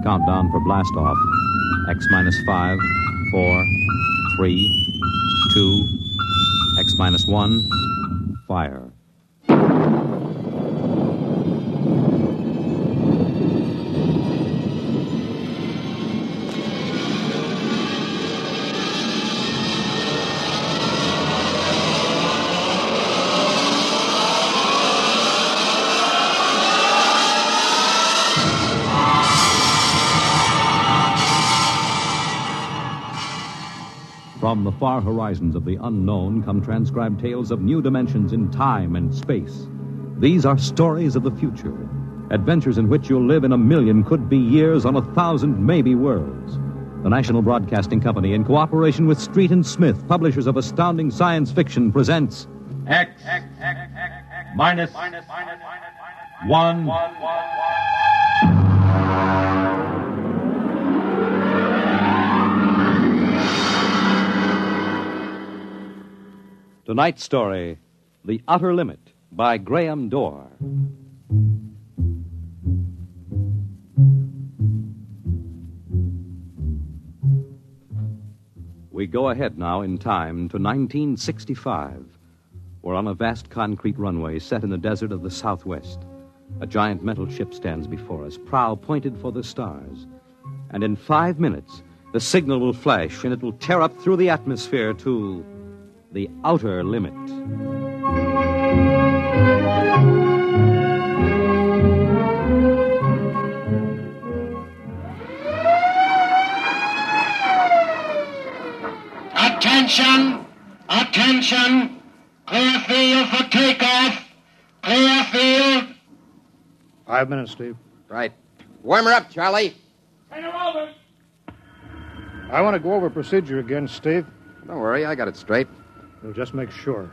Countdown for blast off. X-5, 4, 3, 2, X-1, fire. From the far horizons of the unknown come transcribed tales of new dimensions in time and space. These are stories of the future, adventures in which you'll live in 1,000,000 could-be years on 1,000 maybe worlds. The National Broadcasting Company, in cooperation with Street and Smith, publishers of astounding science fiction, presents X minus 1. tonight's story, The Outer Limit, by Graham Dorr. We go ahead now in time to 1965. We're on a vast concrete runway set in the desert of the Southwest. A giant metal ship stands before us, prow pointed for the stars. And in 5 minutes, the signal will flash and it will tear up through the atmosphere to the outer limit. Attention! Attention! Clear field for takeoff! Clear field! 5 minutes, Steve. Right. Warm her up, Charlie. Turn her over! I want to go over procedure again, Steve. Don't worry, I got it straight. We'll just make sure.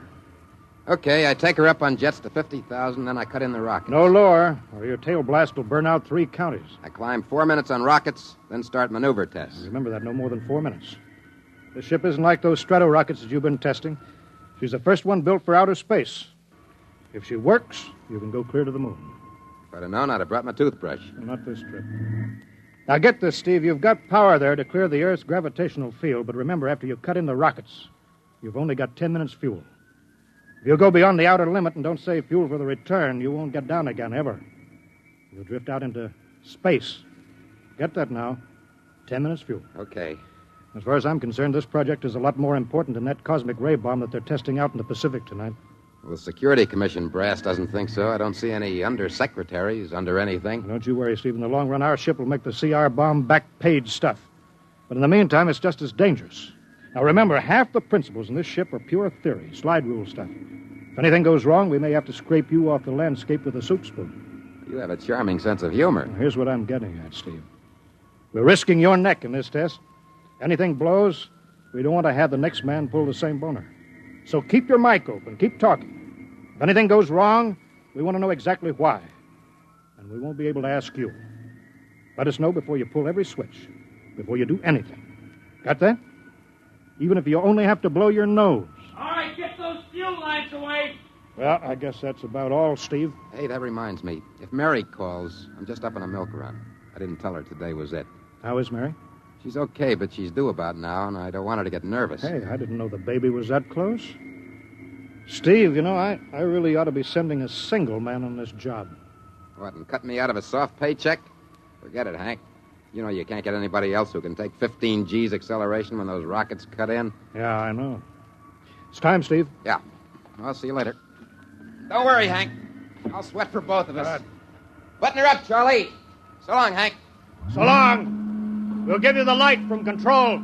Okay, I take her up on jets to 50,000, then I cut in the rockets. No lower, or your tail blast will burn out 3 counties. I climb 4 minutes on rockets, then start maneuver tests. Remember that, no more than 4 minutes. This ship isn't like those strato rockets that you've been testing. She's the first one built for outer space. If she works, you can go clear to the moon. If I'd have known, I'd have brought my toothbrush. Not this trip. Now get this, Steve. You've got power there to clear the Earth's gravitational field, but remember, after you cut in the rockets, you've only got 10 minutes fuel. If you go beyond the outer limit and don't save fuel for the return, you won't get down again, ever. You'll drift out into space. Get that now. 10 minutes fuel. Okay. As far as I'm concerned, this project is a lot more important than that cosmic ray bomb that they're testing out in the Pacific tonight. Well, the Security Commission brass doesn't think so. I don't see any undersecretaries under anything. Don't you worry, Steve. In the long run, our ship will make the CR bomb back-page stuff. But in the meantime, it's just as dangerous. Now, remember, half the principles in this ship are pure theory, slide rule stuff. If anything goes wrong, we may have to scrape you off the landscape with a soup spoon. You have a charming sense of humor. Now, here's what I'm getting at, Steve. We're risking your neck in this test. Anything blows, we don't want to have the next man pull the same boner. So keep your mic open, keep talking. If anything goes wrong, we want to know exactly why. And we won't be able to ask you. Let us know before you pull every switch, before you do anything. Got that? Even if you only have to blow your nose. All right, get those fuel lines away! Well, I guess that's about all, Steve. Hey, that reminds me. If Mary calls, I'm just up on a milk run. I didn't tell her today was it. How is Mary? She's okay, but she's due about now, and I don't want her to get nervous. Hey, I didn't know the baby was that close. Steve, you know, I really ought to be sending a single man on this job. What, and cut me out of a soft paycheck? Forget it, Hank. You know you can't get anybody else who can take 15 G's acceleration when those rockets cut in. Yeah, I know. It's time, Steve. Yeah. I'll see you later. Don't worry, Hank. I'll sweat for both of us. Good. Button her up, Charlie. So long, Hank. So long. We'll give you the light from control.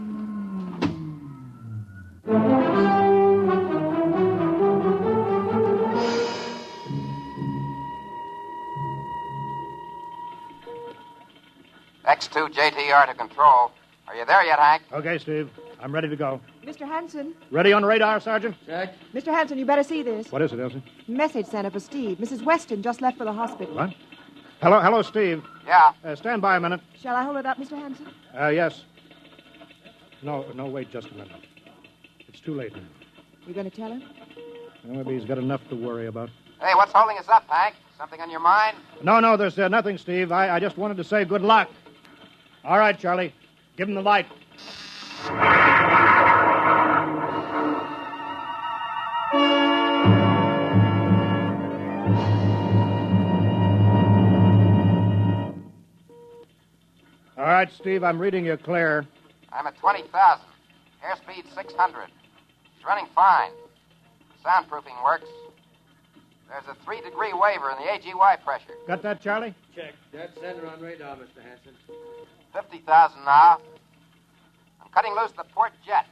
X2 JTR to control. Are you there yet, Hank? Okay, Steve. I'm ready to go. Mr. Hanson. Ready on radar, Sergeant? Check. Mr. Hanson, you better see this. What is it, Elsie? Message center for Steve. Mrs. Weston just left for the hospital. What? Hello, Steve. Yeah. Stand by a minute. Shall I hold it up, Mr. Hanson? Yes. No, wait just a minute. It's too late now. You going to tell him? Maybe he's got enough to worry about. Hey, what's holding us up, Hank? Something on your mind? No, there's nothing, Steve. I just wanted to say good luck. All right, Charlie. Give him the light. All right, Steve, I'm reading you clear. I'm at 20,000. Airspeed 600. He's running fine. Soundproofing works. There's a 3-degree waiver in the AGY pressure. Got that, Charlie? Check. Dead center on radar, Mr. Hanson. 50,000 now. I'm cutting loose the port jet.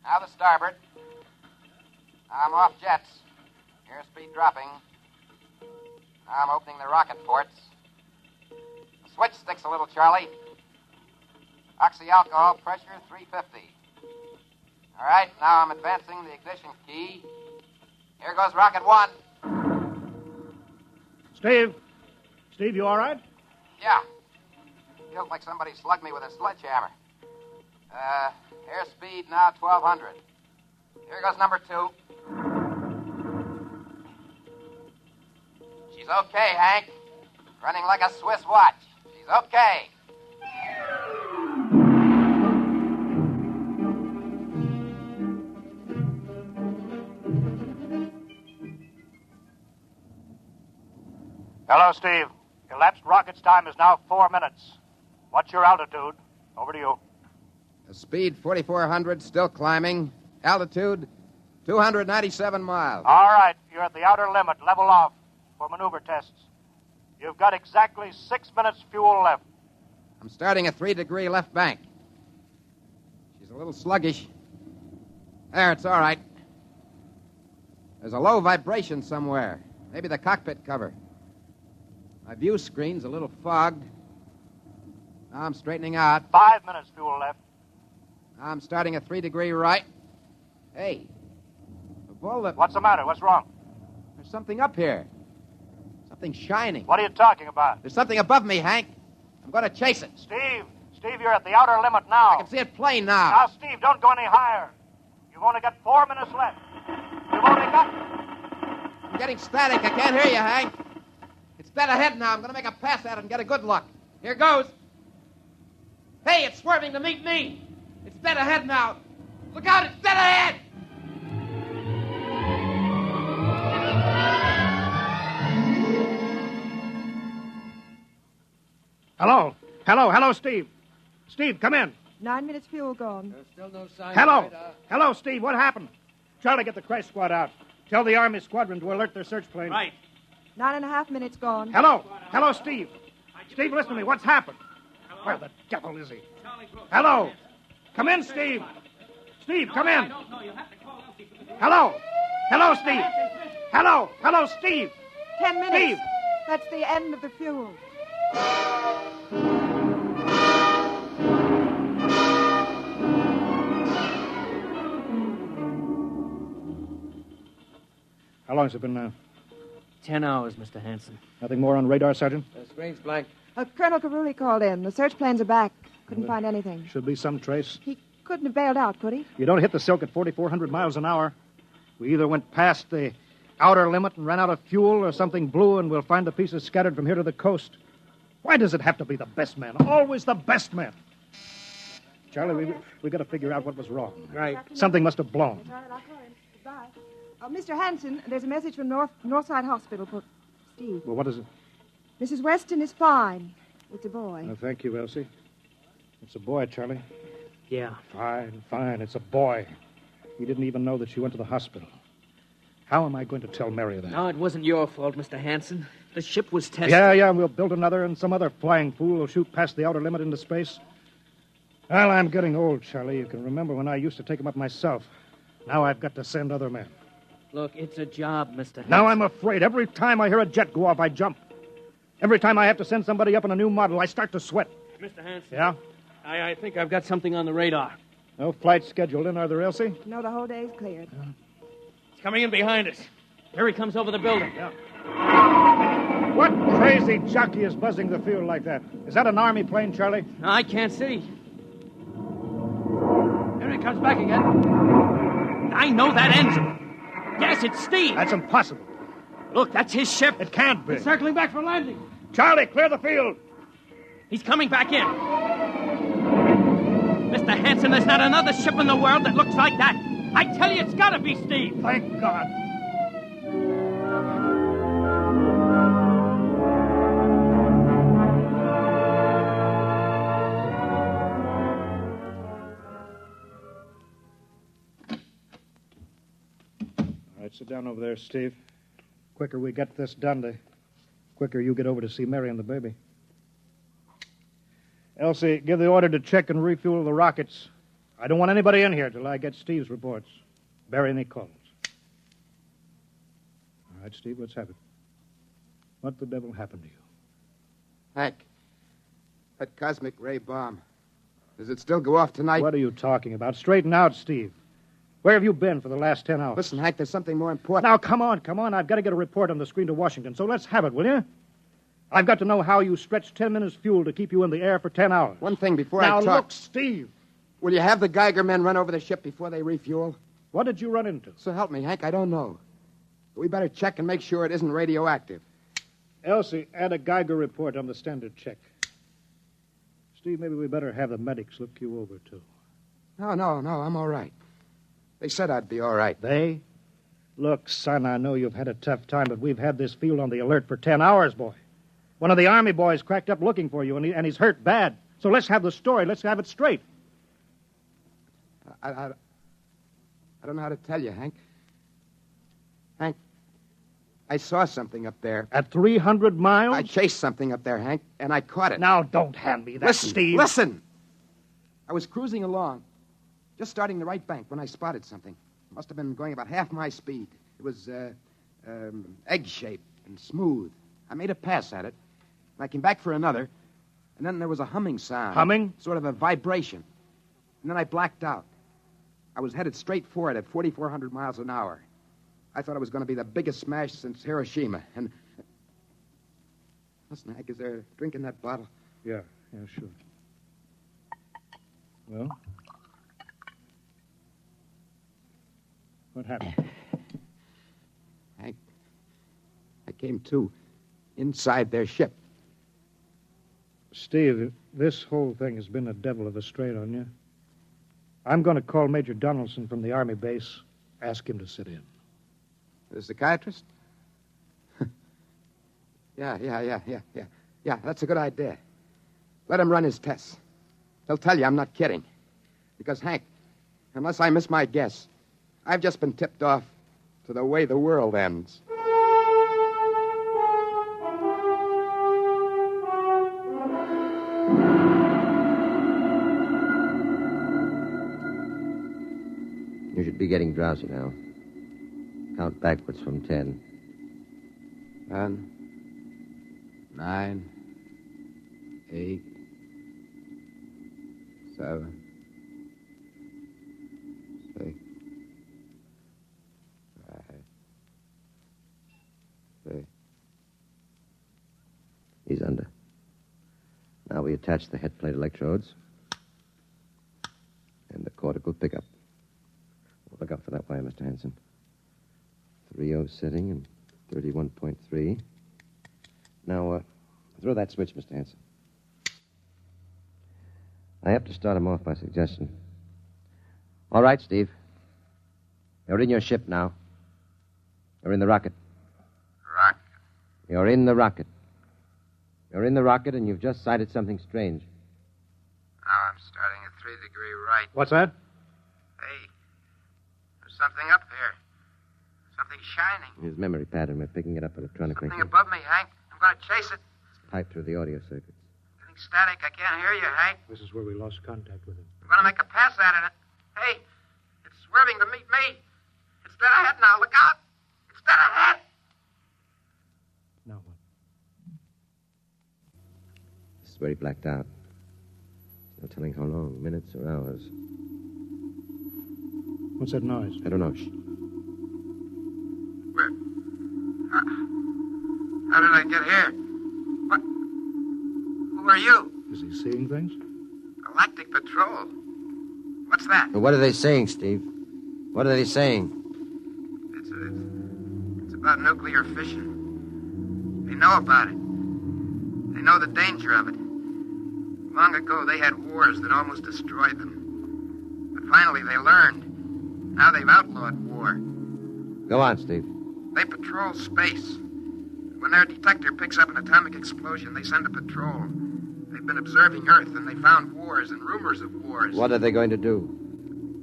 Now the starboard. Now I'm off jets. Airspeed dropping. Now I'm opening the rocket ports. The switch sticks a little, Charlie. Oxyalcohol pressure 350. All right, now I'm advancing the ignition key. Here goes rocket 1. Steve, you all right? Yeah. Feels like somebody slugged me with a sledgehammer. Airspeed now 1,200. Here goes number 2. She's okay, Hank. Running like a Swiss watch. She's okay. Hello, Steve. Elapsed rocket's time is now 4 minutes. What's your altitude? Over to you. Speed 4,400, still climbing. Altitude 297 miles. All right, you're at the outer limit. Level off for maneuver tests. You've got exactly 6 minutes fuel left. I'm starting a 3-degree left bank. She's a little sluggish. There, it's all right. There's a low vibration somewhere. Maybe the cockpit cover. My view screen's a little fogged. Now I'm straightening out. 5 minutes fuel left. Now I'm starting a 3-degree right. Hey, of all the... What's the matter? What's wrong? There's something up here. Something shining. What are you talking about? There's something above me, Hank. I'm going to chase it. Steve, you're at the outer limit now. I can see it plain now. Now, Steve, don't go any higher. You've only got 4 minutes left. You've only got... I'm getting static. I can't hear you, Hank. It's dead ahead now. I'm going to make a pass at it and get a good look. Here goes. Hey, it's swerving to meet me. It's dead ahead now. Look out, it's dead ahead. Hello, Steve. Steve, come in. 9 minutes fuel gone. There's still no sign Hello. of radar. Hello, Steve. What happened? Charlie, get the crash squad out. Tell the Army squadron to alert their search plane. Right. 9.5 minutes gone. Hello, Steve. Steve, listen to me. What's happened? Where the devil is he? Hello. Come in, Steve. Steve, come in. Hello, Steve. Hello, Steve. 10 minutes. Steve. That's the end of the fuel. How long has it been now? 10 hours, Mr. Hanson. Nothing more on radar, Sergeant? The screen's blank. Colonel Carulli called in. The search planes are back. Couldn't find anything. Should be some trace. He couldn't have bailed out, could he? You don't hit the silk at 4,400 miles an hour. We either went past the outer limit and ran out of fuel, or something blew, and we'll find the pieces scattered from here to the coast. Why does it have to be the best man? Always the best man. Charlie, we got to figure out what was wrong. Right. Something must have blown. All right, I'll call him. Goodbye. Mr. Hanson, there's a message from Northside Hospital for Steve. Well, what is it? Mrs. Weston is fine. It's a boy. Oh, thank you, Elsie. It's a boy, Charlie. Yeah. Fine. It's a boy. We didn't even know that she went to the hospital. How am I going to tell Mary that? No, it wasn't your fault, Mr. Hanson. The ship was tested. Yeah, we'll build another, and some other flying fool will shoot past the outer limit into space. Well, I'm getting old, Charlie. You can remember when I used to take them up myself. Now I've got to send other men. Look, it's a job, Mr. Hanson. Now I'm afraid. Every time I hear a jet go off, I jump. Every time I have to send somebody up in a new model, I start to sweat. Mr. Hanson. Yeah? I think I've got something on the radar. No flights scheduled in, are there, Elsie? No, the whole day's cleared. It's coming in behind us. Here he comes over the building. Yeah. What crazy jockey is buzzing the field like that? Is that an Army plane, Charlie? No, I can't see. Here he comes back again. I know that engine. Yes, it's Steve. That's impossible. Look, that's his ship. It can't be. It's circling back for landing. Charlie, clear the field. He's coming back in. Mr. Hanson, there's not another ship in the world that looks like that. I tell you, it's got to be Steve. Thank God. All right, sit down over there, Steve. Quicker we get this done, the quicker you get over to see Mary and the baby. Elsie, give the order to check and refuel the rockets. I don't want anybody in here till I get Steve's reports. Bury any calls. All right, Steve, let's have it. What the devil happened to you? Hank, that cosmic ray bomb. Does it still go off tonight? What are you talking about? Straighten out, Steve. Where have you been for the last 10 hours? Listen, Hank, there's something more important. Now, come on. I've got to get a report on the screen to Washington, so let's have it, will you? I've got to know how you stretched 10 minutes fuel to keep you in the air for 10 hours. One thing before now, I talk. Look, Steve. Will you have the Geiger men run over the ship before they refuel? What did you run into? So help me, Hank, I don't know. But we better check and make sure it isn't radioactive. Elsie, add a Geiger report on the standard check. Steve, maybe we better have the medics look you over, too. No, I'm all right. They said I'd be all right. They? Look, son, I know you've had a tough time, but we've had this field on the alert for 10 hours, boy. One of the Army boys cracked up looking for you, and he's hurt bad. So let's have the story. Let's have it straight. I don't know how to tell you, Hank. Hank, I saw something up there. At 300 miles? I chased something up there, Hank, and I caught it. Now, don't hand me that, Steve. Listen! I was cruising along, just starting the right bank, when I spotted something. It must have been going about half my speed. It was egg-shaped and smooth. I made a pass at it, and I came back for another, and then there was a humming sound. Humming? Sort of a vibration. And then I blacked out. I was headed straight for it at 4,400 miles an hour. I thought it was going to be the biggest smash since Hiroshima. And listen, Hank, is there a drink in that bottle? Yeah, sure. Well? What happened? Hank, I came to inside their ship. Steve, this whole thing has been a devil of a strain on you. I'm going to call Major Donaldson from the Army base, ask him to sit in. The psychiatrist? Yeah, that's a good idea. Let him run his tests. He'll tell you I'm not kidding. Because, Hank, unless I miss my guess, I've just been tipped off to the way the world ends. You should be getting drowsy now. Count backwards from 10. 10, 9, 8, 7, 6, 5, 6. He's under. Now we attach the head plate electrodes and the cortical pickup. Look out for that wire, Mr. Hanson. 3.0 setting and 31.3. Now, throw that switch, Mr. Hanson. I have to start him off by suggestion. All right, Steve. You're in your ship now. You're in the rocket. Rocket? You're in the rocket. You're in the rocket, and you've just sighted something strange. Now I'm starting at 3-degree right. What's that? Hey, there's something up here. Something shining. His memory pattern. We're picking it up electronically. Something above me, Hank. I'm going to chase it. It's piped through the audio circuits. Getting static. I can't hear you, Hank. This is where we lost contact with him. I'm going to make a pass at it. Hey, it's swerving to meet me. It's dead ahead now. Look out. It's dead ahead. Now what? This is where he blacked out. No telling how long, minutes or hours. What's that noise? I don't know. Shh. Where? How did I get here? What? Who are you? Is he seeing things? Galactic Patrol. What's that? What are they saying, Steve? What are they saying? It's a about nuclear fission. They know about it. They know the danger of it. Long ago, they had wars that almost destroyed them. But finally, they learned. Now they've outlawed war. Go on, Steve. They patrol space. When their detector picks up an atomic explosion, they send a patrol. They've been observing Earth, and they found wars and rumors of wars. What are they going to do?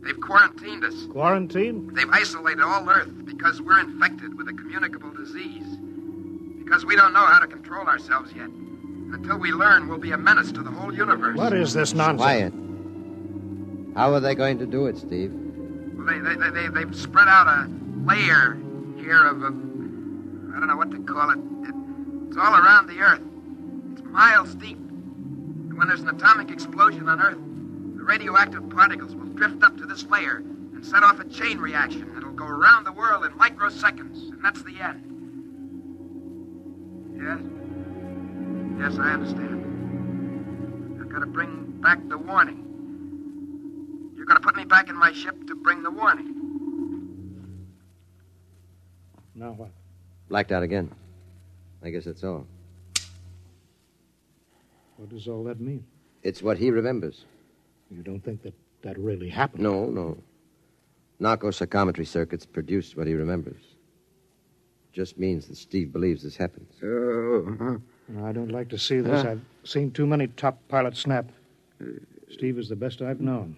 They've quarantined us. Quarantine? They've isolated all Earth because we're infected with a communicable disease. Because we don't know how to control ourselves yet. And until we learn, we'll be a menace to the whole universe. What is this nonsense? Quiet. How are they going to do it, Steve? Well, they've spread out a layer here of I don't know what to call it. It's all around the Earth. It's miles deep. And when there's an atomic explosion on Earth, the radioactive particles will drift up to this layer and set off a chain reaction that'll go around the world in microseconds. And that's the end. Yes? Yes, I understand. I've got to bring back the warning. You're going to put me back in my ship to bring the warning. Now what? Blacked out again. I guess that's all. What does all that mean? It's what he remembers. You don't think that really happened? No. Narco-psychometry circuits produced what he remembers. Just means that Steve believes this happens. I don't like to see this. I've seen too many top pilots snap. Steve is the best I've known.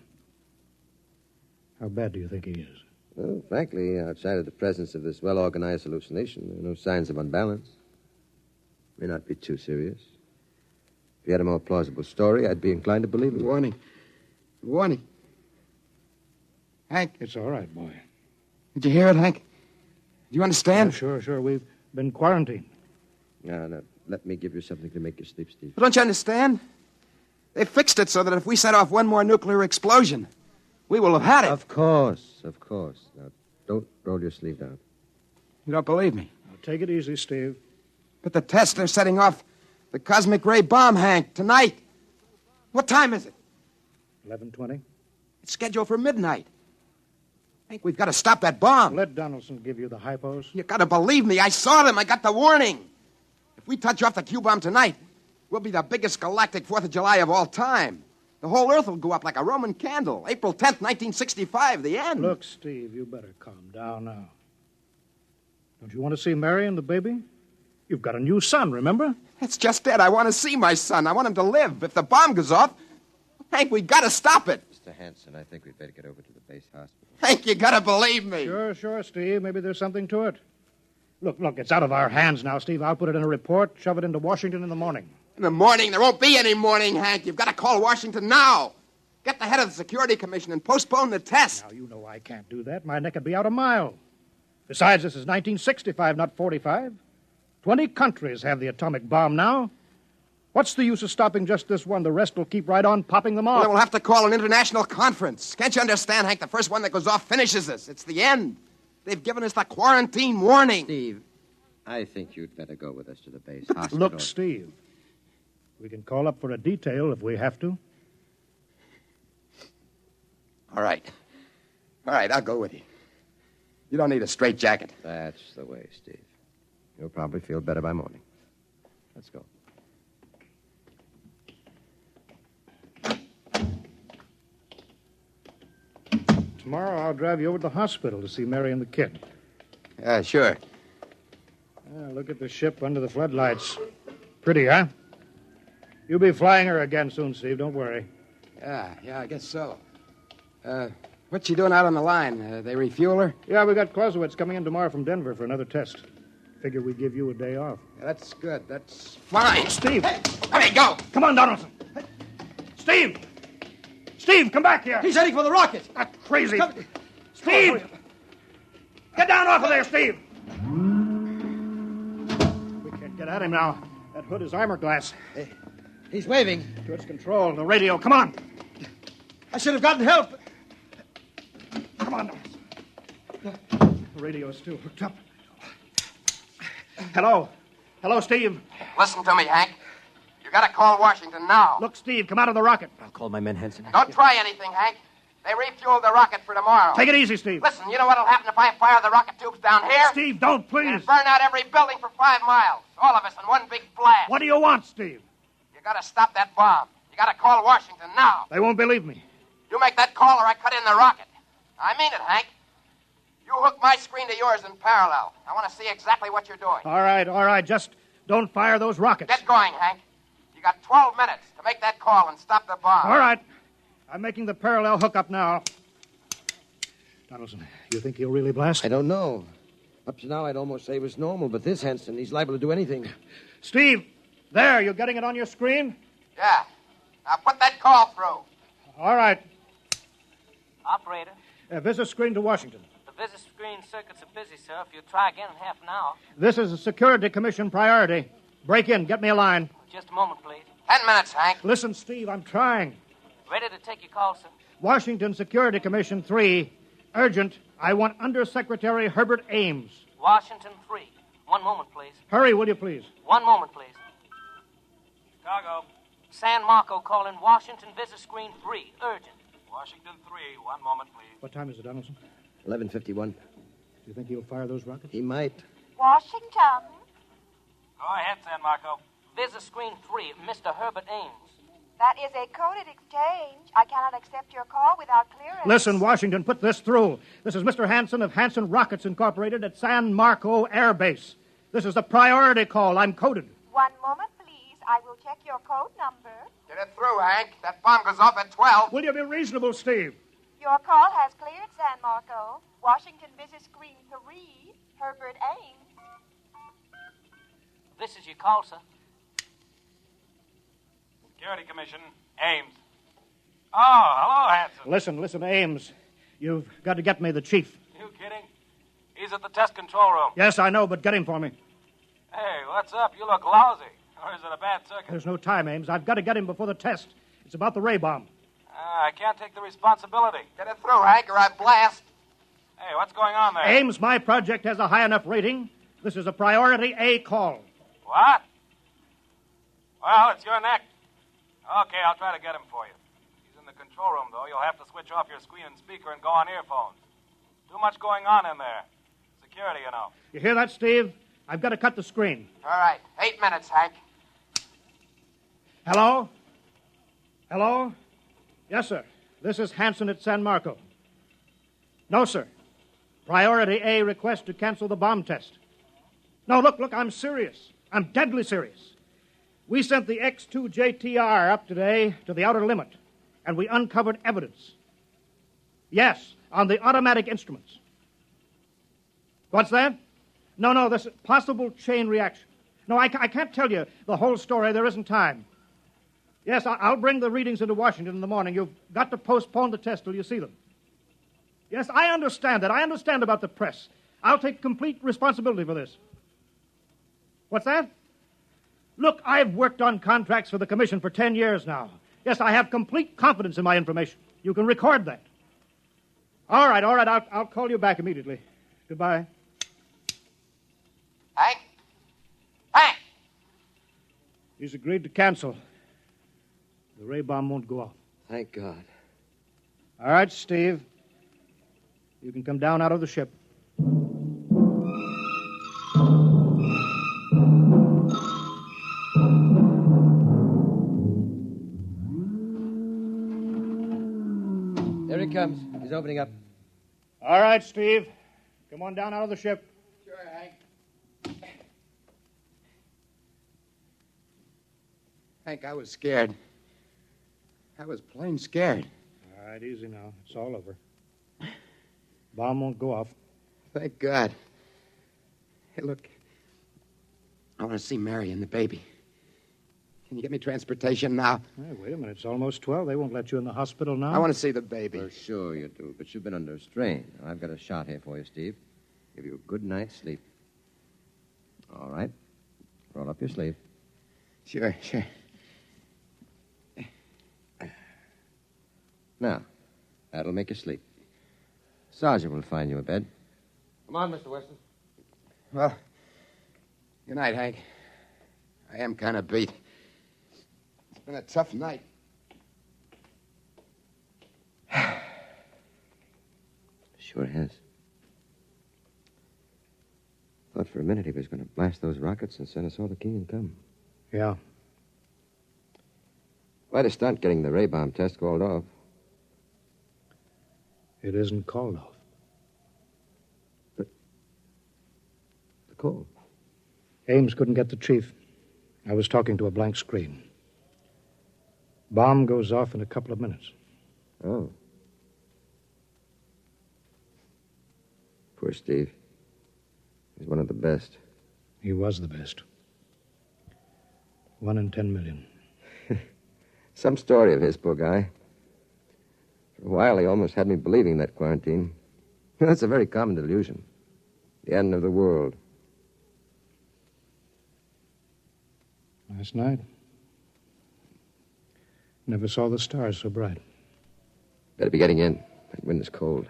How bad do you think he is? Well, frankly, outside of the presence of this well-organized hallucination, there are no signs of unbalance. May not be too serious. If you had a more plausible story, I'd be inclined to believe it. Warning. Hank. It's all right, boy. Did you hear it, Hank? Do you understand? Sure. We've been quarantined. Now, let me give you something to make you sleep, Steve. But don't you understand? They fixed it so that if we set off one more nuclear explosion, we will have had it. Of course. Now, don't roll your sleeve down. You don't believe me? Now, take it easy, Steve. But the test, they're setting off the cosmic ray bomb, Hank, tonight. What time is it? 11:20. It's scheduled for midnight. Hank, we've got to stop that bomb. Let Donaldson give you the hypos. You got to believe me. I saw them. I got the warning. If we touch off the Q-bomb tonight, we'll be the biggest galactic 4th of July of all time. The whole Earth will go up like a Roman candle. April 10th, 1965, the end. Look, Steve, you better calm down now. Don't you want to see Mary and the baby? You've got a new son, remember? That's just it. I want to see my son. I want him to live. If the bomb goes off, Hank, we got to stop it. Mr. Hanson, I think we'd better get over to the base hospital. Hank, you got to believe me. Sure, Steve. Maybe there's something to it. Look, it's out of our hands now, Steve. I'll put it in a report, shove it into Washington in the morning. In the morning? There won't be any morning, Hank. You've got to call Washington now. Get the head of the Security Commission and postpone the test. Now, you know I can't do that. My neck would be out a mile. Besides, this is 1965, not 45. 20 countries have the atomic bomb now. What's the use of stopping just this one? The rest will keep right on popping them off. Well, then we'll have to call an international conference. Can't you understand, Hank? The first one that goes off finishes us. It's the end. They've given us the quarantine warning. Steve, I think you'd better go with us to the base hospital. Look, Steve, we can call up for a detail if we have to. All right, I'll go with you. You don't need a straitjacket. That's the way, Steve. You'll probably feel better by morning. Let's go. Tomorrow I'll drive you over to the hospital to see Mary and the kid. Sure. Look at the ship under the floodlights. Pretty, huh? You'll be flying her again soon, Steve. Don't worry. Yeah, I guess so. What's she doing out on the line? They refuel her? Yeah, we got Clausewitz coming in tomorrow from Denver for another test. Figure we give you a day off. Yeah, that's good. That's fine. Steve! Hey, go! Come on, Donaldson! Steve! Steve, come back here! He's heading for the rocket. That's crazy. Steve! Get down off of there, Steve! We can't get at him now. That hood is armor glass. Hey, he's waving. To its control, the radio. Come on! I should have gotten help. Come on. The radio is still hooked up. Hello, Steve. Listen to me, Hank. You got to call Washington now. Look, Steve, come out of the rocket. I'll call my men, Hanson. Don't try anything, Hank. They refueled the rocket for tomorrow. Take it easy, Steve. Listen, you know what'll happen if I fire the rocket tubes down here? Steve, don't, please. And burn out every building for 5 miles. All of us in one big blast. What do you want, Steve? You gotta stop that bomb. You gotta call Washington now. They won't believe me. You make that call or I cut in the rocket. I mean it, Hank. You hook my screen to yours in parallel. I want to see exactly what you're doing. All right. Just don't fire those rockets. Get going, Hank. You got 12 minutes to make that call and stop the bomb. All right. I'm making the parallel hookup now. Donaldson, you think he'll really blast? I don't know. Up to now, I'd almost say it was normal, but this Hanson, he's liable to do anything. Steve, there, you getting it on your screen? Yeah. Now put that call through. All right. Operator, Visit screen to Washington. the visit screen circuits are busy, sir. If you try again in half an hour. This is a Security Commission priority. Break in. Get me a line. Just a moment, please. 10 minutes, Hank. Listen, Steve, I'm trying. Ready to take your call, sir. Washington Security Commission 3. Urgent. I want Undersecretary Herbert Ames. Washington 3. 1 moment, please. Hurry, will you, please? 1 moment, please. Chicago. San Marco calling Washington visit screen 3. Urgent. Washington 3. 1 moment, please. What time is it, Donaldson? 11:51. Do you think he'll fire those rockets? He might. Washington. Go ahead, San Marco. Visit screen 3. Mr. Herbert Ames. That is a coded exchange. I cannot accept your call without clearance. Listen, Washington, put this through. This is Mr. Hanson of Hanson Rockets Incorporated at San Marco Air Base. This is a priority call. I'm coded. 1 moment, please. I will check your code number. Get it through, Hank. That bomb goes off at 12. Will you be reasonable, Steve? Your call has cleared, San Marco. Washington visit screen 3. Herbert Ames. This is your call, sir. Security Commission. Ames. Oh, hello, Hanson. Listen, Ames. You've got to get me the chief. You kidding? He's at the test control room. Yes, I know, but get him for me. Hey, what's up? You look lousy. Or is it a bad circuit? There's no time, Ames. I've got to get him before the test. It's about the ray bomb. I can't take the responsibility. Get it through, Hank, or I blast. Hey, what's going on there? Ames, my project has a high enough rating. This is a priority A call. What? Well, it's your neck. Okay, I'll try to get him for you. He's in the control room, though. You'll have to switch off your screen and speaker and go on earphones. Too much going on in there. Security, you know. You hear that, Steve? I've got to cut the screen. All right. 8 minutes, Hank. Hello? Hello? Yes, sir. This is Hanson at San Marco. No, sir. Priority A request to cancel the bomb test. No, look, I'm serious. I'm deadly serious. We sent the X-2JTR up today to the outer limit, and we uncovered evidence. Yes, on the automatic instruments. What's that? No, this possible chain reaction. No, I can't tell you the whole story. There isn't time. Yes, I'll bring the readings into Washington in the morning. You've got to postpone the test till you see them. Yes, I understand that. I understand about the press. I'll take complete responsibility for this. What's that? Look, I've worked on contracts for the Commission for 10 years now. Yes, I have complete confidence in my information. You can record that. All right. I'll call you back immediately. Goodbye. Hank? He's agreed to cancel. The ray bomb won't go off. Thank God. All right, Steve. You can come down out of the ship. There he comes. He's opening up. All right, Steve. Come on down out of the ship. Sure, Hank. Hank, I was scared. I was plain scared. All right, easy now. It's all over. Bomb won't go off. Thank God. Hey, look. I want to see Mary and the baby. Can you get me transportation now? Hey, wait a minute. It's almost 12. They won't let you in the hospital now. I want to see the baby. For sure you do, but you've been under strain. I've got a shot here for you, Steve. Give you a good night's sleep. All right. Roll up your sleeve. Sure. Now, that'll make you sleep. Sergeant will find you a bed. Come on, Mr. Weston. Well, good night, Hank. I am kind of beat. It's been a tough night. sure has. Thought for a minute he was going to blast those rockets and send us all to King and Come. Yeah. Quite a stunt getting the ray bomb test called off. It isn't called off. But the call. Ames couldn't get the chief. I was talking to a blank screen. Bomb goes off in a couple of minutes. Oh. Poor Steve. He's one of the best. He was the best. 1 in 10 million. Some story of his, poor guy. For a while, he almost had me believing that quarantine. That's a very common delusion. The end of the world. Last night, never saw the stars so bright. Better be getting in. That wind is cold.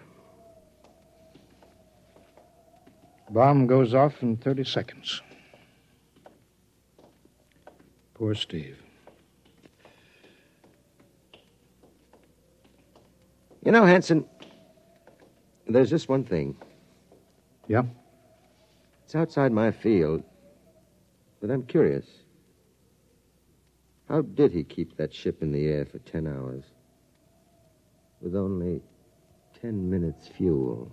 Bomb goes off in 30 seconds. Poor Steve. You know, Hanson, there's just one thing. Yeah? It's outside my field, but I'm curious. How did he keep that ship in the air for 10 hours with only 10 minutes fuel?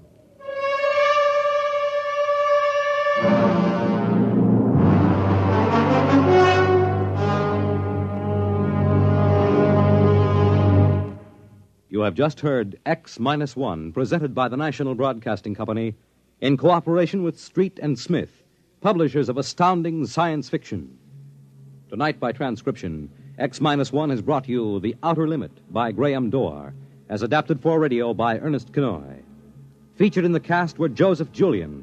You have just heard X-1, presented by the National Broadcasting Company in cooperation with Street and Smith, publishers of astounding science fiction. Tonight, by transcription, X-1 has brought you The Outer Limit by Graham Dorr, as adapted for radio by Ernest Kenoy. Featured in the cast were Joseph Julian,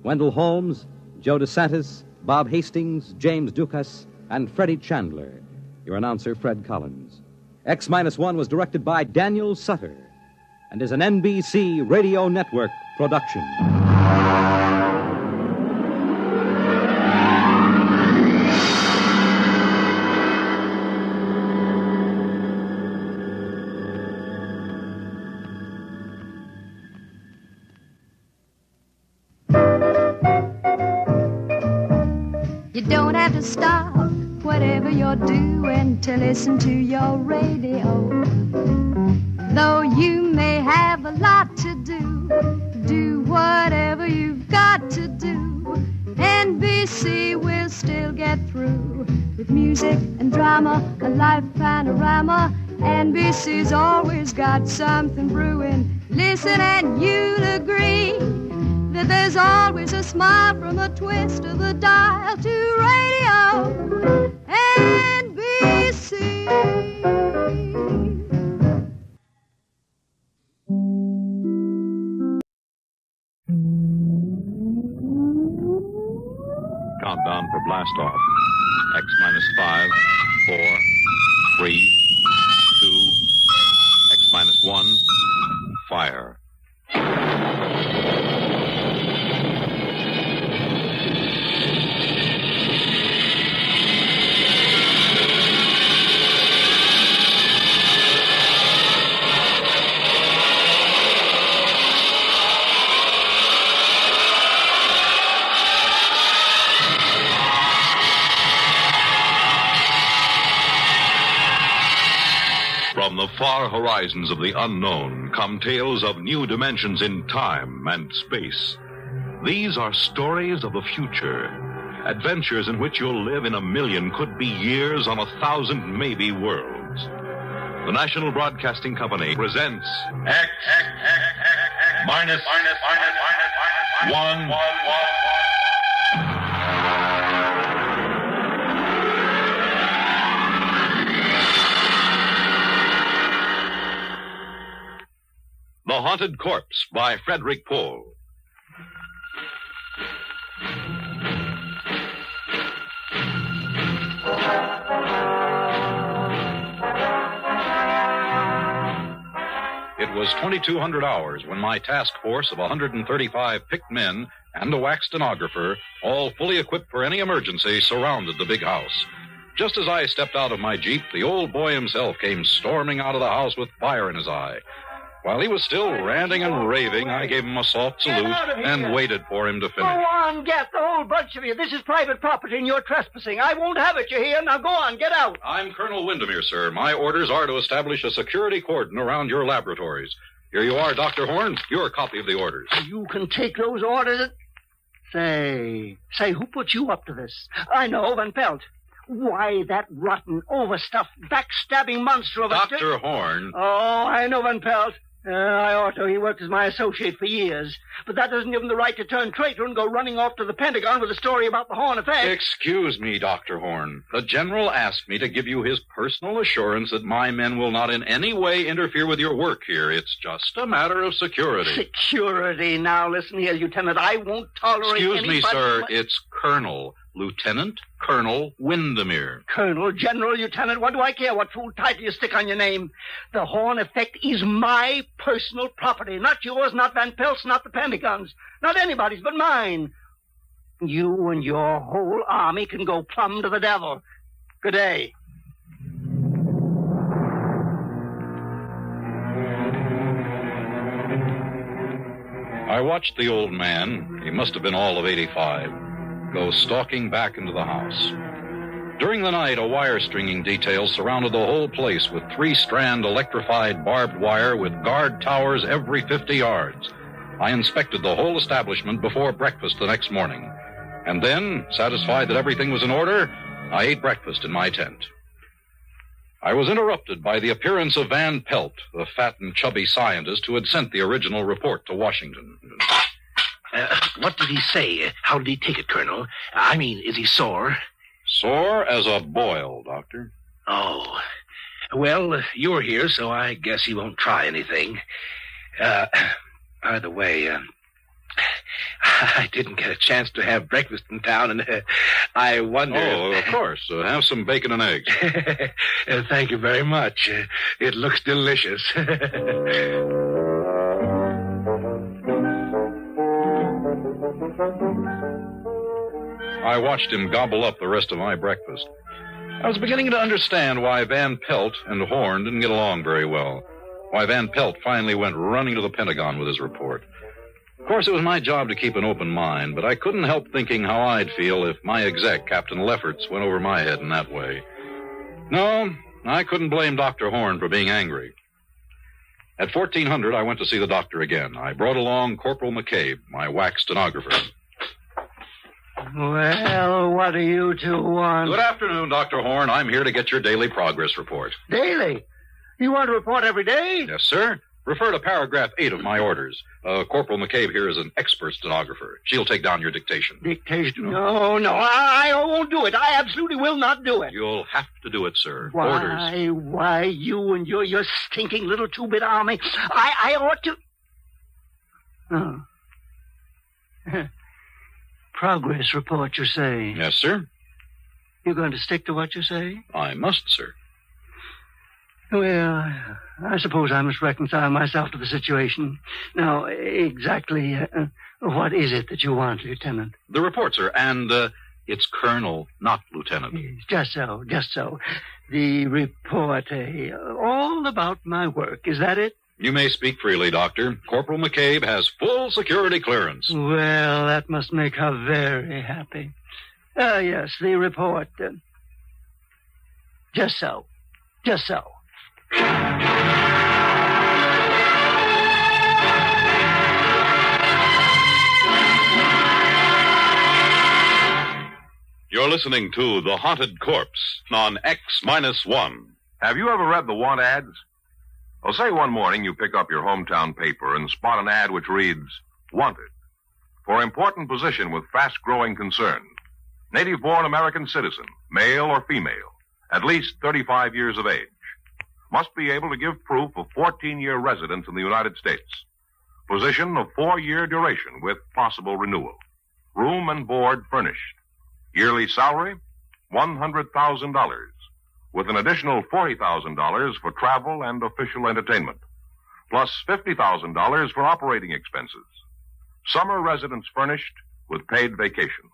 Wendell Holmes, Joe DeSantis, Bob Hastings, James Dukas, and Freddie Chandler. Your announcer, Fred Collins. X-1 was directed by Daniel Sutter and is an NBC Radio Network production. You don't have to stop whatever you're doing to listen to your radio. Though you may have a lot to do whatever you've got to do. NBC will still get through with music and drama, a life panorama. NBC's always got something brewing. Listen and you'll agree that there's always a smile from a twist of the dial to radio NBC. Countdown for blast off. X-5, 4, 3, 2, X-1, fire. From the far horizons of the unknown come tales of new dimensions in time and space. These are stories of the future, adventures in which you'll live in a million, could be years, on 1,000 maybe worlds. The National Broadcasting Company presents X-1. The Haunted Corpse by Frederick Pohl. It was 2,200 hours when my task force of 135 picked men and a wax stenographer, all fully equipped for any emergency, surrounded the big house. Just as I stepped out of my Jeep, the old boy himself came storming out of the house with fire in his eye. While he was still ranting and raving, I gave him a soft salute and waited for him to Go finish. on, get the whole bunch of you. This is private property and you're trespassing. I won't have it, you hear? Now go on, get out. I'm Colonel Windermere, sir. My orders are to establish a security cordon around your laboratories. Here you are, Dr. Horn. Your copy of the orders. You can take those orders. Say, who put you up to this? I know, Van Pelt. Why, that rotten, overstuffed, backstabbing monster of a... Dr. Horn. Oh, I know Van Pelt. I ought to. He worked as my associate for years. But that doesn't give him the right to turn traitor and go running off to the Pentagon with a story about the Horn effect. Excuse me, Dr. Horn. The General asked me to give you his personal assurance that my men will not in any way interfere with your work here. It's just a matter of security. Security. Now, listen here, Lieutenant. I won't tolerate Excuse anybody... me, sir. It's Colonel. Lieutenant Colonel Windermere. Colonel, General, Lieutenant, what do I care what fool title you stick on your name? The Horn effect is my personal property. Not yours, not Van Pelt's, not the Pentagon's. Not anybody's but mine. You and your whole army can go plumb to the devil. Good day. I watched the old man, he must have been all of 85, go stalking back into the house. During the night, a wire stringing detail surrounded the whole place with 3-strand electrified barbed wire with guard towers every 50 yards. I inspected the whole establishment before breakfast the next morning. And then, satisfied that everything was in order, I ate breakfast in my tent. I was interrupted by the appearance of Van Pelt, the fat and chubby scientist who had sent the original report to Washington. What did he say? How did he take it, Colonel? I mean, is he sore? Sore as a boil, Doctor. Oh. Well, you're here, so I guess he won't try anything. By the way, I didn't get a chance to have breakfast in town, and I wonder... Oh, of course. Have some bacon and eggs. Thank you very much. It looks delicious. I watched him gobble up the rest of my breakfast. I was beginning to understand why Van Pelt and Horn didn't get along very well. Why Van Pelt finally went running to the Pentagon with his report. Of course, it was my job to keep an open mind, but I couldn't help thinking how I'd feel if my exec, Captain Lefferts, went over my head in that way. No, I couldn't blame Dr. Horn for being angry. At 1400, I went to see the doctor again. I brought along Corporal McCabe, my wax stenographer. Well, what do you two want? Good afternoon, Dr. Horn. I'm here to get your daily progress report. Daily? You want to report every day? Yes, sir. Refer to paragraph 8 of my orders. Corporal McCabe here is an expert stenographer. She'll take down your dictation. Dictation? No, I won't do it. I absolutely will not do it. You'll have to do it, sir. Why, Orders. Why, you and your stinking little two-bit army. I ought to... Oh. Progress report, you say? Yes, sir. You're going to stick to what you say? I must, sir. Well, I suppose I must reconcile myself to the situation. Now, exactly what is it that you want, Lieutenant? The report, sir, and it's Colonel, not Lieutenant. Just so. The report, all about my work, is that it? You may speak freely, Doctor. Corporal McCabe has full security clearance. Well, that must make her very happy. Yes, the report. Just so. You're listening to The Haunted Corpse on X-1. Have you ever read the want ads? Well, say one morning you pick up your hometown paper and spot an ad which reads, Wanted, for important position with fast-growing concern. Native-born American citizen, male or female, at least 35 years of age. Must be able to give proof of 14-year residence in the United States. Position of 4-year duration with possible renewal. Room and board furnished. Yearly salary, $100,000. With an additional $40,000 for travel and official entertainment, plus $50,000 for operating expenses. Summer residence furnished with paid vacation.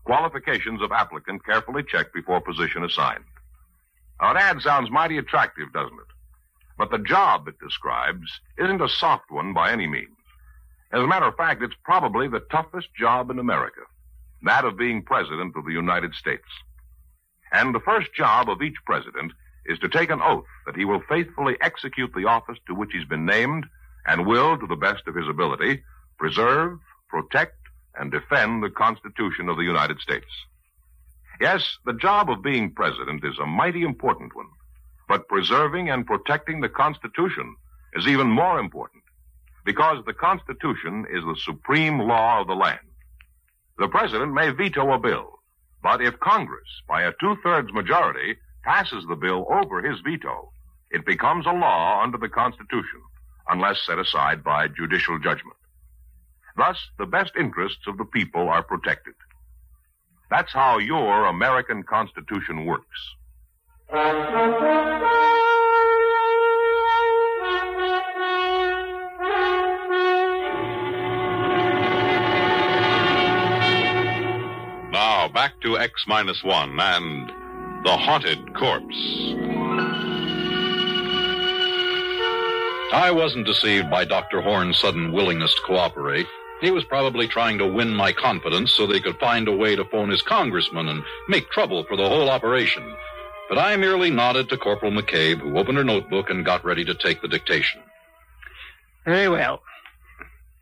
Qualifications of applicant carefully checked before position assigned. Now, an ad sounds mighty attractive, doesn't it? But the job it describes isn't a soft one by any means. As a matter of fact, it's probably the toughest job in America, that of being President of the United States. And the first job of each president is to take an oath that he will faithfully execute the office to which he's been named and will, to the best of his ability, preserve, protect, and defend the Constitution of the United States. Yes, the job of being president is a mighty important one, but preserving and protecting the Constitution is even more important, because the Constitution is the supreme law of the land. The president may veto a bill, but if Congress, by a two-thirds majority, passes the bill over his veto, it becomes a law under the Constitution, unless set aside by judicial judgment. Thus, the best interests of the people are protected. That's how your American Constitution works. Now, back to X-1 and the Haunted Corpse. I wasn't deceived by Dr. Horn's sudden willingness to cooperate. He was probably trying to win my confidence so they could find a way to phone his congressman and make trouble for the whole operation. But I merely nodded to Corporal McCabe, who opened her notebook and got ready to take the dictation. Very well.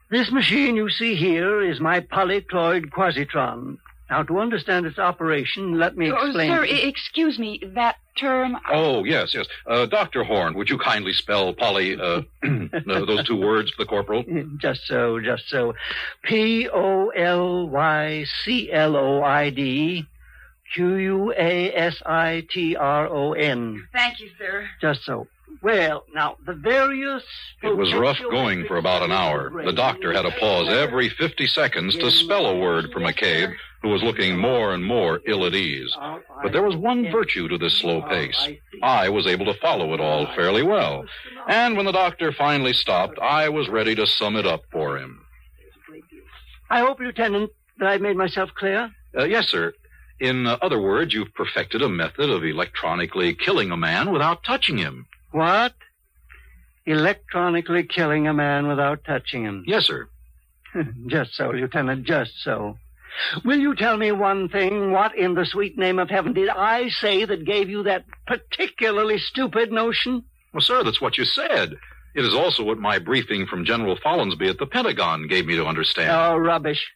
This machine you see here is my polycloid quasitron. Now, to understand its operation, let me explain. Sir, excuse me, that term... Oh, yes. Dr. Horn, would you kindly spell those two words for the corporal? Just so. Polycloid quasitron. Thank you, sir. Just so. Well, now, the various... It was rough going for about an hour. The doctor had to pause every 50 seconds to spell a word for McCabe, who was looking more and more ill at ease. But there was one virtue to this slow pace. I was able to follow it all fairly well. And when the doctor finally stopped, I was ready to sum it up for him. I hope, Lieutenant, that I've made myself clear? Yes, sir. In other words, you've perfected a method of electronically killing a man without touching him. What? Electronically killing a man without touching him? Yes, sir. Just so, Lieutenant, just so. Will you tell me one thing? What in the sweet name of heaven did I say that gave you that particularly stupid notion? Well, sir, that's what you said. It is also what my briefing from General Follansby at the Pentagon gave me to understand. Oh, rubbish.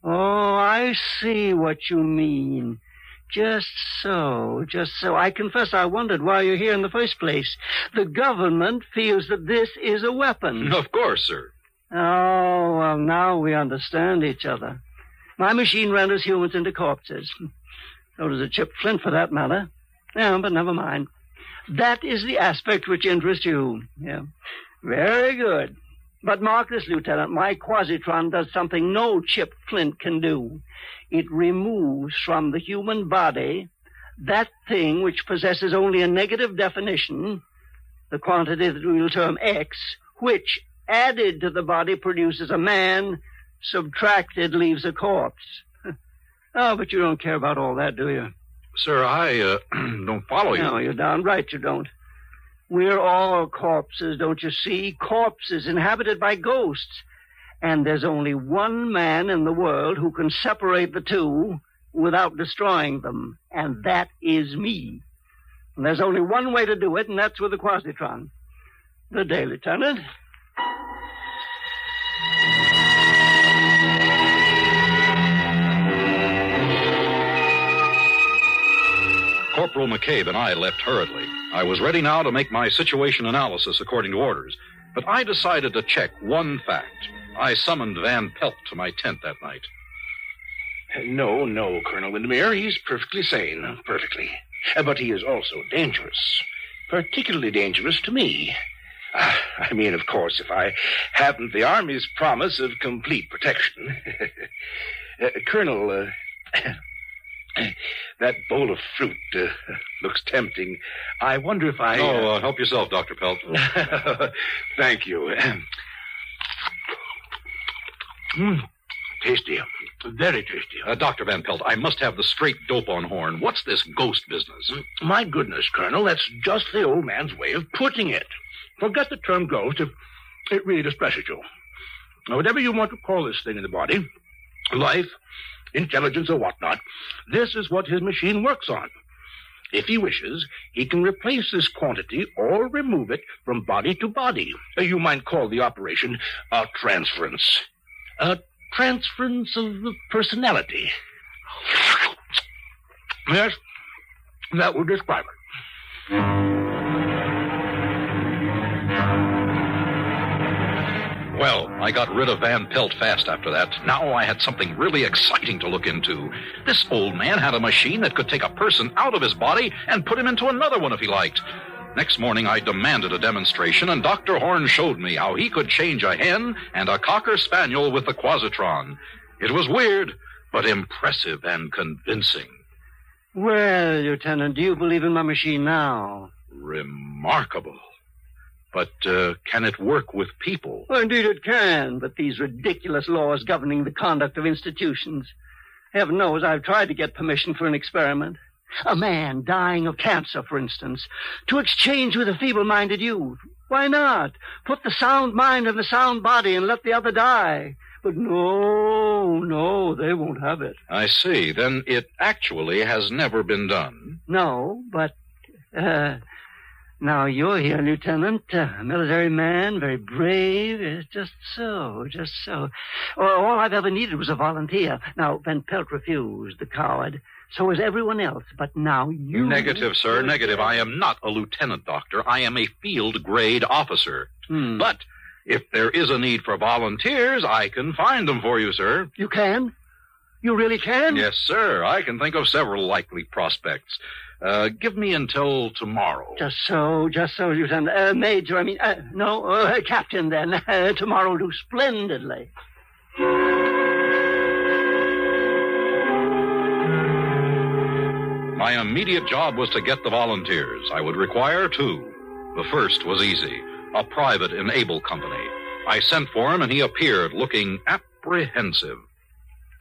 Oh, I see what you mean. Just so. I confess I wondered why you're here in the first place. The government feels that this is a weapon. Of course, sir. Oh, well, now we understand each other. My machine renders humans into corpses. So does a chipped flint, for that matter. Yeah, but never mind. That is the aspect which interests you. Yeah. Very good. But mark this, Lieutenant. My quasitron does something no chipped flint can do. It removes from the human body that thing which possesses only a negative definition, the quantity that we will term X, which, added to the body, produces a man, subtracted leaves a corpse. Oh, but you don't care about all that, do you? Sir, I don't follow you. No, you're darn right you don't. We're all corpses, don't you see? Corpses inhabited by ghosts. And there's only one man in the world who can separate the two without destroying them, and that is me. And there's only one way to do it, and that's with the quasitron. Good day, Lieutenant. Corporal McCabe and I left hurriedly. I was ready now to make my situation analysis according to orders, but I decided to check one fact. I summoned Van Pelt to my tent that night. No, Colonel Windermere. He's perfectly sane. Perfectly. But he is also dangerous. Particularly dangerous to me. I mean, of course, if I haven't the Army's promise of complete protection. Colonel, that bowl of fruit looks tempting. I wonder if I... help yourself, Dr. Pelt. Thank you. Tasty. Very tasty. Dr. Van Pelt, I must have the straight dope on Horn. What's this ghost business? My goodness, Colonel, that's just the old man's way of putting it. Forget the term ghost if it really distresses you. Now, whatever you want to call this thing in the body, life, intelligence, or whatnot, this is what his machine works on. If he wishes, he can replace this quantity or remove it from body to body. You might call the operation a transference. A transference of personality. Yes, that would describe it. Well, I got rid of Van Pelt fast after that. Now I had something really exciting to look into. This old man had a machine that could take a person out of his body and put him into another one if he liked. Next morning, I demanded a demonstration, and Dr. Horn showed me how he could change a hen and a cocker spaniel with the quasitron. It was weird, but impressive and convincing. Well, Lieutenant, do you believe in my machine now? Remarkable. But can it work with people? Well, indeed it can, but these ridiculous laws governing the conduct of institutions. Heaven knows I've tried to get permission for an experiment. A man dying of cancer, for instance, to exchange with a feeble-minded youth. Why not? Put the sound mind in the sound body and let the other die. But no, they won't have it. I see. Then it actually has never been done. No, but, now you're here, Lieutenant. A military man, very brave. Just so. All I've ever needed was a volunteer. Now, Van Pelt refused, the coward. So is everyone else, but now you... Negative, sir, negative. I am not a lieutenant, Doctor. I am a field-grade officer. But if there is a need for volunteers, I can find them for you, sir. You can? You really can? Yes, sir. I can think of several likely prospects. Give me until tomorrow. Just so, Lieutenant. Major, Captain, then. Tomorrow will do splendidly. My immediate job was to get the volunteers. I would require 2. The first was easy, a private in Able Company. I sent for him, and he appeared looking apprehensive.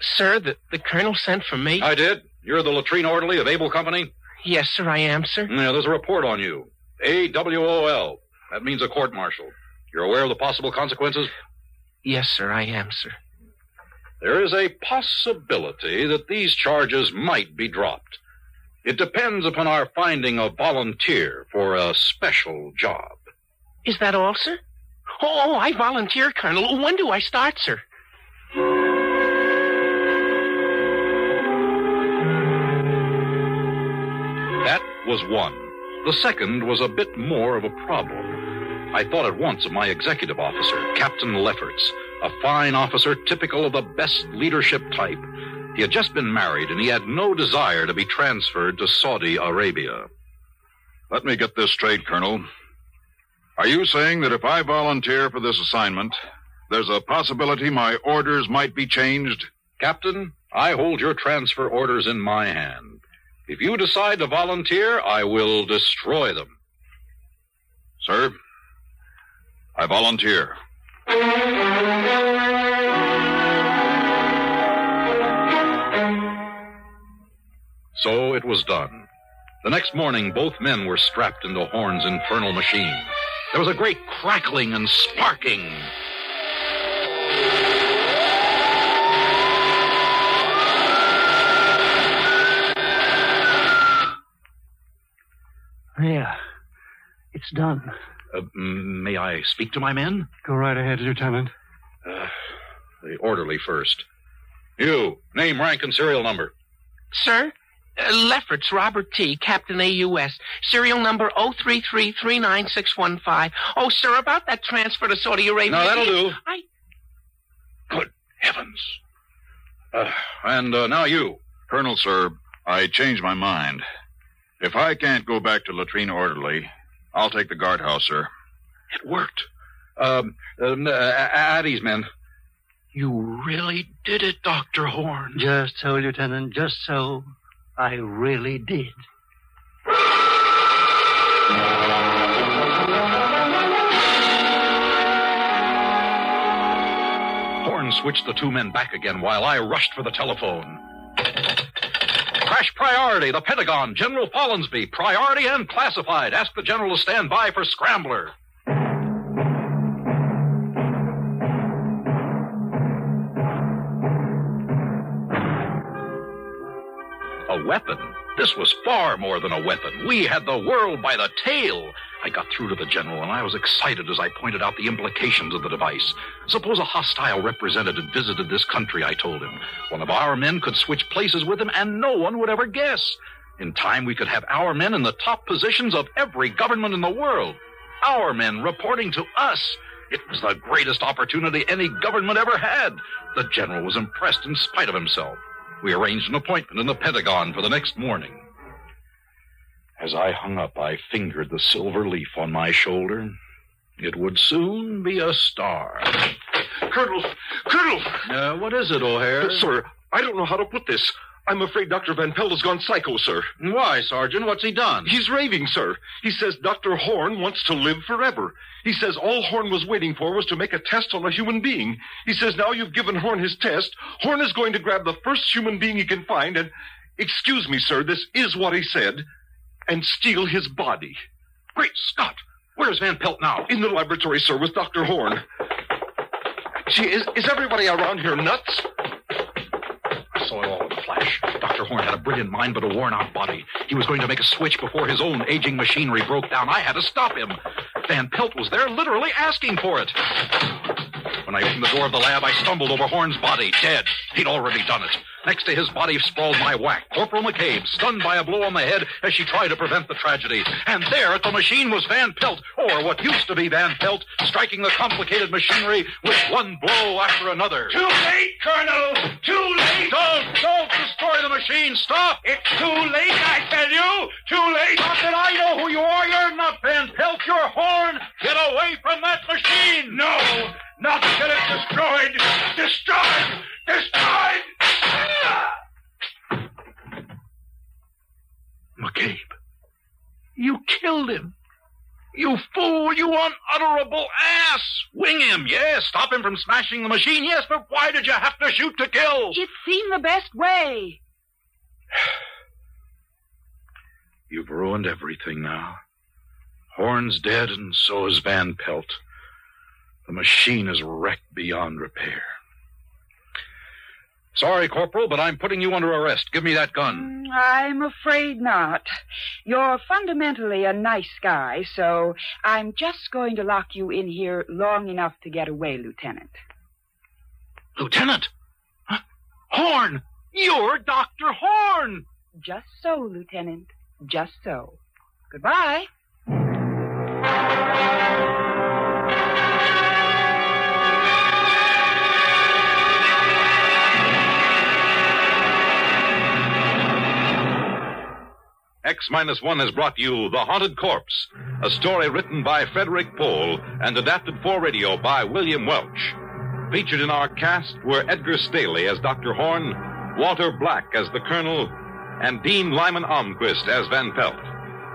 Sir, the colonel sent for me? I did. You're the latrine orderly of Able Company? Yes, sir, I am, sir. Yeah, there's a report on you. AWOL. That means a court-martial. You're aware of the possible consequences? Yes, sir, I am, sir. There is a possibility that these charges might be dropped. It depends upon our finding a volunteer for a special job. Is that all, sir? Oh, I volunteer, Colonel. When do I start, sir? That was one. The second was a bit more of a problem. I thought at once of my executive officer, Captain Lefferts, a fine officer typical of the best leadership type. He had just been married, and he had no desire to be transferred to Saudi Arabia. Let me get this straight, Colonel. Are you saying that if I volunteer for this assignment, there's a possibility my orders might be changed? Captain, I hold your transfer orders in my hand. If you decide to volunteer, I will destroy them. Sir, I volunteer. So it was done. The next morning, both men were strapped into Horn's infernal machine. There was a great crackling and sparking. There. It's done. May I speak to my men? Go right ahead, Lieutenant. The orderly first. You, name, rank, and serial number. Sir? Lefferts, Robert T., Captain AUS, serial number 033396115. Oh, sir, about that transfer to Saudi Arabia. No, that'll do. Good heavens. And now you. Colonel, sir, I changed my mind. If I can't go back to latrine orderly, I'll take the guardhouse, sir. It worked. At ease, men. You really did it, Dr. Horn. Just so, Lieutenant, just so. I really did. Horn switched the two men back again while I rushed for the telephone. Crash priority, the Pentagon, General Follansby, priority and classified. Ask the general to stand by for scrambler. A weapon? This was far more than a weapon. We had the world by the tail. I got through to the general, and I was excited as I pointed out the implications of the device. Suppose a hostile representative visited this country, I told him. One of our men could switch places with him, and no one would ever guess. In time, we could have our men in the top positions of every government in the world. Our men reporting to us. It was the greatest opportunity any government ever had. The general was impressed in spite of himself. We arranged an appointment in the Pentagon for the next morning. As I hung up, I fingered the silver leaf on my shoulder. It would soon be a star. Colonel! What is it, O'Hare? Sir, I don't know how to put this. I'm afraid Dr. Van Pelt has gone psycho, sir. Why, Sergeant? What's he done? He's raving, sir. He says Dr. Horn wants to live forever. He says all Horn was waiting for was to make a test on a human being. He says now you've given Horn his test, Horn is going to grab the first human being he can find and, excuse me, sir, this is what he said, and steal his body. Great Scott! Where's Van Pelt now? In the laboratory, sir, with Dr. Horn. Gee, is everybody around here nuts? I saw it all in a flash. Dr. Horn had a brilliant mind, but a worn-out body. He was going to make a switch before his own aging machinery broke down. I had to stop him. Van Pelt was there, literally asking for it. When I opened the door of the lab, I stumbled over Horn's body, dead. He'd already done it. Next to his body sprawled my whack, Corporal McCabe, stunned by a blow on the head as she tried to prevent the tragedy. And there at the machine was Van Pelt, or what used to be Van Pelt, striking the complicated machinery with one blow after another. Too late, Colonel! Too late! Don't destroy the machine! Stop! It's too late, I tell you! Too late! Not that I know who you are! You're not Van Pelt! You're Horn! Get away from that machine! No! Not till it's destroyed! Destroyed! Destroyed! McCabe, you killed him. You fool, you unutterable ass! Wing him, yes. Stop him from smashing the machine, yes, but why did you have to shoot to kill? It seemed the best way. You've ruined everything now. Horn's dead, and so is Van Pelt. The machine is wrecked beyond repair. Sorry, Corporal, but I'm putting you under arrest. Give me that gun. I'm afraid not. You're fundamentally a nice guy, so I'm just going to lock you in here long enough to get away, Lieutenant. Lieutenant? Huh? Horn! You're Dr. Horn! Just so, Lieutenant. Just so. Goodbye. X-1 has brought you The Haunted Corpse, a story written by Frederick Pohl and adapted for radio by William Welch. Featured in our cast were Edgar Staley as Dr. Horn, Walter Black as the Colonel, and Dean Lyman Almquist as Van Pelt.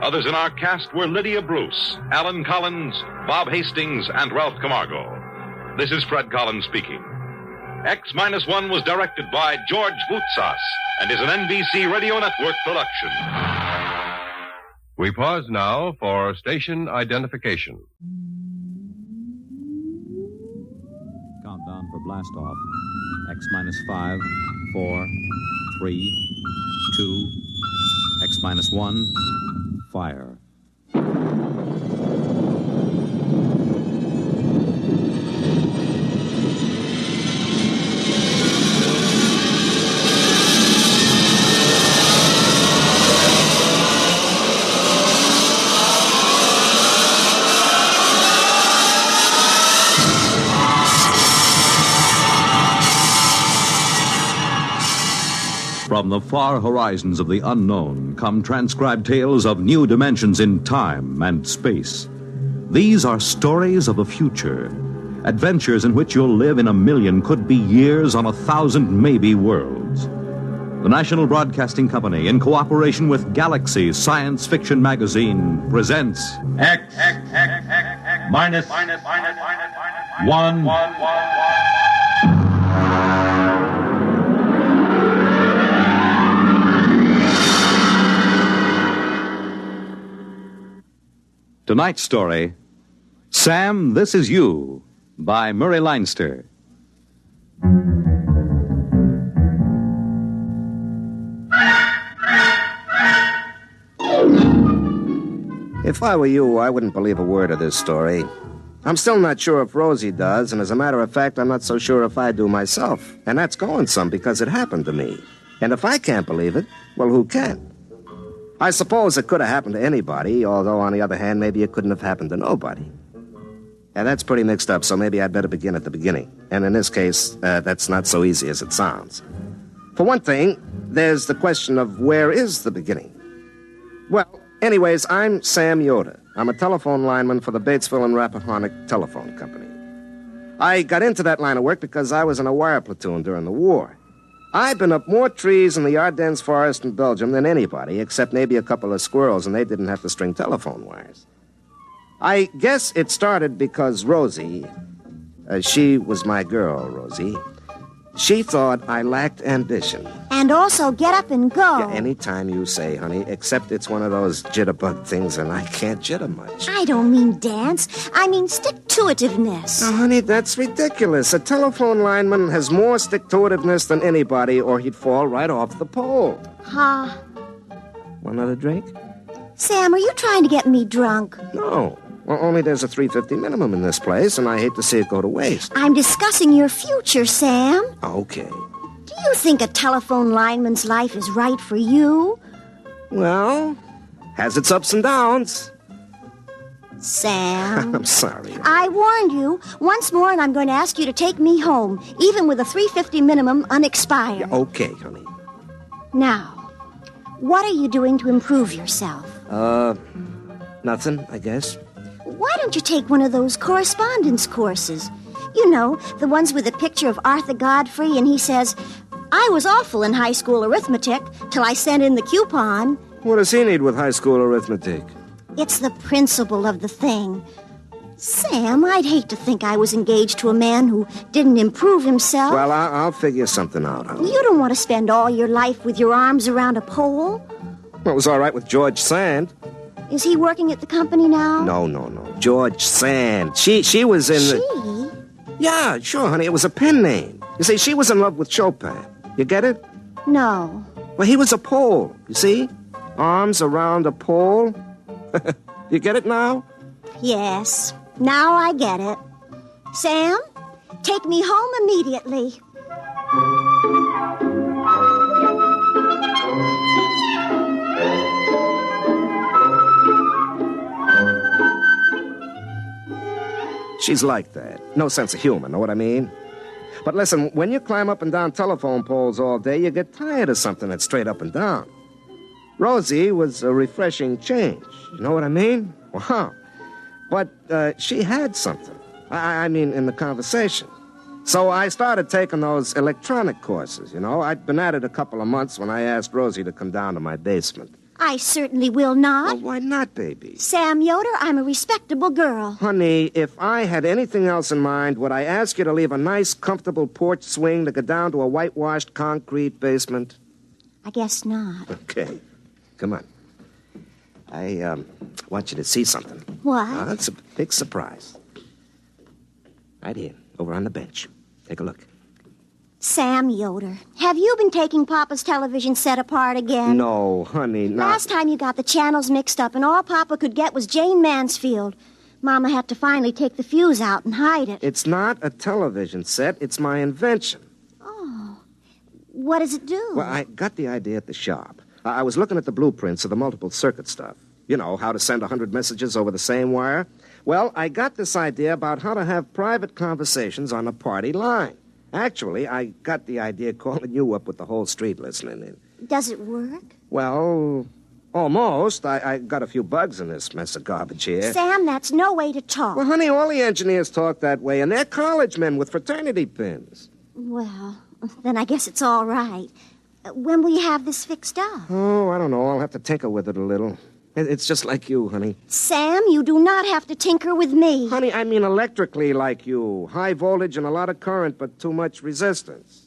Others in our cast were Lydia Bruce, Alan Collins, Bob Hastings, and Ralph Camargo. This is Fred Collins speaking. X-1 was directed by George Voutsas and is an NBC Radio Network production. We pause now for station identification. Countdown for blast off. X-5, 4, 3, 2, X-1, fire. From the far horizons of the unknown come transcribed tales of new dimensions in time and space. These are stories of the future, adventures in which you'll live in a million, could be years, on 1,000 maybe worlds. The National Broadcasting Company, in cooperation with Galaxy Science Fiction Magazine, presents X-1 Tonight's story, Sam, This Is You, by Murray Leinster. If I were you, I wouldn't believe a word of this story. I'm still not sure if Rosie does, and as a matter of fact, I'm not so sure if I do myself. And that's going some because it happened to me. And if I can't believe it, well, who can? I suppose it could have happened to anybody, although on the other hand, maybe it couldn't have happened to nobody. And that's pretty mixed up, so maybe I'd better begin at the beginning. And in this case, that's not so easy as it sounds. For one thing, there's the question of where is the beginning? Well, anyways, I'm Sam Yoder. I'm a telephone lineman for the Batesville and Rappahannock Telephone Company. I got into that line of work because I was in a wire platoon during the war. I've been up more trees in the Ardennes forest in Belgium than anybody, except maybe a couple of squirrels, and they didn't have to string telephone wires. I guess it started because Rosie, she was my girl, Rosie. She thought I lacked ambition. And also get up and go. Yeah, anytime you say, honey, except it's one of those jitterbug things and I can't jitter much. I don't mean dance. I mean stick-to-itiveness. Now, honey, that's ridiculous. A telephone lineman has more stick-to-itiveness than anybody or he'd fall right off the pole. Huh? Want another drink? Sam, are you trying to get me drunk? No. Well, only there's a $3.50 minimum in this place, and I hate to see it go to waste. I'm discussing your future, Sam. Okay. Do you think a telephone lineman's life is right for you? Well, has its ups and downs. Sam. I'm sorry. I warned you. Once more, and I'm going to ask you to take me home, even with a $3.50 minimum unexpired. Yeah, okay, honey. Now, what are you doing to improve yourself? Nothing, I guess. Why don't you take one of those correspondence courses? You know, the ones with a picture of Arthur Godfrey, and he says, I was awful in high school arithmetic till I sent in the coupon. What does he need with high school arithmetic? It's the principle of the thing. Sam, I'd hate to think I was engaged to a man who didn't improve himself. Well, I'll figure something out, honey. You don't want to spend all your life with your arms around a pole? Well, it was all right with George Sand. Is he working at the company now? No. George Sand. She was in... She? Yeah, sure, honey. It was a pen name. You see, she was in love with Chopin. You get it? No. Well, he was a pole, you see? Arms around a pole. You get it now? Yes. Now I get it. Sam, take me home immediately. She's like that. No sense of humor, know what I mean? But listen, when you climb up and down telephone poles all day, you get tired of something that's straight up and down. Rosie was a refreshing change. You know what I mean? Wow. But she had something. I mean, in the conversation. So I started taking those electronic courses, you know. I'd been at it a couple of months when I asked Rosie to come down to my basement. I certainly will not. Well, why not, baby? Sam Yoder, I'm a respectable girl. Honey, if I had anything else in mind, would I ask you to leave a nice, comfortable porch swing to go down to a whitewashed concrete basement? I guess not. Okay. Come on. I want you to see something. What? It's a big surprise. Right here, over on the bench. Take a look. Sam Yoder, have you been taking Papa's television set apart again? No, honey, not... Last time you got the channels mixed up and all Papa could get was Jane Mansfield. Mama had to finally take the fuse out and hide it. It's not a television set. It's my invention. Oh. What does it do? Well, I got the idea at the shop. I was looking at the blueprints of the multiple circuit stuff. You know, how to send 100 messages over the same wire. Well, I got this idea about how to have private conversations on a party line. Actually, I got the idea calling you up with the whole street listening in. Does it work? Well, almost. I got a few bugs in this mess of garbage here. Sam, that's no way to talk. Well, honey, all the engineers talk that way, and they're college men with fraternity pins. Well, then I guess it's all right. When will you have this fixed up? Oh, I don't know. I'll have to tinker with it a little. It's just like you, honey. Sam, you do not have to tinker with me. Honey, I mean electrically like you. High voltage and a lot of current, but too much resistance.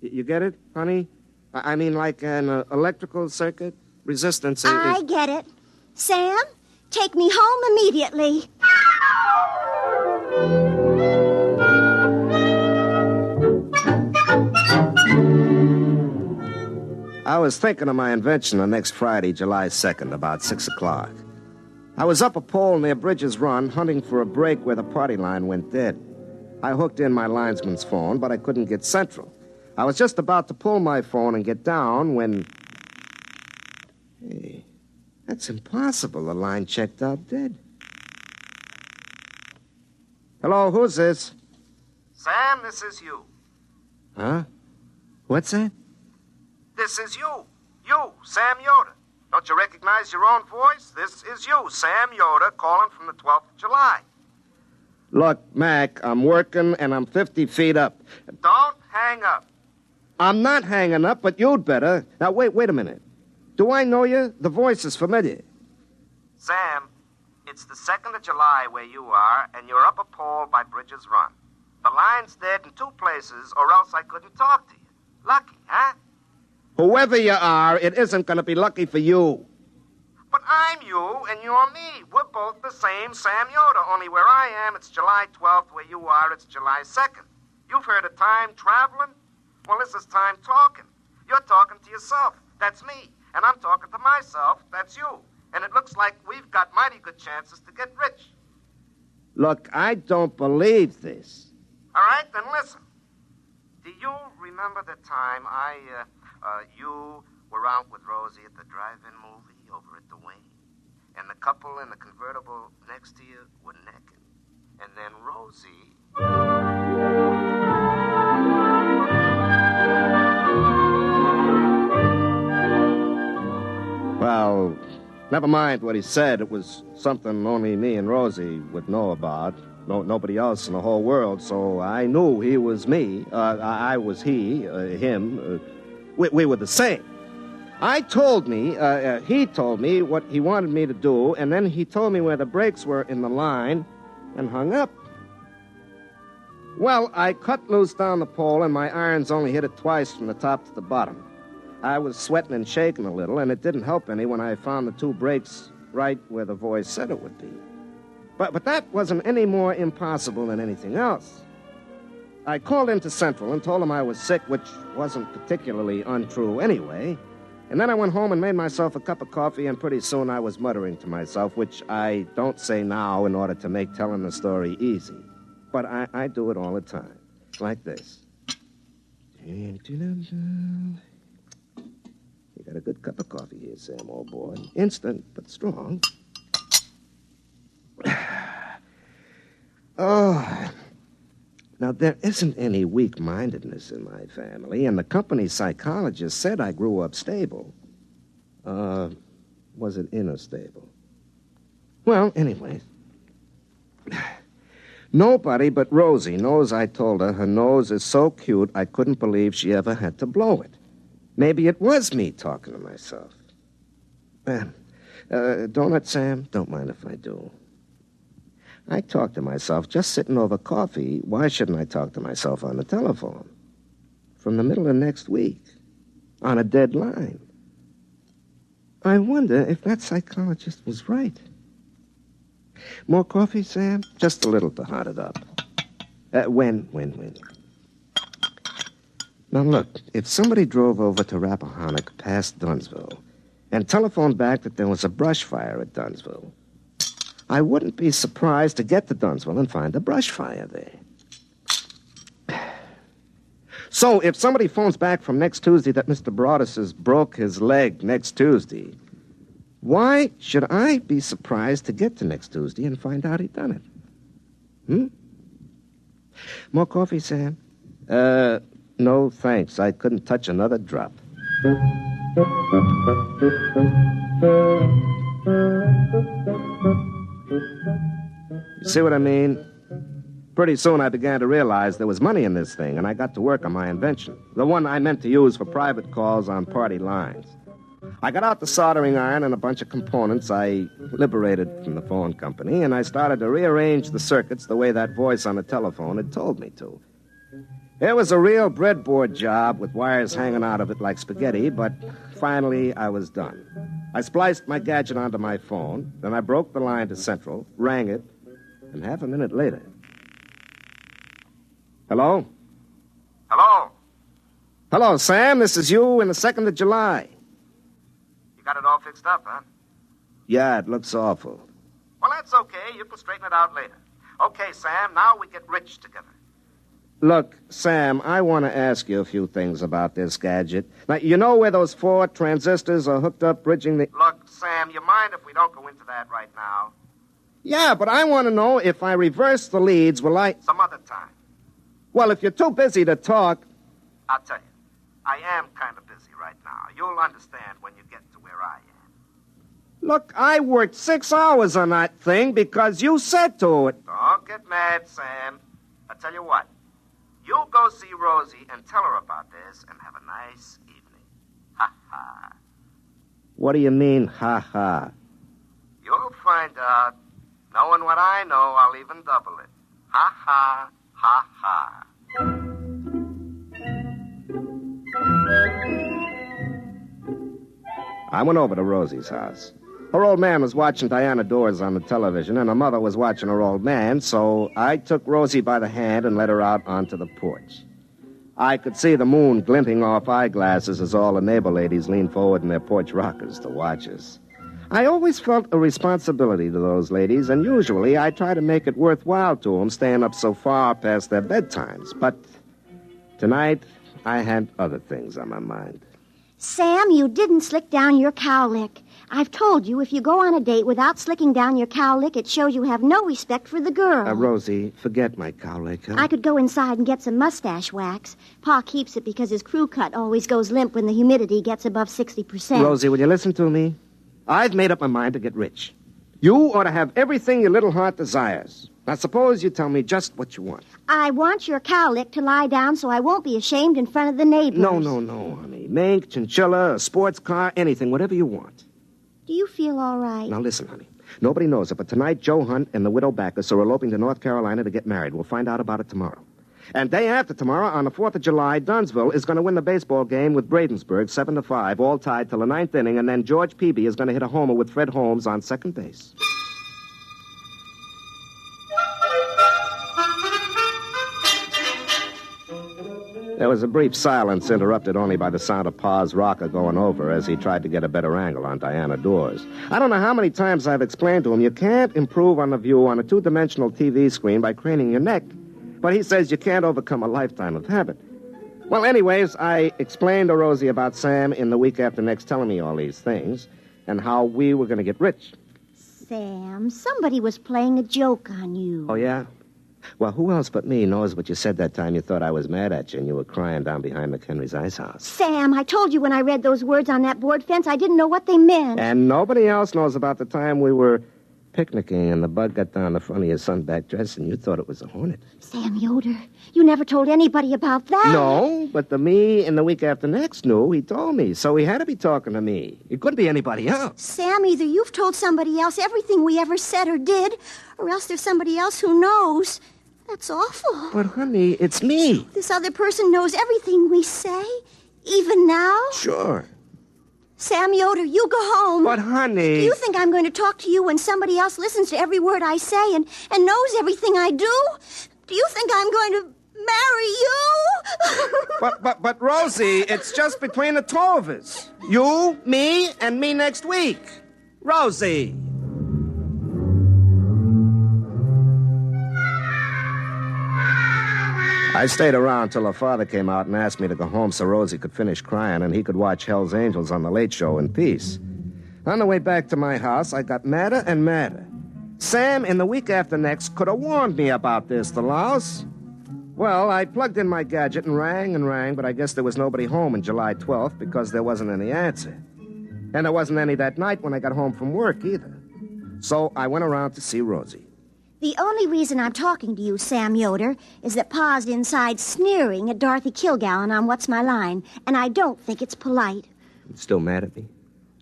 You get it, honey? I mean like an electrical circuit? Resistance is... I get it. Sam, Take me home immediately. I was thinking of my invention on next Friday, July 2nd, about 6 o'clock. I was up a pole near Bridges Run, hunting for a break where the party line went dead. I hooked in my linesman's phone, but I couldn't get central. I was just about to pull my phone and get down when... Hey, that's impossible. The line checked out dead. Hello, who's this? Sam, this is you. Huh? What's that? This is you. You, Sam Yoder. Don't you recognize your own voice? This is you, Sam Yoder, calling from the 12th of July. Look, Mac, I'm working and I'm 50 feet up. Don't hang up. I'm not hanging up, but you'd better. Now, wait a minute. Do I know you? The voice is familiar. Sam, it's the 2nd of July where you are, and you're up a pole by Bridges Run. The line's dead in 2 places, or else I couldn't talk to you. Lucky, huh? Whoever you are, it isn't going to be lucky for you. But I'm you, and you're me. We're both the same Sam Yoder, only where I am, it's July 12th. Where you are, it's July 2nd. You've heard of time traveling? Well, this is time talking. You're talking to yourself. That's me. And I'm talking to myself. That's you. And it looks like we've got mighty good chances to get rich. Look, I don't believe this. All right, then listen. Do you remember the time you were out with Rosie at the drive-in movie over at the Wing? And the couple in the convertible next to you were necking. And then Rosie... Well, never mind what he said. It was something only me and Rosie would know about. Nobody else in the whole world, so I knew he was me. I was he, him. We were the same. He told me what he wanted me to do, and then he told me where the brakes were in the line and hung up. Well, I cut loose down the pole, and my irons only hit it twice from the top to the bottom. I was sweating and shaking a little, and it didn't help any when I found the 2 brakes right where the voice said it would be. But that wasn't any more impossible than anything else. I called into Central and told them I was sick, which wasn't particularly untrue anyway. And then I went home and made myself a cup of coffee, and pretty soon I was muttering to myself, which I don't say now in order to make telling the story easy. But I do it all the time, like this. You got a good cup of coffee here, Sam, old boy. Instant, but strong. Oh, now there isn't any weak-mindedness in my family, and the company psychologist said I grew up stable. Was it inner stable? Well, anyway, nobody but Rosie knows I told her nose is so cute I couldn't believe she ever had to blow it. Maybe it was me talking to myself. Donut, Sam? Don't mind if I do. I talk to myself just sitting over coffee. Why shouldn't I talk to myself on the telephone? From the middle of next week, on a dead line. I wonder if that psychologist was right. More coffee, Sam? Just a little to hot it up. When? Now, look, if somebody drove over to Rappahannock past Dunsville and telephoned back that there was a brush fire at Dunsville, I wouldn't be surprised to get to Dunsville and find a brush fire there. So, if somebody phones back from next Tuesday that Mr. Broadus has broke his leg next Tuesday, why should I be surprised to get to next Tuesday and find out he'd done it? More coffee, Sam? No, thanks. I couldn't touch another drop. You see what I mean? Pretty soon I began to realize there was money in this thing, and I got to work on my invention, the one I meant to use for private calls on party lines. I got out the soldering iron and a bunch of components I liberated from the phone company, and I started to rearrange the circuits the way that voice on the telephone had told me to. It was a real breadboard job with wires hanging out of it like spaghetti, but finally I was done. I spliced my gadget onto my phone, then I broke the line to Central, rang it, and half a minute later... Hello? Hello? Hello, Sam. This is you in the 2nd of July. You got it all fixed up, huh? Yeah, it looks awful. Well, that's okay. You can straighten it out later. Okay, Sam, now we get rich together. Look, Sam, I want to ask you a few things about this gadget. Now, you know where those 4 transistors are hooked up bridging the... Look, Sam, you mind if we don't go into that right now? Yeah, but I want to know if I reverse the leads, will I... Some other time. Well, if you're too busy to talk... I'll tell you. I am kind of busy right now. You'll understand when you get to where I am. Look, I worked 6 hours on that thing because you said to it. Don't get mad, Sam. I'll tell you what. You go see Rosie and tell her about this and have a nice evening. Ha-ha. What do you mean, ha-ha? You'll find out. Knowing what I know, I'll even double it. Ha-ha, ha-ha. I went over to Rosie's house. Her old man was watching Diana Dors on the television, and her mother was watching her old man, so I took Rosie by the hand and led her out onto the porch. I could see the moon glinting off eyeglasses as all the neighbor ladies leaned forward in their porch rockers to watch us. I always felt a responsibility to those ladies, and usually I try to make it worthwhile to them staying up so far past their bedtimes. But tonight, I had other things on my mind. Sam, you didn't slick down your cowlick. I've told you, if you go on a date without slicking down your cowlick, it shows you have no respect for the girl. Rosie, forget my cowlick, huh? I could go inside and get some mustache wax. Pa keeps it because his crew cut always goes limp when the humidity gets above 60%. Rosie, will you listen to me? I've made up my mind to get rich. You ought to have everything your little heart desires. Now, suppose you tell me just what you want. I want your cowlick to lie down so I won't be ashamed in front of the neighbors. No, honey. Mink, chinchilla, a sports car, anything, whatever you want. Do you feel all right? Now, listen, honey. Nobody knows it, but tonight Joe Hunt and the widow Backus are eloping to North Carolina to get married. We'll find out about it tomorrow. And day after tomorrow, on the 4th of July, Dunsville is going to win the baseball game with Bradensburg, 7-5, all tied till the 9th inning, and then George Peavy is going to hit a homer with Fred Holmes on second base. There was a brief silence, interrupted only by the sound of Pa's rocker going over as he tried to get a better angle on Diana Dors. I don't know how many times I've explained to him you can't improve on the view on a 2-dimensional TV screen by craning your neck. But he says you can't overcome a lifetime of habit. Well, anyways, I explained to Rosie about Sam in the week after next telling me all these things and how we were going to get rich. Sam, somebody was playing a joke on you. Oh, yeah? Well, who else but me knows what you said that time you thought I was mad at you and you were crying down behind McHenry's ice house? Sam, I told you when I read those words on that board fence, I didn't know what they meant. And nobody else knows about the time we were picnicking and the bug got down the front of your sunback dress and you thought it was a hornet. Sam Yoder, you never told anybody about that. No, but the me in the week after next knew. He told me, so he had to be talking to me. It couldn't be anybody else. Sam, either you've told somebody else everything we ever said or did, or else there's somebody else who knows. That's awful. But, honey, it's me. This other person knows everything we say, even now? Sure. Sam Yoder, you go home. But, honey... Do you think I'm going to talk to you when somebody else listens to every word I say and knows everything I do? Do you think I'm going to marry you? But, Rosie, it's just between the two of us. You, me, and me next week. Rosie. I stayed around till her father came out and asked me to go home so Rosie could finish crying and he could watch Hell's Angels on the Late Show in peace. On the way back to my house, I got madder and madder. Sam, in the week after next, could have warned me about this, the louse. Well, I plugged in my gadget and rang, but I guess there was nobody home on July 12th because there wasn't any answer. And there wasn't any that night when I got home from work either. So I went around to see Rosie. The only reason I'm talking to you, Sam Yoder, is that Pa's inside sneering at Dorothy Kilgallen on What's My Line, and I don't think it's polite. You still mad at me?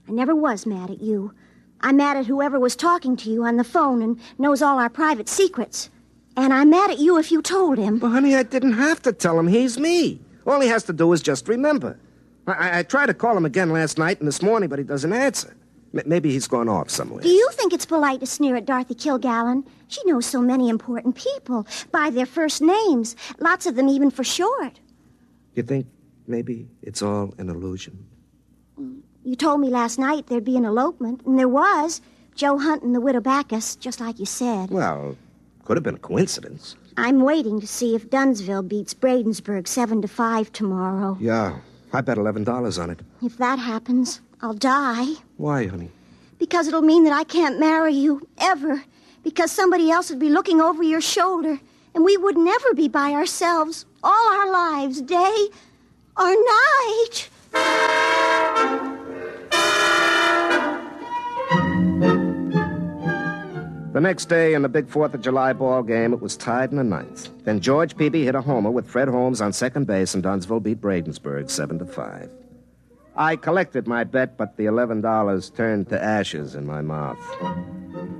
I never was mad at you. I'm mad at whoever was talking to you on the phone and knows all our private secrets. And I'm mad at you if you told him. But, honey, I didn't have to tell him. He's me. All he has to do is just remember. I tried to call him again last night and this morning, but he doesn't answer. Maybe he's gone off somewhere. Do you think it's polite to sneer at Dorothy Kilgallen? She knows so many important people by their first names, lots of them even for short. You think maybe it's all an illusion? You told me last night there'd be an elopement, and there was. Joe Hunt and the widow Backus, just like you said. Well, could have been a coincidence. I'm waiting to see if Dunsville beats Bradensburg 7-5 tomorrow. Yeah, I bet $11 on it. If that happens, I'll die. Why, honey? Because it'll mean that I can't marry you, ever. Because somebody else would be looking over your shoulder, and we would never be by ourselves all our lives, day or night. The next day in the big 4th of July ball game, it was tied in the ninth. Then George Peavy hit a homer with Fred Holmes on second base, and Dunsville beat Bradensburg 7-5. I collected my bet, but the $11 turned to ashes in my mouth.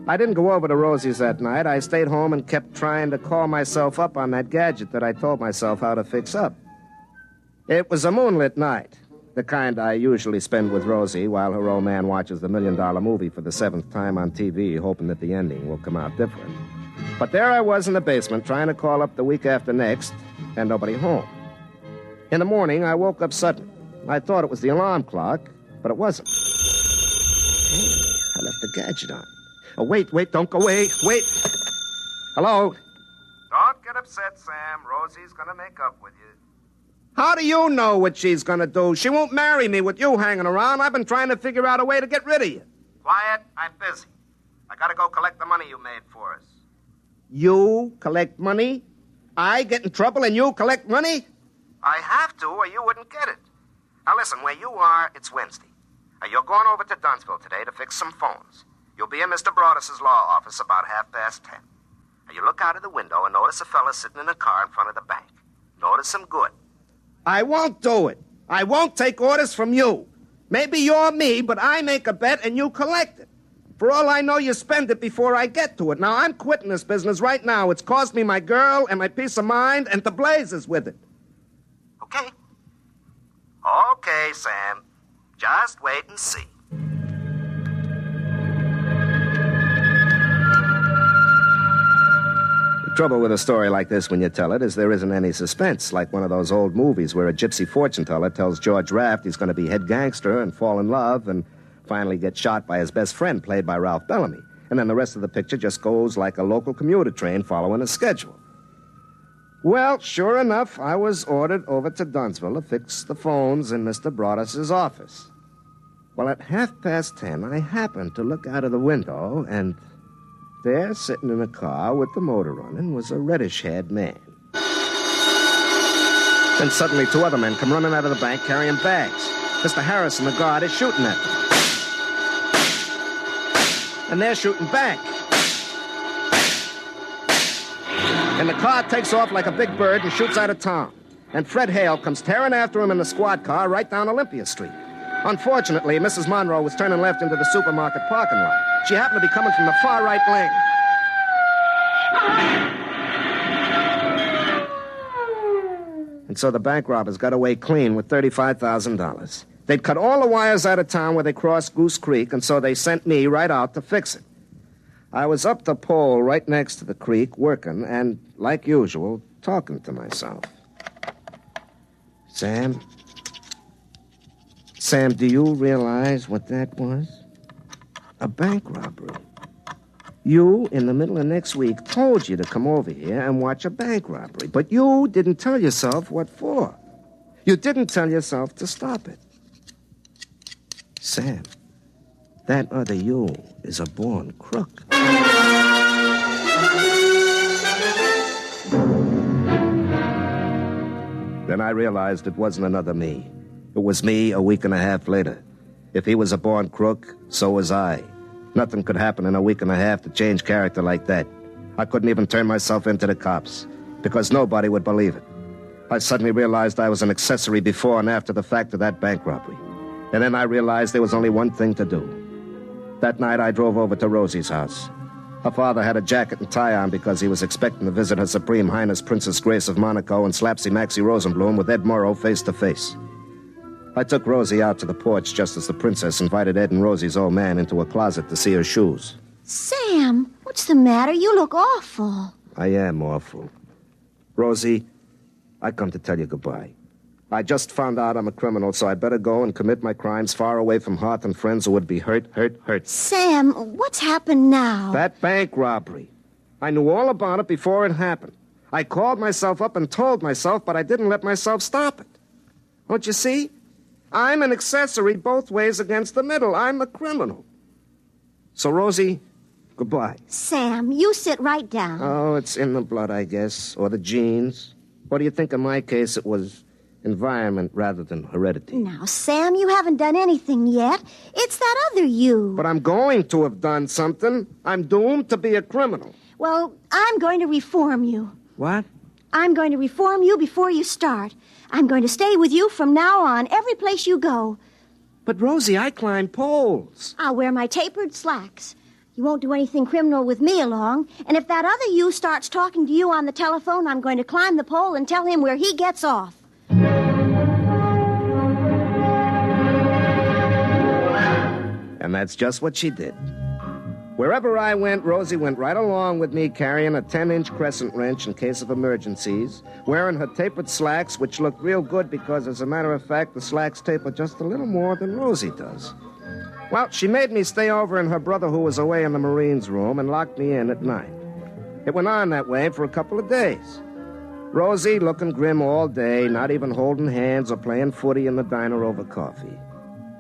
I didn't go over to Rosie's that night. I stayed home and kept trying to call myself up on that gadget that I told myself how to fix up. It was a moonlit night, the kind I usually spend with Rosie while her old man watches the $1 Million movie for the 7th time on TV, hoping that the ending will come out different. But there I was in the basement trying to call up the week after next, and nobody home. In the morning, I woke up suddenly. I thought it was the alarm clock, but it wasn't. Hey, I left the gadget on. Oh, wait, don't go away. Wait. Hello? Don't get upset, Sam. Rosie's gonna make up with you. How do you know what she's gonna do? She won't marry me with you hanging around. I've been trying to figure out a way to get rid of you. Quiet, I'm busy. I gotta go collect the money you made for us. You collect money? I get in trouble and you collect money? I have to, or you wouldn't get it. Now listen, where you are, it's Wednesday. You're going over to Dunsville today to fix some phones. You'll be in Mr. Broadus' law office about 10:30. You look out of the window and notice a fella sitting in a car in front of the bank. Notice him good. I won't do it. I won't take orders from you. Maybe you're me, but I make a bet and you collect it. For all I know, you spend it before I get to it. Now, I'm quitting this business right now. It's cost me my girl and my peace of mind and the blazes with it. Okay. Okay, Sam. Just wait and see. The trouble with a story like this when you tell it is there isn't any suspense, like one of those old movies where a gypsy fortune teller tells George Raft he's going to be head gangster and fall in love and finally get shot by his best friend, played by Ralph Bellamy. And then the rest of the picture just goes like a local commuter train following a schedule. Well, sure enough, I was ordered over to Dunsville to fix the phones in Mr. Broadus' office. Well, at 10:30, I happened to look out of the window, and there, sitting in a car with the motor running, was a reddish-haired man. Then suddenly 2 other men come running out of the bank carrying bags. Mr. Harrison, the guard, is shooting at them. And they're shooting back. And the car takes off like a big bird and shoots out of town. And Fred Hale comes tearing after him in the squad car right down Olympia Street. Unfortunately, Mrs. Monroe was turning left into the supermarket parking lot. She happened to be coming from the far right lane. And so the bank robbers got away clean with $35,000. They'd cut all the wires out of town where they crossed Goose Creek, and so they sent me right out to fix it. I was up the pole right next to the creek, working, and, like usual, talking to myself. Sam, do you realize what that was? A bank robbery. You, in the middle of next week, told you to come over here and watch a bank robbery, but you didn't tell yourself what for. You didn't tell yourself to stop it. Sam, that other you is a born crook. Then I realized it wasn't another me. It was me a week and a half later. If he was a born crook, so was I. Nothing could happen in a week and a half to change character like that. I couldn't even turn myself into the cops, because nobody would believe it. I suddenly realized I was an accessory before and after the fact of that bank robbery. And then I realized there was only one thing to do. That night I drove over to Rosie's house. Her father had a jacket and tie on because he was expecting to visit Her Supreme Highness Princess Grace of Monaco and Slapsy Maxie Rosenblum with Ed Morrow face to face. I took Rosie out to the porch just as the princess invited Ed and Rosie's old man into a closet to see her shoes. Sam, what's the matter? You look awful. I am awful. Rosie, I come to tell you goodbye. I just found out I'm a criminal, so I better go and commit my crimes far away from hearth and friends who would be hurt. Sam, what's happened now? That bank robbery. I knew all about it before it happened. I called myself up and told myself, but I didn't let myself stop it. Don't you see? I'm an accessory both ways against the middle. I'm a criminal. So, Rosie, goodbye. Sam, you sit right down. Oh, it's in the blood, I guess, or the genes. What do you think in my case it was? Environment rather than heredity. Now, Sam, you haven't done anything yet. It's that other you. But I'm going to have done something. I'm doomed to be a criminal. Well, I'm going to reform you. What? I'm going to reform you before you start. I'm going to stay with you from now on, every place you go. But, Rosie, I climb poles. I'll wear my tapered slacks. You won't do anything criminal with me along. And if that other you starts talking to you on the telephone, I'm going to climb the pole and tell him where he gets off. And that's just what she did. Wherever I went, Rosie went right along with me, carrying a 10-inch crescent wrench in case of emergencies, wearing her tapered slacks, which looked real good because, as a matter of fact, the slacks taper just a little more than Rosie does. Well, she made me stay over in her brother who was away in the Marine's room and locked me in at night. It went on that way for a couple of days. Rosie looking grim all day, not even holding hands or playing footy in the diner over coffee.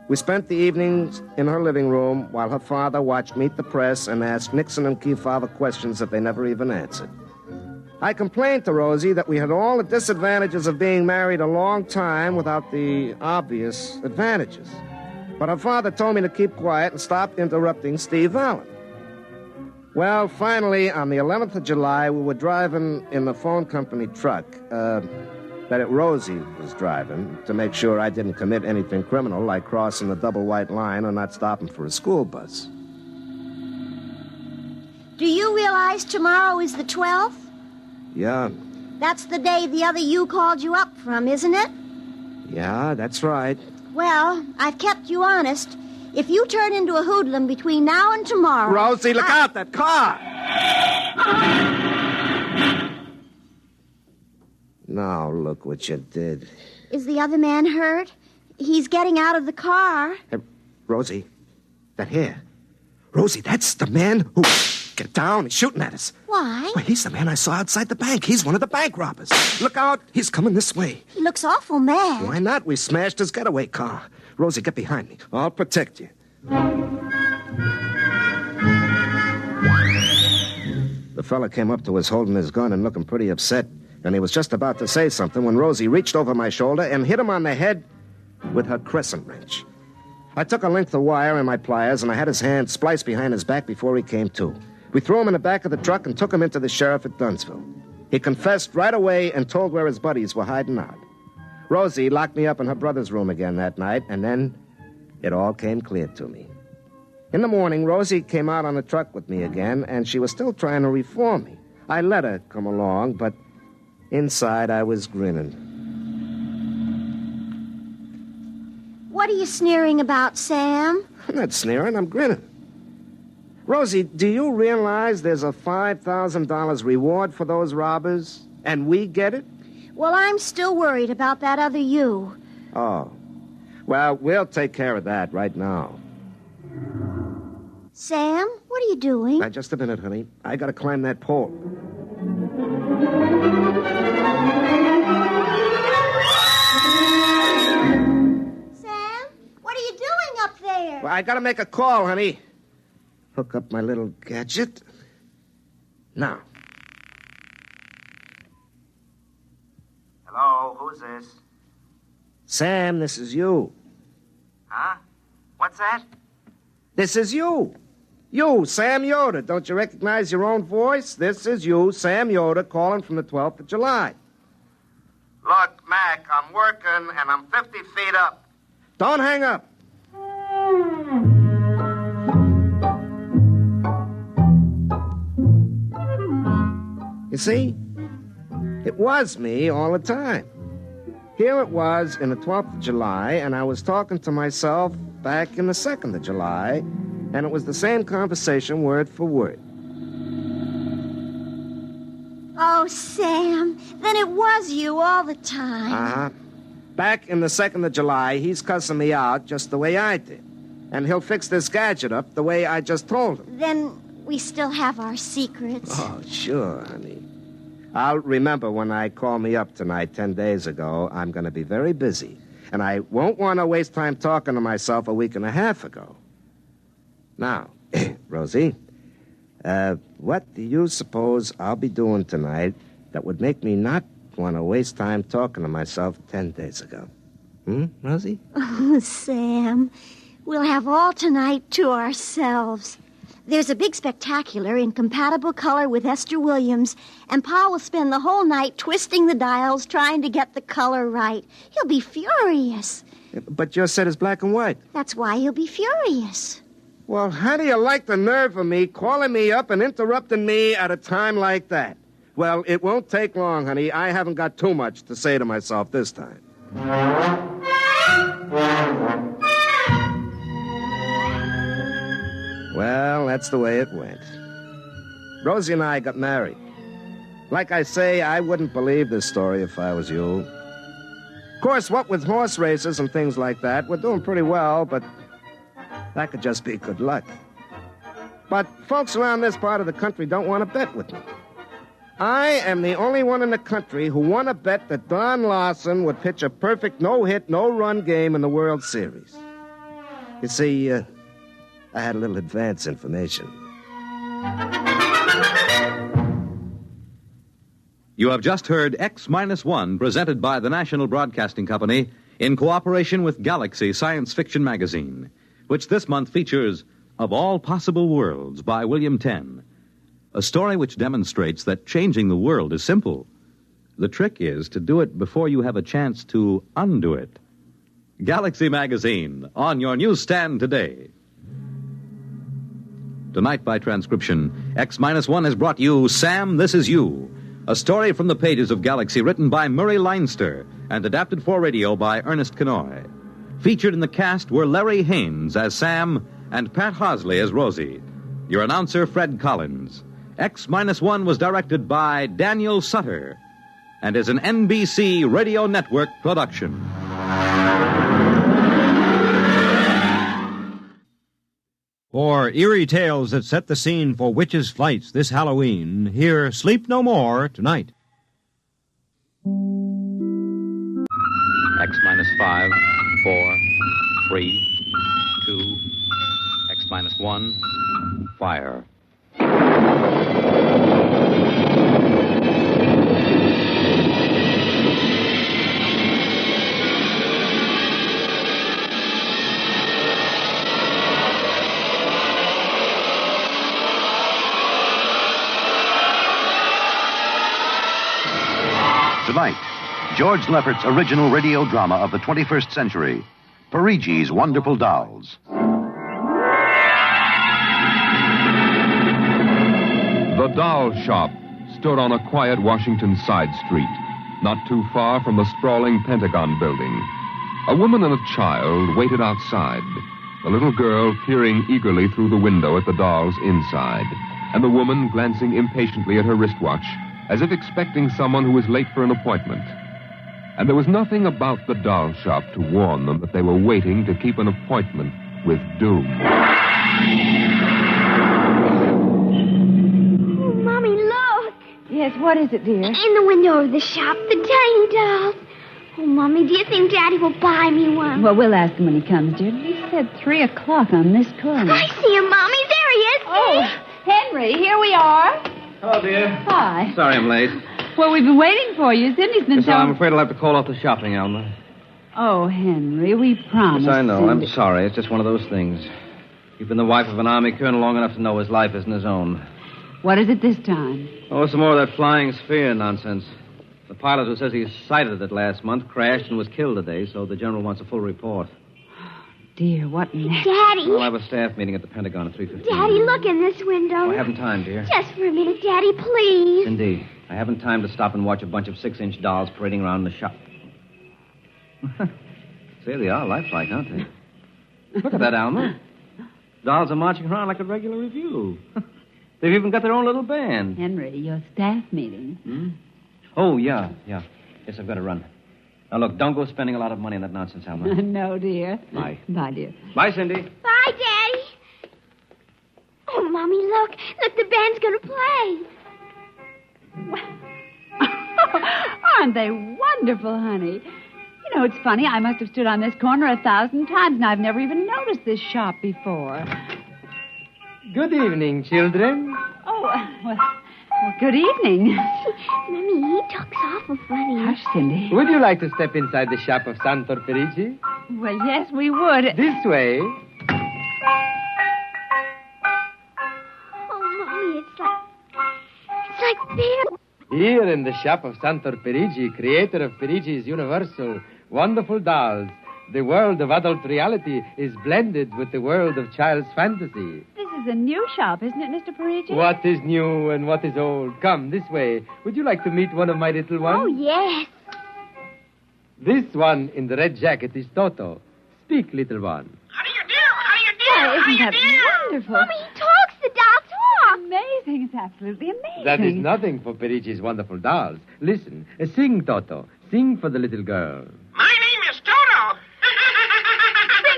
We spent the evenings in her living room while her father watched Meet the Press and asked Nixon and Kefauver questions that they never even answered. I complained to Rosie that we had all the disadvantages of being married a long time without the obvious advantages. But her father told me to keep quiet and stop interrupting Steve Allen. Well, finally, on the 11th of July, we were driving in the phone company truck, Rosie was driving, to make sure I didn't commit anything criminal like crossing the double white line or not stopping for a school bus. Do you realize tomorrow is the 12th? Yeah. That's the day the other you called you up from, isn't it? Yeah, that's right. Well, I've kept you honest. If you turn into a hoodlum between now and tomorrow... Rosie, look out, that car! Now, look what you did. Is the other man hurt? He's getting out of the car. Hey, Rosie, that hair. Rosie, that's the man who... Get down, he's shooting at us. Why? Well, he's the man I saw outside the bank. He's one of the bank robbers. Look out, he's coming this way. He looks awful mad. Why not? We smashed his getaway car. Rosie, get behind me. I'll protect you. The fella came up to us holding his gun and looking pretty upset. And he was just about to say something when Rosie reached over my shoulder and hit him on the head with her crescent wrench. I took a length of wire and my pliers, and I had his hand spliced behind his back before he came to. We threw him in the back of the truck and took him into the sheriff at Dunsville. He confessed right away and told where his buddies were hiding out. Rosie locked me up in her brother's room again that night, and then it all came clear to me. In the morning, Rosie came out on the truck with me again, and she was still trying to reform me. I let her come along, but inside I was grinning. What are you sneering about, Sam? I'm not sneering, I'm grinning. Rosie, do you realize there's a $5,000 reward for those robbers? And we get it? Well, I'm still worried about that other you. Oh. Well, we'll take care of that right now. Sam, what are you doing? Now, just a minute, honey. I gotta climb that pole. Sam, what are you doing up there? Well, I gotta make a call, honey. Hook up my little gadget. Now. Hello, who's this? Sam, this is you. Huh? What's that? This is you. You, Sam Yoder. Don't you recognize your own voice? This is you, Sam Yoder, calling from the 12th of July. Look, Mac, I'm working and I'm 50 feet up. Don't hang up. You see? It was me all the time. Here it was in the 12th of July, and I was talking to myself back in the 2nd of July, and it was the same conversation word for word. Oh, Sam, then it was you all the time. Uh-huh. Back in the 2nd of July, he's cussing me out just the way I did. And he'll fix this gadget up the way I just told him. Then we still have our secrets. Oh, sure, honey. I'll remember when I call me up tonight 10 days ago, I'm going to be very busy. And I won't want to waste time talking to myself a week and a half ago. Now, Rosie, what do you suppose I'll be doing tonight that would make me not want to waste time talking to myself 10 days ago? Rosie? Oh, Sam, we'll have all tonight to ourselves. There's a big spectacular in compatible color with Esther Williams, and Pa will spend the whole night twisting the dials trying to get the color right. He'll be furious. But your set is black and white. That's why he'll be furious. Well, how do you like the nerve of me calling me up and interrupting me at a time like that? Well, it won't take long, honey. I haven't got too much to say to myself this time. Well, that's the way it went. Rosie and I got married. Like I say, I wouldn't believe this story if I was you. Of course, what with horse races and things like that, we're doing pretty well, but that could just be good luck. But folks around this part of the country don't want to bet with me. I am the only one in the country who won a bet that Don Larson would pitch a perfect no-hit, no-run game in the World Series. You see, I had a little advance information. You have just heard X-1 presented by the National Broadcasting Company in cooperation with Galaxy Science Fiction Magazine, which this month features Of All Possible Worlds by William Tenn, a story which demonstrates that changing the world is simple. The trick is to do it before you have a chance to undo it. Galaxy Magazine, on your newsstand today. Tonight, by transcription, X-1 has brought you Sam, This Is You, a story from the pages of Galaxy written by Murray Leinster and adapted for radio by Ernest Kenoy. Featured in the cast were Larry Haynes as Sam and Pat Hosley as Rosie. Your announcer, Fred Collins. X-1 was directed by Daniel Sutter and is an NBC Radio Network production. For eerie tales that set the scene for witches' flights this Halloween, hear Sleep No More tonight. X-5, 4, 3, 2, X-1, fire. Tonight, George Lefferts' original radio drama of the 21st century, Perigi's Wonderful Dolls. The doll shop stood on a quiet Washington side street, not too far from the sprawling Pentagon building. A woman and a child waited outside, the little girl peering eagerly through the window at the dolls inside, and the woman glancing impatiently at her wristwatch, as if expecting someone who was late for an appointment. And there was nothing about the doll shop to warn them that they were waiting to keep an appointment with doom. Oh, Mommy, look! Yes, what is it, dear? In the window of the shop, the tiny dolls. Oh, Mommy, do you think Daddy will buy me one? Well, we'll ask him when he comes, dear. He said 3 o'clock on this corner. I see him, Mommy. There he is. Oh, Henry, here we are. Hello, dear. Hi. Sorry I'm late. Well, we've been waiting for you. Cindy's been So I'm afraid I'll have to call off the shopping, Alma. Oh, Henry, we promised. Yes, I know. Cindy. I'm sorry. It's just one of those things. You've been the wife of an army colonel long enough to know his life isn't his own. What is it this time? Oh, some more of that flying sphere nonsense. The pilot who says he sighted it last month crashed and was killed today, so the general wants a full report. Dear, what next? Daddy. We'll have a staff meeting at the Pentagon at 3:15. Daddy, look in this window. Oh, I haven't time, dear. Just for a minute, Daddy, please. Indeed. I haven't time to stop and watch a bunch of 6-inch dolls parading around the shop. Say, they are lifelike, aren't they? Look at that, Alma. Dolls are marching around like a regular review. They've even got their own little band. Henry, your staff meeting. Hmm? Oh, yeah. Yes, I've got to run. Now, look, don't go spending a lot of money on that nonsense, Alma. No, dear. Bye. Bye, dear. Bye, Cindy. Bye, Daddy. Oh, Mommy, look. Look, the band's going to play. Aren't they wonderful, honey? You know, it's funny. I must have stood on this corner 1,000 times, and I've never even noticed this shop before. Good evening, children. Oh, well, good evening. Mommy, he talks awful funny. Hush, Cindy. Would you like to step inside the shop of Santor Perigi? Well, yes, we would. This way. Oh, Mommy, it's like beer. Here in the shop of Santor Perigi, creator of Perigi's Universal wonderful dolls, the world of adult reality is blended with the world of child's fantasy. This is a new shop, isn't it, Mr. Perigi? What is new and what is old? Come this way. Would you like to meet one of my little ones? Oh, yes. This one in the red jacket is Toto. Speak, little one. Why, isn't that wonderful? Mommy, he talks. The doll talks. Amazing. It's absolutely amazing. That is nothing for Perigi's wonderful dolls. Listen, sing, Toto. Sing for the little girl. My name is Toto.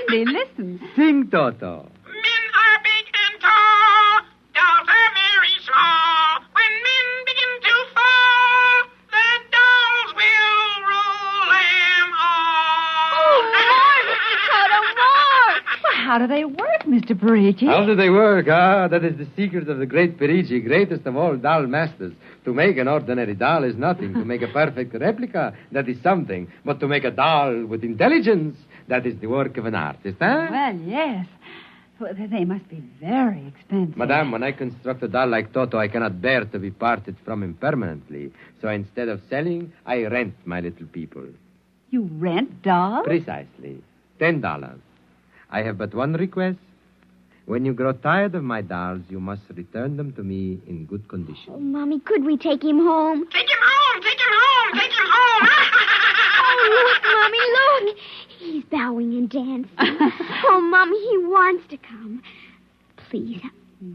Cindy, listen. Sing, Toto. Men are big and tall. Dolls are very small. When men begin to fall, the dolls will rule them all. Oh, more, Mr. Toto, more. Well, how do they work, Mr. Perigi? How do they work? That is the secret of the great Perigi, greatest of all doll masters. To make an ordinary doll is nothing. To make a perfect replica, that is something. But to make a doll with intelligence, that is the work of an artist, huh? Well, yes. Well, they must be very expensive. Madame, when I construct a doll like Toto, I cannot bear to be parted from him permanently. So instead of selling, I rent my little people. You rent dolls? Precisely. $10. I have but one request. When you grow tired of my dolls, you must return them to me in good condition. Oh, Mommy, could we take him home? Take him home, take him home, take him home. Oh, look, Mommy, look. He's bowing and dancing. Oh, Mommy, he wants to come. Please,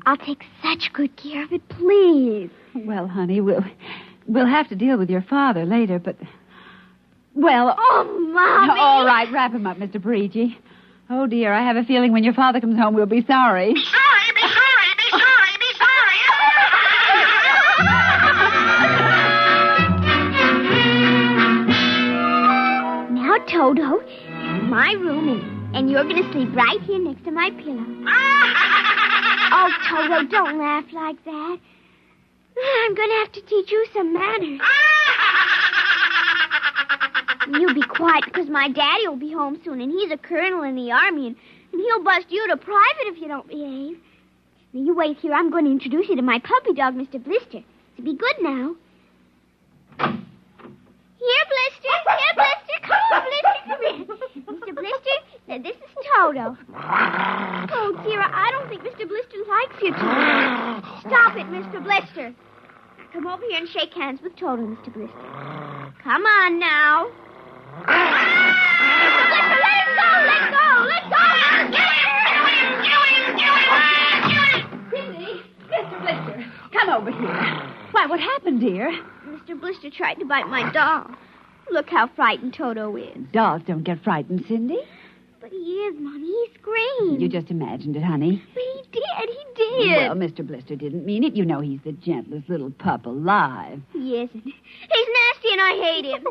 I'll take such good care of it, please. Well, honey, we'll have to deal with your father later, but... Well... Oh, Mommy! All right, wrap him up, Mr. Perigi. Oh, dear, I have a feeling when your father comes home, we'll be sorry. Be sorry, be sorry, be sorry, be sorry. Now, Toto, my room, and you're going to sleep right here next to my pillow. Oh, Toto, don't laugh like that. I'm going to have to teach you some manners. You be quiet, because my daddy will be home soon, and he's a colonel in the army, and he'll bust you to private if you don't behave. Now, you wait here. I'm going to introduce you to my puppy dog, Mr. Blister. So be good now. Here, Blister. Here, Blister. Come on, Blister. Come here. Mr. Blister, now this is Toto. Oh, dear, I don't think Mr. Blister likes you too much. Stop it, Mr. Blister. Now, come over here and shake hands with Toto, Mr. Blister. Come on now. Mr. Blister, let him go! Let go! Let go! Cindy, Mr. Blister, come over here. Why, what happened, dear? Mr. Blister tried to bite my doll. Look how frightened Toto is. Dolls don't get frightened, Cindy. But he is, Mommy. He screamed. You just imagined it, honey. But he did. He did. Well, Mr. Blister didn't mean it. You know he's the gentlest little pup alive. He isn't. He's nasty and I hate him.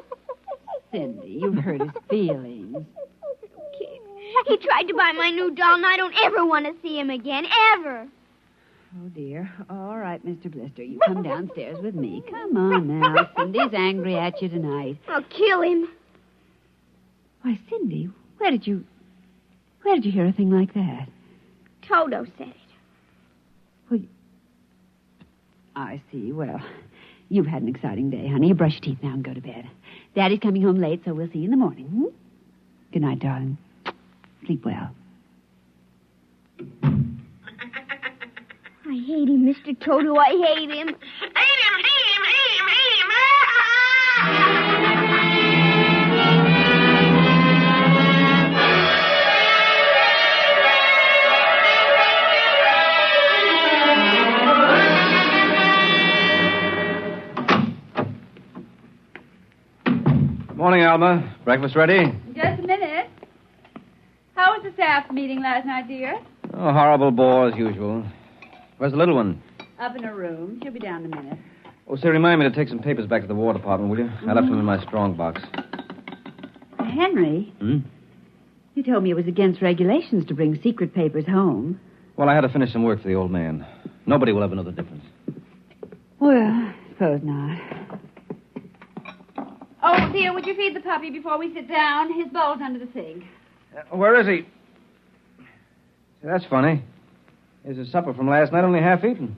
Cindy, you've hurt his feelings. Kid. He tried to buy my new doll, and I don't ever want to see him again. Ever. Oh, dear. All right, Mr. Blister. You come downstairs with me. Come on now. Cindy's angry at you tonight. I'll kill him. Why, Cindy, where did you hear a thing like that? Toto said it. Well, I see. Well, you've had an exciting day, honey. You brush your teeth now and go to bed. Daddy's coming home late, so we'll see you in the morning. Hmm? Good night, darling. Sleep well. I hate him, Mr. Toto. I hate him. Hate him, hate him, hate him, hate him. Morning, Alma. Breakfast ready? Just a minute. How was the staff meeting last night, dear? Oh, horrible bore as usual. Where's the little one? Up in her room. She'll be down in a minute. Oh, say, remind me to take some papers back to the War Department, will you? I left them in my strong box. Henry, you told me it was against regulations to bring secret papers home. Well, I had to finish some work for the old man. Nobody will ever know the difference. Well, I suppose not. Oh, dear, would you feed the puppy before we sit down? His bowl's under the sink. Where is he? See, that's funny. Here's his supper from last night, only half eaten.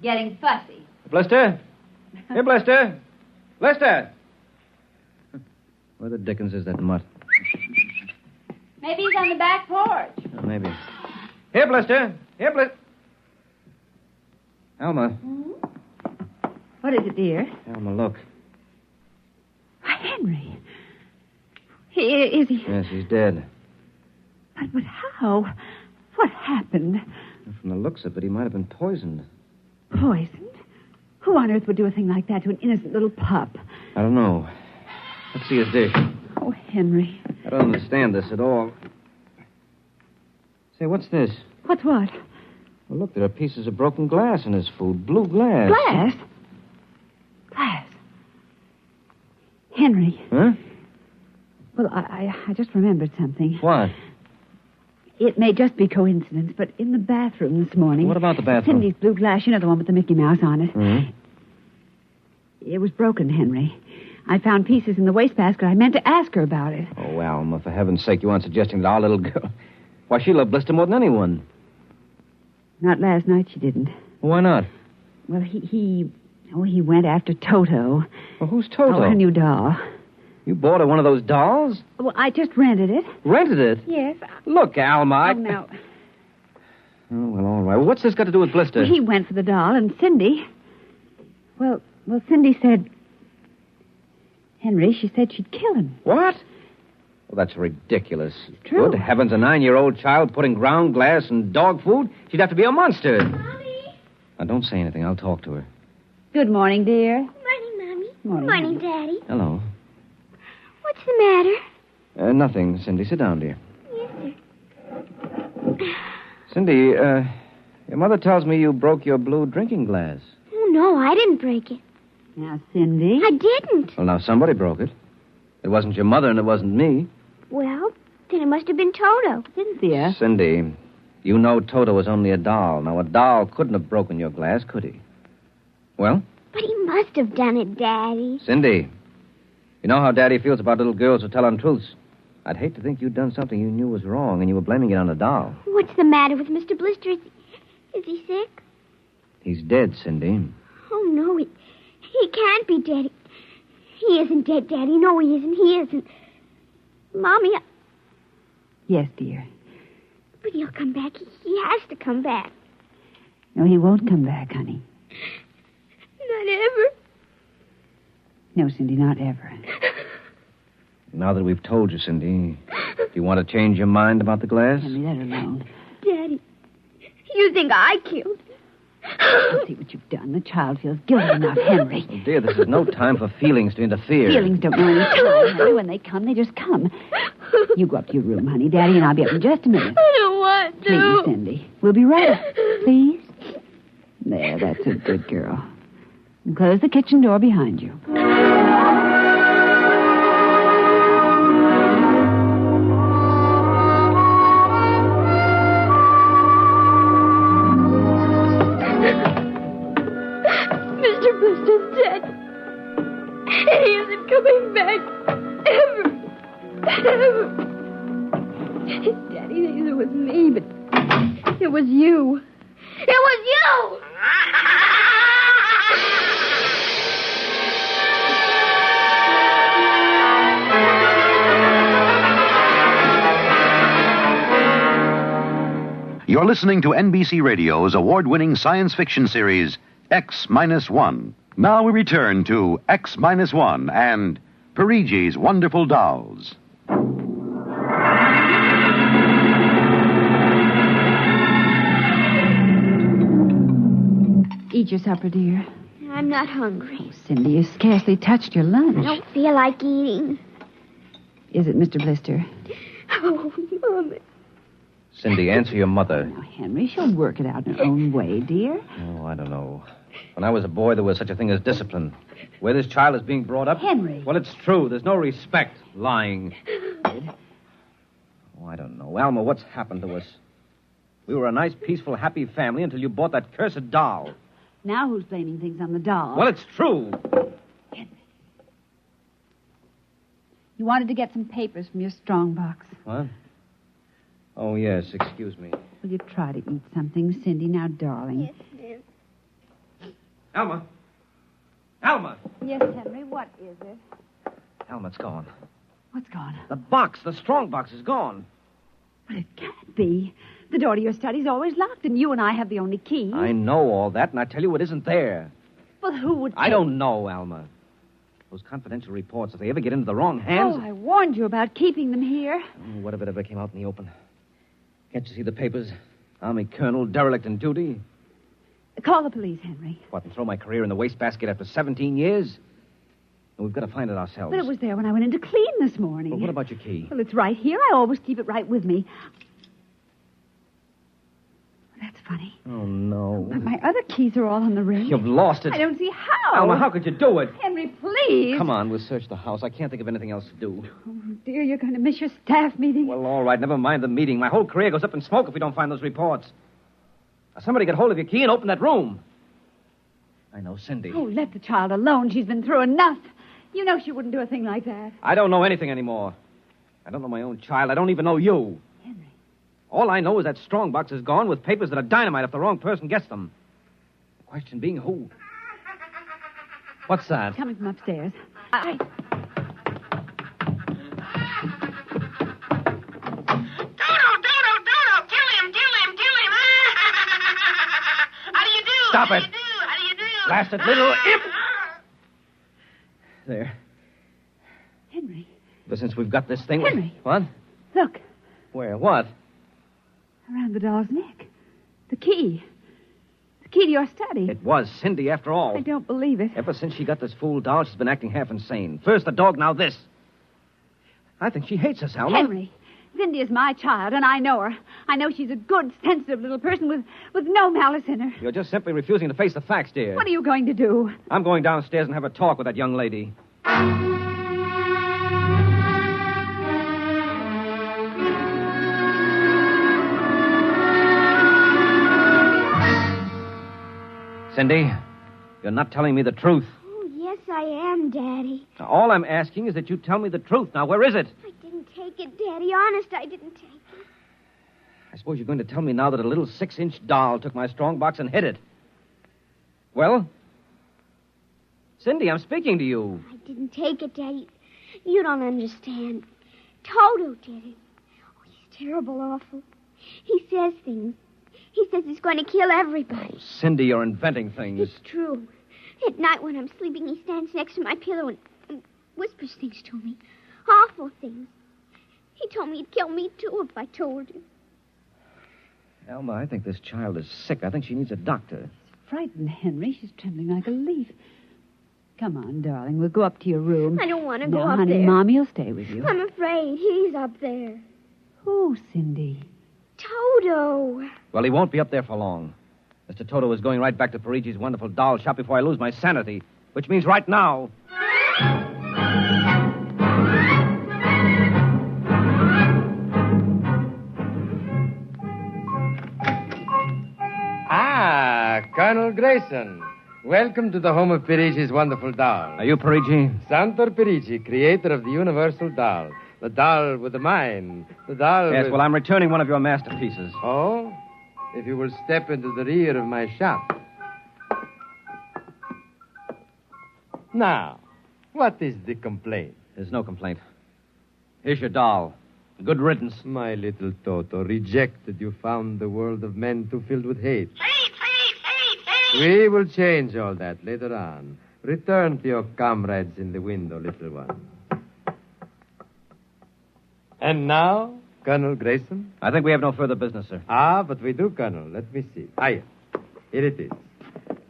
Getting fussy. Blister? Here, Blister. Blister! Where the dickens is that mutt? Maybe he's on the back porch. Oh, maybe. Here, Blister. Here, Blister. Alma. What is it, dear? Alma, look. Henry. Is he? Yes, he's dead. But how? What happened? From the looks of it, he might have been poisoned. Poisoned? Who on earth would do a thing like that to an innocent little pup? I don't know. Let's see his dish. Oh, Henry. I don't understand this at all. Say, what's this? What's what? Well, look, there are pieces of broken glass in his food. Blue glass. Glass? Glass. Henry. Huh? Well, I just remembered something. What? It may just be coincidence, but in the bathroom this morning... What about the bathroom? Cindy's blue glass, you know, the one with the Mickey Mouse on it. Mm-hmm. It was broken, Henry. I found pieces in the wastebasket. I meant to ask her about it. Oh, Alma, for heaven's sake, you aren't suggesting that our little girl... Why, she loved Blister more than anyone. Not last night, she didn't. Why not? Well, he went after Toto. Well, who's Toto? Oh, her new doll. You bought her one of those dolls? Well, I just rented it. Rented it? Yes. Look, Alma, Oh, no. Oh, well, all right. Well, what's this got to do with Blister? Well, he went for the doll, and Cindy... Well, Cindy said... Henry, she said she'd kill him. What? Well, that's ridiculous. True. Good heavens, a 9-year-old child putting ground glass in dog food? She'd have to be a monster. Mommy. Now, don't say anything. I'll talk to her. Good morning, dear. Morning, Mommy. Morning, Daddy. Hello. What's the matter? Nothing, Cindy. Sit down, dear. Yes, sir. Cindy, your mother tells me you broke your blue drinking glass. Oh, no, I didn't break it. Now, Cindy... I didn't. Well, now, somebody broke it. It wasn't your mother, and it wasn't me. Well, then it must have been Toto. Cynthia. Cindy, you know Toto was only a doll. Now, a doll couldn't have broken your glass, could he? Well? But he must have done it, Daddy. Cindy, you know how Daddy feels about little girls who tell untruths. I'd hate to think you'd done something you knew was wrong, and you were blaming it on a doll. What's the matter with Mr. Blister? Is he sick? He's dead, Cindy. Oh, no, he can't be dead. He isn't dead, Daddy. No, he isn't. He isn't. Mommy, Yes, dear. but he'll come back. He has to come back. No, he won't come back, honey. Not ever. No, Cindy, not ever. Now that we've told you, Cindy, do you want to change your mind about the glass? Henry, let her alone. Daddy, you think I killed him? See what you've done. The child feels guilty enough, Henry. Oh, dear, this is no time for feelings to interfere. Feelings don't know any time, Henry. When they come, they just come. You go up to your room, honey. Daddy and I'll be up in just a minute. I don't want to. Please, Cindy. We'll be right up. Please. There, that's a good girl. And close the kitchen door behind you. Mr. Blister's dead. He isn't coming back. Ever. Daddy thinks it was me, but it was you. It was you! You're listening to NBC Radio's award-winning science fiction series, X-1. Now we return to X-1 and Perigi's Wonderful Dolls. Eat your supper, dear. I'm not hungry. Cindy, you scarcely touched your lunch. I don't feel like eating. Is it Mr. Blister? Oh, Mama. Cindy, answer your mother. Now, Henry, she'll work it out in her own way, dear. Oh, I don't know. When I was a boy, there was such a thing as discipline. Where this child is being brought up... Henry. Well, it's true. There's no respect. Lying. Oh, I don't know. Alma, what's happened to us? We were a nice, peaceful, happy family until you bought that cursed doll. Now who's blaming things on the doll? Well, it's true. You wanted to get some papers from your strongbox. What? Oh, yes. Excuse me. Will you try to eat something, Cindy? Now, darling. Yes, ma'am. Alma. Alma. Yes, Henry, what is it? Alma, it's gone. What's gone? The box, the strong box, is gone. But it can't be. The door to your study's always locked, and you and I have the only key. I know all that, and I tell you it isn't there. Well, who would... I don't know, Alma. Those confidential reports, if they ever get into the wrong hands... Oh, I warned you about keeping them here. Oh, what if it ever came out in the open? Can't you see the papers? Army colonel, derelict in duty. Call the police, Henry. What, and throw my career in the wastebasket after 17 years? And we've got to find it ourselves. But it was there when I went in to clean this morning. Well, what about your key? Well, it's right here. I always keep it right with me. That's funny. Oh, no. But my other keys are all on the ring. You've lost it. I don't see how. Alma, how could you do it? Henry, please. Come on, we'll search the house. I can't think of anything else to do. Oh, dear, you're going to miss your staff meeting. Well, all right, never mind the meeting. My whole career goes up in smoke if we don't find those reports. Now, somebody get hold of your key and open that room. I know Cindy. Oh, let the child alone. She's been through enough. You know she wouldn't do a thing like that. I don't know anything anymore. I don't know my own child. I don't even know you. Henry. All I know is that strongbox is gone with papers that are dynamite if the wrong person gets them. The question being who? What's that? Coming from upstairs. Doodle, kill him. How do you do? Stop How it. do you do? How do you do? Blasted little imp! There. Henry. But since we've got this thing... Henry. What? Look, Where? What? around the doll's neck. The key. The key to your study. It was Cindy, after all. I don't believe it. Ever since she got this fool doll, she's been acting half insane. First the dog, now this. I think she hates us, Alma. Henry, Cindy is my child, and I know her. I know she's a good, sensitive little person with no malice in her. You're just simply refusing to face the facts, dear. What are you going to do? I'm going downstairs and have a talk with that young lady. Cindy, you're not telling me the truth. Oh, yes, I am, Daddy. Now, all I'm asking is that you tell me the truth. Now, where is it? I didn't take it, Daddy. Honest, I didn't take it. I suppose you're going to tell me now that a little 6-inch doll took my strongbox and hid it. Well? Cindy, I'm speaking to you. I didn't take it, Daddy. You don't understand. Toto did it. Oh, he's terrible awful. He says things. He says he's going to kill everybody. Oh, Cindy, you're inventing things. It's true. At night when I'm sleeping, he stands next to my pillow and whispers things to me. Awful things. He told me he'd kill me, too, if I told him. Alma, I think this child is sick. I think she needs a doctor. Frightened, Henry. She's trembling like a leaf. Come on, darling. We'll go up to your room. I don't want to No, go up honey, there. Mommy will stay with you. I'm afraid. He's up there. Who, Cindy? Toto. Well, he won't be up there for long. Mr. Toto is going right back to Perigi's wonderful doll shop before I lose my sanity, which means right now. Ah, Colonel Grayson. Welcome to the home of Perigi's wonderful doll. Are you Perigi? Santor Perigi, creator of the universal doll. The doll with the mind. The doll Yes, with... well, I'm returning one of your masterpieces. Oh? If you will step into the rear of my shop. Now, what is the complaint? There's no complaint. Here's your doll. Good riddance. My little Toto, rejected, you found the world of men too filled with hate. We will change all that later on. Return to your comrades in the window, little one. And now, Colonel Grayson? I think we have no further business, sir. Ah, but we do, Colonel. Let me see. Here it is.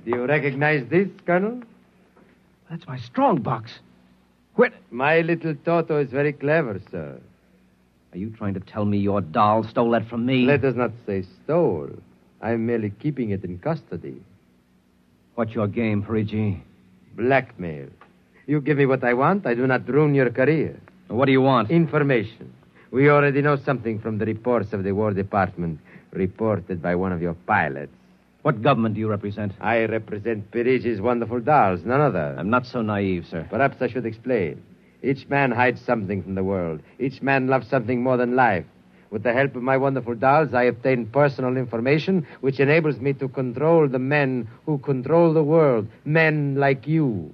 Do you recognize this, Colonel? That's my strongbox. Quit. My little Toto is very clever, sir. Are you trying to tell me your doll stole that from me? Let us not say stole. I'm merely keeping it in custody. What's your game, Perigi? Blackmail. You give me what I want, I do not ruin your career. What do you want? Information. We already know something from the reports of the War Department, reported by one of your pilots. What government do you represent? I represent Perigi's wonderful dolls, none other. I'm not so naive, sir. Perhaps I should explain. Each man hides something from the world. Each man loves something more than life. With the help of my wonderful dolls, I obtain personal information which enables me to control the men who control the world. Men like you.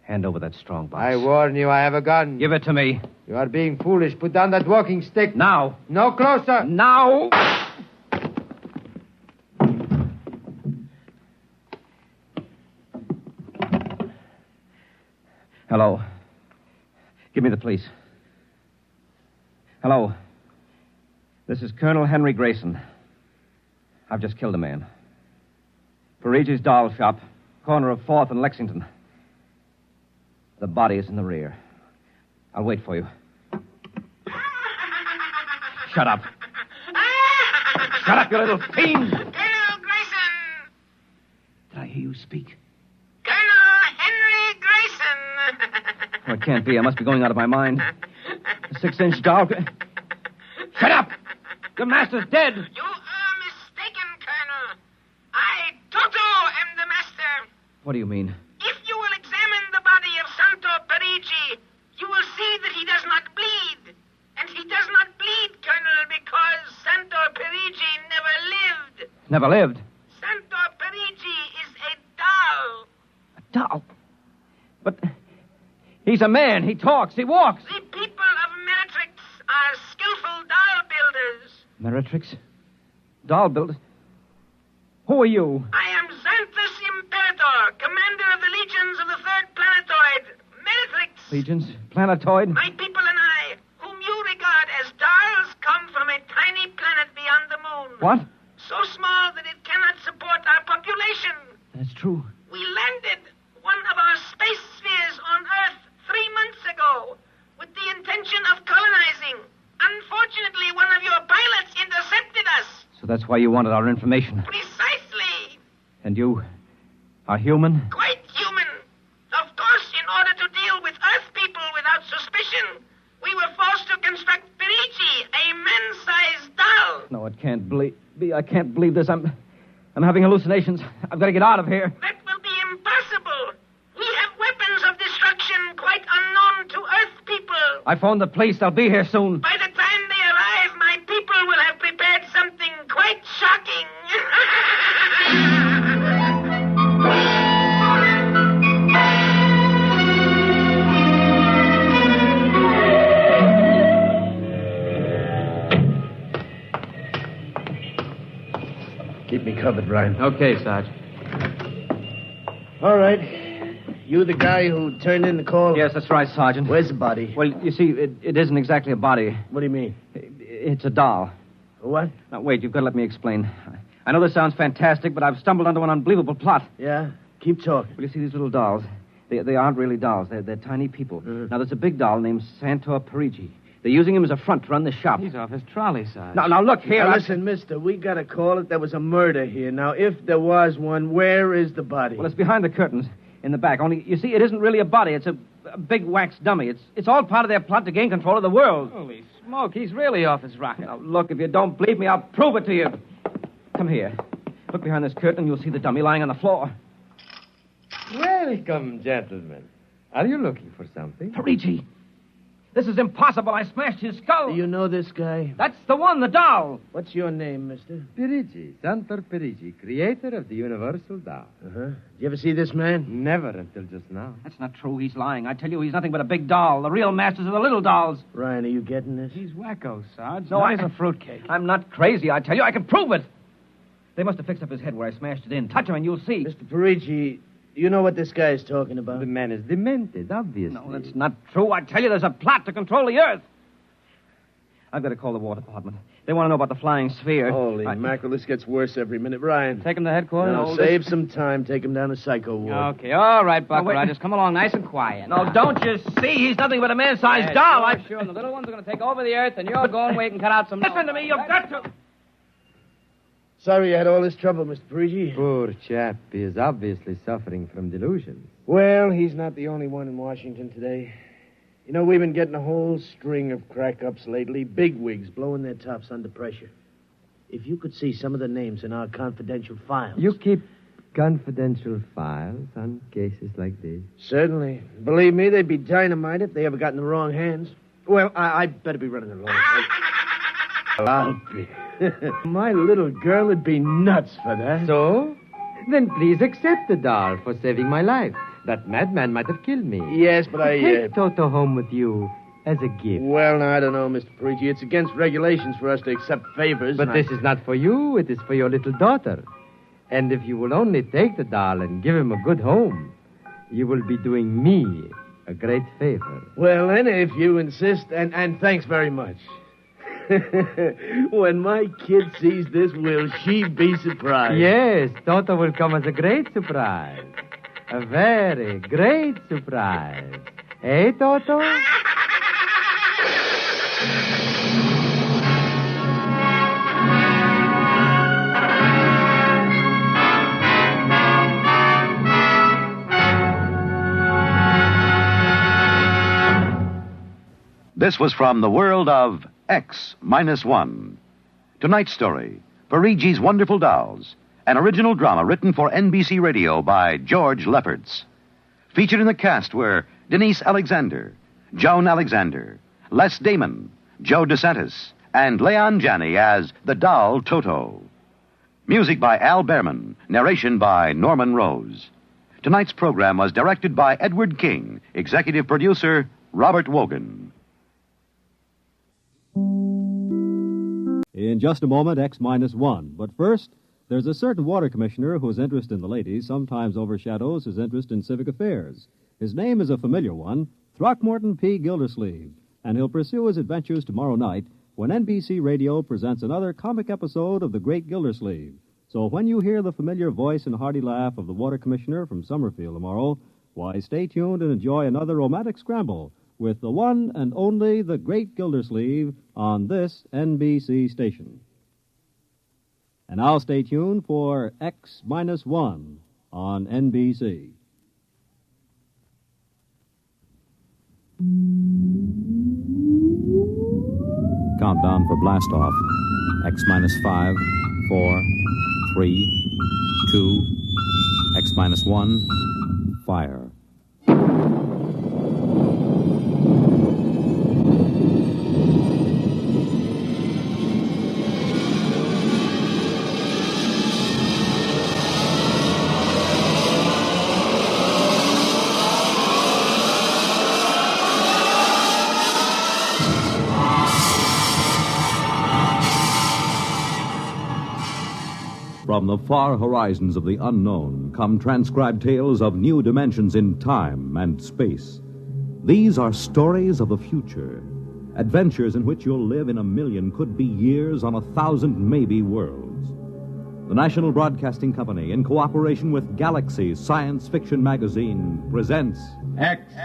Hand over that strong box. I warn you, I have a gun. Give it to me. You are being foolish. Put down that walking stick. Now. No closer. Now. Hello. Give me the police. Hello. This is Colonel Henry Grayson. I've just killed a man. Perigi's doll shop, corner of 4th and Lexington. The body is in the rear. I'll wait for you. Shut up. Shut up, you little fiend! Colonel Grayson! Did I hear you speak? Colonel Henry Grayson! Oh, it can't be. I must be going out of my mind. A 6-inch doll. Shut up! Your master's dead. You are mistaken, Colonel. I, Toto, am the master. What do you mean? If you will examine the body of Santo Perigi, you will see that he does not bleed. And he does not bleed, Colonel, because Santo Perigi never lived. Never lived. Santo Perigi is a doll. A doll? But he's a man. He talks. He walks. The people of Meritrix are skillful doll builders. Meritrix? Doll builder? Who are you? I am Xanthus Imperator, commander of the legions of the 3rd planetoid, Meritrix. Legions? Planetoid? My people and I, whom you regard as dolls, come from a tiny planet beyond the moon. What? So small that it cannot support our population. That's true. We landed one of our space spheres on Earth 3 months ago with the intention of colonizing. Unfortunately, one of your pilots intercepted us. So that's why you wanted our information. Precisely. And you are human? Quite human. Of course, in order to deal with Earth people without suspicion, we were forced to construct Perigi, a man-sized doll. No, it can't be. I can't believe this. I'm having hallucinations. I've got to get out of here. That will be impossible. We have weapons of destruction quite unknown to Earth people. I phoned the police. They'll be here soon. By the time they arrive, my people will have prepared something quite shocking. Keep me covered, Brian. Okay, Sarge. All right. You the guy who turned in the call? Yes, that's right, Sergeant. Where's the body? Well, you see, it isn't exactly a body. What do you mean? It's a doll. What? Now, wait, you've got to let me explain. I know this sounds fantastic, but I've stumbled onto an unbelievable plot. Yeah? Keep talking. Well, you see, these little dolls, they aren't really dolls. They're tiny people. Now, there's a big doll named Santo Perigi. They're using him as a front to run the shop. He's off his trolley, Sarge. Now, look here. Now, listen, mister, we got to call it. There was a murder here. Now, if there was one, where is the body? Well, it's behind the curtains in the back. Only, you see, it isn't really a body. It's a big wax dummy. It's all part of their plot to gain control of the world. Holy smoke, he's really off his rocker. Now, look, if you don't believe me, I'll prove it to you. Come here. Look behind this curtain, and you'll see the dummy lying on the floor. Welcome, gentlemen. Are you looking for something? Perigi. This is impossible. I smashed his skull. Do you know this guy? That's the one, the doll. What's your name, mister? Perigi, Santo Perigi, creator of the universal doll. Uh-huh. Did you ever see this man? Never until just now. That's not true. He's lying. I tell you, he's nothing but a big doll. The real masters are the little dolls. Ryan, are you getting this? He's wacko, Sarge. No, He's a fruitcake. I'm not crazy, I tell you. I can prove it. They must have fixed up his head where I smashed it in. Touch him and you'll see. Mr. Perigi, you know what this guy is talking about? The man is demented, obviously. No, that's not true. I tell you, there's a plot to control the Earth. I've got to call the War Department. They want to know about the flying sphere. Holy mackerel, this gets worse every minute. Ryan. Take him to headquarters? No, save some time. Take him down to Psycho Ward. Okay, all right, Buck. wait. Just come along nice and quiet. No, don't you see? He's nothing but a man-sized doll. Sure, and the little ones are going to take over the earth, and you're going where you can cut out some... Listen to me. You've got to... Sorry you had all this trouble, Mr. Perigi. Poor chap. He is obviously suffering from delusions. Well, he's not the only one in Washington today. You know, we've been getting a whole string of crack-ups lately. Bigwigs blowing their tops under pressure. If you could see some of the names in our confidential files. You keep confidential files on cases like this? Certainly. Believe me, they'd be dynamite if they ever got in the wrong hands. Well, I better be running along. I'll be. My little girl would be nuts for that. So? Then please accept the doll for saving my life. That madman might have killed me. Yes, but Take Toto home with you as a gift. Well, now, I don't know, Mr. Perigi. It's against regulations for us to accept favors. But this is not for you. It is for your little daughter. And if you will only take the doll and give him a good home, you will be doing me a great favor. Well, then, if you insist, and thanks very much. When my kid sees this, will she be surprised? Yes, Toto will come as a great surprise. A very great surprise. Eh, Toto? This was from the world of X-1. Tonight's story, Perigi's Wonderful Dolls, an original drama written for NBC Radio by George Lefferts. Featured in the cast were Denise Alexander, Joan Alexander, Les Damon, Joe DeSantis, and Leon Janney as the doll Toto. Music by Al Behrman, narration by Norman Rose. Tonight's program was directed by Edward King, executive producer Robert Wogan. In just a moment, X-1. But first, there's a certain water commissioner whose interest in the ladies sometimes overshadows his interest in civic affairs. His name is a familiar one, Throckmorton P. Gildersleeve, and he'll pursue his adventures tomorrow night when NBC Radio presents another comic episode of The Great Gildersleeve. So when you hear the familiar voice and hearty laugh of the water commissioner from Summerfield tomorrow, why, stay tuned and enjoy another romantic scramble with the one and only The Great Gildersleeve on this NBC station. And now stay tuned for X-1 on NBC. Countdown for blast off. X-5, 4, 3, 2, X-1, fire. From the far horizons of the unknown come transcribed tales of new dimensions in time and space. These are stories of the future, adventures in which you'll live in a million, could be years, on 1,000 maybe worlds. The National Broadcasting Company, in cooperation with Galaxy Science Fiction Magazine, presents X-1.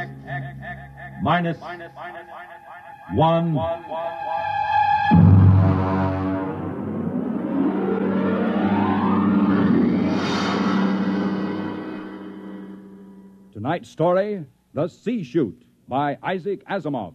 Tonight's story, The C-Chute, by Isaac Asimov.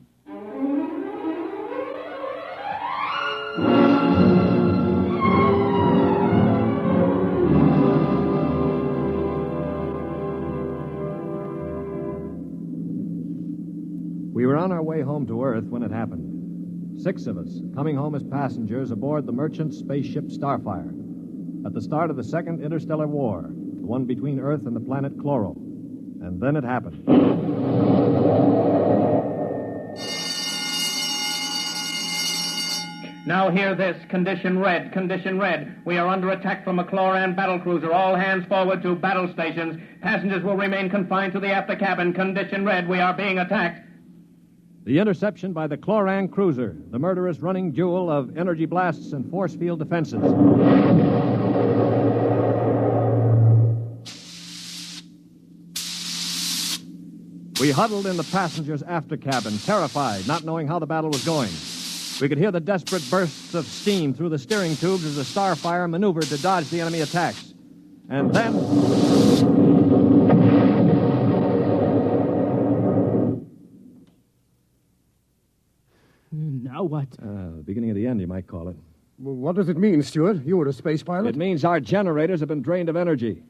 We were on our way home to Earth when it happened. 6 of us, coming home as passengers aboard the merchant spaceship Starfire. At the start of the Second Interstellar War, the one between Earth and the planet Chloro. And then it happened. Now hear this. Condition red. Condition red. We are under attack from a Chloran battlecruiser. All hands forward to battle stations. Passengers will remain confined to the after cabin. Condition red. We are being attacked. The interception by the Chloran cruiser, the murderous running duel of energy blasts and force field defenses. We huddled in the passenger's after cabin, terrified, not knowing how the battle was going. We could hear the desperate bursts of steam through the steering tubes as the Starfire maneuvered to dodge the enemy attacks. And then... Now what? The beginning of the end, you might call it. Well, what does it mean, Stuart? You were a space pilot? It means our generators have been drained of energy.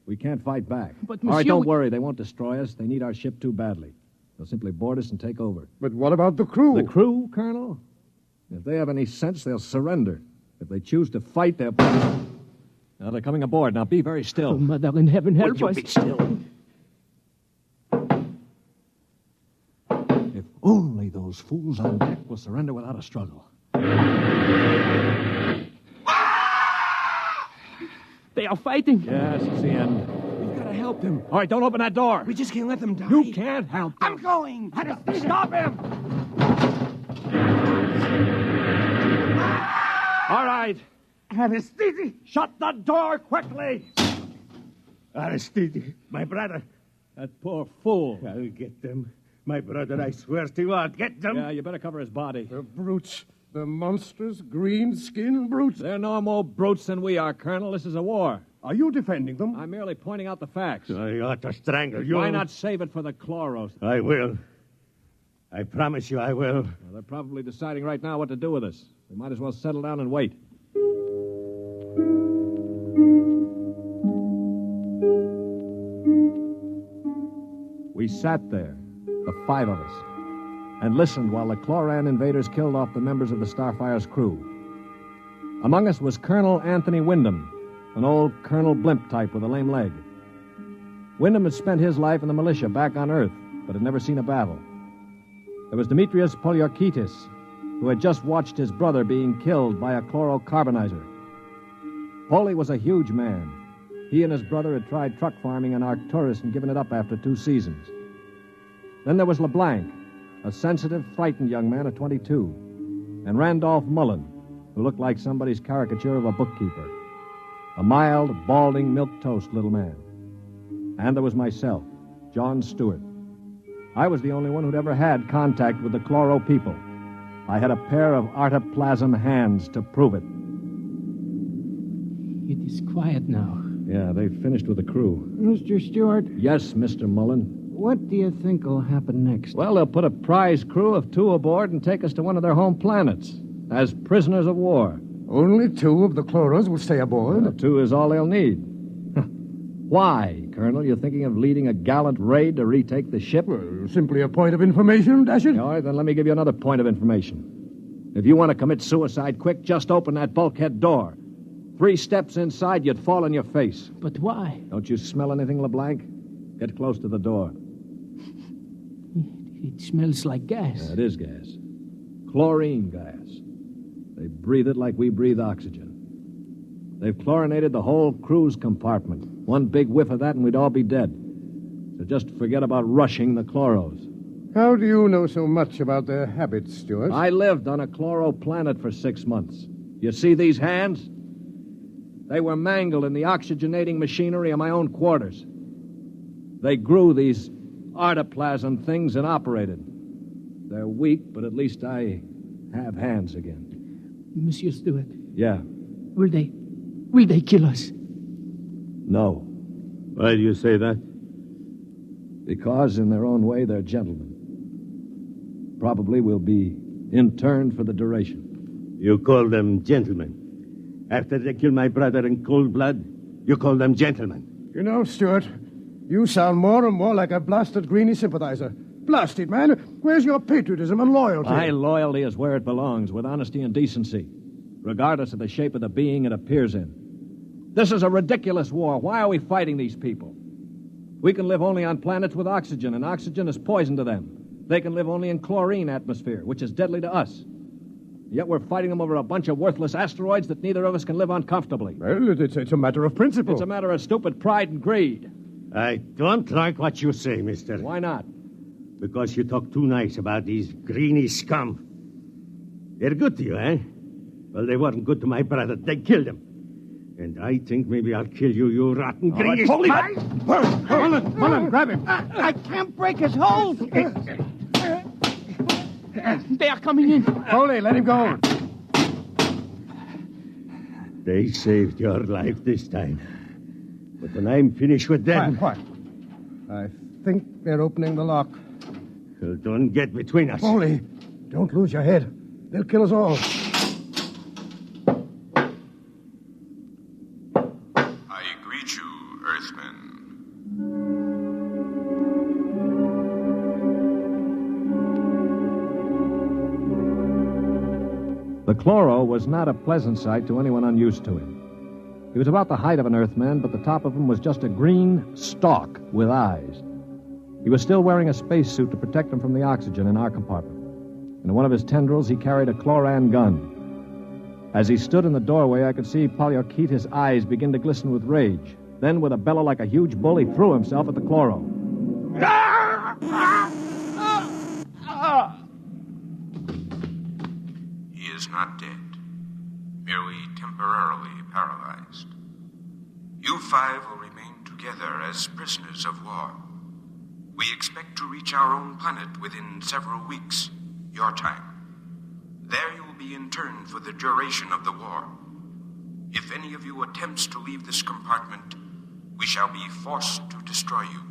We can't fight back. But, All right, Monsieur, don't worry. They won't destroy us. They need our ship too badly. They'll simply board us and take over. But what about the crew? The crew, Colonel? If they have any sense, they'll surrender. If they choose to fight, they'll... Now, they're coming aboard. Now, be very still. Oh, Mother in heaven, help Would us. you be still? If only those fools on deck will surrender without a struggle. They are fighting. Yes, it's the end. We've got to help them. All right, don't open that door. We just can't let them die. You can't help them. I'm going. Stop him! All right. Aristide! Shut the door quickly! Aristide, my brother. That poor fool. I'll get them. My brother, I swear to you, I'll get them. Yeah, you better cover his body. The brutes. The monstrous green-skinned brutes. They're no more brutes than we are, Colonel. This is a war. Are you defending them? I'm merely pointing out the facts. I ought to strangle you. Why not save it for the Chloros? I will. I promise you I will. Well, they're probably deciding right now what to do with us. We might as well settle down and wait. We sat there, the five of us, and listened while the Chloran invaders killed off the members of the Starfire's crew. Among us was Colonel Anthony Wyndham, an old Colonel Blimp type with a lame leg. Wyndham had spent his life in the militia back on Earth, but had never seen a battle. There was Demetrius Poliorkitis, who had just watched his brother being killed by a chlorocarbonizer. Poli was a huge man. He and his brother had tried truck farming in Arcturus and given it up after 2 seasons. Then there was LeBlanc, a sensitive, frightened young man of 22, and Randolph Mullen, who looked like somebody's caricature of a bookkeeper. A mild, balding, milquetoast little man. And there was myself, John Stewart. I was the only one who'd ever had contact with the Chloro people. I had a pair of artoplasm hands to prove it. It is quiet now. Yeah, they've finished with the crew. Mr. Stewart? Yes, Mr. Mullen. What do you think will happen next? Well, they'll put a prize crew of 2 aboard and take us to one of their home planets as prisoners of war. Only 2 of the Chloros will stay aboard? Well, 2 is all they'll need. Why, Colonel? You're thinking of leading a gallant raid to retake the ship? Well, simply a point of information, Dasher. All right, then let me give you another point of information. If you want to commit suicide quick, just open that bulkhead door. 3 steps inside, you'd fall on your face. But why? Don't you smell anything, LeBlanc? Get close to the door. It smells like gas. Yeah, it is gas. Chlorine gas. They breathe it like we breathe oxygen. They've chlorinated the whole crew's compartment. One big whiff of that and we'd all be dead. So just forget about rushing the Chloros. How do you know so much about their habits, Stuart? I lived on a Chloro planet for 6 months. You see these hands? They were mangled in the oxygenating machinery of my own quarters. They grew these artoplasm things and operated. They're weak, but at least I have hands again. Monsieur Stewart. Yeah. Will they kill us? No. Why do you say that? Because in their own way, they're gentlemen. Probably will be interned for the duration. You call them gentlemen. After they kill my brother in cold blood, you call them gentlemen. You know, Stuart, you sound more and more like a blasted Greenie sympathizer. Blasted, man. Where's your patriotism and loyalty? My loyalty is where it belongs, with honesty and decency, regardless of the shape of the being it appears in. This is a ridiculous war. Why are we fighting these people? We can live only on planets with oxygen, and oxygen is poison to them. They can live only in chlorine atmosphere, which is deadly to us. Yet we're fighting them over a bunch of worthless asteroids that neither of us can live on comfortably. Well, it's a matter of principle. It's a matter of stupid pride and greed. I don't like what you say, mister. Why not? Because you talk too nice about these greeny scum. They're good to you, eh? Well, they weren't good to my brother. They killed him. And I think maybe I'll kill you, you rotten greeny scum. Mullen, grab him. I can't break his hold. They are coming in. Foley, let him go. They saved your life this time. But when I'm finished with them... Quiet. I think they're opening the lock. Well, don't get between us. Foley, don't lose your head. They'll kill us all. I greet you, Earthmen. The chloro was not a pleasant sight to anyone unused to him. He was about the height of an Earthman, but the top of him was just a green stalk with eyes. He was still wearing a spacesuit to protect him from the oxygen in our compartment. In one of his tendrils, he carried a chloran gun. As he stood in the doorway, I could see Polyarchetes' eyes begin to glisten with rage. Then, with a bellow like a huge bull, he threw himself at the chloro. He is not dead, merely temporarily paralyzed. You five will remain together as prisoners of war. We expect to reach our own planet within several weeks, your time. There you will be interned for the duration of the war. If any of you attempts to leave this compartment, we shall be forced to destroy you.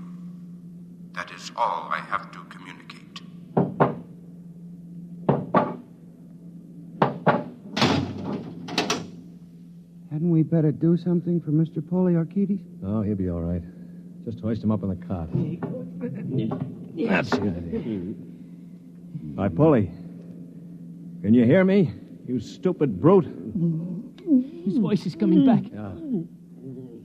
That is all I have to communicate. Hadn't we better do something for Mr. Polyarchetes? Oh, he'll be all right. Just hoist him up on the cot. That's it. Hi, Polly. Can you hear me, you stupid brute? His voice is coming back. Yeah.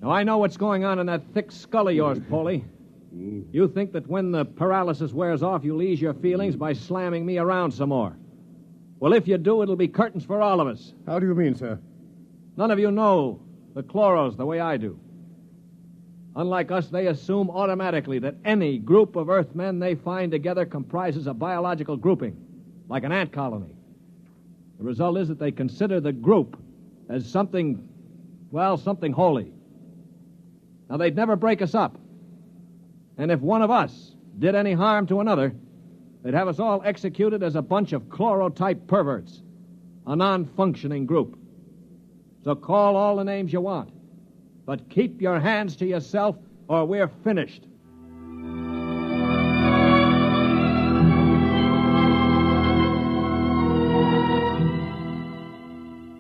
Now, I know what's going on in that thick skull of yours, Polly. You think that when the paralysis wears off, you'll ease your feelings by slamming me around some more. Well, if you do, it'll be curtains for all of us. How do you mean, sir? None of you know the chloros the way I do. Unlike us, they assume automatically that any group of Earthmen they find together comprises a biological grouping, like an ant colony. The result is that they consider the group as something holy. Now, they'd never break us up. And if one of us did any harm to another, they'd have us all executed as a bunch of chloro-type perverts, a non-functioning group. So call all the names you want, but keep your hands to yourself or we're finished.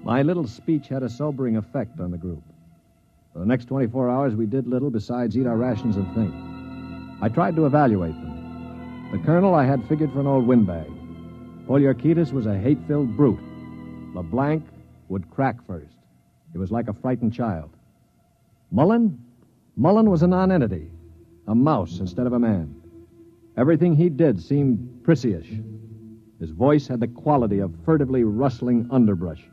My little speech had a sobering effect on the group. For the next 24 hours, we did little besides eat our rations and think. I tried to evaluate them. The colonel I had figured for an old windbag. Polyarchetes was a hate-filled brute. LeBlanc would crack first. He was like a frightened child. Moklin was a nonentity, a mouse instead of a man. Everything he did seemed prissyish. His voice had the quality of furtively rustling underbrush.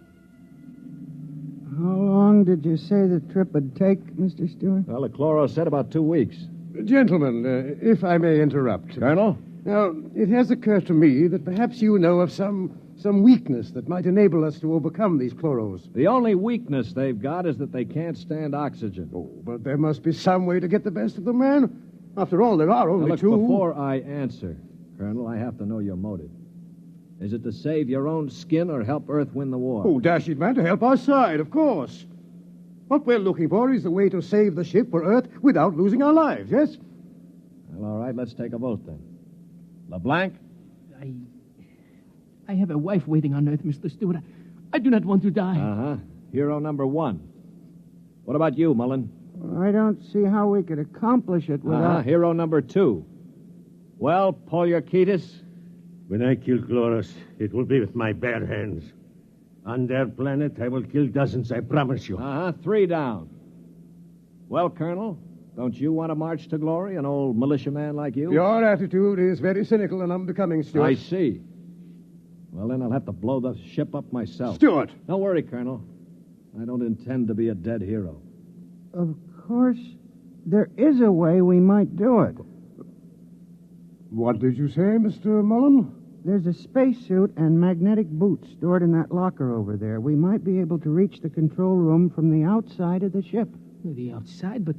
How long did you say the trip would take, Mr. Stewart? Well, the chloro said about 2 weeks. Gentlemen, if I may interrupt. Colonel? Now, it has occurred to me that perhaps you know of some weakness that might enable us to overcome these chloros. The only weakness they've got is that they can't stand oxygen. Oh, but there must be some way to get the best of the man. After all, there are only now, look, two. Before I answer, Colonel, I have to know your motive. Is it to save your own skin or help Earth win the war? Oh, dash it, man, to help our side, of course. What we're looking for is the way to save the ship for Earth without losing our lives, yes? Well, all right, let's take a vote then. LeBlanc? I have a wife waiting on Earth, Mr. Stewart. I do not want to die. Uh-huh. Hero number 1. What about you, Moklin? I don't see how we could accomplish it without... Hero number 2. Well, Polyarchetes? When I kill Chloros, it will be with my bare hands. On their planet, I will kill dozens, I promise you. 3 down. Well, Colonel, don't you want to march to glory, an old militiaman like you? Your attitude is very cynical and unbecoming, Stuart. I see. Well, then I'll have to blow the ship up myself. Stuart! Don't worry, Colonel. I don't intend to be a dead hero. Of course, there is a way we might do it. What did you say, Mr. Mullen? There's a spacesuit and magnetic boots stored in that locker over there. We might be able to reach the control room from the outside of the ship. The outside? But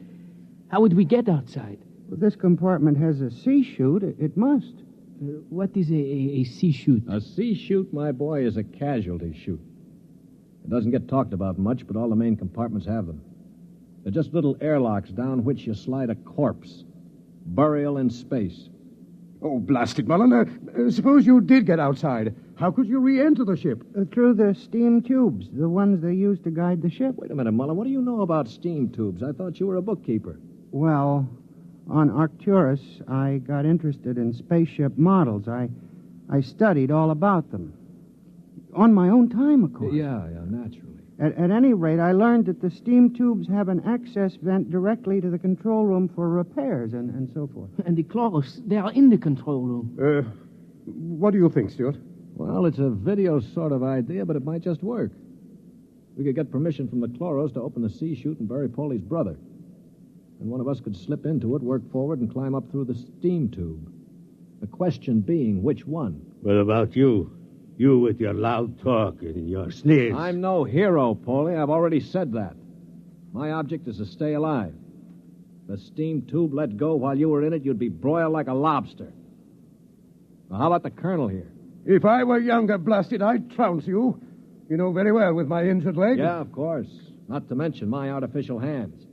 how would we get outside? Well, this compartment has a C-chute. It must. What is a C-chute? A C-chute, my boy, is a casualty chute. It doesn't get talked about much, but all the main compartments have them. They're just little airlocks down which you slide a corpse. Burial in space. Oh, blast it, Mullen. Suppose you did get outside. How could you re-enter the ship? Through the steam tubes, the ones they use to guide the ship. Wait a minute, Mullen. What do you know about steam tubes? I thought you were a bookkeeper. Well, on Arcturus, I got interested in spaceship models. I studied all about them. On my own time, of course. Yeah, naturally. At any rate, I learned that the steam tubes have an access vent directly to the control room for repairs and so forth. And the chloros, they are in the control room. What do you think, Stuart? Well, it's a video sort of idea, but it might just work. We could get permission from the chloros to open the C-chute and bury Paulie's brother. And one of us could slip into it, work forward, and climb up through the steam tube. The question being, which one? What about you? You with your loud talk and your sneers. I'm no hero, Paulie. I've already said that. My object is to stay alive. The steam tube let go while you were in it, you'd be broiled like a lobster. Now, how about the colonel here? If I were younger, blasted, I'd trounce you. You know very well with my injured leg. Yeah, of course. Not to mention my artificial hands.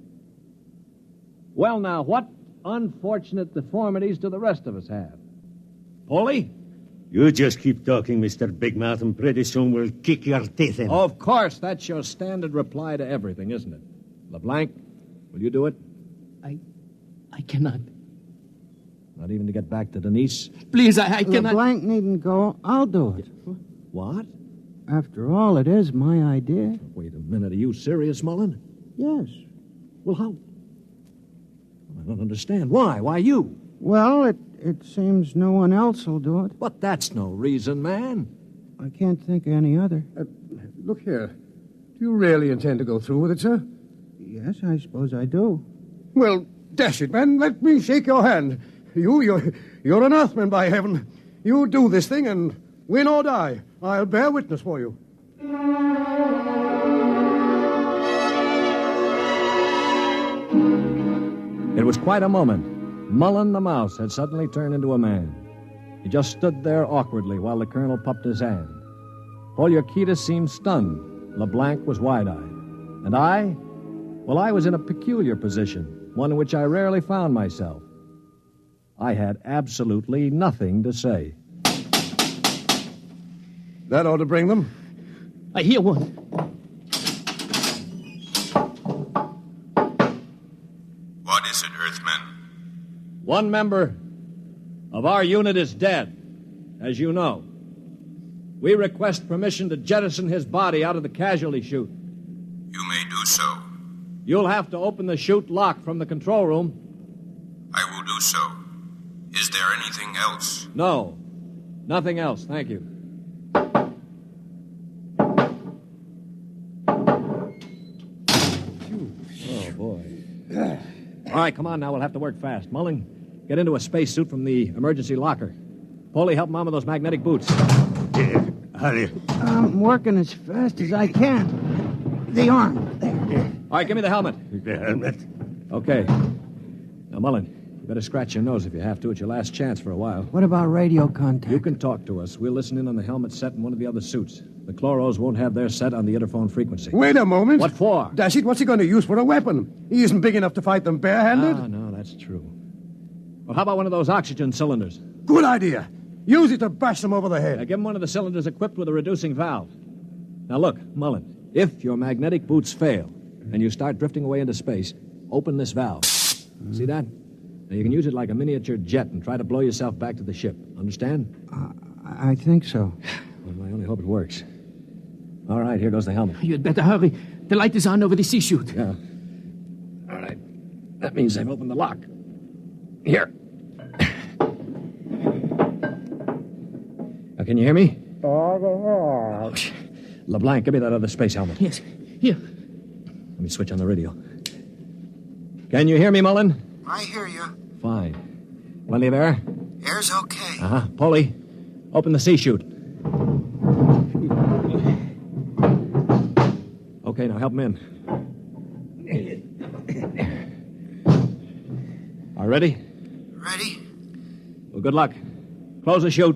Well, now, what unfortunate deformities do the rest of us have? Paulie? You just keep talking, Mr. Big Mouth, and pretty soon we'll kick your teeth in. Of course, that's your standard reply to everything, isn't it? LeBlanc, will you do it? I cannot. Not even to get back to Denise? Please, I cannot. LeBlanc needn't go. I'll do it. What? After all, it is my idea. Wait a minute. Are you serious, Mullen? Yes. Well, how? I don't understand. Why? Why you? Well, it seems no one else will do it. But that's no reason, man. I can't think of any other. Look here. Do you really intend to go through with it, sir? Yes, I suppose I do. Well, dash it, man. Let me shake your hand. You're an Earthman, by heaven. You do this thing, and win or die, I'll bear witness for you. It was quite a moment. Mullen the mouse had suddenly turned into a man. He just stood there awkwardly while the colonel puffed his hand. Poliorcetes seemed stunned. LeBlanc was wide-eyed. And I? Well, I was in a peculiar position, one in which I rarely found myself. I had absolutely nothing to say. That ought to bring them. I hear one. What is it, Earthmen? One member of our unit is dead, as you know. We request permission to jettison his body out of the casualty chute. You may do so. You'll have to open the chute lock from the control room. I will do so. Is there anything else? No. Nothing else, thank you. Oh, boy. All right, come on now. We'll have to work fast. Mullen, get into a spacesuit from the emergency locker. Paulie, help Mom with those magnetic boots. Hurry. I'm working as fast as I can. The arm. There. All right, give me the helmet. The helmet? Okay. Now, Mullen, you better scratch your nose if you have to. It's your last chance for a while. What about radio contact? You can talk to us. We'll listen in on the helmet set in one of the other suits. The chloros won't have their set on the interphone frequency. Wait a moment. What for? Dash it, what's he going to use for a weapon? He isn't big enough to fight them barehanded. Ah, no, that's true. Well, how about one of those oxygen cylinders? Good idea. Use it to bash them over the head. Now, give him one of the cylinders equipped with a reducing valve. Now, look, Mullen, if your magnetic boots fail and you start drifting away into space, open this valve. See that? Now, you can use it like a miniature jet and try to blow yourself back to the ship. Understand? I think so. Well, I only hope it works. All right, here goes the helmet. You'd better hurry. The light is on over the C-chute. Yeah. All right. That means I've opened the lock. Here. Now, can you hear me? LeBlanc, give me that other space helmet. Yes. Here. Let me switch on the radio. Can you hear me, Mullen? I hear you. Fine. Plenty of air? Air's okay. Uh-huh. Polly, open the C-Chute. Okay, now help him in. All ready? Ready? Well, good luck. Close the chute.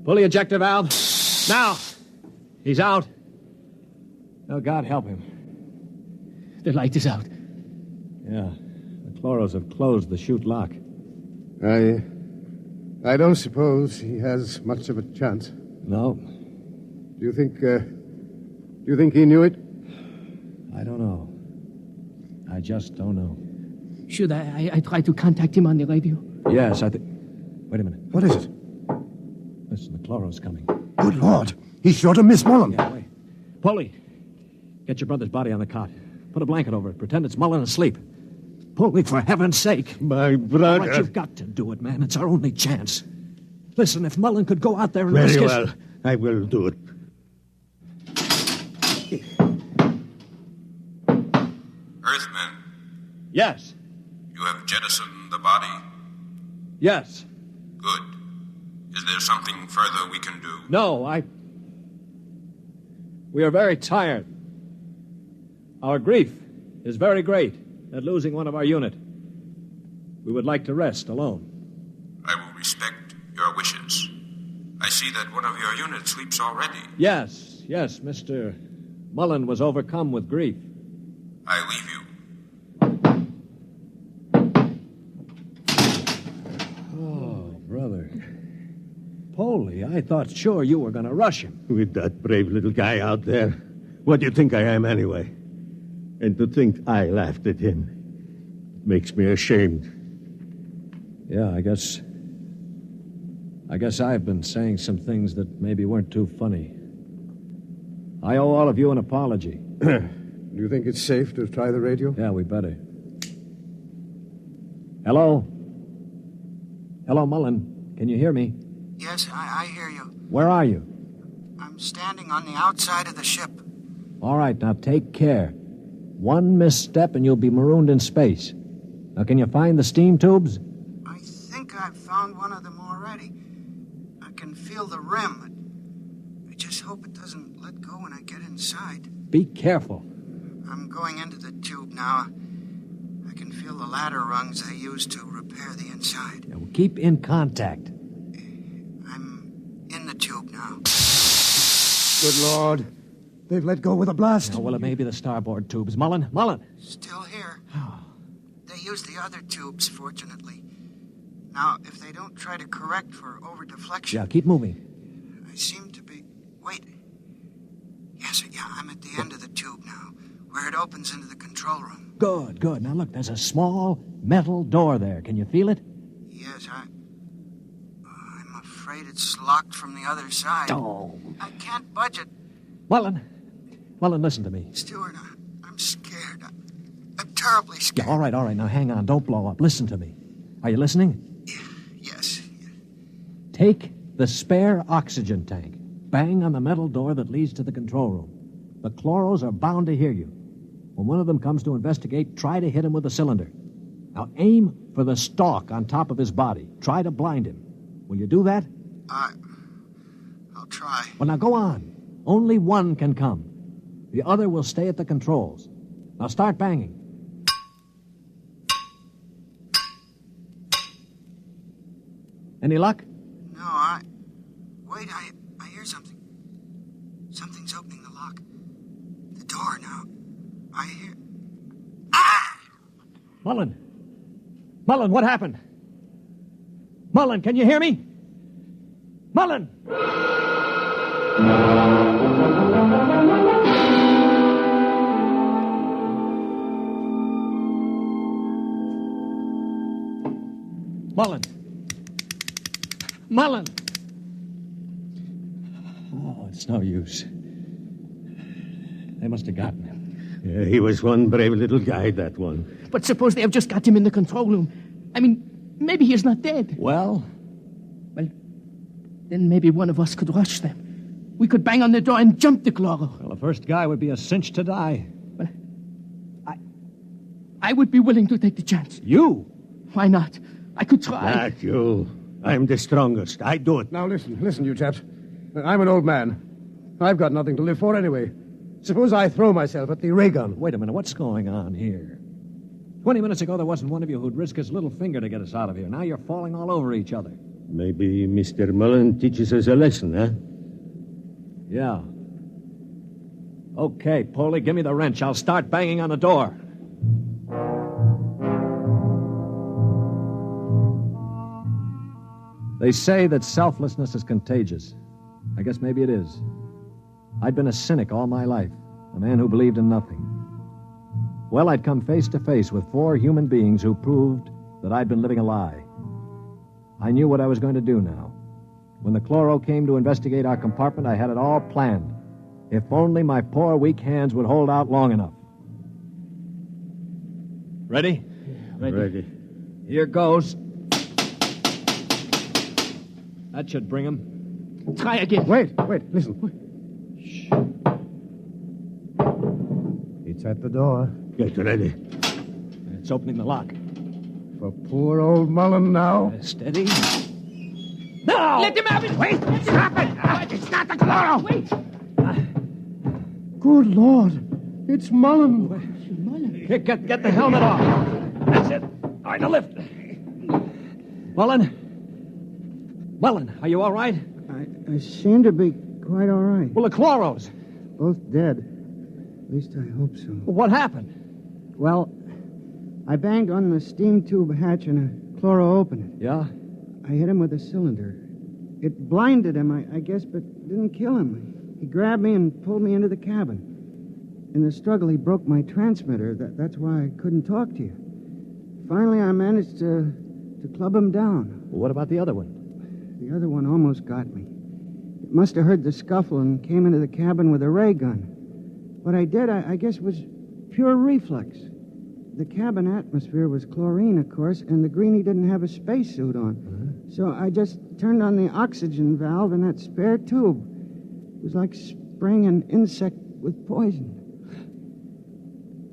Pull the ejector valve. Now! He's out. Oh, God help him. The light is out. Yeah. The chloros have closed the chute lock. I don't suppose he has much of a chance. No. Do you think he knew it? I don't know. I just don't know. Should I try to contact him on the radio? Yes, I think... Wait a minute. What is it? Listen, the chloros coming. Good Lord. He's sure to miss Mullen. Yeah, wait. Polly, get your brother's body on the cot. Put a blanket over it. Pretend it's Mullen asleep. Polly, for heaven's sake. My brother. All right, you've got to do it, man. It's our only chance. Listen, if Mullen could go out there and risk Very his... well. I will do it. Earthmen, Yes. you have jettisoned the body. Yes. Good. Is there something further we can do? No, We are very tired. Our grief is very great at losing one of our unit. We would like to rest alone. I will respect your wishes. I see that one of your units sleeps already. Yes, Mr. Mullen was overcome with grief. I leave you. Oh, brother. Polly, I thought sure you were going to rush him. With that brave little guy out there. What do you think I am, anyway? And to think I laughed at him. It makes me ashamed. Yeah, I guess I've been saying some things that maybe weren't too funny. I owe all of you an apology. Do you think it's safe to try the radio? Yeah, we better. Hello? Hello, Mullen. Can you hear me? Yes, I hear you. Where are you? I'm standing on the outside of the ship. All right, now take care. One misstep and you'll be marooned in space. Now, can you find the steam tubes? I think I've found one of them already. I can feel the rim. I just hope it doesn't let go when I get inside. Be careful. I'm going into the tube now. I can feel the ladder rungs they use to repair the inside. Yeah, well, keep in contact. I'm in the tube now. Good Lord. They've let go with a blast. Oh, well, it may be the starboard tubes. Mullen! Still here. They use the other tubes, fortunately. Now, if they don't try to correct for over-deflection... Yeah, keep moving. I seem to be... Wait. Yes, I'm at the end of the tube now, where it opens into the control room. Good. Now, look, there's a small metal door there. Can you feel it? Yes, I'm afraid it's locked from the other side. Oh. I can't budge it. Mullen, listen to me. Stewart, I'm scared. I'm terribly scared. Yeah, all right. Now, hang on. Don't blow up. Listen to me. Are you listening? Yes. Take the spare oxygen tank. Bang on the metal door that leads to the control room. The chloros are bound to hear you. When one of them comes to investigate, try to hit him with a cylinder. Now, aim for the stalk on top of his body. Try to blind him. Will you do that? I'll try. Well, now, go on. Only one can come. The other will stay at the controls. Now, start banging. Any luck? No, Wait, I hear something. Something's opening the lock. The door now. I hear... Ah! Mullen, what happened? Mullen, can you hear me? Mullen! Mullen! Oh, it's no use. They must have gotten him. Yeah, he was one brave little guy, that one. But suppose they have just got him in the control room. I mean, maybe he's not dead. Well, then maybe one of us could rush them. We could bang on the door and jump the chloro. Well, the first guy would be a cinch to die. Well, I would be willing to take the chance. You? Why not? I could try. Not you. I'm the strongest. I do it. Now listen, you chaps. I'm an old man. I've got nothing to live for anyway. Suppose I throw myself at the ray gun. Wait a minute. What's going on here? 20 minutes ago, there wasn't one of you who'd risk his little finger to get us out of here. Now you're falling all over each other. Maybe Mr. Mullen teaches us a lesson, huh? Yeah. Okay, Polly, give me the wrench. I'll start banging on the door. They say that selflessness is contagious. I guess maybe it is. I'd been a cynic all my life, a man who believed in nothing. Well, I'd come face to face with 4 human beings who proved that I'd been living a lie. I knew what I was going to do now. When the chloro came to investigate our compartment, I had it all planned. If only my poor, weak hands would hold out long enough. Ready? Ready. Here goes. That should bring him. Try again. Wait, listen. Shh. It's at the door. Get ready. It's opening the lock. For poor old Mullen now. Steady. No! Let him have it! Wait! Stop it! It's not the chloro! Wait! Good Lord. It's Mullen. Here, get the helmet off. That's it. All right, now lift. Mullen, are you all right? I seem to be quite all right. Well, the chloros. Both dead. At least I hope so. Well, what happened? Well, I banged on the steam tube hatch and a chloro opened it. Yeah? I hit him with a cylinder. It blinded him, I guess, but didn't kill him. He grabbed me and pulled me into the cabin. In the struggle, he broke my transmitter. That's why I couldn't talk to you. Finally, I managed to club him down. Well, what about the other one? The other one almost got me. It must have heard the scuffle and came into the cabin with a ray gun. What I did, I guess, was pure reflex. The cabin atmosphere was chlorine, of course, and the greenie didn't have a spacesuit on. Uh-huh. So I just turned on the oxygen valve in that spare tube. It was like spraying an insect with poison.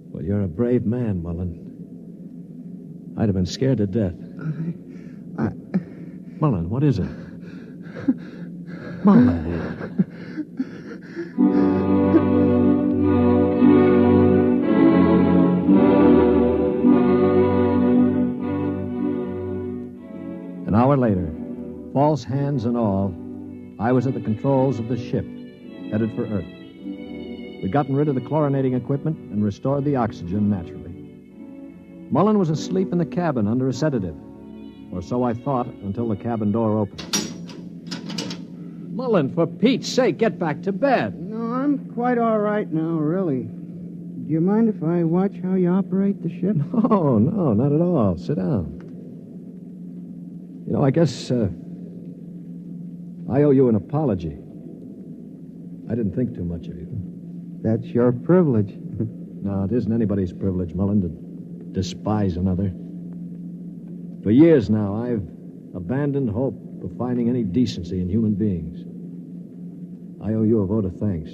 Well, you're a brave man, Mullen. I'd have been scared to death. Mullen, what is it? Mullen. An hour later, false hands and all, I was at the controls of the ship, headed for Earth. We'd gotten rid of the chlorinating equipment and restored the oxygen naturally. Mullen was asleep in the cabin under a sedative, or so I thought until the cabin door opened. Mullen, for Pete's sake, get back to bed. No, I'm quite all right now, really. Do you mind if I watch how you operate the ship? No, not at all. Sit down. You know, I guess I owe you an apology. I didn't think too much of you. That's your privilege. No, it isn't anybody's privilege, Mullen, to despise another. For years now, I've abandoned hope of finding any decency in human beings. I owe you a vote of thanks.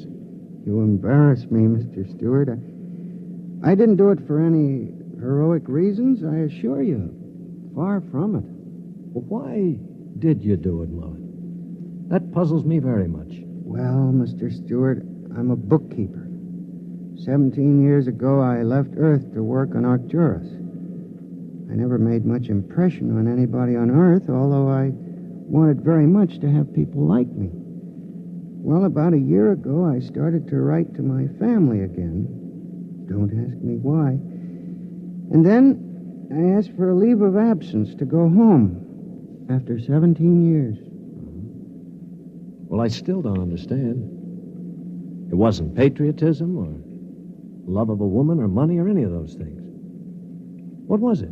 You embarrass me, Mr. Stewart. I didn't do it for any heroic reasons, I assure you. Far from it. Well, why did you do it, Mullen? That puzzles me very much. Well, Mr. Stewart, I'm a bookkeeper. 17 years ago, I left Earth to work on Arcturus. I never made much impression on anybody on Earth, although I wanted very much to have people like me. Well, about a year ago, I started to write to my family again. Don't ask me why. And then I asked for a leave of absence to go home after 17 years. Well, I still don't understand. It wasn't patriotism or love of a woman or money or any of those things. What was it?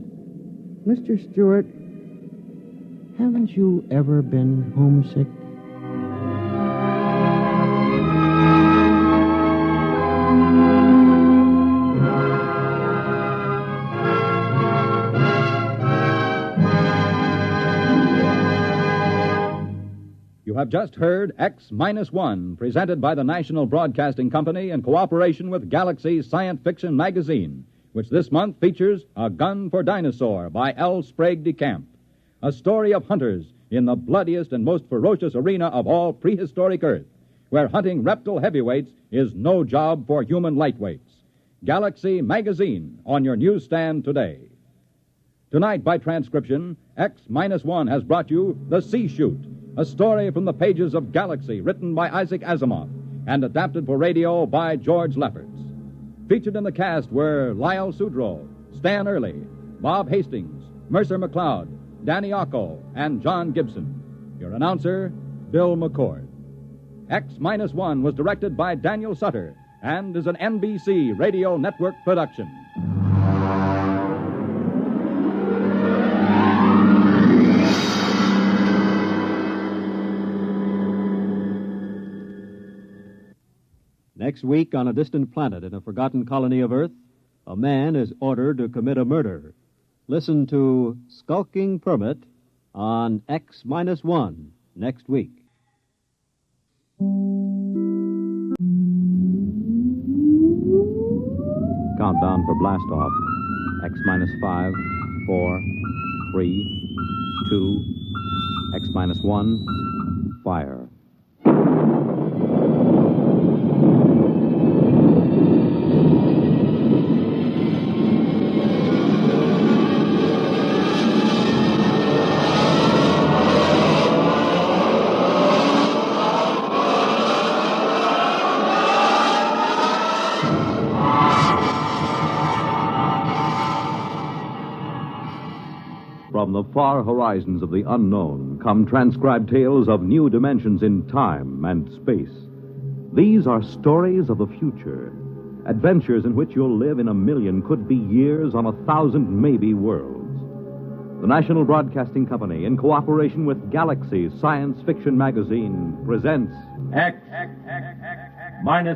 Mr. Stewart, haven't you ever been homesick? You have just heard X-1, presented by the National Broadcasting Company in cooperation with Galaxy's Science Fiction magazine. which this month features A Gun for Dinosaur by L. Sprague de Camp, a story of hunters in the bloodiest and most ferocious arena of all prehistoric Earth, where hunting reptile heavyweights is no job for human lightweights. Galaxy Magazine on your newsstand today. Tonight, by transcription, X-1 has brought you The C-Chute, a story from the pages of Galaxy written by Isaac Asimov and adapted for radio by George Lefferts. Featured in the cast were Lyle Sudrow, Stan Early, Bob Hastings, Mercer McLeod, Danny Ocko, and John Gibson. Your announcer, Bill McCord. X-1 was directed by Daniel Sutter and is an NBC Radio Network production. Next week, on a distant planet in a forgotten colony of Earth, a man is ordered to commit a murder. Listen to Skulking Permit on X-1 next week. Countdown for blast-off. X-5, 4, 3, 2, X-1, fire. From the far horizons of the unknown come transcribed tales of new dimensions in time and space. These are stories of the future, adventures in which you'll live in a million, could be years, on 1,000 maybe worlds. The National Broadcasting Company, in cooperation with Galaxy Science Fiction Magazine, presents X-1.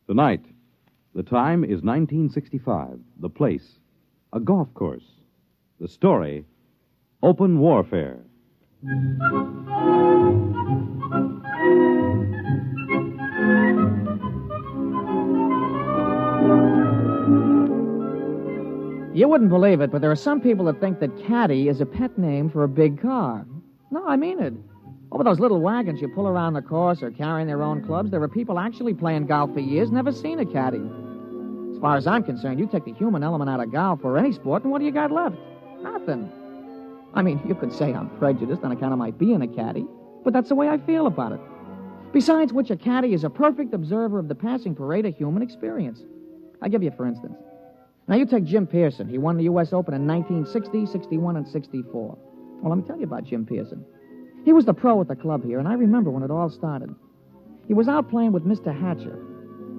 Tonight, the time is 1965. The place, a golf course. The story, open warfare. You wouldn't believe it, but there are some people that think that caddy is a pet name for a big car. No, I mean it. Over those little wagons you pull around the course or carrying their own clubs, there are people actually playing golf for years, never seen a caddy. As far as I'm concerned, you take the human element out of golf or any sport, and what do you got left? Nothing. I mean, you could say I'm prejudiced on account of my being a caddy, but that's the way I feel about it. Besides which, a caddy is a perfect observer of the passing parade of human experience. I'll give you for instance. Now, you take Jim Pearson. He won the U.S. Open in 1960, 61, and 64. Well, let me tell you about Jim Pearson. He was the pro at the club here, and I remember when it all started. He was out playing with Mr. Hatcher.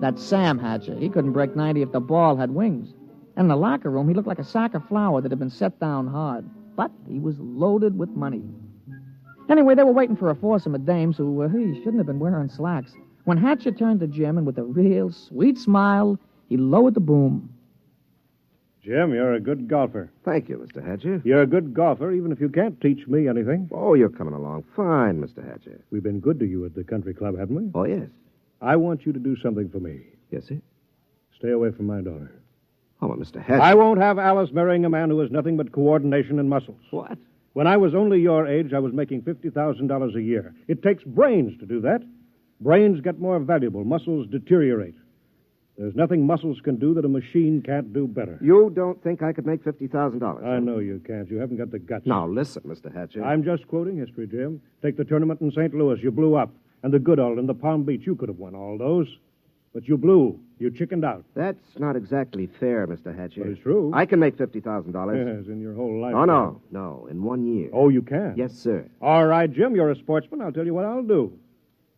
That's Sam Hatcher. He couldn't break 90 if the ball had wings. And in the locker room, he looked like a sack of flour that had been set down hard. But he was loaded with money. Anyway, they were waiting for a foursome of dames who he shouldn't have been wearing slacks. When Hatcher turned to Jim, and with a real sweet smile, he lowered the boom. Jim, you're a good golfer. Thank you, Mr. Hatcher. You're a good golfer, even if you can't teach me anything. Oh, you're coming along fine, Mr. Hatcher. We've been good to you at the country club, haven't we? Oh, yes. I want you to do something for me. Yes, sir? Stay away from my daughter. Oh, well, Mr. Hatcher. I won't have Alice marrying a man who has nothing but coordination and muscles. What? When I was only your age, I was making $50,000 a year. It takes brains to do that. Brains get more valuable. Muscles deteriorate. There's nothing muscles can do that a machine can't do better. You don't think I could make $50,000? I know you can't. You haven't got the guts. Now, listen, Mr. Hatcher. I'm just quoting history, Jim. Take the tournament in St. Louis. You blew up. And the Goodall and the Palm Beach. You could have won all those. But you blew. You chickened out. That's not exactly fair, Mr. Hatcher. But it's true. I can make $50,000. Yes, in your whole life. Oh, no, in 1 year. Oh, you can? Yes, sir. All right, Jim, you're a sportsman. I'll tell you what I'll do.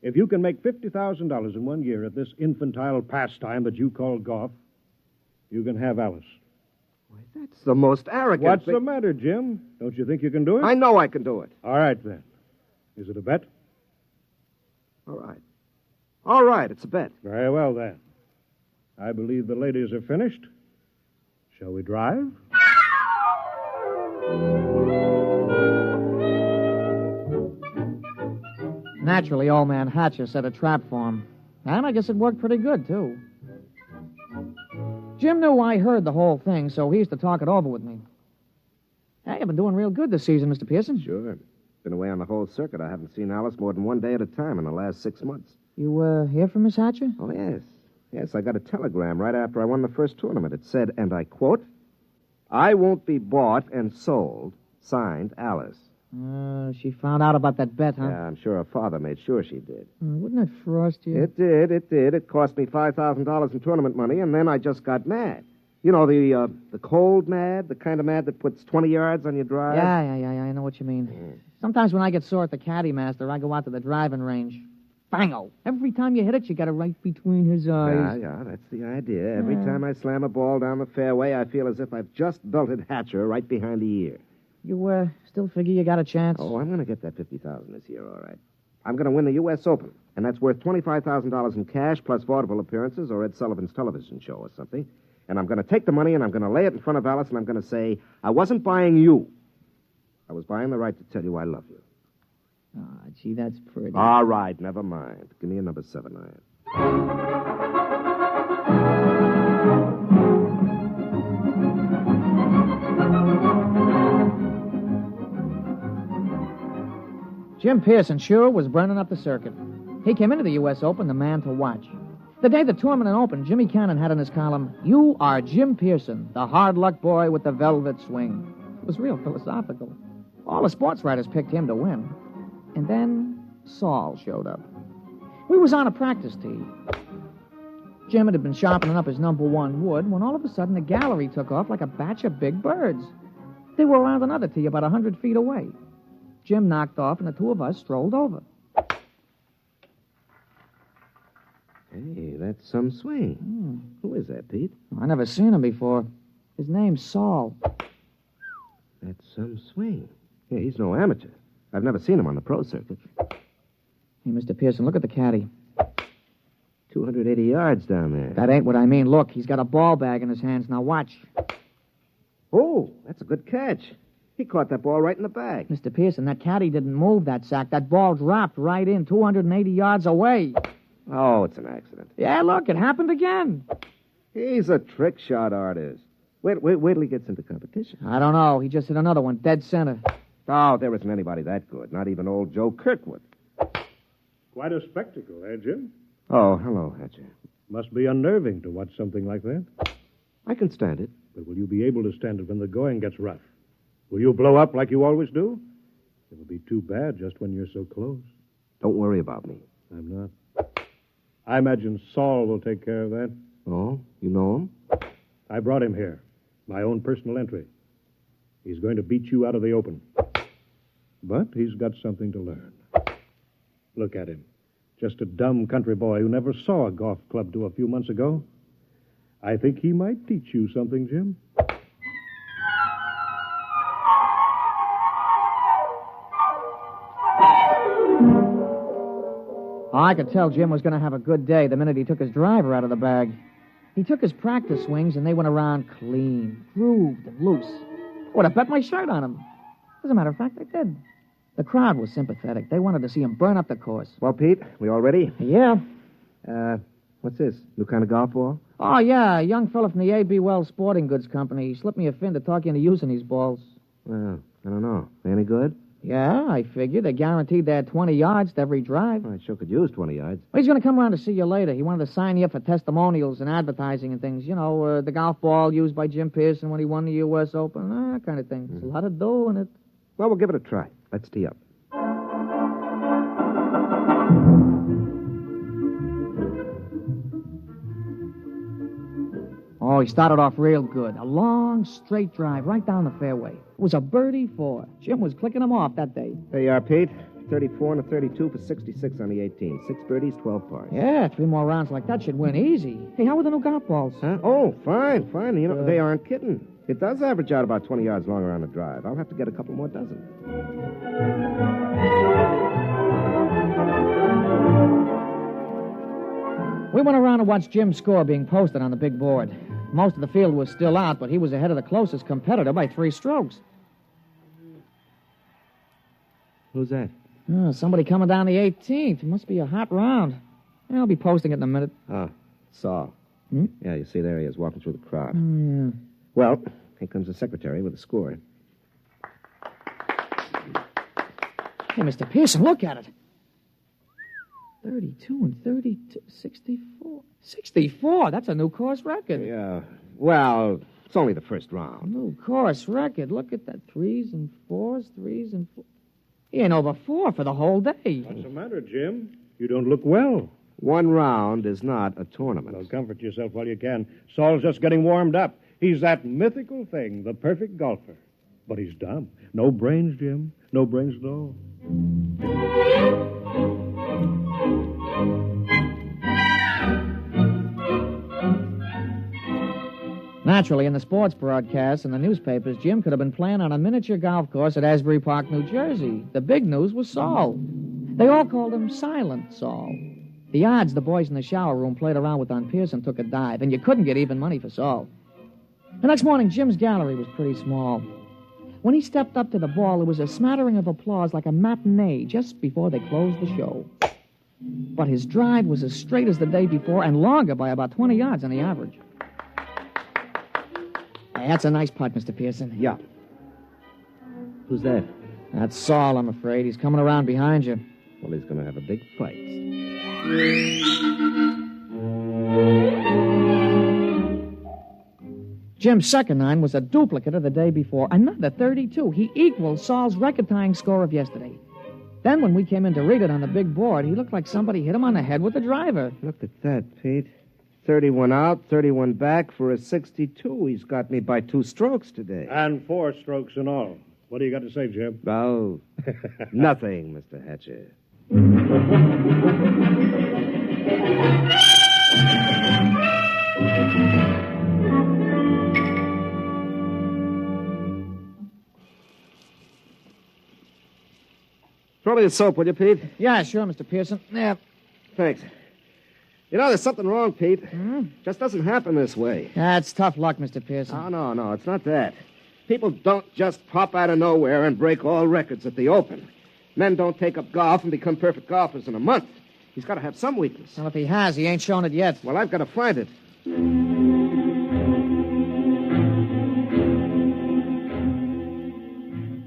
If you can make $50,000 in 1 year at this infantile pastime that you call golf, you can have Alice. Why, that's the most arrogant What's the matter, Jim? Don't you think you can do it? I know I can do it. All right, then. Is it a bet? All right. All right, it's a bet. Very well, then. I believe the ladies are finished. Shall we drive? Naturally, old man Hatcher set a trap for him. And I guess it worked pretty good, too. Jim knew I heard the whole thing, so he used to talk it over with me. Hey, you've been doing real good this season, Mr. Pearson. Sure. Been away on the whole circuit. I haven't seen Alice more than one day at a time in the last 6 months. You, hear from Miss Hatcher? Oh, yes. Yes, I got a telegram right after I won the first tournament. It said, and I quote, "I won't be bought and sold. Signed, Alice." She found out about that bet, huh? Yeah, I'm sure her father made sure she did. Wouldn't it frost you? It did. It cost me $5,000 in tournament money, and then I just got mad. You know, the cold mad, the kind of mad that puts 20 yards on your drive? Yeah, I know what you mean. Sometimes when I get sore at the caddy master, I go out to the driving range. Bango! Every time you hit it, you got it right between his eyes. Yeah, that's the idea. Every time I slam a ball down the fairway, I feel as if I've just belted Hatcher right behind the ear. You, still figure you got a chance? Oh, I'm going to get that $50,000 this year, all right. I'm going to win the U.S. Open, and that's worth $25,000 in cash plus vaudeville appearances or Ed Sullivan's television show or something. And I'm going to take the money and I'm going to lay it in front of Alice and I'm going to say, I wasn't buying you. I was buying the right to tell you I love you. Ah, gee, that's pretty. All right, never mind. Give me a number 7 iron. Jim Pearson sure was burning up the circuit. He came into the U.S. Open the man to watch. The day the tournament opened, Jimmy Cannon had in his column, "You are Jim Pearson, the hard luck boy with the velvet swing." It was real philosophical. All the sports writers picked him to win. And then Saul showed up. We was on a practice tee. Jim had been sharpening up his number 1 wood when all of a sudden the gallery took off like a batch of big birds. They were around another tee about 100 feet away. Jim knocked off and the two of us strolled over. Hey, that's some swing. Who is that, Pete? I never seen him before. His name's Saul. That's some swing. Yeah, he's no amateur. I've never seen him on the pro circuit. Hey, Mr. Pearson, look at the caddy. 280 yards down there. That ain't what I mean. Look, he's got a ball bag in his hands. Now watch. Oh, that's a good catch. He caught that ball right in the bag. Mr. Pearson, that caddy didn't move that sack. That ball dropped right in 280 yards away. Oh, it's an accident. Yeah, look, it happened again. He's a trick shot artist. Wait till he gets into competition. I don't know. He just hit another one dead center. Oh, there isn't anybody that good. Not even old Joe Kirkwood. Quite a spectacle, eh, Jim? Oh, hello, Hatcher. Must be unnerving to watch something like that. I can stand it. But will you be able to stand it when the going gets rough? Will you blow up like you always do? It'll be too bad just when you're so close. Don't worry about me. I'm not. I imagine Saul will take care of that. Oh, you know him? I brought him here. My own personal entry. He's going to beat you out of the open. But he's got something to learn. Look at him. Just a dumb country boy who never saw a golf club till a few months ago. I think he might teach you something, Jim. I could tell Jim was going to have a good day the minute he took his driver out of the bag. He took his practice swings, and they went around clean, grooved, and loose. Would have bet my shirt on him. As a matter of fact, I did. The crowd was sympathetic. They wanted to see him burn up the course. Well, Pete, we all ready? Yeah. What's this? New kind of golf ball? Oh, yeah, a young fella from the A.B. Wells Sporting Goods Company. He slipped me a fin to talk you into using these balls. Well, I don't know. They any good? Yeah, I figured. They guaranteed they had 20 yards to every drive. Well, I sure could use 20 yards. Well, he's going to come around to see you later. He wanted to sign you up for testimonials and advertising and things. You know, the golf ball used by Jim Pearson when he won the U.S. Open, that kind of thing. There's a lot of dough in it. Well, we'll give it a try. Let's tee up. Oh, he started off real good. A long, straight drive right down the fairway. It was a birdie 4. Jim was clicking them off that day. There you are, Pete. 34 and a 32 for 66 on the 18. 6 birdies, 12 pars. Yeah, 3 more rounds like that should win easy. Hey, how are the new golf balls? Huh? Oh, fine. You know, they aren't kidding. It does average out about 20 yards longer on the drive. I'll have to get a couple more dozen. We went around and watched Jim's score being posted on the big board. Most of the field was still out, but he was ahead of the closest competitor by 3 strokes. Who's that? Oh, somebody coming down the 18th. It must be a hot round. Yeah, I'll be posting it in a minute. Oh, Saul. Hmm? Yeah, you see, there he is, walking through the crowd. Oh, yeah. Well, here comes the secretary with a score. Hey, Mr. Pearson, look at it. 32 and 32, 64. 64? That's a new course record. Yeah. Well, it's only the first round. New course record. Look at that. 3s and 4s, 3s and 4. He ain't over 4 for the whole day. What's the matter, Jim? You don't look well. One round is not a tournament. Well, comfort yourself while you can. Saul's just getting warmed up. He's that mythical thing, the perfect golfer. But he's dumb. No brains, Jim. No brains at all. Naturally, in the sports broadcasts and the newspapers, Jim could have been playing on a miniature golf course at Asbury Park, New Jersey. The big news was Saul. They all called him Silent Saul. The odds the boys in the shower room played around with on Pearson took a dive, and you couldn't get even money for Saul. The next morning, Jim's gallery was pretty small. When he stepped up to the ball, there was a smattering of applause like a matinee just before they closed the show. But his drive was as straight as the day before and longer by about 20 yards on the average. Hey, that's a nice putt, Mr. Pearson. Yeah. Who's that? That's Saul, I'm afraid. He's coming around behind you. Well, he's going to have a big fight. Jim's second nine was a duplicate of the day before. Another 32. He equaled Saul's record-tying score of yesterday. Then when we came in to read it on the big board, he looked like somebody hit him on the head with a driver. Look at that, Pete. 31 out, 31 back for a 62. He's got me by 2 strokes today. And 4 strokes in all. What do you got to say, Jim? Oh, nothing, Mr. Hatcher. Throw me the soap, will you, Pete? Yeah, sure, Mr. Pearson. Yeah. Thanks. You know, there's something wrong, Pete. Just doesn't happen this way. That's tough luck, Mr. Pearson. No, it's not that. People don't just pop out of nowhere and break all records at the Open. Men don't take up golf and become perfect golfers in a month. He's got to have some weakness. Well, if he has, he ain't shown it yet. Well, I've got to find it.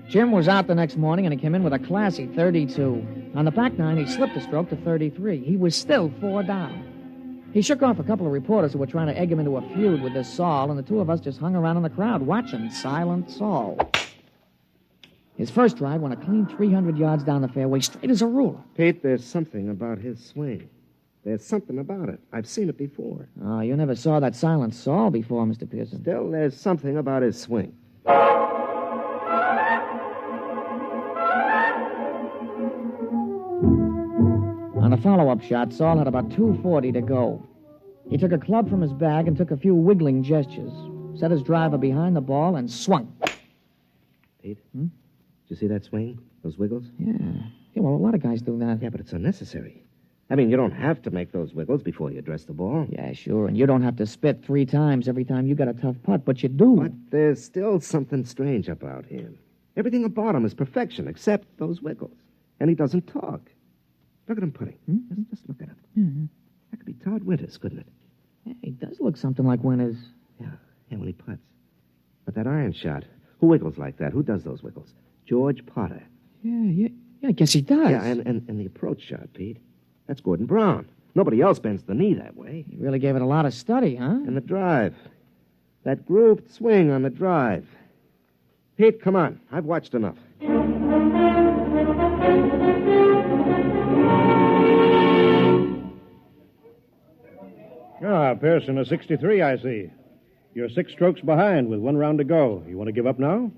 Jim was out the next morning, and he came in with a classy 32. On the back nine, he slipped a stroke to 33. He was still 4 down. He shook off a couple of reporters who were trying to egg him into a feud with this Saul, and the two of us just hung around in the crowd watching Silent Saul. His first drive went a clean 300 yards down the fairway, straight as a ruler. Pete, there's something about his swing. There's something about it. I've seen it before. Oh, you never saw that Silent Saul before, Mr. Pearson. Still, there's something about his swing. On the follow-up shot, Saul had about 240 to go. He took a club from his bag and took a few wiggling gestures, set his driver behind the ball, and swung. Pete? Did you see that swing? Those wiggles? Yeah. Yeah, well, a lot of guys do that. Yeah, but it's unnecessary. I mean, you don't have to make those wiggles before you address the ball. Yeah, sure, and you don't have to spit 3 times every time you got a tough putt, but you do. But there's still something strange about him. Everything about him is perfection, except those wiggles. And he doesn't talk. Look at him putting. Just look at him. Mm-hmm. That could be Todd Winters, couldn't it? Yeah, he does look something like Winters. Yeah, when he putts. But that iron shot, who wiggles like that? Who does those wiggles? George Potter. Yeah, I guess he does. Yeah, and the approach shot, Pete. That's Gordon Brown. Nobody else bends the knee that way. He really gave it a lot of study, huh? And the drive. That grooved swing on the drive. Pete, come on. I've watched enough. Ah, Pearson, a 63, I see. You're 6 strokes behind with 1 round to go. You want to give up now?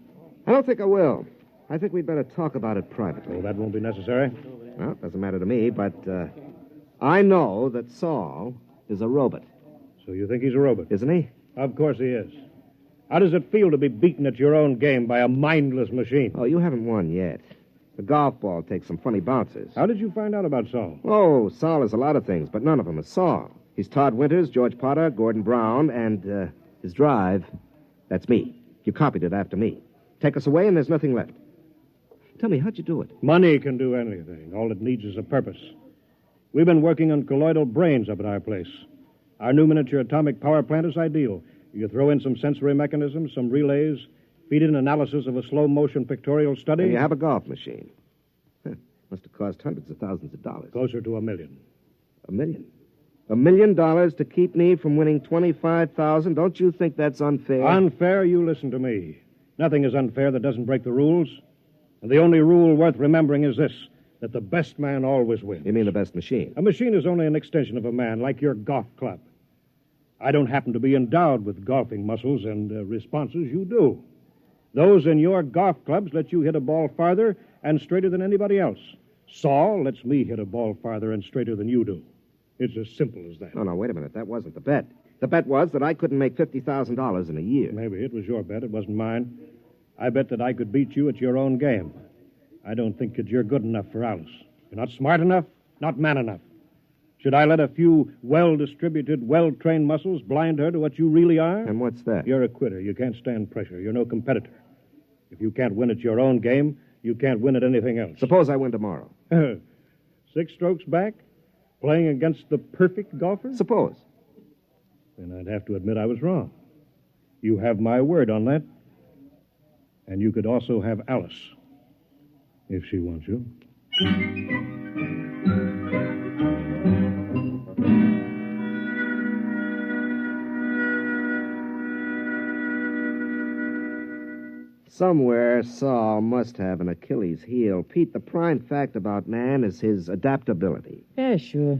I don't think I will. I think we'd better talk about it privately. Oh, that won't be necessary. Well, it doesn't matter to me, but I know that Saul is a robot. So you think he's a robot? Isn't he? Of course he is. How does it feel to be beaten at your own game by a mindless machine? Oh, you haven't won yet. The golf ball takes some funny bounces. How did you find out about Saul? Oh, Saul is a lot of things, but none of them is Saul. He's Todd Winters, George Potter, Gordon Brown, and his drive, that's me. You copied it after me. Take us away and there's nothing left. Tell me, how'd you do it? Money can do anything. All it needs is a purpose. We've been working on colloidal brains up at our place. Our new miniature atomic power plant is ideal. You throw in some sensory mechanisms, some relays, feed in analysis of a slow-motion pictorial study. And you have a golf machine. Must have cost hundreds of thousands of dollars. Closer to $1 million. $1 million? $1 million to keep me from winning $25,000? Don't you think that's unfair? Unfair? You listen to me. Nothing is unfair that doesn't break the rules. And the only rule worth remembering is this, that the best man always wins. You mean the best machine? A machine is only an extension of a man, like your golf club. I don't happen to be endowed with golfing muscles and responses. You do. Those in your golf clubs let you hit a ball farther and straighter than anybody else. Saul lets me hit a ball farther and straighter than you do. It's as simple as that. Oh, no, wait a minute. That wasn't the bet. The bet was that I couldn't make $50,000 in a year. Maybe it was your bet. It wasn't mine. I bet that I could beat you at your own game. I don't think that you're good enough for Alice. You're not smart enough, not man enough. Should I let a few well-distributed, well-trained muscles blind her to what you really are? And what's that? You're a quitter. You can't stand pressure. You're no competitor. If you can't win at your own game, you can't win at anything else. Suppose I win tomorrow. 6 strokes back? Playing against the perfect golfer? Suppose. Then I'd have to admit I was wrong. You have my word on that. And you could also have Alice, if she wants you. Somewhere, Saul must have an Achilles heel. Pete, the prime fact about man is his adaptability. Yeah, sure.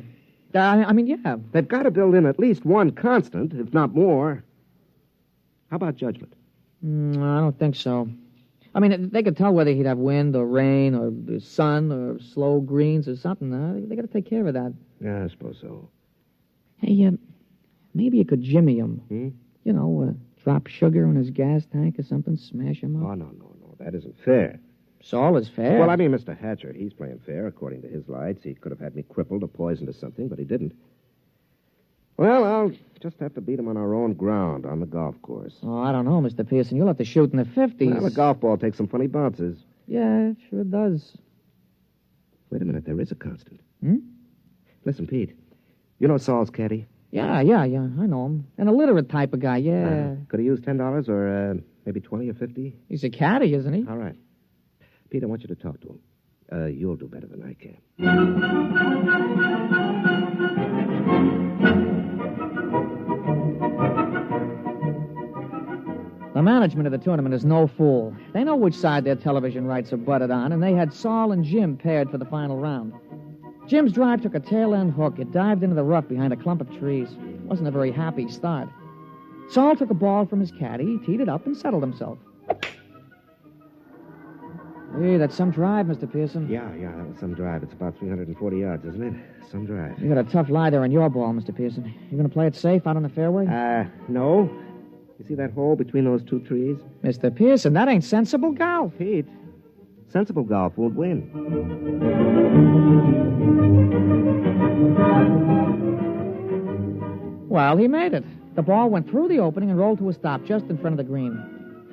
Yeah. They've got to build in at least one constant, if not more. How about judgment? I don't think so. They could tell whether he'd have wind or rain or sun or slow greens or something. They got to take care of that. Yeah, I suppose so. Hey, maybe you could jimmy him. You know, drop sugar in his gas tank or something, smash him up. Oh, no. That isn't fair. Saul is fair. Well, I mean, Mr. Hatcher, he's playing fair according to his lights. He could have had me crippled or poisoned or something, but he didn't. Well, I'll just have to beat him on our own ground on the golf course. Oh, I don't know, Mr. Pearson. You'll have to shoot in the 50s. Well, a golf ball takes some funny bounces. Yeah, it sure does. Wait a minute, there is a constant. Listen, Pete, you know Saul's caddy? Yeah, I know him. An illiterate type of guy, yeah. Could he use $10 or maybe 20 or 50? He's a caddy, isn't he? All right. Pete, I want you to talk to him. You'll do better than I can. The management of the tournament is no fool. They know which side their television rights are butted on, and they had Saul and Jim paired for the final round. Jim's drive took a tail-end hook. It dived into the rough behind a clump of trees. Wasn't a very happy start. Saul took a ball from his caddy, teed it up, and settled himself. Hey, that's some drive, Mr. Pearson. Yeah, that was some drive. It's about 340 yards, isn't it? Some drive. You got a tough lie there on your ball, Mr. Pearson. You going to play it safe out on the fairway? No. You see that hole between those two trees? Mr. Pearson, that ain't sensible golf. Pete, sensible golf won't win. Well, he made it. The ball went through the opening and rolled to a stop just in front of the green.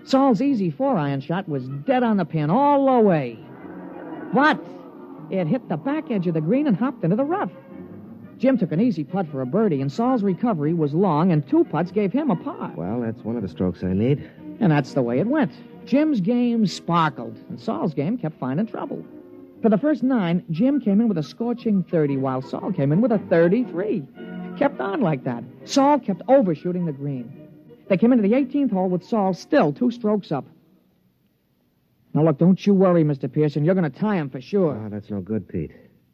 Saul's easy 4-iron shot was dead on the pin all the way. But it hit the back edge of the green and hopped into the rough. Jim took an easy putt for a birdie, and Saul's recovery was long, and 2 putts gave him a par. Well, that's one of the strokes I need. And that's the way it went. Jim's game sparkled, and Saul's game kept finding trouble. For the first 9, Jim came in with a scorching 30, while Saul came in with a 33. Kept on like that. Saul kept overshooting the green. They came into the 18th hole with Saul still 2 strokes up. Now, look, don't you worry, Mr. Pearson. You're going to tie him for sure. Oh, that's no good, Pete.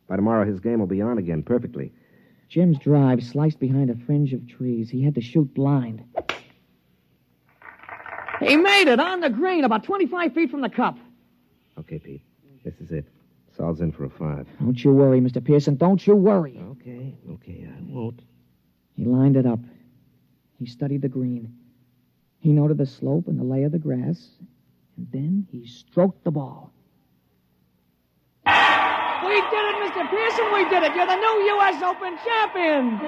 By tomorrow, his game will be on again perfectly. Jim's drive sliced behind a fringe of trees. He had to shoot blind. He made it on the green, about 25 feet from the cup. Okay, Pete. This is it. Saul's in for a 5. Don't you worry, Mr. Pearson. Don't you worry. Okay, I won't. He lined it up. He studied the green. He noted the slope and the lay of the grass. And then he stroked the ball. We did it, Mr. Pearson. We did it. You're the new U.S. Open champion.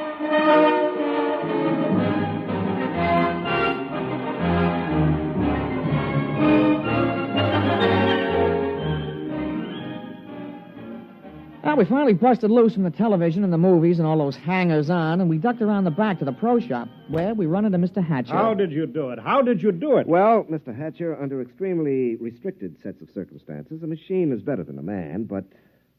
Well, we finally busted loose from the television and the movies and all those hangers-on, and we ducked around the back to the pro shop, where we run into Mr. Hatcher. How did you do it? How did you do it? Well, Mr. Hatcher, under extremely restricted sets of circumstances, a machine is better than a man, but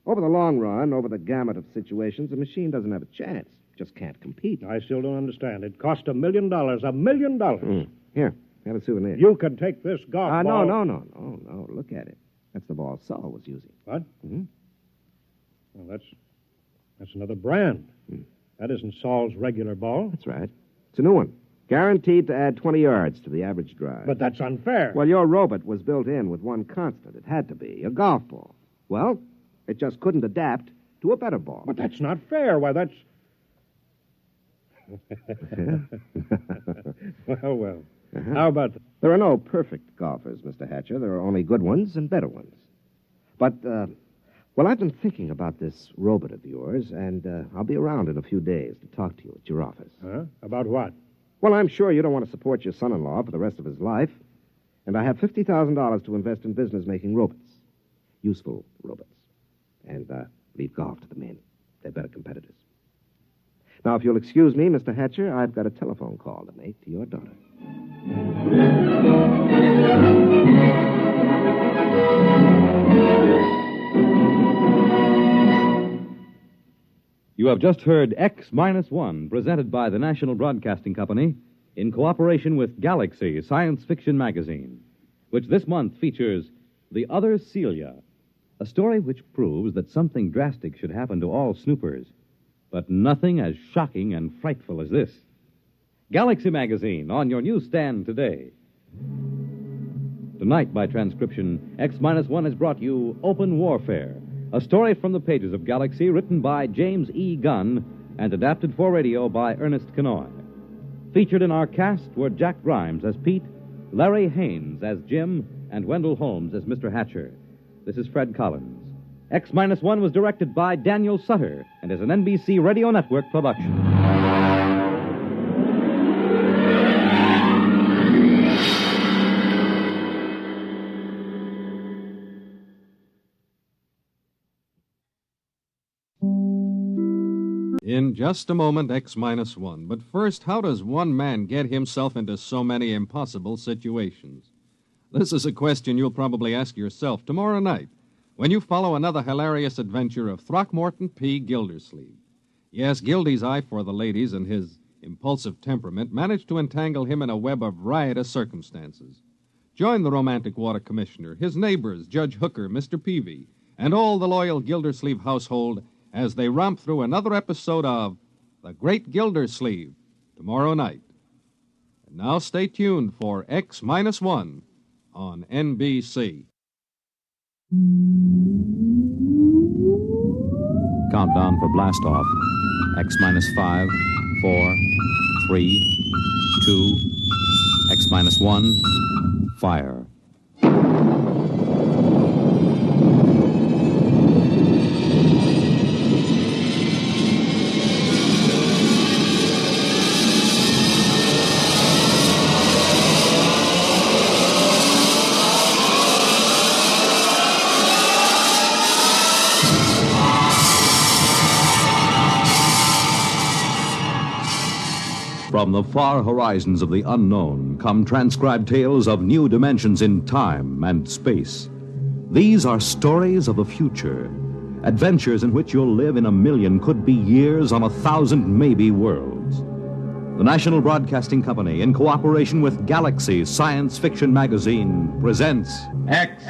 over the long run, over the gamut of situations, a machine doesn't have a chance. Just can't compete. I still don't understand. It cost $1 million. $1 million. Here, have a souvenir. You can take this golf ball. No. Look at it. That's the ball Saul was using. What? Mm-hmm. Well, that's another brand. That isn't Saul's regular ball. That's right. It's a new one. Guaranteed to add 20 yards to the average drive. But that's unfair. Well, your robot was built in with one constant. It had to be a golf ball. Well, it just couldn't adapt to a better ball. But that's not fair. Why, that's... Well. How about that? There are no perfect golfers, Mr. Hatcher. There are only good ones and better ones. But, well, I've been thinking about this robot of yours, and I'll be around in a few days to talk to you at your office. Huh? About what? Well, I'm sure you don't want to support your son-in-law for the rest of his life, and I have $50,000 to invest in business making robots. Useful robots. And leave golf to the men. They're better competitors. Now, if you'll excuse me, Mr. Hatcher, I've got a telephone call to make to your daughter. You have just heard X-1, presented by the National Broadcasting Company in cooperation with Galaxy Science Fiction Magazine, which this month features The Other Celia, a story which proves that something drastic should happen to all snoopers, but nothing as shocking and frightful as this. Galaxy Magazine, on your newsstand today. Tonight, by transcription, X-1 has brought you Open Warfare, a story from the pages of Galaxy written by James E. Gunn and adapted for radio by Ernest Kenoy. Featured in our cast were Jack Grimes as Pete, Larry Haynes as Jim, and Wendell Holmes as Mr. Hatcher. This is Fred Collins. X-1 was directed by Daniel Sutter and is an NBC Radio Network production. In just a moment, X-1. But first, how does one man get himself into so many impossible situations? This is a question you'll probably ask yourself tomorrow night when you follow another hilarious adventure of Throckmorton P. Gildersleeve. Yes, Gildy's eye for the ladies and his impulsive temperament managed to entangle him in a web of riotous circumstances. Join the romantic water commissioner, his neighbors, Judge Hooker, Mr. Peavy, and all the loyal Gildersleeve household as they romp through another episode of The Great Gildersleeve tomorrow night. And now stay tuned for X-1 on NBC. Countdown for blast-off. X-5, 4, 3, 2, X-1, fire. From the far horizons of the unknown come transcribed tales of new dimensions in time and space. These are stories of the future, adventures in which you'll live in a million, could be years, on 1,000 maybe worlds. The National Broadcasting Company, in cooperation with Galaxy Science Fiction Magazine, presents X-1.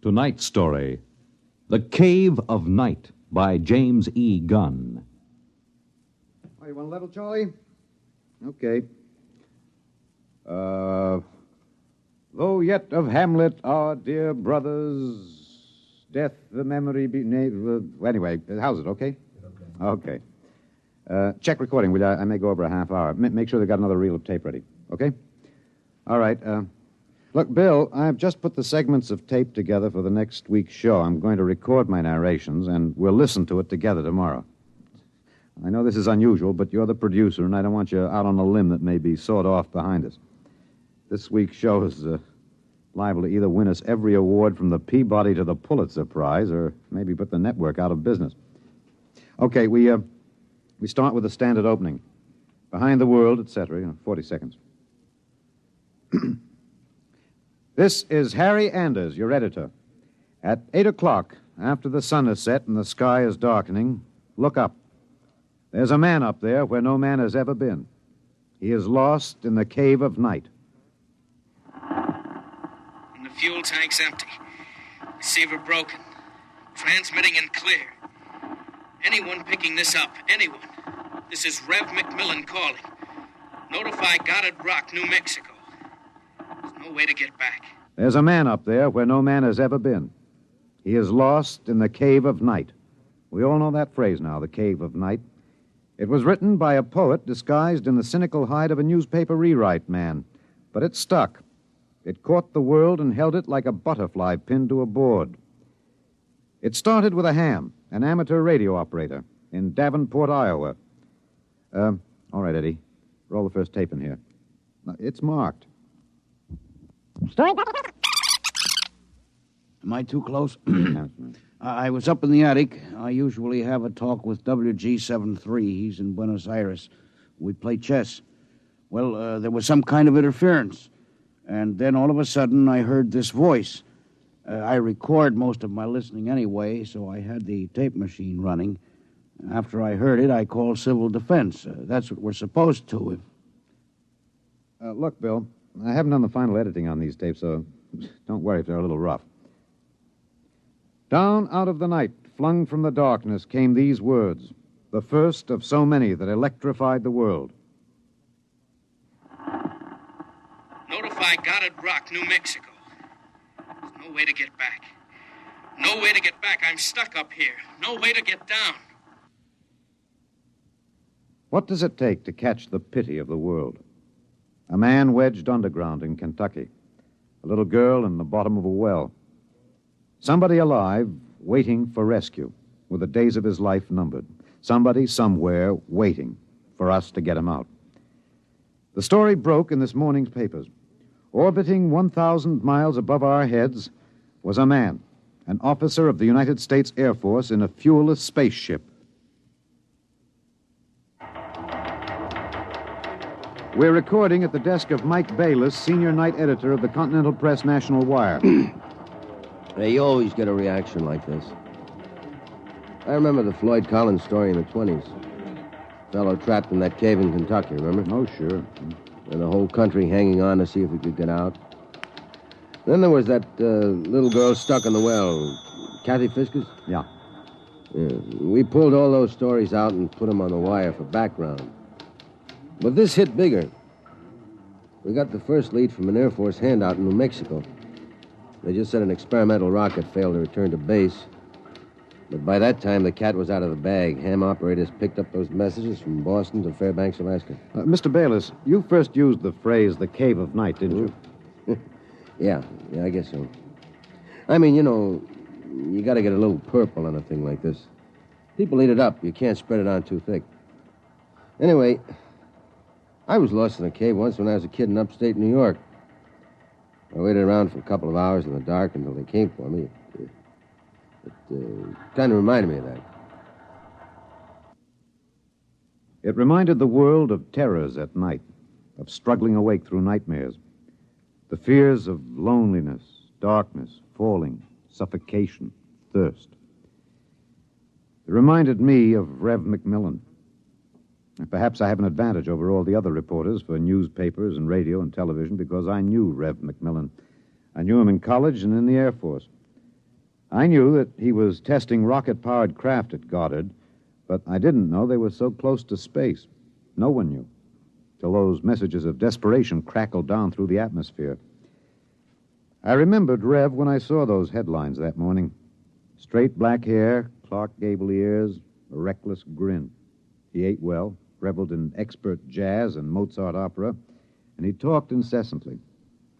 Tonight's story, The Cave of Night, by James E. Gunn. Oh, you want a level, Charlie? Okay. Though yet of Hamlet, our dear brothers, death the memory be... Anyway, how's it, okay? Okay. Check recording, will you? I may go over a half hour. Make sure they've got another reel of tape ready, okay? All right, Look, Bill, I've just put the segments of tape together for the next week's show. I'm going to record my narrations, and we'll listen to it together tomorrow. I know this is unusual, but you're the producer, and I don't want you out on a limb that may be sawed off behind us. This week's show is liable to either win us every award from the Peabody to the Pulitzer Prize, or maybe put the network out of business. Okay, we start with a standard opening. Behind the world, etc., 40 seconds. This is Harry Anders, your editor. At 8 o'clock, after the sun has set and the sky is darkening, look up. There's a man up there where no man has ever been. He is lost in the cave of night. And the fuel tank's empty. Receiver broken. Transmitting and clear. Anyone picking this up, anyone. This is Rev McMillan calling. Notify Goddard Rock, New Mexico. There's no way to get back. There's a man up there where no man has ever been. He is lost in the cave of night. We all know that phrase now, the cave of night. It was written by a poet disguised in the cynical hide of a newspaper rewrite man. But it stuck. It caught the world and held it like a butterfly pinned to a board. It started with a ham, an amateur radio operator, in Davenport, Iowa. All right, Eddie. Roll the first tape in here. It's marked. Am I too close? I was up in the attic. I usually have a talk with WG73. He's in Buenos Aires. We play chess. Well, there was some kind of interference. And then all of a sudden, I heard this voice. I record most of my listening anyway, so I had the tape machine running. After I heard it, I called civil defense. That's what we're supposed to. Look, Bill, I haven't done the final editing on these tapes, so don't worry if they're a little rough. Down out of the night, flung from the darkness, came these words, the first of so many that electrified the world. Notify Goddard Rock, New Mexico. There's no way to get back. No way to get back. I'm stuck up here. No way to get down. What does it take to catch the pity of the world? A man wedged underground in Kentucky. A little girl in the bottom of a well. Somebody alive, waiting for rescue, with the days of his life numbered. Somebody, somewhere, waiting for us to get him out. The story broke in this morning's papers. Orbiting 1,000 miles above our heads was a man, an officer of the United States Air Force in a fuelless spaceship. We're recording at the desk of Mike Bayless, senior night editor of the Continental Press National Wire. Hey, you always get a reaction like this. I remember the Floyd Collins story in the 20s. Fellow trapped in that cave in Kentucky, remember? Oh, sure. And the whole country hanging on to see if he could get out. Then there was that little girl stuck in the well. Kathy Fiskers? Yeah. We pulled all those stories out and put them on the wire for background. But this hit bigger. We got the first lead from an Air Force handout in New Mexico. They just said an experimental rocket failed to return to base. But by that time, the cat was out of the bag. Ham operators picked up those messages from Boston to Fairbanks, Alaska. Mr. Bayless, you first used the phrase, the cave of night, didn't you? Yeah, I guess so. I mean, you got to get a little purple on a thing like this. People eat it up. You can't spread it on too thick. Anyway, I was lost in a cave once when I was a kid in upstate New York. I waited around for a couple of hours in the dark until they came for me. It kind of reminded me of that. It reminded the world of terrors at night, of struggling awake through nightmares. The fears of loneliness, darkness, falling, suffocation, thirst. It reminded me of Rev McMillan. Perhaps I have an advantage over all the other reporters for newspapers and radio and television because I knew Rev McMillan. I knew him in college and in the Air Force. I knew that he was testing rocket-powered craft at Goddard, but I didn't know they were so close to space. No one knew, till those messages of desperation crackled down through the atmosphere. I remembered Rev when I saw those headlines that morning. Straight black hair, Clark Gable ears, a reckless grin. He ate well, reveled in expert jazz and Mozart opera, and he talked incessantly.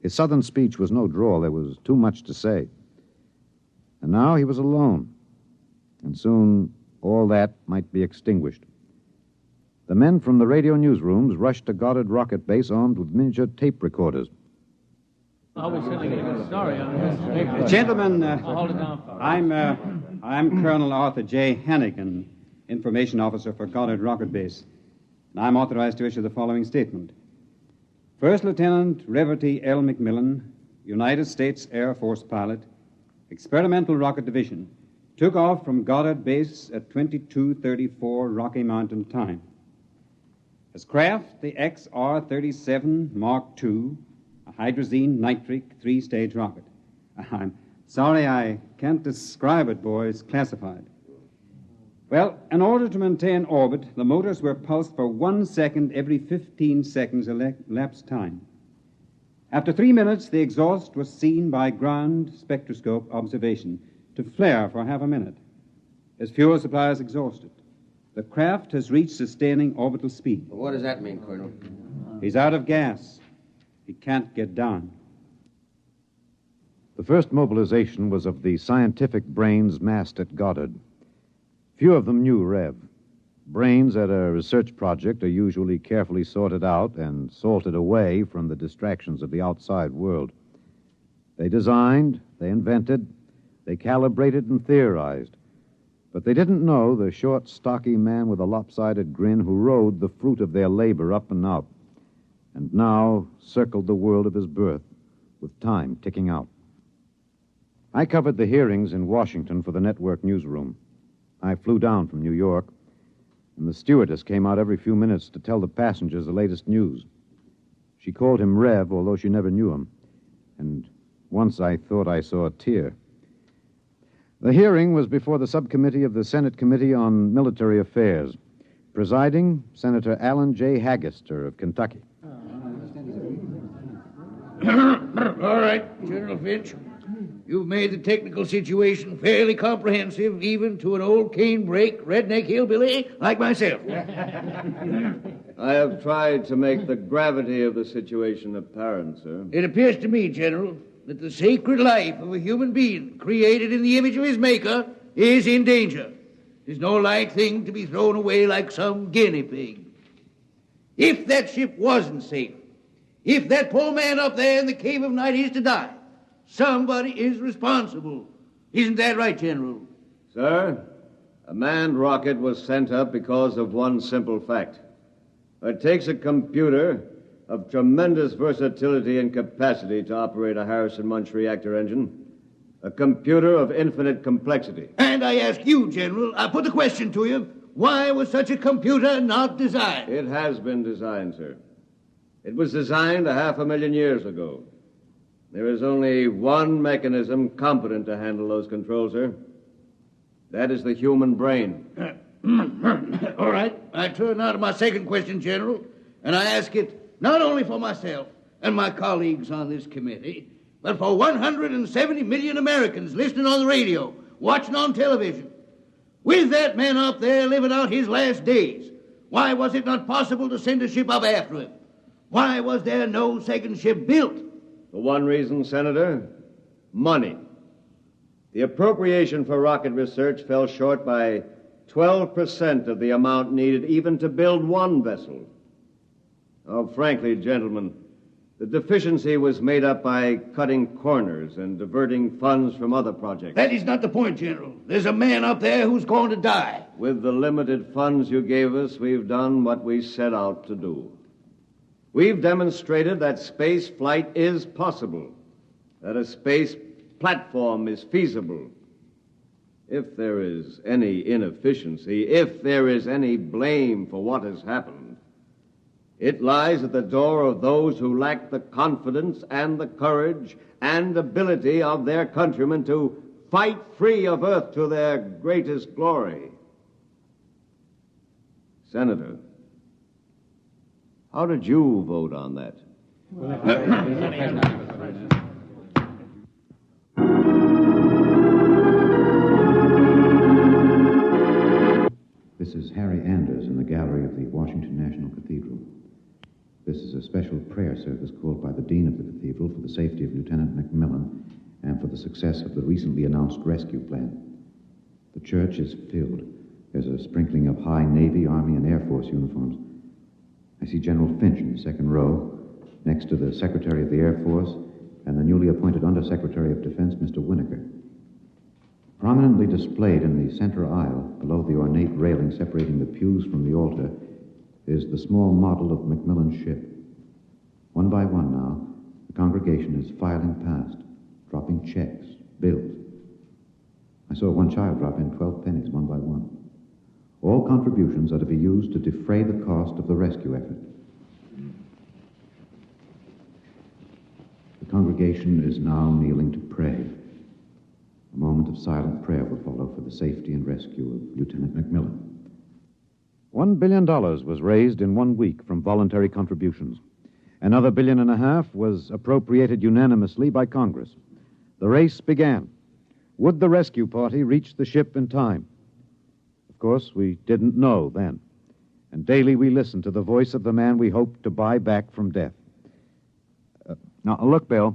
His southern speech was no drawl. There was too much to say. And now he was alone. And soon all that might be extinguished. The men from the radio newsrooms rushed to Goddard Rocket Base armed with miniature tape recorders. I was certainly getting a good story on this. Gentlemen, I'll hold it down for you. I'm Colonel Arthur J. Hannigan, Information Officer for Goddard Rocket Base, and I'm authorized to issue the following statement. First Lieutenant Reverty L. McMillan, United States Air Force pilot, Experimental Rocket Division, took off from Goddard Base at 22:34 Rocky Mountain time. His craft, the XR-37 Mark II, a hydrazine nitric three-stage rocket. I'm sorry I can't describe it, boys. Classified. Well, in order to maintain orbit, the motors were pulsed for 1 second every 15 seconds elapsed time. After 3 minutes, the exhaust was seen by ground spectroscope observation to flare for half a minute. His fuel supply is exhausted. The craft has reached sustaining orbital speed. What does that mean, Colonel? He's out of gas. He can't get down. The first mobilization was of the scientific brains massed at Goddard. Few of them knew Rev. Brains at a research project are usually carefully sorted out and salted away from the distractions of the outside world. They designed, they invented, they calibrated and theorized. But they didn't know the short, stocky man with a lopsided grin who rode the fruit of their labor up and out, and now circled the world of his birth, with time ticking out. I covered the hearings in Washington for the network newsroom. I flew down from New York, and the stewardess came out every few minutes to tell the passengers the latest news. She called him Rev, although she never knew him, and once I thought I saw a tear. The hearing was before the subcommittee of the Senate Committee on Military Affairs. Presiding, Senator Allen J. Haggister of Kentucky. All right, General Finch. You've made the technical situation fairly comprehensive, even to an old canebrake redneck hillbilly like myself. I have tried to make the gravity of the situation apparent, sir. It appears to me, General, that the sacred life of a human being created in the image of his maker is in danger. It is no light thing to be thrown away like some guinea pig. If that ship wasn't safe, if that poor man up there in the cave of night is to die, somebody is responsible. Isn't that right, General? Sir, a manned rocket was sent up because of one simple fact. It takes a computer of tremendous versatility and capacity to operate a Harrison-Munch reactor engine. A computer of infinite complexity. And I ask you, General, I put the question to you, why was such a computer not designed? It has been designed, sir. It was designed 500,000 years ago. There is only one mechanism competent to handle those controls, sir. That is the human brain. All right. I turn now to my second question, General, and I ask it not only for myself and my colleagues on this committee, but for 170 million Americans listening on the radio, watching on television. With that man up there living out his last days, why was it not possible to send a ship up after him? Why was there no second ship built? For one reason, Senator, money. The appropriation for rocket research fell short by 12% of the amount needed even to build one vessel. Oh, frankly, gentlemen, the deficiency was made up by cutting corners and diverting funds from other projects. That is not the point, General. There's a man up there who's going to die. With the limited funds you gave us, we've done what we set out to do. We've demonstrated that space flight is possible, that a space platform is feasible. If there is any inefficiency, if there is any blame for what has happened, it lies at the door of those who lack the confidence and the courage and ability of their countrymen to fight free of Earth to their greatest glory. Senator, how did you vote on that? This is Harry Anders in the gallery of the Washington National Cathedral. This is a special prayer service called by the Dean of the Cathedral for the safety of Lieutenant McMillan and for the success of the recently announced rescue plan. The church is filled. There's a sprinkling of high Navy, Army, and Air Force uniforms. I see General Finch in the second row, next to the Secretary of the Air Force and the newly appointed Undersecretary of Defense, Mr. Winokur. Prominently displayed in the center aisle, below the ornate railing separating the pews from the altar, is the small model of Macmillan's ship. One by one now, the congregation is filing past, dropping checks, bills. I saw one child drop in 12 pennies, one by one. All contributions are to be used to defray the cost of the rescue effort. The congregation is now kneeling to pray. A moment of silent prayer will follow for the safety and rescue of Lieutenant Macmillan. $1 billion was raised in 1 week from voluntary contributions. Another $1.5 billion was appropriated unanimously by Congress. The race began. Would the rescue party reach the ship in time? Of course, we didn't know then. And daily we listened to the voice of the man we hoped to buy back from death. Now, look, Bill,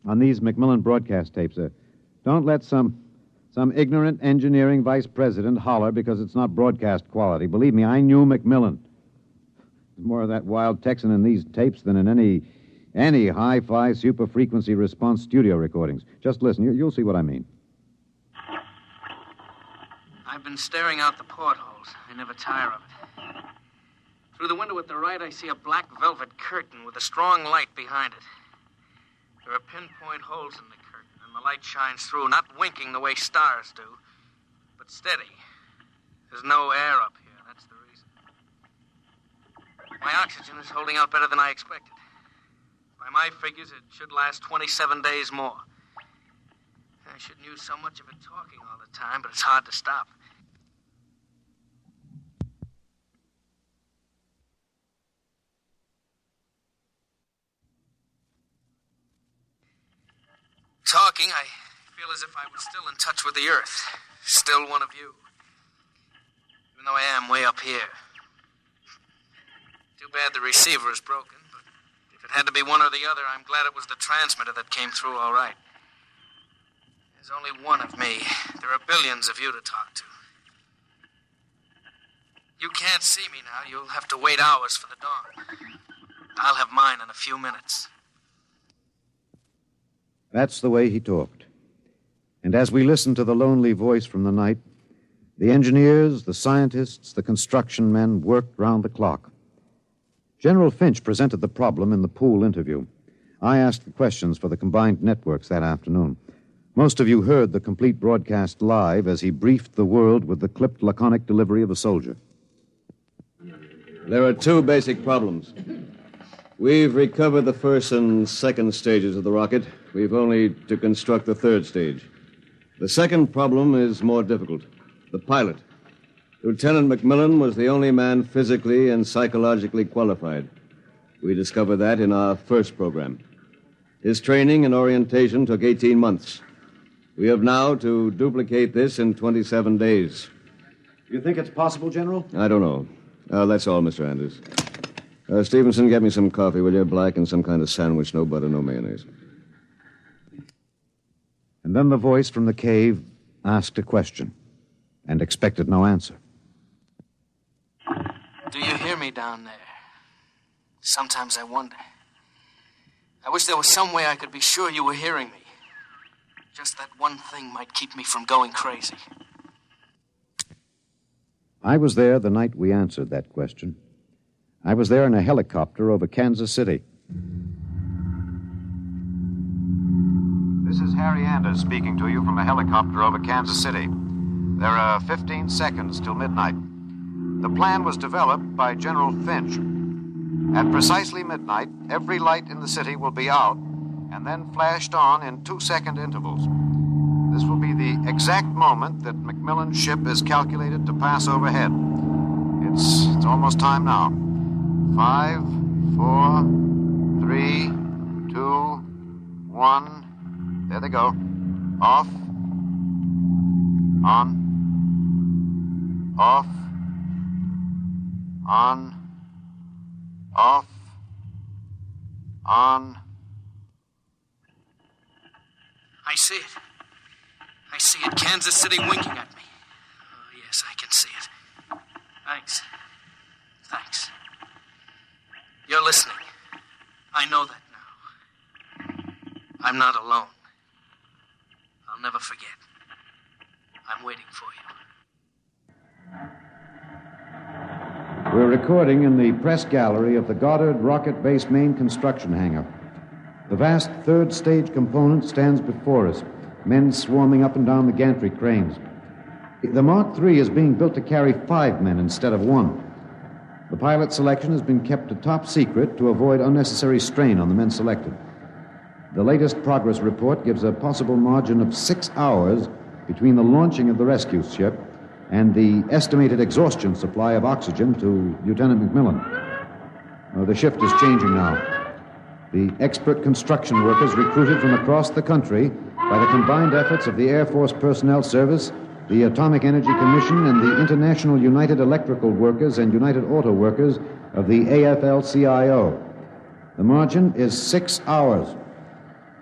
on these Macmillan broadcast tapes, don't let some ignorant engineering vice president holler because it's not broadcast quality. Believe me, I knew Macmillan. There's more of that wild Texan in these tapes than in any hi-fi super-frequency response studio recordings. Just listen. You'll see what I mean. I've been staring out the portholes. I never tire of it. Through the window at the right, I see a black velvet curtain with a strong light behind it. There are pinpoint holes in the curtain, and the light shines through, not winking the way stars do, but steady. There's no air up here. That's the reason. My oxygen is holding out better than I expected. By my figures, it should last 27 days more. I shouldn't use so much of it talking all the time, but it's hard to stop. Talking, I feel as if I was still in touch with the Earth. Still one of you. Even though I am way up here. Too bad the receiver is broken, but if it had to be one or the other, I'm glad it was the transmitter that came through all right. There's only one of me. There are billions of you to talk to. You can't see me now. You'll have to wait hours for the dawn. I'll have mine in a few minutes. That's the way he talked. And as we listened to the lonely voice from the night, the engineers, the scientists, the construction men worked round the clock. General Finch presented the problem in the pool interview. I asked the questions for the combined networks that afternoon. Most of you heard the complete broadcast live as he briefed the world with the clipped, laconic delivery of a soldier. There are two basic problems. We've recovered the first and second stages of the rocket. We've only to construct the third stage. The second problem is more difficult. The pilot. Lieutenant Macmillan was the only man physically and psychologically qualified. We discovered that in our first program. His training and orientation took 18 months. We have now to duplicate this in 27 days. You think it's possible, General? I don't know. That's all, Mr. Anders. Stevenson, get me some coffee, will you? Black and some kind of sandwich, no butter, no mayonnaise. And then the voice from the cave asked a question and expected no answer. Do you hear me down there? Sometimes I wonder. I wish there was some way I could be sure you were hearing me. Just that one thing might keep me from going crazy. I was there the night we answered that question. I was there in a helicopter over Kansas City. This is Harry Anders speaking to you from a helicopter over Kansas City. There are 15 seconds till midnight. The plan was developed by General Finch. At precisely midnight, every light in the city will be out and then flashed on in 2-second intervals. This will be the exact moment that Macmillan's ship is calculated to pass overhead. It's almost time now. 5, 4, 3, 2, 1. There they go. Off. On. Off. On. Off. On. I see it. I see it. Kansas City winking at me. Oh, Yes, I can see it. Thanks. Thanks. You're listening. I know that now. I'm not alone. I'll never forget. I'm waiting for you. We're recording in the press gallery of the Goddard Rocket Base main construction hangar. The vast third stage component stands before us, men swarming up and down the gantry cranes. The Mark III is being built to carry 5 men instead of 1. The pilot selection has been kept a top secret to avoid unnecessary strain on the men selected. The latest progress report gives a possible margin of 6 hours between the launching of the rescue ship and the estimated exhaustion supply of oxygen to Lieutenant McMillan. The shift is changing now. The expert construction workers recruited from across the country by the combined efforts of the Air Force Personnel Service, the Atomic Energy Commission, and the International United Electrical Workers and United Auto Workers of the AFL-CIO. The margin is 6 hours.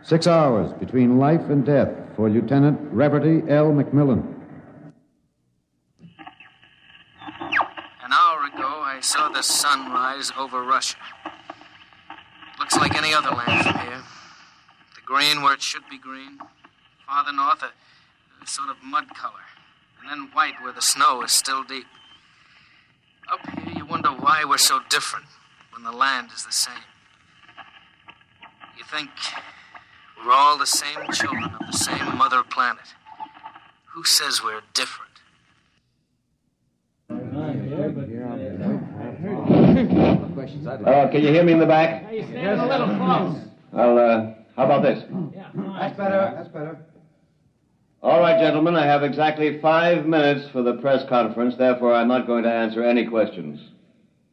6 hours between life and death for Lieutenant Reverdy L. McMillan. An hour ago, I saw the sun rise over Russia. Looks like any other land from here. The green where it should be green. Farther north, a sort of mud color. And then white where the snow is still deep. Up here, you wonder why we're so different when the land is the same. You think we're all the same children of the same mother planet. Who says we're different? Can you hear me in the back? Hey, stand a little close. Well, how about this? Yeah. That's better. That's better. All right, gentlemen, I have exactly 5 minutes for the press conference. Therefore, I'm not going to answer any questions.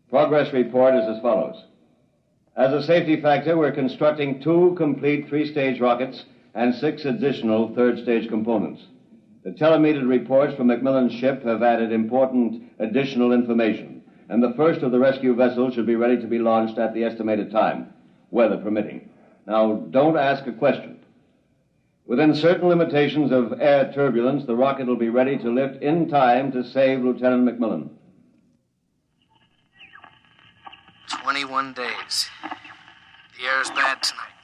Progress report is as follows. As a safety factor, we're constructing 2 complete 3-stage rockets and 6 additional 3rd-stage components. The telemetered reports from McMillan's ship have added important additional information, and the first of the rescue vessels should be ready to be launched at the estimated time, weather permitting. Now, don't ask a question. Within certain limitations of air turbulence, the rocket will be ready to lift in time to save Lieutenant McMillan. 21 days. The air is bad tonight.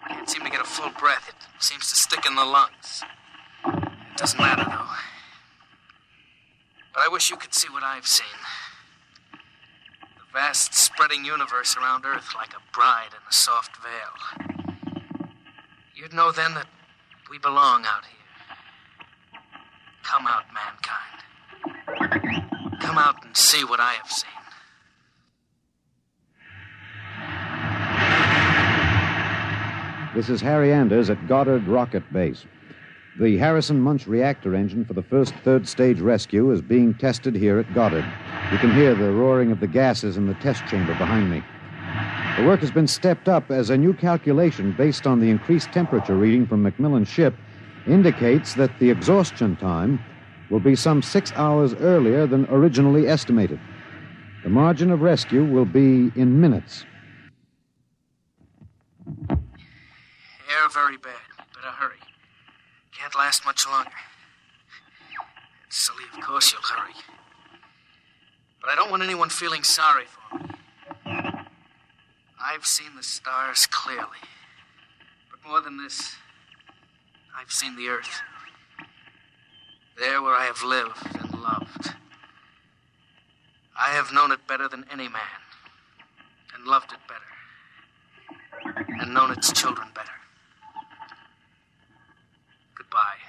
Can't seem to get a full breath. It seems to stick in the lungs. It doesn't matter, though. But I wish you could see what I've seen. The vast spreading universe around Earth like a bride in a soft veil. You'd know then that we belong out here. Come out, mankind. Come out and see what I have seen. This is Harry Anders at Goddard Rocket Base. The Harrison Munch reactor engine for the first 3rd-stage rescue is being tested here at Goddard. You can hear the roaring of the gases in the test chamber behind me. The work has been stepped up as a new calculation based on the increased temperature reading from McMillan's ship indicates that the exhaustion time will be some 6 hours earlier than originally estimated. The margin of rescue will be in minutes. Air very bad. Better hurry. Can't last much longer. It's silly, of course you'll hurry. But I don't want anyone feeling sorry for me. I've seen the stars clearly. But more than this, I've seen the Earth. There where I have lived and loved. I have known it better than any man. And loved it better. And known its children better. Goodbye.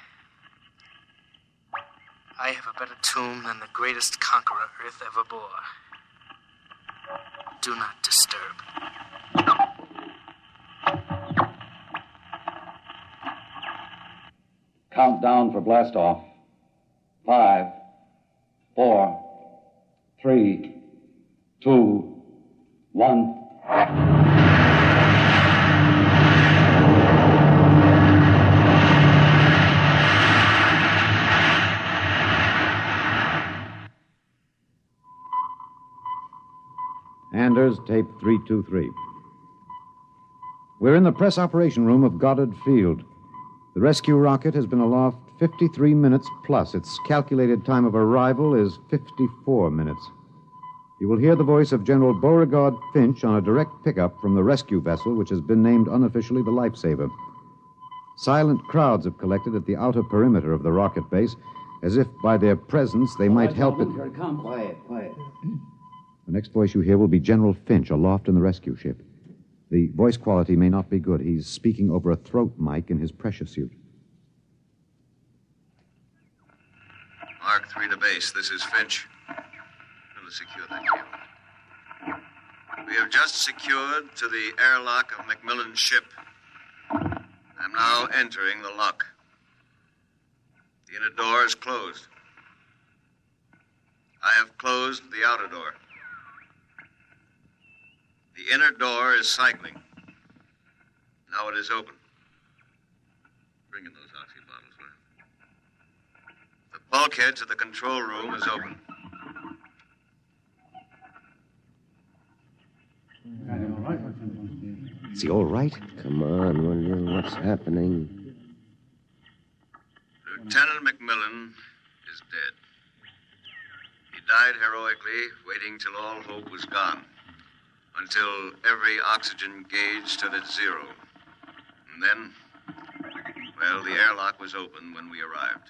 I have a better tomb than the greatest conqueror Earth ever bore. Do not disturb. Countdown for blastoff. 5, 4, 3, 2, 1. Anders, tape 323. We're in the press operation room of Goddard Field. The rescue rocket has been aloft 53 minutes plus. Its calculated time of arrival is 54 minutes. You will hear the voice of General Beauregard Finch on a direct pickup from the rescue vessel, which has been named unofficially the Lifesaver. Silent crowds have collected at the outer perimeter of the rocket base, as if by their presence they might help it. Here it comes. Quiet. The next voice you hear will be General Finch aloft in the rescue ship. The voice quality may not be good. He's speaking over a throat mic in his pressure suit. Mark 3 to base. This is Finch. We'll secure that cable. We have just secured to the airlock of Macmillan's ship. I'm now entering the lock. The inner door is closed. I have closed the outer door. The inner door is cycling. Now it is open. Bring in those oxy bottles, will you? The bulkhead to the control room is open. Is he all right? Come on, will you? What's happening? Lieutenant Macmillan is dead. He died heroically, waiting till all hope was gone, until every oxygen gauge stood at zero. And then, well, the airlock was open when we arrived.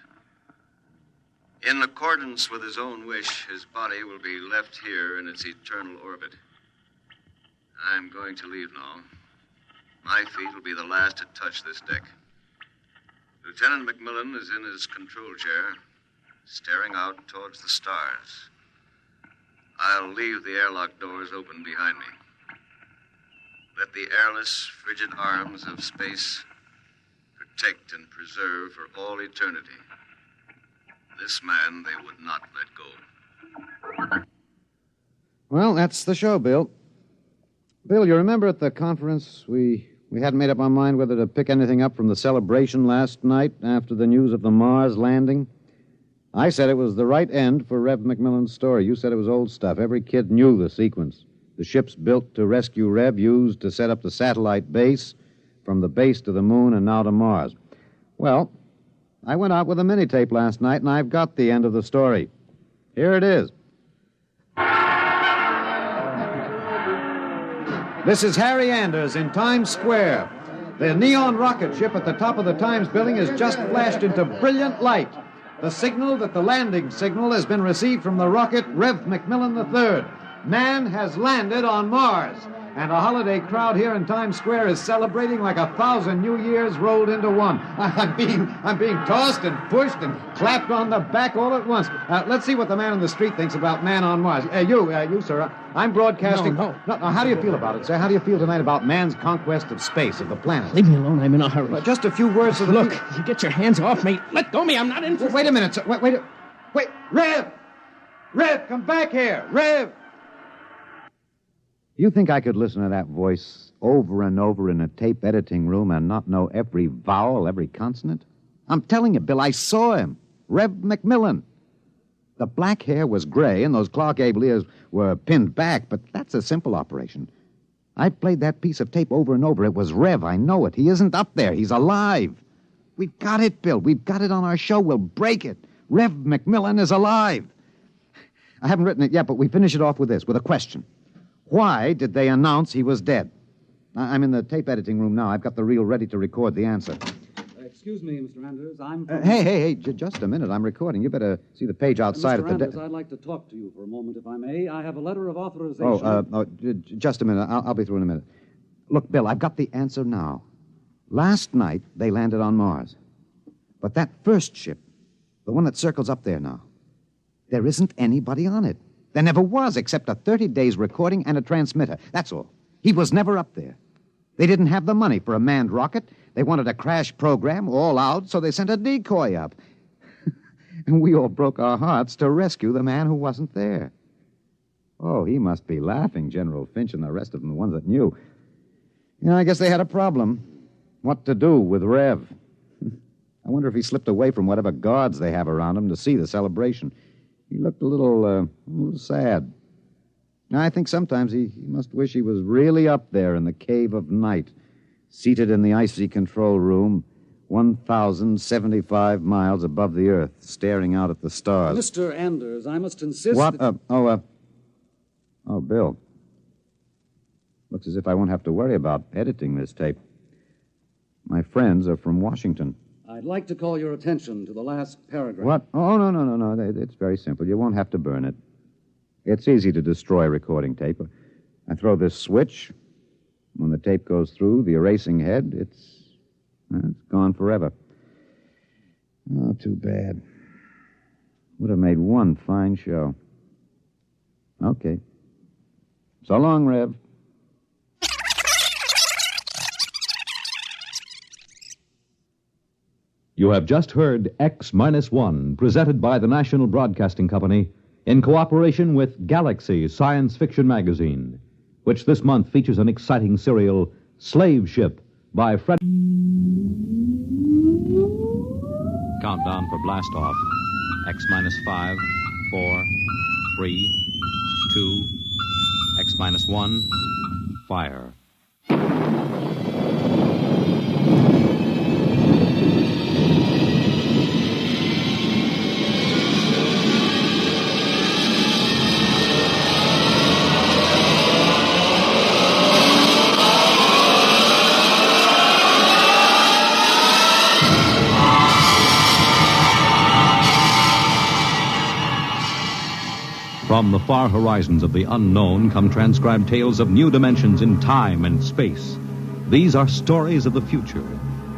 In accordance with his own wish, his body will be left here in its eternal orbit. I'm going to leave now. My feet will be the last to touch this deck. Lieutenant Macmillan is in his control chair, staring out towards the stars. I'll leave the airlock doors open behind me. Let the airless, frigid arms of space protect and preserve for all eternity this man they would not let go. Well, that's the show, Bill. Bill, you remember at the conference we hadn't made up our mind whether to pick anything up from the celebration last night after the news of the Mars landing? I said it was the right end for Rev Macmillan's story. You said it was old stuff. Every kid knew the sequence. The ships built to rescue Rev, used to set up the satellite base, from the base to the moon and now to Mars. Well, I went out with a mini-tape last night, and I've got the end of the story. Here it is. This is Harry Anders in Times Square. The neon rocket ship at the top of the Times building has just flashed into brilliant light. The signal that the landing signal has been received from the rocket Rev Macmillan III. Man has landed on Mars. And a holiday crowd here in Times Square is celebrating like 1,000 New Years rolled into one. I'm being tossed and pushed and clapped on the back all at once. Let's see what the man on the street thinks about man on Mars. You, sir. I'm broadcasting. No. How do you feel about it, sir? How do you feel tonight about man's conquest of space, of the planet? Leave me alone. I'm in a hurry. Well, just a few words to the Look, you get your hands off me. Let go of me. I'm not interested. Wait a minute, sir. Wait. Rev! Rev, come back here. Rev! You think I could listen to that voice over and over in a tape editing room and not know every vowel, every consonant? I'm telling you, Bill, I saw him. Rev Macmillan. The black hair was gray and those claw gable ears were pinned back, but that's a simple operation. I played that piece of tape over and over. It was Rev, I know it. He isn't up there. He's alive. We've got it, Bill. We've got it on our show. We'll break it. Rev Macmillan is alive. I haven't written it yet, but we finish it off with this, with a question. Why did they announce he was dead? I'm in the tape editing room now. I've got the reel ready to record the answer. Excuse me, Mr. Anders. I'm... Hey, just a minute. I'm recording. You better see the page outside Mr. of the... Anders, I'd like to talk to you for a moment, if I may. I have a letter of authorization... Just a minute. I'll be through in a minute. Look, Bill, I've got the answer now. Last night, they landed on Mars. But that first ship, the one that circles up there now, there isn't anybody on it. There never was, except a 30 days recording and a transmitter. That's all. He was never up there. They didn't have the money for a manned rocket. They wanted a crash program all out, so they sent a decoy up. And we all broke our hearts to rescue the man who wasn't there. Oh, he must be laughing, General Finch and the rest of them, the ones that knew. I guess they had a problem. What to do with Rev. I wonder if he slipped away from whatever guards they have around him to see the celebration. He looked a little sad. I think sometimes he must wish he was really up there in the cave of night, seated in the icy control room, 1,075 miles above the Earth, staring out at the stars. Mr. Anders, I must insist. What? That... Bill. Looks as if I won't have to worry about editing this tape. My friends are from Washington. I'd like to call your attention to the last paragraph. What? Oh, no. It's very simple. You won't have to burn it. It's easy to destroy recording tape. I throw this switch. When the tape goes through the erasing head, it's gone forever. Oh, too bad. Would have made one fine show. Okay. So long, Rev. You have just heard X-1, presented by the National Broadcasting Company in cooperation with Galaxy Science Fiction Magazine, which this month features an exciting serial, Slave Ship, by Fred... Countdown for blast-off. X-5, 4, 3, 2, X-1, fire. From the far horizons of the unknown come transcribed tales of new dimensions in time and space. These are stories of the future,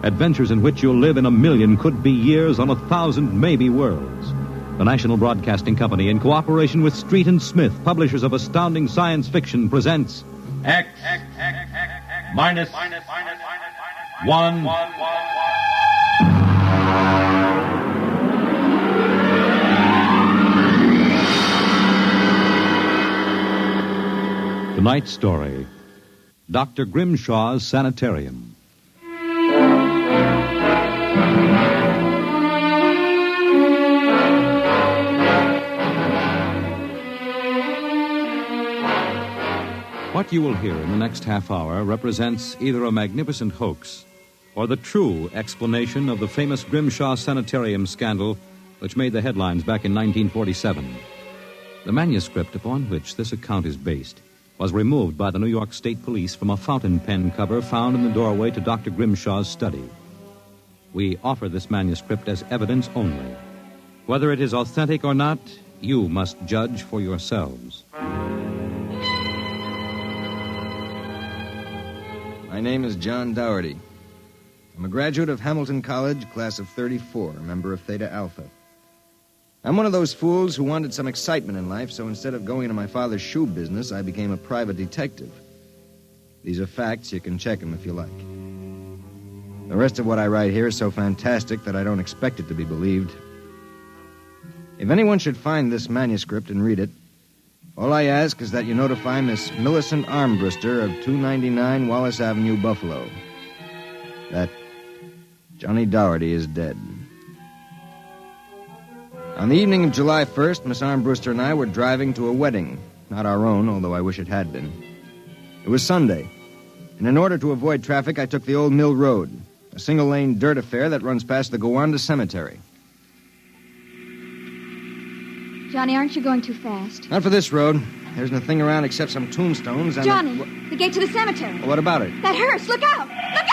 adventures in which you'll live in 1,000,000 could-be years on 1,000 maybe worlds. The National Broadcasting Company, in cooperation with Street and Smith, publishers of astounding science fiction, presents X-1. Tonight's story, Dr. Grimshaw's Sanitarium. What you will hear in the next half hour represents either a magnificent hoax or the true explanation of the famous Grimshaw Sanitarium scandal which made the headlines back in 1947. The manuscript upon which this account is based was removed by the New York State Police from a fountain pen cover found in the doorway to Dr. Grimshaw's study. We offer this manuscript as evidence only. Whether it is authentic or not, you must judge for yourselves. My name is John Dougherty. I'm a graduate of Hamilton College, class of 34, a member of Theta Alpha. I'm one of those fools who wanted some excitement in life, so instead of going into my father's shoe business, I became a private detective. These are facts. You can check them if you like. The rest of what I write here is so fantastic that I don't expect it to be believed. If anyone should find this manuscript and read it, all I ask is that you notify Miss Millicent Armbruster of 299 Wallace Avenue, Buffalo, that Johnny Dougherty is dead. On the evening of July 1st, Miss Armbruster and I were driving to a wedding. Not our own, although I wish it had been. It was Sunday, and in order to avoid traffic, I took the Old Mill Road, a single-lane dirt affair that runs past the Gowanda Cemetery. Johnny, aren't you going too fast? Not for this road. There isn't a thing around except some tombstones and... Johnny, the gate to the cemetery. Well, what about it? That hearse, look out! Look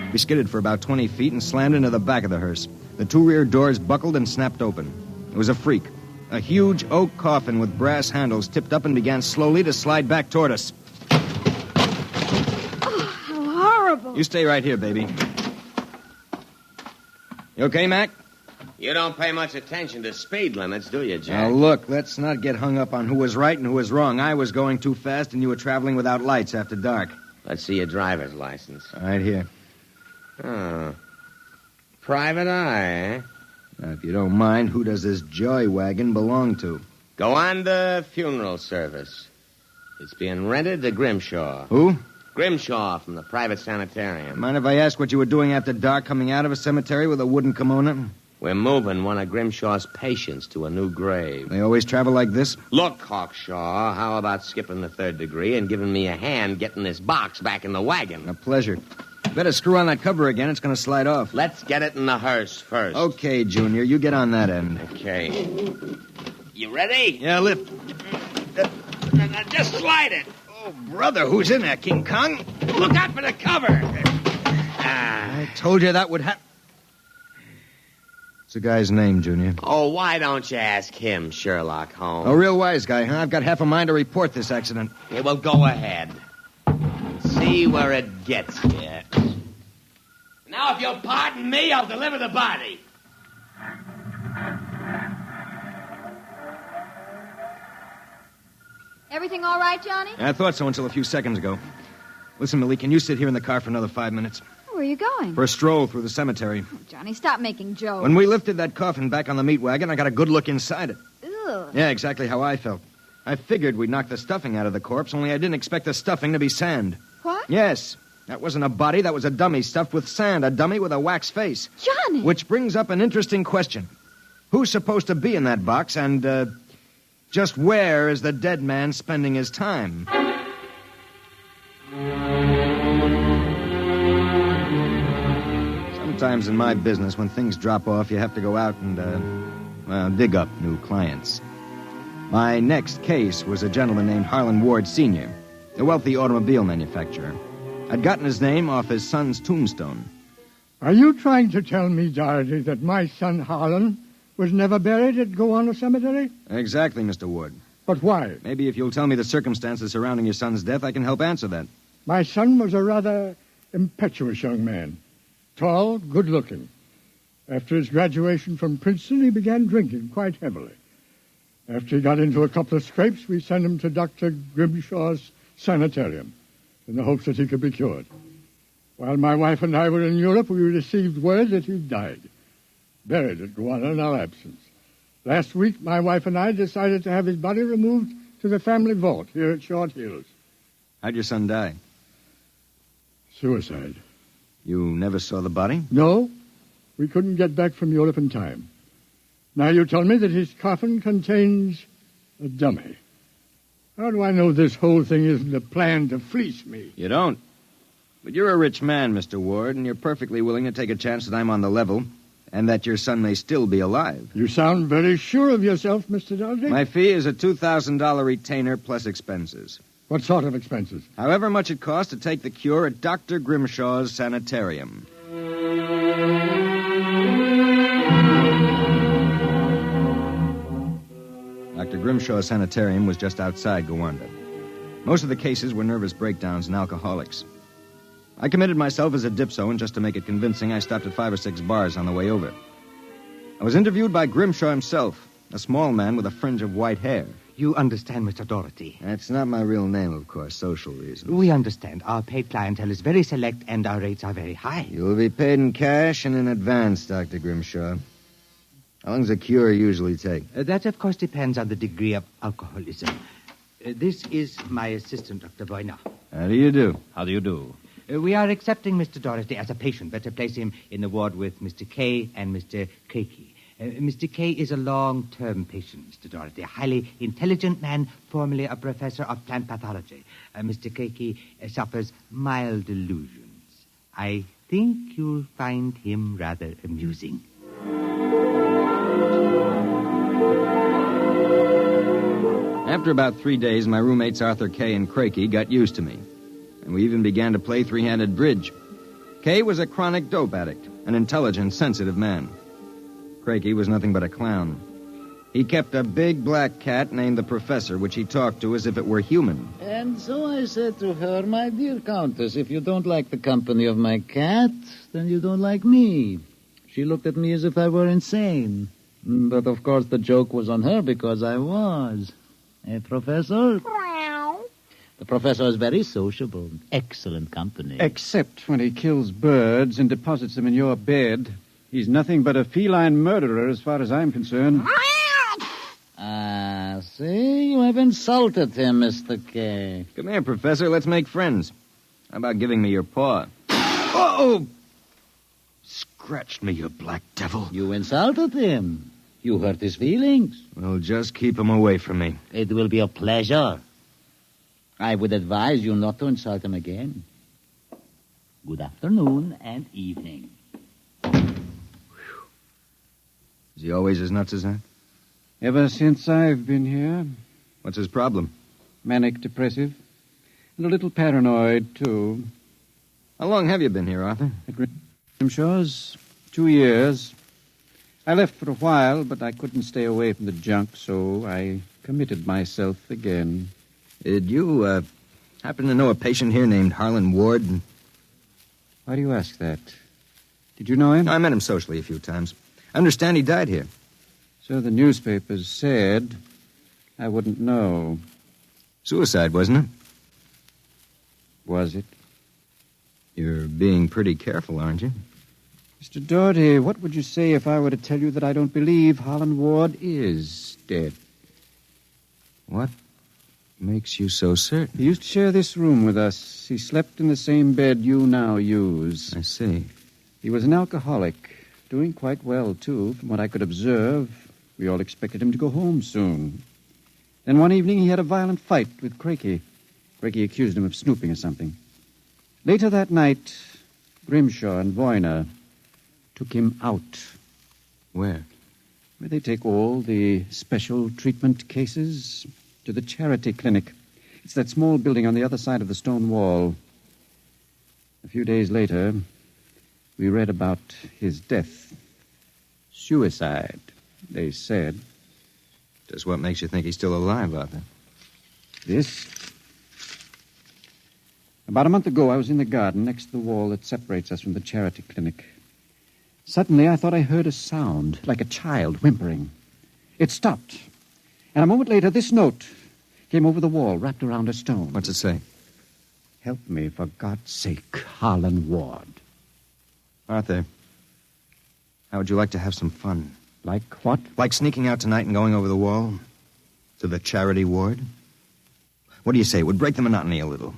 out! We skidded for about 20 feet and slammed into the back of the hearse. The two rear doors buckled and snapped open. It was a freak. A huge oak coffin with brass handles tipped up and began slowly to slide back toward us. Oh, how horrible. You stay right here, baby. You okay, Mac? You don't pay much attention to speed limits, do you, Jack? Now, look, let's not get hung up on who was right and who was wrong. I was going too fast, and you were traveling without lights after dark. Let's see your driver's license. Right here. Oh. Private eye, eh? Now, if you don't mind, who does this joy wagon belong to? Gowanda Funeral Service. It's being rented to Grimshaw. Who? Grimshaw from the private sanitarium. Mind if I ask what you were doing after dark coming out of a cemetery with a wooden kimono? We're moving one of Grimshaw's patients to a new grave. They always travel like this? Look, Hawkshaw, how about skipping the third degree and giving me a hand getting this box back in the wagon? A pleasure. Better screw on that cover again. It's going to slide off. Let's get it in the hearse first. Okay, Junior. You get on that end. Okay. You ready? Yeah, lift. Now just slide it. Oh, brother, who's in there? King Kong? Look out for the cover. I told you that would happen. What's the guy's name, Junior? Oh, why don't you ask him, Sherlock Holmes? A real wise guy, huh? I've got half a mind to report this accident. Yeah, well, go ahead. See where it gets you. Now, if you'll pardon me, I'll deliver the body. Everything all right, Johnny? I thought so until a few seconds ago. Listen, Millie, can you sit here in the car for another 5 minutes? Where are you going? For a stroll through the cemetery. Oh, Johnny, stop making jokes. When we lifted that coffin back on the meat wagon, I got a good look inside it. Ugh. Yeah, exactly how I felt. I figured we'd knock the stuffing out of the corpse, only I didn't expect the stuffing to be sand. What? Yes. That wasn't a body, that was a dummy stuffed with sand, a dummy with a wax face. Johnny! Which brings up an interesting question. Who's supposed to be in that box, and, just where is the dead man spending his time? Sometimes in my business, when things drop off, you have to go out and, dig up new clients. My next case was a gentleman named Harlan Ward Sr., a wealthy automobile manufacturer. I'd gotten his name off his son's tombstone. Are you trying to tell me, Doherty, that my son Harlan was never buried at Gowanna Cemetery? Exactly, Mr. Ward. But why? Maybe if you'll tell me the circumstances surrounding your son's death, I can help answer that. My son was a rather impetuous young man. Tall, good-looking. After his graduation from Princeton, he began drinking quite heavily. After he got into a couple of scrapes, we sent him to Dr. Grimshaw's Sanitarium in the hopes that he could be cured. While my wife and I were in Europe, we received word that he died, buried at Gowanna in our absence. Last week, my wife and I decided to have his body removed to the family vault here at Short Hills. How'd your son die? Suicide. You never saw the body? No. We couldn't get back from Europe in time. Now you tell me that his coffin contains a dummy. How do I know this whole thing isn't a plan to fleece me? You don't. But you're a rich man, Mr. Ward, and you're perfectly willing to take a chance that I'm on the level and that your son may still be alive. You sound very sure of yourself, Mr. Doherty. My fee is a $2,000 retainer plus expenses. What sort of expenses? However much it costs to take the cure at Dr. Grimshaw's Sanitarium. Dr. Grimshaw's Sanitarium was just outside Gowanna. Most of the cases were nervous breakdowns and alcoholics. I committed myself as a dipso, and just to make it convincing, I stopped at 5 or 6 bars on the way over. I was interviewed by Grimshaw himself, a small man with a fringe of white hair. You understand, Mr. Doherty. That's not my real name, of course, social reasons. We understand. Our paid clientele is very select, and our rates are very high. You will be paid in cash and in advance, Dr. Grimshaw. How long does a cure usually take? That, of course, depends on the degree of alcoholism. This is my assistant, Dr. Boyna. How do you do? How do you do? We are accepting Mr. Doherty as a patient. Better place him in the ward with Mr. K and Mr. Keiki. Mr. K is a long-term patient, Mr. Doherty, a highly intelligent man, formerly a professor of plant pathology. Mr. Keiki suffers mild delusions. I think you'll find him rather amusing. After about 3 days, my roommates Arthur Kay and Craigie got used to me. And we even began to play three-handed bridge. Kay was a chronic dope addict, an intelligent, sensitive man. Craigie was nothing but a clown. He kept a big black cat named the Professor, which he talked to as if it were human. And so I said to her, my dear Countess, if you don't like the company of my cat, then you don't like me. She looked at me as if I were insane. But, of course, the joke was on her because I was. Professor? The professor is very sociable. Excellent company. Except when he kills birds and deposits them in your bed. He's nothing but a feline murderer as far as I'm concerned. See? You have insulted him, Mr. K. Come here, Professor. Let's make friends. How about giving me your paw? Oh! Scratched me, you black devil. You insulted him. You hurt his feelings. Well, just keep him away from me. It will be a pleasure. I would advise you not to insult him again. Good afternoon and evening. Is he always as nuts as that? Ever since I've been here. What's his problem? Manic depressive. And a little paranoid, too. How long have you been here, Arthur? At Grimshaw's 2 years. I left for a while, but I couldn't stay away from the junk, so I committed myself again. Did you, happen to know a patient here named Harlan Ward? Why do you ask that? Did you know him? I met him socially a few times. I understand he died here. So the newspapers said. I wouldn't know. Suicide, wasn't it? Was it? You're being pretty careful, aren't you? Mr. Doherty, what would you say if I were to tell you that I don't believe Harlan Ward is dead? What makes you so certain? He used to share this room with us. He slept in the same bed you now use. I see. He was an alcoholic, doing quite well, too, from what I could observe. We all expected him to go home soon. Then one evening he had a violent fight with Craigie. Craigie accused him of snooping or something. Later that night, Grimshaw and Voyner took him out. Where? Where they take all the special treatment cases to the charity clinic. It's that small building on the other side of the stone wall. A few days later, we read about his death. Suicide, they said. Just what makes you think he's still alive, Arthur? This. About a month ago, I was in the garden next to the wall that separates us from the charity clinic. Suddenly, I thought I heard a sound, like a child whimpering. It stopped. And a moment later, this note came over the wall, wrapped around a stone. What's it say? Help me, for God's sake, Harlan Ward. Arthur, how would you like to have some fun? Like what? Like sneaking out tonight and going over the wall to the charity ward? What do you say? It would break the monotony a little.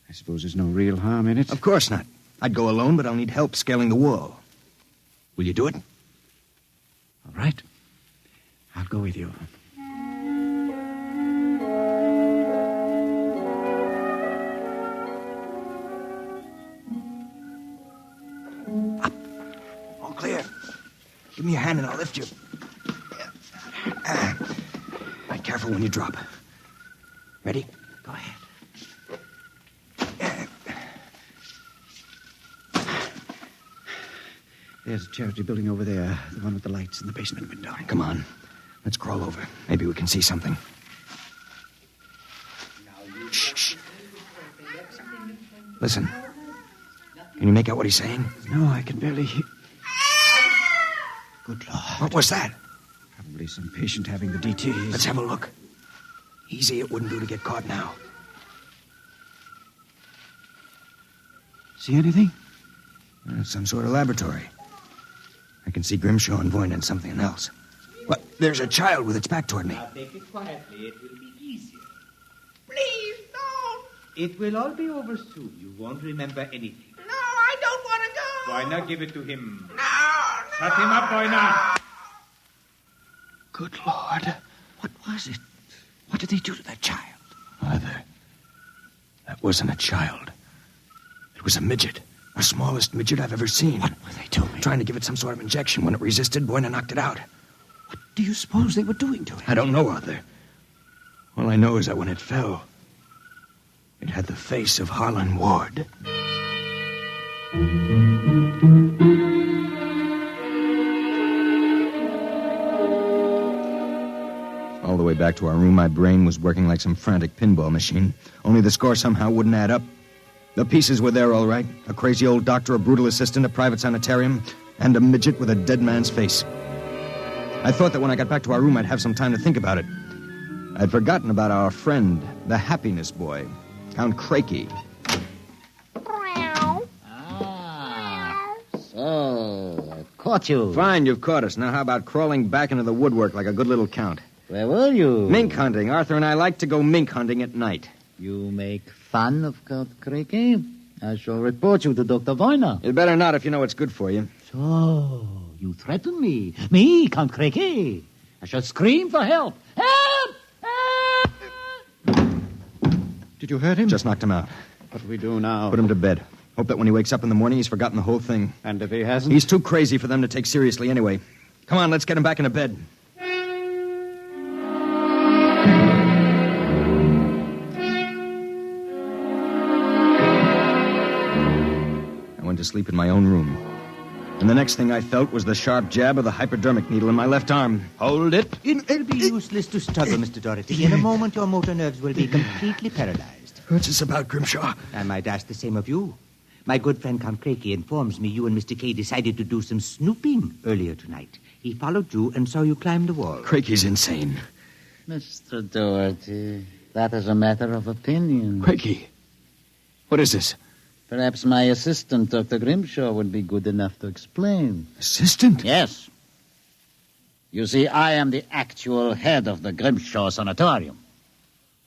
I suppose there's no real harm in it. Of course not. I'd go alone, but I'll need help scaling the wall. Will you do it? All right. I'll go with you. Up. All clear. Give me your hand and I'll lift you. Be careful when you drop. Ready? Go ahead. There's a charity building over there, the one with the lights in the basement window. Come on. Let's crawl over. Maybe we can see something. Shh. Listen. Can you make out what he's saying? No, I can barely hear. Good Lord. What was that? Probably some patient having the DTs. Let's have a look. Easy, it wouldn't do to get caught now. See anything? It's some sort of laboratory. I can see Grimshaw and Voyner and something else. What? There's a child with its back toward me. Now take it quietly. It will be easier. Please, don't. It will all be over soon. You won't remember anything. No, I don't want to go. Voyner, give it to him. No. Shut him up, Voyner. Good Lord. What was it? What did they do to that child? Arthur, that wasn't a child. It was a midget. The smallest midget I've ever seen. What were they doing? Trying to give it some sort of injection. When it resisted, Voyner knocked it out. What do you suppose they were doing to it? I don't know, Arthur. All I know is that when it fell, it had the face of Harlan Ward. All the way back to our room, my brain was working like some frantic pinball machine. Only the score somehow wouldn't add up. The pieces were there, all right. A crazy old doctor, a brutal assistant, a private sanitarium, and a midget with a dead man's face. I thought that when I got back to our room, I'd have some time to think about it. I'd forgotten about our friend, the happiness boy, Count Craigie. So, I caught you. Fine, you've caught us. Now how about crawling back into the woodwork like a good little count? Where were you? Mink hunting. Arthur and I like to go mink hunting at night. You make fun of Count Craigie? I shall report you to Dr. Voyner. You'd better not if you know it's good for you. So, you threaten me? Me, Count Craigie? I shall scream for help. Help! Help! Did you hurt him? Just knocked him out. What do we do now? Put him to bed. Hope that when he wakes up in the morning, he's forgotten the whole thing. And if he hasn't? He's too crazy for them to take seriously anyway. Come on, let's get him back into bed. I went to sleep in my own room. And the next thing I felt was the sharp jab of the hypodermic needle in my left arm. Hold it. It'll be useless to struggle, Mr. Doherty. In a moment, your motor nerves will be completely paralyzed. What's this about, Grimshaw? I might ask the same of you. My good friend Count Craigie informs me you and Mr. K decided to do some snooping earlier tonight. He followed you and saw you climb the wall. Craigie's insane. Mr. Doherty, that is a matter of opinion. Craigie, what is this? Perhaps my assistant, Dr. Grimshaw, would be good enough to explain. Assistant? Yes. You see, I am the actual head of the Grimshaw Sanitarium.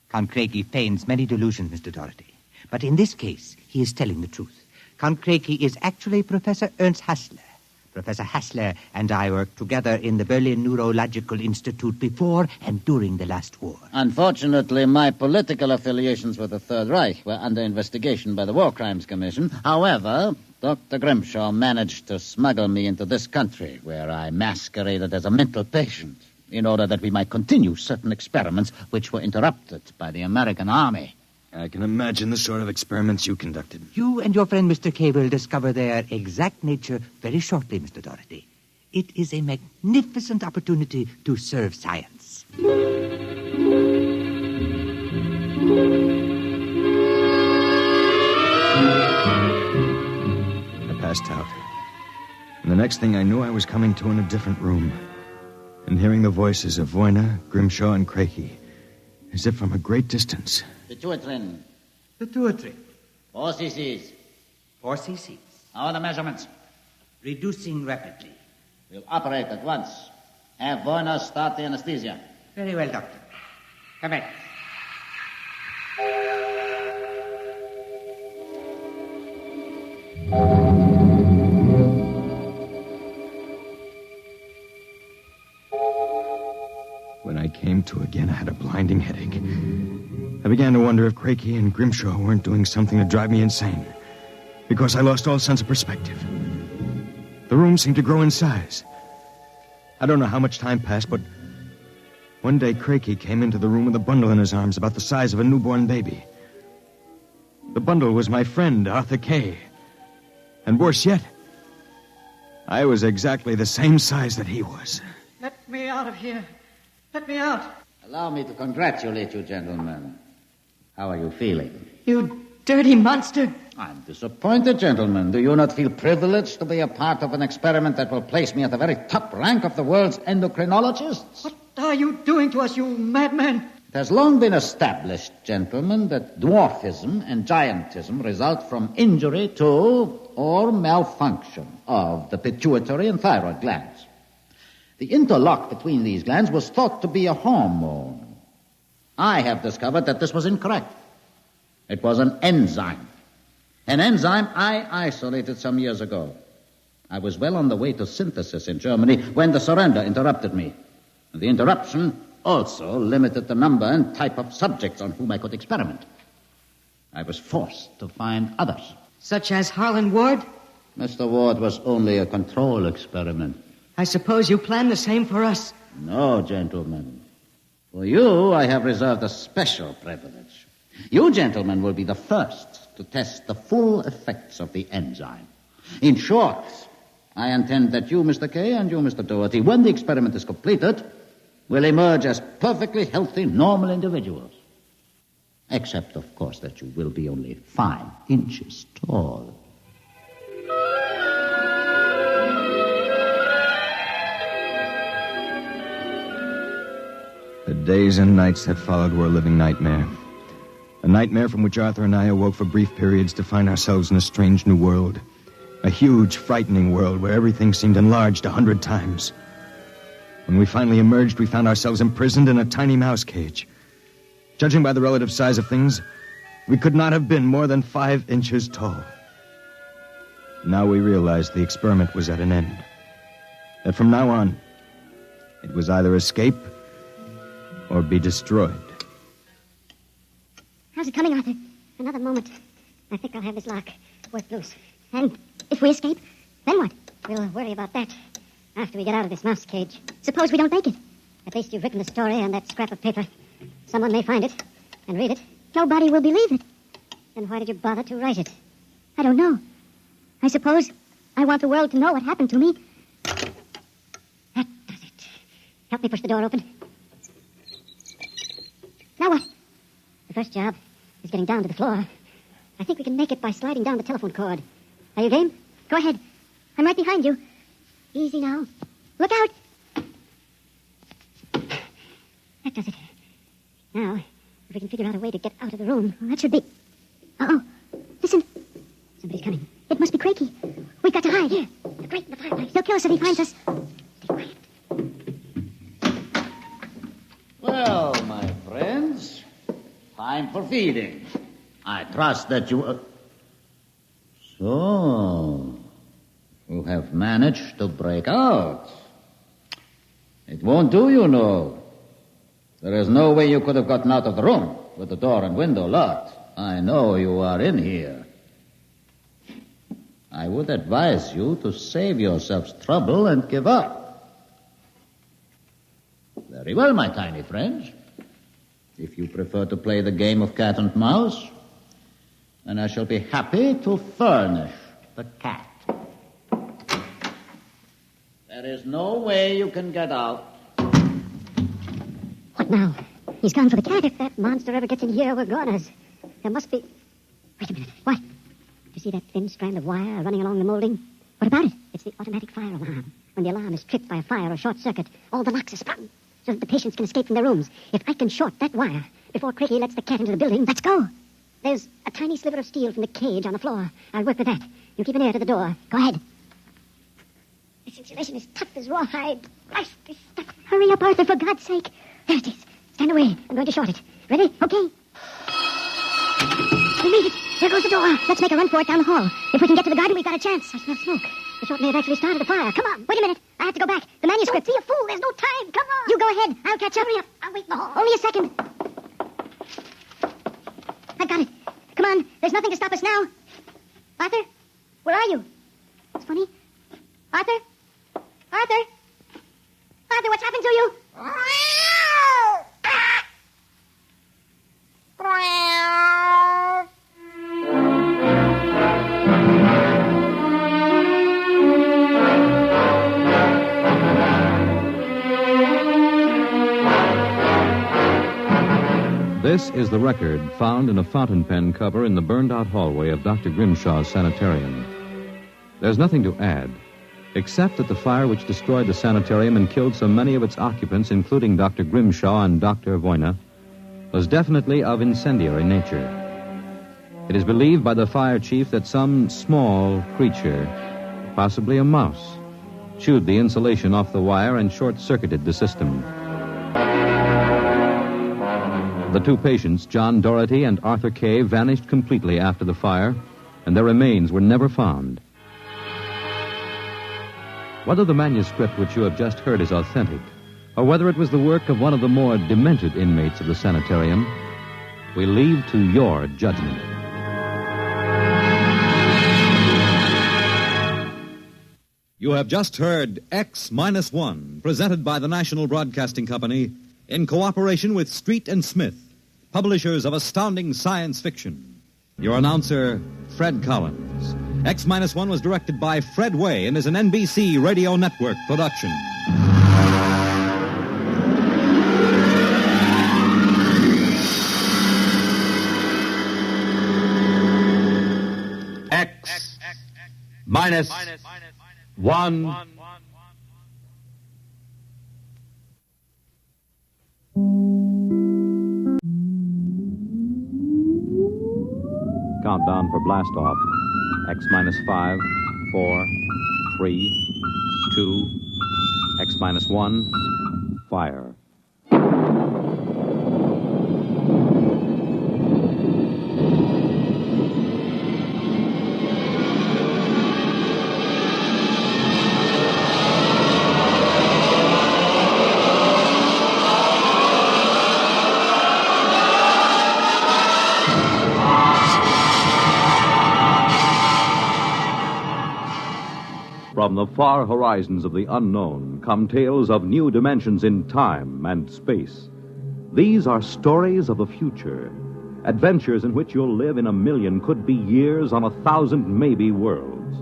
Count Craigie feigns many delusions, Mr. Doherty. But in this case, he is telling the truth. Count Craigie is actually Professor Ernst Hassler. Professor Hassler and I worked together in the Berlin Neurological Institute before and during the last war. Unfortunately, my political affiliations with the Third Reich were under investigation by the War Crimes Commission. However, Dr. Grimshaw managed to smuggle me into this country, where I masqueraded as a mental patient, in order that we might continue certain experiments which were interrupted by the American Army. I can imagine the sort of experiments you conducted. You and your friend Mr. K will discover their exact nature very shortly, Mr. Doherty. It is a magnificent opportunity to serve science. I passed out. And the next thing I knew, I was coming to in a different room and hearing the voices of Voyna, Grimshaw, and Craigie, as if from a great distance. Pituitary. 4 cc's. 4 cc's. How are the measurements? Reducing rapidly. We'll operate at once. Have Voyna start the anesthesia. Very well, Doctor. Come back. When I came to again, I had a blinding headache. I began to wonder if Craigie and Grimshaw weren't doing something to drive me insane, because I lost all sense of perspective. The room seemed to grow in size. I don't know how much time passed, but one day Craigie came into the room with a bundle in his arms about the size of a newborn baby. The bundle was my friend, Arthur Kay. And worse yet, I was exactly the same size that he was. Let me out of here. Let me out. Allow me to congratulate you, gentlemen. How are you feeling? You dirty monster. I'm disappointed, gentlemen. Do you not feel privileged to be a part of an experiment that will place me at the very top rank of the world's endocrinologists? What are you doing to us, you madman? It has long been established, gentlemen, that dwarfism and giantism result from injury to or malfunction of the pituitary and thyroid glands. The interlock between these glands was thought to be a hormone. I have discovered that this was incorrect. It was an enzyme. An enzyme I isolated some years ago. I was well on the way to synthesis in Germany when the surrender interrupted me. The interruption also limited the number and type of subjects on whom I could experiment. I was forced to find others. Such as Harlan Ward? Mr. Ward was only a control experiment. I suppose you plan the same for us. No, gentlemen. For you, I have reserved a special privilege. You, gentlemen, will be the first to test the full effects of the enzyme. In short, I intend that you, Mr. Kay, and you, Mr. Doherty, when the experiment is completed, will emerge as perfectly healthy, normal individuals. Except, of course, that you will be only 5 inches tall. The days and nights that followed were a living nightmare. A nightmare from which Arthur and I awoke for brief periods to find ourselves in a strange new world. A huge, frightening world where everything seemed enlarged 100 times. When we finally emerged, we found ourselves imprisoned in a tiny mouse cage. Judging by the relative size of things, we could not have been more than 5 inches tall. Now we realized the experiment was at an end. That from now on, it was either escape or be destroyed. How's it coming, Arthur? Another moment. I think I'll have this lock. work loose. And if we escape, then what? We'll worry about that after we get out of this mouse cage. Suppose we don't make it. At least you've written the story on that scrap of paper. Someone may find it and read it. Nobody will believe it. Then why did you bother to write it? I don't know. I suppose I want the world to know what happened to me. That does it. Help me push the door open. Now what? The first job is getting down to the floor. I think we can make it by sliding down the telephone cord. Are you game? Go ahead. I'm right behind you. Easy now. Look out! That does it. Now, if we can figure out a way to get out of the room, that should be... Uh-oh. Listen. Somebody's coming. It must be Crakey. We've got to hide. Here. The grate in the fireplace. He'll kill us if he finds us. Stay quiet. Well, my friends, time for feeding. I trust that you... So, you have managed to break out. It won't do, you know. There is no way you could have gotten out of the room with the door and window locked. I know you are in here. I would advise you to save yourselves trouble and give up. Very well, my tiny friends. If you prefer to play the game of cat and mouse, then I shall be happy to furnish the cat. There is no way you can get out. What now? He's gone for the cat. If that monster ever gets in here, we're goners. There must be... Wait a minute. What? Do you see that thin strand of wire running along the molding? What about it? It's the automatic fire alarm. When the alarm is tripped by a fire or short circuit, all the locks are sprung so that the patients can escape from their rooms. If I can short that wire before Crakey lets the cat into the building, let's go. There's a tiny sliver of steel from the cage on the floor. I'll work with that. You keep an ear to the door. Go ahead. This insulation is tough as rawhide. Blast this stuff. Hurry up, Arthur, for God's sake. There it is. Stand away. I'm going to short it. Ready? Okay. We made it. There goes the door. Let's make a run for it down the hall. If we can get to the garden, we've got a chance. I smell smoke. The short may have actually started a fire. Come on. Wait a minute. I have to go back. The manuscript. Don't be a fool. There's no time. Come on. You go ahead. I'll catch up. Hurry up. I'll wait in the hall. Only a second. I've got it. Come on. There's nothing to stop us now. Arthur? Where are you? It's funny. Arthur? Arthur? Arthur, what's happened to you? This is the record found in a fountain pen cover in the burned-out hallway of Dr. Grimshaw's sanitarium. There's nothing to add, except that the fire which destroyed the sanitarium and killed so many of its occupants, including Dr. Grimshaw and Dr. Voyna, was definitely of incendiary nature. It is believed by the fire chief that some small creature, possibly a mouse, chewed the insulation off the wire and short-circuited the system. The two patients, John Doherty and Arthur Kay, vanished completely after the fire, and their remains were never found. Whether the manuscript which you have just heard is authentic, or whether it was the work of one of the more demented inmates of the sanitarium, we leave to your judgment. You have just heard X-1, presented by the National Broadcasting Company in cooperation with Street and Smith, publishers of astounding science fiction. Your announcer, Fred Collins. X-1 was directed by Fred Way and is an NBC Radio Network production. X-1. Countdown for blast off. X-5, 4, 3, 2, X-1, fire. From the far horizons of the unknown come tales of new dimensions in time and space. These are stories of the future, adventures in which you'll live in a million, could be years, on 1,000 maybe worlds.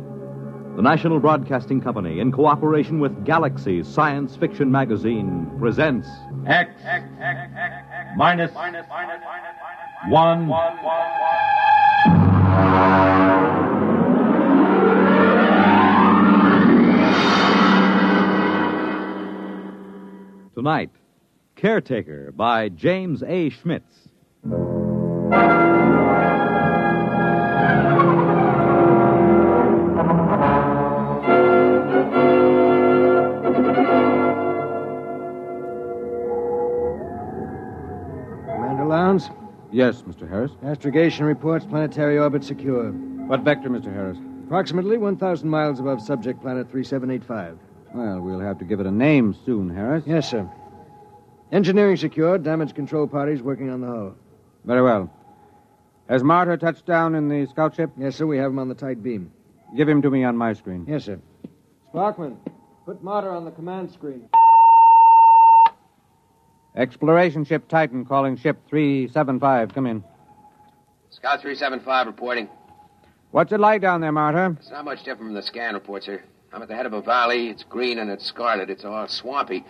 The National Broadcasting Company, in cooperation with Galaxy Science Fiction Magazine, presents X minus one. Tonight, Caretaker by James A. Schmitz. Commander Lowndes? Yes, Mr. Harris. Astrogation reports planetary orbit secure. What vector, Mr. Harris? Approximately 1,000 miles above subject planet 3785. Well, we'll have to give it a name soon, Harris. Yes, sir. Engineering secured. Damage control parties working on the hull. Very well. Has Martyr touched down in the scout ship? Yes, sir. We have him on the tight beam. Give him to me on my screen. Yes, sir. Sparkman, put Martyr on the command screen. Exploration ship Titan calling ship 375. Come in. Scout 375 reporting. What's it like down there, Martyr? It's not much different from the scan report, sir. I'm at the head of a valley. It's green and it's scarlet. It's all swampy.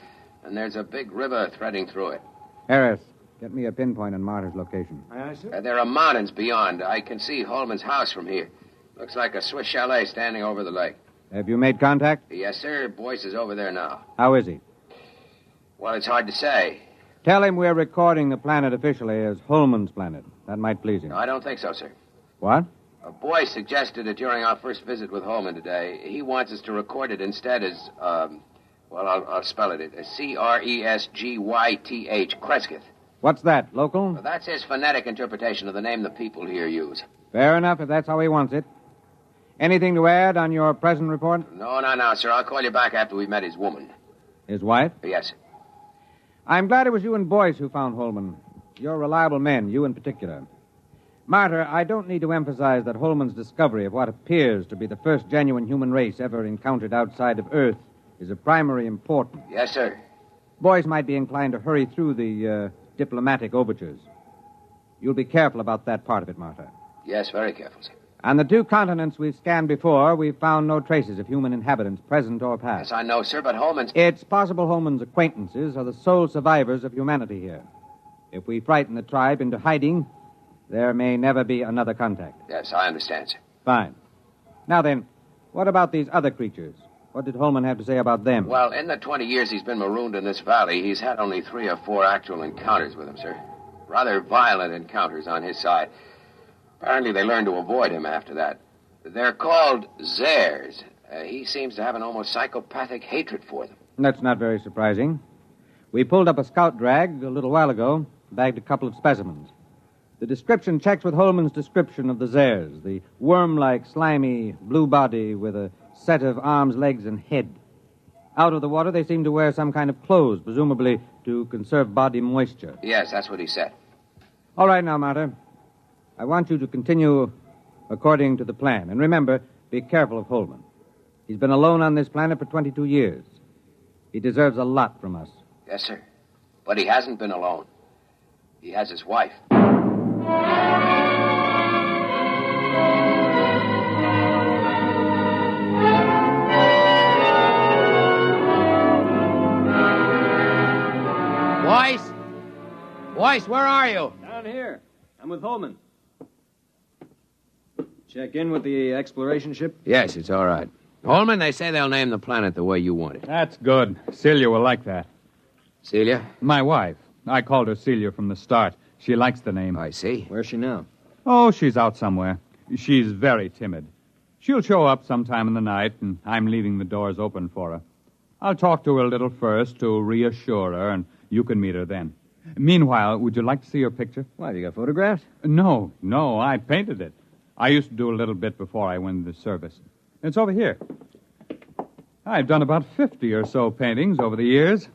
And there's a big river threading through it. Harris, get me a pinpoint on Martyr's location. Aye, sir. There are mountains beyond. I can see Holman's house from here. Looks like a Swiss chalet standing over the lake. Have you made contact? Yes, sir. Boyce is over there now. How is he? Well, it's hard to say. Tell him we're recording the planet officially as Holman's planet. That might please him. No, I don't think so, sir. What? Boyce suggested it during our first visit with Holman today. He wants us to record it instead as, I'll spell it. Cresgyth. Cresgyth. What's that, local? Well, that's his phonetic interpretation of the name the people here use. Fair enough, if that's how he wants it. Anything to add on your present report? No, sir. I'll call you back after we've met his woman. His wife? Yes. I'm glad it was you and Boyce who found Holman. You're reliable men, you in particular. Martyr, I don't need to emphasize that Holman's discovery of what appears to be the first genuine human race ever encountered outside of Earth is of primary importance. Yes, sir. Boyce might be inclined to hurry through the diplomatic overtures. You'll be careful about that part of it, Martyr. Yes, very careful, sir. On the two continents we've scanned before, we've found no traces of human inhabitants, present or past. Yes, I know, sir, but Holman's... It's possible Holman's acquaintances are the sole survivors of humanity here. If we frighten the tribe into hiding, there may never be another contact. Yes, I understand, sir. Fine. Now then, what about these other creatures? What did Holman have to say about them? Well, in the 20 years he's been marooned in this valley, he's had only 3 or 4 actual encounters with them, sir. Rather violent encounters on his side. Apparently they learned to avoid him after that. They're called Zares. He seems to have an almost psychopathic hatred for them. That's not very surprising. We pulled up a scout drag a little while ago, bagged a couple of specimens. The description checks with Holman's description of the Zares, the worm-like, slimy, blue body with a set of arms, legs, and head. Out of the water, they seem to wear some kind of clothes, presumably to conserve body moisture. Yes, that's what he said. All right now, Martyr. I want you to continue according to the plan. And remember, be careful of Holman. He's been alone on this planet for 22 years. He deserves a lot from us. Yes, sir. But he hasn't been alone. He has his wife. Boyce? Boyce, where are you? Down here. I'm with Holman. Check in with the exploration ship? Yes, it's all right. Holman, they say they'll name the planet the way you want it. That's good. Celia will like that. Celia? My wife. I called her Celia from the start. She likes the name. I see. Where's she now? Oh, she's out somewhere. She's very timid. She'll show up sometime in the night, and I'm leaving the doors open for her. I'll talk to her a little first to reassure her, and you can meet her then. Meanwhile, would you like to see her picture? Why, have you got photographs? No, I painted it. I used to do a little bit before I went into service. It's over here. I've done about 50 or so paintings over the years.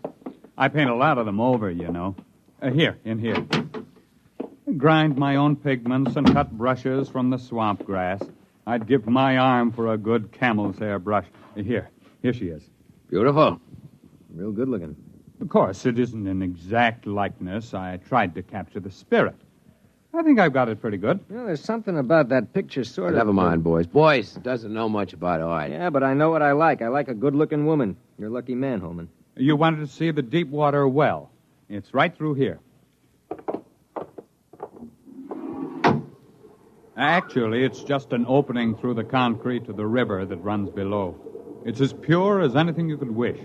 I paint a lot of them over, you know. Here, in here. I grind my own pigments and cut brushes from the swamp grass. I'd give my arm for a good camel's hair brush. Here, Here she is. Beautiful. Real good looking. Of course, it isn't an exact likeness. I tried to capture the spirit. I think I've got it pretty good. Well, there's something about that picture sort of... Never mind, boys. Boyce doesn't know much about art. Yeah, but I know what I like. I like a good-looking woman. You're a lucky man, Holman. You wanted to see the deep water well. It's right through here. Actually, it's just an opening through the concrete to the river that runs below. It's as pure as anything you could wish.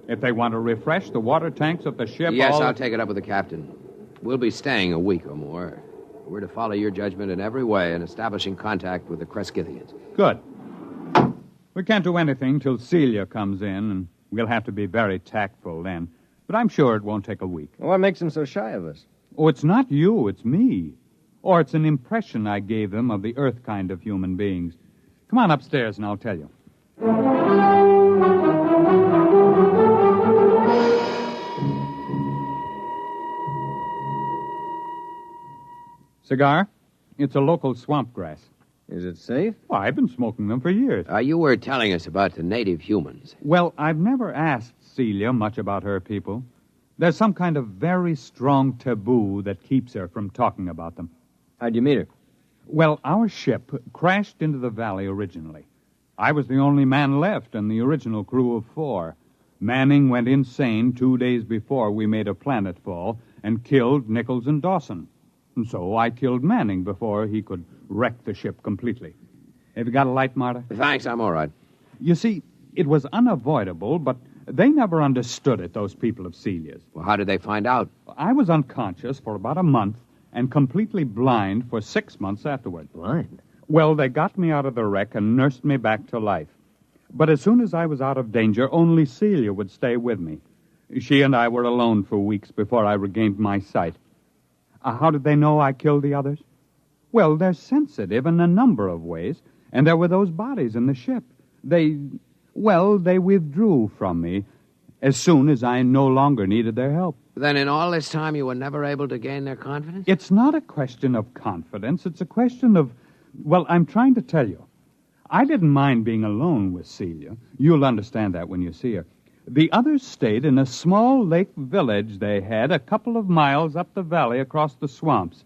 If they want to refresh the water tanks at the ship... Yes, I'll take it up with the captain. We'll be staying a week or more. We're to follow your judgment in every way in establishing contact with the Crescithians. Good. We can't do anything till Celia comes in, and we'll have to be very tactful then. But I'm sure it won't take a week. Well, what makes them so shy of us? Oh, it's not you, it's me. Or it's an impression I gave them of the Earth kind of human beings. Come on upstairs and I'll tell you. Cigar? It's a local swamp grass. Is it safe? Well, I've been smoking them for years. You were telling us about the native humans. Well, I've never asked Celia much about her people. There's some kind of very strong taboo that keeps her from talking about them. How'd you meet her? Well, our ship crashed into the valley originally. I was the only man left in the original crew of 4. Manning went insane 2 days before we made a planetfall and killed Nichols and Dawson. And so I killed Manning before he could wreck the ship completely. Have you got a light, Marta? Thanks, I'm all right. You see, it was unavoidable, but they never understood it, those people of Celia's. Well, how did they find out? I was unconscious for about a month and completely blind for 6 months afterward. Blind? Well, they got me out of the wreck and nursed me back to life. But as soon as I was out of danger, only Celia would stay with me. She and I were alone for weeks before I regained my sight. How did they know I killed the others? Well, they're sensitive in a number of ways, and there were those bodies in the ship. They withdrew from me as soon as I no longer needed their help. Then in all this time you were never able to gain their confidence? It's not a question of confidence. It's a question of, well, I'm trying to tell you. I didn't mind being alone with Celia. You'll understand that when you see her. The others stayed in a small lake village they had a couple of miles up the valley across the swamps.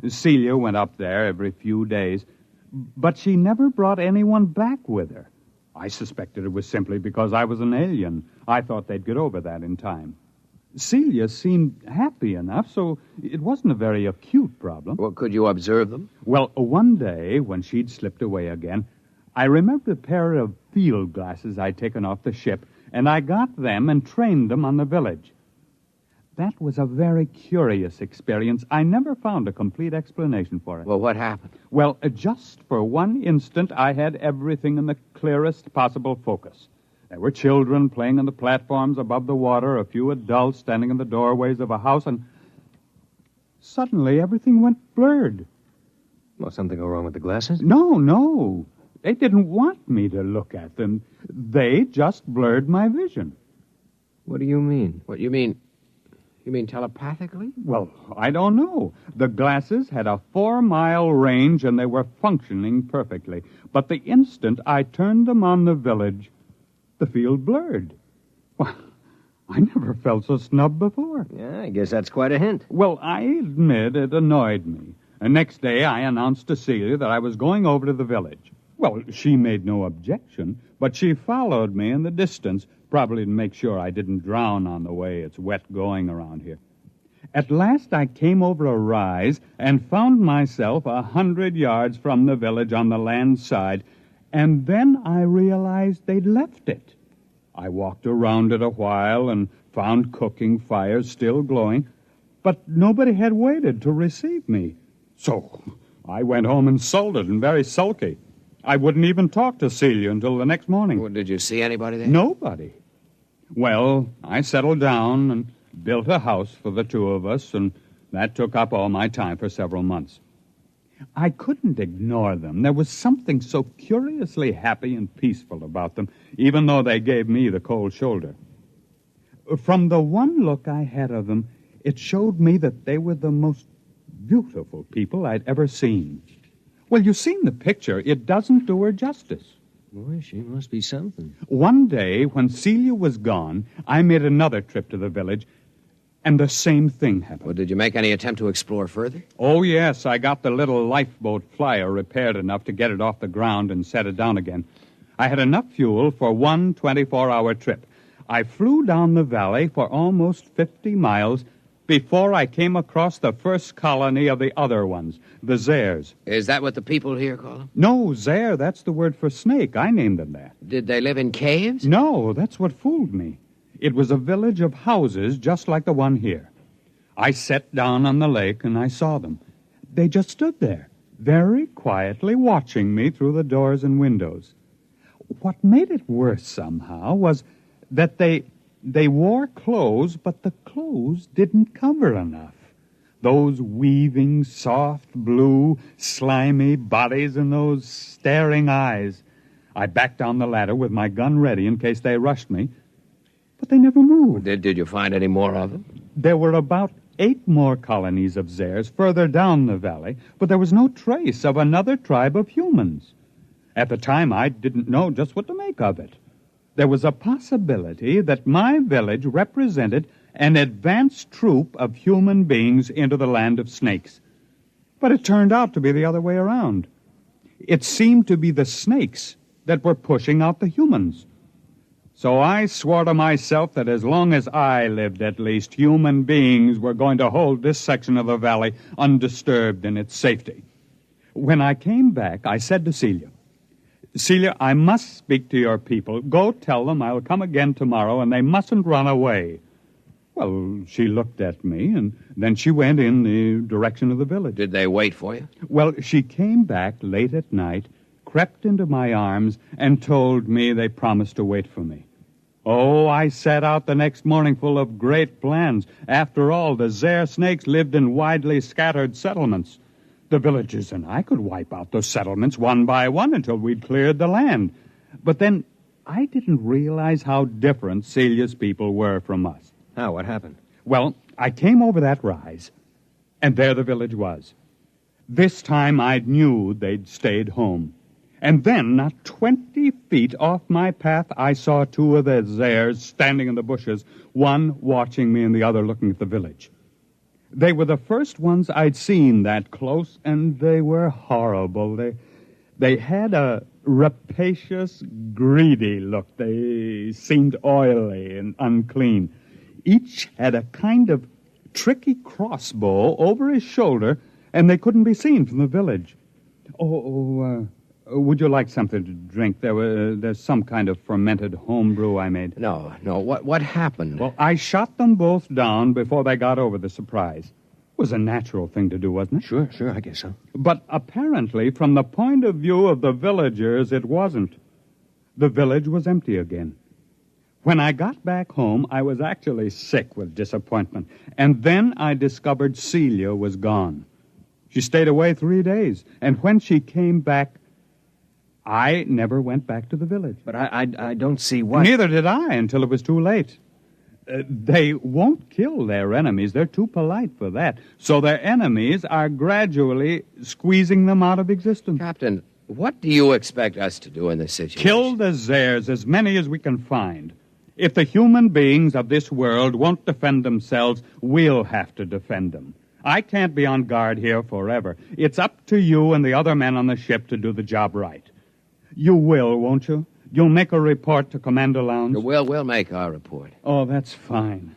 Celia went up there every few days, but she never brought anyone back with her. I suspected it was simply because I was an alien. I thought they'd get over that in time. Celia seemed happy enough, so it wasn't a very acute problem. Well, could you observe them? Well, one day, when she'd slipped away again, I remembered a pair of field glasses I'd taken off the ship, and I got them and trained them on the village. That was a very curious experience. I never found a complete explanation for it. Well, what happened? Well, just for one instant, I had everything in the clearest possible focus. There were children playing on the platforms above the water, a few adults standing in the doorways of a house, and suddenly everything went blurred. Well, something go wrong with the glasses? No. They didn't want me to look at them. They just blurred my vision. What do you mean? What, you mean telepathically? Well, I don't know. The glasses had a 4-mile range, and they were functioning perfectly. But the instant I turned them on the village, the field blurred. Well, I never felt so snubbed before. Yeah, I guess that's quite a hint. Well, I admit it annoyed me. The next day, I announced to Celia that I was going over to the village. Well, she made no objection, but she followed me in the distance, probably to make sure I didn't drown on the way. It's wet going around here. At last, I came over a rise and found myself 100 yards from the village on the land side, and then I realized they'd left it. I walked around it a while and found cooking fires still glowing, but nobody had waited to receive me. So I went home insulted and very sulky. I wouldn't even talk to Celia until the next morning. Well, did you see anybody there? Nobody. Well, I settled down and built a house for the two of us, and that took up all my time for several months. I couldn't ignore them. There was something so curiously happy and peaceful about them, even though they gave me the cold shoulder. From the one look I had of them, it showed me that they were the most beautiful people I'd ever seen. Well, you've seen the picture. It doesn't do her justice. Boy, she must be something. One day, when Celia was gone, I made another trip to the village, and the same thing happened. Well, did you make any attempt to explore further? Oh, yes. I got the little lifeboat flyer repaired enough to get it off the ground and set it down again. I had enough fuel for one 24-hour trip. I flew down the valley for almost 50 miles before I came across the first colony of the other ones, the Zares. Is that what the people here call them? No, Zare, that's the word for snake. I named them that. Did they live in caves? No, that's what fooled me. It was a village of houses just like the one here. I sat down on the lake and I saw them. They just stood there, very quietly watching me through the doors and windows. What made it worse somehow was that they wore clothes, but the clothes didn't cover enough. Those weaving, soft, blue, slimy bodies and those staring eyes. I backed down the ladder with my gun ready in case they rushed me, but they never moved. Did you find any more of them? There were about 8 more colonies of Zares further down the valley, but there was no trace of another tribe of humans. At the time, I didn't know just what to make of it. There was a possibility that my village represented an advanced troop of human beings into the land of snakes. But it turned out to be the other way around. It seemed to be the snakes that were pushing out the humans. So I swore to myself that as long as I lived, at least, human beings were going to hold this section of the valley undisturbed in its safety. When I came back, I said to Celia, I must speak to your people. Go tell them I'll come again tomorrow, and they mustn't run away. Well, she looked at me, and then she went in the direction of the village. Did they wait for you? Well, she came back late at night, crept into my arms, and told me they promised to wait for me. Oh, I set out the next morning full of great plans. After all, the Zare snakes lived in widely scattered settlements. The villagers and I could wipe out those settlements one by one until we'd cleared the land. But then I didn't realize how different Celia's people were from us. How? What happened? Well, I came over that rise, and there the village was. This time I knew they'd stayed home. And then, not 20 feet off my path, I saw 2 of the Zares standing in the bushes, one watching me and the other looking at the village. They were the first ones I'd seen that close, and they were horrible. They had a rapacious, greedy look. They seemed oily and unclean. Each had a kind of tricky crossbow over his shoulder, and they couldn't be seen from the village. Would you like something to drink? There's some kind of fermented homebrew I made. No. What happened? Well, I shot them both down before they got over the surprise. It was a natural thing to do, wasn't it? Sure, I guess so. But apparently, from the point of view of the villagers, it wasn't. The village was empty again. When I got back home, I was actually sick with disappointment. And then I discovered Celia was gone. She stayed away 3 days. And when she came back, I never went back to the village. But I don't see why. Neither did I until it was too late. They won't kill their enemies. They're too polite for that. So their enemies are gradually squeezing them out of existence. Captain, what do you expect us to do in this situation? Kill the Zares, as many as we can find. If the human beings of this world won't defend themselves, we'll have to defend them. I can't be on guard here forever. It's up to you and the other men on the ship to do the job right. You will, won't you? You'll make a report to Commander Lowndes? We'll make our report. Oh, that's fine.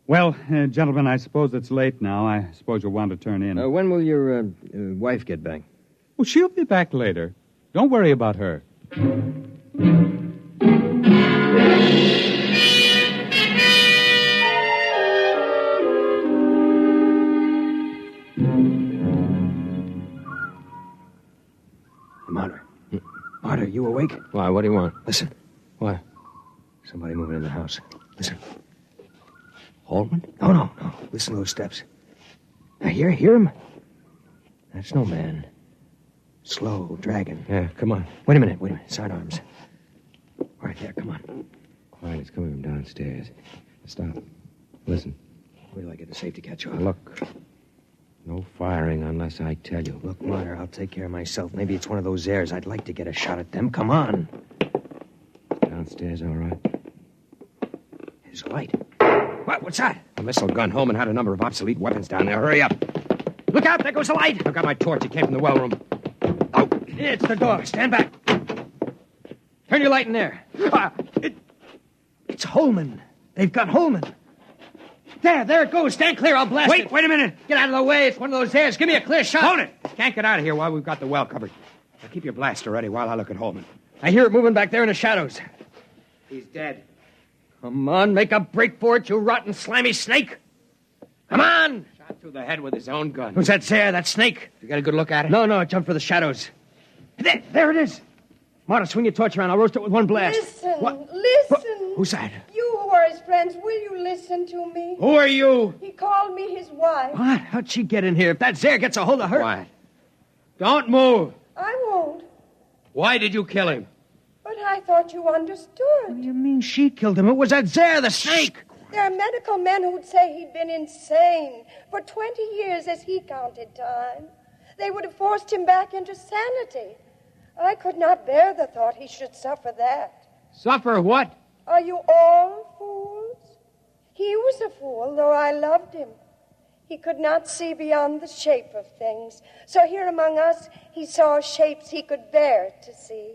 Well, gentlemen, I suppose it's late now. I suppose you'll want to turn in. When will your wife get back? Well, she'll be back later. Don't worry about her. Marta, you awake? Why, what do you want? Listen. What? Somebody moving in the house. Listen. Holman? No. Listen to those steps. Now, hear him? That's no man. Slow, dragging. Yeah, come on. Wait a minute. Sidearms. All right, there, come on. Quiet, it's coming from downstairs. Stop. Listen. Wait till I get the safety catch on. Look. No firing unless I tell you. Look, Martyr, I'll take care of myself. Maybe it's one of those airs. I'd like to get a shot at them. Come on. Downstairs, all right. There's a light. What? What's that? A missile gun. Holman had a number of obsolete weapons down there. Hurry up. Look out! There goes the light! I've got my torch. It came from the well room. Oh, it's the door. Stand back. Turn your light in there. It's Holman. They've got Holman. There it goes. Stand clear. I'll blast it. Wait a minute. Get out of the way. It's one of those airs. Give me a clear shot. Hold it. Can't get out of here while we've got the well covered. Now keep your blaster ready while I look at Holman. I hear it moving back there in the shadows. He's dead. Come on, make a break for it, you rotten, slimy snake. Come on. Shot through the head with his own gun. Who's that there, that snake? You got a good look at it? No, it jumped for the shadows. There it is. Marta, swing your torch around. I'll roast it with one blast. Listen. Who's that? You who are his friends, will you listen to me? Who are you? He called me his wife. What? How'd she get in here? If that Zare gets a hold of her... Quiet. Don't move. I won't. Why did you kill him? But I thought you understood. What do you mean she killed him? It was that Zare, the snake. There are medical men who'd say he'd been insane for 20 years as he counted time. They would have forced him back into sanity. I could not bear the thought he should suffer that. Suffer what? Are you all fools? He was a fool, though I loved him. He could not see beyond the shape of things. So here among us, he saw shapes he could bear to see.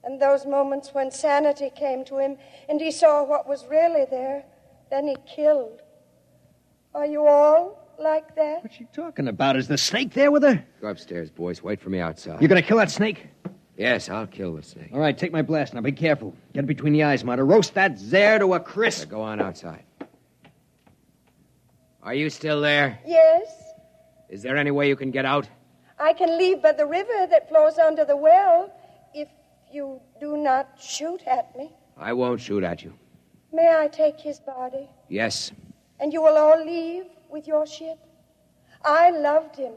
And those moments when sanity came to him and he saw what was really there, then he killed. Are you all like that? What's she talking about? Is the snake there with her? Go upstairs, boys. Wait for me outside. You gonna kill that snake? Yes, I'll kill the snake. All right, take my blast. Now be careful. Get it between the eyes, Marta. Roast that Zare to a crisp. Now go on outside. Are you still there? Yes. Is there any way you can get out? I can leave by the river that flows under the well if you do not shoot at me. I won't shoot at you. May I take his body? Yes. And you will all leave with your ship? I loved him,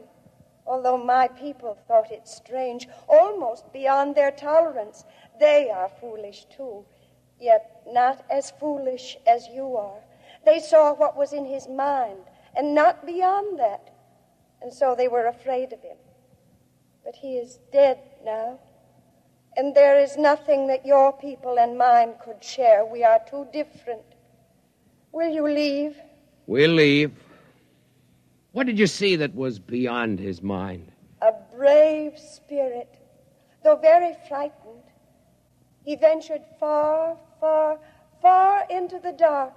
although my people thought it strange, almost beyond their tolerance. They are foolish, too, yet not as foolish as you are. They saw what was in his mind, and not beyond that, and so they were afraid of him. But he is dead now, and there is nothing that your people and mine could share. We are too different. Will you leave? We'll leave. What did you see that was beyond his mind? A brave spirit, though very frightened. He ventured far, far, far into the dark,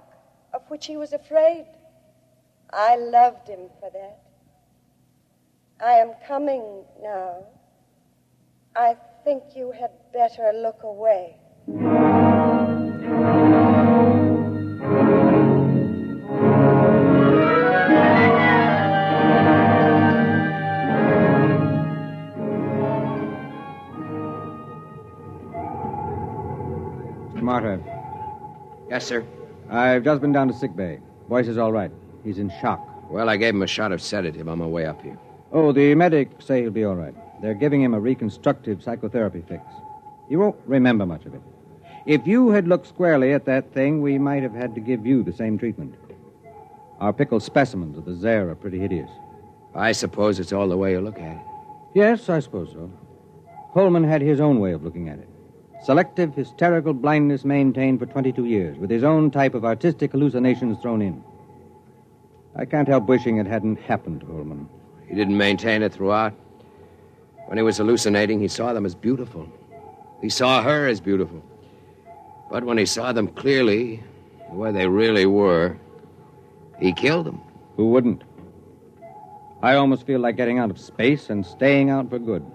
of which he was afraid. I loved him for that. I am coming now. I think you had better look away. Marta. Yes, sir. I've just been down to sick bay. Voice is all right. He's in shock. Well, I gave him a shot of sedative on my way up here. Oh, the medics say he'll be all right. They're giving him a reconstructive psychotherapy fix. He won't remember much of it. If you had looked squarely at that thing, we might have had to give you the same treatment. Our pickled specimens of the Zare are pretty hideous. I suppose it's all the way you look at it. Yes, I suppose so. Holman had his own way of looking at it. Selective hysterical blindness maintained for 22 years, with his own type of artistic hallucinations thrown in. I can't help wishing it hadn't happened to Holman. He didn't maintain it throughout. When he was hallucinating, he saw them as beautiful. He saw her as beautiful. But when he saw them clearly, the way they really were, he killed them. Who wouldn't? I almost feel like getting out of space and staying out for good.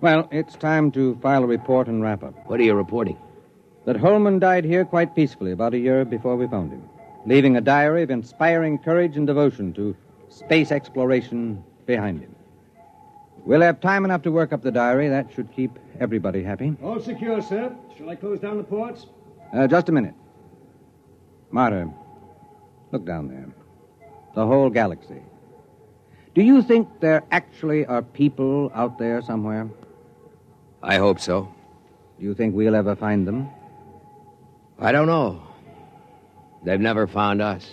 Well, it's time to file a report and wrap up. What are you reporting? That Holman died here quite peacefully about a year before we found him, leaving a diary of inspiring courage and devotion to space exploration behind him. We'll have time enough to work up the diary. That should keep everybody happy. All secure, sir. Shall I close down the ports? Just a minute. Marta, look down there. The whole galaxy. Do you think there actually are people out there somewhere? I hope so. Do you think we'll ever find them? I don't know. They've never found us.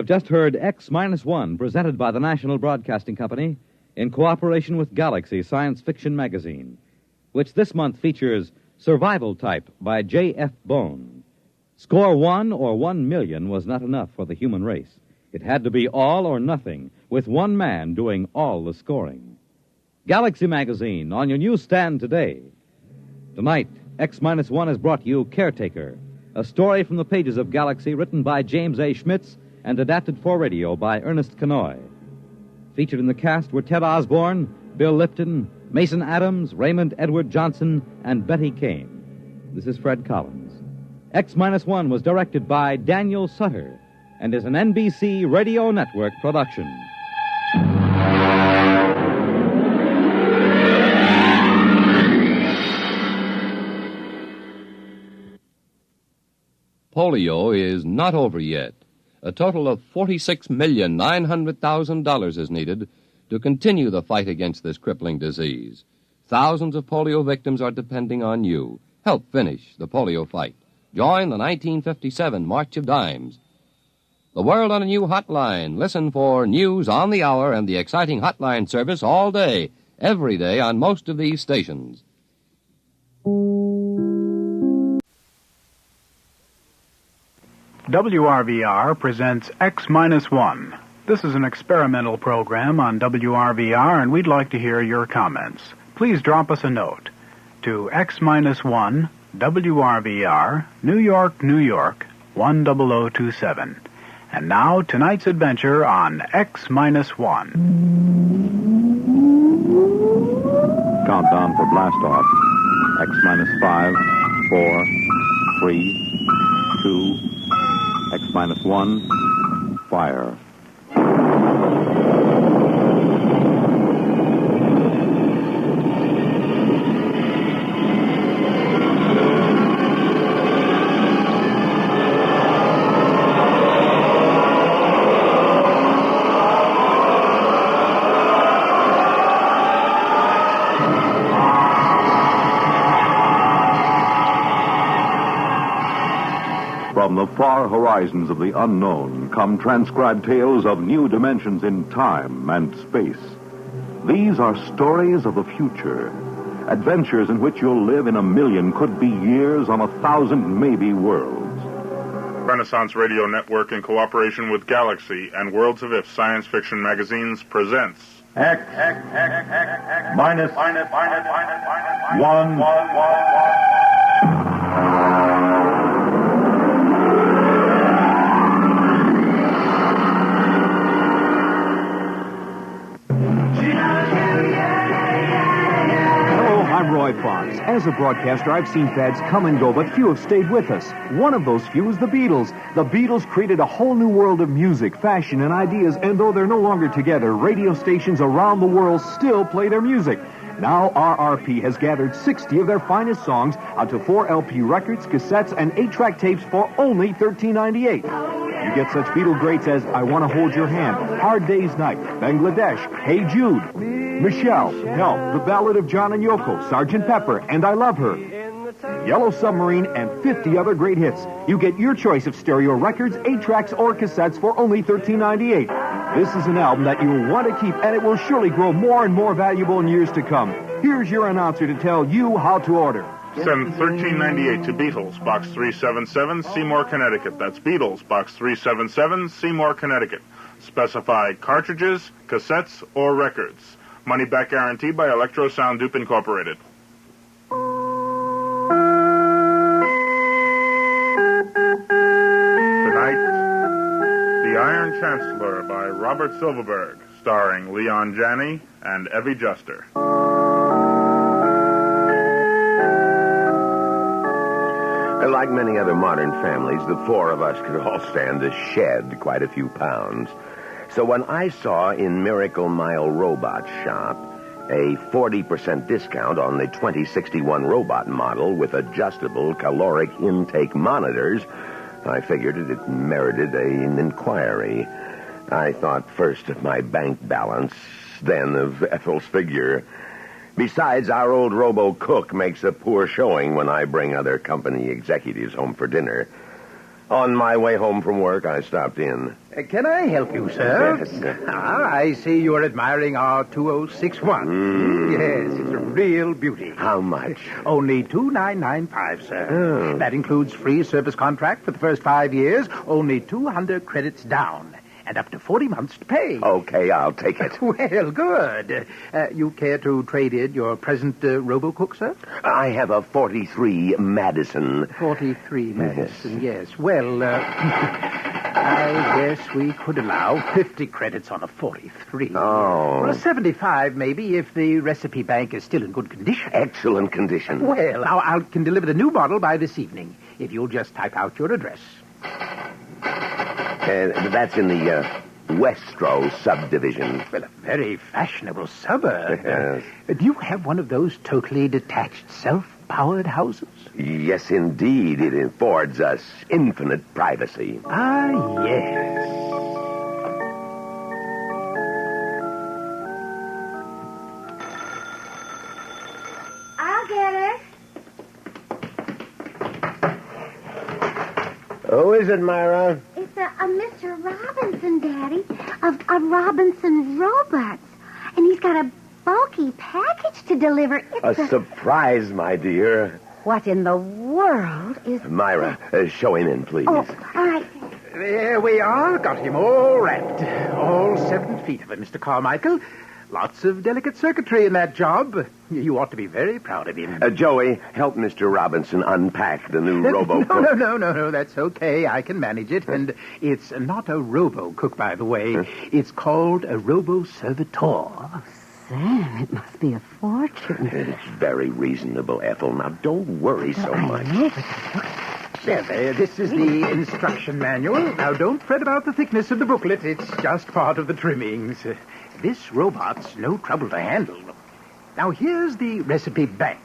have just heard X-1, presented by the National Broadcasting Company in cooperation with Galaxy Science Fiction Magazine, which this month features Survival Type by J.F. Bone. Score 1 or 1 million was not enough for the human race. It had to be all or nothing, with one man doing all the scoring. Galaxy Magazine, on your newsstand today. Tonight, X-1 has brought you Caretaker, a story from the pages of Galaxy written by James A. Schmitz and adapted for radio by Ernest Kenoy. Featured in the cast were Ted Osborne, Bill Lipton, Mason Adams, Raymond Edward Johnson, and Betty Kane. This is Fred Collins. X-1 was directed by Daniel Sutter and is an NBC Radio Network production. Polio is not over yet. A total of $46,900,000 is needed to continue the fight against this crippling disease. Thousands of polio victims are depending on you. Help finish the polio fight. Join the 1957 March of Dimes. The World on a New Hotline. Listen for news on the hour and the exciting hotline service all day, every day on most of these stations. WRVR presents X-1. This is an experimental program on WRVR, and we'd like to hear your comments. Please drop us a note to X-1, WRVR, New York, New York, 10027. And now, tonight's adventure on X-1. Countdown for blast off. X-5, 4, 3, 2, X-1, fire. From the far horizons of the unknown come transcribed tales of new dimensions in time and space. These are stories of the future, adventures in which you'll live in a million, could be years, on 1,000 maybe worlds. Renaissance Radio Network, in cooperation with Galaxy and Worlds of If Science Fiction Magazines, presents X-1. I'm Roy Fox. As a broadcaster, I've seen fads come and go, but few have stayed with us. One of those few is the Beatles. The Beatles created a whole new world of music, fashion, and ideas, and though they're no longer together, radio stations around the world still play their music. Now RRP has gathered 60 of their finest songs onto 4 LP records, cassettes, and 8-track tapes for only $13.98. You get such Beatle greats as I Want to Hold Your Hand, Hard Day's Night, Bangladesh, Hey Jude, Michelle, Help, The Ballad of John and Yoko, Sgt. Pepper, and I Love Her, Yellow Submarine, and 50 other great hits. You get your choice of stereo records, 8-tracks, or cassettes for only $13.98. This is an album that you'll want to keep, and it will surely grow more and more valuable in years to come. Here's your announcer to tell you how to order. Send $13.98 to Beatles, Box 377, Seymour, Connecticut. That's Beatles, Box 377, Seymour, Connecticut. Specify cartridges, cassettes, or records. Money back guarantee by Electro Sound Dupe Incorporated. Tonight, The Iron Chancellor by Robert Silverberg, starring Leon Janney and Evie Juster. Like many other modern families, the four of us could all stand to shed quite a few pounds. So when I saw in Miracle Mile Robot Shop a 40% discount on the 2061 robot model with adjustable caloric intake monitors, I figured it merited an inquiry. I thought first of my bank balance, then of Ethel's figure. Besides, our old robo-cook makes a poor showing when I bring other company executives home for dinner. On my way home from work, I stopped in. Can I help you, sir? Yes. I see you are admiring our 2061. Yes, it's a real beauty. How much? Only $2,995, sir. Oh. That includes free service contract for the first 5 years, only 200 credits down, and up to 40 months to pay. Okay, I'll take it. Well, good. You care to trade in your present RoboCook, sir? I have a 43 Madison. 43 Madison, yes. Well, I guess we could allow 50 credits on a 43. Oh. Or a 75, maybe, if the recipe bank is still in good condition. Excellent condition. Well, I can deliver the new model by this evening, if you'll just type out your address. That's in the Westro subdivision. Well, a very fashionable suburb. Yes. Do you have one of those totally detached, self-powered houses? Yes, indeed. It affords us infinite privacy. Ah, yes. I'll get it. Who is it, Myra? It's a Mr. Robinson, Daddy, of Robinson Robots. And he's got a bulky package to deliver. It's A surprise, my dear. What in the world is... Myra, show him in, please. Oh, all right. There we are. Got him all wrapped. All 7 feet of it, Mr. Carmichael. Lots of delicate circuitry in that job. You ought to be very proud of him. Joey, help Mr. Robinson unpack the new RoboCook. No, that's okay. I can manage it. And it's not a RoboCook, by the way. It's called a Robo-Servitor. Sam, it must be a fortune. It's very reasonable, Ethel. Now, don't worry so much. There. This is the instruction manual. Now, don't fret about the thickness of the booklet. It's just part of the trimmings. This robot's no trouble to handle. Now, here's the recipe bank.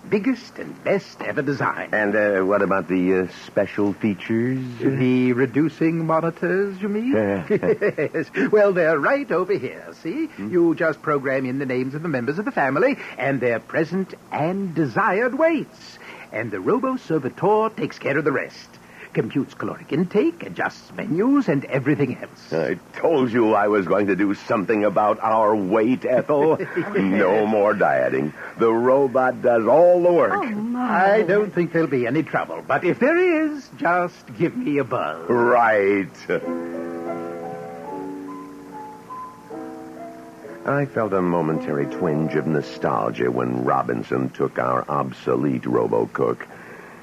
Biggest and best ever designed. And what about the special features? The reducing monitors, you mean? Yes. Well, they're right over here, see? You just program in the names of the members of the family and their present and desired weights. And the Robo-Servitor takes care of the rest. Computes caloric intake, adjusts menus, and everything else. I told you I was going to do something about our weight, Ethel. No more dieting. The robot does all the work. Oh, my. I don't think there'll be any trouble. But if there is, just give me a buzz. Right. I felt a momentary twinge of nostalgia when Robinson took our obsolete RoboCook.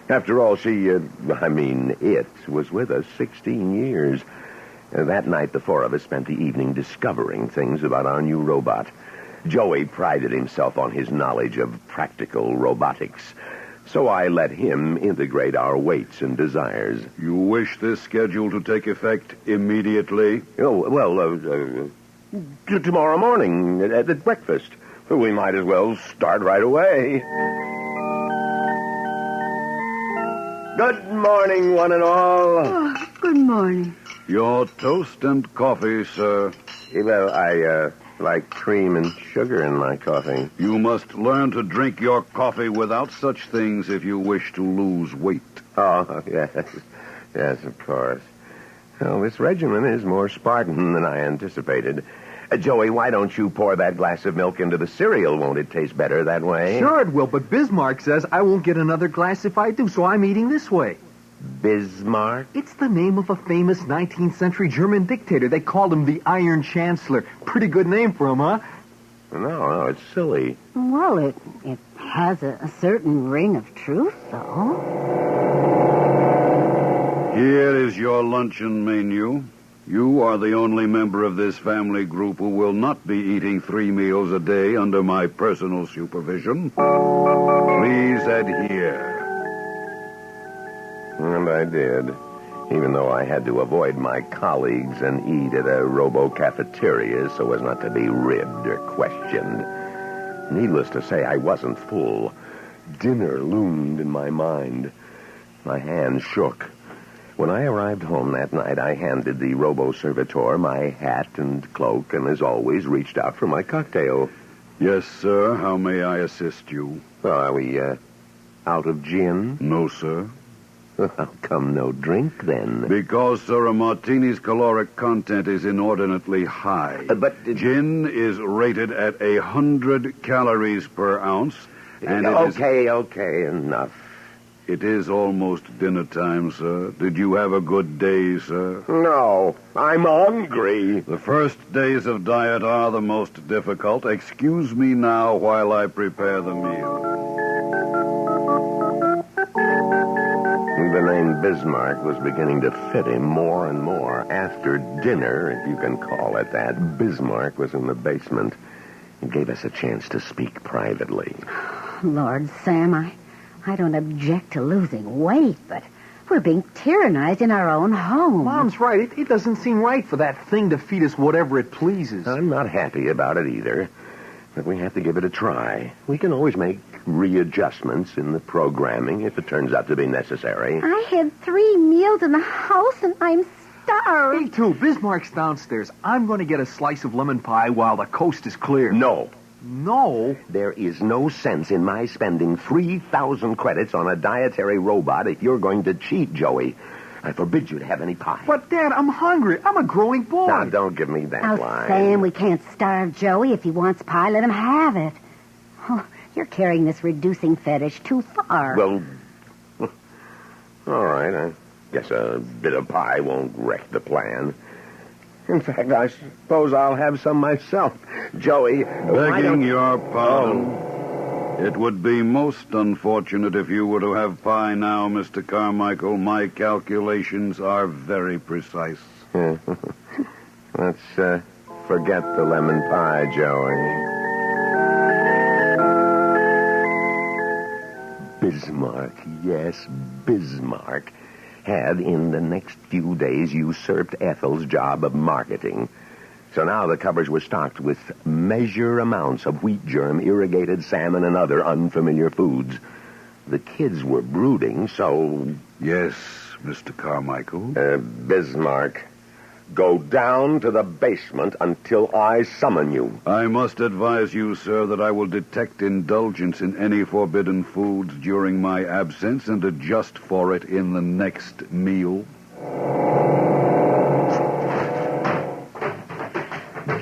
After all, it was with us 16 years. That night, the 4 of us spent the evening discovering things about our new robot. Joey prided himself on his knowledge of practical robotics, so I let him integrate our weights and desires. You wish this schedule to take effect immediately? Oh, well, tomorrow morning at breakfast. We might as well start right away. Good morning, one and all. Oh, good morning. Your toast and coffee, sir. Well, I like cream and sugar in my coffee. You must learn to drink your coffee without such things if you wish to lose weight. Oh, yes. Yes, of course. Well, this regimen is more Spartan than I anticipated. Joey, why don't you pour that glass of milk into the cereal? Won't it taste better that way? Sure it will, but Bismarck says I won't get another glass if I do, so I'm eating this way. Bismarck? It's the name of a famous 19th century German dictator. They called him the Iron Chancellor. Pretty good name for him, huh? No, it's silly. Well, it has a certain ring of truth, though. Here is your luncheon menu. You are the only member of this family group who will not be eating 3 meals a day under my personal supervision. Please adhere. And I did, even though I had to avoid my colleagues and eat at a robo-cafeteria so as not to be ribbed or questioned. Needless to say, I wasn't full. Dinner loomed in my mind. My hands shook. When I arrived home that night, I handed the Robo-Servitor my hat and cloak and, as always, reached out for my cocktail. Yes, sir. How may I assist you? Well, are we, out of gin? No, sir. How come no drink, then? Because, sir, a martini's caloric content is inordinately high. But gin is rated at 100 calories per ounce. And Okay, enough. It is almost dinner time, sir. Did you have a good day, sir? No, I'm hungry. The first days of diet are the most difficult. Excuse me now while I prepare the meal. The name Bismarck was beginning to fit him more and more. After dinner, if you can call it that, Bismarck was in the basement. He gave us a chance to speak privately. Lord, Sam, I don't object to losing weight, but we're being tyrannized in our own home. Mom's right. It doesn't seem right for that thing to feed us whatever it pleases. I'm not happy about it either, but we have to give it a try. We can always make readjustments in the programming if it turns out to be necessary. I had 3 meals in the house, and I'm starved. Me too. Bismarck's downstairs. I'm going to get a slice of lemon pie while the coast is clear. No. No? There is no sense in my spending 3,000 credits on a dietary robot if you're going to cheat, Joey. I forbid you to have any pie. But, Dad, I'm hungry. I'm a growing boy. Now, don't give me that line. Sam, we can't starve Joey. If he wants pie, let him have it. Oh, you're carrying this reducing fetish too far. Well, all right. I guess a bit of pie won't wreck the plan. In fact, I suppose I'll have some myself. Joey, begging your pardon. It would be most unfortunate if you were to have pie now, Mr. Carmichael. My calculations are very precise. Let's forget the lemon pie, Joey. Bismarck, yes, Bismarck, had in the next few days usurped Ethel's job of marketing. So now the cupboards were stocked with measure amounts of wheat germ, irrigated salmon, and other unfamiliar foods. The kids were brooding, so... Yes, Mr. Carmichael? Bismarck, go down to the basement until I summon you. I must advise you, sir, that I will detect indulgence in any forbidden foods during my absence and adjust for it in the next meal.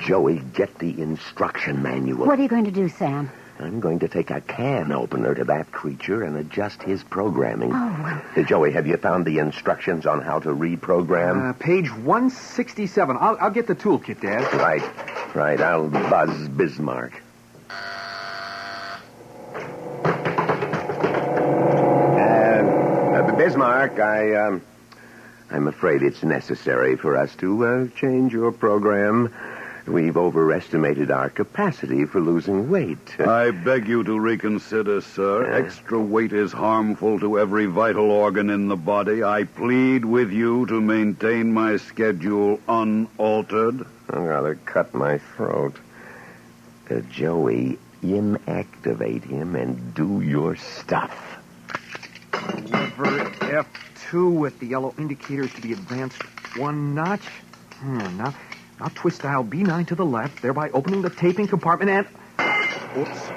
Joey, get the instruction manual. What are you going to do, Sam? I'm going to take a can opener to that creature and adjust his programming. Oh, Joey, have you found the instructions on how to reprogram? Page 167. I'll get the toolkit, Dad. Right. I'll buzz Bismarck. Bismarck, I'm afraid it's necessary for us to change your program. We've overestimated our capacity for losing weight. I beg you to reconsider, sir. Extra weight is harmful to every vital organ in the body. I plead with you to maintain my schedule unaltered. I'd rather cut my throat. Joey, inactivate him and do your stuff. Lever F2 with the yellow indicators to be advanced 1 notch. Now twist dial B9 to the left, thereby opening the taping compartment and... Oops.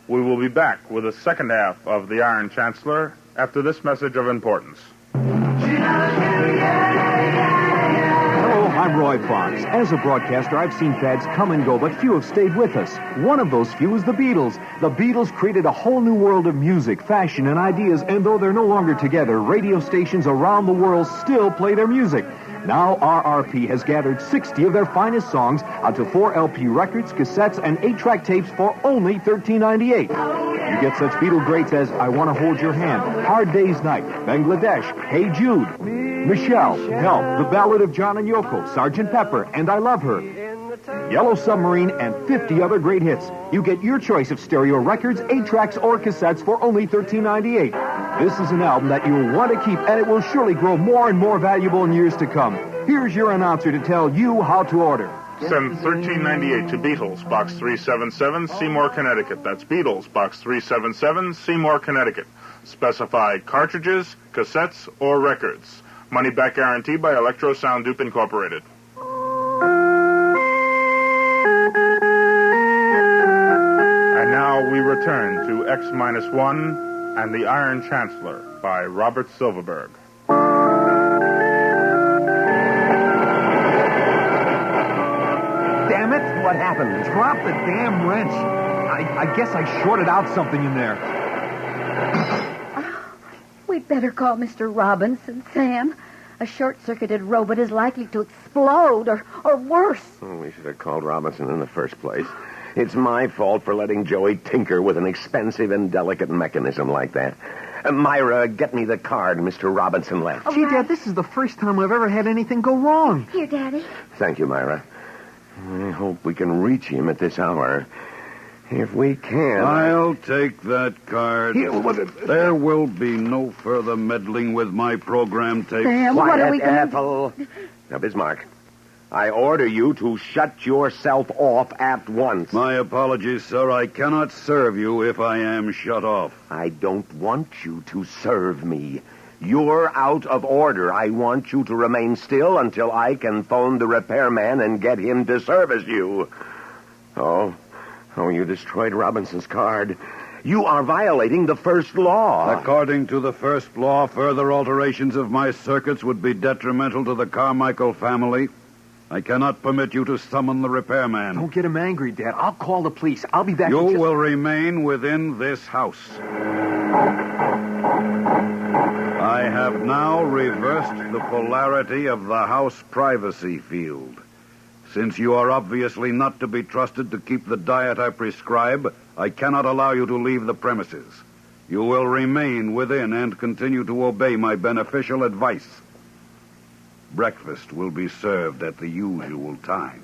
We will be back with the second half of The Iron Chancellor after this message of importance. I'm Roy Fox. As a broadcaster, I've seen fads come and go, but few have stayed with us. One of those few is the Beatles. The Beatles created a whole new world of music, fashion, and ideas, and though they're no longer together, radio stations around the world still play their music. Now RRP has gathered 60 of their finest songs onto 4 LP records, cassettes, and 8-track tapes for only $13.98. You get such Beatle greats as I Want to Hold Your Hand, Hard Day's Night, Bangladesh, Hey Jude, Michelle, Help, The Ballad of John and Yoko, Sgt. Pepper, and I Love Her, Yellow Submarine, and 50 other great hits. You get your choice of stereo records, 8-tracks, or cassettes for only $13.98. This is an album that you'll want to keep, and it will surely grow more and more valuable in years to come. Here's your announcer to tell you how to order. Send $13.98 to Beatles, Box 377, Seymour, Connecticut. That's Beatles, Box 377, Seymour, Connecticut. Specify cartridges, cassettes, or records. Money back guaranteed by Electro Sound Dupe Incorporated. And now we return to X-1 and the Iron Chancellor by Robert Silverberg. Damn it! What happened? Drop the damn wrench. I guess I shorted out something in there. We'd better call Mr. Robinson, Sam. A short-circuited robot is likely to explode or worse. Oh, we should have called Robinson in the first place. It's my fault for letting Joey tinker with an expensive and delicate mechanism like that. Myra, get me the card Mr. Robinson left. Gee, Dad, this is the first time I've ever had anything go wrong. Here, Daddy. Thank you, Myra. I hope we can reach him at this hour. If we can... I'll take that card. Here, There will be no further meddling with my program tape. Sam, what are we going to... Ethel. Now, Bismarck, I order you to shut yourself off at once. My apologies, sir. I cannot serve you if I am shut off. I don't want you to serve me. You're out of order. I want you to remain still until I can phone the repairman and get him to service you. Oh, you destroyed Robinson's card. You are violating the first law. According to the first law, further alterations of my circuits would be detrimental to the Carmichael family. I cannot permit you to summon the repairman. Don't get him angry, Dad. I'll call the police. I'll be back. You will remain within this house. I have now reversed the polarity of the house privacy field. Since you are obviously not to be trusted to keep the diet I prescribe, I cannot allow you to leave the premises. You will remain within and continue to obey my beneficial advice. Breakfast will be served at the usual time.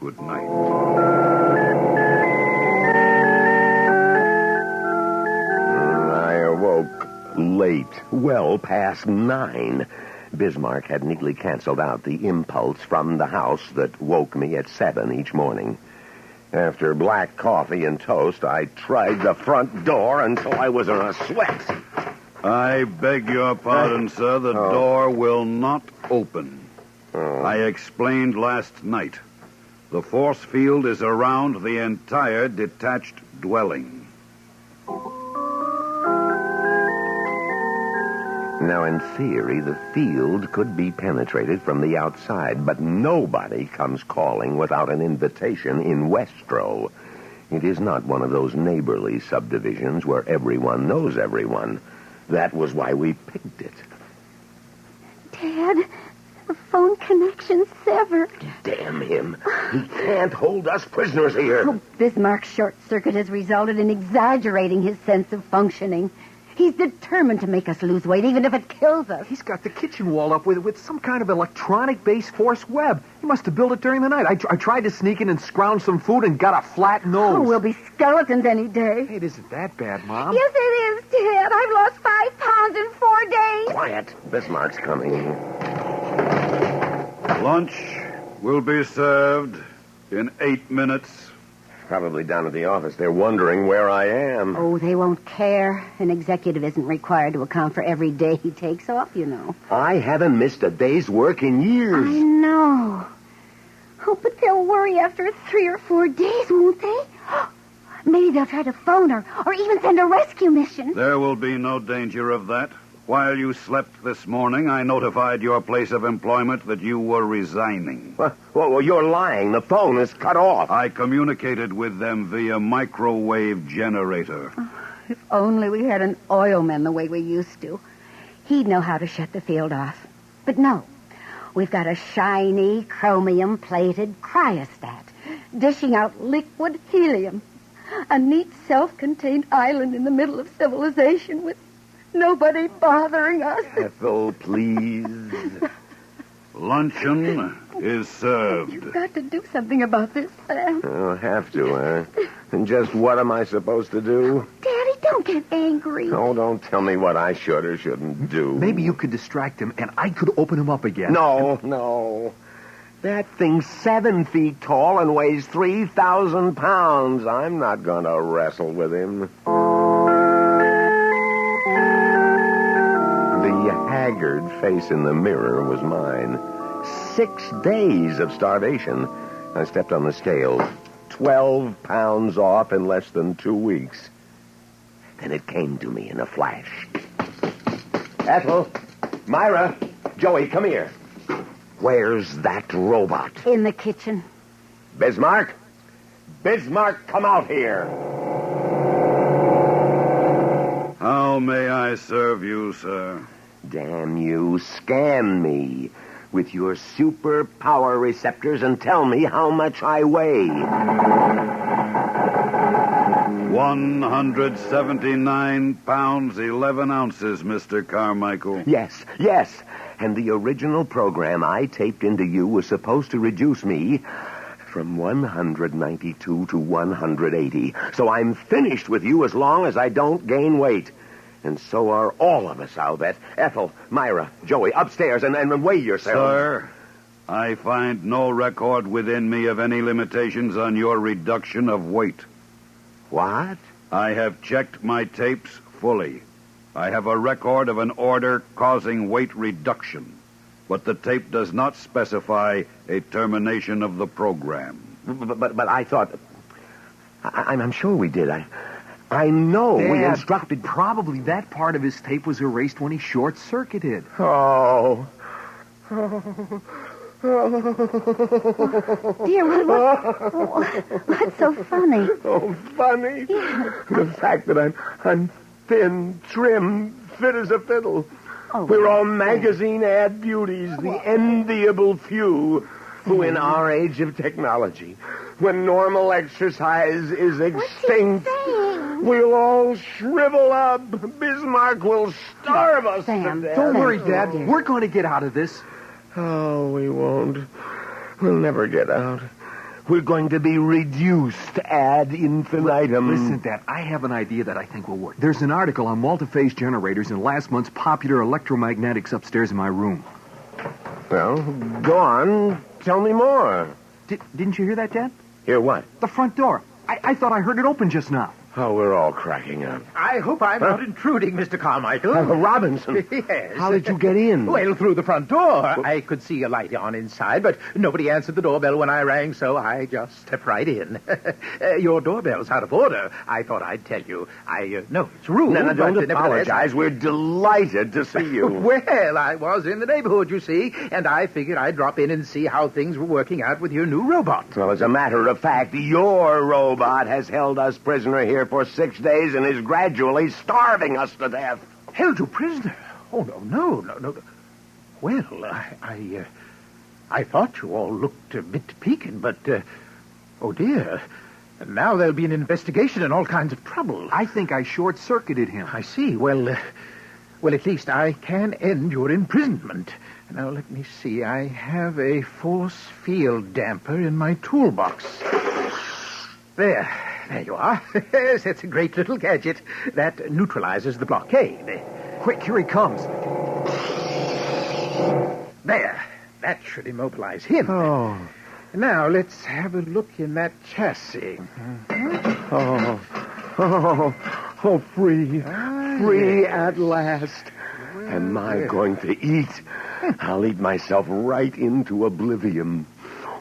Good night. I awoke late, well past 9. Bismarck had neatly canceled out the impulse from the house that woke me at 7 each morning. After black coffee and toast, I tried the front door until I was in a sweat. I beg your pardon, sir. The door will not open. I explained last night. The force field is around the entire detached dwelling. Now, in theory, the field could be penetrated from the outside, but nobody comes calling without an invitation in Westro. It is not one of those neighborly subdivisions where everyone knows everyone. That was why we picked it. Dad, the phone connection's severed. Damn him. He can't hold us prisoners here. Oh, Bismarck's short circuit has resulted in exaggerating his sense of functioning. He's determined to make us lose weight, even if it kills us. He's got the kitchen wall up with some kind of electronic-based force web. He must have built it during the night. I tried to sneak in and scrounge some food and got a flat nose. Oh, we'll be skeletons any day. Hey, it isn't that bad, Mom. Yes, it is, Dad. I've lost 5 pounds in 4 days. Quiet. Bismarck's coming. Lunch will be served in 8 minutes. Probably down at the office. They're wondering where I am. Oh, they won't care. An executive isn't required to account for every day he takes off, you know. I haven't missed a day's work in years. I know. Oh, but they'll worry after 3 or 4 days, won't they? Maybe they'll try to phone her or even send a rescue mission. There will be no danger of that. While you slept this morning, I notified your place of employment that you were resigning. Well, you're lying. The phone is cut off. I communicated with them via microwave generator. If only we had an oilman the way we used to. He'd know how to shut the field off. But no. We've got a shiny, chromium-plated cryostat dishing out liquid helium. A neat, self-contained island in the middle of civilization with nobody bothering us. Ethel, please. Luncheon is served. You've got to do something about this, Sam. I'll have to, huh? And just what am I supposed to do? Daddy, don't get angry. Oh, don't tell me what I should or shouldn't do. Maybe you could distract him, and I could open him up again. No. That thing's 7 feet tall and weighs 3,000 pounds. I'm not going to wrestle with him. The The haggard face in the mirror was mine. 6 days of starvation. I stepped on the scale. 12 pounds off in less than 2 weeks. Then it came to me in a flash. Ethel, Myra, Joey, come here. Where's that robot? In the kitchen. Bismarck? Bismarck, come out here. How may I serve you, sir? Damn you, scan me with your super power receptors and tell me how much I weigh. 179 pounds, 11 ounces, Mr. Carmichael. Yes. And the original program I taped into you was supposed to reduce me from 192 to 180. So I'm finished with you as long as I don't gain weight. And so are all of us, I'll bet. Ethel, Myra, Joey, upstairs and weigh yourselves. Sir, I find no record within me of any limitations on your reduction of weight. What? I have checked my tapes fully. I have a record of an order causing weight reduction, but the tape does not specify a termination of the program. But I thought... I'm sure we did. I know Dad, we instructed... Probably that part of his tape was erased when he short-circuited. Oh. Dear, what's so funny? Oh, funny? Yeah. The fact that I'm thin, trim, fit as a fiddle. Oh, We're all magazine ad beauties, the enviable few who in our age of technology, when normal exercise is extinct, we'll all shrivel up. Bismarck will starve us to death. Don't worry, Dad. We're going to get out of this. Oh, we won't. We'll never get out. We're going to be reduced ad infinitum. Listen, Dad, I have an idea that I think will work. There's an article on multiphase generators in last month's Popular Electromagnetics upstairs in my room. Well, go on. Tell me more. Didn't you hear that, Dad? Hear what? The front door. I thought I heard it open just now. Oh, we're all cracking up. I hope I'm not intruding, Mr. Carmichael. Robinson. Yes. How did you get in? Well, through the front door. I could see a light on inside, but nobody answered the doorbell when I rang, so I just stepped right in. Your doorbell's out of order. I thought I'd tell you. No, it's rude. No, don't but apologize. We're delighted to see you. Well, I was in the neighborhood, you see, and I figured I'd drop in and see how things were working out with your new robot. Well, as a matter of fact, your robot has held us prisoner here for 6 days and is gradually starving us to death. Held you prisoner? Oh, no. Well, I thought you all looked a bit peaking, but, oh, dear. Now there'll be an investigation and all kinds of trouble. I think I short-circuited him. I see. Well, at least I can end your imprisonment. Now, let me see. I have a force field damper in my toolbox. There you are. Yes, it's a great little gadget that neutralizes the blockade. Quick, here he comes. There. That should immobilize him. Oh. Now, let's have a look in that chassis. Oh, free. Free at last. Am I going to eat? I'll eat myself right into oblivion.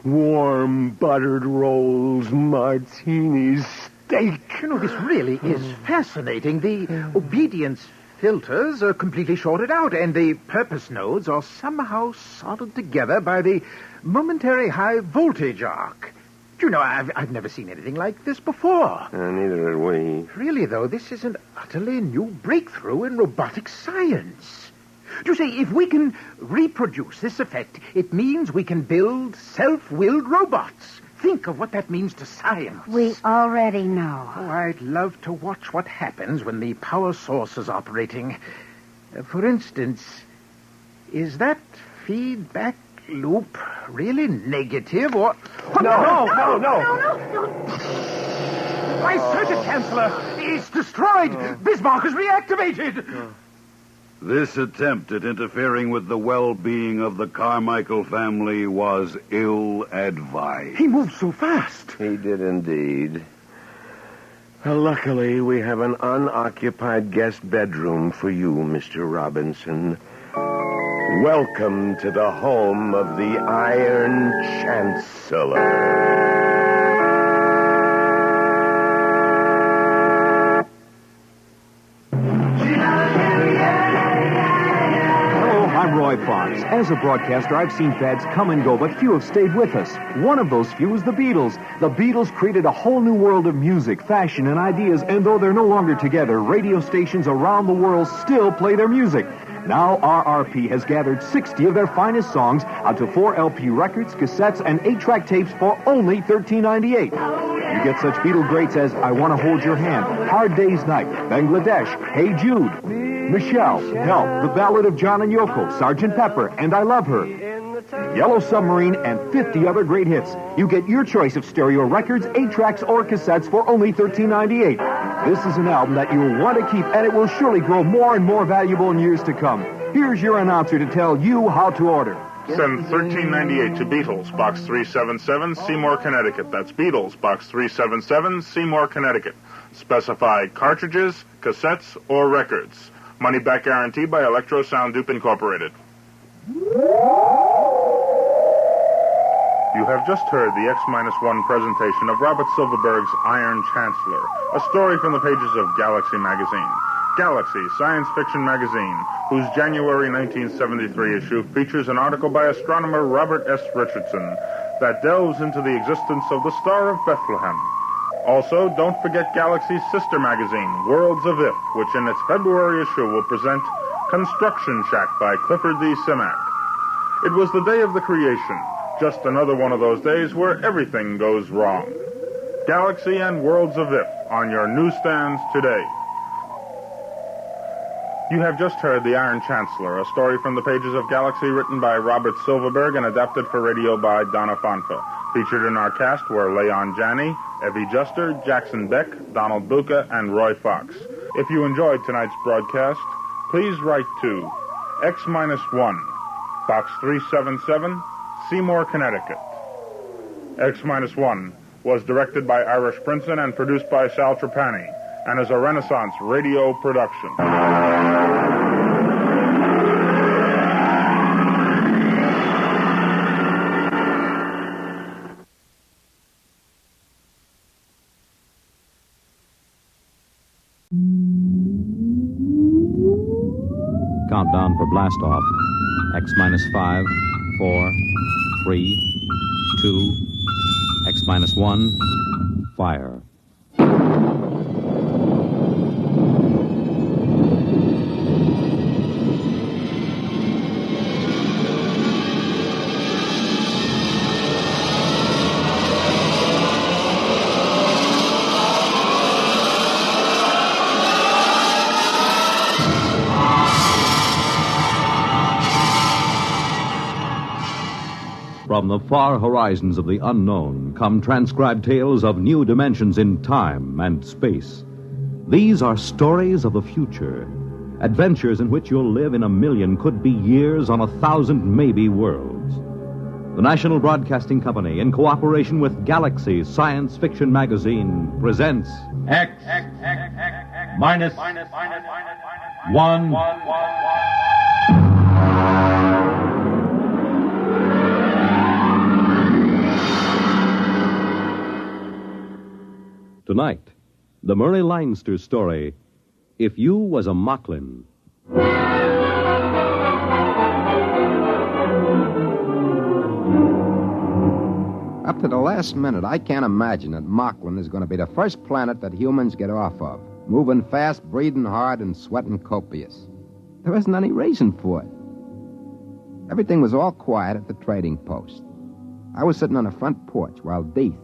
Warm, buttered rolls, martinis, steak. You know, this really is fascinating. The obedience filters are completely shorted out, and the purpose nodes are somehow soldered together by the momentary high voltage arc. You know, I've never seen anything like this before. Neither had we. Really, though, this is an utterly new breakthrough in robotic science. You see, if we can reproduce this effect, it means we can build self-willed robots. Think of what that means to science. We already know. Oh, I'd love to watch what happens when the power source is operating. For instance, is that feedback loop really negative or... No. My circuit chancellor is destroyed. Bismarck is reactivated. This attempt at interfering with the well-being of the Carmichael family was ill-advised. He moved so fast. He did indeed. Well, luckily, we have an unoccupied guest bedroom for you, Mr. Robinson. Welcome to the home of the Iron Chancellor. I'm Roy Fox. As a broadcaster, I've seen fads come and go, but few have stayed with us. One of those few is the Beatles. The Beatles created a whole new world of music, fashion, and ideas, and though they're no longer together, radio stations around the world still play their music. Now RRP has gathered 60 of their finest songs onto 4 LP records, cassettes, and 8-track tapes for only $13.98. You get such Beatle greats as I Want to Hold Your Hand, Hard Day's Night, Bangladesh, Hey Jude, Michelle, Help, The Ballad of John and Yoko, Sgt. Pepper, and I Love Her, Yellow Submarine, and 50 other great hits. You get your choice of stereo records, 8-tracks, or cassettes for only $13.98. This is an album that you'll want to keep, and it will surely grow more and more valuable in years to come. Here's your announcer to tell you how to order. Send $13.98 to Beatles, Box 377, Seymour, Connecticut. That's Beatles, Box 377, Seymour, Connecticut. Specify cartridges, cassettes, or records. Money back guarantee by Electro Sound Dupe Incorporated. You have just heard the X-1 presentation of Robert Silverberg's Iron Chancellor, a story from the pages of Galaxy magazine. Galaxy, science fiction magazine, whose January 1973 issue features an article by astronomer Robert S. Richardson that delves into the existence of the Star of Bethlehem. Also, don't forget Galaxy's sister magazine, Worlds of If, which in its February issue will present Construction Shack by Clifford D. Simak. It was the day of the creation, just another one of those days where everything goes wrong. Galaxy and Worlds of If on your newsstands today. You have just heard The Iron Chancellor, a story from the pages of Galaxy written by Robert Silverberg and adapted for radio by Donna Fonfa. Featured in our cast were Leon Janney, Evie Juster, Jackson Beck, Donald Buca, and Roy Fox. If you enjoyed tonight's broadcast, please write to X-1, Box 377, Seymour, Connecticut. X-1 was directed by Irish Princeton and produced by Sal Trapani, and is a Renaissance radio production. Countdown for blast off. X-5, 4, 3, 2, X-1, fire. From the far horizons of the unknown come transcribed tales of new dimensions in time and space. These are stories of the future, adventures in which you'll live in a million, could be years, on 1,000 maybe worlds. The National Broadcasting Company, in cooperation with Galaxy Science Fiction Magazine, presents X-1. Tonight, the Murray Leinster story, If You Was a Moklin. Up to the last minute, I can't imagine that Moklin is going to be the first planet that humans get off of. Moving fast, breathing hard, and sweating copious. There isn't any reason for it. Everything was all quiet at the trading post. I was sitting on the front porch while Deeth,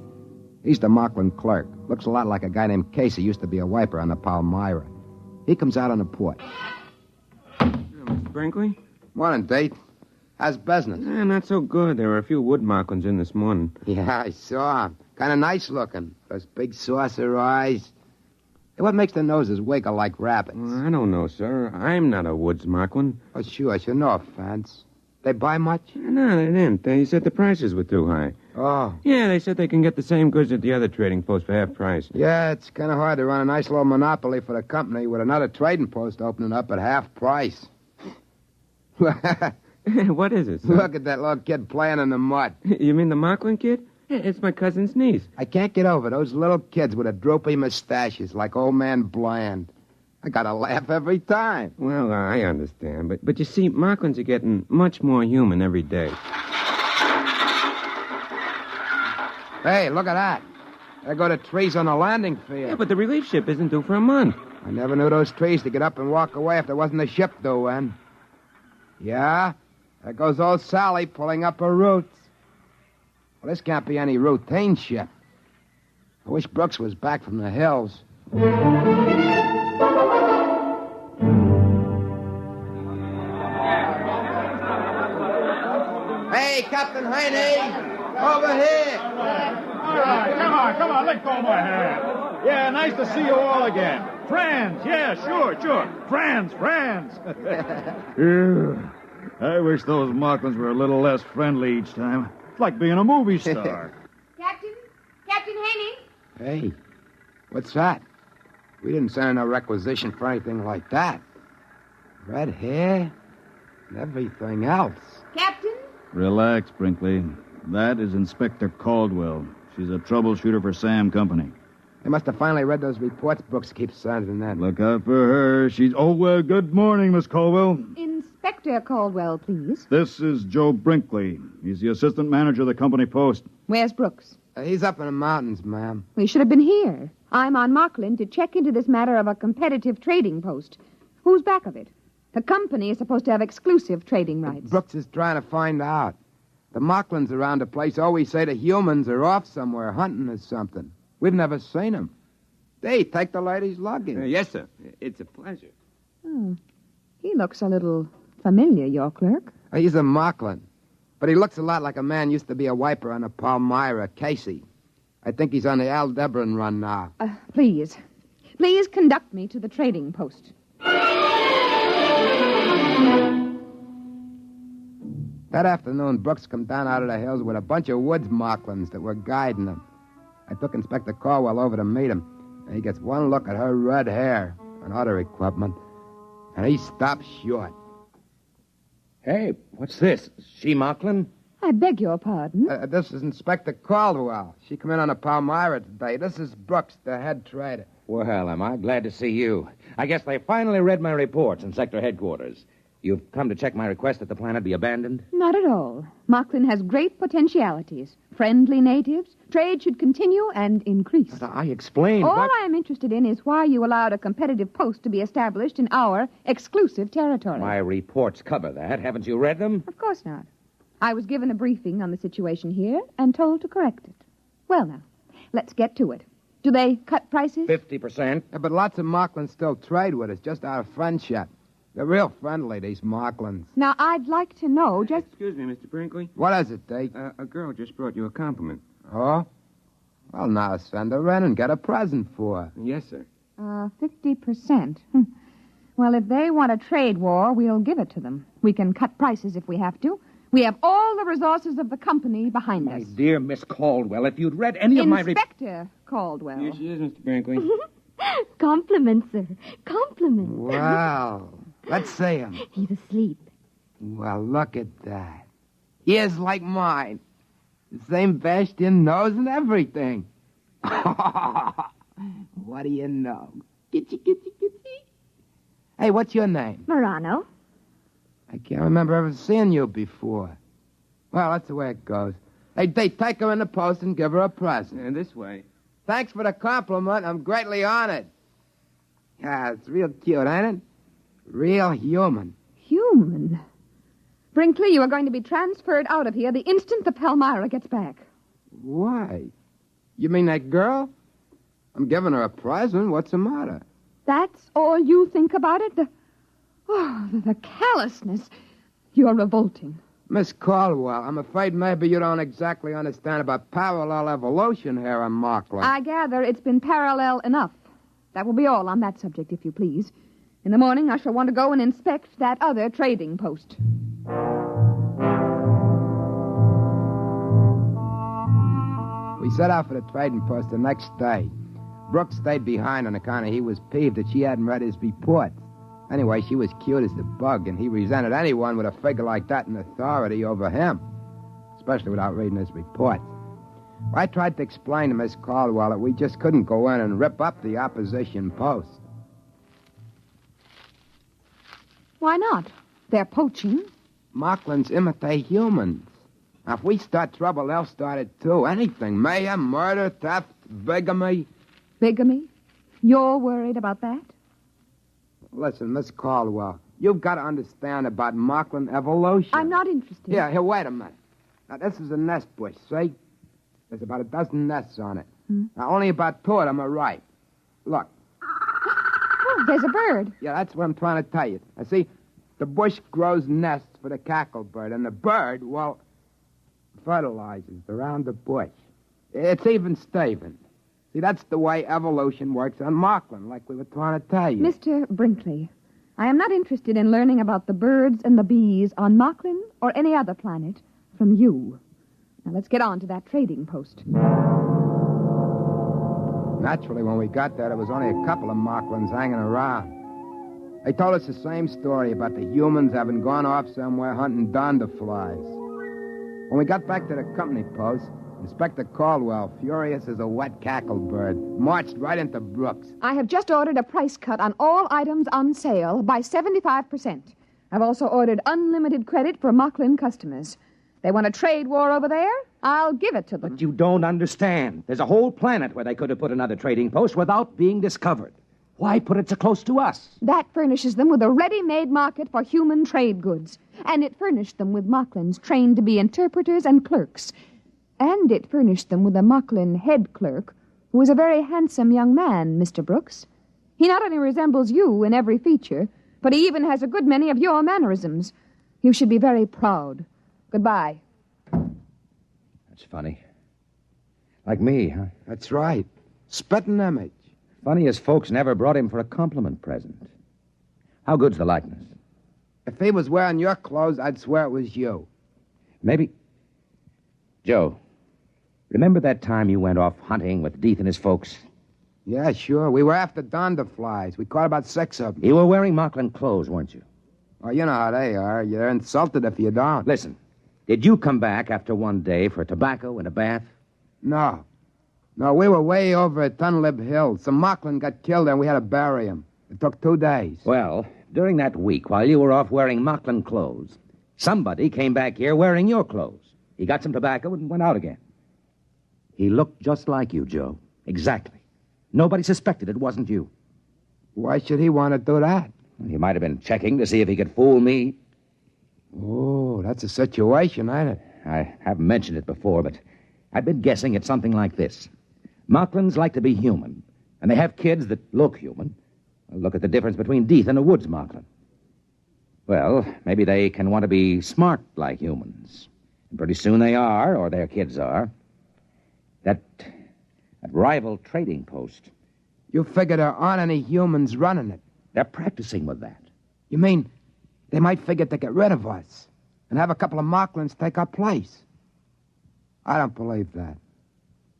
he's the Moklin clerk. Looks a lot like a guy named Casey, used to be a wiper on the Palmyra. He comes out on the porch. Mr. Brinkley? Morning, Deeth. How's business? Not so good. There were a few wood Moklins in this morning. Yeah, I saw him. Kind of nice looking. Those big saucer eyes. Hey, what makes the noses wiggle like rabbits? Well, I don't know, sir. I'm not a woods Moklin. Oh, sure. No offense. They buy much? No, they didn't. They said the prices were too high. Oh. Yeah, they said they can get the same goods at the other trading post for half price. Yeah, it's kind of hard to run a nice little monopoly for the company with another trading post opening up at half price. What is it, sir? Look at that little kid playing in the mud. You mean the Moklin kid? It's my cousin's niece. I can't get over those little kids with the droopy mustaches like old man Bland. I gotta laugh every time. Well, I understand. But you see, Moklins are getting much more human every day. Hey, look at that. There go the trees on the landing field. Yeah, but the relief ship isn't due for a month. I never knew those trees to get up and walk away if there wasn't a ship due in. Yeah, there goes old Sally pulling up her roots. Well, this can't be any routine ship. I wish Brooks was back from the hills. Hey, Captain Heine! Over here! All right, come on, let go of my hand. Yeah, nice to see you all again. Friends, yeah, sure. Friends. Yeah. I wish those Moklins were a little less friendly each time. It's like being a movie star. Captain Haney? Hey, what's that? We didn't send in a requisition for anything like that. Red hair and everything else. Captain? Relax, Brinkley. That is Inspector Caldwell. She's a troubleshooter for Sam Company. They must have finally read those reports Brooks keeps sending in. Look out for her. She's... Oh, good morning, Miss Caldwell. Inspector Caldwell, please. This is Joe Brinkley. He's the assistant manager of the company post. Where's Brooks? He's up in the mountains, ma'am. He should have been here. I'm on Moklin to check into this matter of a competitive trading post. Who's back of it? The company is supposed to have exclusive trading rights. Brooks is trying to find out. The Moklins around the place always say the humans are off somewhere hunting or something. We've never seen them. Hey, take the lady's luggage. Yes, sir. It's a pleasure. Oh, he looks a little familiar, your clerk. He's a Moklin, but he looks a lot like a man used to be a wiper on the Palmyra, Casey. I think he's on the Aldebaran run now. Please conduct me to the trading post. That afternoon, Brooks come down out of the hills with a bunch of woods Moklins that were guiding him. I took Inspector Caldwell over to meet him, and he gets one look at her red hair and other equipment, and he stops short. Hey, what's this? She Moklin? I beg your pardon? This is Inspector Caldwell. She come in on the Palmyra today. This is Brooks, the head trader. Well, am I glad to see you. I guess they finally read my reports in sector headquarters. You've come to check my request that the planet be abandoned? Not at all. Moklin has great potentialities. Friendly natives. Trade should continue and increase. But I explained. All I'm interested in is why you allowed a competitive post to be established in our exclusive territory. My reports cover that. Haven't you read them? Of course not. I was given a briefing on the situation here and told to correct it. Well, now, let's get to it. Do they cut prices? 50%. Yeah, but lots of Moklins still trade with us, just out of friendship. They're real friendly, these Moklins. Now, I'd like to know just... Excuse me, Mr. Brinkley. What is it, Deke? A girl just brought you a compliment. Oh? Well, now send her in and get a present for her. Yes, sir. 50%. Well, if they want a trade war, we'll give it to them. We can cut prices if we have to. We have all the resources of the company behind us. My dear Miss Caldwell, if you'd read any of my... Inspector Caldwell. Here she is, Mr. Brinkley. Compliments, sir. Compliments. Wow. Let's see him. He's asleep. Well, look at that. Ears like mine. The same bashed-in nose and everything. What do you know? Gitchy. Hey, what's your name? Morano. I can't remember ever seeing you before. Well, that's the way it goes. Hey, take her in the post and give her a present. And this way. Thanks for the compliment. I'm greatly honored. Yeah, it's real cute, ain't it? Real human. Human? Brinkley, you are going to be transferred out of here the instant the Palmyra gets back. Why? You mean that girl? I'm giving her a present. What's the matter? That's all you think about it? The callousness. You're revolting. Miss Caldwell, I'm afraid maybe you don't exactly understand about parallel evolution here on Moklin. I gather it's been parallel enough. That will be all on that subject, if you please. In the morning, I shall want to go and inspect that other trading post. We set out for the trading post the next day. Brooks stayed behind on account of he was peeved that she hadn't read his report. Anyway, she was cute as the bug, and he resented anyone with a figure like that in authority over him, especially without reading his report. I tried to explain to Miss Caldwell that we just couldn't go in and rip up the opposition post. Why not? They're poaching. Moklins imitate humans. Now, if we start trouble, they'll start it too. Anything. Mayhem, murder, theft, bigamy. Bigamy? You're worried about that? Listen, Miss Caldwell, you've got to understand about Moklin evolution. I'm not interested. Here, wait a minute. Now, this is a nest bush, see? There's about a dozen nests on it. Now, only about 2 of them are ripe. Look. Oh, there's a bird. Yeah, that's what I'm trying to tell you. Now, see, the bush grows nests for the cacklebird, and the bird, well, fertilizes around the bush. It's even Steven. See, that's the way evolution works on Moklin, like we were trying to tell you. Mr. Brinkley, I am not interested in learning about the birds and the bees on Moklin or any other planet from you. Now, let's get on to that trading post. Naturally, when we got there, there was only a couple of Moklins hanging around. They told us the same story about the humans having gone off somewhere hunting donderflies. When we got back to the company post, Inspector Caldwell, furious as a wet cacklebird, marched right into Brooks. I have just ordered a price cut on all items on sale by 75%. I've also ordered unlimited credit for Moklin customers. They want a trade war over there? I'll give it to them. But you don't understand. There's a whole planet where they could have put another trading post without being discovered. Why put it so close to us? That furnishes them with a ready-made market for human trade goods. And it furnished them with Moklins trained to be interpreters and clerks. And it furnished them with a Moklin head clerk, who is a very handsome young man, Mr. Brooks. He not only resembles you in every feature, but he even has a good many of your mannerisms. You should be very proud. Goodbye. That's funny. Like me, huh? That's right. Spitting image. Funny as folks never brought him for a compliment present. How good's the likeness? If he was wearing your clothes, I'd swear it was you. Maybe. Joe, remember that time you went off hunting with Deeth and his folks? Yeah, sure. We were after donderflies. We caught about 6 of them. You were wearing Moklin clothes, weren't you? Oh, you know how they are. You're insulted if you don't. Listen, did you come back after one day for tobacco and a bath? No. No, we were way over at Tunlib Hill. Some Moklin got killed there, and we had to bury him. It took 2 days. Well, during that week, while you were off wearing Moklin clothes, somebody came back here wearing your clothes. He got some tobacco and went out again. He looked just like you, Joe. Exactly. Nobody suspected it wasn't you. Why should he want to do that? He might have been checking to see if he could fool me. Oh, that's a situation, ain't it? I haven't mentioned it before, but I've been guessing it's something like this. Moklins like to be human, and they have kids that look human. Look at the difference between Deeth and a woods Moklin. Well, maybe they can want to be smart like humans. And pretty soon they are, or their kids are. That rival trading post. You figure there aren't any humans running it. They're practicing with that. You mean they might figure to get rid of us and have a couple of Moklins take our place? I don't believe that.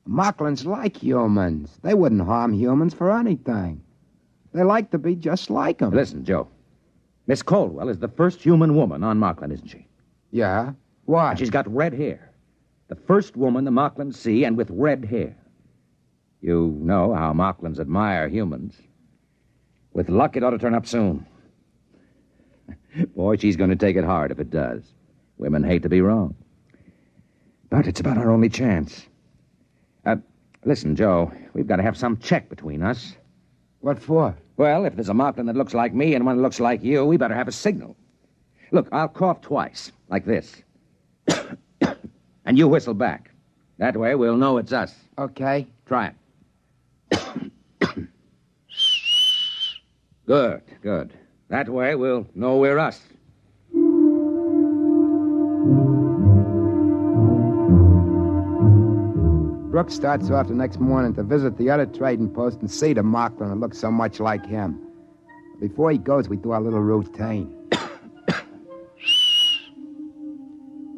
Moklins like humans. They wouldn't harm humans for anything. They like to be just like them. Listen, Joe. Miss Caldwell is the first human woman on Moklin, isn't she? Yeah? Why? And she's got red hair. The first woman the Moklins see, and with red hair. You know how Moklins admire humans. With luck, it ought to turn up soon. Boy, she's going to take it hard if it does. Women hate to be wrong. But it's about our only chance. Listen, Joe, we've got to have some check between us. What for? Well, if there's a Moklin that looks like me and one that looks like you, we better have a signal. Look, I'll cough twice, like this. And you whistle back. That way we'll know it's us. Okay. Try it. Good, good. That way we'll know we're us. Brooks starts off the next morning to visit the other trading post and see the Moklin that looks so much like him. Before he goes, we do our little routine.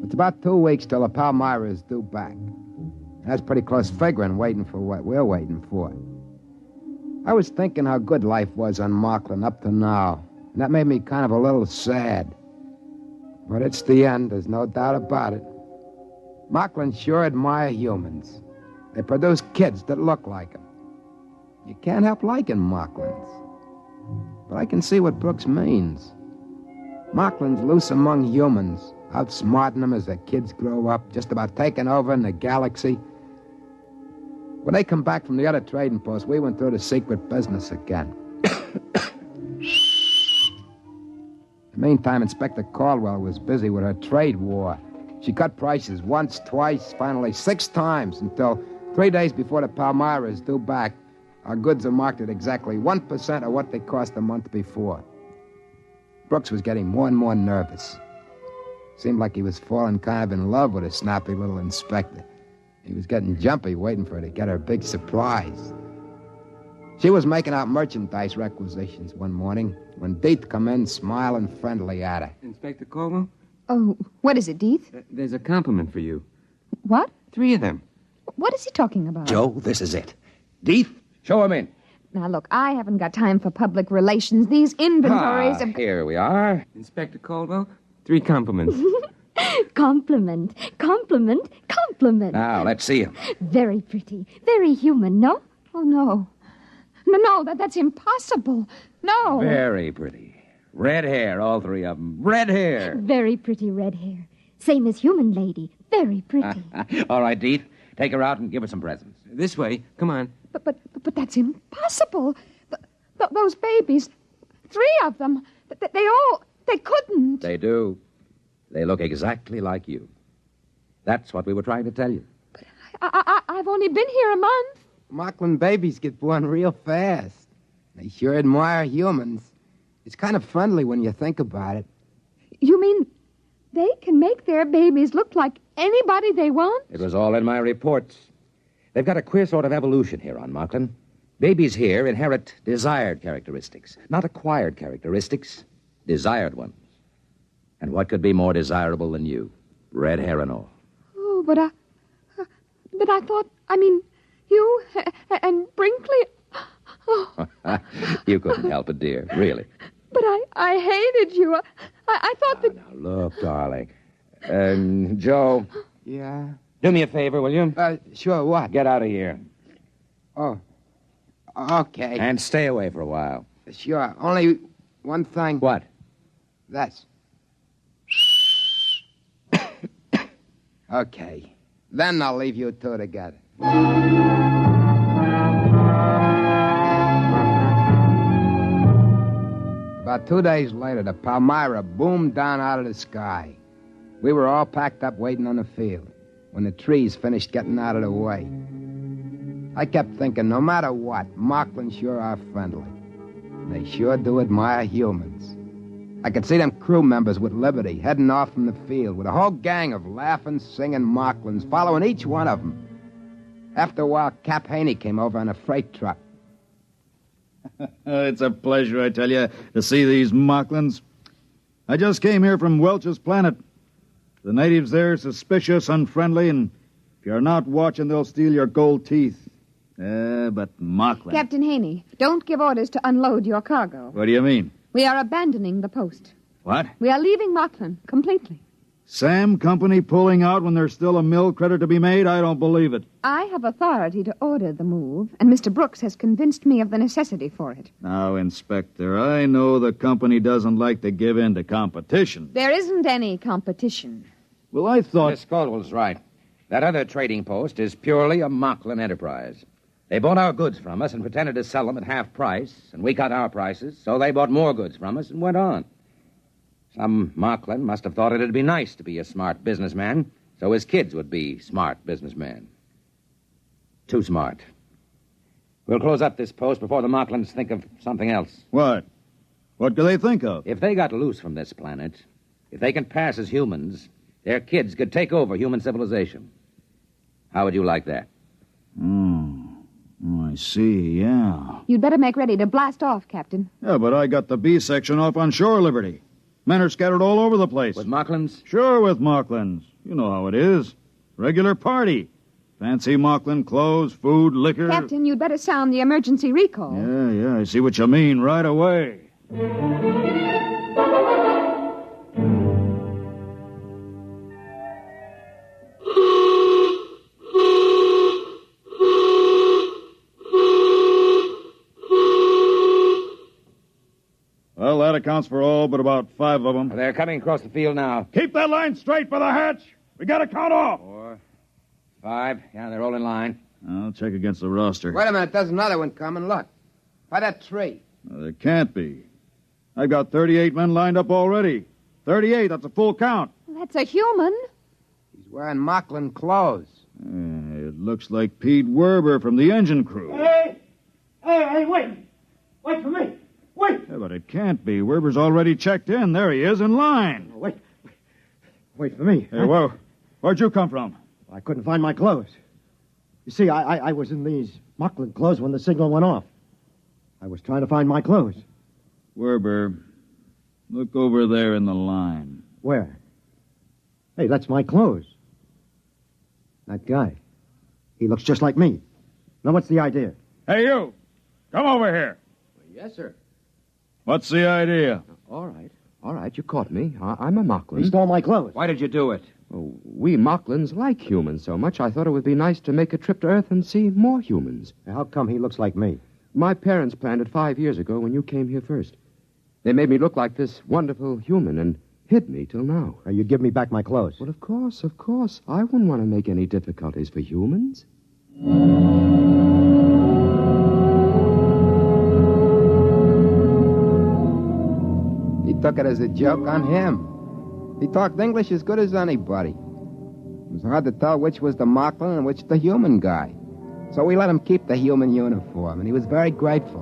It's about 2 weeks till the Palmyra is due back. That's pretty close figuring, waiting for what we're waiting for. I was thinking how good life was on Moklin up to now. And that made me kind of a little sad. But it's the end, there's no doubt about it. Moklin sure admire humans. They produce kids that look like them. You can't help liking Moklins. But I can see what Brooks means. Moklin's loose among humans, outsmarting them as their kids grow up, just about taking over in the galaxy. When they come back from the other trading post, we went through the secret business again. In the meantime, Inspector Caldwell was busy with her trade war. She cut prices once, twice, finally 6 times, until 3 days before the Palmyra is due back, our goods are marked at exactly 1% of what they cost a month before. Brooks was getting more and more nervous. Seemed like he was falling kind of in love with a snappy little inspector. He was getting jumpy waiting for her to get her big surprise. She was making out merchandise requisitions one morning when Deeth come in smiling friendly at her. Inspector Caldwell? Oh, what is it, Deeth? There's a compliment for you. What? 3 of them. What is he talking about? Joe, this is it. Deeth, show him in. Now, look, I haven't got time for public relations. These inventories have... Here we are. Inspector Caldwell, 3 compliments. Compliment, compliment, compliment. Now, let's see him. Very pretty, very human, no? Oh, no. No, that's impossible. No. Very pretty. Red hair, all 3 of them. Red hair. Very pretty red hair. Same as human lady. Very pretty. All right, Deeth. Take her out and give her some presents. This way. Come on. But that's impossible. Those babies, 3 of them, they couldn't. They do. They look exactly like you. That's what we were trying to tell you. But I've only been here a month. Moklin babies get born real fast. They sure admire humans. It's kind of friendly when you think about it. You mean they can make their babies look like anybody they want? It was all in my reports. They've got a queer sort of evolution here on Moklin. Babies here inherit desired characteristics, not acquired characteristics, desired ones. And what could be more desirable than you? Red hair and all. Oh, but I thought, you and Brinkley... Oh. You couldn't help it, dear, really. But I hated you. I thought that... Now, look, darling. Joe. Yeah? Do me a favor, will you? Sure, what? Get out of here. Oh, okay. And stay away for a while. Sure. Only one thing. What? This. Okay. Then I'll leave you 2 together. About 2 days later, the Palmyra boomed down out of the sky. We were all packed up waiting on the field when the trees finished getting out of the way. I kept thinking, no matter what, Moklin sure are friendly. They sure do admire humans. I could see them crew members with Liberty heading off from the field with a whole gang of laughing, singing Moklins following each one of them. After a while, Cap Haney came over on a freight truck. It's a pleasure, I tell you, to see these Moklins. I just came here from Welch's planet. The natives there are suspicious, unfriendly, and if you're not watching, they'll steal your gold teeth. But Moklin... Captain Haney, don't give orders to unload your cargo. What do you mean? We are abandoning the post. What? We are leaving Moklin completely. Sam Company pulling out when there's still a mill credit to be made? I don't believe it. I have authority to order the move, and Mr. Brooks has convinced me of the necessity for it. Now, Inspector, I know the company doesn't like to give in to competition. There isn't any competition. Well, I thought... Miss Caldwell's right. That other trading post is purely a Moklin enterprise. They bought our goods from us and pretended to sell them at half price, and we cut our prices, so they bought more goods from us and went on. Some Moklin must have thought it'd be nice to be a smart businessman, so his kids would be smart businessmen. Too smart. We'll close up this post before the Moklins think of something else. What? What do they think of? If they got loose from this planet, if they can pass as humans, their kids could take over human civilization. How would you like that? Oh, I see, yeah. You'd better make ready to blast off, Captain. Yeah, but I got the B section off on shore Liberty. Men are scattered all over the place. With Moklins? Sure, with Moklins. You know how it is. Regular party. Fancy Moklin clothes, food, liquor. Captain, you'd better sound the emergency recall. Yeah, I see what you mean right away. Well, that accounts for all but about 5 of them. They're coming across the field now. Keep that line straight for the hatch. We got to count off. 4, 5. Yeah, they're all in line. I'll check against the roster. Wait a minute, there's another one coming. Look. By that tree. There can't be. I've got 38 men lined up already. 38, that's a full count. That's a human. He's wearing Moklin clothes. It looks like Pete Werber from the engine crew. Hey, wait. Wait for me. Wait. Yeah, but it can't be. Werber's already checked in. There he is in line. Wait for me. Hey, whoa. Where'd you come from? I couldn't find my clothes. You see, I was in these Moklin clothes when the signal went off. I was trying to find my clothes. Werber, look over there in the line. Where? Hey, that's my clothes. That guy. He looks just like me. Now, what's the idea? Hey, you! Come over here. Yes, sir. What's the idea? All right, you caught me. I'm a Moklin. He stole my clothes. Why did you do it? Oh, we Moklins like humans so much, I thought it would be nice to make a trip to Earth and see more humans. How come he looks like me? My parents planned it 5 years ago when you came here first. They made me look like this wonderful human and hid me till now. You give me back my clothes. Well, of course. I wouldn't want to make any difficulties for humans. He took it as a joke on him. He talked English as good as anybody. It was hard to tell which was the Moklin and which the human guy. So we let him keep the human uniform, and he was very grateful.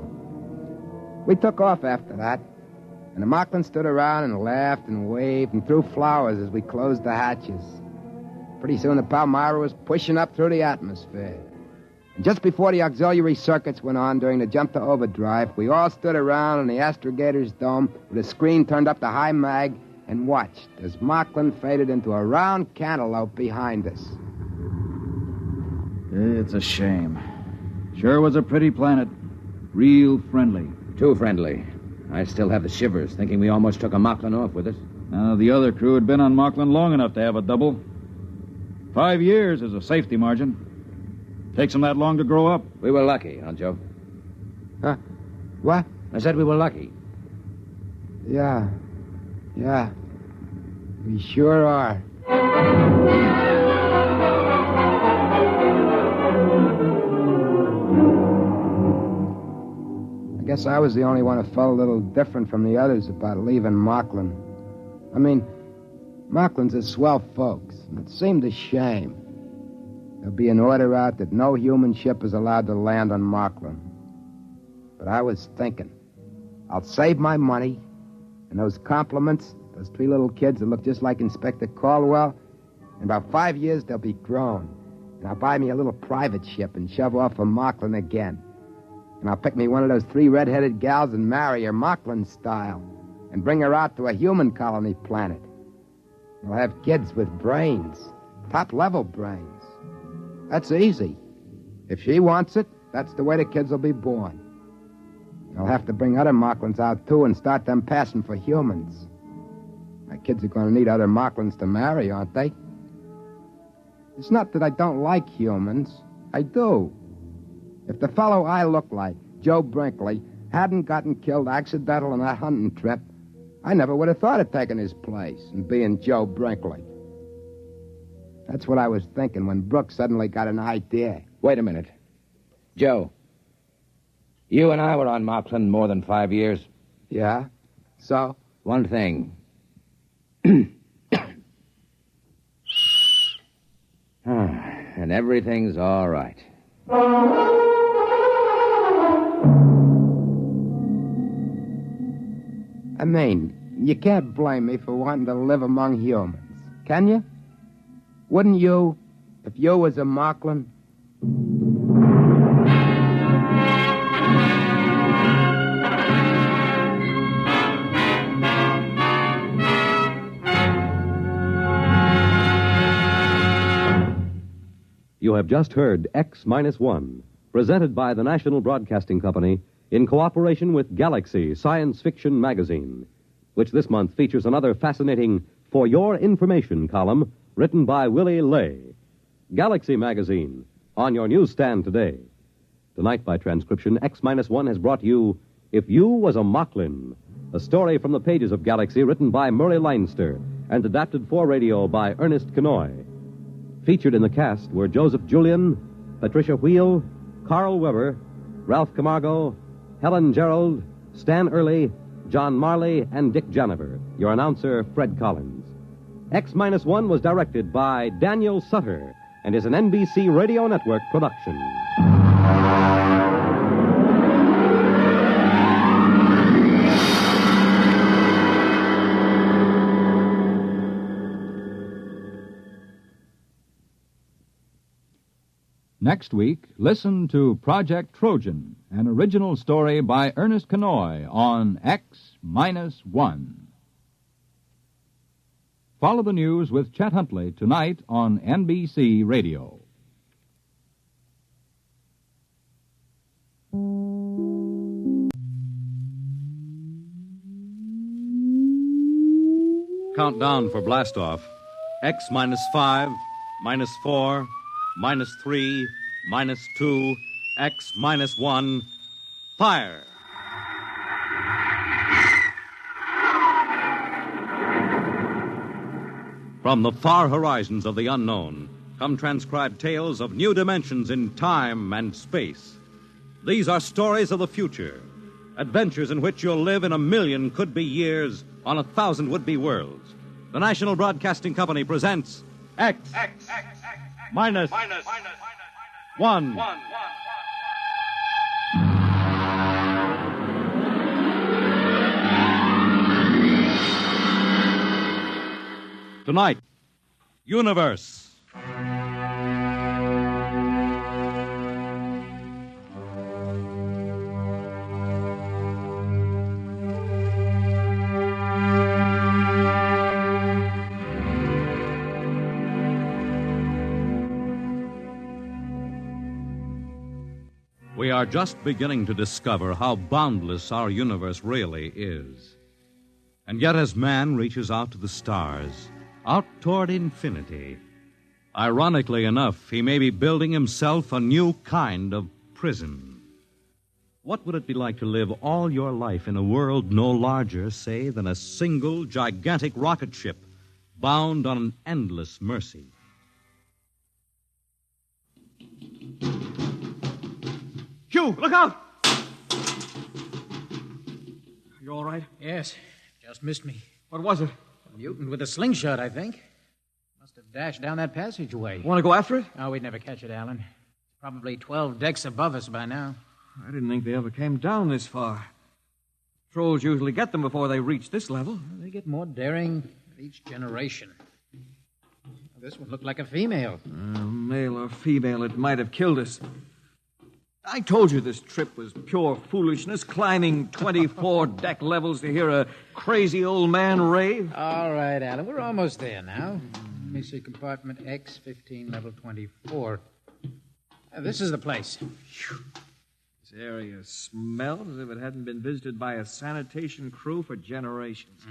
We took off after that, and the Moklin stood around and laughed and waved and threw flowers as we closed the hatches. Pretty soon the Palmyra was pushing up through the atmosphere. And just before the auxiliary circuits went on during the jump to overdrive, we all stood around in the astrogator's dome with a screen turned up to high mag and watched as Moklin faded into a round cantaloupe behind us. It's a shame. Sure was a pretty planet. Real friendly. Too friendly. I still have the shivers, thinking we almost took a Moklin off with us. The other crew had been on Moklin long enough to have a double. 5 years is a safety margin. Takes them that long to grow up. We were lucky, huh, Joe? Huh? What? I said we were lucky. Yeah. We sure are. I guess I was the only one who felt a little different from the others about leaving Moklin. I mean, Moklin's are swell folks, and it seemed a shame. There'll be an order out that no human ship is allowed to land on Moklin. But I was thinking, I'll save my money, and those compliments, those 3 little kids that look just like Inspector Caldwell, in about 5 years they'll be grown. And I'll buy me a little private ship and shove off for Moklin again. And I'll pick me one of those 3 red-headed gals and marry her Moklin style and bring her out to a human colony planet. I'll have kids with brains, top-level brains. That's easy. If she wants it, that's the way the kids will be born. I'll have to bring other Moklins out, too, and start them passing for humans. My kids are going to need other Moklins to marry, aren't they? It's not that I don't like humans. I do. If the fellow I look like, Joe Brinkley, hadn't gotten killed accidental on that hunting trip, I never would have thought of taking his place and being Joe Brinkley. That's what I was thinking when Brooks suddenly got an idea. Wait a minute. Joe, you and I were on Moklin more than 5 years. Yeah? So? One thing. And everything's all right. I mean, you can't blame me for wanting to live among humans, can you? Wouldn't you, if you was a Moklin? You have just heard X-1, presented by the National Broadcasting Company in cooperation with Galaxy Science Fiction Magazine, which this month features another fascinating For Your Information column written by Willie Lay. Galaxy Magazine, on your newsstand today. Tonight, by transcription, X-1 has brought you If You Was a Moklin, a story from the pages of Galaxy written by Murray Leinster and adapted for radio by Ernest Kenoy. Featured in the cast were Joseph Julian, Patricia Wheel, Carl Weber, Ralph Camargo, Helen Gerald, Stan Early, John Marley, and Dick Janiver. Your announcer, Fred Collins. X-1 was directed by Daniel Sutter and is an NBC Radio Network production. Next week, listen to Project Trojan, an original story by Ernest Kenoy on X-1. Follow the news with Chet Huntley tonight on NBC Radio. Countdown for blastoff. X-5, -4, -3, -2, X-1, fire! From the far horizons of the unknown come transcribed tales of new dimensions in time and space. These are stories of the future, adventures in which you'll live in 1,000,000 could-be years on 1,000 would-be worlds. The National Broadcasting Company presents X-1. Tonight, Universe. We are just beginning to discover how boundless our universe really is. And yet, as man reaches out to the stars, out toward infinity, ironically enough, he may be building himself a new kind of prison. What would it be like to live all your life in a world no larger, say, than a single gigantic rocket ship bound on an endless mercy? Hugh, look out! You all right? Yes, just missed me. What was it? A mutant with a slingshot, I think. Must have dashed down that passageway. Want to go after it? Oh, we'd never catch it, Alan. It's probably 12 decks above us by now. I didn't think they ever came down this far. Trolls usually get them before they reach this level. Well, they get more daring with each generation. This one looked like a female. Male or female, it might have killed us. I told you this trip was pure foolishness, climbing 24 deck levels to hear a crazy old man rave. All right, Alan, we're almost there now. Let me see, compartment X, 15, level 24. This is the place. This area smells as if it hadn't been visited by a sanitation crew for generations.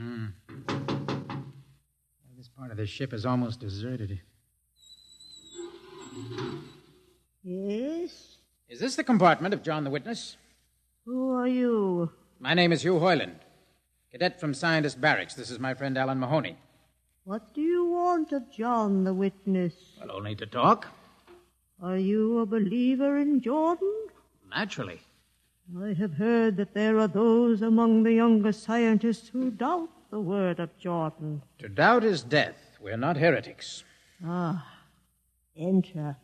This part of the ship is almost deserted. Yes? Is this the compartment of John the Witness? Who are you? My name is Hugh Hoyland, cadet from Scientist Barracks. This is my friend Alan Mahoney. What do you want of John the Witness? Well, only to talk. Are you a believer in Jordan? Naturally. I have heard that there are those among the younger scientists who doubt the word of Jordan. To doubt is death. We're not heretics. Ah, enter.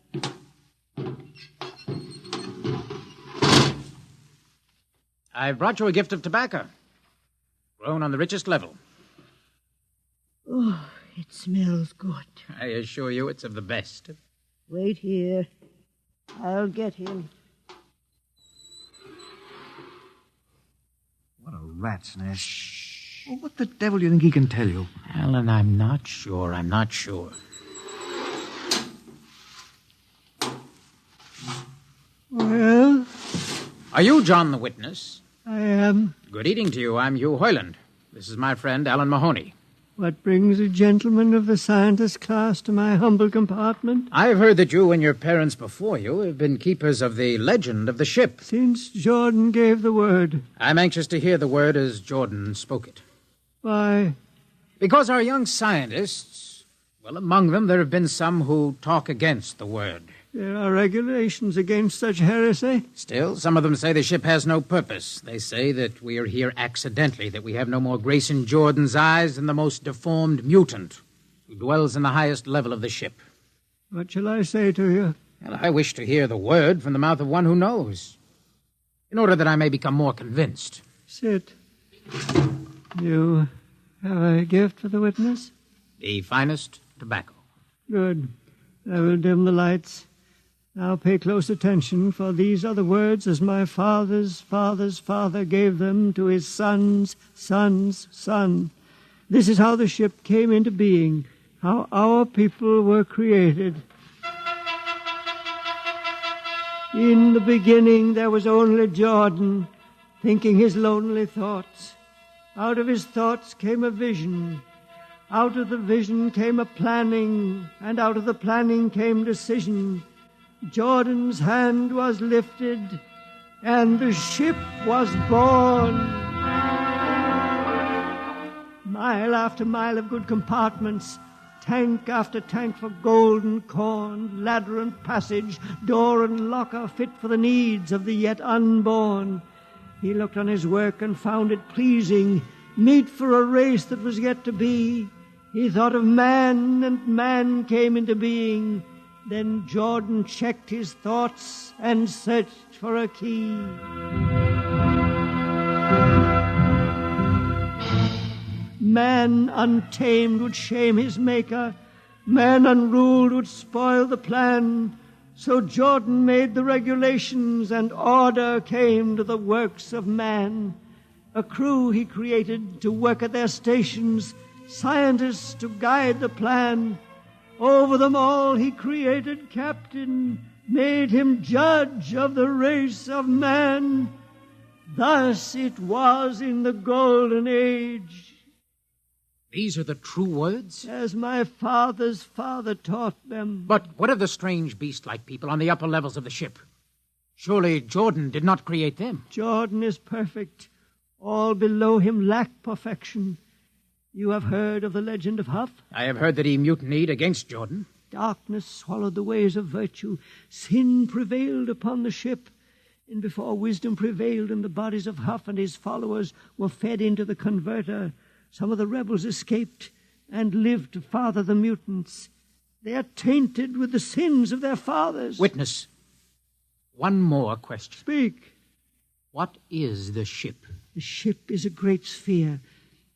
I've brought you a gift of tobacco, grown on the richest level. Oh, it smells good. I assure you it's of the best. Wait here. I'll get him. What a rat's nest. Shh. Well, what the devil do you think he can tell you? Alan, I'm not sure. Well, Are you John the witness? I am. Good evening to you. I'm Hugh Hoyland. This is my friend, Alan Mahoney. What brings a gentleman of the scientist class to my humble compartment? I've heard that you and your parents before you have been keepers of the legend of the ship. Since Jordan gave the word. I'm anxious to hear the word as Jordan spoke it. Why? Because our young scientists, well, among them there have been some who talk against the word. There are regulations against such heresy. Still, some of them say the ship has no purpose. They say that we are here accidentally, that we have no more grace in Jordan's eyes than the most deformed mutant who dwells in the highest level of the ship. What shall I say to you? Well, I wish to hear the word from the mouth of one who knows, in order that I may become more convinced. Sit. You have a gift for the witness? The finest tobacco. Good. I will dim the lights. Now pay close attention, for these are the words as my father's father's father gave them to his son's son's son. This is how the ship came into being, how our people were created. In the beginning there was only Jordan, thinking his lonely thoughts. Out of his thoughts came a vision. Out of the vision came a planning, and out of the planning came decision. Jordan's hand was lifted, and the ship was born. Mile after mile of good compartments, tank after tank for gold and corn, ladder and passage, door and locker fit for the needs of the yet unborn. He looked on his work and found it pleasing, meet for a race that was yet to be. He thought of man, and man came into being. Then Jordan checked his thoughts and searched for a key. Man untamed would shame his maker. Man unruled would spoil the plan. So Jordan made the regulations, and order came to the works of man. A crew he created to work at their stations, scientists to guide the plan. Over them all he created captain, made him judge of the race of man. Thus it was in the golden age. These are the true words? As my father's father taught them. But what of the strange beast-like people on the upper levels of the ship? Surely Jordan did not create them. Jordan is perfect. All below him lack perfection. You have heard of the legend of Huff? I have heard that he mutinied against Jordan. Darkness swallowed the ways of virtue. Sin prevailed upon the ship. And before wisdom prevailed in the bodies of Huff and his followers were fed into the converter, some of the rebels escaped and lived to father the mutants. They are tainted with the sins of their fathers. Witness, one more question. Speak. What is the ship? The ship is a great sphere,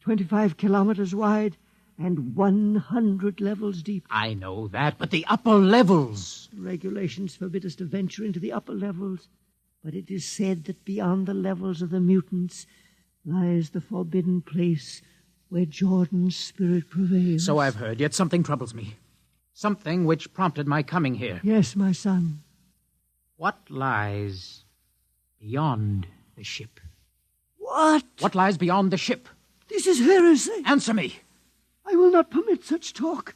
25 kilometers wide and 100 levels deep. I know that, but the upper levels. Regulations forbid us to venture into the upper levels, but it is said that beyond the levels of the mutants lies the forbidden place where Jordan's spirit prevails. So I've heard, yet something troubles me. Something which prompted my coming here. Yes, my son. What lies beyond the ship? What? What lies beyond the ship? This is heresy. Answer me. I will not permit such talk.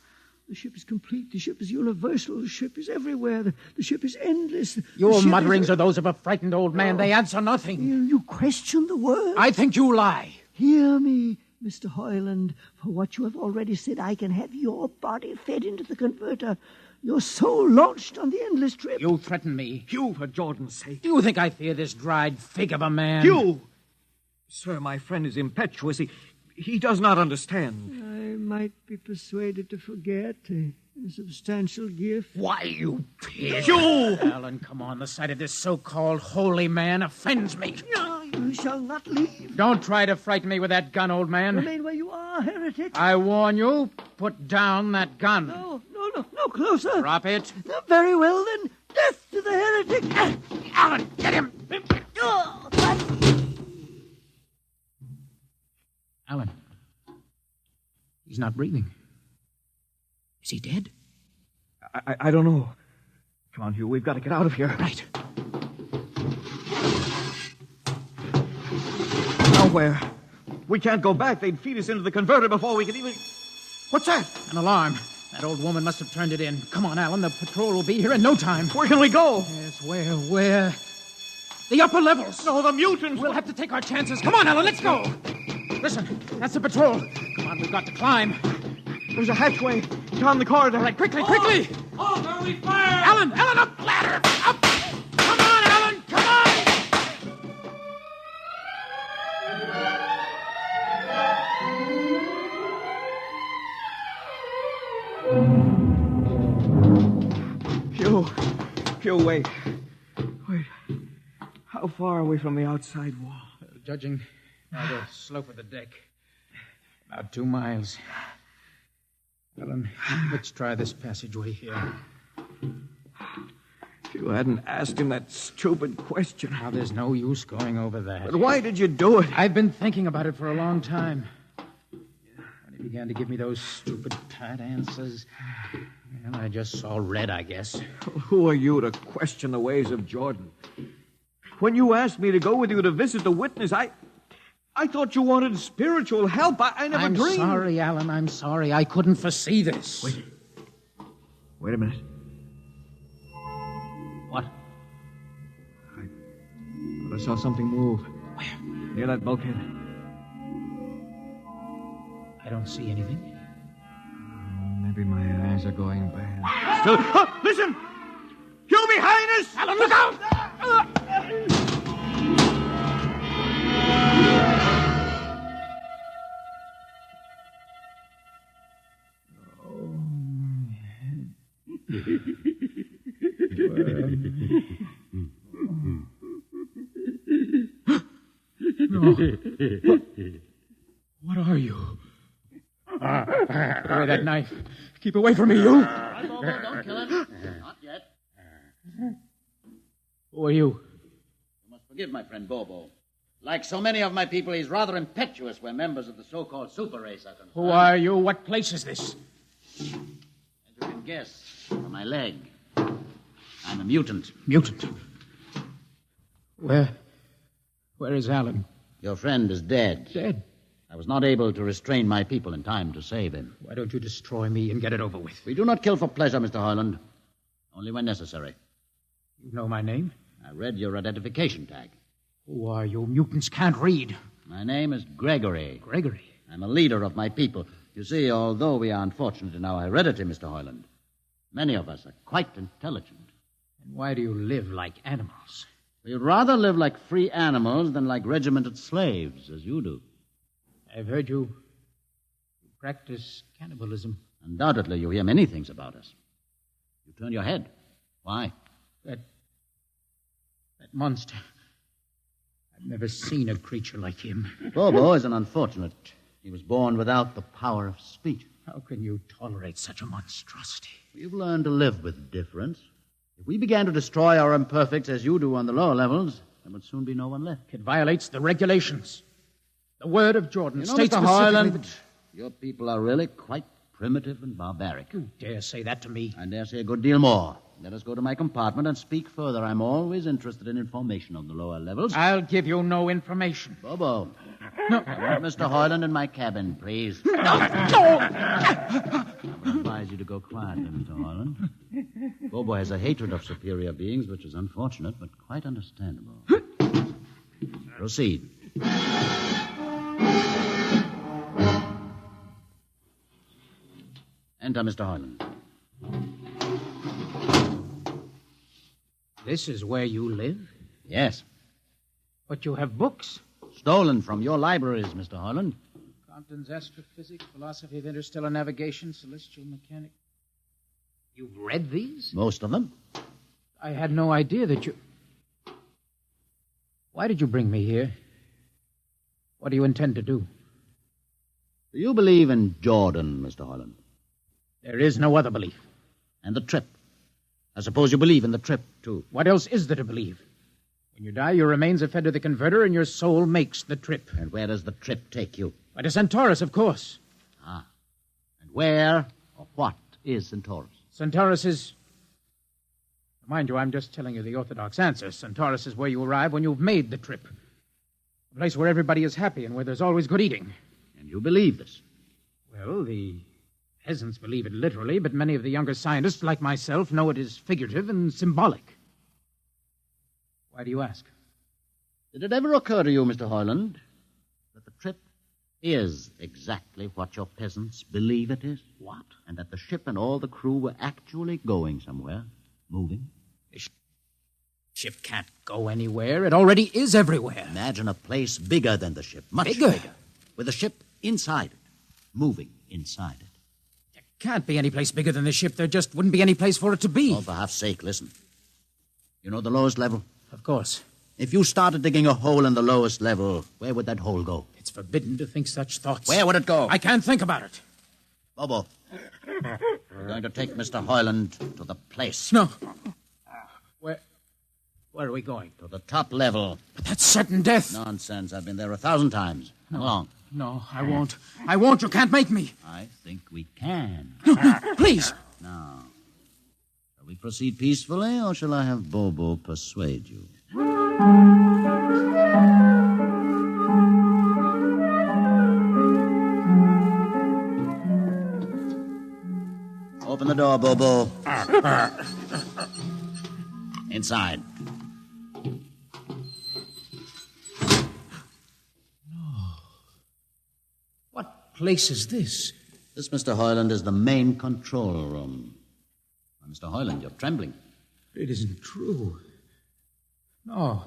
The ship is complete. The ship is universal. The ship is everywhere. The ship is endless. Your mutterings are those of a frightened old man. They answer nothing. You question the word? I think you lie. Hear me, Mr. Hoyland. For what you have already said, I can have your body fed into the converter. Your soul launched on the endless trip. You threaten me. Hugh, for Jordan's sake. Do you think I fear this dried fig of a man? Hugh! Sir, my friend is impetuous. He does not understand. I might be persuaded to forget a substantial gift. Why, you pig! Hugh! Alan, come on. The sight of this so-called holy man offends me. No, you shall not leave. Don't try to frighten me with that gun, old man. Remain where you are, heretic. I warn you, put down that gun. No, closer. Drop it. No, very well, then. Death to the heretic. Alan, get him. Alan. He's not breathing. Is he dead? I don't know. Come on, Hugh. We've got to get out of here. Right. nowhere. We can't go back. They'd feed us into the converter before we could even... What's that? An alarm. That old woman must have turned it in. Come on, Alan. The patrol will be here in no time. Where can we go? Yes, where? The upper levels. No, the mutants. We'll have to take our chances. Come on, Alan, let's go. Listen, that's the patrol. Come on, we've got to climb. There's a hatchway down the corridor. All right, quickly, quickly. Oh, we fire! Alan, up the ladder. Up. Come on, Alan, come on. Pew, wait. How far are we from the outside wall? Judging by the slope of the deck, about 2 miles. Alan, let's try this passageway here. If you hadn't asked him that stupid question. Now, there's no use going over that. But why did you do it? I've been thinking about it for a long time. When he began to give me those stupid, tight answers, well, I just saw red, I guess. Who are you to question the ways of Jordan? When you asked me to go with you to visit the witness, I thought you wanted spiritual help. I never dreamed. I'm sorry, Alan. I'm sorry. I couldn't foresee this. Wait a minute. What? I saw something move. Where? Near that bulkhead. I don't see anything. Maybe my eyes are going bad. Listen! You behind us! Alan, look out! No. What are you? Put away that knife. Keep away from me, you. Right, Bobo, don't kill him. Not yet. Who are you? You must forgive my friend Bobo. Like so many of my people, he's rather impetuous when members of the so-called super race are concerned. Who are you? What place is this? As you can guess, from my leg, I'm a mutant. Mutant? Where is Alan? Your friend is dead. Dead? I was not able to restrain my people in time to save him. Why don't you destroy me and get it over with? We do not kill for pleasure, Mr. Hoyland. Only when necessary. You know my name? I read your identification tag. Who are you? Mutants can't read. My name is Gregory. Gregory? I'm a leader of my people. You see, although we are unfortunate in our heredity, Mr. Hoyland, many of us are quite intelligent. And why do you live like animals? We'd rather live like free animals than like regimented slaves, as you do. I've heard you practice cannibalism. Undoubtedly, you hear many things about us. You turn your head. Why? That monster. I've never seen a creature like him. Bobo is an unfortunate. He was born without the power of speech. How can you tolerate such a monstrosity? We've learned to live with difference. If we began to destroy our imperfects as you do on the lower levels, there would soon be no one left. It violates the regulations. The word of Jordan states Mr. Hoyland, your people are really quite primitive and barbaric. You dare say that to me? I dare say a good deal more. Let us go to my compartment and speak further. I'm always interested in information on the lower levels. I'll give you no information. Bobo. No. I want Mr. Hoyland in my cabin, please. No! I would advise you to go quietly, Mr. Hoyland. Bobo has a hatred of superior beings, which is unfortunate, but quite understandable. Proceed. Enter, Mr. Hoyland. This is where you live? Yes. But you have books. Stolen from your libraries, Mr. Hoyland. Compton's Astrophysics, Philosophy of Interstellar Navigation, Celestial Mechanics. You've read these? Most of them. I had no idea that you... Why did you bring me here? What do you intend to do? Do you believe in Jordan, Mr. Hoyland? There is no other belief. And the trip? I suppose you believe in the trip, too. What else is there to believe? When you die, your remains are fed to the converter, and your soul makes the trip. And where does the trip take you? Why, to Centaurus, of course. Ah. And where or what is Centaurus? Centaurus is... Mind you, I'm just telling you the orthodox answer. Centaurus is where you arrive when you've made the trip. A place where everybody is happy and where there's always good eating. And you believe this? Well, the peasants believe it literally, but many of the younger scientists, like myself, know it is figurative and symbolic. Why do you ask? Did it ever occur to you, Mr. Hoyland, that the trip is exactly what your peasants believe it is? What? And that the ship and all the crew were actually going somewhere, moving? The ship can't go anywhere. It already is everywhere. Imagine a place bigger than the ship, much bigger, with the ship inside it, moving inside it. There can't be any place bigger than the ship. There just wouldn't be any place for it to be. Oh, for half's sake, listen. You know the lowest level? Of course. If you started digging a hole in the lowest level, where would that hole go? It's forbidden to think such thoughts. Where would it go? I can't think about it. Bobo, we're going to take Mr. Hoyland to the place. No. Where are we going? To the top level. But that's certain death. Nonsense. I've been there 1,000 times. No. Come along. No, I won't. I won't. You can't make me. I think we can. No, please. Now, shall we proceed peacefully, or shall I have Bobo persuade you? Open the door, Bobo. Inside. What place is this? This, Mr. Hoyland, is the main control room. Well, Mr. Hoyland, you're trembling. It isn't true. No,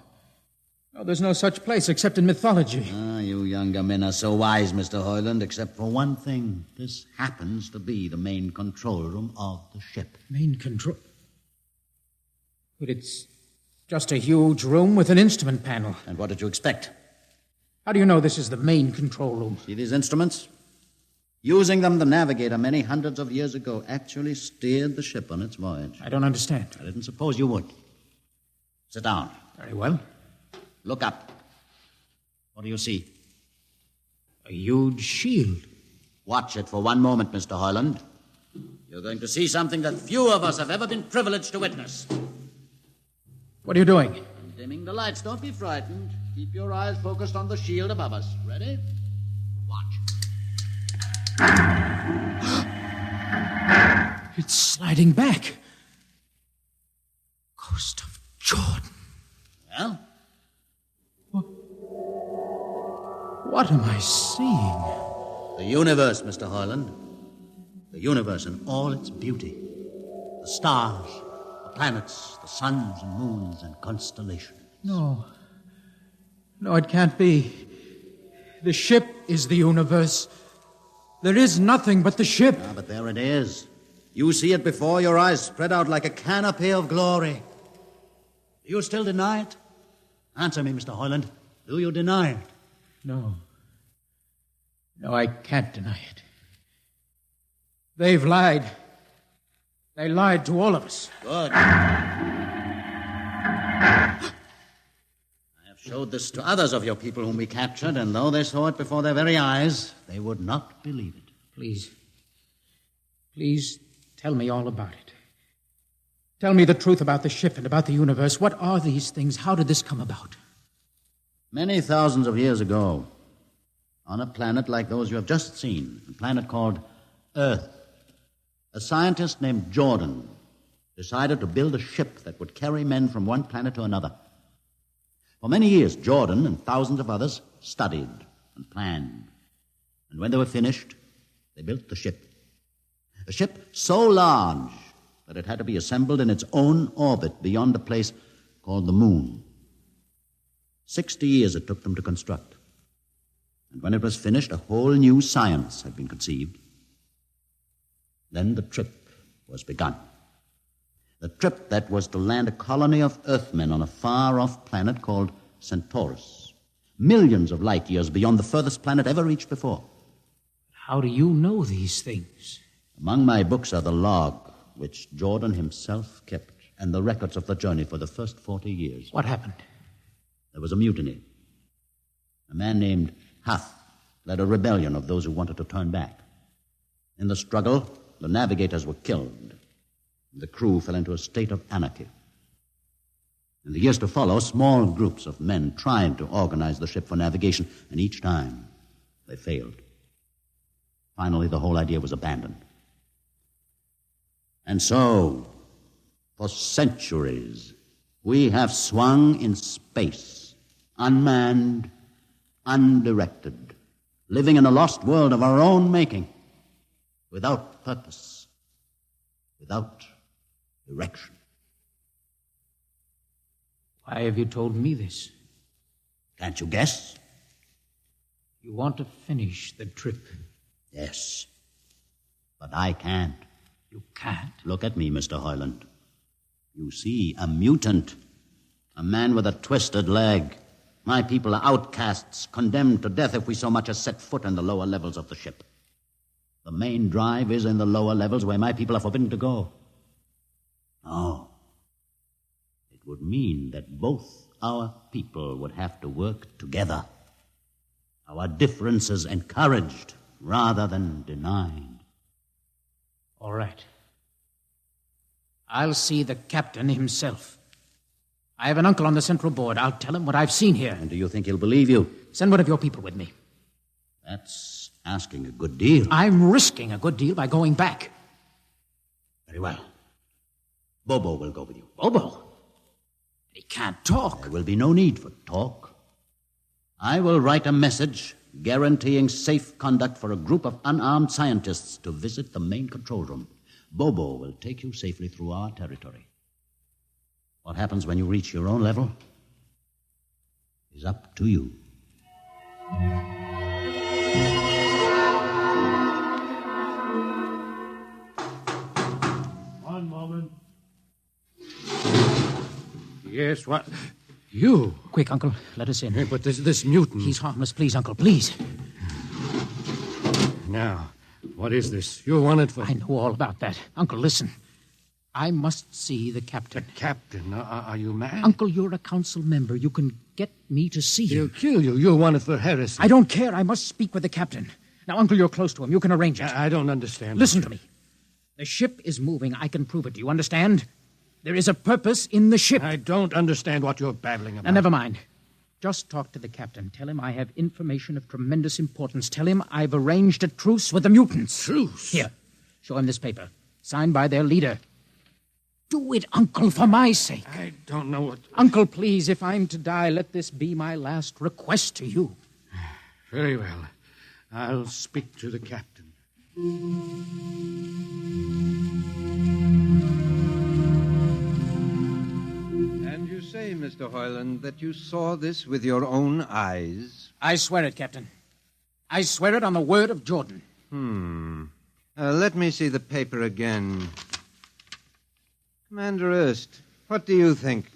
there's no such place except in mythology. Ah, you younger men are so wise, Mr. Hoyland, except for one thing. This happens to be the main control room of the ship. Main control? But it's just a huge room with an instrument panel. And what did you expect? How do you know this is the main control room? See these instruments? Using them, the navigator many hundreds of years ago actually steered the ship on its voyage. I don't understand. I didn't suppose you would. Sit down. Very well. Look up. What do you see? A huge shield. Watch it for one moment, Mr. Hoyland. You're going to see something that few of us have ever been privileged to witness. What are you doing? I'm dimming the lights. Don't be frightened. Keep your eyes focused on the shield above us. Ready? Watch. It's sliding back. Ghost of Jordan. Well? What am I seeing? The universe, Mr. Hoyland. The universe in all its beauty. The stars, the planets, the suns and moons and constellations. No, it can't be. The ship is the universe. There is nothing but the ship. Ah, but there it is. You see it before your eyes, spread out like a canopy of glory. Do you still deny it? Answer me, Mr. Hoyland. Do you deny it? No, I can't deny it. They've lied. They lied to all of us. Good. I have showed this to others of your people whom we captured, and though they saw it before their very eyes, they would not believe it. Please tell me all about it. Tell me the truth about the ship and about the universe. What are these things? How did this come about? Many thousands of years ago, on a planet like those you have just seen, a planet called Earth, a scientist named Jordan decided to build a ship that would carry men from one planet to another. For many years, Jordan and thousands of others studied and planned. And when they were finished, they built the ship. A ship so large that it had to be assembled in its own orbit beyond a place called the moon. 60 years it took them to construct. And when it was finished, a whole new science had been conceived. Then the trip was begun. The trip that was to land a colony of Earthmen on a far-off planet called Centaurus, millions of light years beyond the furthest planet ever reached before. How do you know these things? Among my books are the log, which Jordan himself kept, and the records of the journey for the first 40 years. What happened? There was a mutiny. A man named Hath led a rebellion of those who wanted to turn back. In the struggle, the navigators were killed. The crew fell into a state of anarchy. In the years to follow, small groups of men tried to organize the ship for navigation, and each time they failed. Finally, the whole idea was abandoned. And so, for centuries, we have swung in space, unmanned, undirected, living in a lost world of our own making, without purpose, without direction. Why have you told me this? Can't you guess? You want to finish the trip. Yes. But I can't. You can't? Look at me, Mr. Hoyland. You see, a mutant. A man with a twisted leg. My people are outcasts, condemned to death if we so much as set foot in the lower levels of the ship. The main drive is in the lower levels where my people are forbidden to go. No. It would mean that both our people would have to work together. Our differences encouraged rather than denied. All right. I'll see the captain himself. I have an uncle on the central board. I'll tell him what I've seen here. And do you think he'll believe you? Send one of your people with me. That's asking a good deal. I'm risking a good deal by going back. Very well. Bobo will go with you. Bobo? He can't talk. There will be no need for talk. I will write a message guaranteeing safe conduct for a group of unarmed scientists to visit the main control room. Bobo will take you safely through our territory. What happens when you reach your own level is up to you. One moment. Yes, what? You? Quick, Uncle. Let us in. Hey, but this mutant... He's harmless. Please, Uncle, please. Now, what is this? You're wanted for... I know all about that. Uncle, listen. I must see the captain. The captain? Are you mad? Uncle, you're a council member. You can get me to see him. He'll kill you. You're wanted for heresy. I don't care. I must speak with the captain. Now, Uncle, you're close to him. You can arrange it. I don't understand. Listen to me. The ship is moving. I can prove it. Do you understand? There is a purpose in the ship. I don't understand what you're babbling about. Now, never mind. Just talk to the captain. Tell him I have information of tremendous importance. Tell him I've arranged a truce with the mutants. Truce? Here, show him this paper. Signed by their leader. Do it, Uncle, for my sake. I don't know what... Uncle, please, if I'm to die, let this be my last request to you. Very well. I'll speak to the captain. And you say, Mr. Hoyland, that you saw this with your own eyes? I swear it, Captain. I swear it on the word of Jordan. Let me see the paper again. Commander Erst, what do you think?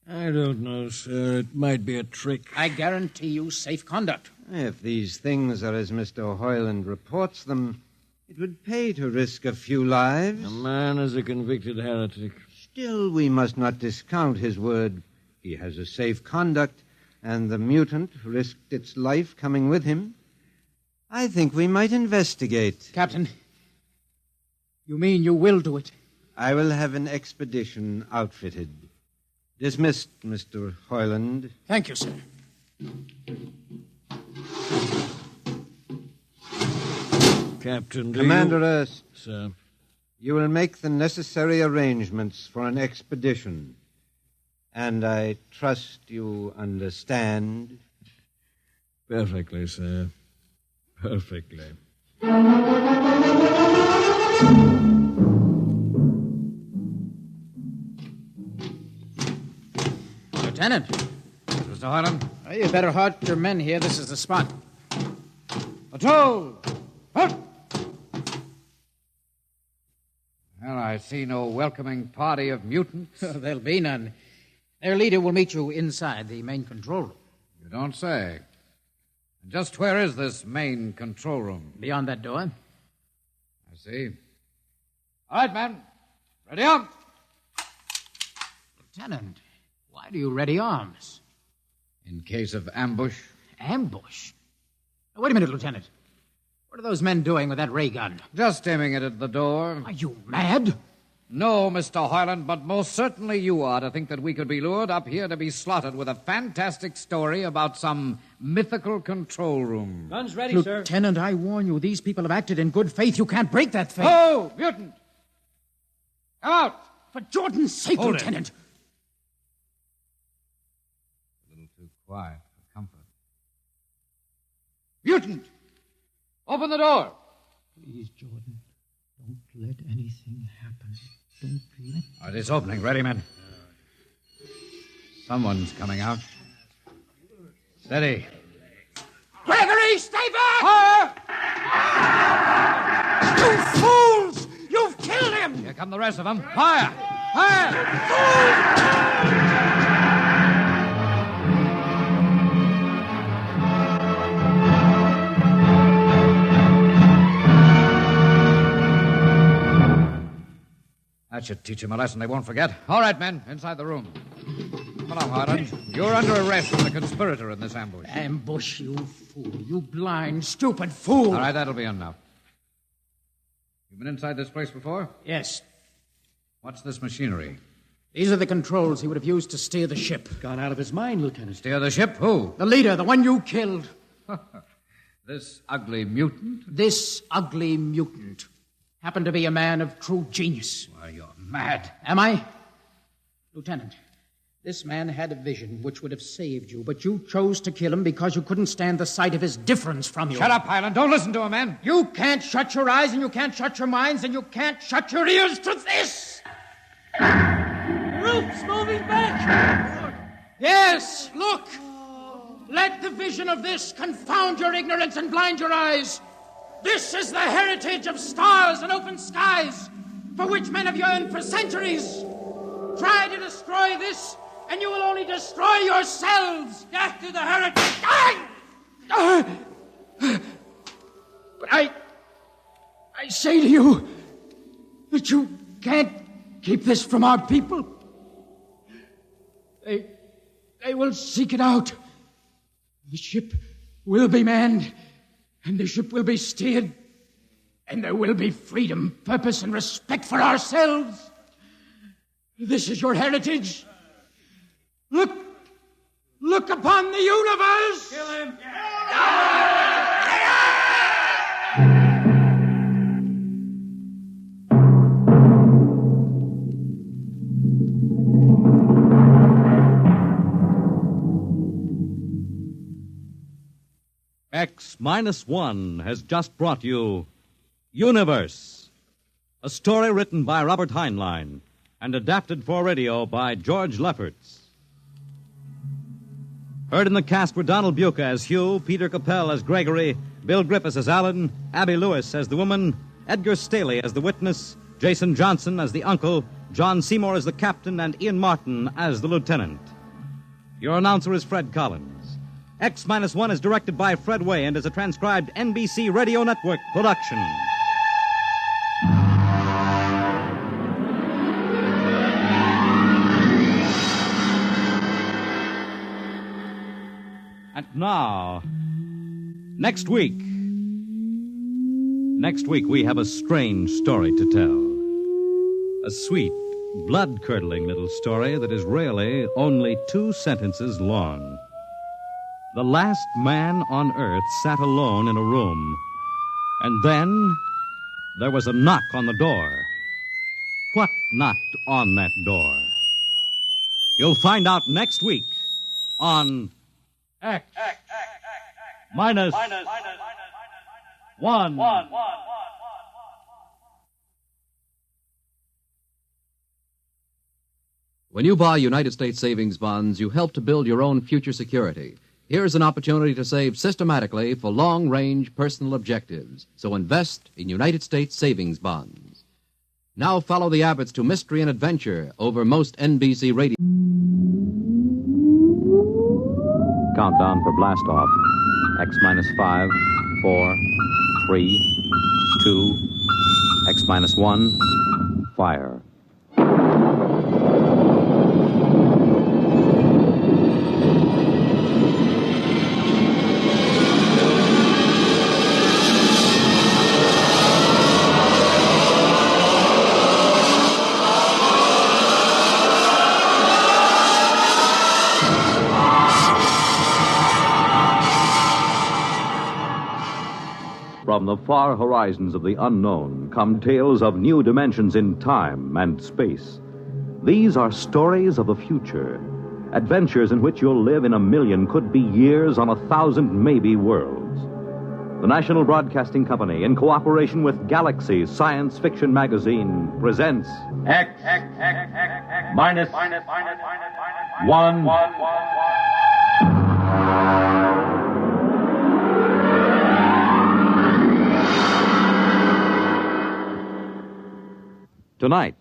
I don't know, sir. It might be a trick. I guarantee you safe conduct. If these things are as Mr. Hoyland reports them, it would pay to risk a few lives. A man is a convicted heretic. Still, we must not discount his word. He has a safe conduct, and the mutant risked its life coming with him. I think we might investigate. Captain, you mean you will do it? I will have an expedition outfitted. Dismissed, Mr. Hoyland. Thank you, sir. Captain, Commander Erst. Sir. You will make the necessary arrangements for an expedition. And I trust you understand. Perfectly, sir. Perfectly. Lieutenant. Mr. Hoyland? You better halt your men here. This is the spot. Patrol! Halt! Well, I see no welcoming party of mutants. There'll be none. Their leader will meet you inside the main control room. You don't say. And just where is this main control room? Beyond that door. I see. All right, men. Ready up. Lieutenant, why do you ready arms? In case of ambush. Ambush? Now, wait a minute, Lieutenant. What are those men doing with that ray gun? Just aiming it at the door. Are you mad? No, Mr. Hoyland, but most certainly you are to think that we could be lured up here to be slaughtered with a fantastic story about some mythical control room. Guns ready, sir. Lieutenant, I warn you, these people have acted in good faith. You can't break that faith. Oh, mutant! Come out! For Jordan's sake, Hold Lieutenant. A little too quiet for comfort. Mutant! Open the door! Please, Jordan, don't let anything happen. Don't let... All right, it's opening. Ready, men? Someone's coming out. Steady. Gregory, stay back! Fire! You fools! You've killed him! Here come the rest of them. Fire! Fire! That should teach them a lesson they won't forget. All right, men, inside the room. Come along, Harlan. You're under arrest for the conspirator in this ambush. Ambush, you fool. You blind, stupid fool. All right, that'll be enough. You've been inside this place before? Yes. What's this machinery? These are the controls he would have used to steer the ship. Gone out of his mind, Lieutenant. Steer the ship? Who? The leader, the one you killed. This ugly mutant? This ugly mutant happened to be a man of true genius. Why, you're mad. Am I? Lieutenant, this man had a vision which would have saved you, but you chose to kill him because you couldn't stand the sight of his difference from you. Shut up, Highland. Don't listen to him, man. You can't shut your eyes, and you can't shut your minds, and you can't shut your ears to this. The roof's moving back. Yes, look. Let the vision of this confound your ignorance and blind your eyes. This is the heritage of stars and open skies, for which men have yearned for centuries. Try to destroy this, and you will only destroy yourselves. Death to the heritage. But I say to you that you can't keep this from our people. They will seek it out. The ship will be manned, and the ship will be steered, and there will be freedom, purpose, and respect for ourselves. This is your heritage. Look upon the universe. Kill him. X-1 has just brought you Universe, a story written by Robert Heinlein and adapted for radio by George Lefferts. Heard in the cast were Donald Buca as Hugh, Peter Capell as Gregory, Bill Griffiths as Alan, Abby Lewis as the woman, Edgar Staley as the witness, Jason Johnson as the uncle, John Seymour as the captain, and Ian Martin as the lieutenant. Your announcer is Fred Collins. X-1 is directed by Fred Way and is a transcribed NBC Radio Network production. And now, next week we have a strange story to tell. A sweet, blood-curdling little story that is really only 2 sentences long. The last man on Earth sat alone in a room, and then there was a knock on the door. What knocked on that door? You'll find out next week on X minus 1. When you buy United States savings bonds, you help to build your own future security. Here's an opportunity to save systematically for long-range personal objectives. So invest in United States savings bonds. Now follow the Abbotts to mystery and adventure over most NBC radio. Countdown for blast off. X-5, 4, 3, 2, X-1, fire. From the far horizons of the unknown come tales of new dimensions in time and space. These are stories of the future, adventures in which you'll live in a million, could be years, on 1,000 maybe worlds. The National Broadcasting Company, in cooperation with Galaxy Science Fiction Magazine, presents X minus 1. Tonight,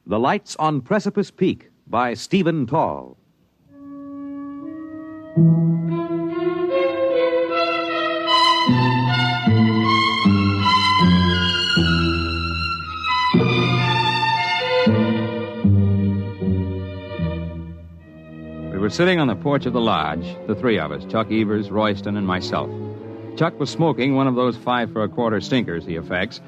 The Lights on Precipice Peak by Stephen Tall. We were sitting on the porch of the lodge, the three of us, Chuck Evers, Royston, and myself. Chuck was smoking one of those 5 for a quarter stinkers he affects,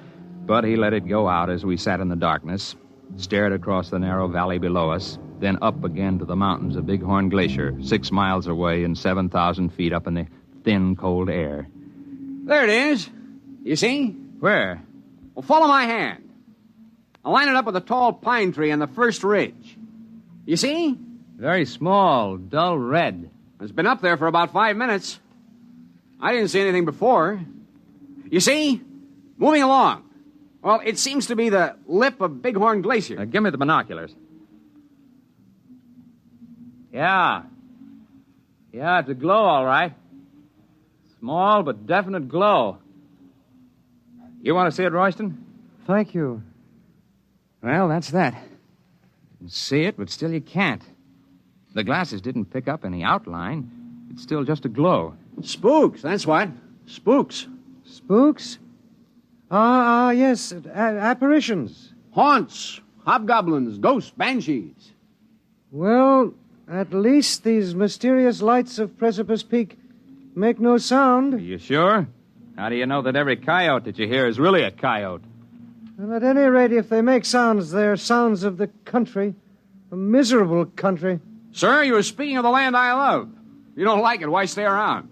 but he let it go out as we sat in the darkness, stared across the narrow valley below us, then up again to the mountains of Bighorn Glacier, 6 miles away and 7,000 feet up in the thin, cold air. There it is. You see? Where? Well, follow my hand. I'll line it up with a tall pine tree on the first ridge. You see? Very small, dull red. It's been up there for about 5 minutes. I didn't see anything before. You see? Moving along. Well, it seems to be the lip of Bighorn Glacier. Give me the binoculars. Yeah, it's a glow, all right. Small but definite glow. You want to see it, Royston? Thank you. Well, that's that. You can see it, but still you can't. The glasses didn't pick up any outline. It's still just a glow. Spooks, that's what. Spooks. Spooks? Yes. Apparitions. Haunts. Hobgoblins. Ghosts. Banshees. Well, at least these mysterious lights of Precipice Peak make no sound. Are you sure? How do you know that every coyote that you hear is really a coyote? And at any rate, if they make sounds, they're sounds of the country. A miserable country. Sir, you were speaking of the land I love. If you don't like it, why stay around?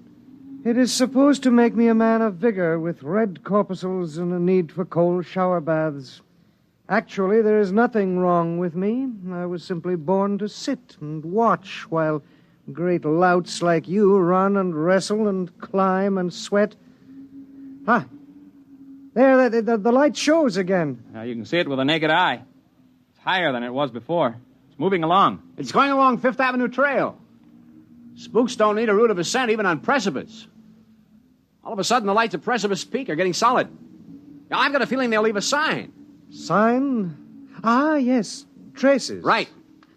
It is supposed to make me a man of vigor with red corpuscles and a need for cold shower baths. Actually, there is nothing wrong with me. I was simply born to sit and watch while great louts like you run and wrestle and climb and sweat. There, the light shows again. Now you can see it with the naked eye. It's higher than it was before. It's moving along. It's going along Fifth Avenue Trail. Spooks don't need a route of ascent even on Precipice. All of a sudden, the lights at Precipice Peak are getting solid. Now, I've got a feeling they'll leave a sign. Sign? Yes. Traces. Right.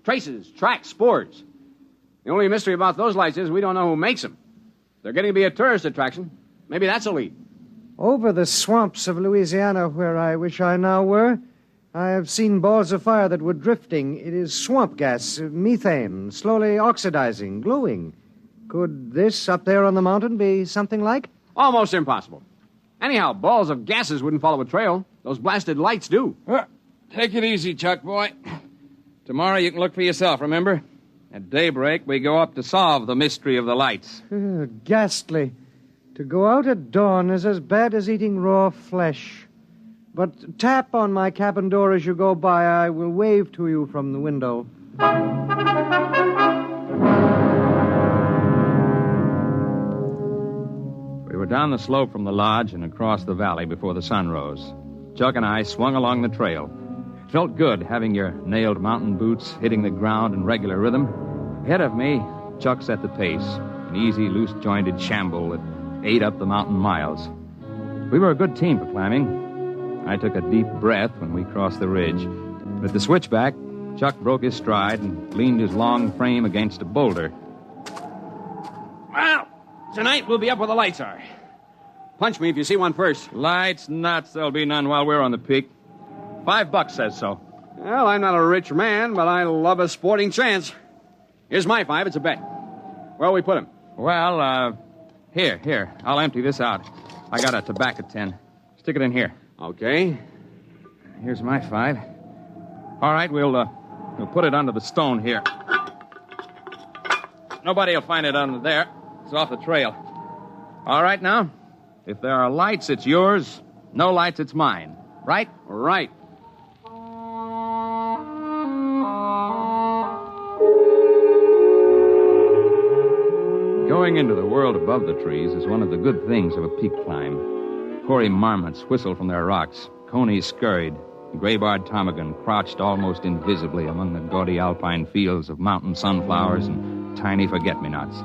Traces, tracks, spoors. The only mystery about those lights is we don't know who makes them. They're getting to be a tourist attraction. Maybe that's a lead. Over the swamps of Louisiana, where I wish I now were, I have seen balls of fire that were drifting. It is swamp gas, methane, slowly oxidizing, glowing. Could this up there on the mountain be something like? Almost impossible. Anyhow, balls of gases wouldn't follow a trail. Those blasted lights do. Take it easy, Chuck, boy. Tomorrow you can look for yourself, remember? At daybreak, we go up to solve the mystery of the lights. Ghastly. To go out at dawn is as bad as eating raw flesh. But tap on my cabin door as you go by. I will wave to you from the window. We were down the slope from the lodge and across the valley before the sun rose. Chuck and I swung along the trail. It felt good having your nailed mountain boots hitting the ground in regular rhythm. Ahead of me, Chuck set the pace, an easy, loose-jointed shamble that ate up the mountain miles. We were a good team for climbing. I took a deep breath when we crossed the ridge. But at the switchback, Chuck broke his stride and leaned his long frame against a boulder. Well, tonight we'll be up where the lights are. Punch me if you see one first. Lights, nuts, there'll be none while we're on the peak. $5 says so. Well, I'm not a rich man, but I love a sporting chance. Here's my 5, it's a bet. Where'll we put him? Well, here. I'll empty this out. I got a tobacco tin. Stick it in here. Okay. Here's my 5. All right, we'll put it under the stone here. Nobody will find it under there. It's off the trail. All right now? If there are lights, it's yours. No lights, it's mine. Right? Right. Going into the world above the trees is one of the good things of a peak climb. Hoary marmots whistled from their rocks. Conies scurried. Gray-barred ptarmigan crouched almost invisibly among the gaudy alpine fields of mountain sunflowers and tiny forget-me-nots.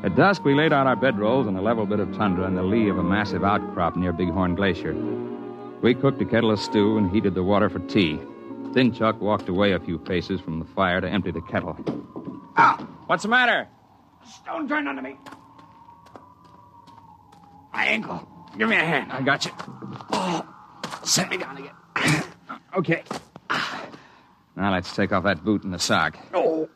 At dusk, we laid out our bedrolls on a level bit of tundra in the lee of a massive outcrop near Bighorn Glacier. We cooked a kettle of stew and heated the water for tea. Thin Chuck walked away a few paces from the fire to empty the kettle. What's the matter? Stone turned under me. My ankle. Give me a hand. I got you. Oh, set me down again. Okay. Now let's take off that boot and the sock. Oh.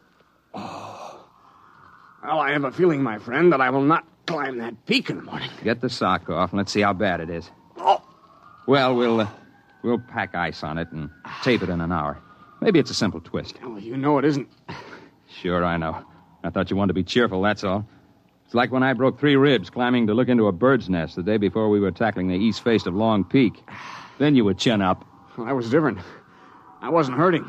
Well, I have a feeling, my friend, that I will not climb that peak in the morning. Get the sock off and let's see how bad it is. Oh. Well, we'll pack ice on it and tape it in an hour. Maybe it's a simple twist. Well, you know it isn't. Sure, I know. I thought you wanted to be cheerful, that's all. It's like when I broke 3 ribs climbing to look into a bird's nest the day before we were tackling the east face of Long Peak. Then you would chin up. Well, that was different. I wasn't hurting.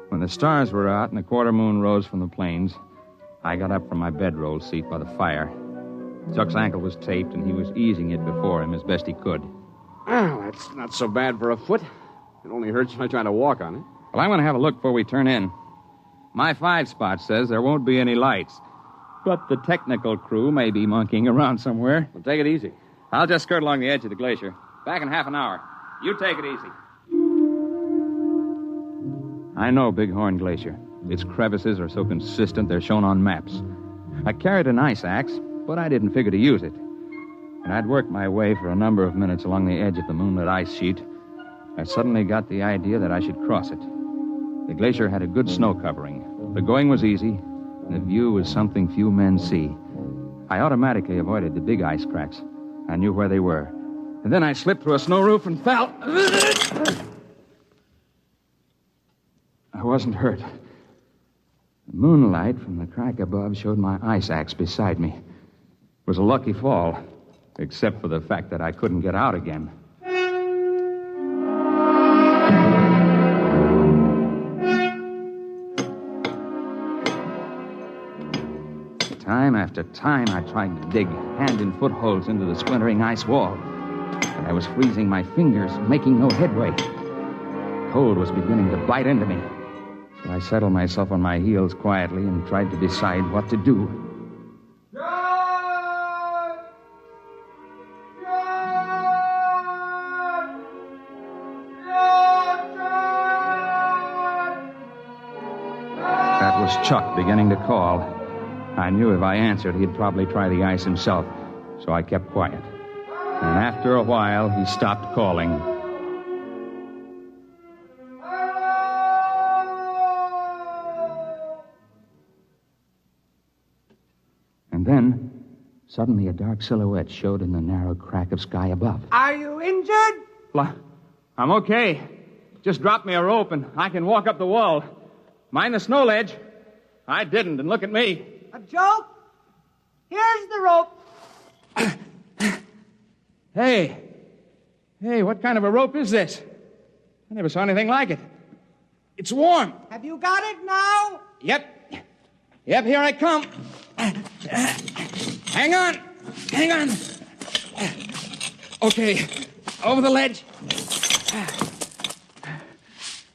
When the stars were out and the quarter moon rose from the plains, I got up from my bedroll seat by the fire. Chuck's ankle was taped, and he was easing it before him as best he could. Well, that's not so bad for a foot. It only hurts when I try to walk on it. Well, I'm going to have a look before we turn in. My 5 spot says there won't be any lights, but the technical crew may be monkeying around somewhere. Well, take it easy. I'll just skirt along the edge of the glacier. Back in half an hour. You take it easy. I know Bighorn Glacier. Its crevices are so consistent they're shown on maps. I carried an ice axe, but I didn't figure to use it. And I'd worked my way for a number of minutes along the edge of the moonlit ice sheet. I suddenly got the idea that I should cross it. The glacier had a good snow covering. The going was easy, and the view was something few men see. I automatically avoided the big ice cracks. I knew where they were. And then I slipped through a snow roof and fell. I wasn't hurt. The moonlight from the crack above showed my ice axe beside me. It was a lucky fall, except for the fact that I couldn't get out again. Time after time, I tried to dig hand and foot holes into the splintering ice wall. But I was freezing my fingers, making no headway. Cold was beginning to bite into me. So I settled myself on my heels quietly and tried to decide what to do. That was Chuck beginning to call. I knew if I answered, he'd probably try the ice himself, so I kept quiet. And after a while, he stopped calling. And then, suddenly a dark silhouette showed in the narrow crack of sky above. Are you injured? I'm okay. Just drop me a rope and I can walk up the wall. Mind the snow ledge. I didn't, and look at me. A joke? Here's the rope. Hey, what kind of a rope is this? I never saw anything like it. It's warm. Have you got it now? Yep, here I come. Hang on. Okay, over the ledge.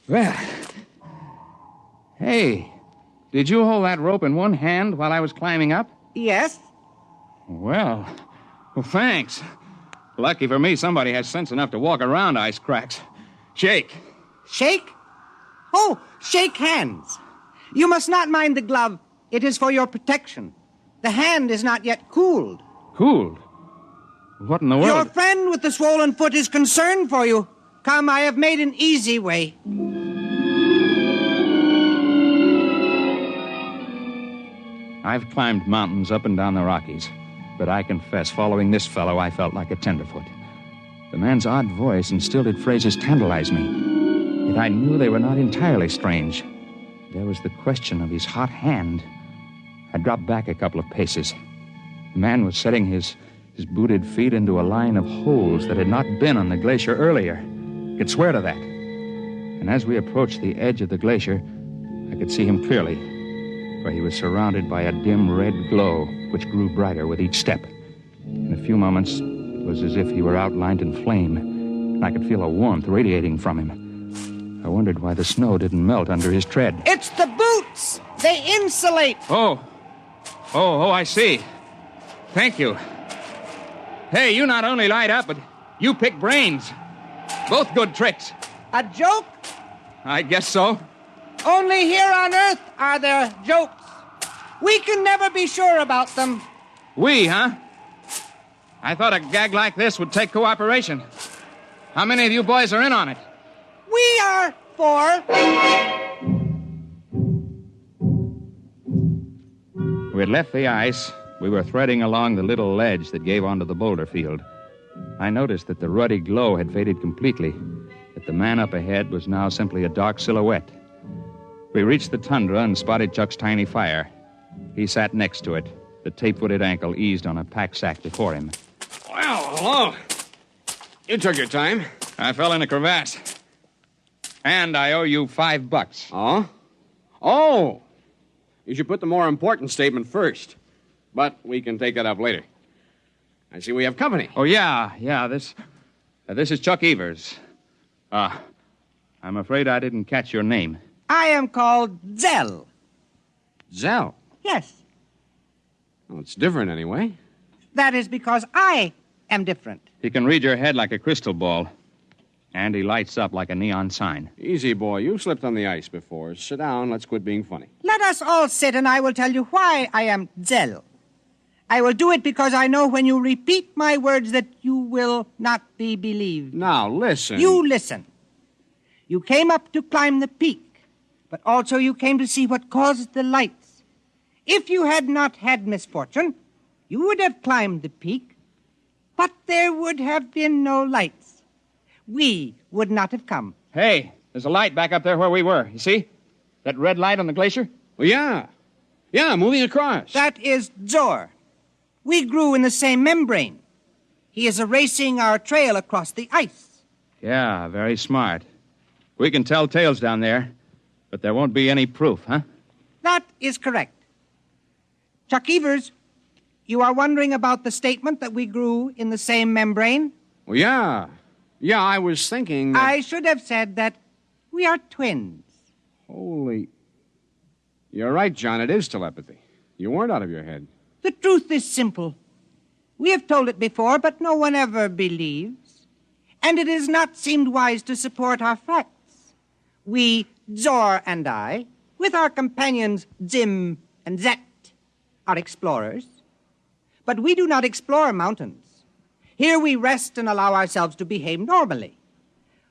Well, hey, did you hold that rope in one hand while I was climbing up? Yes. Well, thanks. Lucky for me, somebody has sense enough to walk around ice cracks. Shake. Shake? Oh, shake hands. You must not mind the glove. It is for your protection. The hand is not yet cooled. Cooled? What in the world? Your friend with the swollen foot is concerned for you. Come, I have made an easy way. I've climbed mountains up and down the Rockies, but I confess, following this fellow, I felt like a tenderfoot. The man's odd voice and stilted phrases tantalized me, yet I knew they were not entirely strange. There was the question of his hot hand. I dropped back a couple of paces. The man was setting his booted feet into a line of holes that had not been on the glacier earlier. I could swear to that. And as we approached the edge of the glacier, I could see him clearly, for he was surrounded by a dim red glow, which grew brighter with each step. In a few moments, it was as if he were outlined in flame, and I could feel a warmth radiating from him. I wondered why the snow didn't melt under his tread. It's the boots! They insulate! Oh, I see. Thank you. Hey, you not only light up, but you pick brains. Both good tricks. A joke? I guess so. Only here on Earth are there jokes. We can never be sure about them. We, huh? I thought a gag like this would take cooperation. How many of you boys are in on it? We are 4. We had left the ice. We were threading along the little ledge that gave onto the boulder field. I noticed that the ruddy glow had faded completely, that the man up ahead was now simply a dark silhouette. We reached the tundra and spotted Chuck's tiny fire. He sat next to it, the tape-footed ankle eased on a pack sack before him. Well, hello. You took your time. I fell in a crevasse. And I owe you $5. Oh? Oh! You should put the more important statement first. But we can take that up later. I see we have company. Oh, yeah. This is Chuck Evers. I'm afraid I didn't catch your name. I am called Zell. Zell? Yes. Well, it's different anyway. That is because I am different. He can read your head like a crystal ball. And he lights up like a neon sign. Easy, boy. You've slipped on the ice before. Sit down. Let's quit being funny. Let us all sit, and I will tell you why I am Zell. I will do it because I know when you repeat my words that you will not be believed. Now, listen. You listen. You came up to climb the peak, but also you came to see what caused the lights. If you had not had misfortune, you would have climbed the peak, but there would have been no lights. We would not have come. Hey, there's a light back up there where we were. You see? That red light on the glacier? Well, yeah. Yeah, moving across. That is Zor. We grew in the same membrane. He is erasing our trail across the ice. Yeah, very smart. We can tell tales down there, but there won't be any proof, huh? That is correct. Chuck Evers, you are wondering about the statement that we grew in the same membrane? Well, yeah. Yeah, I was thinking that... I should have said that we are twins. Holy... You're right, John. It is telepathy. You weren't out of your head. The truth is simple. We have told it before, but no one ever believes. And it has not seemed wise to support our facts. We, Zor and I, with our companions Zim and Zet, are explorers. But we do not explore mountains. Here we rest and allow ourselves to behave normally.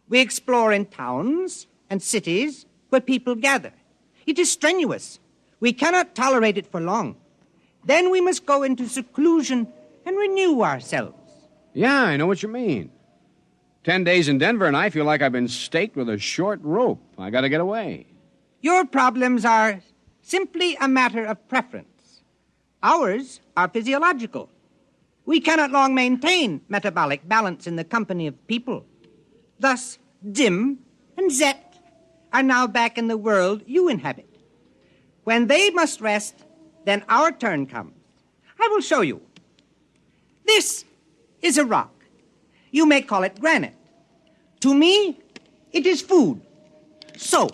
We explore in towns and cities where people gather. It is strenuous. We cannot tolerate it for long. Then we must go into seclusion and renew ourselves. Yeah, I know what you mean. 10 days in Denver and I feel like I've been staked with a short rope. I gotta get away. Your problems are simply a matter of preference. Ours are physiological. We cannot long maintain metabolic balance in the company of people. Thus, Zim and Zet are now back in the world you inhabit. When they must rest, then our turn comes. I will show you. This is a rock. You may call it granite. To me, it is food. So.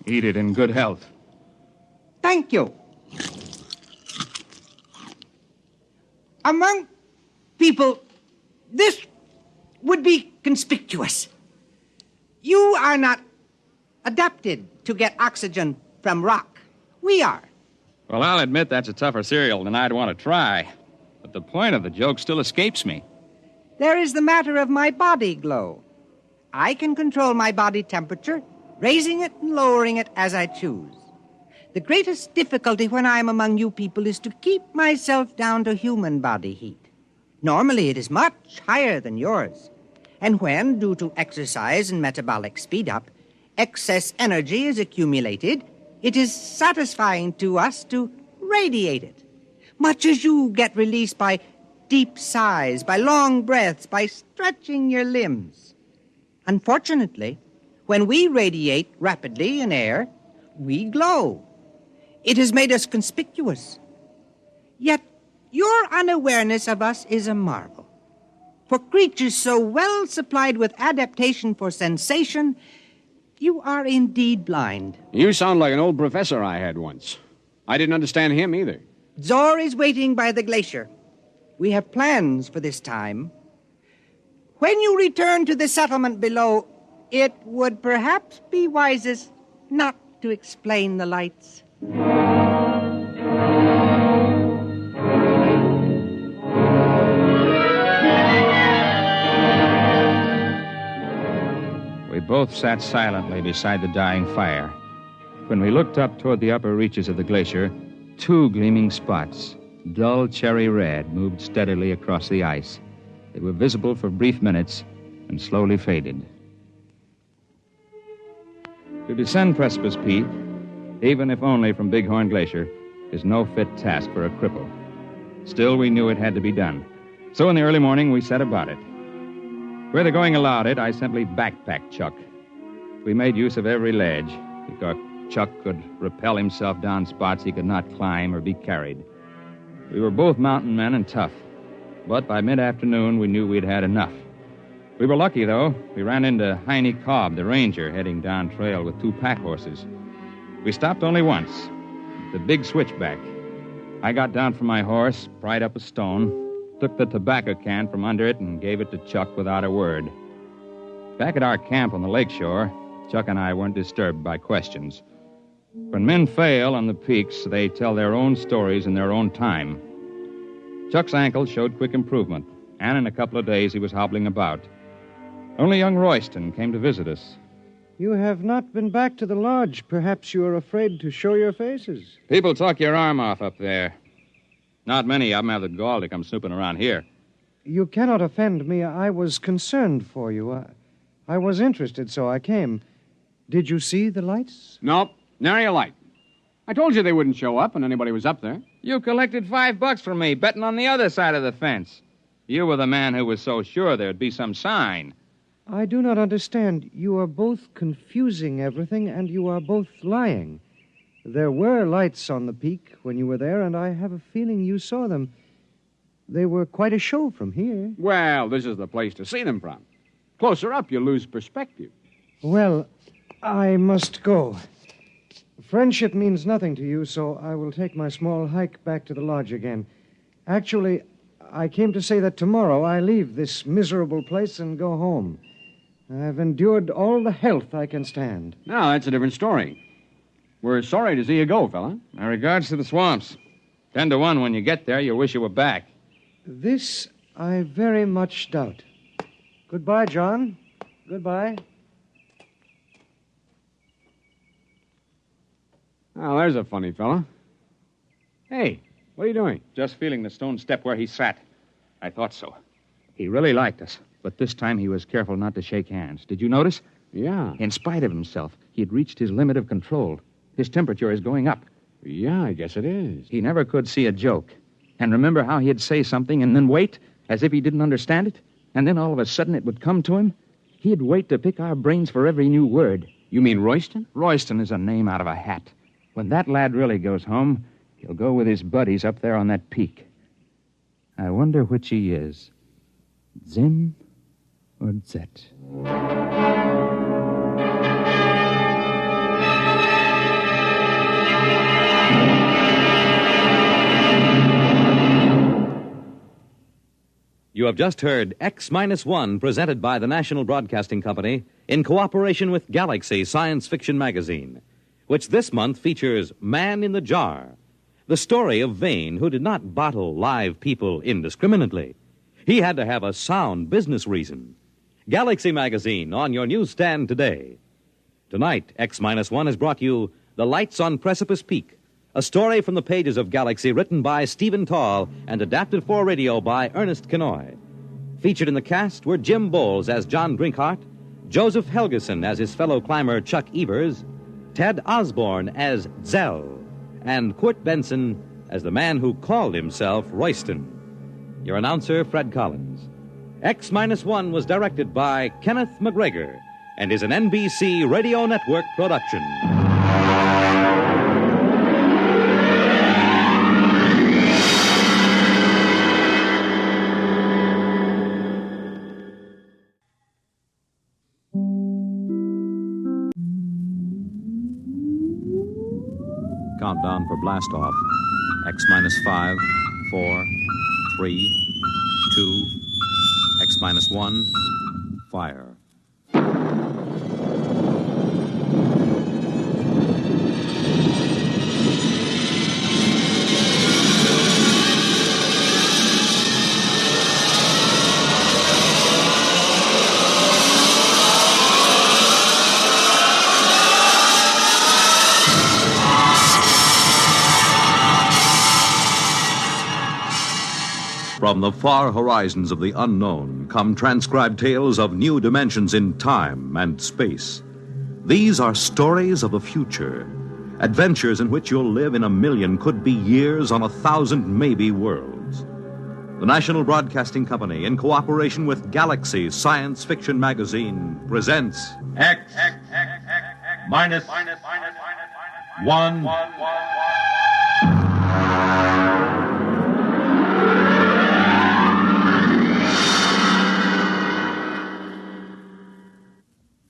Eat it in good health. Thank you. Among people, this would be conspicuous. You are not adapted to get oxygen from rock. We are. Well, I'll admit that's a tougher cereal than I'd want to try. But the point of the joke still escapes me. There is the matter of my body glow. I can control my body temperature, raising it and lowering it as I choose. The greatest difficulty when I am among you people is to keep myself down to human body heat. Normally, it is much higher than yours. And when, due to exercise and metabolic speed-up, excess energy is accumulated, it is satisfying to us to radiate it, much as you get released by deep sighs, by long breaths, by stretching your limbs. Unfortunately, when we radiate rapidly in air, we glow. It has made us conspicuous. Yet your unawareness of us is a marvel. For creatures so well supplied with adaptation for sensation, you are indeed blind. You sound like an old professor I had once. I didn't understand him either. Zor is waiting by the glacier. We have plans for this time. When you return to the settlement below, it would perhaps be wisest not to explain the lights. We both sat silently beside the dying fire. When we looked up toward the upper reaches of the glacier, two gleaming spots, dull cherry red, moved steadily across the ice. They were visible for brief minutes and slowly faded. To descend Precipice Peak, even if only from Bighorn Glacier, is no fit task for a cripple. Still, we knew it had to be done. So in the early morning, we set about it. Where the going allowed it, I simply backpacked Chuck. We made use of every ledge, because Chuck could rappel himself down spots he could not climb or be carried. We were both mountain men and tough, but by mid-afternoon, we knew we'd had enough. We were lucky, though. We ran into Heine Cobb, the ranger, heading down trail with two pack horses. We stopped only once, the big switchback. I got down from my horse, pried up a stone, took the tobacco can from under it, and gave it to Chuck without a word. Back at our camp on the lakeshore, Chuck and I weren't disturbed by questions. When men fail on the peaks, they tell their own stories in their own time. Chuck's ankle showed quick improvement, and in a couple of days he was hobbling about. Only young Royston came to visit us. You have not been back to the lodge. Perhaps you are afraid to show your faces. People talk your arm off up there. Not many of them have the gall to come snooping around here. You cannot offend me. I was concerned for you. I was interested, so I came. Did you see the lights? Nope. Nary a light. I told you they wouldn't show up when anybody was up there. You collected $5 from me, betting on the other side of the fence. You were the man who was so sure there'd be some sign. I do not understand. You are both confusing everything, and you are both lying. There were lights on the peak when you were there, and I have a feeling you saw them. They were quite a show from here. Well, this is the place to see them from. Closer up, you lose perspective. Well, I must go. Friendship means nothing to you, so I will take my small hike back to the lodge again. Actually, I came to say that tomorrow I leave this miserable place and go home. I've endured all the health I can stand. Now, that's a different story. We're sorry to see you go, fella. My regards to the swamps. 10 to 1 when you get there, you'll wish you were back. This I very much doubt. Goodbye, John. Goodbye. Oh, there's a funny fella. Hey, what are you doing? Just feeling the stone step where he sat. I thought so. He really liked us, but this time he was careful not to shake hands. Did you notice? Yeah. In spite of himself, he had reached his limit of control. His temperature is going up. Yeah, I guess it is. He never could see a joke. And remember how he'd say something and then wait, as if he didn't understand it? And then all of a sudden it would come to him? He'd wait to pick our brains for every new word. You mean Royston? Royston is a name out of a hat. When that lad really goes home, he'll go with his buddies up there on that peak. I wonder which he is. Zim or Zet? You have just heard X-1, presented by the National Broadcasting Company in cooperation with Galaxy Science Fiction Magazine, which this month features Man in the Jar, the story of Vane, who did not bottle live people indiscriminately. He had to have a sound business reason. Galaxy Magazine on your newsstand today. Tonight, X-1 has brought you The Lights on Precipice Peak, a story from the pages of Galaxy written by Stephen Tall and adapted for radio by Ernest Kenoy. Featured in the cast were Jim Bowles as John Drinkhart, Joseph Helgeson as his fellow climber Chuck Evers, Ted Osborne as Zell, and Kurt Benson as the man who called himself Royston. Your announcer, Fred Collins. X-1 was directed by Kenneth McGregor and is an NBC Radio Network production. Countdown for blast off. X-5, 4, 3, 2, X-1, fire. From the far horizons of the unknown come transcribed tales of new dimensions in time and space. These are stories of the future, adventures in which you'll live in a million, could be years, on 1,000 maybe worlds. The National Broadcasting Company, in cooperation with Galaxy Science Fiction Magazine, presents X-1.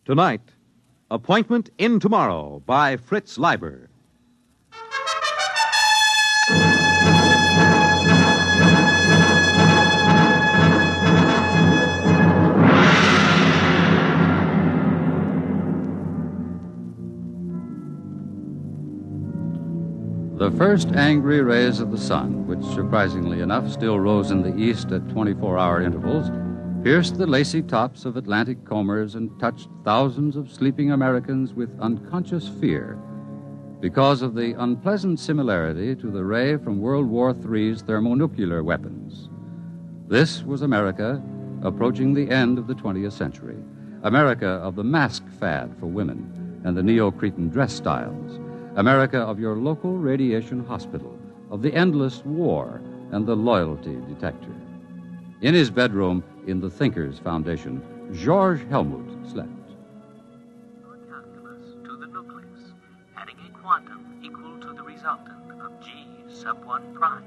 Tonight, Appointment in Tomorrow by Fritz Leiber. The first angry rays of the sun, which surprisingly enough still rose in the east at 24-hour intervals, pierced the lacy tops of Atlantic combers and touched thousands of sleeping Americans with unconscious fear because of the unpleasant similarity to the ray from World War III's thermonuclear weapons. This was America approaching the end of the 20th century, America of the mask fad for women and the Neo-Cretan dress styles, America of your local radiation hospital, of the endless war and the loyalty detector. In his bedroom in the Thinkers Foundation, George Helmut slept. Calculus to the nucleus, adding a quantum equal to the resultant of G sub 1 prime.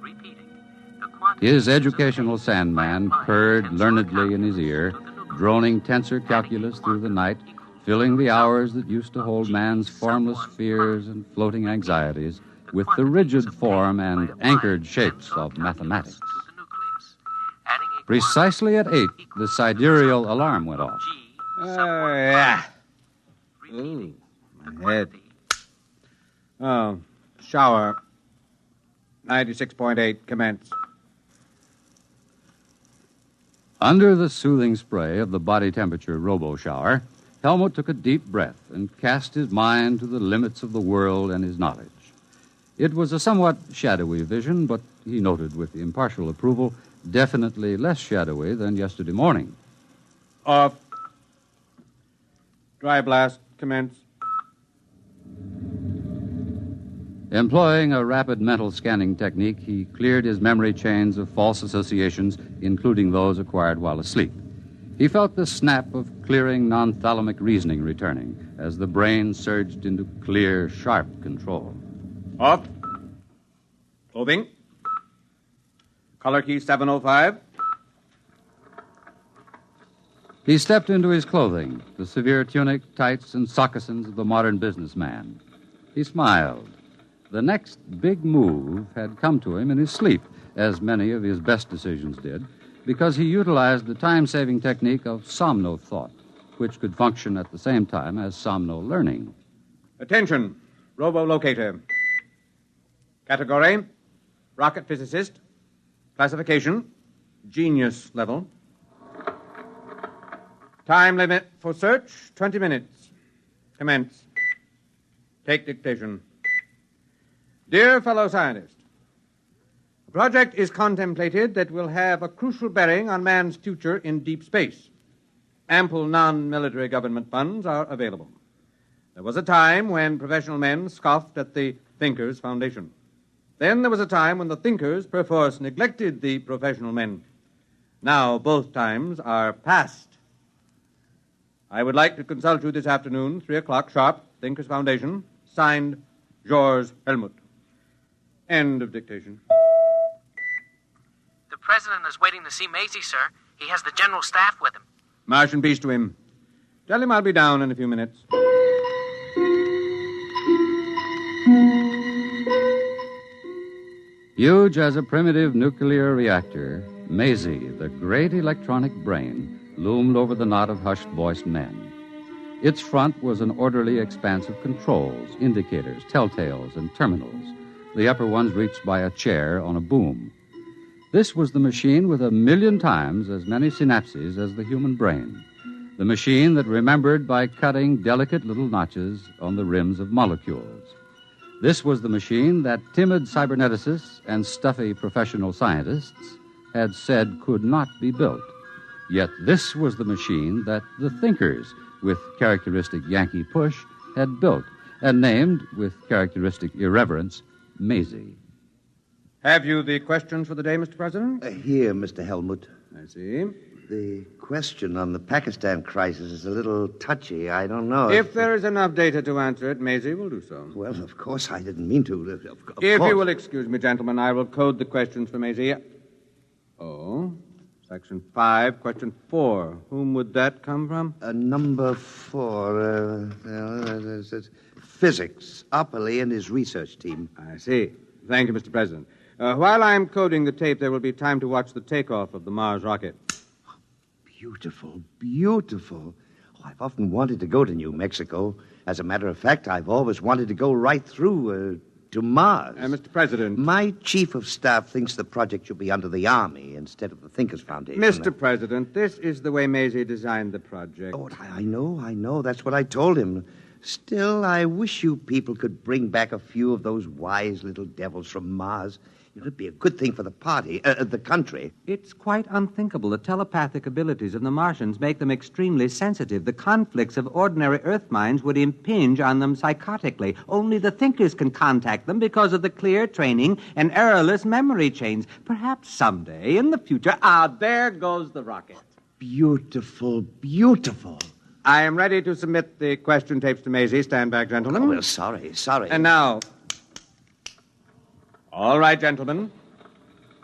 Repeating, the quantum... His educational sandman purred learnedly in his ear, droning tensor calculus through the night, filling the hours that used to hold man's formless fears and floating anxieties with the rigid form and anchored shapes of mathematics. Precisely at 8, the sidereal alarm went off. Yeah. Ooh, my head. Oh, shower. 96.8, commence. Under the soothing spray of the body temperature robo-shower, Helmut took a deep breath and cast his mind to the limits of the world and his knowledge. It was a somewhat shadowy vision, but he noted with impartial approval, definitely less shadowy than yesterday morning. Off. Dry blast, commence. Employing a rapid mental scanning technique, he cleared his memory chains of false associations, including those acquired while asleep. He felt the snap of clearing non-thalamic reasoning returning as the brain surged into clear, sharp control. Off. Clothing. Color key 705. He stepped into his clothing, the severe tunic, tights, and sockasins of the modern businessman. He smiled. The next big move had come to him in his sleep, as many of his best decisions did, because he utilized the time-saving technique of somno-thought, which could function at the same time as somno-learning. Attention, robo-locator. Category, rocket physicist. Classification, genius level. Time limit for search, 20 minutes. Commence. Take dictation. Dear fellow scientist, a project is contemplated that will have a crucial bearing on man's future in deep space. ample non-military government funds are available. There was a time when professional men scoffed at the Thinkers Foundation. Then there was a time when the thinkers perforce neglected the professional men. Now both times are past. I would like to consult you this afternoon, 3 o'clock sharp, Thinkers Foundation, signed George Helmut. End of dictation. The president is waiting to see Maisie, sir. He has the general staff with him. March and peace to him. Tell him I'll be down in a few minutes. Huge as a primitive nuclear reactor, Maisie, the great electronic brain, loomed over the knot of hushed-voiced men. Its front was an orderly expanse of controls, indicators, telltales, and terminals, the upper ones reached by a chair on a boom. This was the machine with 1,000,000 times as many synapses as the human brain, the machine that remembered by cutting delicate little notches on the rims of molecules. This was the machine that timid cyberneticists and stuffy professional scientists had said could not be built. Yet this was the machine that the thinkers, with characteristic Yankee push, had built and named, with characteristic irreverence, Maisie. Have you the questions for the day, Mr. President? Here, Mr. Helmut. I see. The question on the Pakistan crisis is a little touchy. I don't know. If there is enough data to answer it, Maisie will do so. Well, of course, I didn't mean to. Of If course. you will excuse me, gentlemen, I will code the questions for Maisie. Oh, Section 5, Question 4. Whom would that come from? Number 4. Physics. Opperly and his research team. I see. Thank you, Mr. President. While I'm coding the tape, there will be time to watch the takeoff of the Mars rocket. Beautiful, beautiful. Oh, I've often wanted to go to New Mexico. As a matter of fact, I've always wanted to go right through to Mars. Mr. President. My chief of staff thinks the project should be under the Army instead of the Thinkers Foundation. Mr. President, this is the way Maisie designed the project. Oh, I know. That's what I told him. Still, I wish you people could bring back a few of those wise little devils from Mars. It'd be a good thing for the party, the country. It's quite unthinkable. The telepathic abilities of the Martians make them extremely sensitive. The conflicts of ordinary Earth minds would impinge on them psychotically. Only the thinkers can contact them because of the clear training and errorless memory chains. Perhaps someday, in the future... there goes the rocket. Beautiful, beautiful. I am ready to submit the question tapes to Maisie. Stand back, gentlemen. Oh, well, sorry. And now... All right, gentlemen.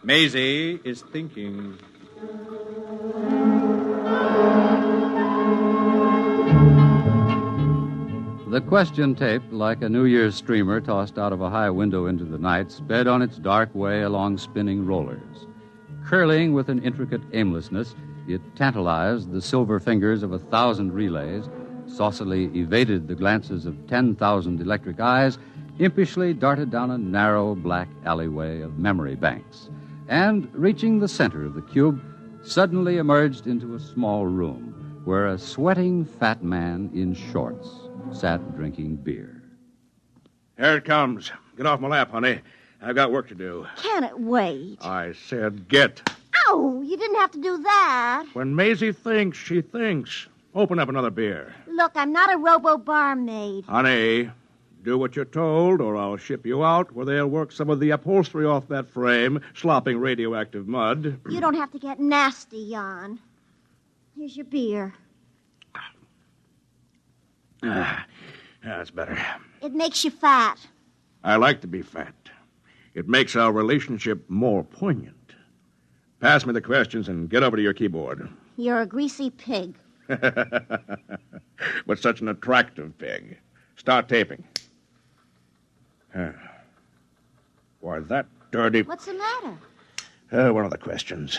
Maisie is thinking. The question tape, like a New Year's streamer tossed out of a high window into the night, sped on its dark way along spinning rollers. Curling with an intricate aimlessness, it tantalized the silver fingers of 1,000 relays, saucily evaded the glances of 10,000 electric eyes, impishly darted down a narrow black alleyway of memory banks, and, reaching the center of the cube, suddenly emerged into a small room where a sweating fat man in shorts sat drinking beer. Here it comes. Get off my lap, honey. I've got work to do. Can it wait? I said get. Ow, you didn't have to do that. When Maisie thinks, she thinks. Open up another beer. Look, I'm not a robo-barmaid. Honey, do what you're told, or I'll ship you out where they'll work some of the upholstery off that frame, slopping radioactive mud. You don't have to get nasty, Jan. Here's your beer. That's better. It makes you fat. I like to be fat. It makes our relationship more poignant. Pass me the questions and get over to your keyboard. You're a greasy pig. But such an attractive pig. Start taping. Why, that dirty... What's the matter? One of the questions.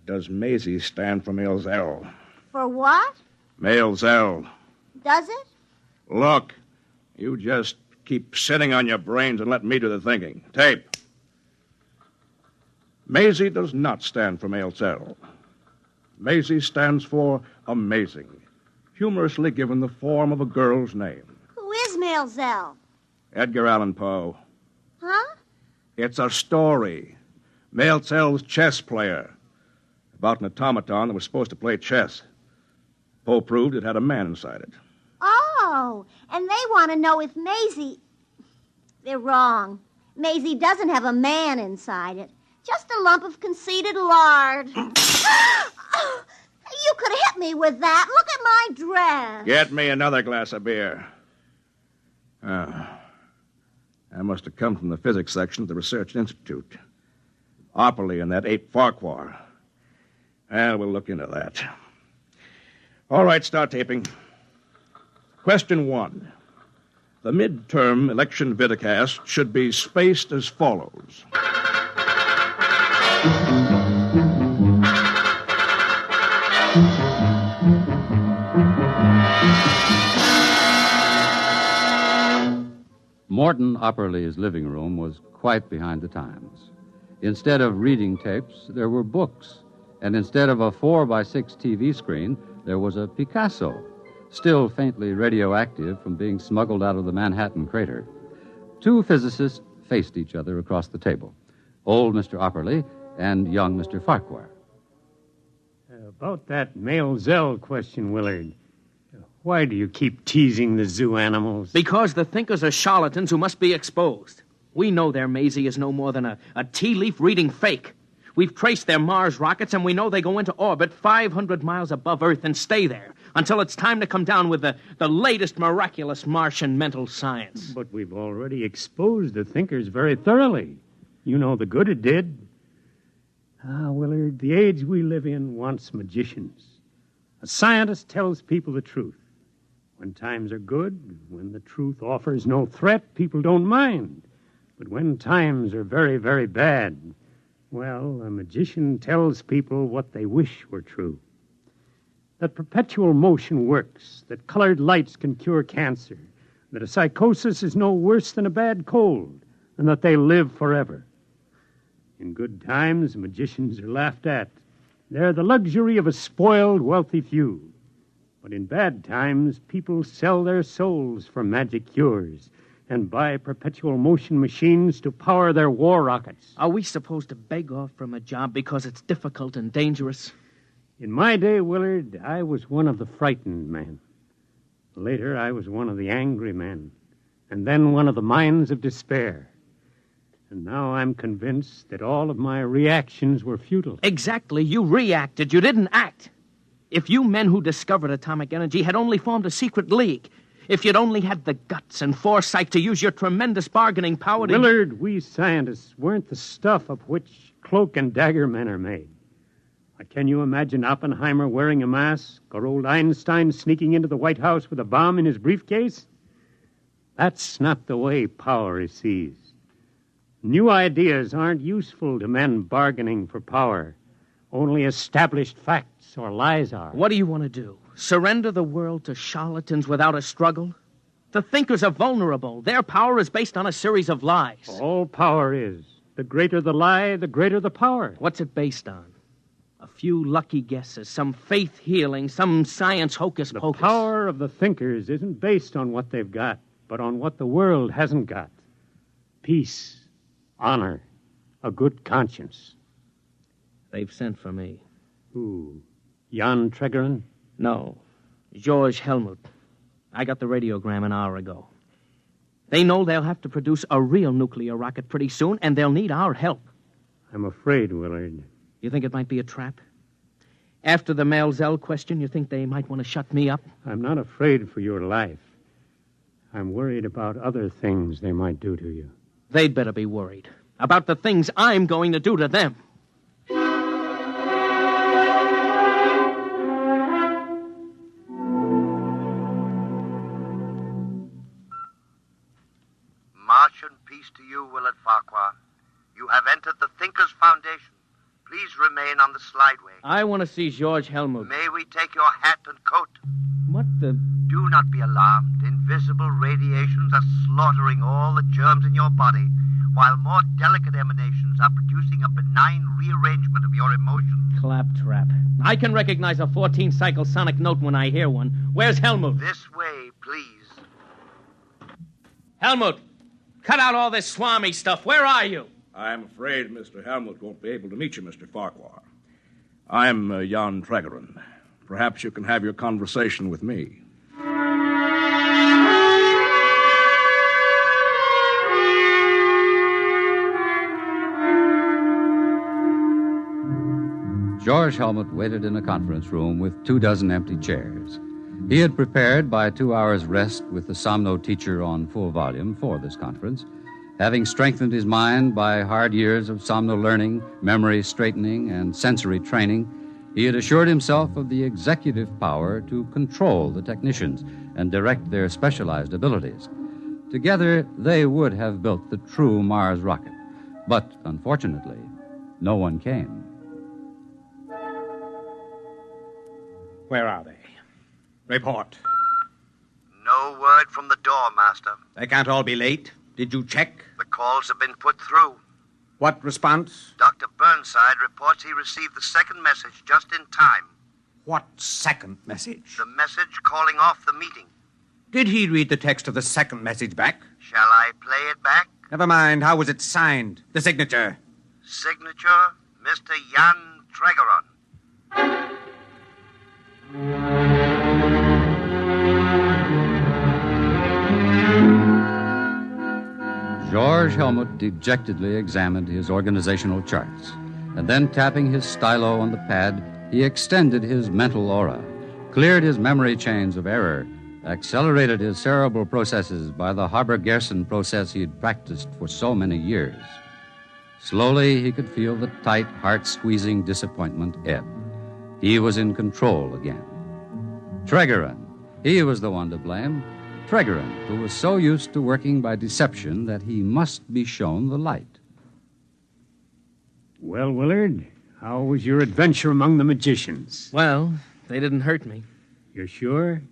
Does Maisie stand for male Zell? For what? Male Zell. Does it? Look, you just keep sitting on your brains and let me do the thinking. Tape. Maisie does not stand for male Zell. Maisie stands for amazing, humorously given the form of a girl's name. Who is Maelzel? Edgar Allan Poe. Huh? It's a story. Maelzel's chess player. About an automaton that was supposed to play chess. Poe proved it had a man inside it. Oh, and they want to know if Maisie... They're wrong. Maisie doesn't have a man inside it. Just a lump of conceited lard. You could have hit me with that. Look at my dress. Get me another glass of beer. That must have come from the physics section of the Research Institute. Opperly and that ape Farquhar. Well, we'll look into that. All right, start taping. Question 1. The midterm election vidcast should be spaced as follows. Morton Opperly's living room was quite behind the times. Instead of reading tapes, there were books. And instead of a 4x6 TV screen, there was a Picasso, still faintly radioactive from being smuggled out of the Manhattan crater. Two physicists faced each other across the table, old Mr. Opperly and young Mr. Farquhar. About that male Zell question, Willard. Why do you keep teasing the zoo animals? Because the thinkers are charlatans who must be exposed. We know their Maisie is no more than a tea-leaf reading fake. We've traced their Mars rockets, and we know they go into orbit 500 miles above Earth and stay there until it's time to come down with the latest miraculous Martian mental science. But we've already exposed the thinkers very thoroughly. You know the good it did. Willard, the age we live in wants magicians. A scientist tells people the truth. When times are good, when the truth offers no threat, people don't mind. But when times are very, very bad, well, a magician tells people what they wish were true. That perpetual motion works, that colored lights can cure cancer, that a psychosis is no worse than a bad cold, and that they live forever. In good times, magicians are laughed at. They're the luxury of a spoiled, wealthy few. But in bad times, people sell their souls for magic cures and buy perpetual motion machines to power their war rockets. Are we supposed to beg off from a job because it's difficult and dangerous? In my day, Willard, I was one of the frightened men. Later, I was one of the angry men. And then one of the minds of despair. And now I'm convinced that all of my reactions were futile. Exactly. You reacted. You didn't act. If you men who discovered atomic energy had only formed a secret league, if you'd only had the guts and foresight to use your tremendous bargaining power to... Willard, we scientists weren't the stuff of which cloak and dagger men are made. Can you imagine Oppenheimer wearing a mask or old Einstein sneaking into the White House with a bomb in his briefcase? That's not the way power is seized. New ideas aren't useful to men bargaining for power. Only established facts or lies are. What do you want to do? Surrender the world to charlatans without a struggle? The thinkers are vulnerable. Their power is based on a series of lies. All power is. The greater the lie, the greater the power. What's it based on? A few lucky guesses, some faith healing, some science hocus pocus. The power of the thinkers isn't based on what they've got, but on what the world hasn't got. Peace, honor, a good conscience. They've sent for me. Who? Jan Tregerin? No. George Helmut. I got the radiogram an hour ago. They know they'll have to produce a real nuclear rocket pretty soon, and they'll need our help. I'm afraid, Willard. You think it might be a trap? After the Malzell question, you think they might want to shut me up? I'm not afraid for your life. I'm worried about other things they might do to you. They'd better be worried about the things I'm going to do to them. Martian peace to you, Willard Farquhar. You have entered the Thinkers' Foundation. Please remain on the slideway. I want to see George Helmut. May we take your hat and coat? What the... Do not be alarmed. Invisible radiations are slaughtering all the germs in your body, while more delicate emanations are producing a benign rearrangement of your emotions. Claptrap. I can recognize a 14-cycle sonic note when I hear one. Where's Helmut? This way, please. Helmut, cut out all this Swami stuff. Where are you? I'm afraid Mr. Helmut won't be able to meet you, Mr. Farquhar. I'm Jan Tregerin, Perhaps you can have your conversation with me. George Helmut waited in a conference room with 24 empty chairs. He had prepared by 2 hours' rest with the Somno teacher on full volume for this conference, having strengthened his mind by hard years of Somno learning, memory straightening, and sensory training. He had assured himself of the executive power to control the technicians and direct their specialized abilities. Together, they would have built the true Mars rocket. But, unfortunately, no one came. Where are they? Report. No word from the door, Master. They can't all be late. Did you check? The calls have been put through. What response? Dr. Burnside reports he received the second message just in time. What second message? The message calling off the meeting. Did he read the text of the second message back? Shall I play it back? Never mind. How was it signed? The signature? Signature, Mr. Jan Tregeron. George Helmut dejectedly examined his organizational charts, and then tapping his stylo on the pad, he extended his mental aura, cleared his memory chains of error, accelerated his cerebral processes by the Haber-Gerson process he had practiced for so many years. Slowly, he could feel the tight, heart-squeezing disappointment ebb. He was in control again. Tregeron, he was the one to blame. Tregeron, who was so used to working by deception that he must be shown the light. Well, Willard, how was your adventure among the magicians? Well, they didn't hurt me. You're sure?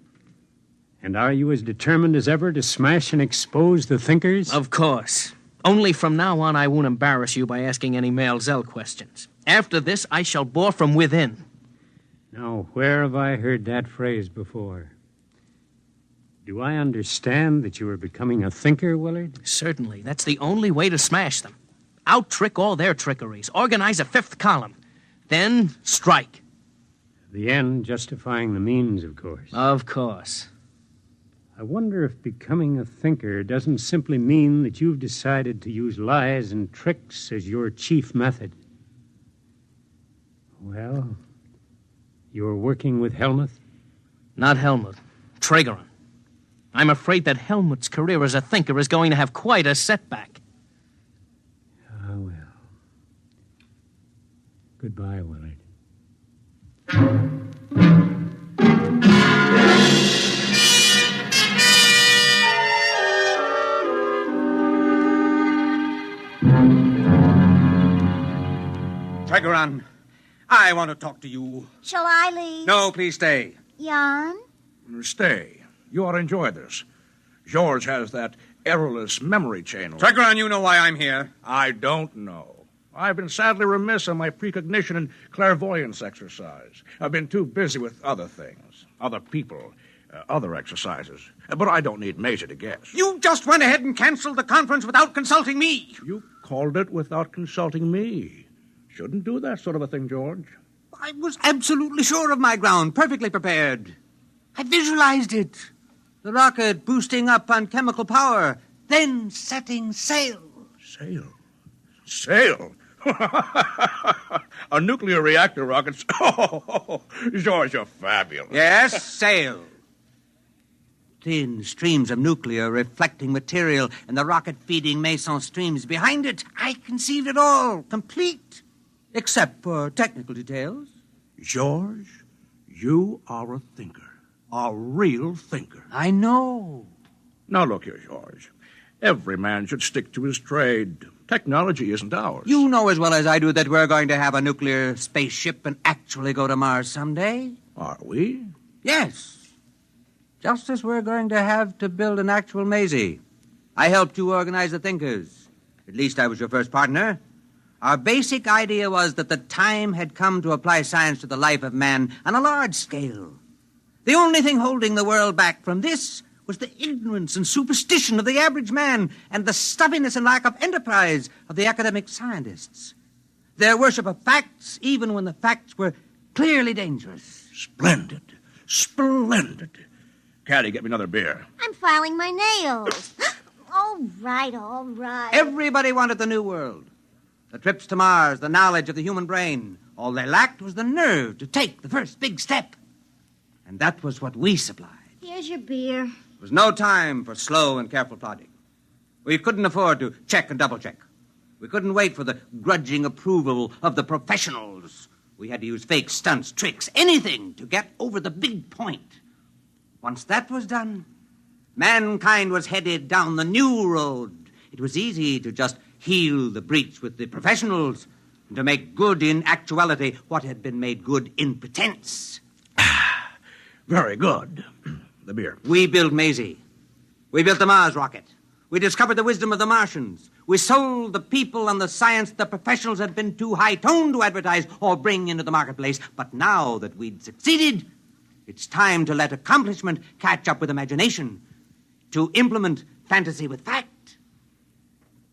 And are you as determined as ever to smash and expose the thinkers? Of course. Only from now on I won't embarrass you by asking any Male Zell questions. After this, I shall bore from within. Now, where have I heard that phrase before? Do I understand that you are becoming a thinker, Willard? Certainly. That's the only way to smash them. Out-trick all their trickeries. Organize a fifth column. Then strike. The end justifying the means, of course. Of course. I wonder if becoming a thinker doesn't simply mean that you've decided to use lies and tricks as your chief method. Well, you're working with Helmut? Not Helmut. Tregeron. I'm afraid that Helmut's career as a thinker is going to have quite a setback. Ah, well. Goodbye, Willard. Tregeron, I want to talk to you. Shall I leave? No, please stay. Jan? Stay. You ought to enjoy this. George has that errorless memory chain. Tregeron, you know why I'm here. I don't know. I've been sadly remiss on my precognition and clairvoyance exercise. I've been too busy with other things, other people, other exercises. But I don't need Maisie to guess. You just went ahead and canceled the conference without consulting me. You called it without consulting me. Shouldn't do that sort of a thing, George. I was absolutely sure of my ground, perfectly prepared. I visualized it. The rocket boosting up on chemical power, then setting sail. Sail? Sail? A nuclear reactor rocket? Oh, George, you're fabulous. Yes, sail. Thin streams of nuclear reflecting material and the rocket feeding meson streams behind it. I conceived it all, complete, except for technical details. George, you are a thinker. A real thinker. I know. Now, look here, George. Every man should stick to his trade. Technology isn't ours. You know as well as I do that we're going to have a nuclear spaceship and actually go to Mars someday. Are we? Yes. Just as we're going to have to build an actual Maisie. I helped you organize the thinkers. At least I was your first partner. Our basic idea was that the time had come to apply science to the life of man on a large scale. The only thing holding the world back from this was the ignorance and superstition of the average man and the stuffiness and lack of enterprise of the academic scientists. Their worship of facts, even when the facts were Clearly dangerous. Splendid. Splendid. Caddy, get me another beer. I'm filing my nails. All right, all right. Everybody wanted the New World. The trips to Mars, the knowledge of the human brain. All they lacked was the nerve to take the first big step. And that was what we supplied. Here's your beer. There was no time for slow and careful plodding. We couldn't afford to check and double-check. We couldn't wait for the grudging approval of the professionals. We had to use fake stunts, tricks, anything to get over the big point. Once that was done, mankind was headed down the new road. It was easy to just heal the breach with the professionals and to make good in actuality what had been made good in pretense. Very good. The beer. We built Maisie. We built the Mars rocket. We discovered the wisdom of the Martians. We sold the people and the science the professionals had been too high-toned to advertise or bring into the marketplace. But now that we'd succeeded, it's time to let accomplishment catch up with imagination, to implement fantasy with fact.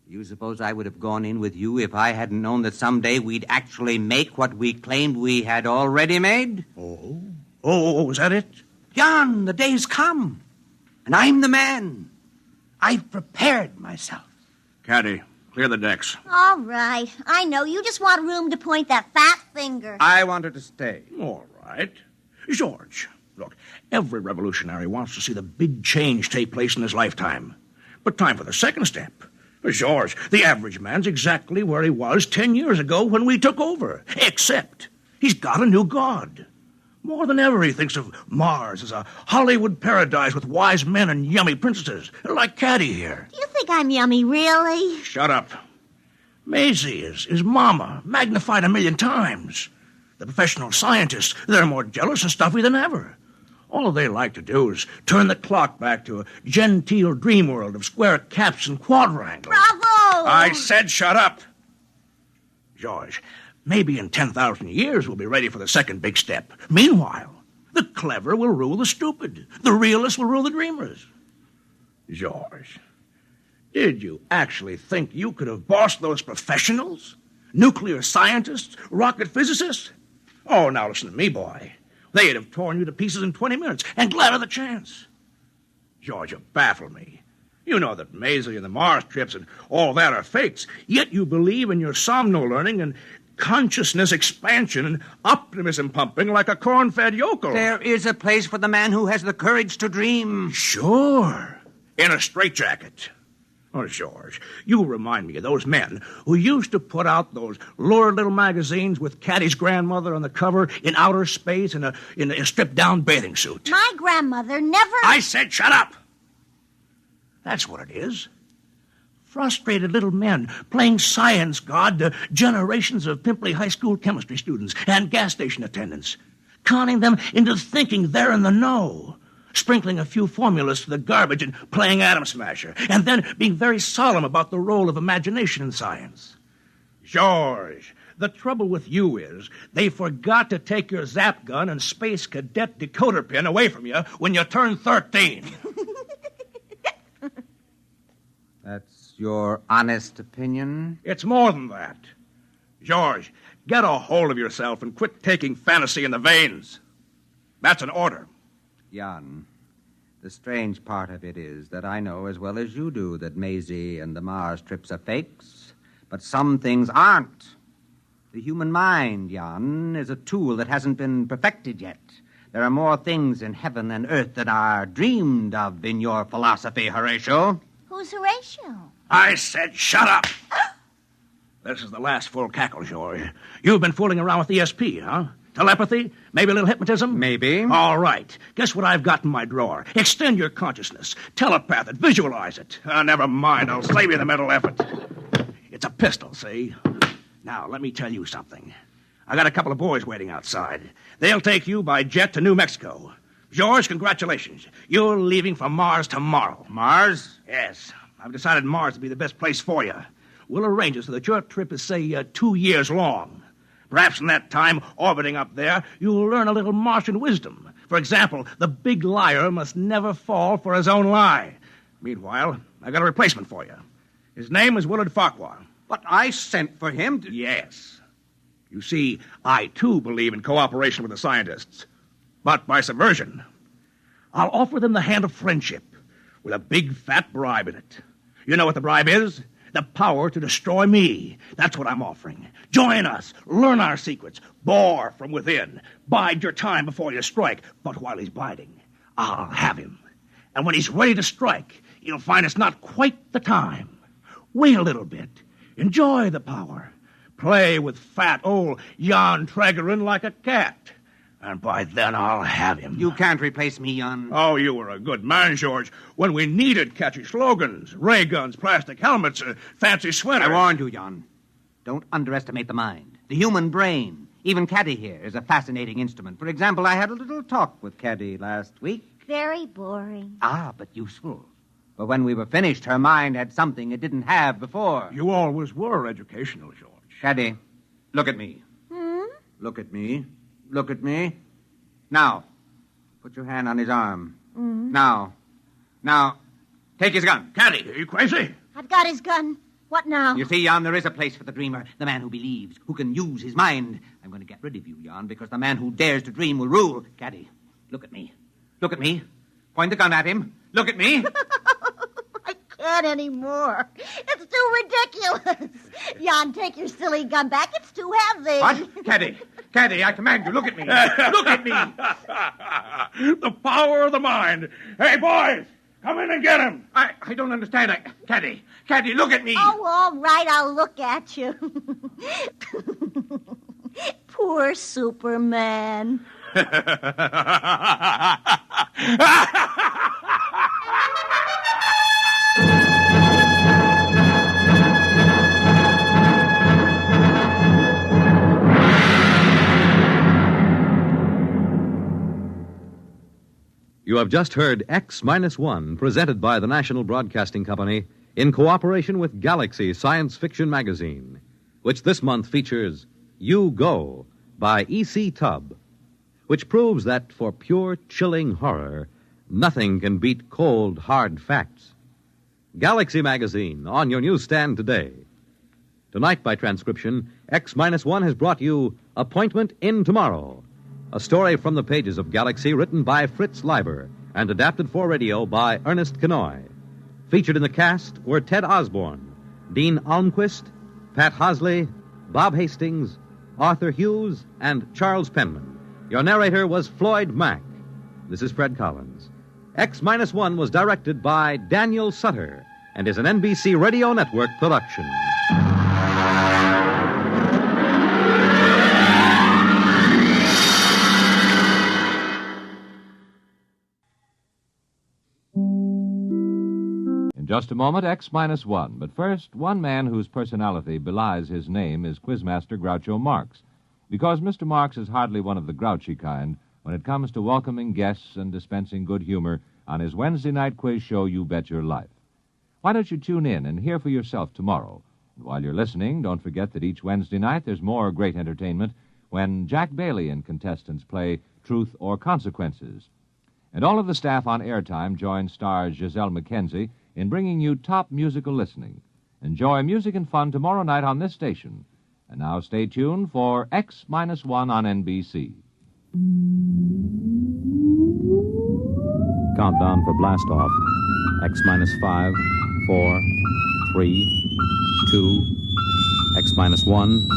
You suppose I would have gone in with you if I hadn't known that someday we'd actually make what we claimed we had already made? Oh, is that it? Jan, the day's come, and I'm the man. I've prepared myself. Caddy, clear the decks. All right. I know. You just want room to point that fat finger. I want her to stay. All right. George, look, every revolutionary wants to see the big change take place in his lifetime. But time for the second step. George, the average man's exactly where he was 10 years ago when we took over. Except he's got a new god. More than ever, he thinks of Mars as a Hollywood paradise with wise men and yummy princesses, like Caddy here. Do you think I'm yummy, really? Shut up. Maisie is Mama, magnified 1,000,000 times. The professional scientists, they're more jealous and stuffy than ever. All they like to do is turn the clock back to a genteel dream world of square caps and quadrangles. Bravo! I said shut up. George, maybe in 10,000 years we'll be ready for the second big step. Meanwhile, the clever will rule the stupid. The realists will rule the dreamers. George, did you actually think you could have bossed those professionals? Nuclear scientists? Rocket physicists? Oh, now listen to me, boy. They'd have torn you to pieces in 20 minutes, and glad of the chance. George, you baffle me. You know that Maisie and the Mars trips and all that are fakes, yet you believe in your somno-learning and consciousness expansion and optimism pumping like a corn-fed yokel. There is a place for the man who has the courage to dream. Sure. In a straitjacket. Oh, George, you remind me of those men who used to put out those lurid little magazines with Caddy's grandmother on the cover in outer space in a stripped-down bathing suit. My grandmother never... I said shut up! That's what it is. Frustrated little men playing science god to generations of pimply high school chemistry students and gas station attendants, conning them into thinking they're in the know, sprinkling a few formulas to the garbage and playing Atom Smasher, and then being very solemn about the role of imagination in science. George, the trouble with you is they forgot to take your zap gun and space cadet decoder pin away from you when you turned 13. That's your honest opinion? It's more than that. George, get a hold of yourself and quit taking fantasy in the veins. That's an order. Jan, the strange part of it is that I know as well as you do that Maisie and the Mars trips are fakes, but some things aren't. The human mind, Jan, is a tool that hasn't been perfected yet. There are more things in heaven and earth than are dreamed of in your philosophy, Horatio. Who's Horatio? I said shut up. This is the last full cackle, George. You've been fooling around with ESP, huh? Telepathy? Maybe a little hypnotism? Maybe. All right. Guess what I've got in my drawer? Extend your consciousness. Telepath it. Visualize it. Never mind. I'll save you the mental effort. It's a pistol, see? Now, let me tell you something. I got a couple of boys waiting outside. They'll take you by jet to New Mexico. George, congratulations. You're leaving for Mars tomorrow. Mars? Yes. I've decided Mars to be the best place for you. We'll arrange it so that your trip is, say, 2 years long. Perhaps in that time, orbiting up there, you'll learn a little Martian wisdom. For example, the big liar must never fall for his own lie. Meanwhile, I got a replacement for you. His name is Willard Farquhar. But I sent for him to... Yes. You see, I, too, believe in cooperation with the scientists, but by subversion. I'll offer them the hand of friendship with a big, fat bribe in it. You know what the bribe is? The power to destroy me. That's what I'm offering. Join us. Learn our secrets. Bore from within. Bide your time before you strike. But while he's biding, I'll have him. And when he's ready to strike, you'll find it's not quite the time. Wait a little bit. Enjoy the power. Play with fat old Jan Tregerin like a cat. And by then I'll have him. You can't replace me, Jan. Oh, you were a good man, George, when we needed catchy slogans, ray guns, plastic helmets, fancy sweaters. I warned you, Jan. Don't underestimate the mind, the human brain. Even Caddy here is a fascinating instrument. For example, I had a little talk with Caddy last week. Very boring. Ah, but useful. But when we were finished, her mind had something it didn't have before. You always were educational, George. Caddy, look at me. Look at me. Look at me. Now, put your hand on his arm. Now, take his gun. Caddy, are you crazy? I've got his gun. What now? You see, Jan, there is a place for the dreamer, the man who believes, who can use his mind. I'm going to get rid of you, Jan, because the man who dares to dream will rule. Caddy, look at me. Look at me. Point the gun at him. Look at me. I can't anymore. It's too ridiculous. Jan, take your silly gun back. It's too heavy. What? Caddy, I command you, look at me. Look at me. The power of the mind. Hey, boys, come in and get him. I don't understand. Caddy, look at me. Oh, all right, I'll look at you. Poor Superman. You have just heard X-1, presented by the National Broadcasting Company in cooperation with Galaxy Science Fiction Magazine, which this month features You Go by E.C. Tubb, which proves that for pure, chilling horror, nothing can beat cold, hard facts. Galaxy Magazine, on your newsstand today. Tonight, by transcription, X-1 has brought you Appointment in Tomorrow, a story from the pages of Galaxy written by Fritz Leiber and adapted for radio by Ernest Kenoy. Featured in the cast were Ted Osborne, Dean Almquist, Pat Hosley, Bob Hastings, Arthur Hughes, and Charles Penman. Your narrator was Floyd Mack. This is Fred Collins. X-1 was directed by Daniel Sutter and is an NBC Radio Network production. In just a moment, X-1. But first, one man whose personality belies his name is Quizmaster Groucho Marx, because Mr. Marx is hardly one of the grouchy kind when it comes to welcoming guests and dispensing good humor on his Wednesday night quiz show, You Bet Your Life. Why don't you tune in and hear for yourself tomorrow? And while you're listening, don't forget that each Wednesday night there's more great entertainment when Jack Bailey and contestants play Truth or Consequences. And all of the staff on Airtime join stars Giselle McKenzie in bringing you top musical listening. Enjoy music and fun tomorrow night on this station. And now stay tuned for X-1 on NBC. Countdown for blast off. X-5, 4, 3, 2, X-1,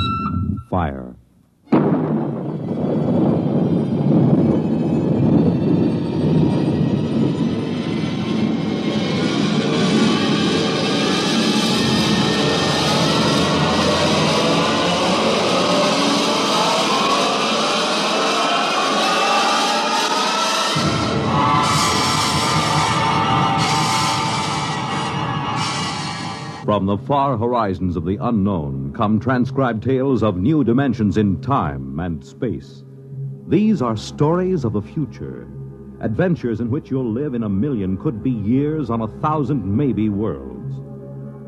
fire. From the far horizons of the unknown come transcribed tales of new dimensions in time and space. These are stories of the future, adventures in which you'll live in a million could-be years on 1,000 maybe worlds.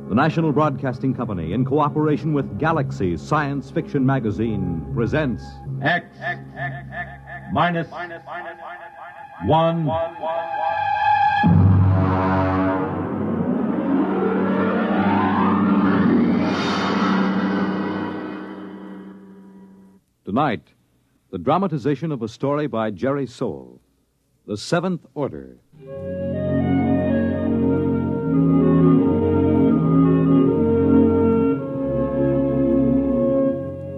The National Broadcasting Company, in cooperation with Galaxy Science Fiction Magazine, presents X-1. Tonight, the dramatization of a story by Jerry Soule, The Seventh Order.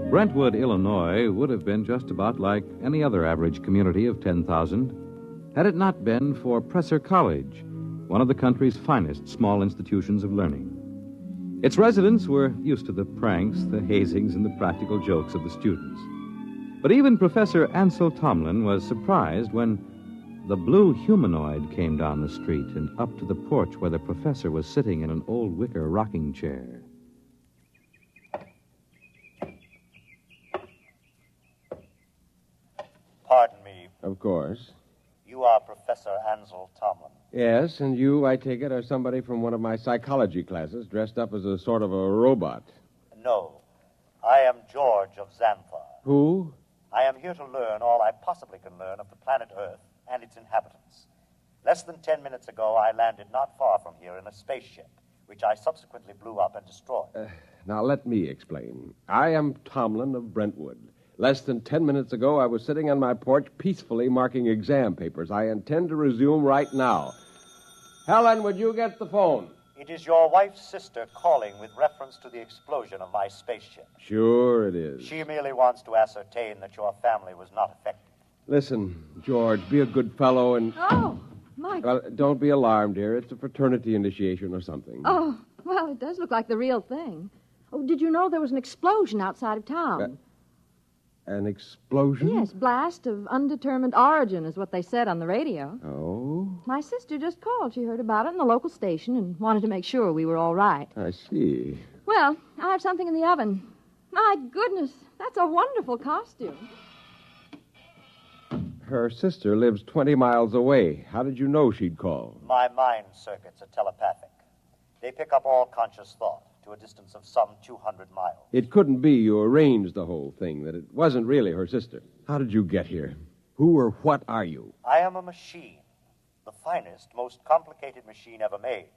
Brentwood, Illinois, would have been just about like any other average community of 10,000 had it not been for Presser College, one of the country's finest small institutions of learning. Its residents were used to the pranks, the hazings, and the practical jokes of the students. But even Professor Ansel Tomlin was surprised when the blue humanoid came down the street and up to the porch where the professor was sitting in an old wicker rocking chair. Pardon me. Of course. You are Professor Ansel Tomlin. Yes, and you, I take it, are somebody from one of my psychology classes dressed up as a sort of a robot. No. I am George of Xanthar. Who? I am here to learn all I possibly can learn of the planet Earth and its inhabitants. Less than 10 minutes ago, I landed not far from here in a spaceship, which I subsequently blew up and destroyed. Now, let me explain. I am Tomlin of Brentwood. Less than 10 minutes ago, I was sitting on my porch peacefully marking exam papers. I intend to resume right now. Helen, would you get the phone? It is your wife's sister calling with reference to the explosion of my spaceship. Sure it is. She merely wants to ascertain that your family was not affected. Listen, George, be a good fellow and... Oh, Mike. Well, don't be alarmed, dear. It's a fraternity initiation or something. Oh, well, it does look like the real thing. Oh, did you know there was an explosion outside of town? An explosion? Yes, blast of undetermined origin is what they said on the radio. Oh? My sister just called. She heard about it in the local station and wanted to make sure we were all right. I see. Well, I have something in the oven. My goodness, that's a wonderful costume. Her sister lives 20 miles away. How did you know she'd call? My mind circuits are telepathic. They pick up all conscious thought to a distance of some 200 miles. It couldn't be you arranged the whole thing, that it wasn't really her sister. How did you get here? Who or what are you? I am a machine, the finest, most complicated machine ever made.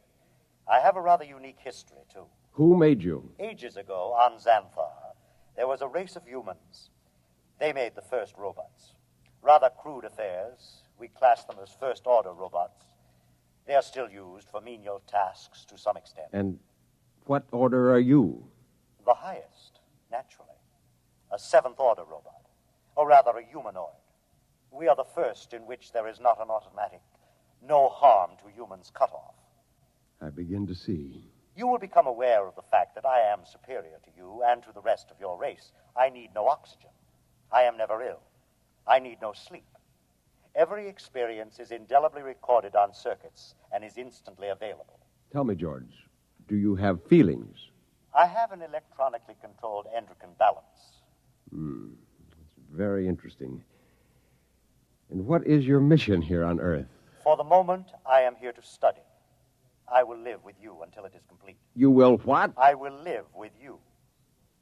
I have a rather unique history, too. Who made you? Ages ago, on Xanthar, there was a race of humans. They made the first robots. Rather crude affairs. We class them as first-order robots. They are still used for menial tasks to some extent. And what order are you? The highest, naturally. A seventh-order robot. Or rather, a humanoid. We are the first in which there is not an automatic, no harm to humans cutoff. I begin to see. You will become aware of the fact that I am superior to you and to the rest of your race. I need no oxygen. I am never ill. I need no sleep. Every experience is indelibly recorded on circuits and is instantly available. Tell me, George, do you have feelings? I have an electronically controlled endocrine balance. It's very interesting. And what is your mission here on Earth? For the moment, I am here to study. I will live with you until it is complete. You will what? I will live with you.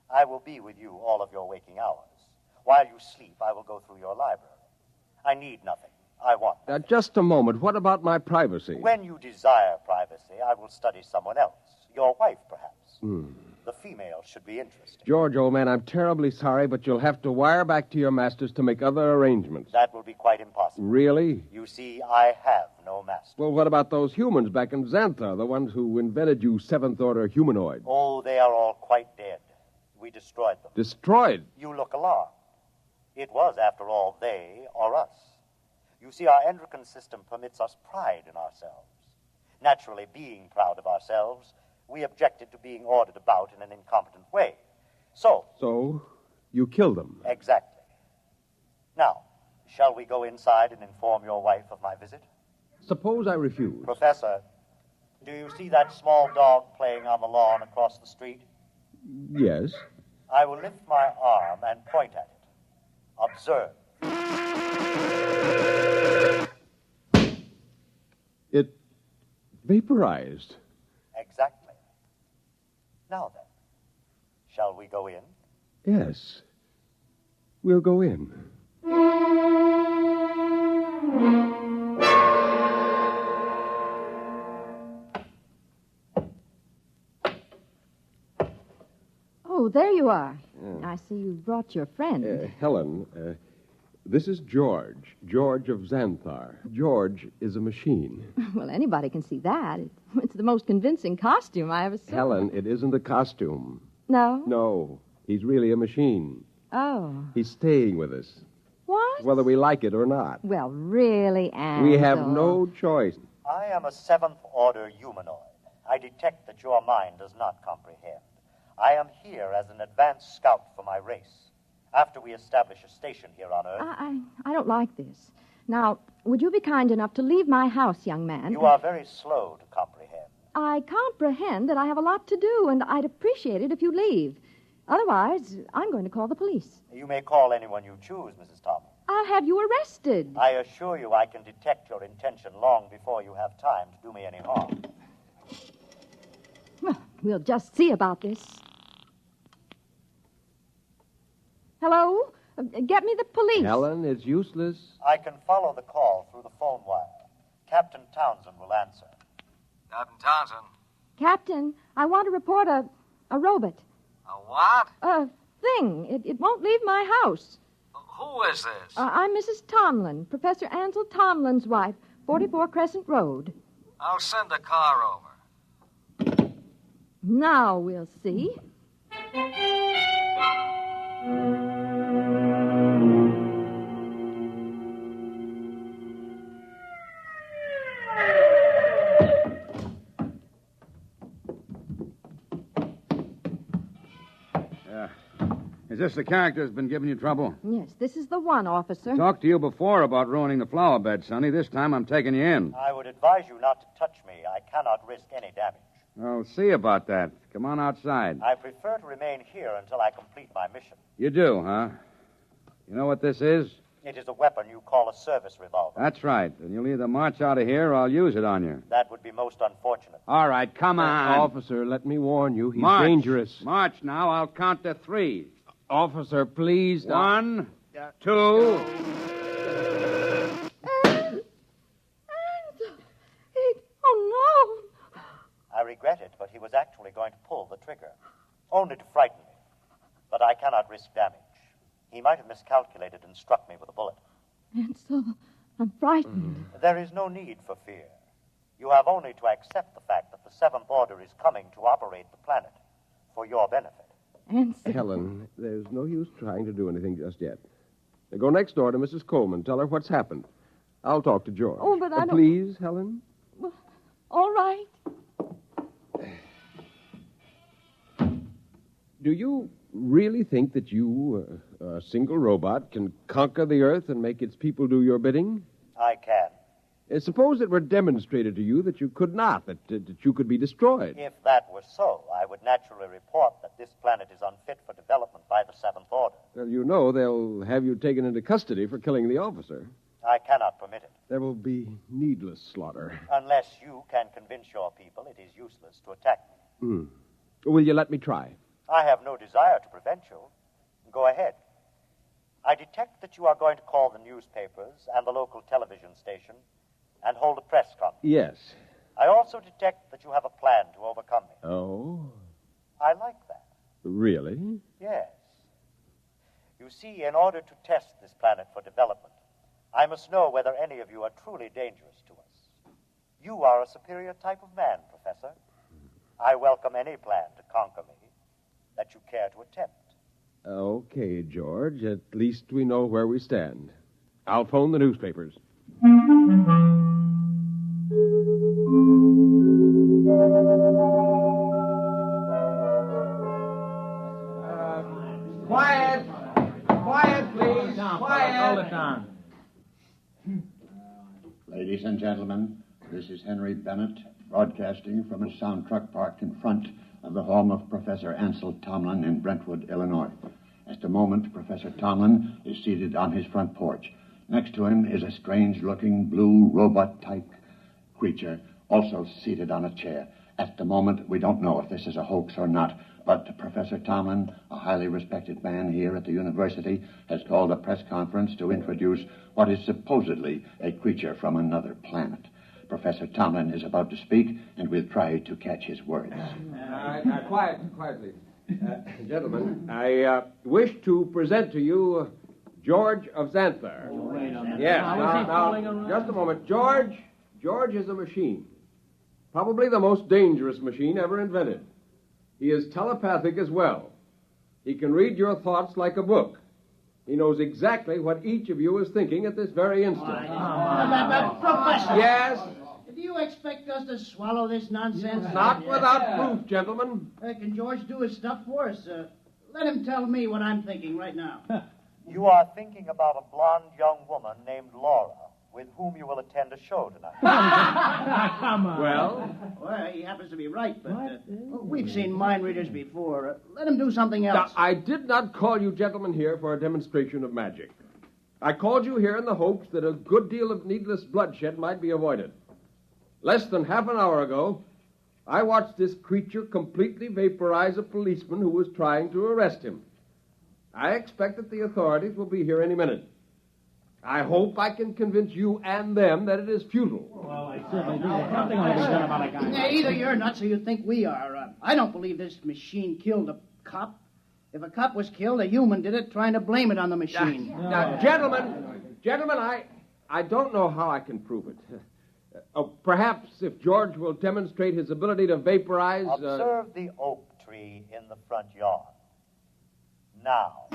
I will be with you all of your waking hours. While you sleep, I will go through your library. I need nothing. I want nothing. Just a moment. What about my privacy? When you desire privacy, I will study someone else. Your wife, perhaps. The female should be interesting. George, old man, I'm terribly sorry, but you'll have to wire back to your masters to make other arrangements. That will be quite impossible. Really? You see, I have no master. Well, what about those humans back in Xanthar, the ones who invented you seventh-order humanoid? Oh, they are all quite dead. We destroyed them. Destroyed? You look alarmed. It was, after all, they or us. You see, our endocrine system permits us pride in ourselves. Naturally, being proud of ourselves, we objected to being ordered about in an incompetent way. So, you killed them? Exactly. Now, shall we go inside and inform your wife of my visit? Suppose I refuse. Professor, do you see that small dog playing on the lawn across the street? Yes. I will lift my arm and point at it. Observe. It vaporized. Exactly. Now then, shall we go in? Yes. We'll go in. Oh, there you are. I see you brought your friend. Helen, this is George. George of Xanthar. George is a machine. Well, anybody can see that. It's the most convincing costume I ever saw. Helen, it isn't a costume. No? No, he's really a machine. Oh. He's staying with us. What? Whether we like it or not. Well, really, Ansel. We have no choice. I am a seventh-order humanoid. I detect that your mind does not comprehend. I am here as an advanced scout for my race. After we establish a station here on Earth... I don't like this. Now, would you be kind enough to leave my house, young man? You are very slow to comprehend. I comprehend that I have a lot to do, and I'd appreciate it if you leave. Otherwise, I'm going to call the police. You may call anyone you choose, Mrs. Thomas. I'll have you arrested. I assure you I can detect your intention long before you have time to do me any harm. Well, we'll just see about this. Hello? Get me the police. Helen, it's useless. I can follow the call through the phone wire. Captain Townsend will answer. Captain Townsend. Captain, I want to report a robot. A what? A thing. It won't leave my house. Who is this? I'm Mrs. Tomlin, Professor Ansel Tomlin's wife, 44 Crescent Road. I'll send a car over. Now we'll see. Is this the character that's been giving you trouble? Yes, this is the one, officer. Talked to you before about ruining the flower bed, Sonny. This time I'm taking you in. I would advise you not to touch me. I cannot risk any damage. I'll see about that. Come on outside. I prefer to remain here until I complete my mission. You do, huh? You know what this is? It is a weapon you call a service revolver. That's right. And you'll either march out of here or I'll use it on you. That would be most unfortunate. All right, come on. Officer, let me warn you. He's March. dangerous. March now. I'll count to 3. Officer, please. 1, 2. Oh, no. I regret it, but he was actually going to pull the trigger. Only to frighten me. But I cannot risk damage. He might have miscalculated and struck me with a bullet. Ansel, I'm frightened. There is no need for fear. You have only to accept the fact that the Seventh Order is coming to operate the planet for your benefit. Ansel. Helen, there's no use trying to do anything just yet. Now go next door to Mrs. Coleman. Tell her what's happened. I'll talk to George. Oh, but I don't... Please, Helen? Well, all right. Do you really think that you, a single robot, can conquer the Earth and make its people do your bidding? I can. Suppose it were demonstrated to you that you could not, that you could be destroyed. If that were so, I would naturally report that this planet is unfit for development by the Seventh Order. Well, you know they'll have you taken into custody for killing the officer. I cannot permit it. There will be needless slaughter. Unless you can convince your people it is useless to attack me. Will you let me try? I have no desire to prevent you. Go ahead. I detect that you are going to call the newspapers and the local television station and hold a press conference. Yes. I also detect that you have a plan to overcome me. Oh? I like that. Really? Yes. You see, in order to test this planet for development, I must know whether any of you are truly dangerous to us. You are a superior type of man, Professor. I welcome any plan to conquer me that you care to attempt. Okay, George. At least we know where we stand. I'll phone the newspapers. Quiet! Quiet, please! Quiet! Hold it down. Ladies and gentlemen, this is Henry Bennett, broadcasting from a sound truck parked in front of the home of Professor Ansel Tomlin in Brentwood, Illinois. At the moment, Professor Tomlin is seated on his front porch. Next to him is a strange-looking blue robot-type creature, also seated on a chair. At the moment, we don't know if this is a hoax or not, but Professor Tomlin, a highly respected man here at the university, has called a press conference to introduce what is supposedly a creature from another planet. Professor Tomlin is about to speak, and we'll try to catch his words. All right, now, quiet, please. Gentlemen, I wish to present to you George of Xanthar. Yes, now, just a moment. George is a machine. Probably the most dangerous machine ever invented. He is telepathic as well. He can read your thoughts like a book. He knows exactly what each of you is thinking at this very instant. Professor! Yes? Do you expect us to swallow this nonsense? Not without proof, gentlemen. Can George do his stuff for us? Let him tell me what I'm thinking right now. You are thinking about a blonde young woman named Laura, with whom you will attend a show tonight. Come on. Well, he happens to be right, but we've seen mind readers before. Let him do something else. Now, I did not call you gentlemen here for a demonstration of magic. I called you here in the hopes that a good deal of needless bloodshed might be avoided. Less than half an hour ago, I watched this creature completely vaporize a policeman who was trying to arrest him. I expect that the authorities will be here any minute. I hope I can convince you and them that it is futile. Well, I certainly do. Something ought to be done about a guy. Either you're nuts or you think we are. I don't believe this machine killed a cop. If a cop was killed, a human did it, trying to blame it on the machine. Now, gentlemen, I don't know how I can prove it. Perhaps if George will demonstrate his ability to vaporize... Observe the oak tree in the front yard. Now.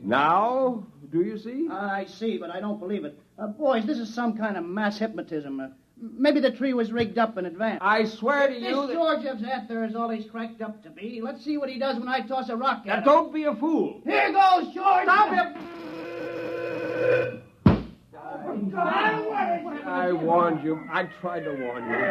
Now, do you see? I see, but I don't believe it. Boys, this is some kind of mass hypnotism. Maybe the tree was rigged up in advance. I swear to you This George of Xanthar is all he's cracked up to be. Let's see what he does when I toss a rock at him. Don't be a fool. Here goes, George! I warned you. I tried to warn you.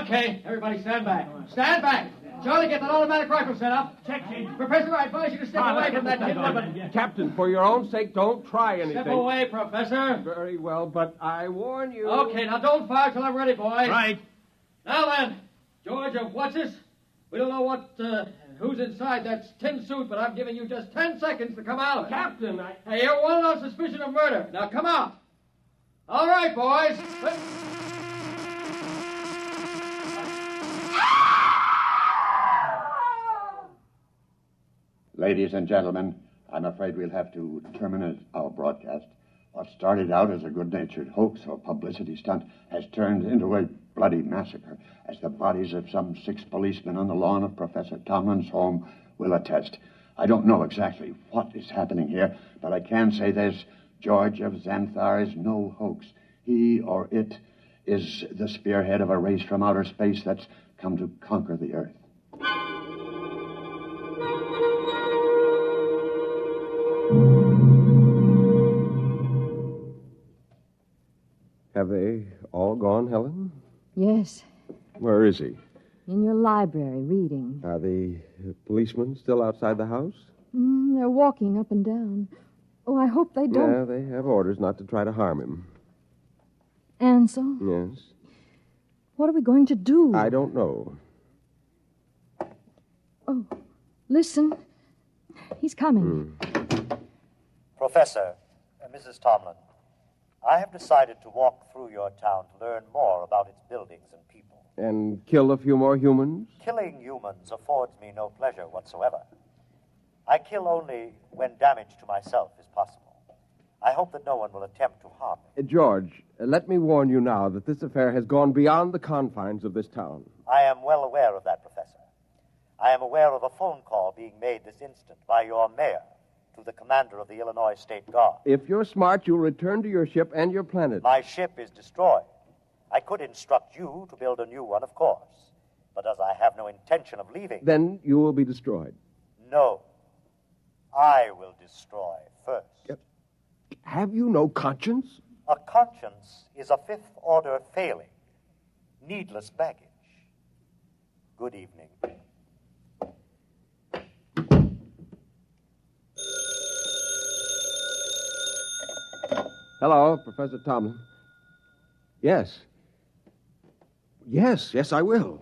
Okay, everybody stand back. Stand back. Charlie, get that automatic rifle set up. Check. Professor, I advise you to step away from that kid. Captain, for your own sake, don't try anything. Step away, Professor. Very well, but I warn you. Okay, now don't fire till I'm ready, boys. Right. Now then, George of What's-This? We don't know who's inside that tin suit, but I'm giving you just 10 seconds to come out of it. Captain, Hey, you're wanted on suspicion of murder. Now come out. All right, boys. Ladies and gentlemen, I'm afraid we'll have to terminate our broadcast. What started out as a good-natured hoax or publicity stunt has turned into a bloody massacre, as the bodies of some 6 policemen on the lawn of Professor Tomlin's home will attest. I don't know exactly what is happening here, but I can say this: George of Xanthar is no hoax. He or it is the spearhead of a race from outer space that's come to conquer the Earth. Have they all gone, Helen? Yes, Where is he? in your library, reading. Are the policemen still outside the house? They're walking up and down. Oh, I hope they don't. Yeah, they have orders not to try to harm him. Ansel, Yes? what are we going to do? I don't know. Oh, listen. He's coming. Professor, Mrs. Tomlin, I have decided to walk through your town to learn more about its buildings and people. And kill a few more humans? Killing humans affords me no pleasure whatsoever. I kill only when damage to myself is possible. I hope that no one will attempt to harm me. George, let me warn you now that this affair has gone beyond the confines of this town. I am well aware of that, Professor. I am aware of a phone call being made this instant by your mayor to the commander of the Illinois State Guard. If you're smart, you'll return to your ship and your planet. My ship is destroyed. I could instruct you to build a new one, of course. But as I have no intention of leaving... Then you will be destroyed. No. I will destroy first. Have you no conscience? A conscience is a fifth-order failing. Needless baggage. Good evening. Hello, Professor Tomlin. Yes. Yes, I will.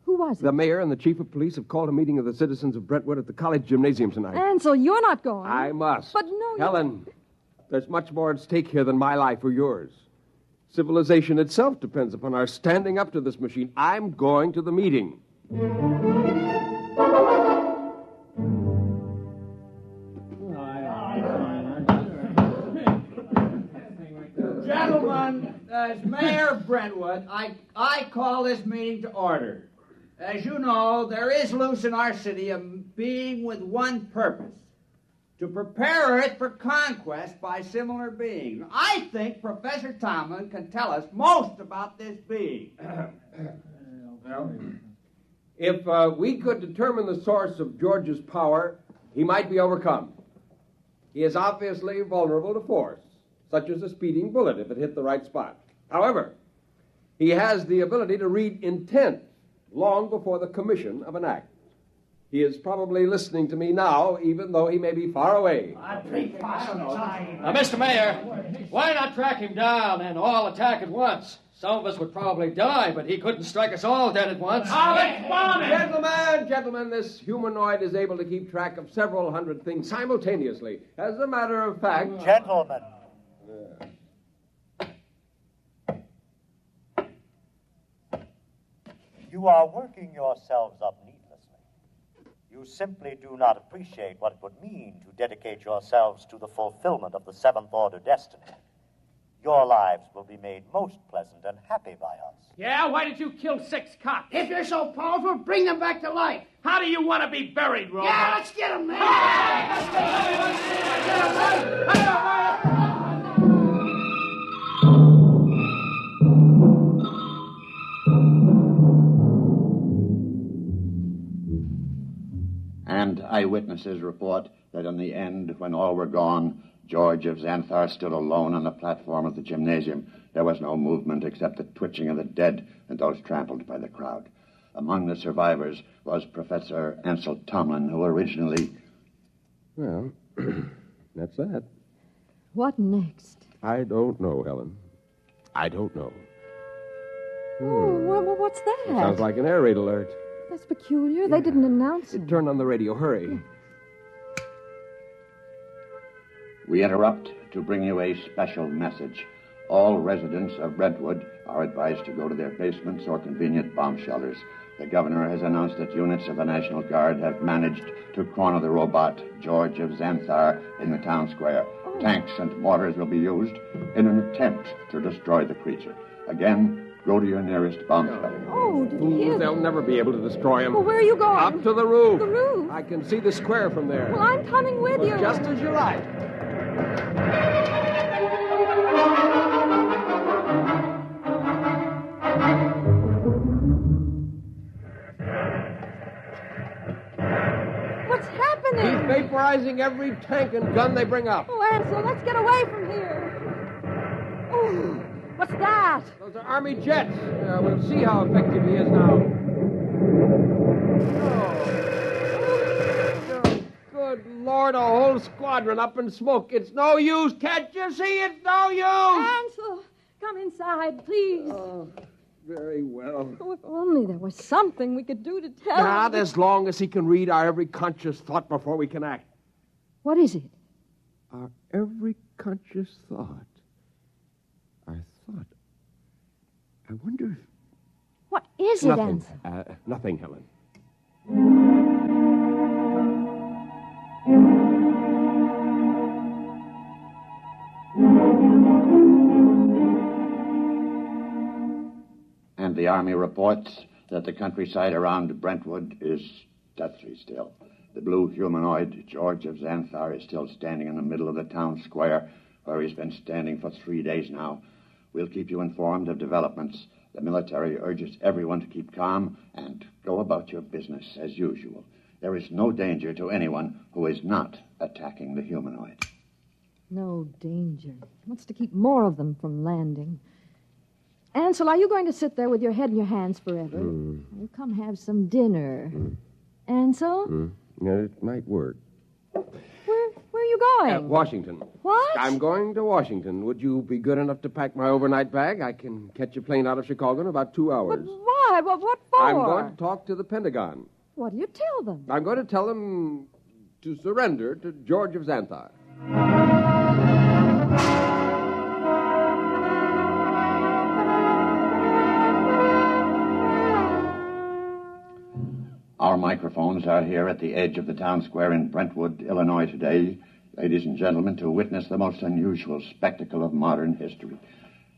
Who was it? The mayor and the chief of police have called a meeting of the citizens of Brentwood at the college gymnasium tonight. Ansel, you're not going. I must. But no, Helen, There's much more at stake here than my life or yours. Civilization itself depends upon our standing up to this machine. I'm going to the meeting. Gentlemen, as Mayor of Brentwood, I call this meeting to order. As you know, there is loose in our city a being with one purpose: to prepare Earth for conquest by similar beings. I think Professor Tomlin can tell us most about this being. Well, if we could determine the source of George's power, he might be overcome. He is obviously vulnerable to force, such as a speeding bullet if it hit the right spot. However, he has the ability to read intent long before the commission of an act. He is probably listening to me now, even though he may be far away. Mr. Mayor, why not track him down and all attack at once? Some of us would probably die, but he couldn't strike us all dead at once. Gentlemen, this humanoid is able to keep track of several hundred things simultaneously. As a matter of fact... Gentlemen. You are working yourselves up needlessly. You simply do not appreciate what it would mean to dedicate yourselves to the fulfillment of the Seventh Order destiny. Your lives will be made most pleasant and happy by us. Yeah, why did you kill 6 cops? If you're so powerful, bring them back to life. How do you want to be buried, Robot? Yeah, let's get them, man. And eyewitnesses report that in the end, when all were gone, George of Xanthar stood alone on the platform of the gymnasium. There was no movement except the twitching of the dead and those trampled by the crowd. Among the survivors was Professor Ansel Tomlin, who originally... Well, that's that. What next? I don't know, Helen. I don't know. Oh, what's that? It sounds like an air raid alert. That's peculiar. They didn't announce it. Turn on the radio. Hurry. We interrupt to bring you a special message. All residents of Brentwood are advised to go to their basements or convenient bomb shelters. The governor has announced that units of the National Guard have managed to corner the robot, George of Xanthar, in the town square. Oh. Tanks and mortars will be used in an attempt to destroy the creature. Again, go to your nearest bomb shelter. Oh, did you hear They'll never be able to destroy him. Well, where are you going? Up to the roof. The roof? I can see the square from there. Well, I'm coming with you. Just as you like. What's happening? He's vaporizing every tank and gun they bring up. Oh, Ansel, let's get away from here. Oh, what's that? Those are Army jets. We'll see how effective he is now. Good Lord, a whole squadron up in smoke. It's no use. Can't you see? It's no use. Ansel, come inside, please. Oh, very well. Oh, if only there was something we could do to tell Not him. as long as he can read our every conscious thought before we can act. What is it? Our every conscious thought. Our thought. I wonder if... What is it, Nothing. Ansel? Nothing, Helen. And the Army reports that the countryside around Brentwood is deathly still. The blue humanoid, George of Xanthar, is still standing in the middle of the town square, where he's been standing for 3 days now. We'll keep you informed of developments. The military urges everyone to keep calm and go about your business as usual. There is no danger to anyone who is not attacking the humanoid. No danger. Wants to keep more of them from landing. Ansel, are you going to sit there with your head in your hands forever? Well, come have some dinner. Ansel? Yeah, it might work. Where are you going? Washington. What? I'm going to Washington. Would you be good enough to pack my overnight bag? I can catch a plane out of Chicago in about 2 hours. But why? What for? I'm going to talk to the Pentagon. What do you tell them? I'm going to tell them to surrender to George of Xanthar. microphones are here at the edge of the town square in Brentwood, Illinois today, ladies and gentlemen, to witness the most unusual spectacle of modern history.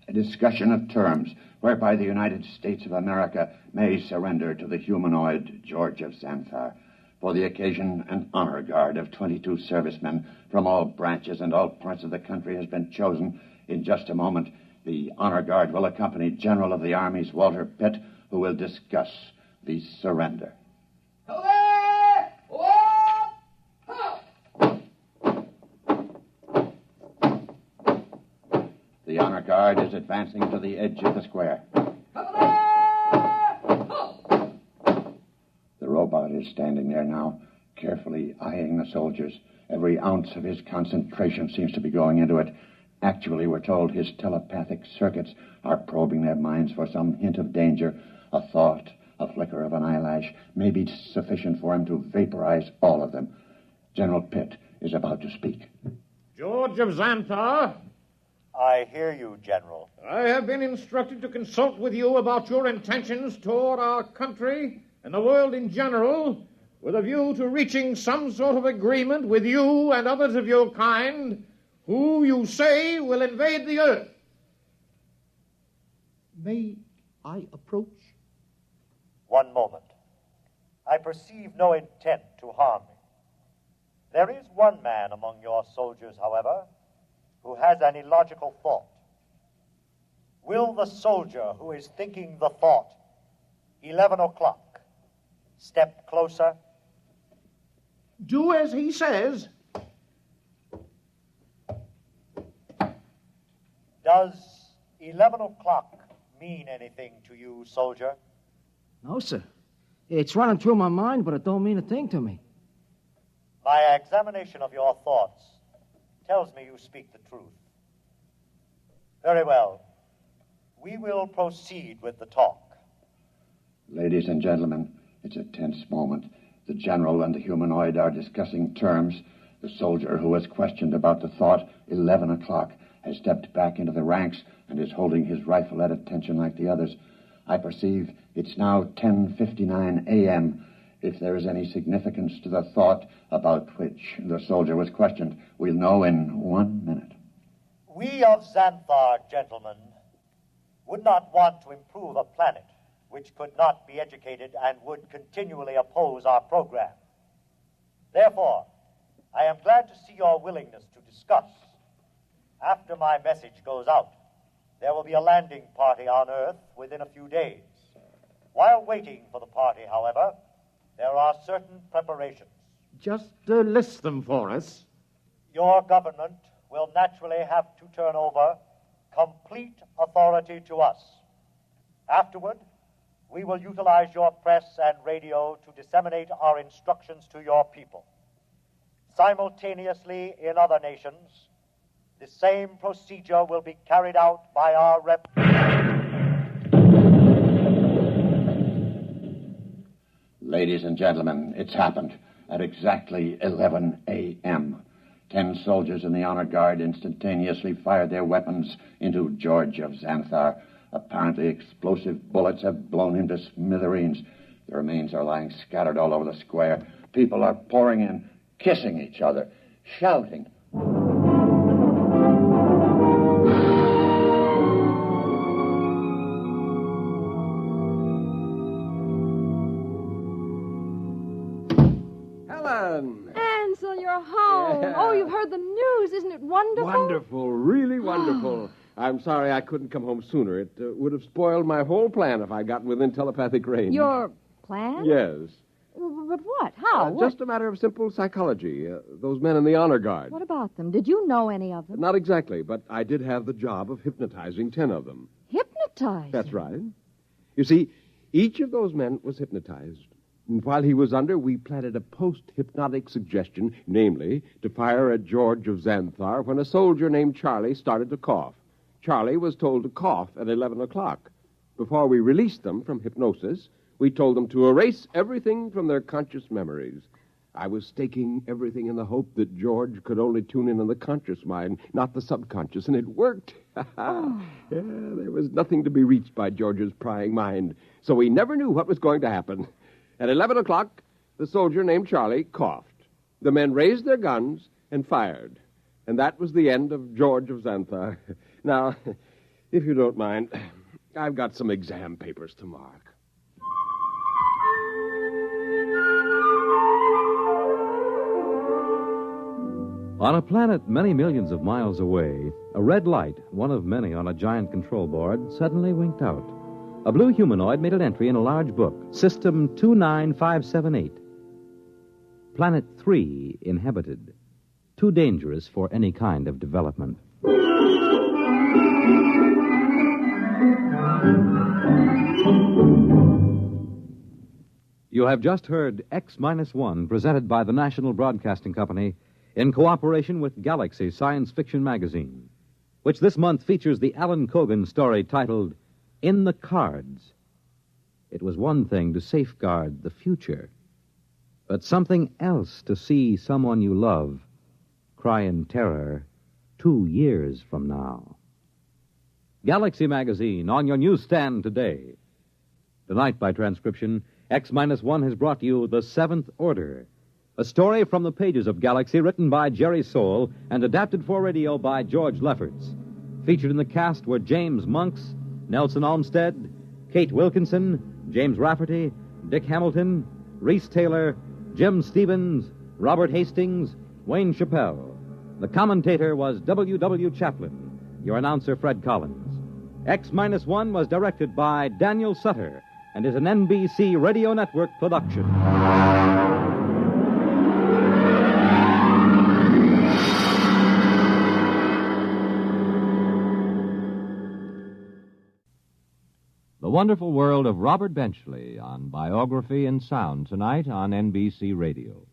A discussion of terms whereby the United States of America may surrender to the humanoid George of Xanthar. For the occasion, an honor guard of 22 servicemen from all branches and all parts of the country has been chosen. In just a moment, the honor guard will accompany General of the Army's Walter Pitt, who will discuss the surrender. The honor guard is advancing to the edge of the square. The robot is standing there now, carefully eyeing the soldiers. Every ounce of his concentration seems to be going into it. Actually, we're told his telepathic circuits are probing their minds for some hint of danger. A thought, a flicker of an eyelash may be sufficient for him to vaporize all of them. General Pitt is about to speak. George of Xanthar. I hear you, General. I have been instructed to consult with you about your intentions toward our country and the world in general, with a view to reaching some sort of agreement with you and others of your kind who you say will invade the earth. May I approach? One moment. I perceive no intent to harm me. There is one man among your soldiers, however, who has an illogical thought. Will the soldier who is thinking the thought, 11 o'clock, step closer? Do as he says. Does 11 o'clock mean anything to you, soldier? No, sir. It's running through my mind, but it don't mean a thing to me. My examination of your thoughts tells me you speak the truth. Very well. We will proceed with the talk. Ladies and gentlemen, it's a tense moment. The general and the humanoid are discussing terms. The soldier who was questioned about the thought, 11 o'clock, has stepped back into the ranks and is holding his rifle at attention like the others. I perceive it's now 10:59 a.m. If there is any significance to the thought about which the soldier was questioned, we'll know in 1 minute. We of Xanthar, gentlemen, would not want to improve a planet which could not be educated and would continually oppose our program. Therefore, I am glad to see your willingness to discuss. After my message goes out, there will be a landing party on Earth within a few days. While waiting for the party, however, there are certain preparations. Just list them for us. Your government will naturally have to turn over complete authority to us. Afterward, we will utilize your press and radio to disseminate our instructions to your people. Simultaneously, in other nations, the same procedure will be carried out by our rep. Ladies and gentlemen, it's happened at exactly 11 a.m. 10 soldiers in the honor guard instantaneously fired their weapons into George of Xanthar. Apparently explosive bullets have blown him to smithereens. The remains are lying scattered all over the square. People are pouring in, kissing each other, shouting. Helen! Ansel, you're home. Yeah. Oh, you've heard the news. Isn't it wonderful? Wonderful, really wonderful. I'm sorry I couldn't come home sooner. It would have spoiled my whole plan if I'd gotten within telepathic range. Your plan? Yes. But what? How? What? Just a matter of simple psychology. Those men in the honor guard. What about them? Did you know any of them? Not exactly, but I did have the job of hypnotizing 10 of them. Hypnotized? That's right. You see, each of those men was hypnotized. And while he was under, we planted a post-hypnotic suggestion, namely, to fire at George of Xanthar when a soldier named Charlie started to cough. Charlie was told to cough at 11 o'clock. Before we released them from hypnosis, we told them to erase everything from their conscious memories. I was staking everything in the hope that George could only tune in on the conscious mind, not the subconscious, and it worked. Yeah, there was nothing to be reached by George's prying mind, so we never knew what was going to happen. At 11 o'clock, the soldier named Charlie coughed. The men raised their guns and fired. And that was the end of George of Xanthar. Now, if you don't mind, I've got some exam papers to mark. On a planet many millions of miles away, a red light, one of many on a giant control board, suddenly winked out. A blue humanoid made an entry in a large book, System 29578. Planet 3 inhabited. Too dangerous for any kind of development. You have just heard X-1, presented by the National Broadcasting Company in cooperation with Galaxy Science Fiction Magazine, which this month features the Alan Cogan story titled In the Cards. It was one thing to safeguard the future, but something else to see someone you love cry in terror 2 years from now. Galaxy Magazine on your newsstand today. Tonight, by transcription, X-1 has brought you The Seventh Order, a story from the pages of Galaxy written by Jerry Soule and adapted for radio by George Lefferts. Featured in the cast were James Monks, Nelson Olmsted, Kate Wilkinson, James Rafferty, Dick Hamilton, Reese Taylor, Jim Stevens, Robert Hastings, Wayne Chappelle. The commentator was W. Chaplin. Your announcer, Fred Collins. X-1 was directed by Daniel Sutter and is an NBC Radio Network production. The Wonderful World of Robert Benchley on Biography and Sound tonight on NBC Radio.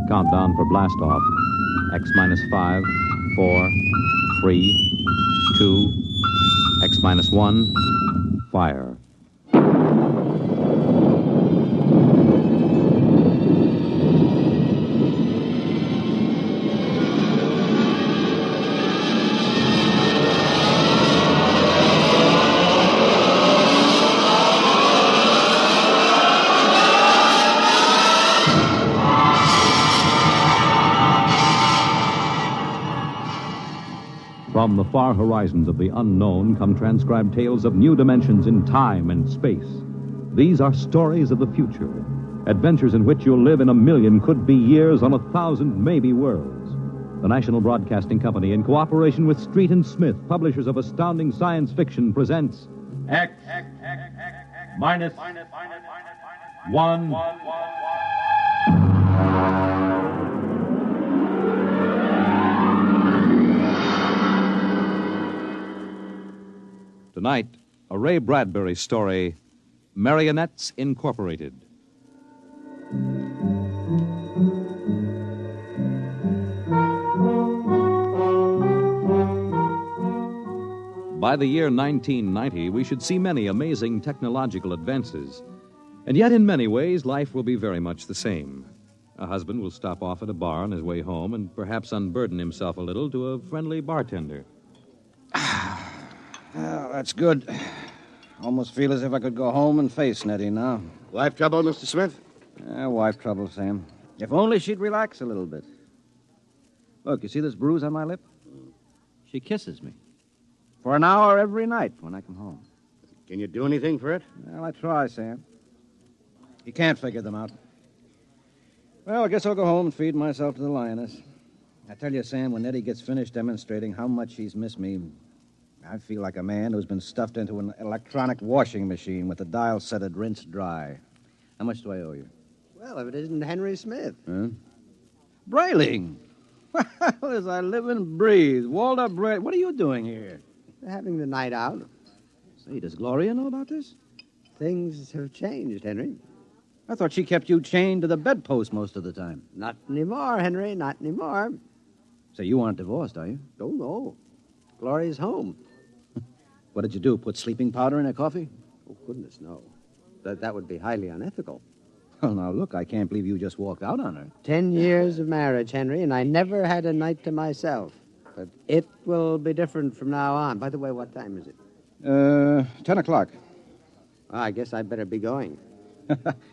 Countdown for blast-off. X-5, 4, 3, 2, X-1, fire. From the far horizons of the unknown come transcribed tales of new dimensions in time and space. These are stories of the future, adventures in which you'll live in 1,000,000 could-be years on 1,000 maybe worlds. The National Broadcasting Company, in cooperation with Street and Smith, publishers of astounding science fiction, presents X-1. Tonight, a Ray Bradbury story, Marionettes Incorporated. By the year 1990, we should see many amazing technological advances. And yet, in many ways, life will be very much the same. A husband will stop off at a bar on his way home and perhaps unburden himself a little to a friendly bartender. Well, that's good. Almost feel as if I could go home and face Nettie now. Wife trouble, Mr. Smith? Wife trouble, Sam. If only she'd relax a little bit. Look, you see this bruise on my lip? She kisses me. For an hour every night when I come home. Can you do anything for it? Well, I try, Sam. You can't figure them out. Well, I guess I'll go home and feed myself to the lioness. I tell you, Sam, when Nettie gets finished demonstrating how much she's missed me, I feel like a man who's been stuffed into an electronic washing machine with the dial set at rinse dry. How much do I owe you? Well, if it isn't Henry Smith. Huh? Brayling! Well, as I live and breathe. Walter Brayling. What are you doing here? Having the night out. Say, does Gloria know about this? Things have changed, Henry. I thought she kept you chained to the bedpost most of the time. Not anymore, Henry, not anymore. Say, you aren't divorced, are you? Oh, no. Gloria's home. What did you do, put sleeping powder in her coffee? Oh, goodness, no. That would be highly unethical. Well, now, look, I can't believe you just walked out on her. 10 years of marriage, Henry, and I never had a night to myself. But it will be different from now on. By the way, what time is it? 10 o'clock. I guess I better be going.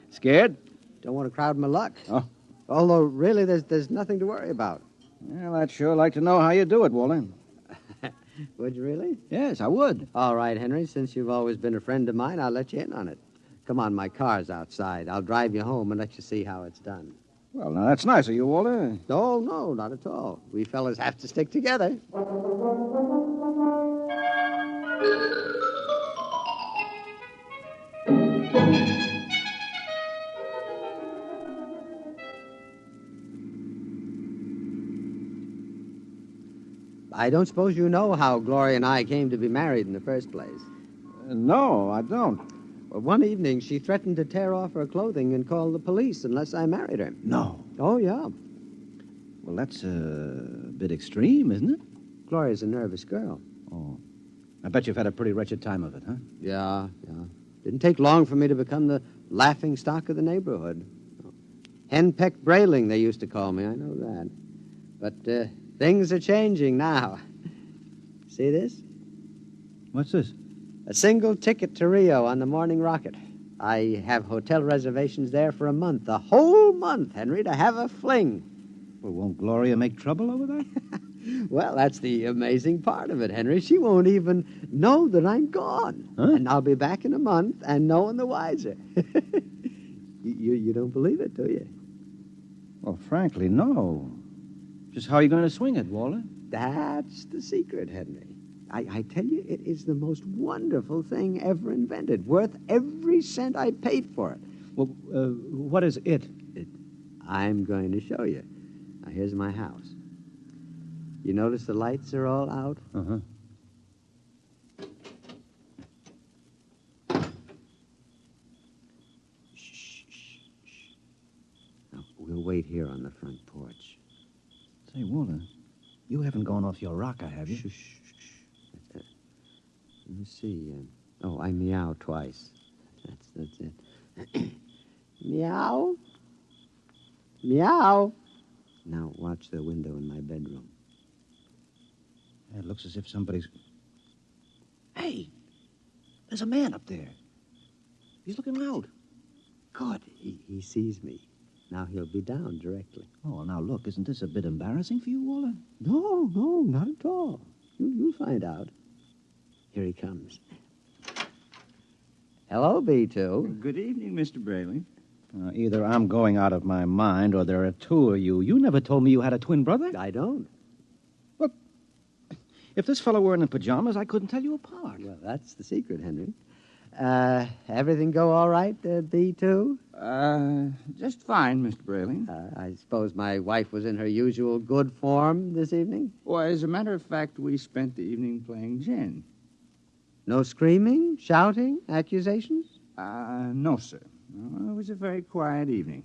Scared? Don't want to crowd my luck. Oh. Although, really, there's nothing to worry about. Well, I'd sure like to know how you do it, Walter. Would you really? Yes, I would. All right, Henry. Since you've always been a friend of mine, I'll let you in on it. Come on, my car's outside. I'll drive you home and let you see how it's done. Well, now, that's nice of you, Walter. No, not at all. We fellas have to stick together. I don't suppose you know how Gloria and I came to be married in the first place. No, I don't. Well, one evening, she threatened to tear off her clothing and call the police unless I married her. No. Oh, yeah. Well, that's a bit extreme, isn't it? Gloria's a nervous girl. Oh. I bet you've had a pretty wretched time of it, huh? Yeah. Didn't take long for me to become the laughing stock of the neighborhood. Henpecked Brailing, they used to call me. I know that. But things are changing now. See this? What's this? A single ticket to Rio on the morning rocket. I have hotel reservations there for a month. A whole month, Henry, to have a fling. Well, won't Gloria make trouble over there? Well, that's the amazing part of it, Henry. She won't even know that I'm gone. Huh? And I'll be back in a month and no one the wiser. You don't believe it, do you? Well, frankly, no. Just how are you going to swing it, Walter? That's the secret, Henry. I tell you, it is the most wonderful thing ever invented, worth every cent I paid for it. Well, what is it? I'm going to show you. Now, here's my house. You notice the lights are all out? Uh-huh. Shh. Now, we'll wait here on the front porch. Say, Walter, you haven't gone off your rocker, have you? Shh. Let me see. I meow twice. That's it. Meow. Meow. Now watch the window in my bedroom. It looks as if somebody's... Hey! There's a man up there. He's looking out. Good. He sees me. Now he'll be down directly. Oh, now look, isn't this a bit embarrassing for you, Walter? No, not at all. You'll find out. Here he comes. Hello, B2. Good evening, Mr. Braley. Either I'm going out of my mind or there are two of you. You never told me you had a twin brother. I don't. Look, if this fellow were in pajamas, I couldn't tell you apart. Well, that's the secret, Henry. Everything go all right, B2? Just fine, Mr. Braley. I suppose my wife was in her usual good form this evening? Well, as a matter of fact, we spent the evening playing gin. No screaming, shouting, accusations? No, sir. No, it was a very quiet evening.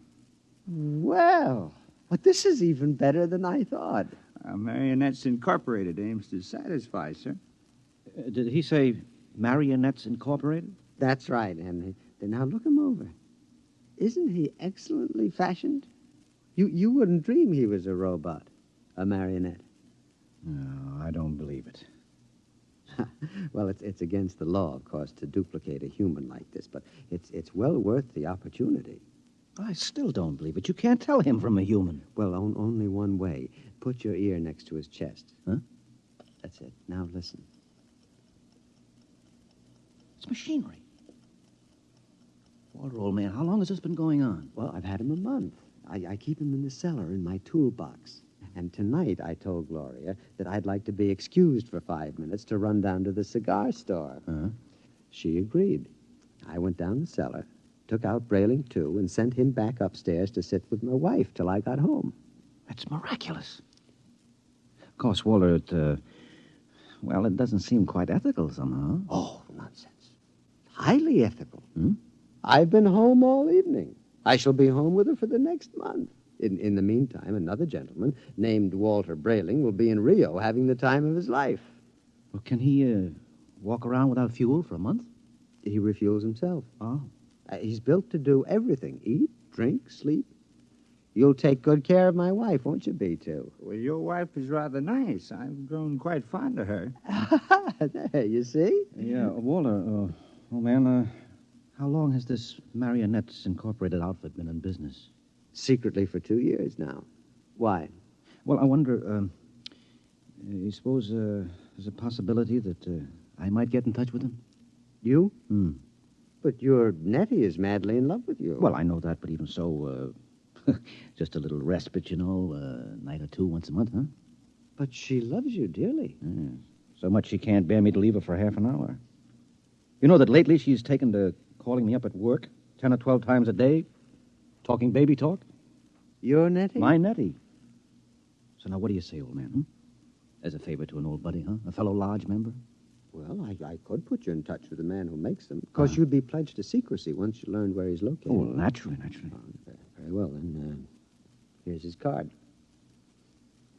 Well, but this is even better than I thought. Marionettes Incorporated aims to satisfy, sir. Did he say Marionettes Incorporated? That's right, Henry. Then now look him over. Isn't he excellently fashioned? You wouldn't dream he was a robot, a marionette. No, I don't believe it. Well, it's against the law, of course, to duplicate a human like this, but it's well worth the opportunity. I still don't believe it. You can't tell him from a human. Well, only one way. Put your ear next to his chest. Huh? That's it. Now listen. It's machinery. Walter, old man, how long has this been going on? Well, I've had him a month. I keep him in the cellar in my toolbox. And tonight I told Gloria that I'd like to be excused for 5 minutes to run down to the cigar store. Huh? She agreed. I went down the cellar, took out Brailing, too, and sent him back upstairs to sit with my wife till I got home. That's miraculous. Of course, Walter, it doesn't seem quite ethical somehow. Oh, nonsense. Highly ethical. Hmm? I've been home all evening. I shall be home with her for the next month. In the meantime, another gentleman named Walter Brailing will be in Rio having the time of his life. Well, can he walk around without fuel for a month? He refuels himself. Oh. He's built to do everything. Eat, drink, sleep. You'll take good care of my wife, won't you, B2? Well, your wife is rather nice. I've grown quite fond of her. There, you see? Yeah, Walter, old man, how long has this Marionettes Incorporated outfit been in business? Secretly for 2 years now. Why? Well, I wonder, you suppose there's a possibility that I might get in touch with him? You? Hmm. But your Nettie is madly in love with you. Well, I know that, but even so, just a little respite, you know, a night or two once a month, huh? But she loves you dearly. Yeah. So much she can't bear me to leave her for half an hour. You know that lately she's taken to calling me up at work 10 or 12 times a day, talking baby talk? Your Nettie? My Nettie. So now what do you say, old man, huh? As a favor to an old buddy, huh? A fellow lodge member? Well, I could put you in touch with the man who makes them. Of course, you'd be pledged to secrecy once you learned where he's located. Oh, well, naturally. Very well, then. Here's his card.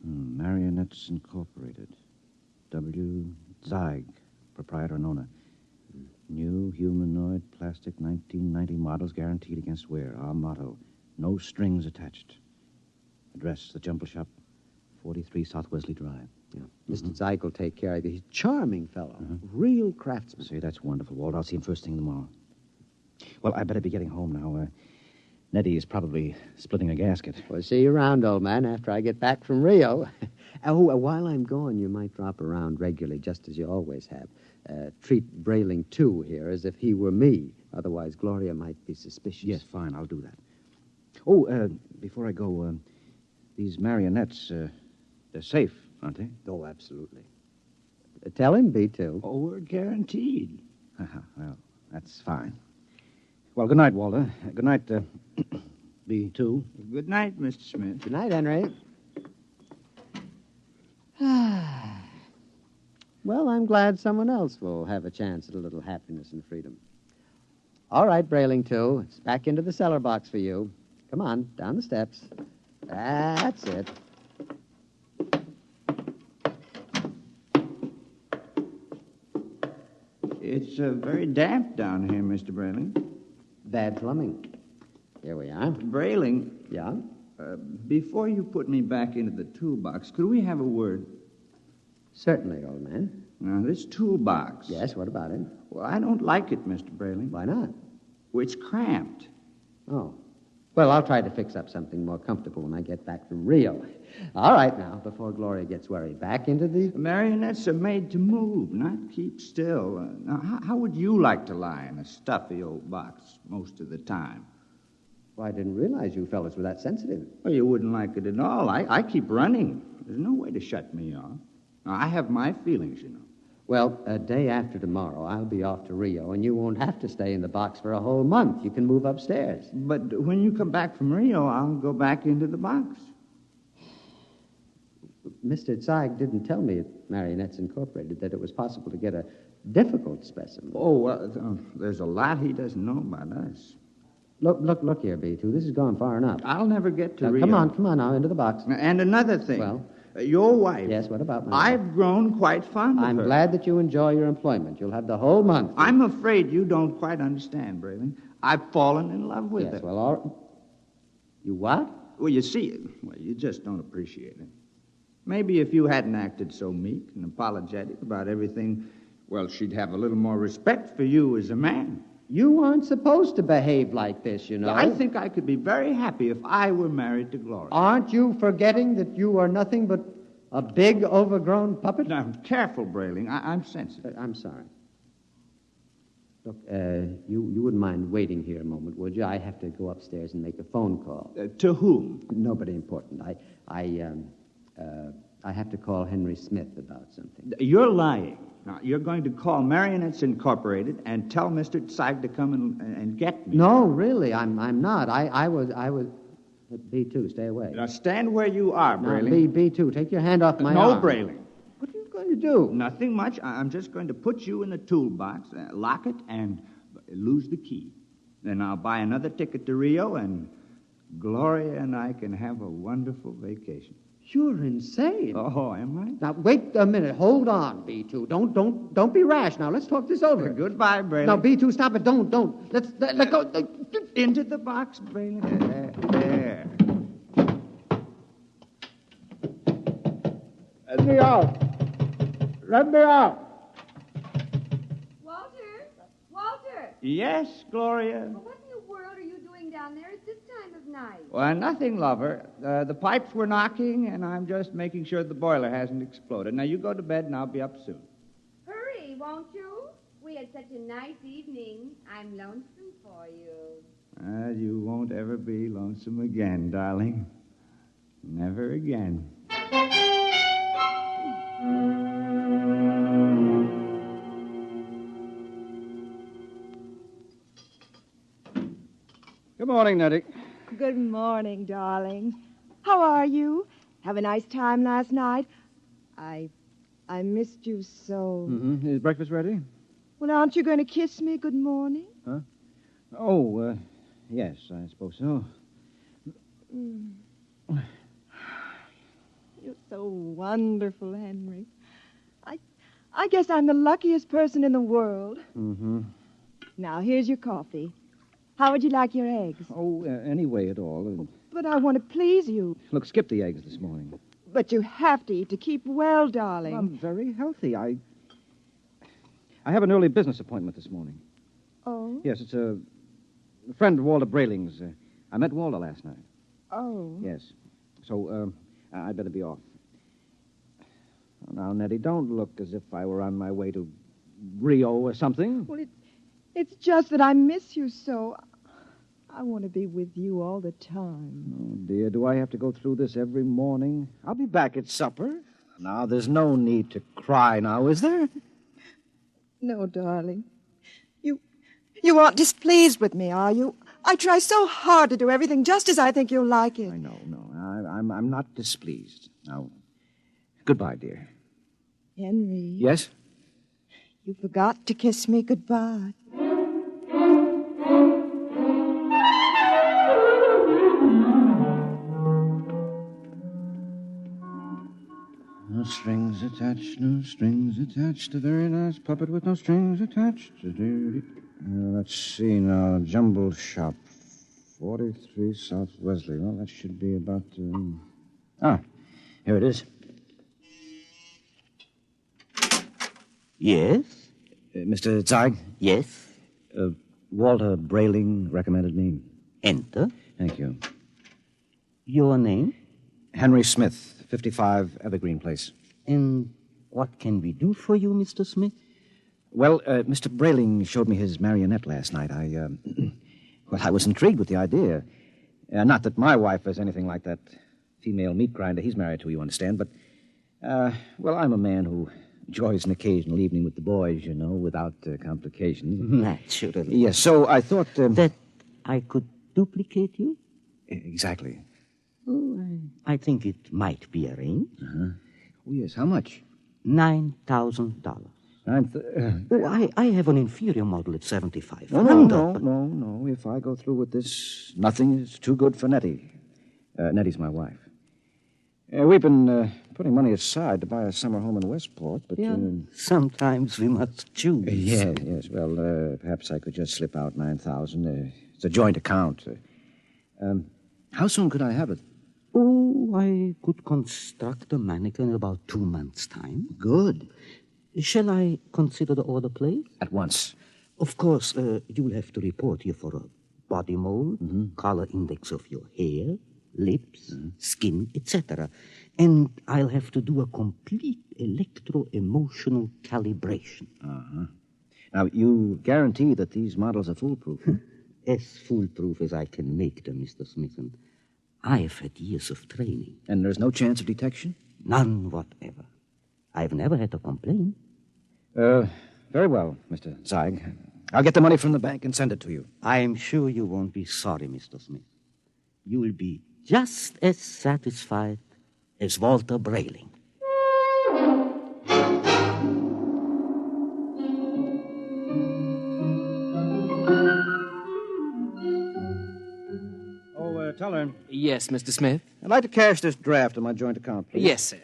Marionettes Incorporated. W. Zeig, proprietor and owner. New humanoid plastic 1990 models guaranteed against wear. Our motto, no strings attached. Address, the Jumble Shop, 43 South Wesley Drive. Yeah. Mr. Zeig will take care of you. He's a charming fellow. Real craftsman. Say, that's wonderful, Walt. I'll see him first thing tomorrow. Well, I better be getting home now. Nettie is probably splitting a gasket. We'll see you around, old man, after I get back from Rio. While I'm gone, you might drop around regularly, just as you always have. Treat Brayling, too, here, as if he were me. Otherwise, Gloria might be suspicious. Yes, fine, I'll do that. Oh, before I go, these marionettes, they're safe, aren't they? Oh, absolutely. Tell him, B2. Oh, we're guaranteed. Well, that's fine. Well, good night, Walter. Good night, B2. Good night, Mr. Smith. Good night, Henry. Well, I'm glad someone else will have a chance at a little happiness and freedom. All right, Brayling, too. It's back into the cellar box for you. Come on, down the steps. That's it. It's very damp down here, Mr. Brayling. Bad plumbing. Here we are. Brayling. Yeah? Before you put me back into the toolbox, could we have a word? Certainly, old man. Now, this toolbox. Yes, what about it? Well, I don't like it, Mr. Brayling. Why not? Well, it's cramped. Oh. Well, I'll try to fix up something more comfortable when I get back from Rio. All right, now, before Gloria gets worried, back into the... Marionettes are made to move, not keep still. Now, how would you like to lie in a stuffy old box most of the time? Well, I didn't realize you fellas were that sensitive. Well, you wouldn't like it at all. I keep running. There's no way to shut me off. Now, I have my feelings, you know. Well, a day after tomorrow, I'll be off to Rio, and you won't have to stay in the box for a whole month. You can move upstairs. But when you come back from Rio, I'll go back into the box. Mr. Zeig didn't tell me at Marionettes Incorporated that it was possible to get a difficult specimen. Oh, well, there's a lot he doesn't know about us. Look here, B2. This has gone far enough. I'll never get to Now, Rio. come on now, into the box. And another thing. Well? Your wife. Yes, what about my wife? I've grown quite fond of her. I'm glad that you enjoy your employment. You'll have the whole month. I'm afraid you don't quite understand, Brayling. I've fallen in love with her. Yes, well, all... You what? Well, you see, you just don't appreciate it. Maybe if you hadn't acted so meek and apologetic about everything, well, she'd have a little more respect for you as a man. You aren't supposed to behave like this, you know. I think I could be very happy if I were married to Gloria. Aren't you forgetting that you are nothing but a big, overgrown puppet? Now, careful, Brayling. I'm sensitive. I'm sorry. Look, you wouldn't mind waiting here a moment, would you? I have to go upstairs and make a phone call. To whom? Nobody important. I have to call Henry Smith about something. You're lying. Now, you're going to call Marionettes Incorporated and tell Mr. Zeig to come and get me. No, really, I'm not. I was... B2, stay away. Now, stand where you are, Brayling. Now, B2, take your hand off my arm. No, Brayling. What are you going to do? Nothing much. I'm just going to put you in the toolbox, lock it, and lose the key. Then I'll buy another ticket to Rio, and Gloria and I can have a wonderful vacation. You're insane. Oh, am I? Now, wait a minute. Hold on, B2. Don't be rash. Now, let's talk this over. Goodbye, Brayling. Now, B2, stop it. Don't. Let go. Into the box, Brayling. There. Let me out. Let me out. Walter! Yes, Gloria? Well, what in the world are you doing down there at this time of night? Well, nothing, lover. The pipes were knocking, and I'm just making sure the boiler hasn't exploded. Now, you go to bed, and I'll be up soon. Hurry, won't you? We had such a nice evening. I'm lonesome for you. You won't ever be lonesome again, darling. Never again. Good morning, Nettie. Good morning, darling. How are you? Have a nice time last night? I missed you so. Mm-hmm. Is breakfast ready? Well, aren't you going to kiss me good morning? Huh? Oh, yes, I suppose so. Mm. You're so wonderful, Henry. I guess I'm the luckiest person in the world. Mm-hmm. Now, here's your coffee. How would you like your eggs? Oh, any way at all. But I want to please you. Look, skip the eggs this morning. But you have to eat to keep well, darling. I'm very healthy. I have an early business appointment this morning. Oh? Yes, it's a friend of Walter Brayling's. I met Walter last night. Oh? Yes. So, I'd better be off. Now, Nettie, don't look as if I were on my way to Rio or something. Well, it's just that I miss you so. I want to be with you all the time. Oh, dear, do I have to go through this every morning? I'll be back at supper. Now, there's no need to cry now, is there? No, darling. You aren't displeased with me, are you? I try so hard to do everything just as I think you'll like it. I know. I'm not displeased. Now, goodbye, dear. Henry. Yes? You forgot to kiss me goodbye. No strings attached, no strings attached. A very nice puppet with no strings attached. Let's see now. Jumble Shop, 43 South Wesley. Well, that should be about... here it is. Yes? Mr. Zeig? Yes? Walter Brayling recommended me. Enter. Thank you. Your name? Henry Smith, 55 Evergreen Place. And what can we do for you, Mr. Smith? Well, Mr. Brayling showed me his marionette last night. I was intrigued with the idea. Not that my wife is anything like that female meat grinder he's married to, you understand, but, I'm a man who enjoys an occasional evening with the boys, you know, without complications. Naturally. Yes, so I thought... that I could duplicate you? Exactly. Oh, I think it might be arranged. Uh-huh. Oh, yes. How much? $9,000. I have an inferior model at $7,500. No. If I go through with this, nothing is too good for Nettie. Nettie's my wife. We've been putting money aside to buy a summer home in Westport, but... sometimes we must choose. Yes. Well, perhaps I could just slip out $9,000. It's a joint account. How soon could I have it? Oh, I could construct a mannequin in about 2 months' time. Good. Shall I consider the order placed? At once. Of course, you'll have to report here for a body mold, color index of your hair, lips, skin, etc. And I'll have to do a complete electro-emotional calibration. Uh-huh. Now, you guarantee that these models are foolproof? As foolproof as I can make them, Mr. Smith. I've had years of training. And there's no chance of detection? None whatever. I've never had a complaint. Very well, Mr. Zeig. I'll get the money from the bank and send it to you. I'm sure you won't be sorry, Mr. Smith. You will be just as satisfied as Walter Brayling. Teller. Yes, Mr. Smith? I'd like to cash this draft in my joint account, please. Yes, sir.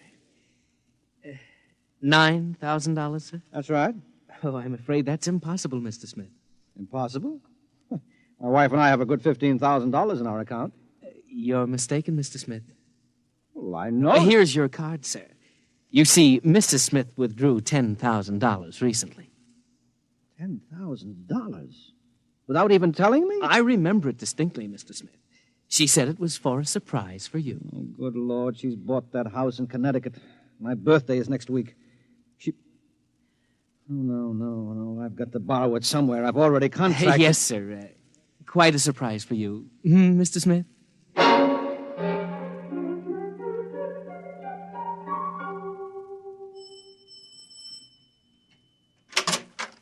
$9,000, sir? That's right. Oh, I'm afraid that's impossible, Mr. Smith. Impossible? My wife and I have a good $15,000 in our account. You're mistaken, Mr. Smith. Well, I know. Here's your card, sir. You see, Mrs. Smith withdrew $10,000 recently. $10,000? Without even telling me? I remember it distinctly, Mr. Smith. She said it was for a surprise for you. Oh, good Lord, she's bought that house in Connecticut. My birthday is next week. Oh, no. I've got to borrow it somewhere. I've already contracted... Yes, sir. Quite a surprise for you, Mr. Smith.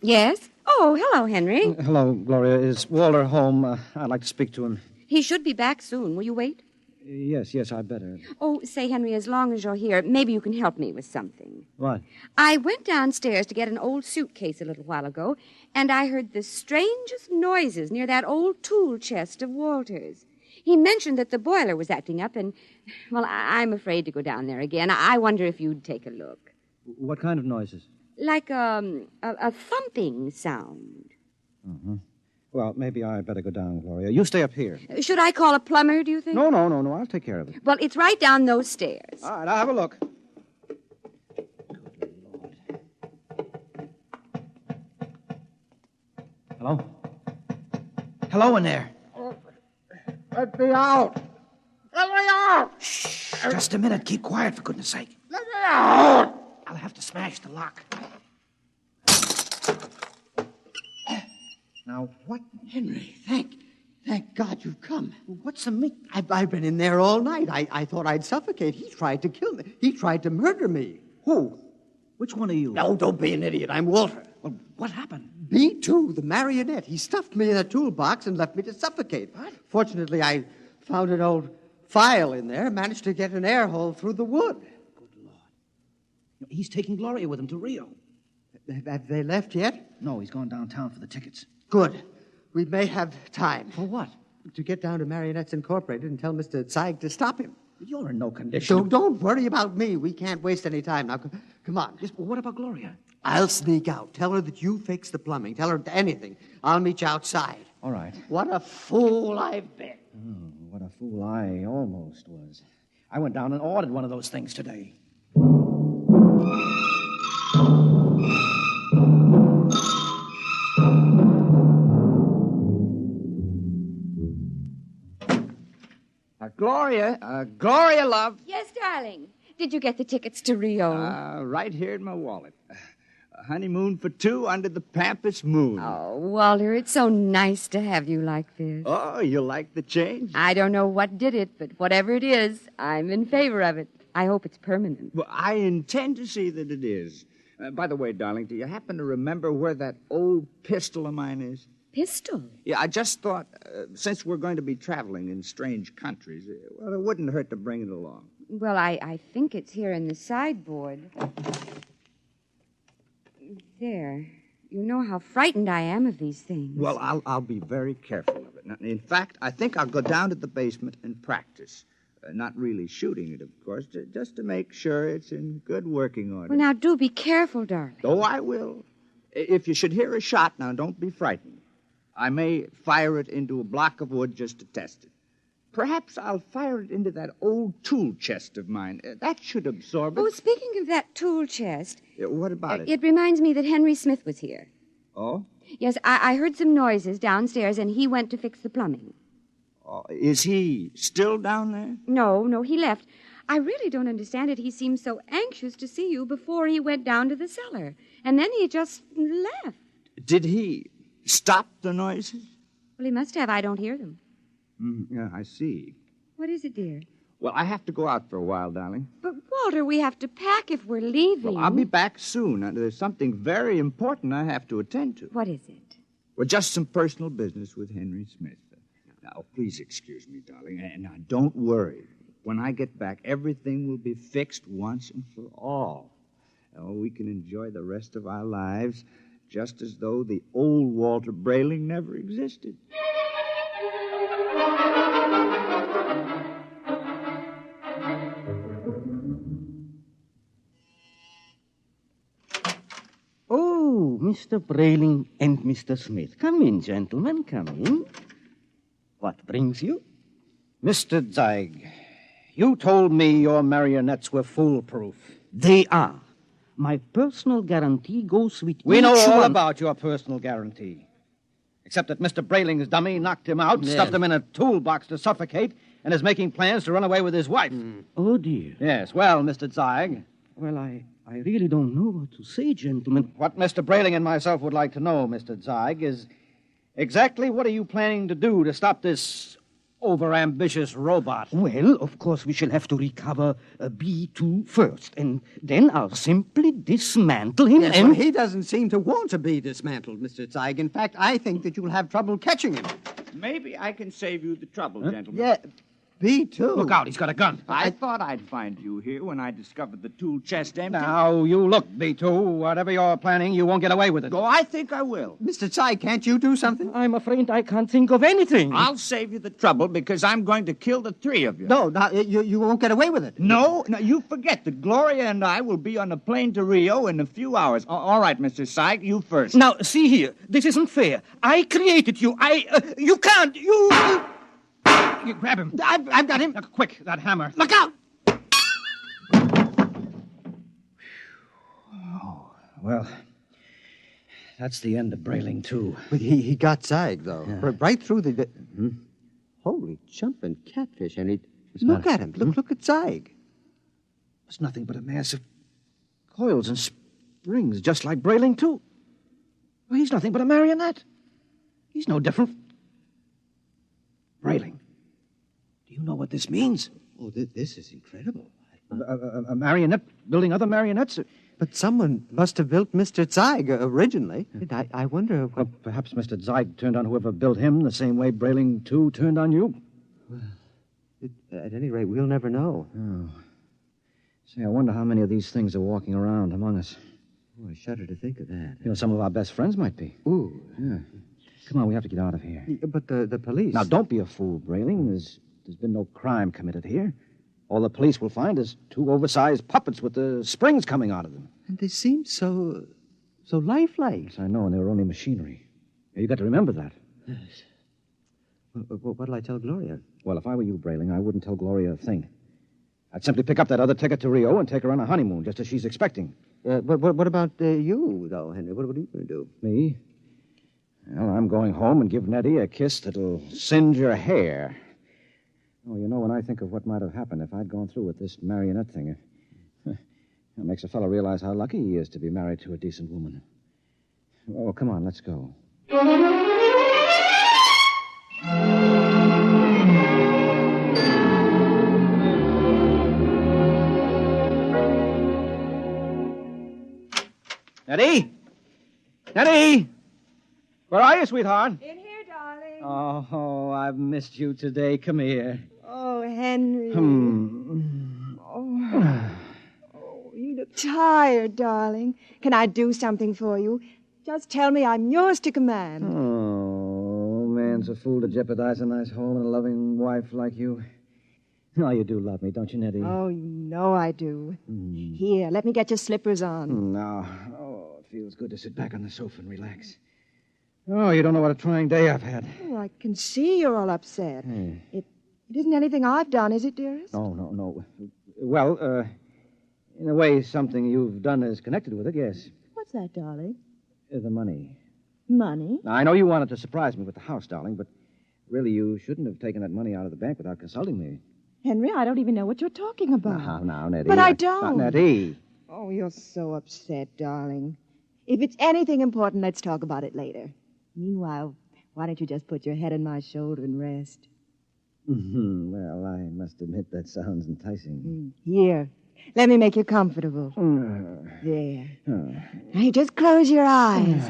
Yes? Oh, hello, Henry. Hello, Gloria. Is Walter home? I'd like to speak to him. He should be back soon. Will you wait? Yes, I better. Oh, say, Henry, as long as you're here, maybe you can help me with something. What? I went downstairs to get an old suitcase a little while ago, and I heard the strangest noises near that old tool chest of Walter's. He mentioned that the boiler was acting up, and, well, I'm afraid to go down there again. I wonder if you'd take a look. What kind of noises? Like a thumping sound. Mm-hmm. Well, maybe I'd better go down, Gloria. You stay up here. Should I call a plumber, do you think? No. I'll take care of it. Well, it's right down those stairs. All right, I'll have a look. Hello? Hello in there. Let me out! Let me out! Shh, just a minute. Keep quiet, for goodness sake. Let me out! I'll have to smash the lock. Now, what? Henry, thank God you've come. What's the matter? I've been in there all night. I thought I'd suffocate. He tried to kill me. He tried to murder me. Who? Which one of you? No, don't be an idiot. I'm Walter. Well, what happened? Me, too, the marionette. He stuffed me in a toolbox and left me to suffocate. What? Fortunately, I found an old file in there, managed to get an air hole through the wood. Good Lord. He's taking Gloria with him to Rio. Have they left yet? No, he's gone downtown for the tickets. Good. We may have time. For what? To get down to Marionettes Incorporated and tell Mr. Zeig to stop him. You're in no condition. So don't worry about me. We can't waste any time. Now, come on. Yes, but what about Gloria? I'll sneak out. Tell her that you fixed the plumbing. Tell her anything. I'll meet you outside. All right. What a fool I've been. Oh, what a fool I almost was. I went down and ordered one of those things today. Gloria, love. Yes, darling. Did you get the tickets to Rio? Right here in my wallet. A honeymoon for two under the Pampas moon. Oh, Walter, it's so nice to have you like this. Oh, you like the change? I don't know what did it, but whatever it is, I'm in favor of it. I hope it's permanent. Well, I intend to see that it is. By the way, darling, do you happen to remember where that old pistol of mine is? Pistol? Yeah, I just thought, since we're going to be traveling in strange countries, well, it wouldn't hurt to bring it along. Well, I think it's here in the sideboard. There. You know how frightened I am of these things. Well, I'll be very careful of it. Now, in fact, I think I'll go down to the basement and practice. Not really shooting it, of course, just to make sure it's in good working order. Well, now, do be careful, darling. Oh, I will. If you should hear a shot, now, don't be frightened. I may fire it into a block of wood just to test it. Perhaps I'll fire it into that old tool chest of mine. That should absorb it. Oh, speaking of that tool chest... What about it? It reminds me that Henry Smith was here. Oh? Yes, I heard some noises downstairs, and he went to fix the plumbing. Oh, is he still down there? No, he left. I really don't understand it. He seemed so anxious to see you before he went down to the cellar. And then he just left. Did he stop the noises? Well, he must have. I don't hear them. Yeah, I see. What is it, dear? Well, I have to go out for a while, darling. But, Walter, we have to pack if we're leaving. Well, I'll be back soon. There's something very important I have to attend to. What is it? Well, just some personal business with Henry Smith. Now, please excuse me, darling. And now, don't worry. When I get back, everything will be fixed once and for all. Oh, we can enjoy the rest of our lives just as though the old Walter Brayling never existed. Oh, Mr. Brayling and Mr. Smith. Come in, gentlemen, come in. What brings you? Mr. Zeig, You told me your marionettes were foolproof. They are. My personal guarantee goes with We know each all one. about your personal guarantee. Except that Mr. Brayling's dummy knocked him out, stuffed him in a toolbox to suffocate, and is making plans to run away with his wife. Oh, dear. Yes, well, Mr. Zeig. Well, I really don't know what to say, gentlemen. What Mr. Brayling and myself would like to know, Mr. Zeig, is exactly what are you planning to do to stop this overambitious robot? Well, of course, we shall have to recover B2 first, and then I'll simply dismantle him Yes, and... well, he doesn't seem to want to be dismantled, Mr. Zeig. In fact, I think that you'll have trouble catching him. Maybe I can save you the trouble, gentlemen. Yeah, B2. Look out, he's got a gun. I thought I'd find you here when I discovered the tool chest empty. Now, you look, B2. Whatever you're planning, you won't get away with it. Oh, I think I will. Mr. Zeig, can't you do something? I'm afraid I can't think of anything. I'll save you the trouble because I'm going to kill the three of you. No, you won't get away with it. No, you forget that Gloria and I will be on a plane to Rio in a few hours. All right, Mr. Syke, you first. Now, see here. This isn't fair. I created you. You can't. You grab him. I've got him. Look, quick, that hammer. Look out! Well, that's the end of Brayling, too. But he got Zeig, though. Yeah. Right through the... Holy jumping catfish, Henry. Look at him. Look at Zeig. It's nothing but a mass of coils and springs, just like Brayling, too. Well, he's nothing but a marionette. He's no different. Brayling, do you know what this means? Oh, this is incredible. A marionette building other marionettes? But someone must have built Mr. Zeig originally. I wonder... Well, perhaps Mr. Zeig turned on whoever built him the same way Brayling, too, turned on you. Well, at any rate, we'll never know. Oh. Say, I wonder how many of these things are walking around among us. Oh, I shudder to think of that. You know, some of our best friends might be. Ooh. Yeah. Come on, we have to get out of here. But the police... Now, don't be a fool, Brayling. There's been no crime committed here. All the police will find is two oversized puppets with the springs coming out of them. And they seem so lifelike. Yes, I know, and they were only machinery. You got to remember that. Yes. Well, what'll I tell Gloria? Well, if I were you, Brayling, I wouldn't tell Gloria a thing. I'd simply pick up that other ticket to Rio and take her on a honeymoon, just as she's expecting. But what about you, though, Henry? What are you going to do? Me? Well, I'm going home and give Nettie a kiss that'll singe her hair. Oh, you know, when I think of what might have happened if I'd gone through with this marionette thing, it makes a fellow realize how lucky he is to be married to a decent woman. Oh, come on, let's go. Nettie? Nettie? Where are you, sweetheart? In here, darling. Oh, I've missed you today. Come here. Oh, Henry. Oh, you look tired, darling. Can I do something for you? Just tell me I'm yours to command. Oh, man's a fool to jeopardize a nice home and a loving wife like you. Oh, you do love me, don't you, Nettie? Oh, you know I do. Here, let me get your slippers on. No. Oh, it feels good to sit back on the sofa and relax. Oh, you don't know what a trying day I've had. Oh, I can see you're all upset. Hey. It isn't anything I've done, is it, dearest? No. Well, in a way, something you've done is connected with it, yes. What's that, darling? The money. Money? Now, I know you wanted to surprise me with the house, darling, but really you shouldn't have taken that money out of the bank without consulting me. Henry, I don't even know what you're talking about. Now, Nettie. But I don't. Nettie. Oh, you're so upset, darling. If it's anything important, let's talk about it later. Meanwhile, why don't you just put your head on my shoulder and rest? Well, I must admit that sounds enticing. Here, let me make you comfortable. There. Now you just close your eyes.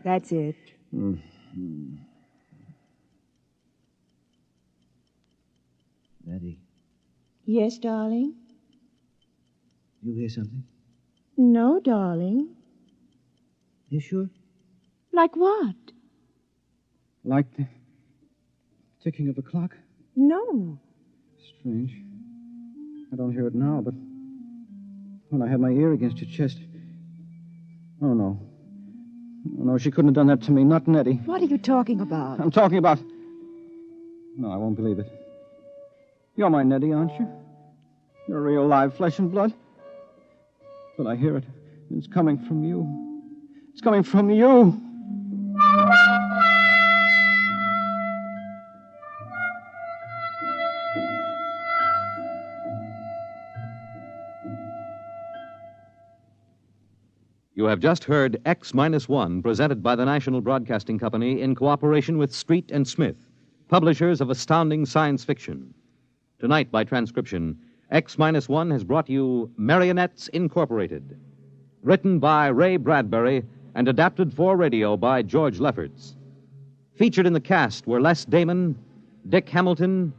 That's it. Nettie, Yes, darling? you hear something? No, darling. You sure? Like what? Like the ticking of a clock? No. Strange. I don't hear it now, but when I had my ear against your chest... Oh, no. No, she couldn't have done that to me. Not Nettie. What are you talking about? I'm talking about... No, I won't believe it. You're my Nettie, aren't you? You're real live flesh and blood. But I hear it. It's coming from you. It's coming from you. You have just heard X-1, presented by the National Broadcasting Company in cooperation with Street and Smith, publishers of astounding science fiction. Tonight, by transcription, X-1 has brought you Marionettes Incorporated, written by Ray Bradbury and adapted for radio by George Lefferts. Featured in the cast were Les Damon, Dick Hamilton,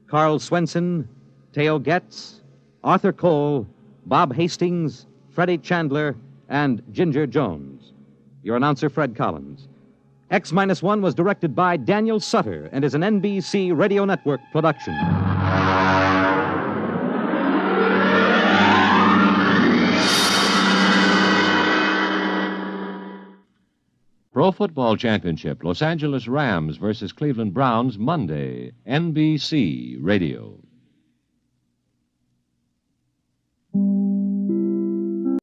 Carl Swenson, Theo Getz, Arthur Cole, Bob Hastings, Freddie Chandler, and Ginger Jones. Your announcer, Fred Collins. X-1 was directed by Daniel Sutter and is an NBC Radio Network production. Pro Football Championship, Los Angeles Rams versus Cleveland Browns, Monday, NBC Radio.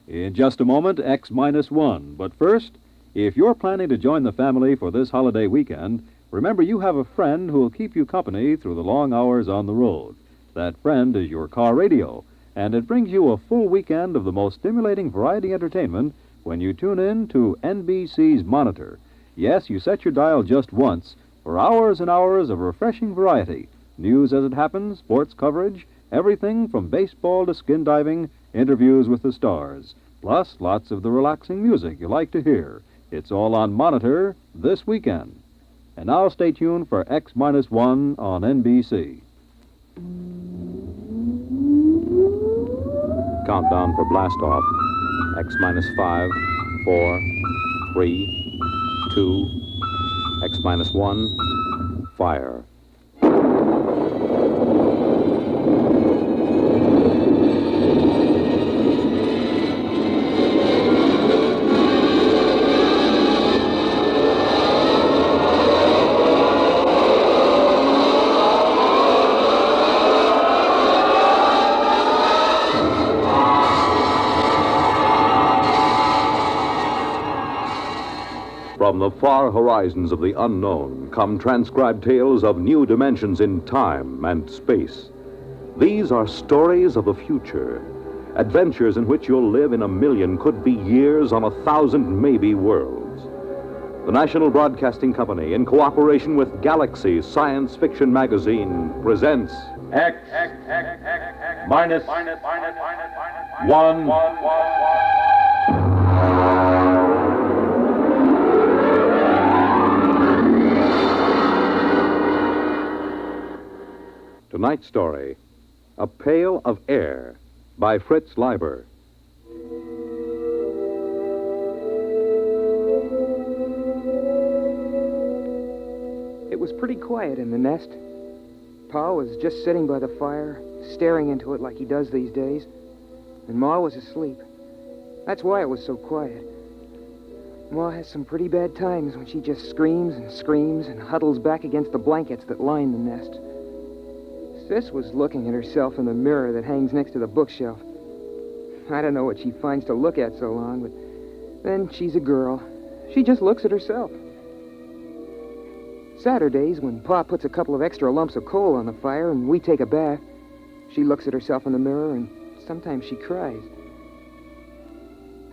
In just a moment, X-1. But first, if you're planning to join the family for this holiday weekend, remember you have a friend who will keep you company through the long hours on the road. That friend is your car radio, and it brings you a full weekend of the most stimulating variety entertainment when you tune in to NBC's Monitor. Yes, you set your dial just once for hours and hours of refreshing variety. News as it happens, sports coverage, everything from baseball to skin diving, interviews with the stars. Plus, lots of the relaxing music you like to hear. It's all on Monitor this weekend. And now stay tuned for X-1 on NBC. Countdown for blast off. X-5, 4, 3, 2, X-1, fire. From the far horizons of the unknown come transcribed tales of new dimensions in time and space. These are stories of the future, adventures in which you'll live in a million, could be years, on 1,000 maybe worlds. The National Broadcasting Company, in cooperation with Galaxy Science Fiction Magazine, presents X-1. Tonight's story, A Pail of Air, by Fritz Leiber. It was pretty quiet in the nest. Pa was just sitting by the fire, staring into it like he does these days, and Ma was asleep. That's why it was so quiet. Ma has some pretty bad times when she just screams and huddles back against the blankets that line the nest. Sis was looking at herself in the mirror that hangs next to the bookshelf. I don't know what she finds to look at so long, but then she's a girl. She just looks at herself. Saturdays, when Pa puts a couple of extra lumps of coal on the fire and we take a bath, she looks at herself in the mirror and sometimes she cries.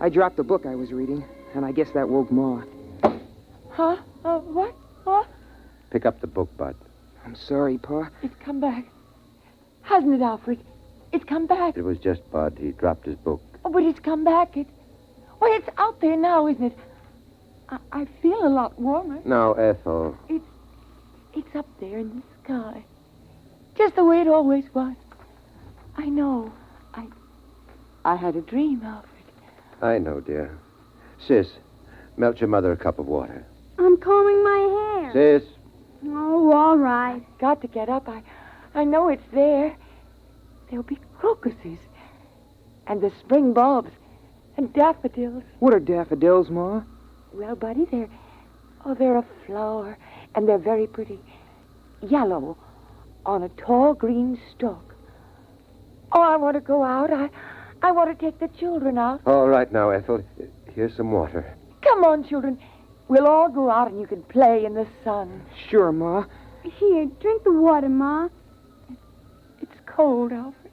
I dropped the book I was reading, and I guess that woke Ma. Huh? What? What? Pick up the book, Bud. I'm sorry, Pa. It's come back. Hasn't it, Alfred? It's come back. It was just Bud. He dropped his book. Oh, but it's come back. Well, it's out there now, isn't it? I feel a lot warmer. Now, Ethel. It's up there in the sky. Just the way it always was. I know. I had a dream, Alfred. I know, dear. Sis, melt your mother a cup of water. I'm combing my hair. Sis. Oh, all right. Got to get up. I know it's there. There'll be crocuses. And the spring bulbs. And daffodils. What are daffodils, Ma? Well, Buddy, they're a flower. And they're very pretty. Yellow. on a tall green stalk. Oh, I want to go out. I want to take the children out. All right now, Ethel. Here's some water. Come on, children. We'll all go out and you can play in the sun. Sure, Ma. Here, drink the water, Ma. It's cold, Alfred.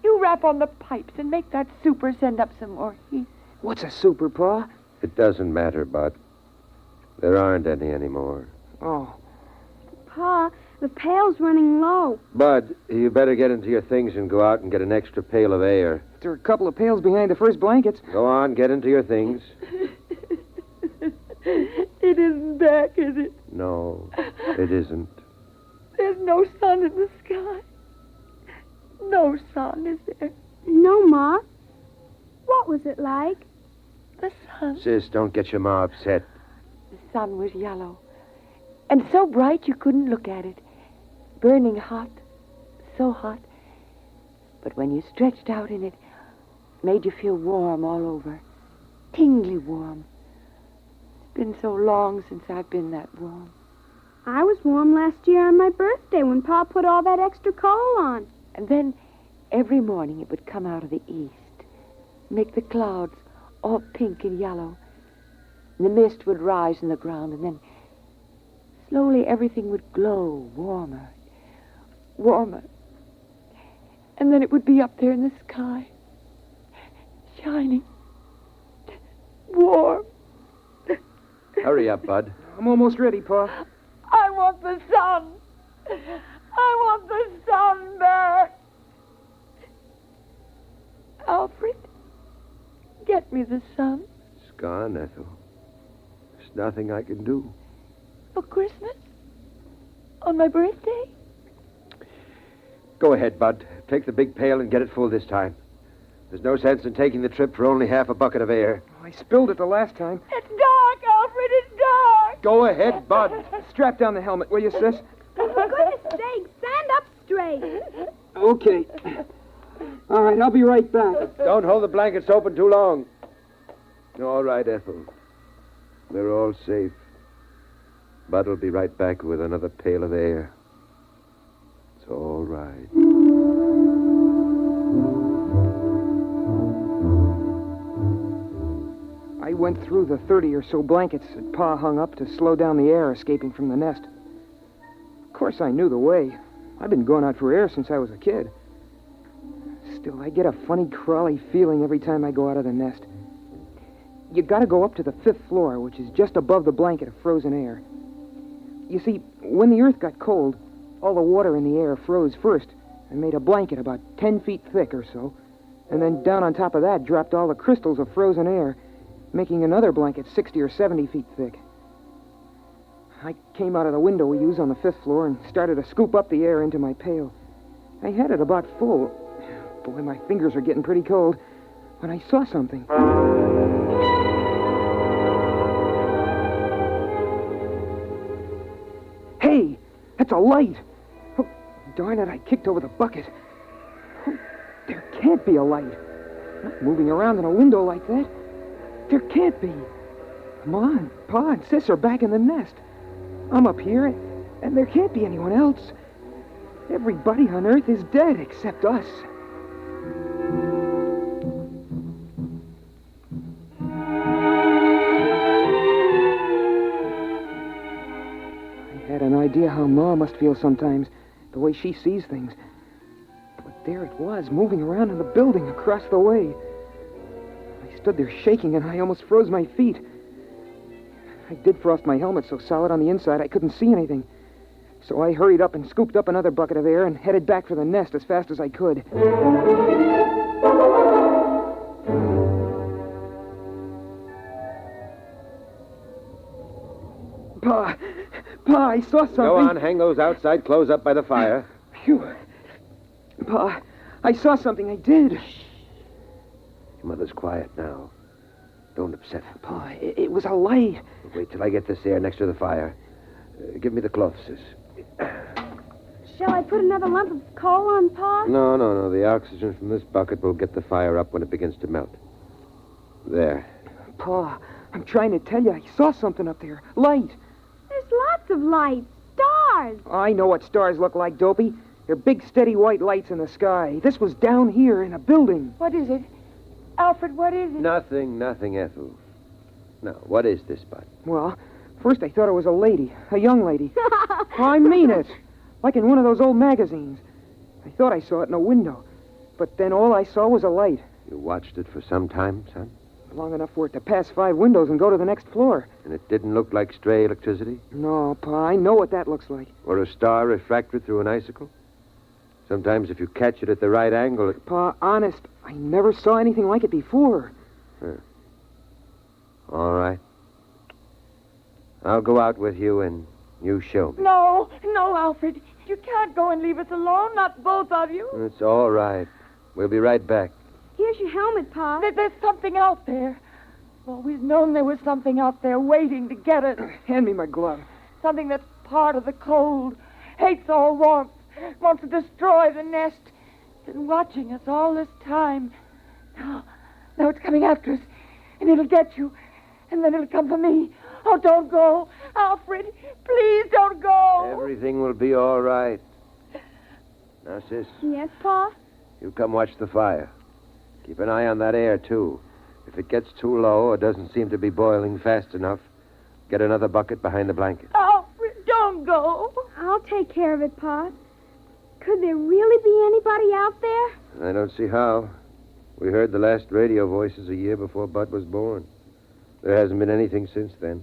You rap on the pipes and make that super send up some more heat. What's a super, Pa? It doesn't matter, Bud. There aren't any anymore. Oh. Pa, the pail's running low. Bud, you better get into your things and go out and get an extra pail of air. There are a couple of pails behind the first blankets. Go on, get into your things. It isn't back, is it? No, it isn't. There's no sun in the sky. No sun, is there? No, Ma. What was it like? The sun. Sis, don't get your ma upset. The sun was yellow. And so bright you couldn't look at it. Burning hot. So hot. But when you stretched out in it, it made you feel warm all over. Tingly warm. It's been so long since I've been that warm. I was warm last year on my birthday when Pa put all that extra coal on. And then every morning it would come out of the east, make the clouds all pink and yellow. And the mist would rise in the ground, and then slowly everything would glow warmer, warmer. And then it would be up there in the sky, shining, warm. Hurry up, Bud. I'm almost ready, Pa. I want the sun. I want the sun back. Alfred, get me the sun. It's gone, Ethel. There's nothing I can do. For Christmas? On my birthday? Go ahead, Bud. Take the big pail and get it full this time. There's no sense in taking the trip for only half a bucket of air. I spilled it the last time. It's dark, Alfred, it's dark. Go ahead, Bud. Strap down the helmet, will you, sis? For goodness sake, stand up straight. Okay. All right, I'll be right back. Don't hold the blankets open too long. All right, Ethel. We're all safe. Bud will be right back with another pail of air. It's all right. I went through the 30 or so blankets that Pa hung up to slow down the air escaping from the nest. Of course, I knew the way. I've been going out for air since I was a kid. Still, I get a funny, crawly feeling every time I go out of the nest. You gotta go up to the 5th floor, which is just above the blanket of frozen air. You see, when the earth got cold, all the water in the air froze first and made a blanket about 10 feet thick or so, and then down on top of that dropped all the crystals of frozen air, making another blanket 60 or 70 feet thick. I came out of the window we use on the 5th floor and started to scoop up the air into my pail. I had it about full. Boy, my fingers are getting pretty cold when I saw something. Hey, that's a light. Oh, darn it, I kicked over the bucket. Oh, there can't be a light. Not moving around in a window like that. There can't be. Ma and Pa and Sis are back in the nest. I'm up here, and there can't be anyone else. Everybody on Earth is dead except us. I had an idea how Ma must feel sometimes, the way she sees things. But there it was, moving around in the building across the way. I stood there shaking, and I almost froze my feet. I did frost my helmet so solid on the inside I couldn't see anything. So I hurried up and scooped up another bucket of air and headed back for the nest as fast as I could. Pa, I saw something. Go on, hang those outside clothes up by the fire. Phew. Pa, I saw something, I did. Your mother's quiet now. Don't upset her. Pa, it was a light. Wait till I get this air next to the fire. Give me the cloth, Sis. Shall I put another lump of coal on, Pa? No. The oxygen from this bucket will get the fire up when it begins to melt. There. Pa, I'm trying to tell you, I saw something up there. Light. There's lots of lights. Stars. stars. I know what stars look like, Dopey. They're big, steady white lights in the sky. This was down here in a building. What is it? Alfred, what is it? Nothing, Ethel. Now, what is this, Bud? Well, first I thought it was a lady, a young lady. I mean it. Like in one of those old magazines. I thought I saw it in a window. But then all I saw was a light. You watched it for some time, son? Long enough for it to pass 5 windows and go to the next floor. And it didn't look like stray electricity? No, Pa, I know what that looks like. Or a star refracted through an icicle? Sometimes if you catch it at the right angle, it... Pa, honest, I never saw anything like it before. Huh. All right. I'll go out with you and you show me. No, Alfred. You can't go and leave us alone, not both of you. It's all right. We'll be right back. Here's your helmet, Pa. There's something out there. I've always known there was something out there waiting to get us. Hand me my glove. Something that's part of the cold, hates all warmth, wants to destroy the nest. Been watching us all this time. Now it's coming after us, and it'll get you, and then it'll come for me. Oh, don't go. Alfred, please don't go. Everything will be all right. Now, sis. Yes, Pa? You come watch the fire. Keep an eye on that air, too. If it gets too low or doesn't seem to be boiling fast enough, get another bucket behind the blanket. Alfred, don't go. I'll take care of it, Pa. Could there really be anybody out there? I don't see how. We heard the last radio voices a year before Bud was born. There hasn't been anything since then.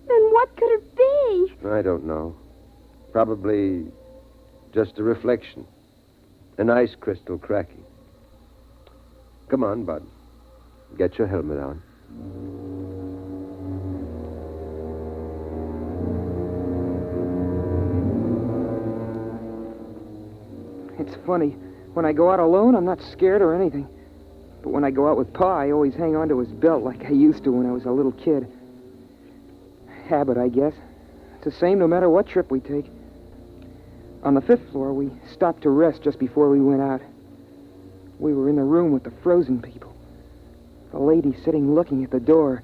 Then what could it be? I don't know. Probably just a reflection. An ice crystal cracking. Come on, Bud. Get your helmet on. It's funny. When I go out alone, I'm not scared or anything. But when I go out with Pa, I always hang on to his belt like I used to when I was a little kid. Habit, I guess. It's the same no matter what trip we take. On the 5th floor, we stopped to rest just before we went out. We were in the room with the frozen people. The lady sitting looking at the door.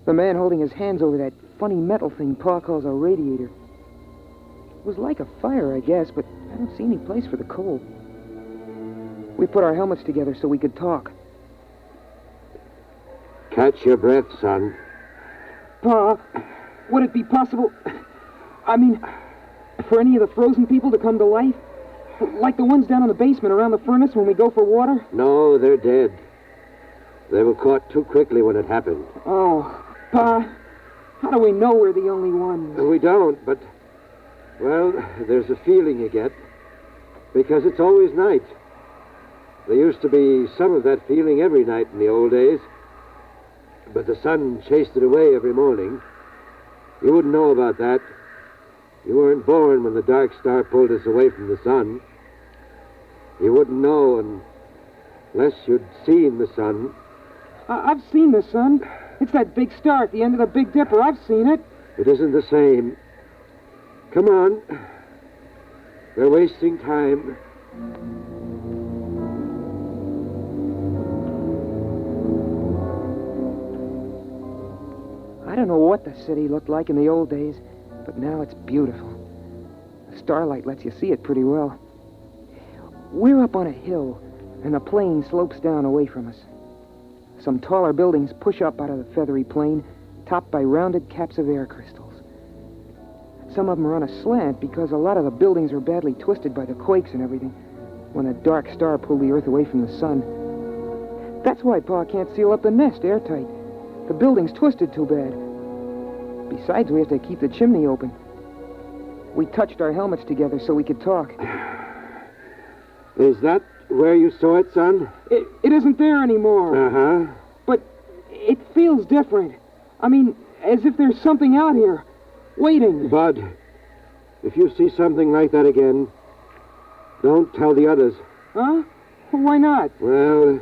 The man holding his hands over that funny metal thing Pa calls a radiator. It was like a fire, I guess, but I don't see any place for the cold. We put our helmets together so we could talk. Catch your breath, son. Pa, would it be possible... for any of the frozen people to come to life? Like the ones down in the basement around the furnace when we go for water? No, they're dead. They were caught too quickly when it happened. Oh, Pa, how do we know we're the only ones? We don't, but... Well, there's a feeling you get. Because it's always night. There used to be some of that feeling every night in the old days. But the sun chased it away every morning. You wouldn't know about that. You weren't born when the dark star pulled us away from the sun. You wouldn't know unless you'd seen the sun. I've seen the sun. It's that big star at the end of the Big Dipper. I've seen it. It isn't the same. Come on. We're wasting time. I don't know what the city looked like in the old days, but now it's beautiful. The starlight lets you see it pretty well. We're up on a hill, and the plain slopes down away from us. Some taller buildings push up out of the feathery plain, topped by rounded caps of air crystals. Some of them are on a slant because a lot of the buildings are badly twisted by the quakes and everything when a dark star pulled the Earth away from the sun. That's why Pa can't seal up the nest airtight. The building's twisted too bad. Besides, we have to keep the chimney open. We touched our helmets together so we could talk. Is that where you saw it, son? It isn't there anymore. Uh-huh. But it feels different. As if there's something out here, waiting. Bud, if you see something like that again, don't tell the others. Huh? Why not? Well,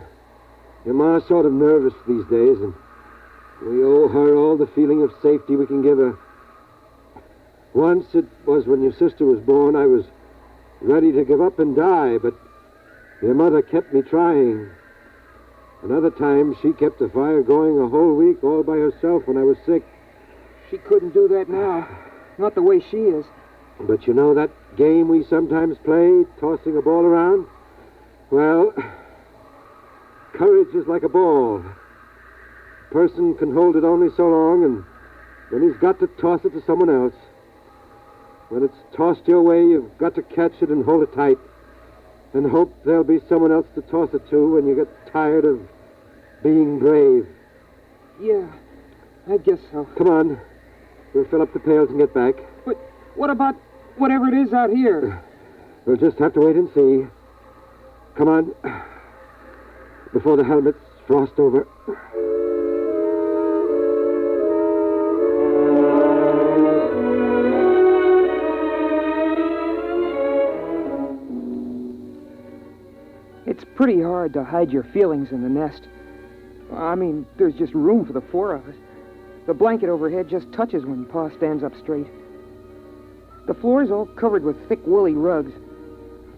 your ma's sort of nervous these days, and we owe her all the feeling of safety we can give her. Once it was when your sister was born, I was ready to give up and die, but your mother kept me trying. Another time, she kept the fire going a whole week all by herself when I was sick. She couldn't do that now. Not the way she is. But you know that game we sometimes play, tossing a ball around? Well, courage is like a ball. A person can hold it only so long, and then he's got to toss it to someone else. When it's tossed your way, you've got to catch it and hold it tight, and hope there'll be someone else to toss it to when you get tired of being brave. Yeah, I guess so. Come on. We'll fill up the pails and get back. But what about whatever it is out here? We'll just have to wait and see. Come on. Before the helmets frost over. It's pretty hard to hide your feelings in the nest. I mean, there's just room for the four of us. The blanket overhead just touches when Pa stands up straight. The floor's all covered with thick, woolly rugs.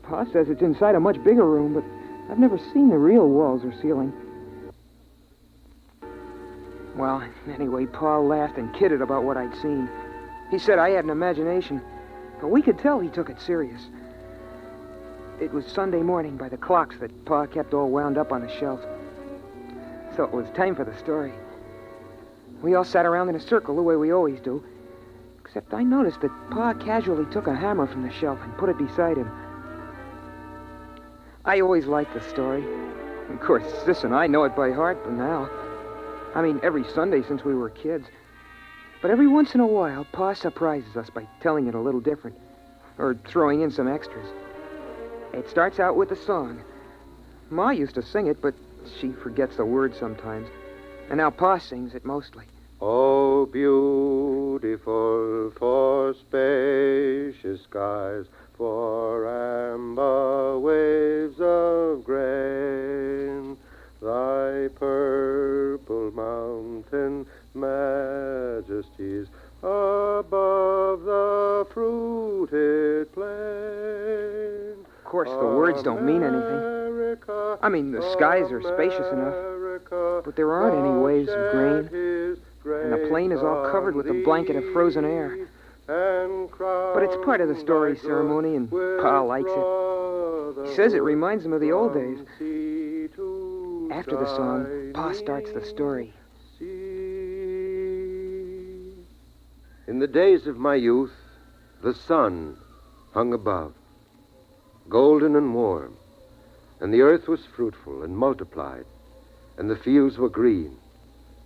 Pa says it's inside a much bigger room, but I've never seen the real walls or ceiling. Well, anyway, Pa laughed and kidded about what I'd seen. He said I had an imagination, but we could tell he took it serious. It was Sunday morning by the clocks that Pa kept all wound up on the shelf. So it was time for the story. We all sat around in a circle the way we always do, except I noticed that Pa casually took a hammer from the shelf and put it beside him. I always liked the story. Of course, Sis and I know it by heart by now. I mean, every Sunday since we were kids. But every once in a while, Pa surprises us by telling it a little different, or throwing in some extras. It starts out with a song. Ma used to sing it, but she forgets the words sometimes. And now Pa sings it mostly. Oh, beautiful for spacious skies, for amber waves of grain, thy purple mountain majesties above the fruited plain. Of course, the words don't mean anything. I mean, the skies are spacious enough, but there aren't any waves of grain, and the plain is all covered with a blanket of frozen air. But it's part of the story ceremony, and Pa likes it. He says it reminds him of the old days. After the song, Pa starts the story. In the days of my youth, the sun hung above, golden and warm, and the earth was fruitful and multiplied, and the fields were green,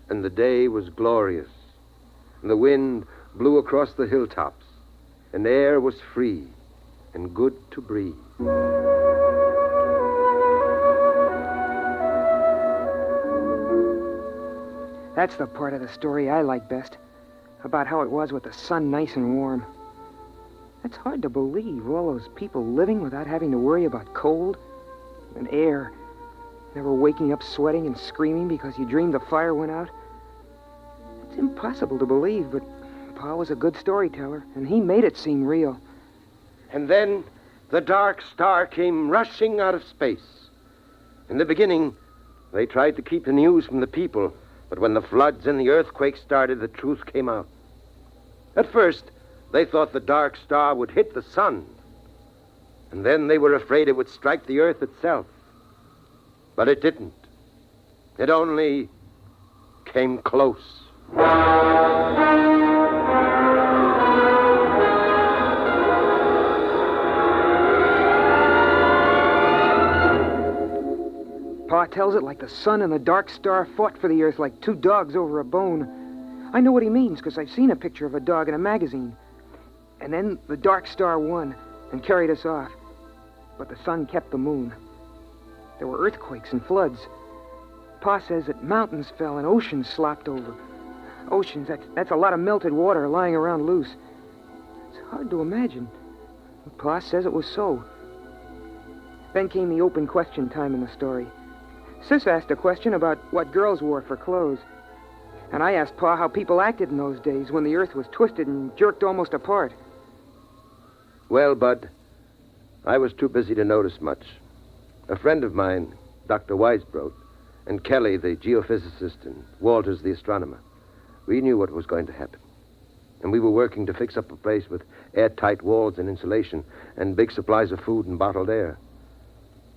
and the day was glorious, and the wind blew across the hilltops, and the air was free and good to breathe. That's the part of the story I like best, about how it was with the sun nice and warm. It's hard to believe, all those people living without having to worry about cold and air, never waking up sweating and screaming because you dreamed the fire went out. It's impossible to believe, but Pa was a good storyteller, and he made it seem real. And then the dark star came rushing out of space. In the beginning, they tried to keep the news from the people, but when the floods and the earthquake started, the truth came out. At first, they thought the dark star would hit the sun, and then they were afraid it would strike the earth itself. But it didn't. It only came close. Pa tells it like the sun and the dark star fought for the earth like two dogs over a bone. I know what he means, because I've seen a picture of a dog in a magazine. And then the dark star won and carried us off. But the sun kept the moon. There were earthquakes and floods. Pa says that mountains fell and oceans slopped over. Oceans, that's a lot of melted water lying around loose. It's hard to imagine. But Pa says it was so. Then came the open question time in the story. Sis asked a question about what girls wore for clothes. And I asked Pa how people acted in those days when the earth was twisted and jerked almost apart. Well, Bud, I was too busy to notice much. A friend of mine, Dr. Weisbrot, and Kelly, the geophysicist, and Walters, the astronomer, we knew what was going to happen. And we were working to fix up a place with airtight walls and insulation and big supplies of food and bottled air.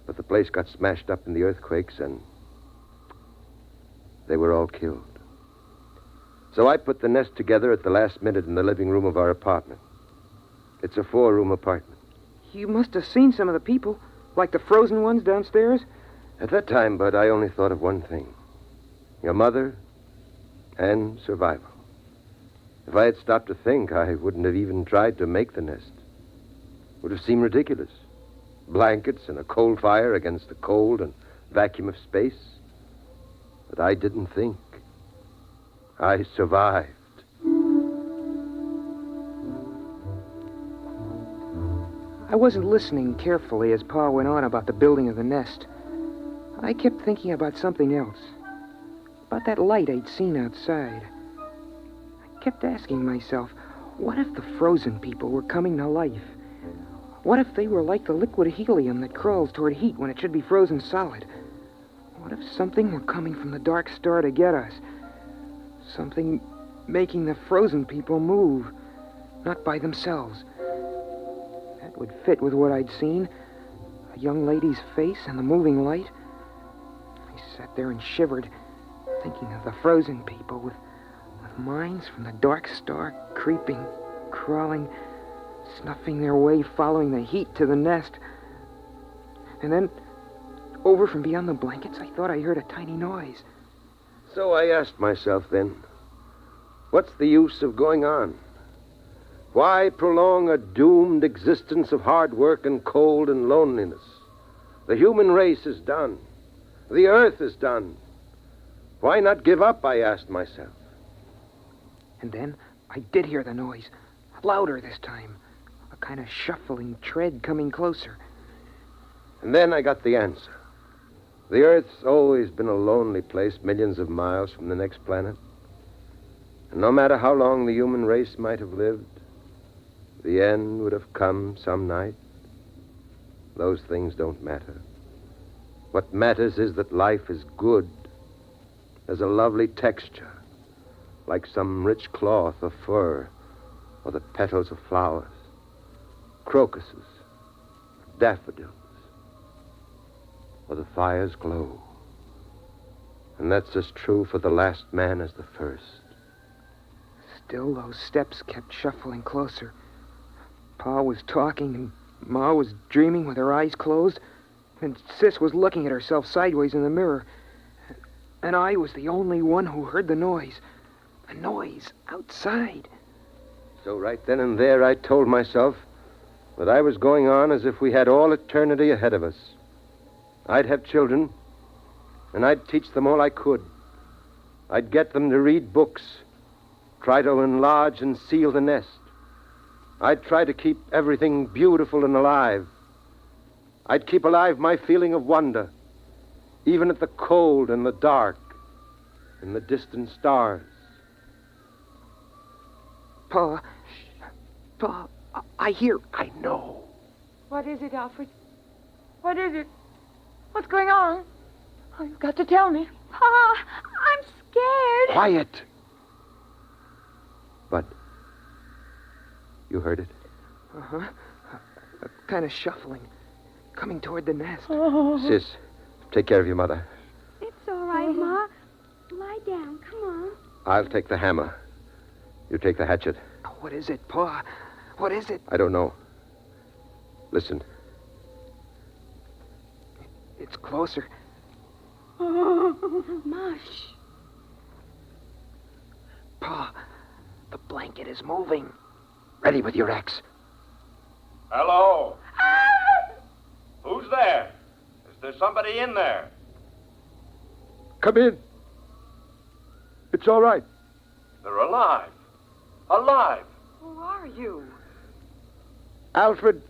But the place got smashed up in the earthquakes, and they were all killed. So I put the nest together at the last minute in the living room of our apartment. It's a 4-room apartment. You must have seen some of the people, like the frozen ones downstairs. At that time, Bud, I only thought of one thing. Your mother and survival. If I had stopped to think, I wouldn't have even tried to make the nest. It would have seemed ridiculous. Blankets and a coal fire against the cold and vacuum of space. But I didn't think. I survived. I wasn't listening carefully as Pa went on about the building of the nest. I kept thinking about something else. About that light I'd seen outside. I kept asking myself, what if the frozen people were coming to life? What if they were like the liquid helium that crawls toward heat when it should be frozen solid? What if something were coming from the dark star to get us? Something making the frozen people move, not by themselves. That would fit with what I'd seen. A young lady's face and the moving light. I sat there and shivered, thinking of the frozen people with minds from the dark star creeping, crawling, snuffing their way, following the heat to the nest. And then, over from beyond the blankets, I thought I heard a tiny noise. So I asked myself then, what's the use of going on? Why prolong a doomed existence of hard work and cold and loneliness? The human race is done. The earth is done. Why not give up, I asked myself. And then I did hear the noise, louder this time, a kind of shuffling tread coming closer. And then I got the answer. The Earth's always been a lonely place millions of miles from the next planet. And no matter how long the human race might have lived, the end would have come some night. Those things don't matter. What matters is that life is good. There's a lovely texture, like some rich cloth of fur or the petals of flowers, crocuses, daffodils, or the fire's glow. And that's as true for the last man as the first. Still, those steps kept shuffling closer. Pa was talking, and Ma was dreaming with her eyes closed, and Sis was looking at herself sideways in the mirror. And I was the only one who heard the noise. A noise outside. So right then and there, I told myself that I was going on as if we had all eternity ahead of us. I'd have children, and I'd teach them all I could. I'd get them to read books, try to enlarge and seal the nest. I'd try to keep everything beautiful and alive. I'd keep alive my feeling of wonder, even at the cold and the dark and the distant stars. Pa, I hear... I know. What is it, Alfred? What is it? What's going on? Oh, you've got to tell me. Pa, I'm scared. Quiet. But you heard it? Uh-huh. A kind of shuffling, coming toward the nest. Oh. Sis, take care of your mother. It's all right, Ma. Lie down. Come on. I'll take the hammer. You take the hatchet. What is it, Pa? What is it? I don't know. Listen. It's closer. Oh, Mush. Pa, the blanket is moving. Ready with your axe. Hello? Who's there? Is there somebody in there? Come in. It's all right. They're alive. Alive. Who are you? Alfred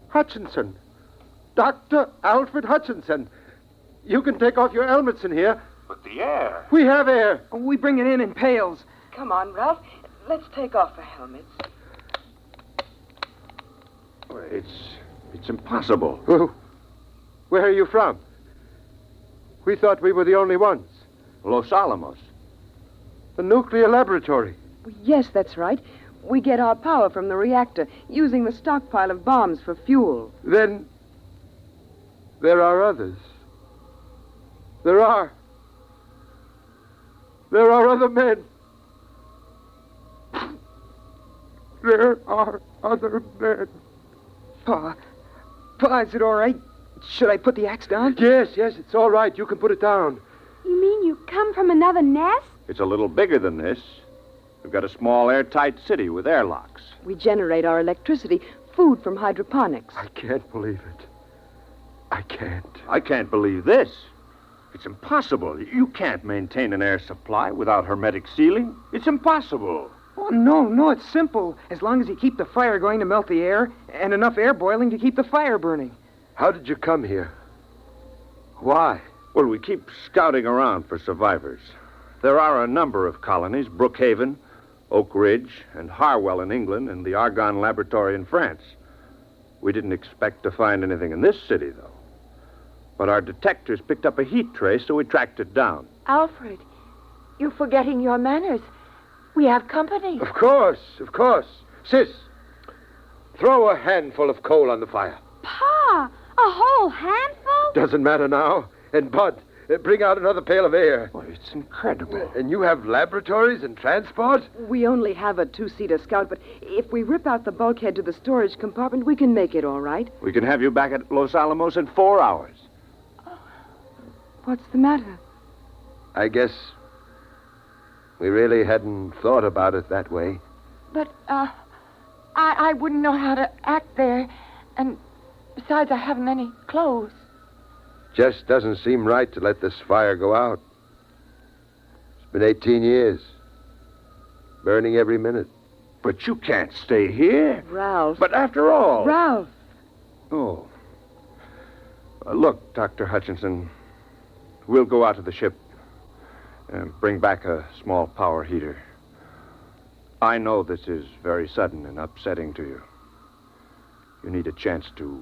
Hutchinson. Dr. Alfred Hutchinson. You can take off your helmets in here. But the air. We have air. We bring it in pails. Come on, Ralph. Let's take off the helmets. It's impossible. Where are you from? We thought we were the only ones. Los Alamos. The nuclear laboratory. Yes, that's right. We get our power from the reactor, using the stockpile of bombs for fuel. Then there are others. There are other men. There are other men. Pa, is it all right? Should I put the axe down? Yes, it's all right. You can put it down. You mean you come from another nest? It's a little bigger than this. We've got a small airtight city with airlocks. We generate our electricity, food from hydroponics. I can't believe it. I can't. I can't believe this. It's impossible. You can't maintain an air supply without hermetic sealing. It's impossible. Oh, no, it's simple. As long as you keep the fire going to melt the air, and enough air boiling to keep the fire burning. How did you come here? Why? Well, we keep scouting around for survivors. There are a number of colonies, Brookhaven, Oak Ridge, and Harwell in England, and the Argonne Laboratory in France. We didn't expect to find anything in this city, though. But our detectors picked up a heat trace, so we tracked it down. Alfred, you're forgetting your manners. We have company. Of course. Sis, throw a handful of coal on the fire. Pa, a whole handful? Doesn't matter now. And Bud, bring out another pail of air. Well, it's incredible. And you have laboratories and transport? We only have a two-seater Scout, but if we rip out the bulkhead to the storage compartment, we can make it all right. We can have you back at Los Alamos in 4 hours. What's the matter? I guess we really hadn't thought about it that way. But, I wouldn't know how to act there. And besides, I haven't any clothes. Just doesn't seem right to let this fire go out. It's been 18 years. Burning every minute. But you can't stay here. Ralph. But after all... Ralph. Oh. Look, Dr. Hutchinson, we'll go out to the ship and bring back a small power heater. I know this is very sudden and upsetting to you. You need a chance to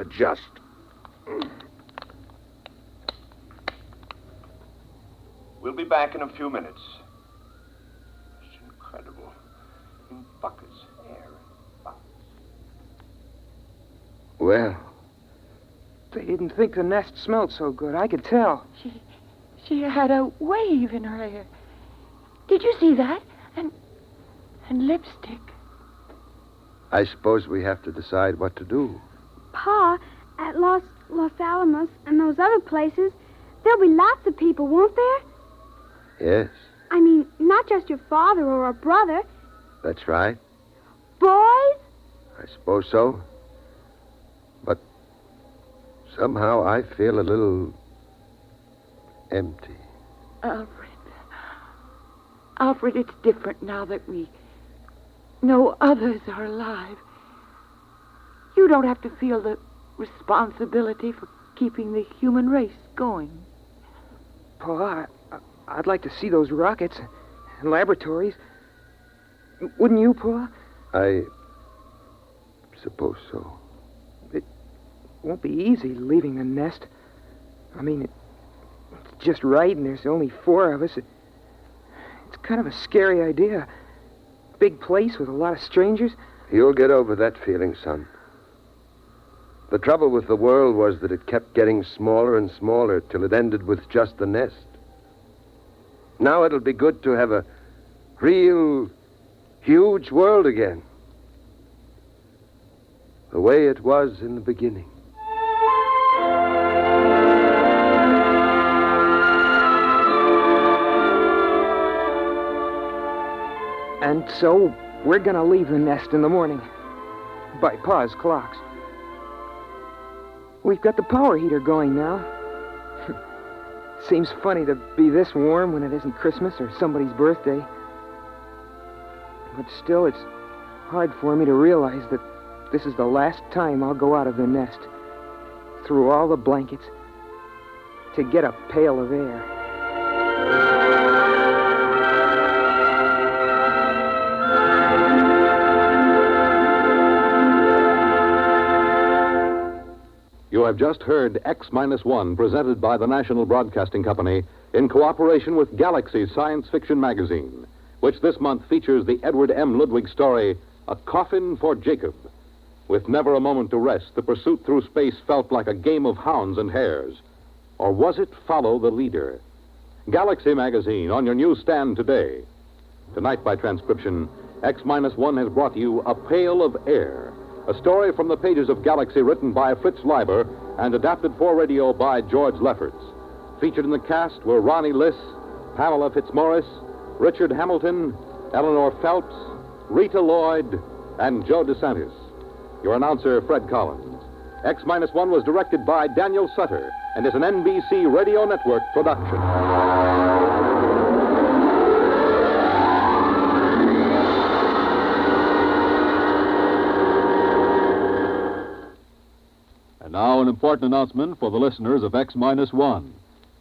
adjust. We'll be back in a few minutes. It's incredible. In buckets, air in buckets. Well, They didn't think the nest smelled so good. I could tell. She had a wave in her hair. Did you see that? And lipstick. I suppose we have to decide what to do. Pa, at Los Alamos and those other places, there'll be lots of people, won't there? Yes, I mean, not just your father or a brother. that's right. Boys? I suppose so. But somehow I feel a little empty. Alfred, it's different now that we know others are alive. You don't have to feel the responsibility for keeping the human race going. Pa, I'd like to see those rockets and laboratories. Wouldn't you, Pa? I suppose so. It won't be easy leaving the nest. I mean, it's just right, and there's only 4 of us. It's kind of a scary idea. Big place with a lot of strangers. You'll get over that feeling, son. The trouble with the world was that it kept getting smaller and smaller till it ended with just the nest. Now it'll be good to have a real, huge world again. The way it was in the beginning. And so, we're gonna leave the nest in the morning. By Pa's clocks. We've got the power heater going now. Seems funny to be this warm when it isn't Christmas or somebody's birthday. But still, it's hard for me to realize that this is the last time I'll go out of the nest, through all the blankets, to get a pail of air. You have just heard X-1, presented by the National Broadcasting Company, in cooperation with Galaxy Science Fiction Magazine, which this month features the Edward M. Ludwig story, A Coffin for Jacob. With never a moment to rest, the pursuit through space felt like a game of hounds and hares. Or was it Follow the Leader? Galaxy Magazine on your newsstand today. Tonight, by transcription, X-1 has brought you A Pail of Air, a story from the pages of Galaxy written by Fritz Leiber and adapted for radio by George Lefferts. Featured in the cast were Ronnie Liss, Pamela Fitzmaurice, Richard Hamilton, Eleanor Phelps, Rita Lloyd, and Joe DeSantis. Your announcer, Fred Collins. X-1 was directed by Daniel Sutter and is an NBC Radio Network production. And now an important announcement for the listeners of X-1.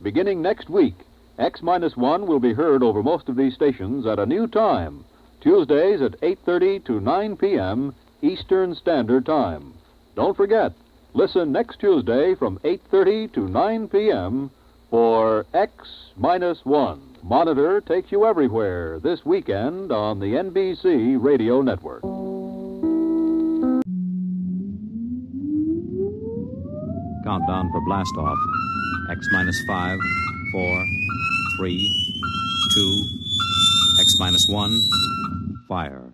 Beginning next week, X-1 will be heard over most of these stations at a new time, Tuesdays at 8:30 to 9 p.m. Eastern Standard Time. Don't forget, listen next Tuesday from 8:30 to 9 p.m. for X-1. Monitor takes you everywhere this weekend on the NBC Radio Network. Countdown for blastoff. X-5, 4, 3, 2, X-1, fire.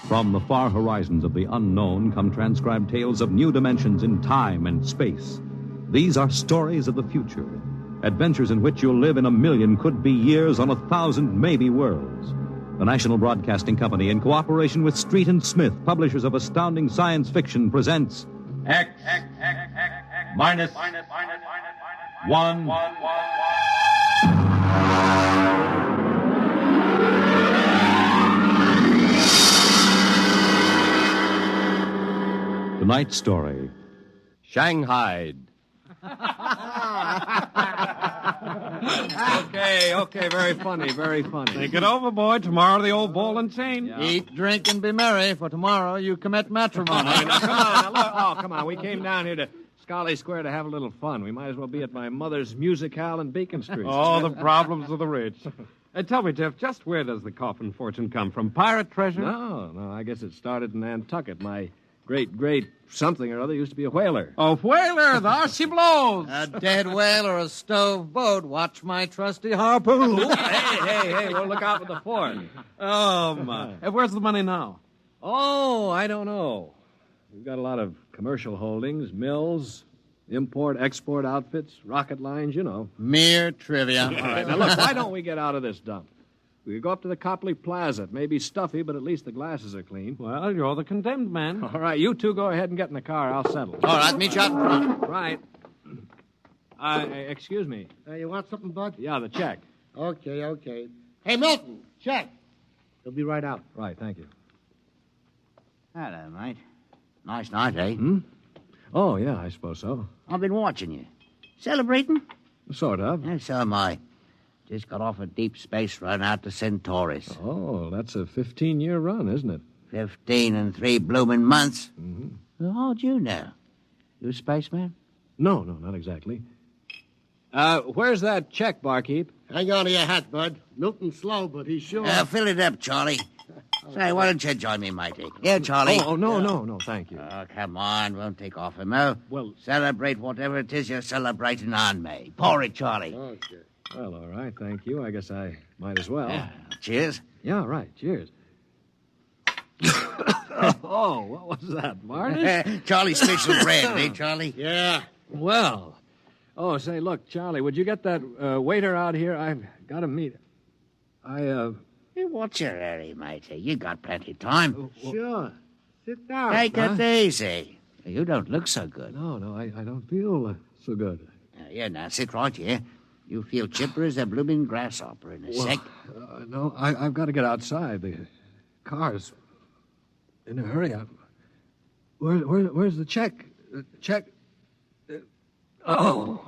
From the far horizons of the unknown come transcribed tales of new dimensions in time and space. These are stories of the future, adventures in which you'll live in a million could-be years on 1,000 maybe worlds. The National Broadcasting Company, in cooperation with Street and Smith, publishers of astounding science fiction, presents X-1. Tonight's story, Shanghaied. Okay, very funny, very funny. Take it over, boy. Tomorrow the old ball and chain. Yeah. Eat, drink, and be merry, for tomorrow you commit matrimony. Now, come on. Now, look. Oh, come on. We came down here to Scarlet Square to have a little fun. We might as well be at my mother's musicale in Beacon Street. Oh, the problems of the rich. Tell me, Jeff, just where does the coffin fortune come from? Pirate treasure? No, I guess it started in Nantucket. My great something or other used to be a whaler. A whaler, there she blows. A dead whale or a stove boat. Watch my trusty harpoon. Hey, well, look out for the fort. Oh, my. Hey, where's the money now? Oh, I don't know. We've got a lot of commercial holdings, mills, import-export outfits, rocket lines, you know. Mere trivia. All right, now look, why don't we get out of this dump? We could go up to the Copley Plaza. It may be stuffy, but at least the glasses are clean. Well, you're the condemned man. All right, you two go ahead and get in the car. I'll settle. All right, meet you out in front. Right. Excuse me. You want something, Bud? Yeah, the check. Okay. Hey, Milton, check. He'll be right out. Right, thank you. Hello, mate. Nice night, eh? Oh, yeah, I suppose so. I've been watching you. Celebrating? Sort of. Yeah, so am I. Just got off a deep space run out to Centaurus. Oh, that's a 15-year run, isn't it? 15 and 3 blooming months. Mm-hmm. Well, how'd you know? You a spaceman? No, not exactly. Where's that check, barkeep? Hang on to your hat, Bud. Milton's slow, but he's sure. Fill it up, Charlie. Say, why don't you join me, matey? Yeah, Charlie. Oh, no, thank you. Oh, come on, won't take off him, no? Well... Celebrate whatever it is you're celebrating on me. Pour it, Charlie. Okay. Well, all right, thank you. I guess I might as well. Yeah. Cheers. Yeah, right, cheers. Oh, what was that, varnish? Charlie's special bread, eh, Charlie? Yeah. Well. Oh, say, look, Charlie, would you get that waiter out here? I've got to meet him. Hey, what's your hurry, matey? You got plenty of time. Sure. Sit down. Take it easy. You don't look so good. No, I don't feel so good. Now, sit right here. You feel chipper as a blooming grasshopper in a sec. No, I've got to get outside. The car's in a hurry. Where's the check? Check. Oh.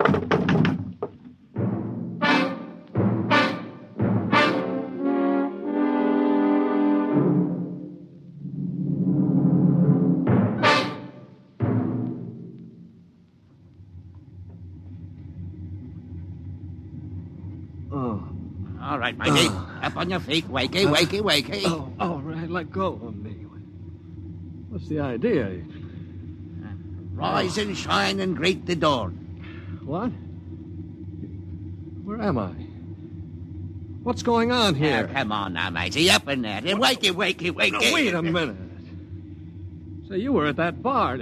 All right, matey. Up on your feet. Wakey, wakey, wakey. Oh, all right, let go of me. What's the idea? Rise and shine and greet the dawn. What? Where am I? What's going on here? Come on now, matey. Up in there. Wakey, wakey, wakey. No, wait a minute. Say, you were at that bar,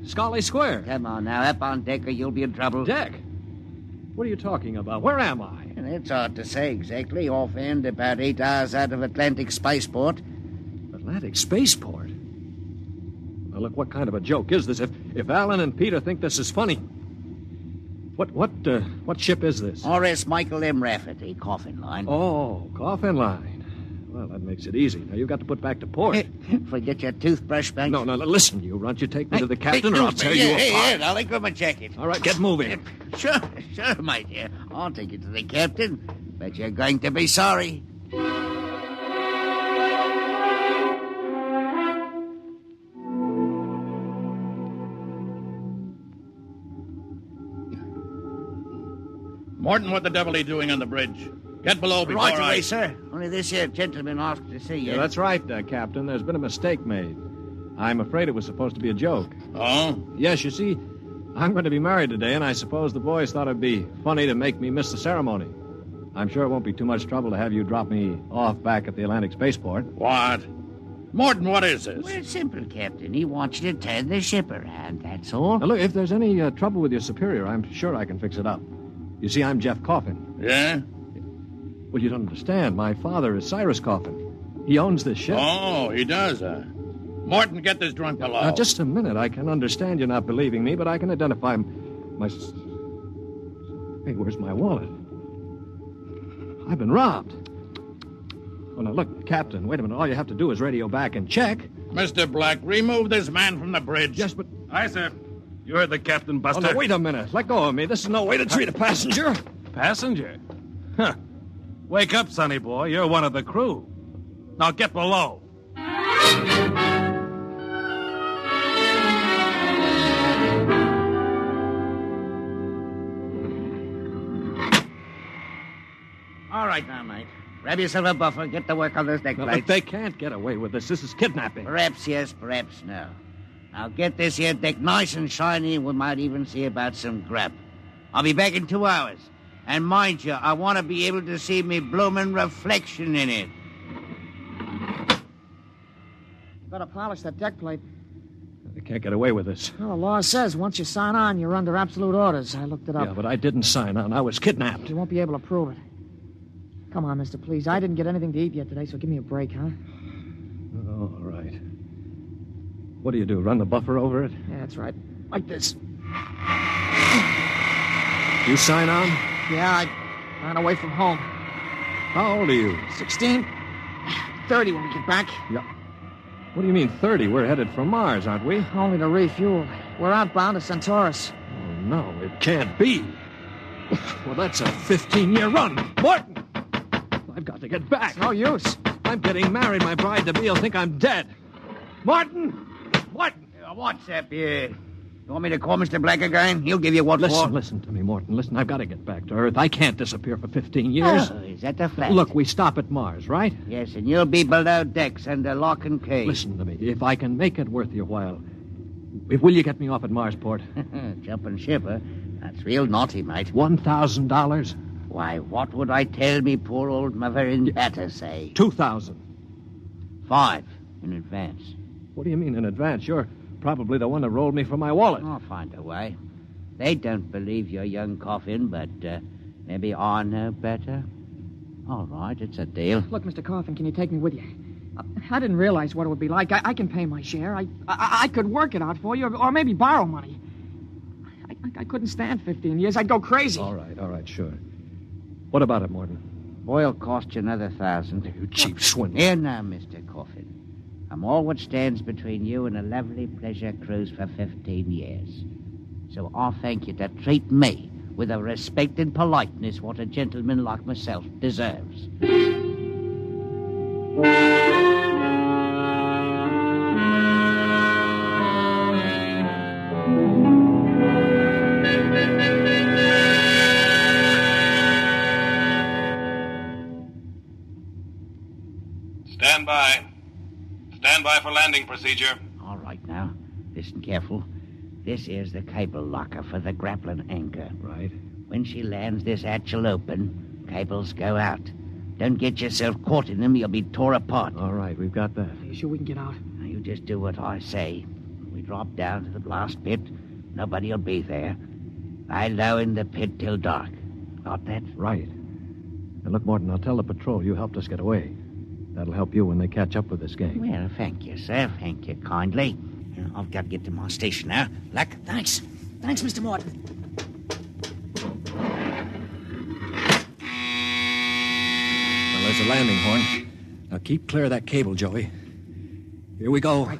Scully Square. Come on now. Up on deck or you'll be in trouble. Deck? What are you talking about? Where am I? It's hard to say exactly. Offhand, about 8 hours out of Atlantic Spaceport. Atlantic Spaceport? Now, look, what kind of a joke is this? If Alan and Peter think this is funny... What ship is this? R.S. Michael M. Rafferty, coffin line. Oh, coffin line. Well, that makes it easy. Now, you've got to put back to port. Forget your toothbrush, Banks. No, listen, you runt. You take me to the captain or I'll tear you apart. Here, I'll let go of my jacket. All right, get moving. Sure, my dear. I'll take you to the captain. But you're going to be sorry. Morton, what the devil are you doing on the bridge? Get below before Right away, sir. Only this here gentleman asked to see you. Yeah, that's right, Captain. There's been a mistake made. I'm afraid it was supposed to be a joke. Oh? Yes, you see, I'm going to be married today, and I suppose the boys thought it'd be funny to make me miss the ceremony. I'm sure it won't be too much trouble to have you drop me off back at the Atlantic Spaceport. What? Morton, what is this? Well, it's simple, Captain. He wants you to turn the ship around, that's all. Now, look, if there's any trouble with your superior, I'm sure I can fix it up. You see, I'm Jeff Coffin. Yeah? Well, you don't understand. My father is Cyrus Coffin. He owns this ship. Oh, he does, Morton, get this drunk below. Now, just a minute. I can understand you not believing me, but I can identify my... Hey, where's my wallet? I've been robbed. Oh, now, look, Captain, wait a minute. All you have to do is radio back and check. Mr. Black, remove this man from the bridge. Yes, but... Aye, sir. You heard the captain, Buster. Oh, no, wait a minute. Let go of me. This is no way to treat a passenger. Passenger? Huh. Wake up, sonny boy. You're one of the crew. Now get below. All right now, mate. Grab yourself a buffer. Get to work on those deck Now, lights. look, they can't get away with this. This is kidnapping. Perhaps yes, perhaps no. Now get this here deck nice and shiny, and we might even see about some grub. I'll be back in 2 hours. And mind you, I want to be able to see me bloomin' reflection in it. Better polish that deck plate. They can't get away with this. Well, the law says once you sign on, you're under absolute orders. I looked it up. Yeah, but I didn't sign on. I was kidnapped. You won't be able to prove it. Come on, mister, please. I didn't get anything to eat yet today, so give me a break, huh? Oh, all right. What do you do, run the buffer over it? Yeah, that's right. Like this. You sign on? Yeah, I ran away from home. How old are you? 16. 30 when we get back. Yeah. What do you mean 30? We're headed for Mars, aren't we? Only to refuel. We're outbound to Centaurus. Oh, no, it can't be. Well, that's a 15-year run. Morton! I've got to get back. It's no use. I'm getting married. My bride-to-be will think I'm dead. Martin! Martin! What's up here? You want me to call Mr. Black again? He'll give you what for. Listen to me, Morton. Listen, I've got to get back to Earth. I can't disappear for 15 years. Oh, is that the fact? Look, we stop at Mars, right? Yes, and you'll be below decks under lock and key. Listen to me. If I can make it worth your while, will you get me off at Marsport? Jumping ship, huh? That's real naughty, mate. $1,000? Why, what would I tell me poor old mother in better say? $2,000. 5 in advance. What do you mean in advance? You're probably the one that rolled me for my wallet. I'll find a way. They don't believe your young Coffin, but maybe I know better. All right, it's a deal. Look, Mr. Coffin, can you take me with you? I didn't realize what it would be like. I can pay my share. I could work it out for you, or maybe borrow money. I couldn't stand 15 years. I'd go crazy. All right, sure. What about it, Morton? Boy'll cost you another $1,000. You cheap swindler. Here now, Mr. Coffin. I'm all what stands between you and a lovely pleasure cruise for 15 years. So I thank you to treat me with the respect and politeness what a gentleman like myself deserves. Stand by. Stand by for landing procedure. All right now. Listen careful. This is the cable locker for the grappling anchor. Right. When she lands, this hatch will open. Cables go out. Don't get yourself caught in them. You'll be tore apart. All right, we've got that. You sure we can get out? Now, you just do what I say. When we drop down to the blast pit, nobody'll be there. Lie low in the pit till dark. Got that? Right. Now, look, Morton, I'll tell the patrol you helped us get away. That'll help you when they catch up with this gang. Well, thank you, sir. Thank you kindly. I've got to get to my station now. Luck. Thanks. Thanks, Mr. Morton. Well, there's a landing horn. Now keep clear of that cable, Joey. Here we go. Right.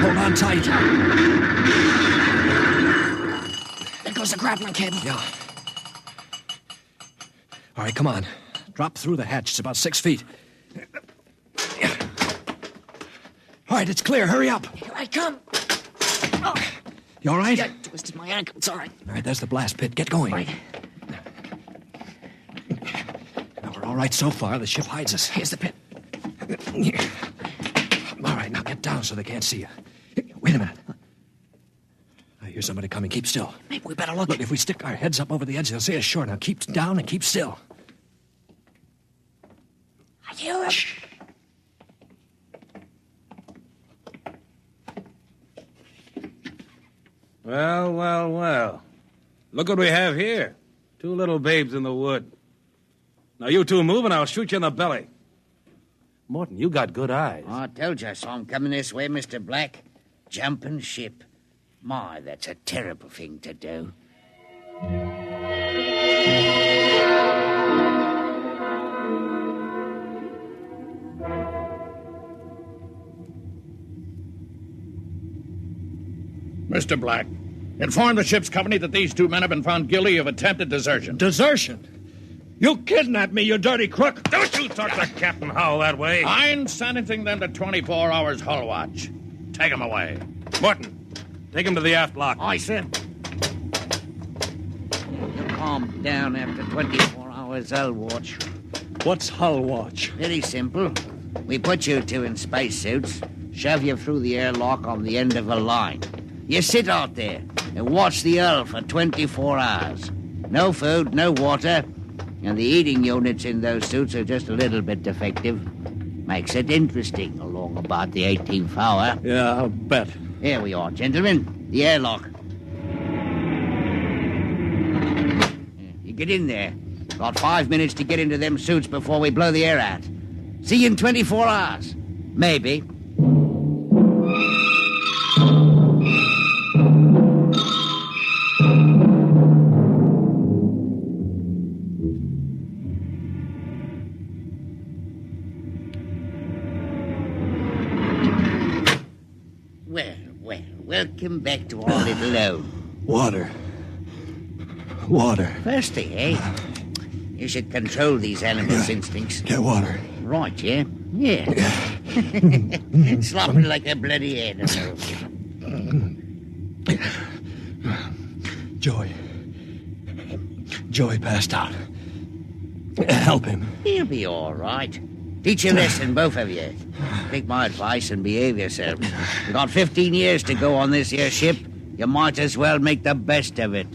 Hold on tight. There goes the grappling cable. Yeah. All right, come on. Drop through the hatch. It's about 6 feet. All right, it's clear. Hurry up. Here I come. Oh. You all right? I twisted my ankle. It's all right. All right, there's the blast pit. Get going. Right. Now, we're all right so far. The ship hides us. Here's the pit. All right, now get down so they can't see you. Wait a minute. I hear somebody coming. Keep still. Maybe we better look. Look, if we stick our heads up over the edge, they'll see us sure. Now keep down and keep still. I hear him. Shh. Well, well, well. Look what we have here. 2 little babes in the wood. Now, you two move and I'll shoot you in the belly. Morton, you got good eyes. Oh, I told you I saw him coming this way, Mr. Black. Jumping ship. My, that's a terrible thing to do. Mr. Black, inform the ship's company that these 2 men have been found guilty of attempted desertion. Desertion? You kidnapped me, you dirty crook. Don't you talk to Captain Howell that way. I'm sentencing them to 24 hours hull watch. Take them away. Morton, take him to the aft lock. Aye, sir. You calm down after 24 hours hull watch. What's hull watch? Very simple. We put you 2 in spacesuits, shove you through the airlock on the end of a line. You sit out there and watch the hull for 24 hours. No food, no water, and the eating units in those suits are just a little bit defective. Makes it interesting along about the 18th hour. Yeah, I'll bet. Here we are, gentlemen. The airlock. You get in there. Got 5 minutes to get into them suits before we blow the air out. See you in 24 hours. Maybe. Welcome back to our little home. Water. Water. Thirsty, eh? You should control these animals' instincts. Get water. Right, yeah? Yeah. Slopping like a bloody animal. Joey passed out. Help him. He'll be all right. Teach a lesson, both of you. Take my advice and behave yourselves. You've got 15 years to go on this here ship. You might as well make the best of it.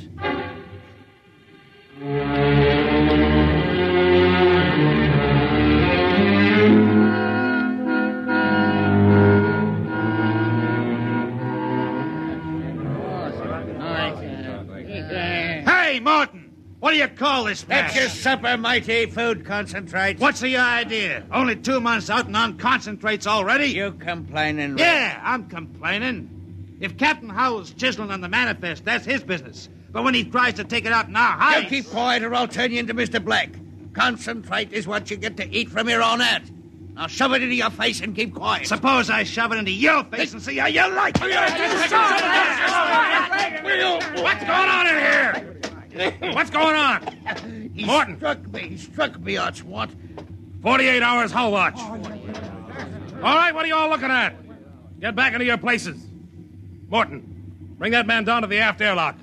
Hey, Martin! What do you call this mess? That's your supper, mighty food concentrate. What's the idea? Only 2 months out and on concentrates already? You complaining, Rick? Yeah, I'm complaining. If Captain Howell's chiseling on the manifest, that's his business. But when he tries to take it out in our hides... You keep quiet or I'll turn you into Mr. Black. Concentrate is what you get to eat from here on out. Now shove it into your face and keep quiet. Suppose I shove it into your face and see how you like it. What's going on in here? What's going on? Morton. He struck me, I swat. 48 hours hull watch. All right, what are you all looking at? Get back into your places. Morton, bring that man down to the aft airlock.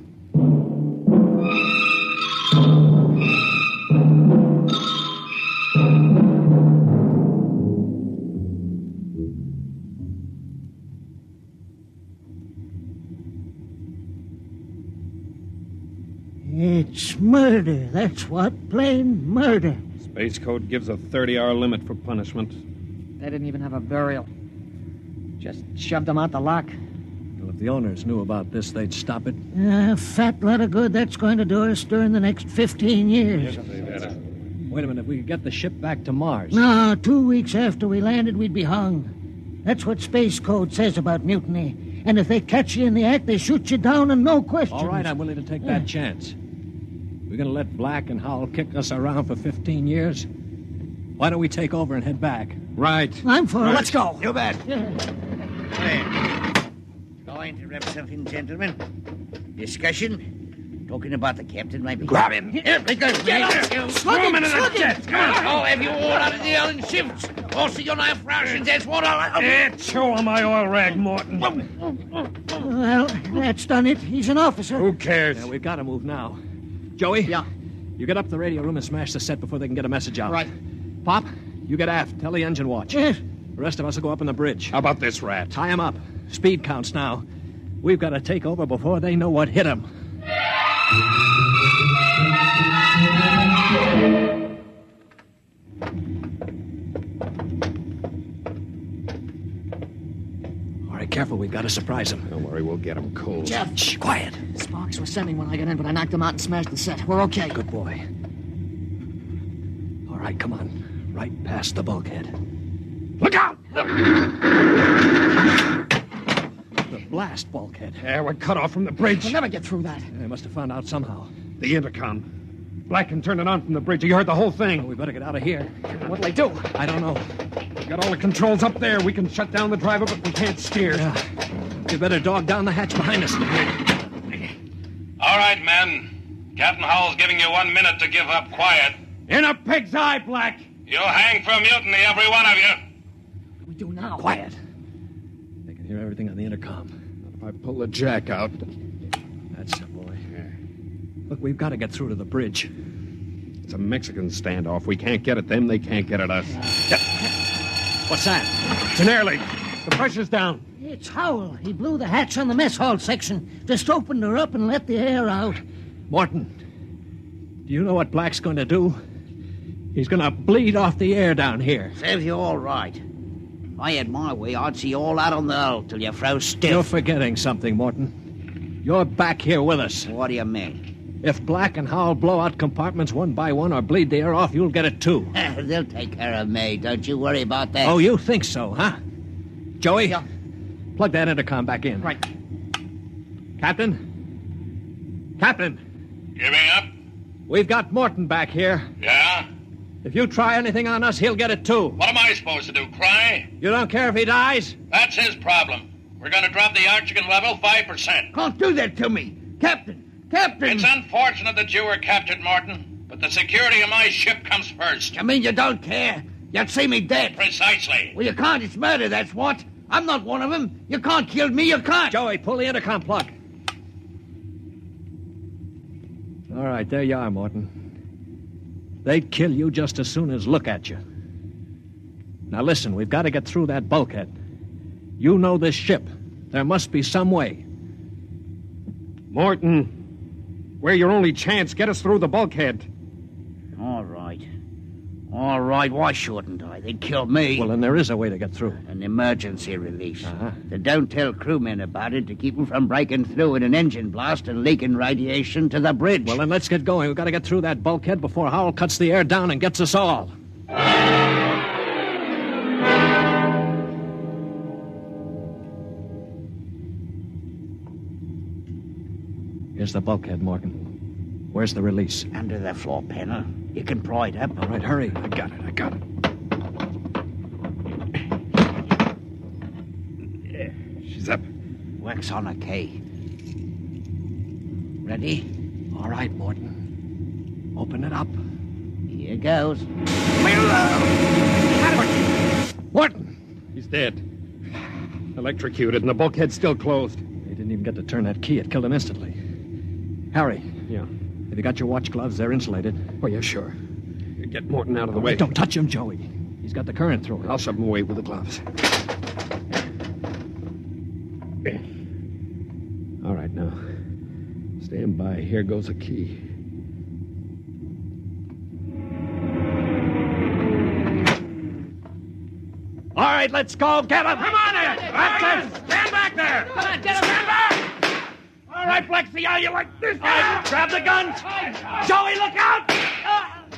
It's murder, that's what. Plain murder. Space Code gives a 30-hour limit for punishment. They didn't even have a burial. Just shoved them out the lock. Well, if the owners knew about this, they'd stop it. Fat lot of good that's going to do us during the next 15 years. Wait a minute, we could get the ship back to Mars. No, 2 weeks after we landed, we'd be hung. That's what Space Code says about mutiny. And if they catch you in the act, they shoot you down and no questions. All right, I'm willing to take that chance. We're going to let Black and Howell kick us around for 15 years? Why don't we take over and head back? Right. I'm for it. Right. Let's go. You bet. Going to interrupt something, gentlemen. Discussion? Talking about the captain, maybe? Grab him. Here, we go. Get up. Throw him into the jet. Come on. I'll have you all out of the island shifts. Also, your knife rations, that's what I'll... Show him my oil rag, Morton. Well, that's done it. He's an officer. Who cares? Yeah, we've got to move now. Joey? Yeah? You get up to the radio room and smash the set before they can get a message out. Right. Pop, you get aft. Tell the engine watch. Yes. The rest of us will go up on the bridge. How about this rat? Tie him up. Speed counts now. We've got to take over before they know what hit them. All right, careful. We've got to surprise them. Don't worry, we'll get them cold. Jeff. Shh, quiet. Sparks were sending when I got in, but I knocked them out and smashed the set. We're okay. Good boy. All right, come on. Right past the bulkhead. Look out! The blast bulkhead. Yeah, we're cut off from the bridge. We'll never get through that. They must have found out somehow. The intercom. Black can turn it on from the bridge. You heard the whole thing. Well, we better get out of here. What'll they do? I don't know. We got all the controls up there. We can shut down the driver, but we can't steer. Yeah. You better dog down the hatch behind us. All right, men. Captain Howell's giving you 1 minute to give up quiet. In a pig's eye, Black. You'll hang for mutiny, every one of you. What do we do now? Quiet. They can hear everything on the intercom. If I pull the jack out. That's the boy. Look, we've got to get through to the bridge. It's a Mexican standoff. We can't get at them. They can't get at us. What's that? It's an air leak. The pressure's down. It's Howell. He blew the hatch on the mess hall section. Just opened her up and let the air out. Morton, do you know what Black's going to do? He's going to bleed off the air down here. Serves you all right. If I had my way, I'd see you all out on the hull till you froze stiff. You're forgetting something, Morton. You're back here with us. What do you mean? If Black and Howell blow out compartments one by one or bleed the air off, you'll get it too. They'll take care of me. Don't you worry about that. Oh, you think so, huh? Joey? Yeah. Plug that intercom back in. Right. Captain? Captain? Giving up? We've got Morton back here. Yeah? If you try anything on us, he'll get it too. What am I supposed to do, cry? You don't care if he dies? That's his problem. We're going to drop the oxygen level 5%. Can't do that to me. Captain! Captain! It's unfortunate that you were captured, Morton, but the security of my ship comes first. You mean you don't care? You'd see me dead. Precisely. Well, you can't. It's murder, that's what. I'm not one of them. You can't kill me. You can't. Joey, pull the intercom plug. All right, there you are, Morton. They'd kill you just as soon as look at you. Now listen, we've got to get through that bulkhead. You know this ship. There must be some way. Morton, we're your only chance. Get us through the bulkhead. All right. All right, why shouldn't I? They'd kill me. Well, then there is a way to get through. An emergency release. Uh-huh. They don't tell crewmen about it to keep them from breaking through in an engine blast and leaking radiation to the bridge. Well, then let's get going. We've got to get through that bulkhead before Howell cuts the air down and gets us all. Here's the bulkhead, Morgan. Where's the release? Under the floor panel. You can pry it up. All right, hurry. I got it. Wax on a K. Ready? All right, Morton. Open it up. Here goes. Morton! He's dead. Electrocuted, and the bulkhead's still closed. He didn't even get to turn that key. It killed him instantly. Harry. Yeah. Have you got your watch gloves? They're insulated. Oh, yeah, sure. Get Morton out of the way. Don't touch him, Joey. He's got the current through him. I'll shove him away with the gloves. All right, now. Stand by. Here goes a key. All right, let's go. Get him. Come on in. Stand back there. Come on, get him. Stand back. All right, Flexi, how you like this? Grab the guns. Joey, look out.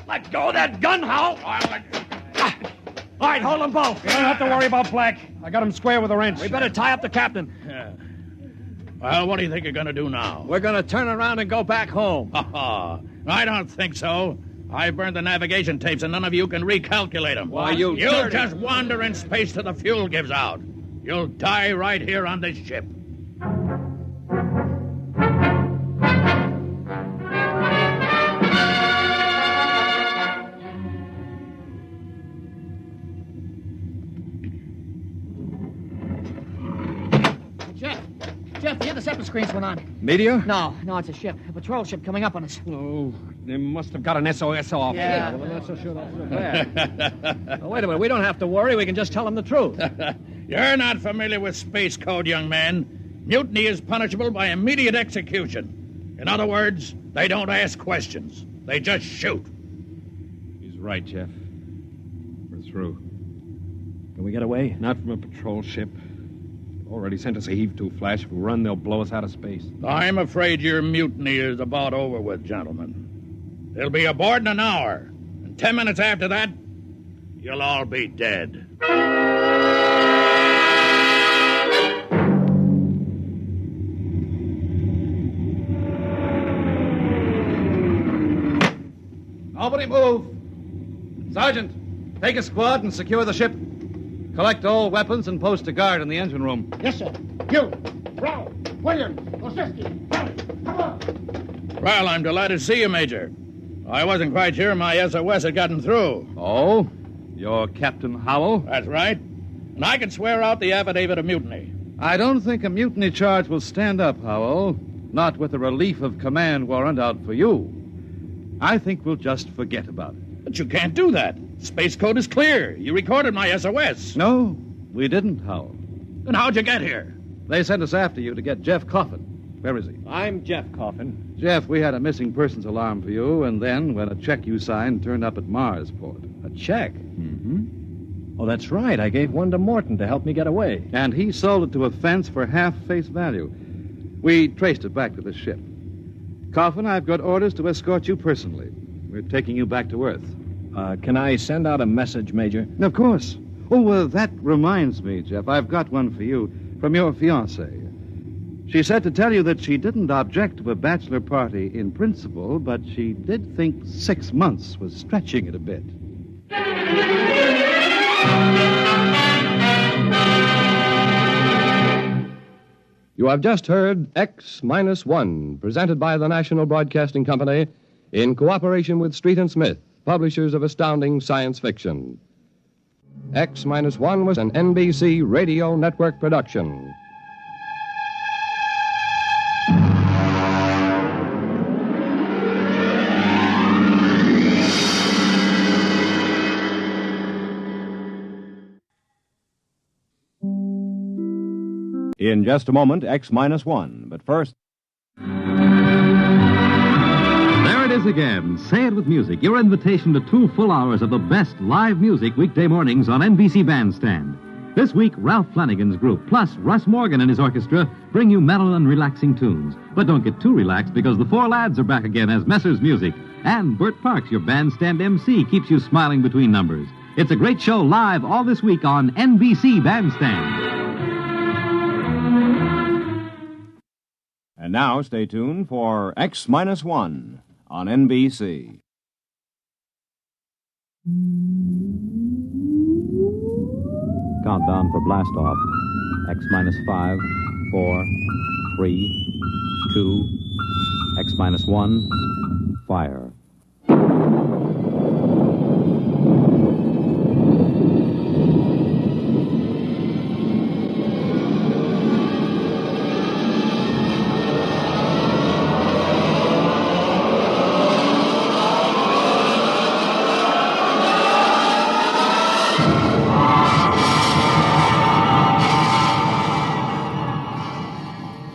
Let go of that gun, Hal. All right, hold them both. You don't have to worry about Black. I got him square with a wrench. We better tie up the captain. Yeah. Well, what do you think you're going to do now? We're going to turn around and go back home. I don't think so. I burned the navigation tapes, and none of you can recalculate them. Why, you'll just wander in space till the fuel gives out. You'll die right here on this ship. Jeff, the interceptor screens went on. Meteor? No, it's a ship. A patrol ship coming up on us. Oh, they must have got an SOS off. Yeah. Well, that's so sure that's so bad. Wait a minute. We don't have to worry. We can just tell them the truth. You're not familiar with space code, young man. Mutiny is punishable by immediate execution. In other words, they don't ask questions. They just shoot. He's right, Jeff. We're through. Can we get away? Not from a patrol ship. Already sent us a heave-to flash. If we run, they'll blow us out of space. I'm afraid your mutiny is about over with, gentlemen. They'll be aboard in an hour. And 10 minutes after that, you'll all be dead. Nobody move. Sergeant, take a squad and secure the ship. Collect all weapons and post a guard in the engine room. Yes, sir. You, Brown, Williams, Osinski, Harry, come on. Well, I'm delighted to see you, Major. I wasn't quite sure my SOS had gotten through. Oh? You're Captain Howell? That's right. And I can swear out the affidavit of mutiny. I don't think a mutiny charge will stand up, Howell. Not with a relief of command warrant out for you. I think we'll just forget about it. But you can't do that. Space code is clear. You recorded my SOS. No, we didn't, Howell. Then how'd you get here? They sent us after you to get Jeff Coffin. Where is he? I'm Jeff Coffin. Jeff, we had a missing persons alarm for you, and then when a check you signed turned up at Marsport. A check? Mm-hmm. Oh, that's right. I gave one to Morton to help me get away. And he sold it to a fence for half face value. We traced it back to the ship. Coffin, I've got orders to escort you personally. We're taking you back to Earth. Can I send out a message, Major? Of course. Oh, that reminds me, Jeff. I've got one for you from your fiancée. She said to tell you that she didn't object to a bachelor party in principle, but she did think 6 months was stretching it a bit. You have just heard X-1, presented by the National Broadcasting Company in cooperation with Street and Smith, publishers of astounding science fiction. X-1 was an NBC Radio Network production. In just a moment, X-1. But first... There it is again. Say it with music. Your invitation to 2 full hours of the best live music weekday mornings on NBC Bandstand. This week, Ralph Flanagan's group, plus Russ Morgan and his orchestra, bring you mellow and relaxing tunes. But don't get too relaxed, because the 4 lads are back again as Messrs. Music. And Bert Parks, your bandstand MC, keeps you smiling between numbers. It's a great show live all this week on NBC Bandstand. And now, stay tuned for X-1 on NBC. Countdown for blast off. X-5, 4, 3, 2, X-1, fire.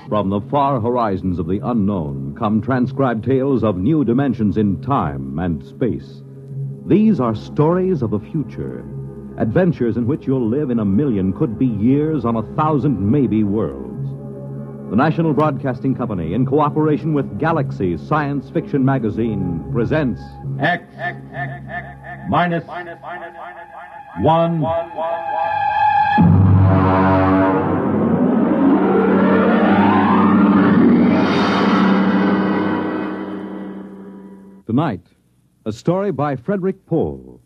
From the far horizons of the unknown come transcribed tales of new dimensions in time and space. These are stories of the future, adventures in which you'll live in a million, could be years, on 1,000 maybe worlds. The National Broadcasting Company, in cooperation with Galaxy Science Fiction Magazine, presents X-1. Tonight, a story by Frederick Pohl,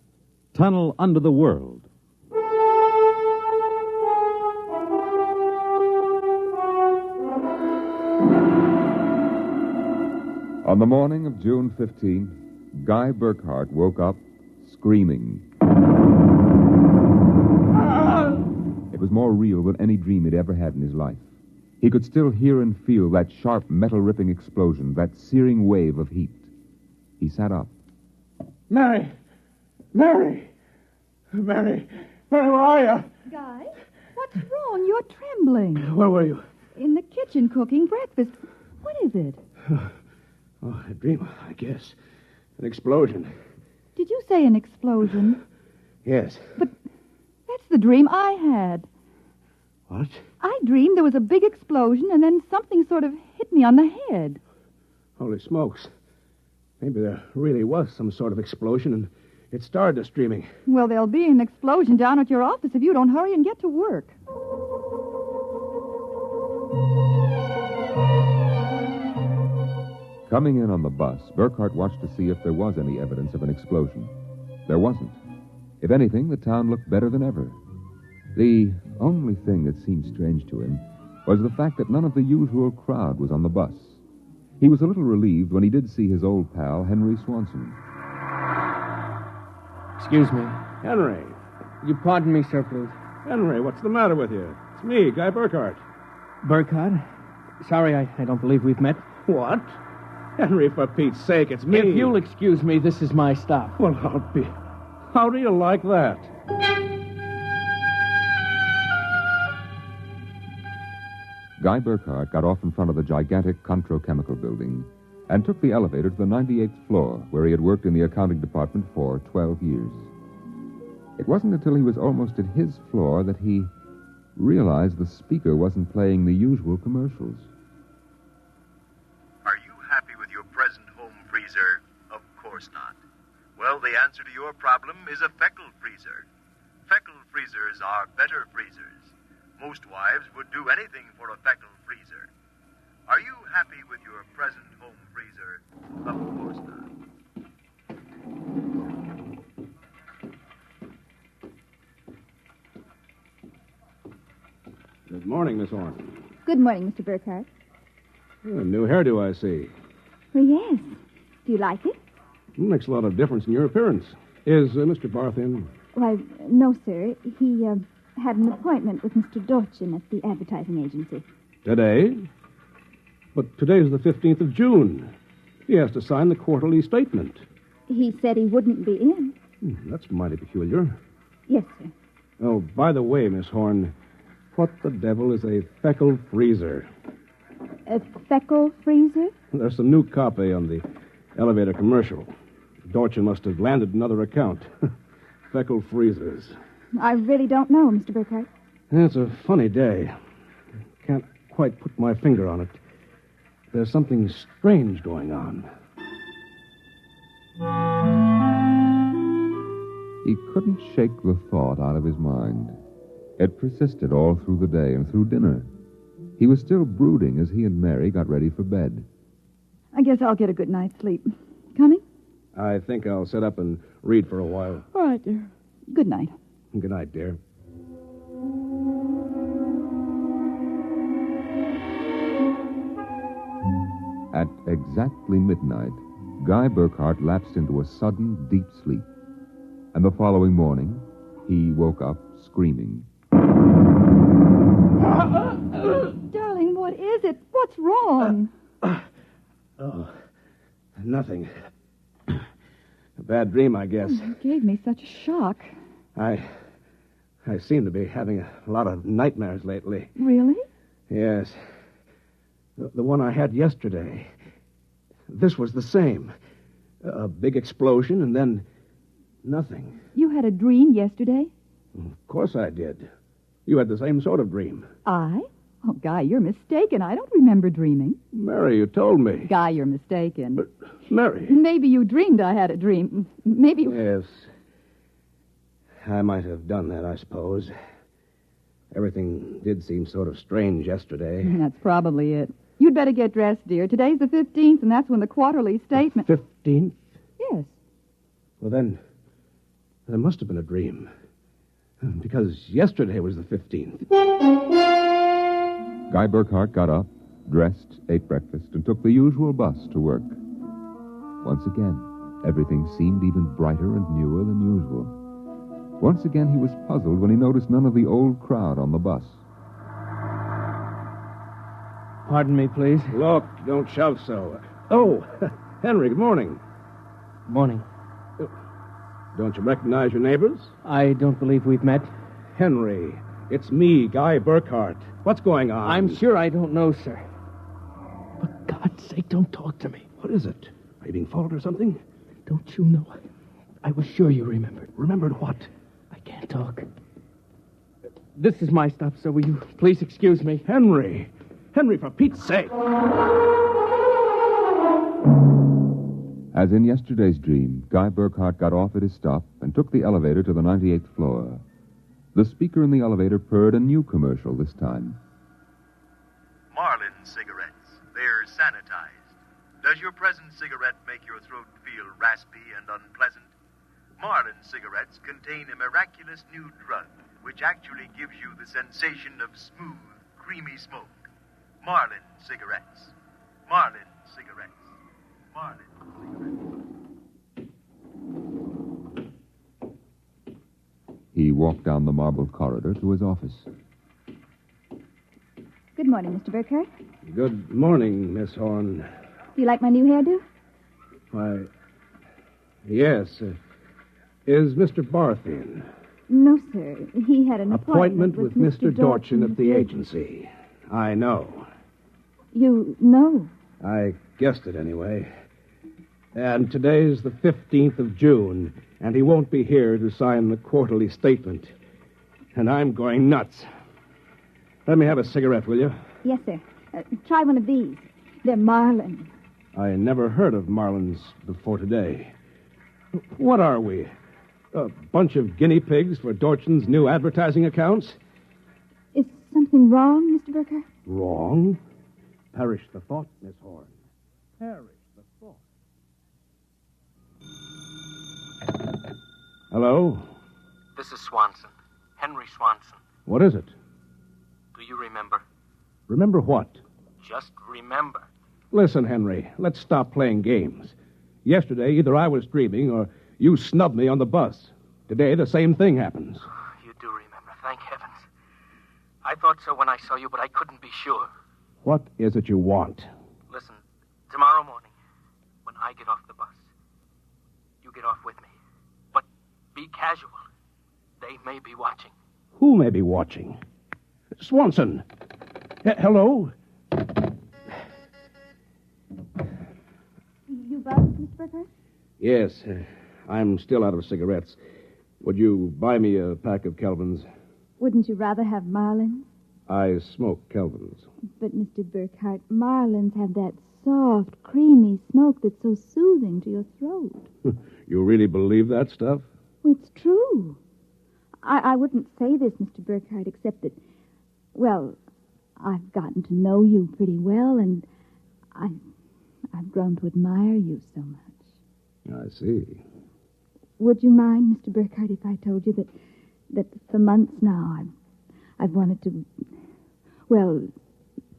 Tunnel Under the World. On the morning of June 15th, Guy Burkhart woke up screaming. It was more real than any dream he'd ever had in his life. He could still hear and feel that sharp, metal-ripping explosion, that searing wave of heat. He sat up. Mary, where are you? Guy, what's wrong? You're trembling. Where were you? In the kitchen cooking breakfast. What is it? Oh, a dream, I guess. An explosion. Did you say an explosion? Yes. But that's the dream I had. What? I dreamed there was a big explosion and then something sort of hit me on the head. Holy smokes. Maybe there really was some sort of explosion and it started us dreaming. Well, there'll be an explosion down at your office if you don't hurry and get to work. Coming in on the bus, Burkhart watched to see if there was any evidence of an explosion. There wasn't. If anything, the town looked better than ever. The only thing that seemed strange to him was the fact that none of the usual crowd was on the bus. He was a little relieved when he did see his old pal, Henry Swanson. Excuse me. Henry. You pardon me, sir, please. Henry, what's the matter with you? It's me, Guy Burkhart. Burkhart? Sorry, I don't believe we've met. What? Henry, for Pete's sake, it's me. If you'll excuse me, this is my stop. Well, how do you like that? Guy Burkhart got off in front of the gigantic Controchemical building and took the elevator to the 98th floor, where he had worked in the accounting department for 12 years. It wasn't until he was almost at his floor that he realized the speaker wasn't playing the usual commercials. Are you happy with your present home freezer? Of course not. Well, the answer to your problem is a Feckle freezer. Feckle freezers are better freezers. Most wives would do anything for a Feckle freezer. Are you happy with your present home freezer? Of course not. Good morning, Miss Horn. Good morning, Mr. Burkhart. A new hairdo, I see. Well, yes. Do you like it? Makes a lot of difference in your appearance. Is Mr. Barth in? Why, no, sir. He had an appointment with Mr. Dorchin at the advertising agency. Today? But today's the 15th of June. He has to sign the quarterly statement. He said he wouldn't be in. That's mighty peculiar. Yes, sir. Oh, by the way, Miss Horn, what the devil is a Feckle freezer? A Feckle freezer? There's some new copy on the elevator commercial. Dorchin must have landed another account. Feckle freezers. I really don't know, Mr. Burkhart. It's a funny day. Can't quite put my finger on it. There's something strange going on. He couldn't shake the thought out of his mind. It persisted all through the day and through dinner. He was still brooding as he and Mary got ready for bed. I guess I'll get a good night's sleep. Coming? I think I'll sit up and read for a while. All right, dear. Good night. Good night, dear. At exactly midnight, Guy Burkhart lapsed into a sudden, deep sleep. And the following morning, he woke up screaming. Darling, what is it? What's wrong? Oh, nothing. A bad dream, I guess. You gave me such a shock. I seem to be having a lot of nightmares lately. Really? Yes. The one I had yesterday. This was the same. A big explosion and then nothing. You had a dream yesterday? Of course I did. You had the same sort of dream. I? Oh, Guy, you're mistaken. I don't remember dreaming. Mary, you told me. Guy, you're mistaken. But, Mary... Maybe you dreamed I had a dream. Maybe... Yes. I might have done that, I suppose. Everything did seem sort of strange yesterday. That's probably it. You'd better get dressed, dear. Today's the 15th, and that's when the quarterly statement... 15th? Yes. Well, then, there must have been a dream. Because yesterday was the 15th. Guy Burkhart got up, dressed, ate breakfast, and took the usual bus to work. Once again, everything seemed even brighter and newer than usual. Once again, he was puzzled when he noticed none of the old crowd on the bus. Pardon me, please. Look, don't shove so. Oh, Henry, good morning. Morning. Don't you recognize your neighbors? I don't believe we've met. Henry, it's me, Guy Burkhart. What's going on? I'm sure I don't know, sir. For God's sake, don't talk to me. What is it? Are you being followed or something? Don't you know? I was sure you remembered. Remembered what? I can't talk. This is my stop, so will you please excuse me? Henry! Henry, for Pete's sake! As in yesterday's dream, Guy Burkhart got off at his stop and took the elevator to the 98th floor. The speaker in the elevator purred a new commercial this time. Marlin cigarettes. They're sanitized. Does your present cigarette make your throat feel raspy and unpleasant? Marlin cigarettes contain a miraculous new drug which actually gives you the sensation of smooth, creamy smoke. Marlin cigarettes. Marlin cigarettes. Marlin cigarettes. He walked down the marble corridor to his office. Good morning, Mr. Burkhart. Good morning, Miss Horn. Do you like my new hairdo? Why, yes. Is Mr. Barth in? No, sir. He had an appointment with Mr. Dorchin at the agency. I know. You know? I guessed it anyway. And today's the 15th of June, and he won't be here to sign the quarterly statement. And I'm going nuts. Let me have a cigarette, will you? Yes, sir. Try one of these. They're Marlin. I never heard of Marlins before today. What are we? A bunch of guinea pigs for Dorchin's new advertising accounts? Is something wrong, Mr. Burkhart? Wrong? Perish the thought, Miss Horn. Perish the thought. Hello? This is Swanson. Henry Swanson. What is it? Do you remember? Remember what? Just remember. Listen, Henry, let's stop playing games. Yesterday, either I was dreaming or you snubbed me on the bus. Today, the same thing happens. You do remember, thank heavens. I thought so when I saw you, but I couldn't be sure. What is it you want? Listen, tomorrow morning, when I get off the bus, you get off with me. But be casual. They may be watching. Who may be watching? Swanson. Hello? You buzzed, Mr. Burkhart? Yes, I'm still out of cigarettes. Would you buy me a pack of Kelvins? Wouldn't you rather have Marlins? I smoke Kelvins. But, Mr. Burkhart, Marlins have that soft, creamy smoke that's so soothing to your throat. You really believe that stuff? It's true. I wouldn't say this, Mr. Burkhart, except that, well, I've gotten to know you pretty well, and I've grown to admire you so much. I see. Would you mind, Mr. Burkhart, if I told you that for months now I've wanted to, well,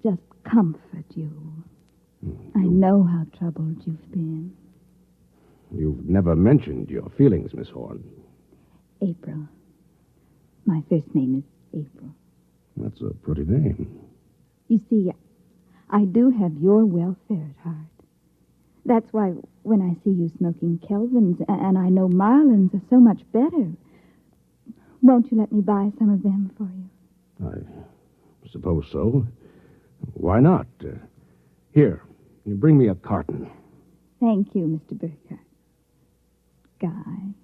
just comfort you? I know how troubled you've been. You've never mentioned your feelings, Miss Horn. April. My first name is April. That's a pretty name. You see, I do have your welfare at heart. That's why when I see you smoking Kelvins, and I know Marlins are so much better, won't you let me buy some of them for you? I suppose so. Why not? Here, you bring me a carton. Thank you, Mr. Burkhart. Guy.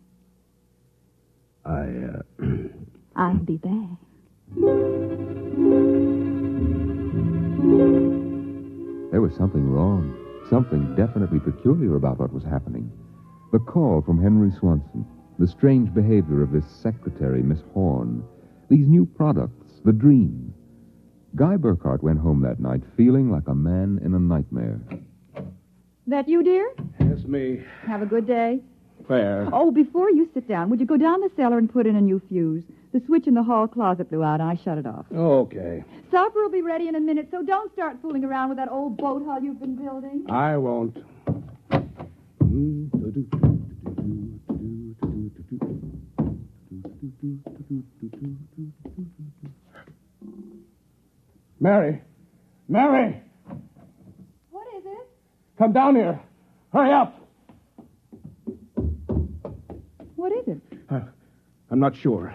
I'll be back. There was something wrong. Something definitely peculiar about what was happening. The call from Henry Swanson, the strange behavior of this secretary, Miss Horn, these new products, the dream. Guy Burkhart went home that night feeling like a man in a nightmare. That you, dear? Yes, me. Have a good day. Fair. Oh, before you sit down, would you go down the cellar and put in a new fuse? The switch in the hall closet blew out, and I shut it off. Okay. Supper will be ready in a minute, so don't start fooling around with that old boat hull you've been building. I won't. Mary! Mary! What is it? Come down here. Hurry up. What is it? I'm not sure.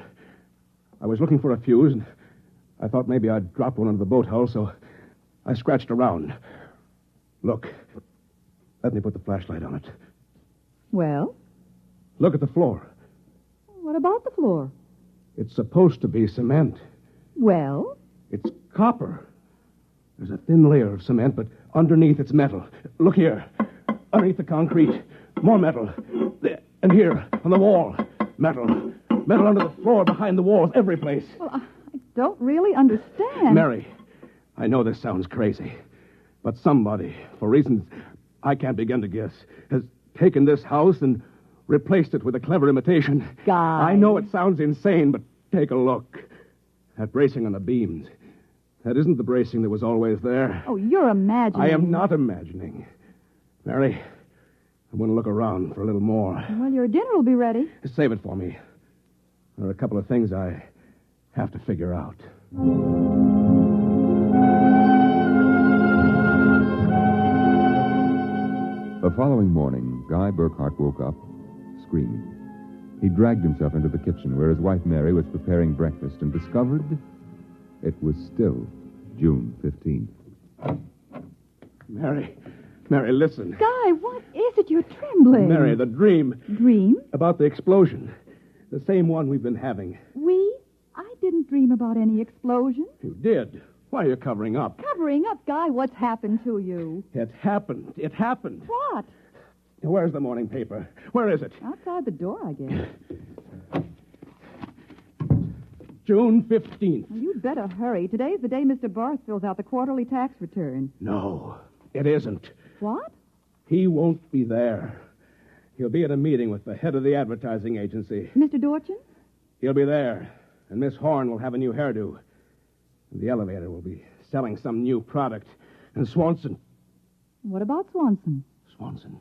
I was looking for a fuse, and I thought maybe I'd drop one under the boat hull, so I scratched around. Look. Let me put the flashlight on it. Well? Look at the floor. What about the floor? It's supposed to be cement. Well? It's copper. There's a thin layer of cement, but underneath it's metal. Look here. Underneath the concrete. More metal. And here, on the wall. Metal. Metal under the floor, behind the walls, every place. Well, I don't really understand. Mary, I know this sounds crazy, but somebody, for reasons I can't begin to guess, has taken this house and replaced it with a clever imitation. Guy. I know it sounds insane, but take a look. That bracing on the beams. That isn't the bracing that was always there. Oh, you're imagining. I am not imagining. Mary, I'm going to look around for a little more. Well, your dinner will be ready. Save it for me. There are a couple of things I have to figure out. The following morning, Guy Burkhart woke up screaming. He dragged himself into the kitchen where his wife Mary was preparing breakfast and discovered it was still June 15th. Mary, listen. Guy, what is it? You're trembling. Mary, the dream. Dream? About the explosion. The same one we've been having. We? I didn't dream about any explosion. You did. Why are you covering up? Covering up, Guy? What's happened to you? It happened. It happened. What? Where's the morning paper? Where is it? Outside the door, I guess. June 15th. Well, you'd better hurry. Today's the day Mr. Barth fills out the quarterly tax return. No, it isn't. What? He won't be there. He'll be at a meeting with the head of the advertising agency. Mr. Dorchin? He'll be there, and Miss Horn will have a new hairdo. And the elevator will be selling some new product. And Swanson... What about Swanson? Swanson.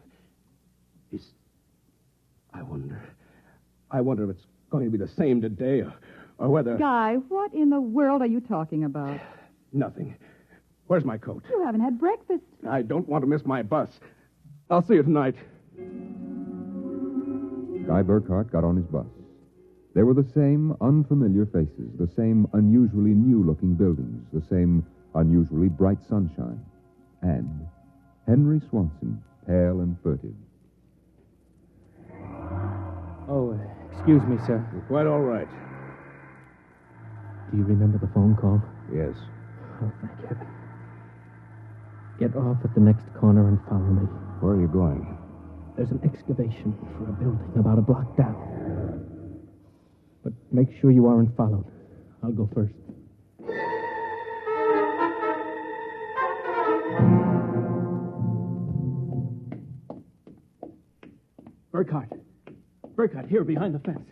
I wonder if it's going to be the same today or whether... Guy, what in the world are you talking about? Nothing. Where's my coat? You haven't had breakfast. I don't want to miss my bus. I'll see you tonight. Guy Burkhart got on his bus. There were the same unfamiliar faces, the same unusually new-looking buildings, the same unusually bright sunshine, and Henry Swanson, pale and furtive. Oh, excuse me, sir. You're quite all right. Do you remember the phone call? Yes. Oh, thank heaven. Get off at the next corner and follow me. Where are you going? There's an excavation for a building about a block down. But make sure you aren't followed. I'll go first. Burkhart, here behind the fence.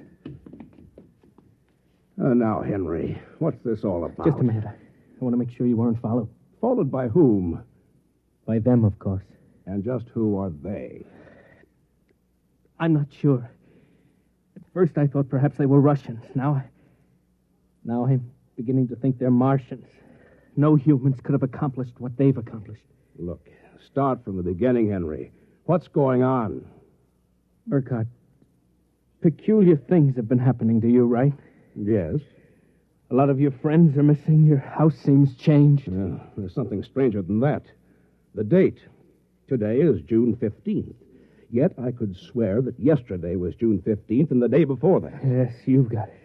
Now, Henry, what's this all about? Just a minute. I want to make sure you aren't followed. Followed by whom? By them, of course. And just who are they? I'm not sure. At first I thought perhaps they were Russians. Now I'm beginning to think they're Martians. No humans could have accomplished what they've accomplished. Look, start from the beginning, Henry. What's going on? Burkhardt, peculiar things have been happening to you, right? Yes. A lot of your friends are missing. Your house seems changed. There's something stranger than that. The date. Today is June 15th. Yet I could swear that yesterday was June 15th and the day before that. Yes, you've got it.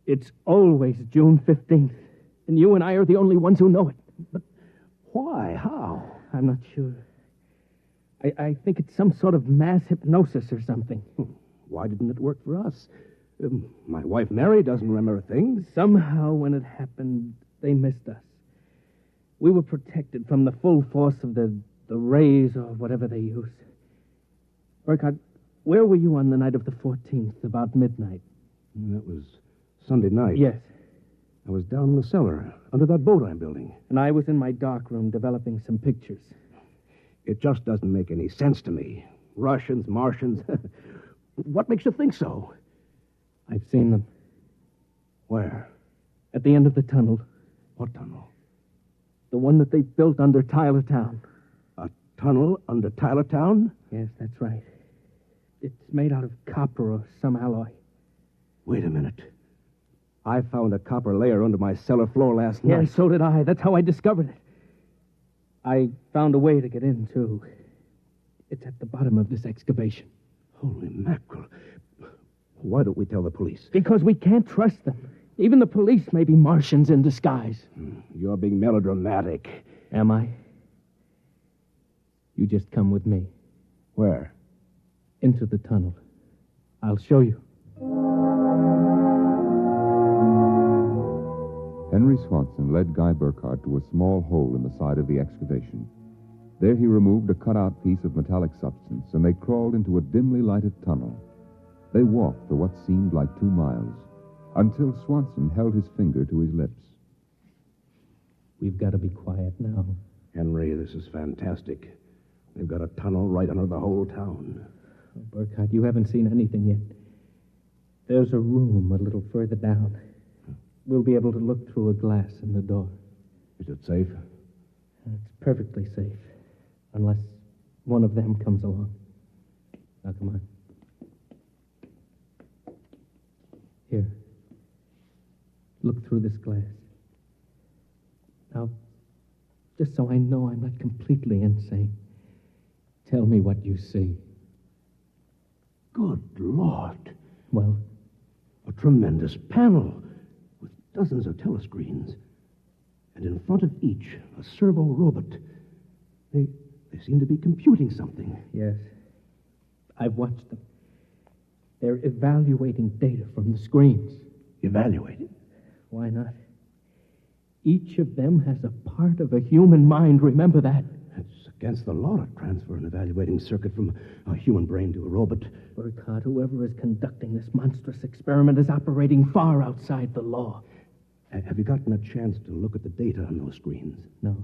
It's always June 15th. And you and I are the only ones who know it. But why? How? I'm not sure. I think it's some sort of mass hypnosis or something. Why didn't it work for us? My wife Mary doesn't remember things. Somehow, when it happened, they missed us. We were protected from the full force of the rays or whatever they use. Burkhardt, where were you on the night of the 14th, about midnight? That was Sunday night. Yes. I was down in the cellar, under that boat I'm building. And I was in my dark room developing some pictures. It just doesn't make any sense to me. Russians, Martians. What makes you think so? I've seen them. Where? At the end of the tunnel. What tunnel? The one that they built under Tyler Town. A tunnel under Tyler Town? Yes, that's right. It's made out of copper or some alloy. Wait a minute. I found a copper layer under my cellar floor last night. Yeah, so did I. That's how I discovered it. I found a way to get in, too. It's at the bottom of this excavation. Holy mackerel. Why don't we tell the police? Because we can't trust them. Even the police may be Martians in disguise. You're being melodramatic. Am I? You just come with me. Where? Into the tunnel. I'll show you. Henry Swanson led Guy Burkhardt to a small hole in the side of the excavation. There he removed a cut-out piece of metallic substance, and they crawled into a dimly lighted tunnel. They walked for what seemed like 2 miles, until Swanson held his finger to his lips. We've got to be quiet now. Henry, this is fantastic. They've got a tunnel right under the whole town. Oh, Burkhardt, you haven't seen anything yet. There's a room a little further down. We'll be able to look through a glass in the door. Is it safe? It's perfectly safe, unless one of them comes along. Now, come on. Here. Look through this glass. Now, just so I know I'm not completely insane, tell me what you see. Good Lord. Well? A tremendous panel with dozens of telescreens. And in front of each, a servo robot. They seem to be computing something. Yes. I've watched them. They're evaluating data from the screens. Evaluating? Why not? Each of them has a part of a human mind, remember that. It's against the law to transfer an evaluating circuit from a human brain to a robot. Burkhardt, whoever is conducting this monstrous experiment is operating far outside the law. Have you gotten a chance to look at the data on those screens? No.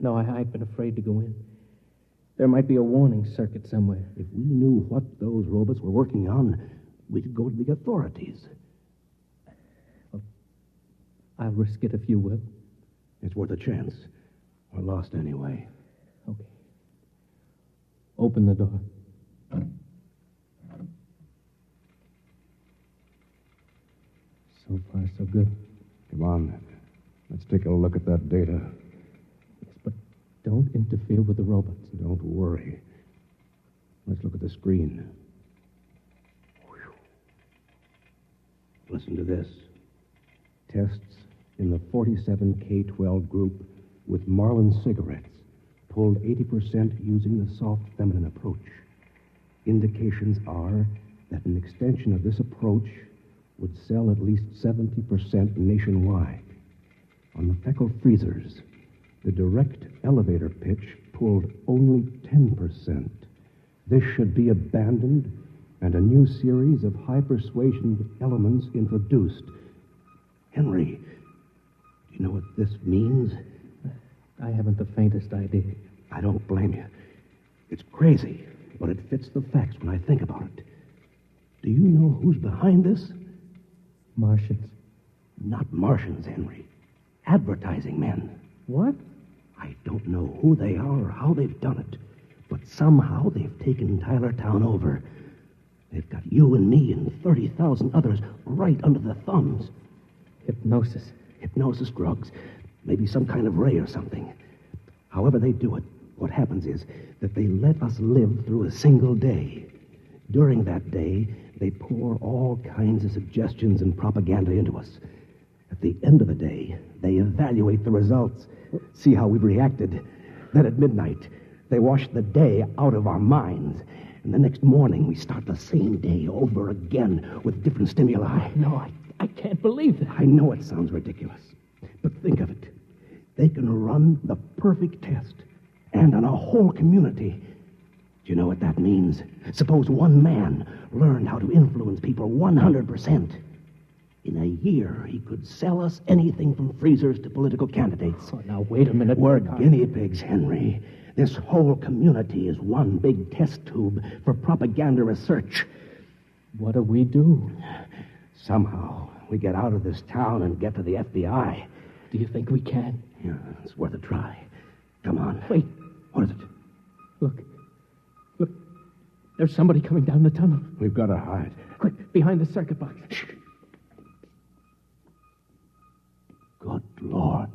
No, I've been afraid to go in. There might be a warning circuit somewhere. If we knew what those robots were working on, we could go to the authorities. Well, I'll risk it if you will. It's worth a chance. We're lost anyway. Okay. Open the door. So far, so good. Come on. Let's take a look at that data. Yes, but don't interfere with the robots. Don't worry. Let's look at the screen. Listen to this. Tests in the 47K12 group with Marlin cigarettes pulled 80% using the soft feminine approach. Indications are that an extension of this approach would sell at least 70% nationwide. On the Feckle freezers, the direct elevator pitch pulled only 10%. This should be abandoned and a new series of high persuasion elements introduced. Henry, do you know what this means? I haven't the faintest idea. I don't blame you. It's crazy, but it fits the facts when I think about it. Do you know who's behind this? Martians. Not Martians, Henry. Advertising men. What? I don't know who they are or how they've done it, but somehow they've taken Tylertown over. They've got you and me and 30,000 others right under their thumbs. Hypnosis. Hypnosis, drugs, maybe some kind of ray or something. However they do it, what happens is that they let us live through a single day. During that day, they pour all kinds of suggestions and propaganda into us. At the end of the day, they evaluate the results, see how we've reacted. Then at midnight, they wash the day out of our minds. And the next morning, we start the same day over again with different stimuli. No, I can't believe that. I know it sounds ridiculous, but think of it. They can run the perfect test, and on a whole community. Do you know what that means? Suppose one man learned how to influence people 100%. In a year, he could sell us anything from freezers to political candidates. Oh, now, wait a minute. We're guinea pigs, Henry. This whole community is one big test tube for propaganda research. What do we do? Somehow, we get out of this town and get to the FBI. Do you think we can? Yeah, it's worth a try. Come on. Wait. What is it? Look. There's somebody coming down the tunnel. We've got to hide. Quick, behind the circuit box. Shh. Good Lord.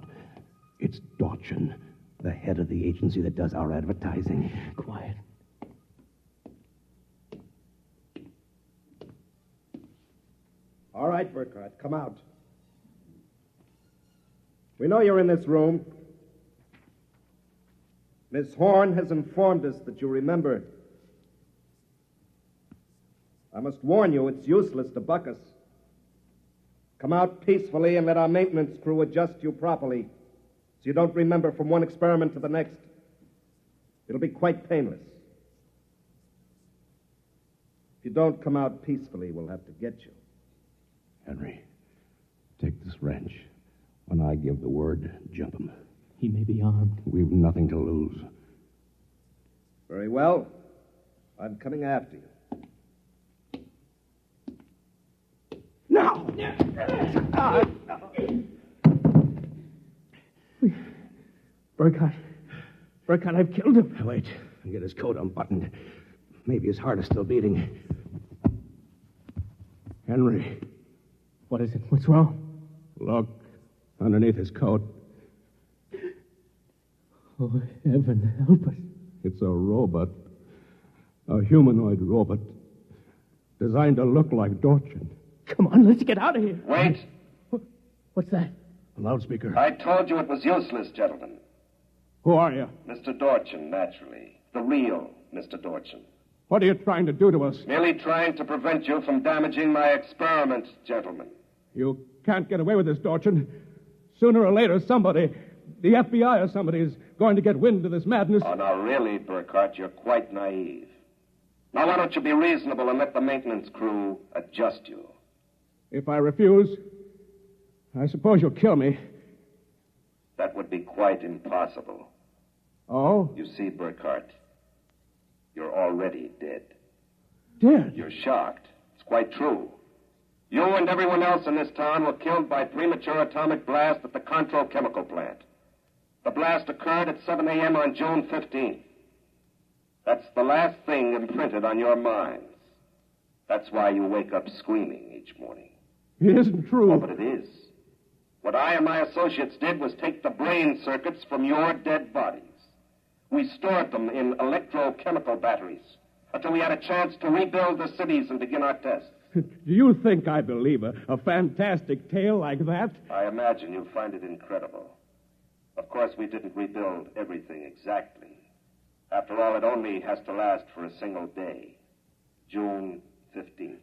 It's Dorchin, the head of the agency that does our advertising. Quiet. All right, Burkhardt, come out. We know you're in this room. Miss Horn has informed us that you remember. I must warn you, it's useless to buck us. Come out peacefully and let our maintenance crew adjust you properly so you don't remember from one experiment to the next. It'll be quite painless. If you don't come out peacefully, we'll have to get you. Henry, take this wrench. When I give the word, jump him. He may be armed. We've nothing to lose. Very well. I'm coming after you. Now! Burkhardt, I've killed him. Wait, I'll get his coat unbuttoned. Maybe his heart is still beating. Henry. What is it? What's wrong? Look, underneath his coat. Oh, heaven help us. It's a robot. A humanoid robot. Designed to look like Dorchin. Come on, let's get out of here. Wait. What's that? A loudspeaker. I told you it was useless, gentlemen. Who are you? Mr. Dorchin, naturally. The real Mr. Dorchin. What are you trying to do to us? Merely trying to prevent you from damaging my experiment, gentlemen. You can't get away with this, Dorchin. Sooner or later, somebody, the FBI or somebody, is going to get wind of this madness. Oh, now, really, Burkhardt, you're quite naive. Now, why don't you be reasonable and let the maintenance crew adjust you? If I refuse, I suppose you'll kill me. That would be quite impossible. Oh? You see, Burkhardt, you're already dead. Dead? You're shocked. It's quite true. You and everyone else in this town were killed by premature atomic blast at the Control Chemical Plant. The blast occurred at 7 a.m. on June 15th. That's the last thing imprinted on your minds. That's why you wake up screaming each morning. It isn't true. Oh, but it is. What I and my associates did was take the brain circuits from your dead bodies. We stored them in electrochemical batteries until we had a chance to rebuild the cities and begin our tests. Do you think I believe a fantastic tale like that? I imagine you find it incredible. Of course, we didn't rebuild everything exactly. After all, it only has to last for a single day. June 15th.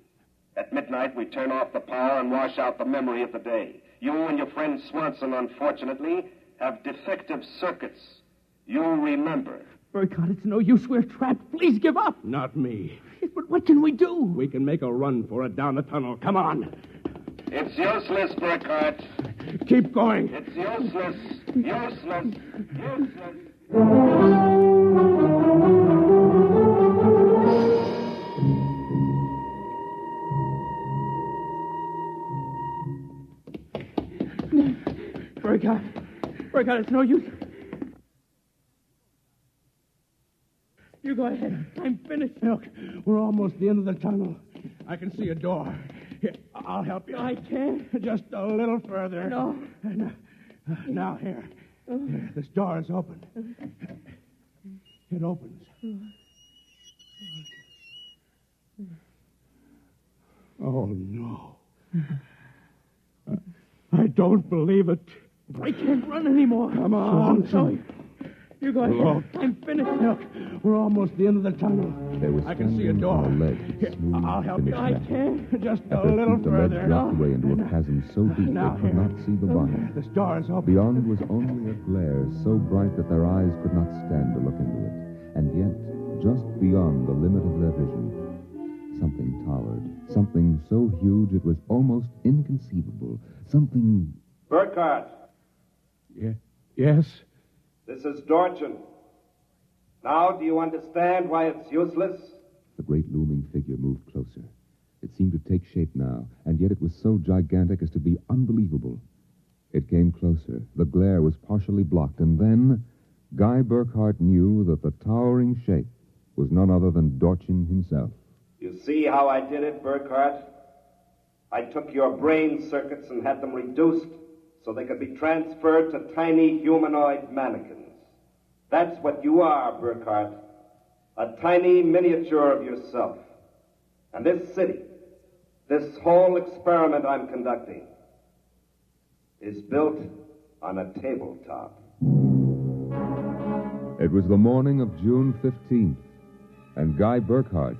At midnight, we turn off the power and wash out the memory of the day. You and your friend Swanson, unfortunately, have defective circuits. You remember. Burkhardt, it's no use. We're trapped. Please give up. Not me. But what can we do? We can make a run for it down the tunnel. Come on. It's useless, Burkhardt. Keep going. It's useless. Useless. Useless. Burkhardt, it's no use. You go ahead. I'm finished. Look, we're almost at the end of the tunnel. I can see a door. Here, I'll help you. I can't. Just a little further. No. Now, here. Here, this door is open. It opens. Oh, no. I don't believe it. I can't run anymore. Come on. Sorry. You go ahead. Look. I'm finished. Look, we're almost at the end of the tunnel. I can see a door. Here, I'll help you. I can't. Just At a their little feet, the further. ledge dropped away into a chasm so deep Now, they could not see the bottom. This door is open. Beyond was only a glare so bright that their eyes could not stand to look into it. And yet, just beyond the limit of their vision, something towered. Something so huge it was almost inconceivable. Something... Burkhardt. Yes? This is Dorchin. Now, do you understand why it's useless? The great looming figure moved closer. It seemed to take shape now, and yet it was so gigantic as to be unbelievable. It came closer. The glare was partially blocked, and then Guy Burkhardt knew that the towering shape was none other than Dorchin himself. You see how I did it, Burkhardt? I took your brain circuits and had them reduced so they could be transferred to tiny humanoid mannequins. That's what you are, Burkhardt. A tiny miniature of yourself. And this city, this whole experiment I'm conducting, is built on a tabletop. It was the morning of June 15th, and Guy Burkhardt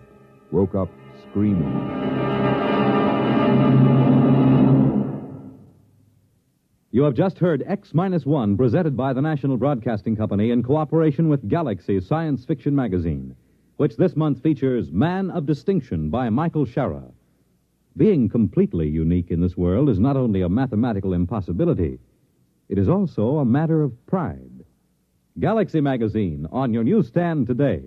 woke up screaming. You have just heard X-1, presented by the National Broadcasting Company in cooperation with Galaxy Science Fiction Magazine, which this month features Man of Distinction by Michael Shara. Being completely unique in this world is not only a mathematical impossibility, it is also a matter of pride. Galaxy Magazine, on your newsstand today.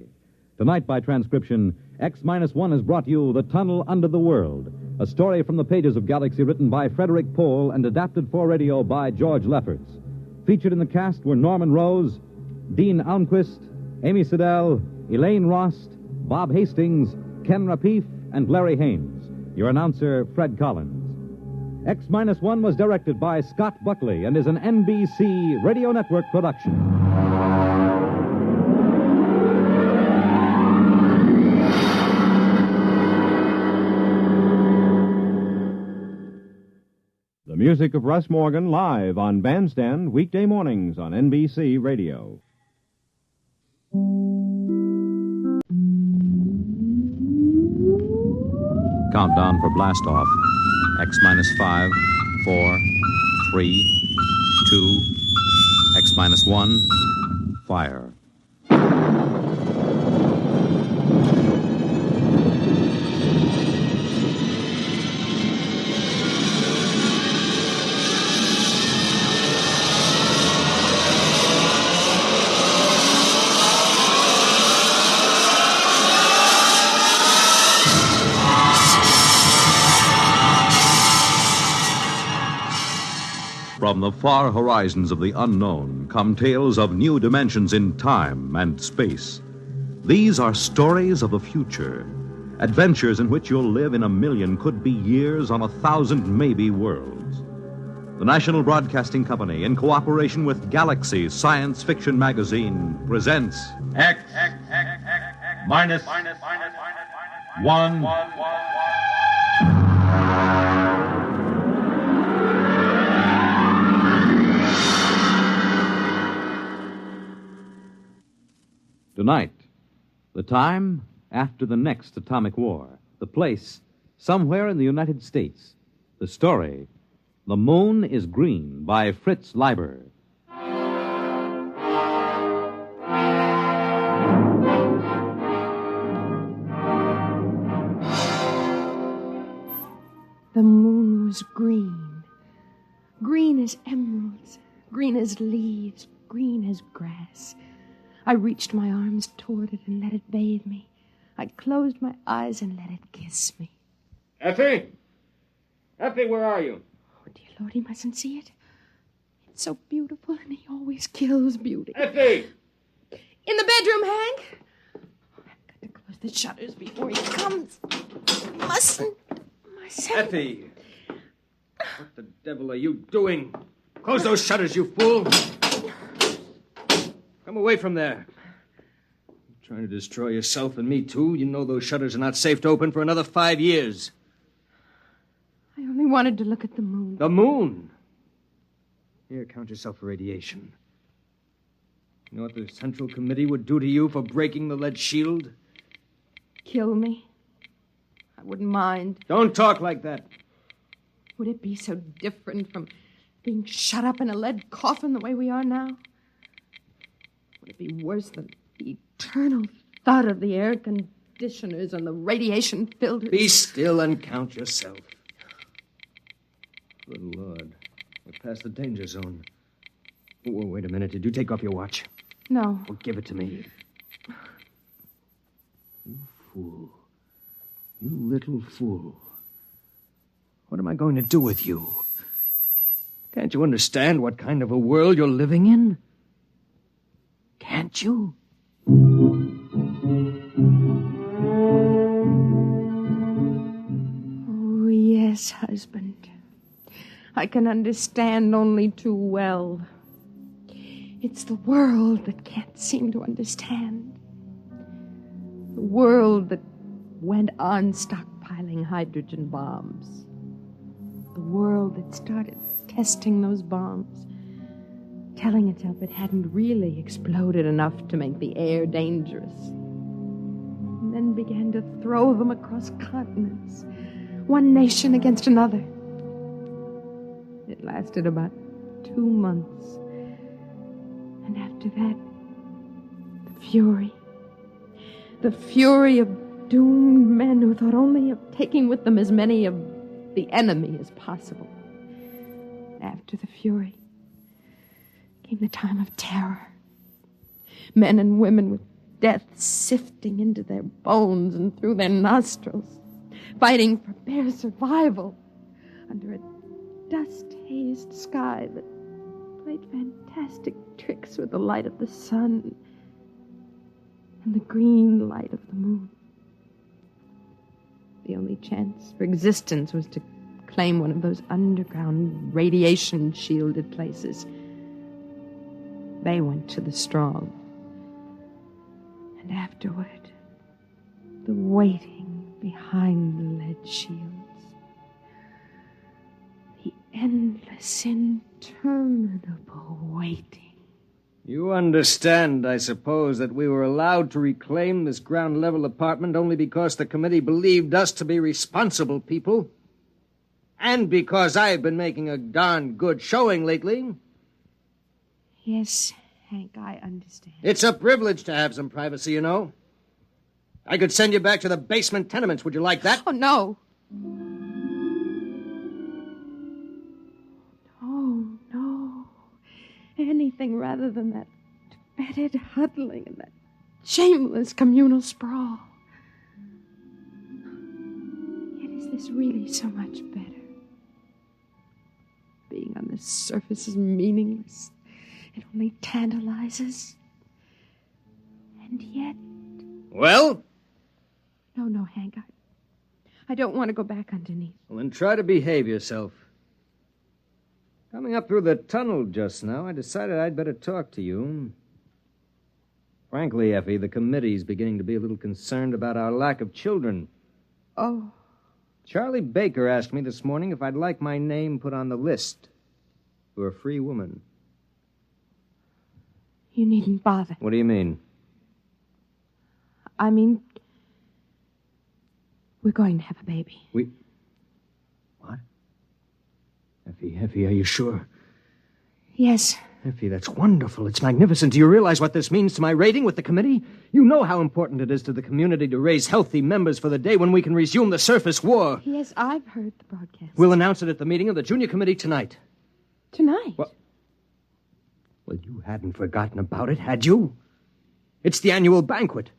Tonight, by transcription, X-1 has brought you The Tunnel Under the World, a story from the pages of Galaxy written by Frederick Pohl and adapted for radio by George Lefferts. Featured in the cast were Norman Rose, Dean Almquist, Amy Siddell, Elaine Rost, Bob Hastings, Ken Rapif, and Larry Haynes. Your announcer, Fred Collins. X-1 was directed by Scott Buckley and is an NBC Radio Network production. The music of Russ Morgan live on Bandstand weekday mornings on NBC Radio. Countdown for blast-off. X-5, 4, 3, 2, X-1, fire. From the far horizons of the unknown come tales of new dimensions in time and space. These are stories of the future, adventures in which you'll live in a million, could be years, on 1,000 maybe worlds. The National Broadcasting Company, in cooperation with Galaxy Science Fiction Magazine, presents X-1. Tonight, the time after the next atomic war. The place, somewhere in the United States. The story, The Moon is Green by Fritz Leiber. The moon was green. green as emeralds, green as leaves, green as grass. I reached my arms toward it and let it bathe me. I closed my eyes and let it kiss me. Effie! Effie, where are you? Oh, dear Lord, he mustn't see it. It's so beautiful, and he always kills beauty. Effie! In the bedroom, Hank. I've got to close the shutters before he comes. Mustn't. Effie! What the devil are you doing? Close those shutters, you fool! Come away from there. You're trying to destroy yourself and me, too. You know those shutters are not safe to open for another 5 years. I only wanted to look at the moon. The moon? Here, count yourself for radiation. You know what the Central Committee would do to you for breaking the lead shield? Kill me. I wouldn't mind. Don't talk like that. Would it be so different from being shut up in a lead coffin the way we are now? Would it be worse than the eternal thud of the air conditioners and the radiation filters? Be still and count yourself. Good Lord. We're past the danger zone. Oh, wait a minute. Did you take off your watch? No. Well, give it to me. You fool. You little fool. What am I going to do with you? Can't you understand what kind of a world you're living in? Can't you? Oh, yes, husband. I can understand only too well. It's the world that can't seem to understand. The world that went on stockpiling hydrogen bombs. The world that started testing those bombs, telling itself it hadn't really exploded enough to make the air dangerous. And then began to throw them across continents, one nation against another. It lasted about 2 months. And after that, the fury of doomed men who thought only of taking with them as many of the enemy as possible. After the fury came the time of terror. Men and women with death sifting into their bones and through their nostrils, fighting for bare survival under a dust-hazed sky that played fantastic tricks with the light of the sun and the green light of the moon. The only chance for existence was to claim one of those underground radiation-shielded places. They went to the strong. And afterward, the waiting behind the lead shields. The endless, interminable waiting. You understand, I suppose, that we were allowed to reclaim this ground-level apartment only because the committee believed us to be responsible people. And because I've been making a darn good showing lately. Yes, Hank, I understand. It's a privilege to have some privacy, you know. I could send you back to the basement tenements. Would you like that? Oh, no. No. Anything rather than that bedded huddling and that shameless communal sprawl. Yet is this really so much better? Being on the surface is meaningless. It only tantalizes. And yet... Well? No, Hank. I don't want to go back underneath. Well, then try to behave yourself. Coming up through the tunnel just now, I decided I'd better talk to you. Frankly, Effie, the committee's beginning to be a little concerned about our lack of children. Oh. Charlie Baker asked me this morning if I'd like my name put on the list for a free woman. You needn't bother. What do you mean? I mean, we're going to have a baby. What? Effie, are you sure? Yes. Effie, that's wonderful. It's magnificent. Do you realize what this means to my rating with the committee? You know how important it is to the community to raise healthy members for the day when we can resume the surface war. Yes, I've heard the broadcast. We'll announce it at the meeting of the junior committee tonight. Tonight? Well, you hadn't forgotten about it, had you? It's the annual banquet.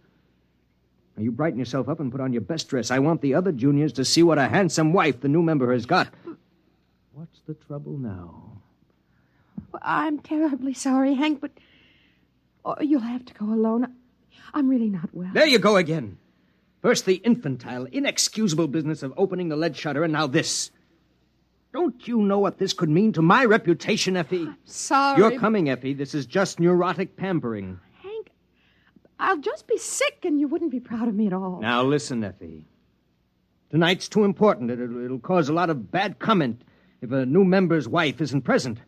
Now, you brighten yourself up and put on your best dress. I want the other juniors to see what a handsome wife the new member has got. What's the trouble now? Well, I'm terribly sorry, Hank, but you'll have to go alone. I'm really not well. There you go again. First the infantile, inexcusable business of opening the lead shutter, and now this. Don't you know what this could mean to my reputation, Effie? I'm sorry. You're coming, Effie. This is just neurotic pampering. Hank, I'll just be sick and you wouldn't be proud of me at all. Now listen, Effie. Tonight's too important. It'll cause a lot of bad comment if a new member's wife isn't present.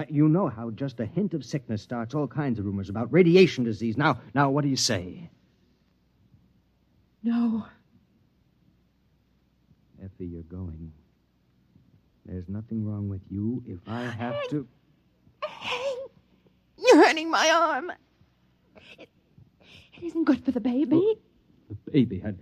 You know how just a hint of sickness starts all kinds of rumors about radiation disease. Now, what do you say? No. Effie, you're going. There's nothing wrong with you if I have to... Hank, you're hurting my arm. It isn't good for the baby. The baby, I'd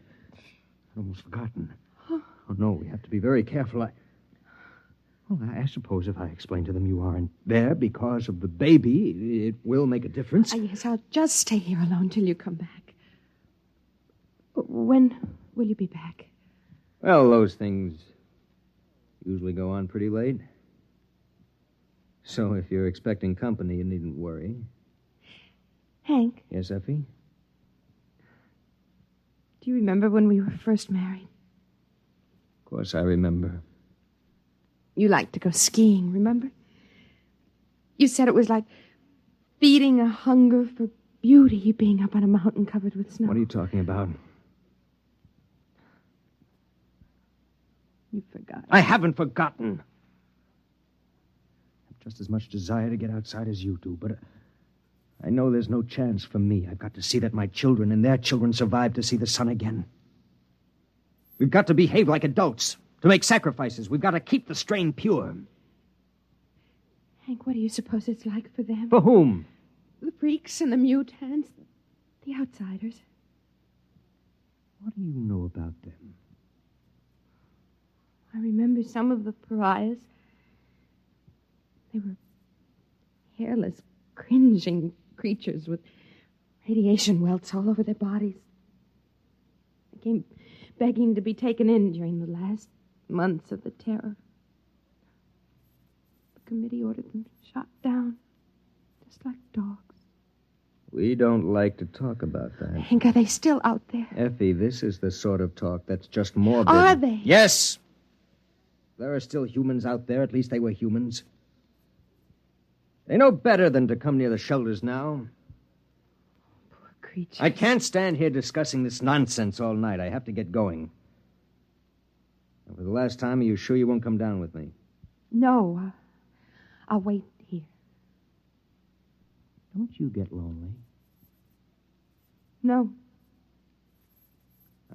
almost forgotten. Oh, no, we have to be very careful. I suppose if I explain to them you aren't there because of the baby, it will make a difference. Yes, I'll just stay here alone till you come back. When will you be back? Well, those things usually go on pretty late. So if you're expecting company, you needn't worry. Hank? Yes, Effie? Do you remember when we were first married? Of course I remember. You liked to go skiing, remember? You said it was like feeding a hunger for beauty, being up on a mountain covered with snow. What are you talking about? You forgot. I haven't forgotten. I've just as much desire to get outside as you do, but I know there's no chance for me. I've got to see that my children and their children survive to see the sun again. We've got to behave like adults, to make sacrifices. We've got to keep the strain pure. Hank, what do you suppose it's like for them? For whom? The freaks and the mutants, the outsiders. What do you know about them? I remember some of the pariahs. They were hairless, cringing creatures with radiation welts all over their bodies. They came begging to be taken in during the last months of the terror. The committee ordered them shot down, just like dogs. We don't like to talk about that. Hank, are they still out there? Effie, this is the sort of talk that's just morbid. Are they? Yes. There are still humans out there. At least they were humans. They know better than to come near the shelters now. Poor creatures. I can't stand here discussing this nonsense all night. I have to get going. And for the last time, are you sure you won't come down with me? No. I'll wait here. Don't you get lonely? No.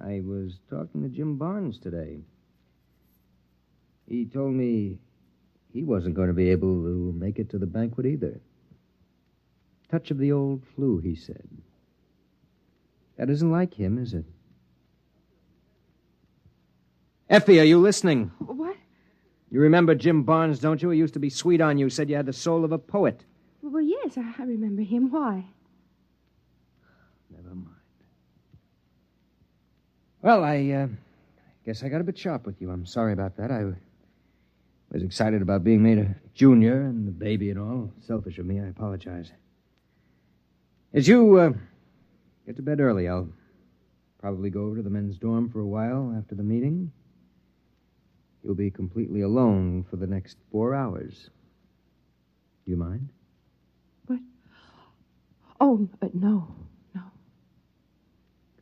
I was talking to Jim Barnes today. He told me he wasn't going to be able to make it to the banquet either. Touch of the old flu, he said. That isn't like him, is it? Effie, are you listening? What? You remember Jim Barnes, don't you? He used to be sweet on you, said you had the soul of a poet. Well, yes, I remember him. Why? Never mind. Well, I guess I got a bit sharp with you. I'm sorry about that. I was excited about being made a junior and the baby and all. Selfish of me. I apologize. As you get to bed early, I'll probably go over to the men's dorm for a while after the meeting. You'll be completely alone for the next 4 hours. Do you mind? What? Oh, no.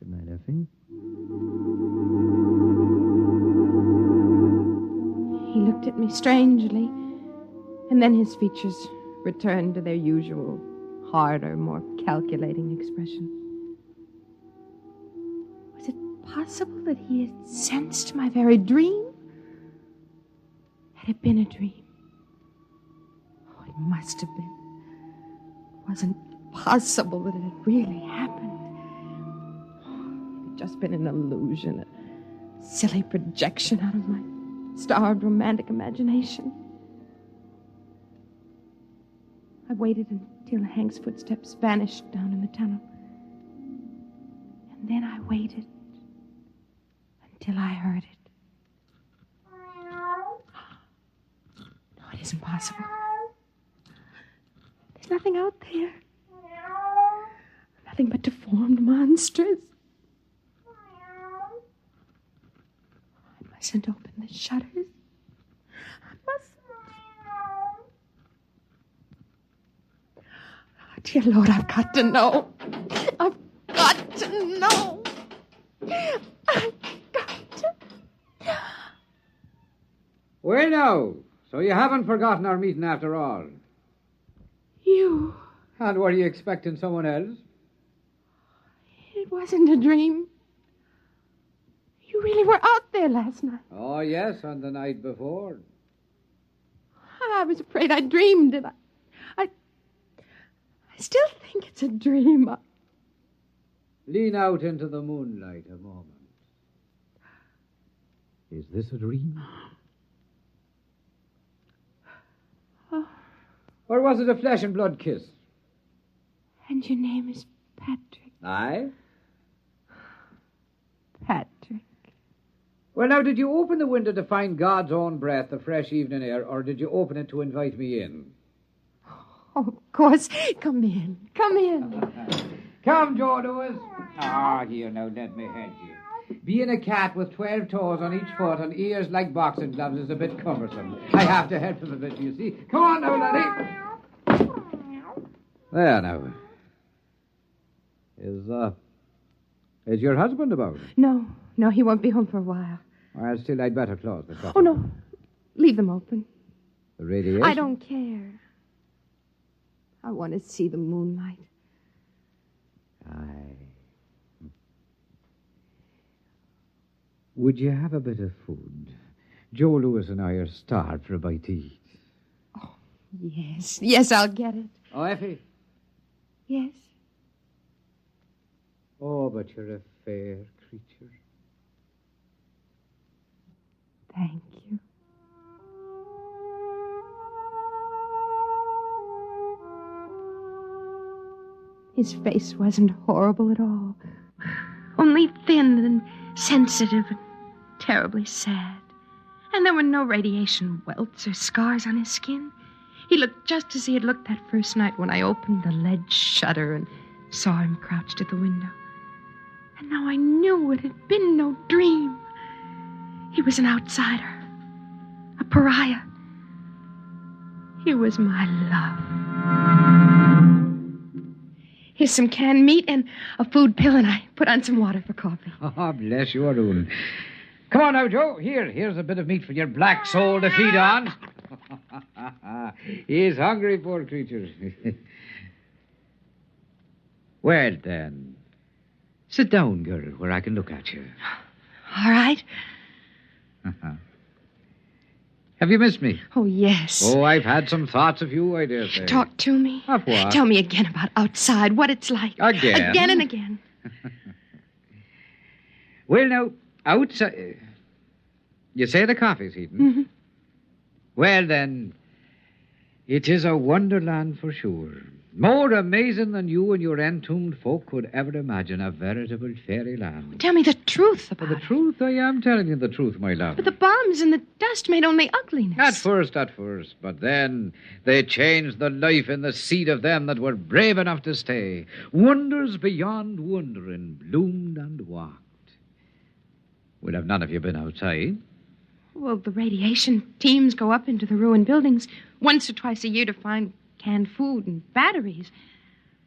Good night, Effie. He looked at me strangely, and then his features returned to their usual, harder, more calculating expression. Was it possible that he had sensed my very dream? Had it been a dream? Oh, it must have been. It wasn't possible that it had really happened. It had just been an illusion, a silly projection out of my starved romantic imagination. I waited until Hank's footsteps vanished down in the tunnel. And then I waited until I heard it. No, it isn't possible. There's nothing out there. Nothing but deformed monsters. I mustn't open the shutters. I mustn't. Oh, dear Lord, I've got to know. I've got to know. I've got to. Well, now, so you haven't forgotten our meeting after all. You. And were you expecting someone else? It wasn't a dream. You really were out there last night. Oh, yes, on the night before. I was afraid I dreamed, and I still think it's a dream. Lean out into the moonlight a moment. Is this a dream? Oh. Or was it a flesh and blood kiss? And your name is Patrick. Aye? Patrick. Well, now, did you open the window to find God's own breath, the fresh evening air, or did you open it to invite me in? Oh, of course. Come in. Come in. Come, Joe Lewis. Here, now, let me help you. Being a cat with 12 toes on each foot and ears like boxing gloves is a bit cumbersome. I have to help him a bit, you see. Come on now, laddie. There, now. Is your husband about? No, he won't be home for a while. Well, still, I'd better close the shop. Oh, no. Leave them open. The radiation? I don't care. I want to see the moonlight. Aye. Would you have a bit of food? Joe Lewis and I are starved for a bite to eat. Oh, yes. Yes, I'll get it. Oh, Effie? Yes? Oh, but you're a fair creature. Thank you. His face wasn't horrible at all. Only thin and sensitive and terribly sad. And there were no radiation welts or scars on his skin. He looked just as he had looked that first night when I opened the lead shutter and saw him crouched at the window. And now I knew it had been no dream. He was an outsider, a pariah. He was my love. Here's some canned meat and a food pill, and I put on some water for coffee. Oh, bless you, Arun. Come on now, Joe. Here's a bit of meat for your black soul to feed on. He's hungry, poor creature. Well, then, sit down, girl, where I can look at you. All right. Have you missed me? Oh, yes. Oh, I've had some thoughts of you, I dare say. Talk to me. Of what? Tell me again about outside, what it's like. Again? Again and again. Well, now, outside... You say the coffee's heating? Mm-hmm. Well, then, it is a wonderland for sure. More amazing than you and your entombed folk could ever imagine. A veritable fairyland. Tell me the truth about The truth? I am telling you the truth, my love. But the bombs and the dust made only ugliness. At first. But then they changed the life in the seed of them that were brave enough to stay. Wonders beyond wondering bloomed and walked. Well, have none of you been outside? Well, the radiation teams go up into the ruined buildings once or twice a year to find canned food and batteries.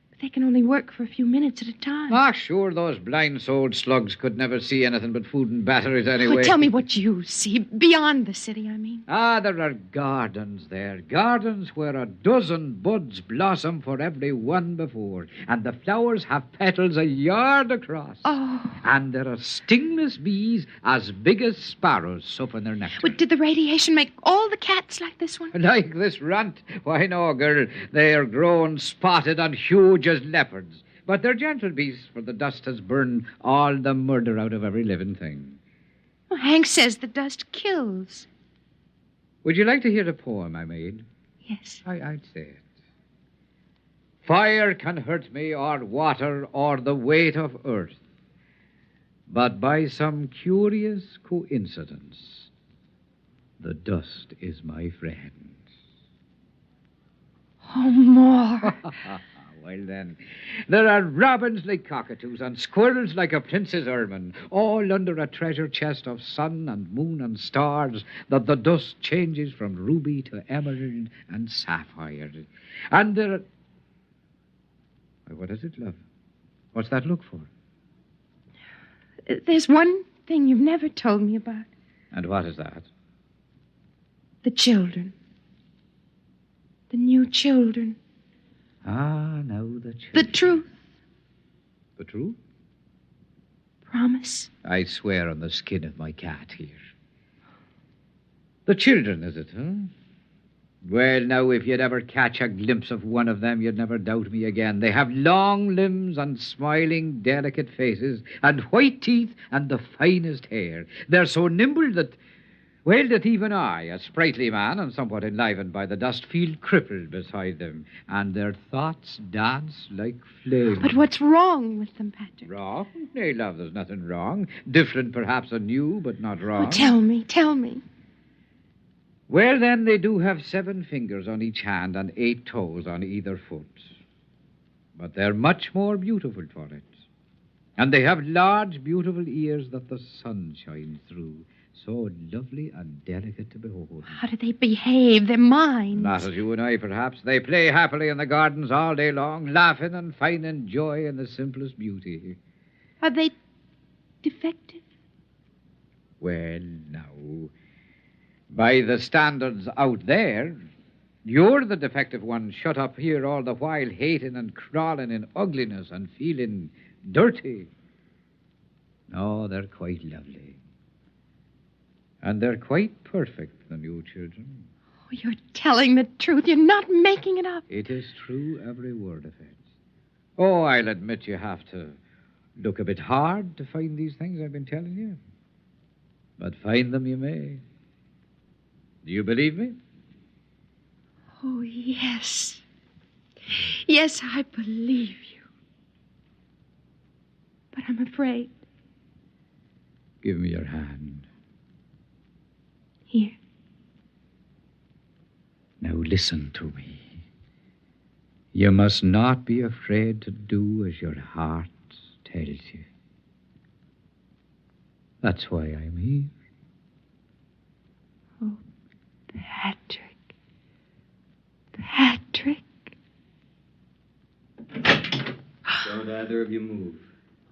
But they can only work for a few minutes at a time. Ah, sure, those blind-souled slugs could never see anything but food and batteries anyway. Oh, tell me what you see, beyond the city, I mean. Ah, there are gardens there. Gardens where a dozen buds blossom for every one before. And the flowers have petals a yard across. Oh. And there are stingless bees as big as sparrows supping their nectar. But did the radiation make all the cats like this one? Like this runt? Why, no, girl. They are grown spotted and huge as leopards. But they're gentle beasts, for the dust has burned all the murder out of every living thing. Well, Hank says the dust kills. Would you like to hear the poem I made? Yes. I'd say it. Fire can hurt me, or water, or the weight of earth. But by some curious coincidence, the dust is my friend. Oh, more. Well, then, there are robins like cockatoos and squirrels like a prince's ermine, all under a treasure chest of sun and moon and stars that the dust changes from ruby to emerald and sapphire. And there are... What is it, love? What's that look for? There's one thing you've never told me about. And what is that? The children. The new children. Ah, no, the children. The truth. The truth? Promise. I swear on the skin of my cat here. The children, is it, huh? Well, now, if you'd ever catch a glimpse of one of them, you'd never doubt me again. They have long limbs and smiling, delicate faces and white teeth and the finest hair. They're so nimble that, well, that even I, a sprightly man and somewhat enlivened by the dust, feel crippled beside them. And their thoughts dance like flames. But what's wrong with them, Patrick? Wrong? Nay, love, there's nothing wrong. Different, perhaps, and new, but not wrong. Oh, tell me. Well, then, they do have 7 fingers on each hand and 8 toes on either foot. But they're much more beautiful for it. And they have large, beautiful ears that the sun shines through. So lovely and delicate to behold. How do they behave? Their minds? Not as you and I, perhaps. They play happily in the gardens all day long, laughing and finding joy in the simplest beauty. Are they defective? Well, now... By the standards out there, you're the defective one shut up here all the while, hating and crawling in ugliness and feeling dirty. No, they're quite lovely. And they're quite perfect, the new children. Oh, you're telling the truth. You're not making it up. It is true, every word of it. Oh, I'll admit you have to look a bit hard to find these things I've been telling you. But find them you may. Do you believe me? Oh, yes. Yes, I believe you. But I'm afraid. Give me your hand. Here. Now listen to me. You must not be afraid to do as your heart tells you. That's why I'm here. Oh, Patrick. Patrick. Don't either of you move.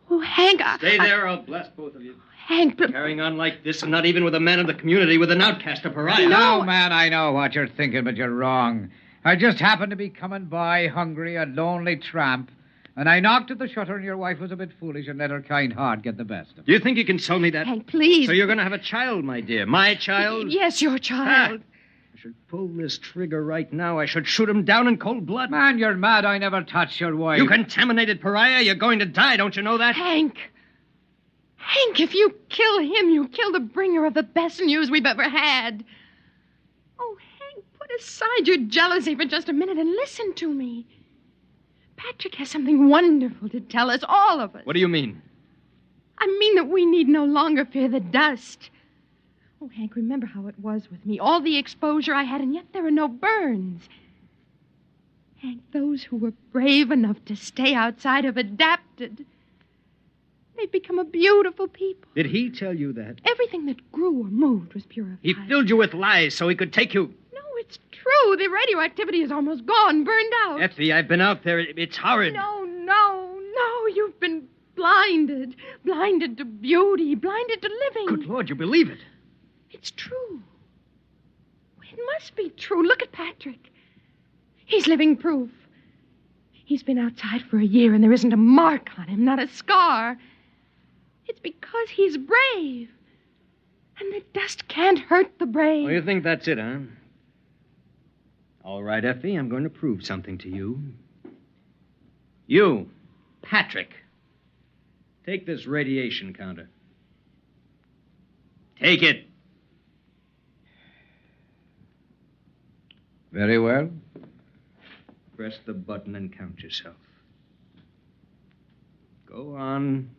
Oh, Hank, Stay there, I'll blast both of you. Hank, but... Carrying on like this, and not even with a man of the community, with an outcast, a pariah. No, man, I know what you're thinking, but you're wrong. I just happened to be coming by, hungry, a lonely tramp, and I knocked at the shutter, and your wife was a bit foolish and let her kind heart get the best of it. Do you think you can sell me that? Hank, please. So you're going to have a child, my dear. My child? Yes, your child. I should pull this trigger right now. I should shoot him down in cold blood. Man, you're mad. I never touched your wife. You contaminated pariah. You're going to die. Don't you know that? Hank, if you kill him, you kill the bringer of the best news we've ever had. Oh, Hank, put aside your jealousy for just a minute and listen to me. Patrick has something wonderful to tell us, all of us. What do you mean? I mean that we need no longer fear the dust. Oh, Hank, remember how it was with me. All the exposure I had, and yet there were no burns. Hank, those who were brave enough to stay outside have adapted. They've become a beautiful people. Did he tell you that? Everything that grew or moved was purified. He filled you with lies so he could take you. No, it's true. The radioactivity is almost gone, burned out. Effie, I've been out there. It's horrid. No. You've been blinded. Blinded to beauty. Blinded to living. Good Lord, you believe it? It's true. It must be true. Look at Patrick. He's living proof. He's been outside for a year, and there isn't a mark on him, not a scar. It's because he's brave. And the dust can't hurt the brave. Oh, you think that's it, huh? All right, Effie, I'm going to prove something to you. You, Patrick, take this radiation counter. Take it. Very well. Press the button and count yourself. Go on.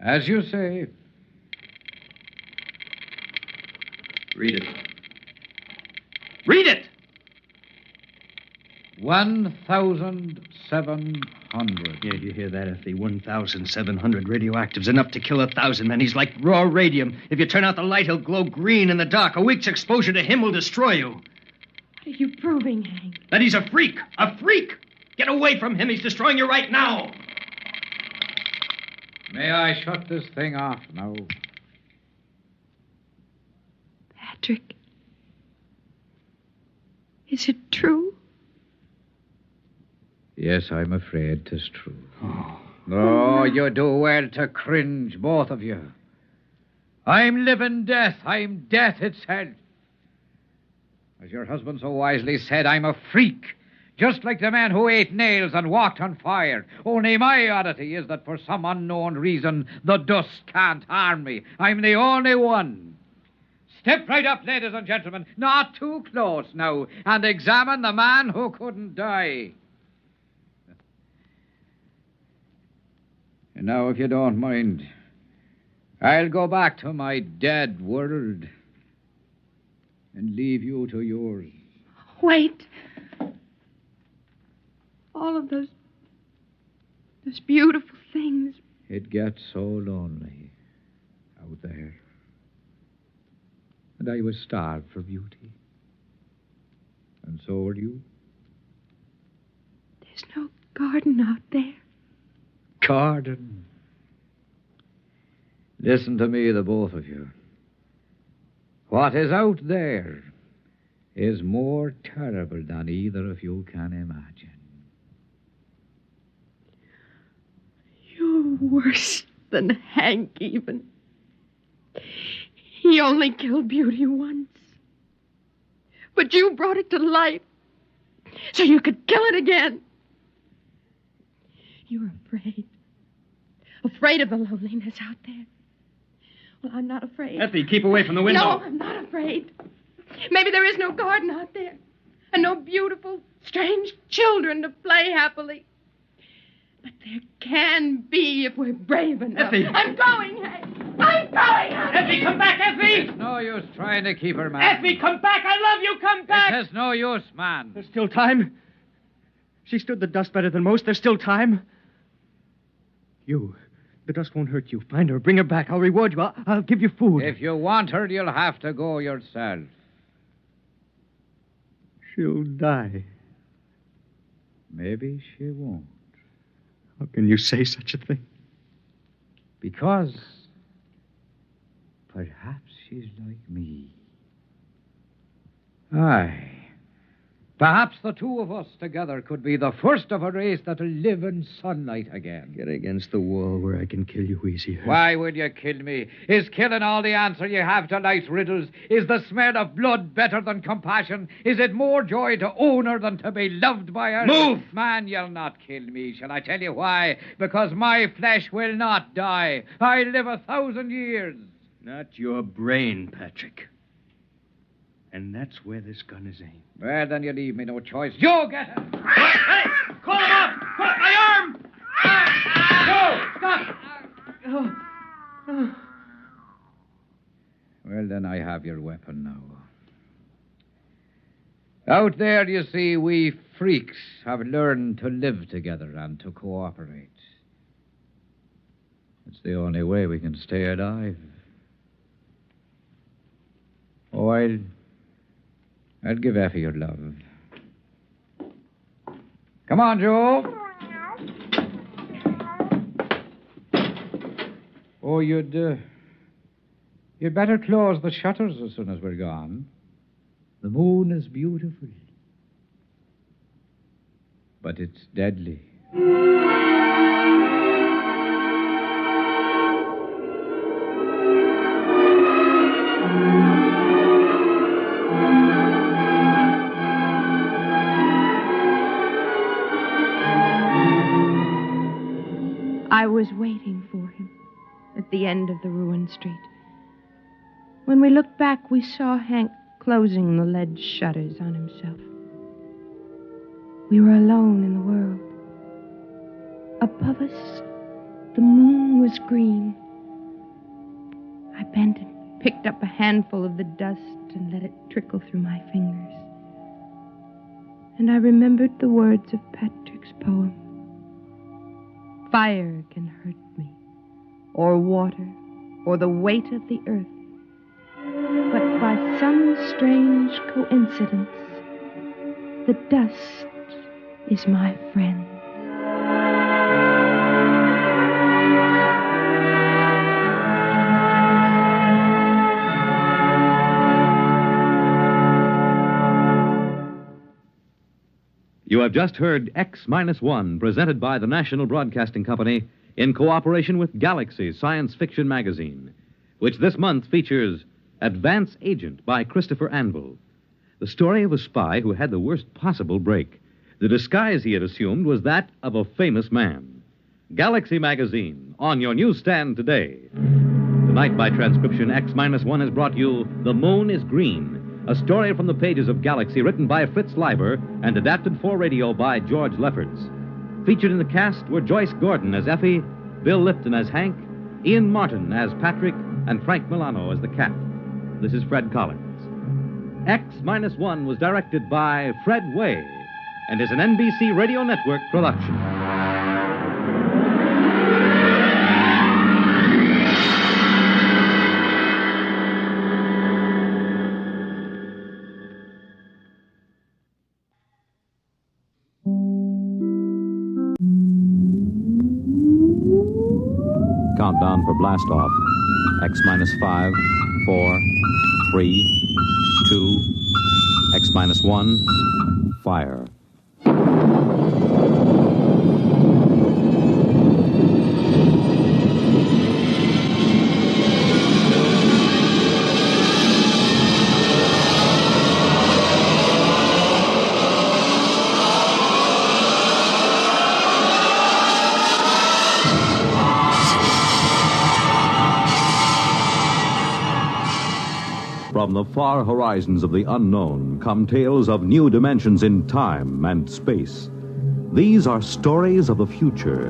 As you say. Read it. Read it! 1,700. Yeah, you hear that, Effie? 1,700 radioactives, enough to kill 1,000 men. He's like raw radium. If you turn out the light, he'll glow green in the dark. A week's exposure to him will destroy you. What are you proving, Hank? That he's a freak. A freak! Get away from him. He's destroying you right now. May I shut this thing off now? Patrick. Is it true? Yes, I'm afraid 'tis true. Oh, you do well to cringe, both of you. I'm living death. I'm death itself. As your husband so wisely said, I'm a freak. Just like the man who ate nails and walked on fire. Only my oddity is that for some unknown reason, the dust can't harm me. I'm the only one. Step right up, ladies and gentlemen. Not too close now. And examine the man who couldn't die. And now, if you don't mind, I'll go back to my dead world and leave you to yours. Wait. All of those beautiful things. It gets so lonely out there. And I was starved for beauty. And so were you. There's no garden out there. Garden. Listen to me, the both of you. What is out there is more terrible than either of you can imagine. You're worse than Hank, even. He only killed beauty once. But you brought it to life so you could kill it again. You're afraid. Afraid of the loneliness out there. Well, I'm not afraid. Effie, keep away from the window. No, I'm not afraid. Maybe there is no garden out there. And no beautiful, strange children to play happily. But there can be if we're brave enough. Effie! I'm going, Hank! I'm going! Effie, come back, Effie! There's no use trying to keep her, man. Effie, come back! I love you! Come back! There's no use, man. There's still time. She stood the dust better than most. There's still time. You. The dust won't hurt you. Find her. Bring her back. I'll reward you. I'll give you food. If you want her, you'll have to go yourself. She'll die. Maybe she won't. How can you say such a thing? Because perhaps she's like me. Aye. Perhaps the two of us together could be the first of a race that'll live in sunlight again. Get against the wall where I can kill you easier. Why would you kill me? Is killing all the answer you have to life's riddles? Is the smell of blood better than compassion? Is it more joy to own her than to be loved by her? Move! Man, you'll not kill me. Shall I tell you why? Because my flesh will not die. I live 1,000 years. Not your brain, Patrick. And that's where this gun is aimed. Well, then you leave me no choice. You get it! Hey! Call him up! Call my arm! No! Stop! Well, then I have your weapon now. Out there, you see, we freaks have learned to live together and to cooperate. It's the only way we can stay alive. Oh, I'll give Effie your love. Come on, Joe. Oh, you'd better close the shutters as soon as we're gone. The moon is beautiful. But it's deadly. I was waiting for him at the end of the ruined street. When we looked back, we saw Hank closing the lead shutters on himself. We were alone in the world. Above us, the moon was green. I bent and picked up a handful of the dust and let it trickle through my fingers. And I remembered the words of Patrick's poem. Fire can hurt me, or water, or the weight of the earth. But by some strange coincidence, the dust is my friend. You have just heard X-1, presented by the National Broadcasting Company in cooperation with Galaxy Science Fiction Magazine, which this month features Advance Agent by Christopher Anvil, the story of a spy who had the worst possible break. The disguise he had assumed was that of a famous man. Galaxy Magazine, on your newsstand today. Tonight, by transcription, X-1 has brought you The Moon is Green, a story from the pages of Galaxy written by Fritz Leiber and adapted for radio by George Lefferts. Featured in the cast were Joyce Gordon as Effie, Bill Lipton as Hank, Ian Martin as Patrick, and Frank Milano as the cat. This is Fred Collins. X-1 was directed by Fred Way and is an NBC Radio Network production. Countdown for blast off. X-5, 4, 3, 2, X-1, fire. From the far horizons of the unknown come tales of new dimensions in time and space. These are stories of the future,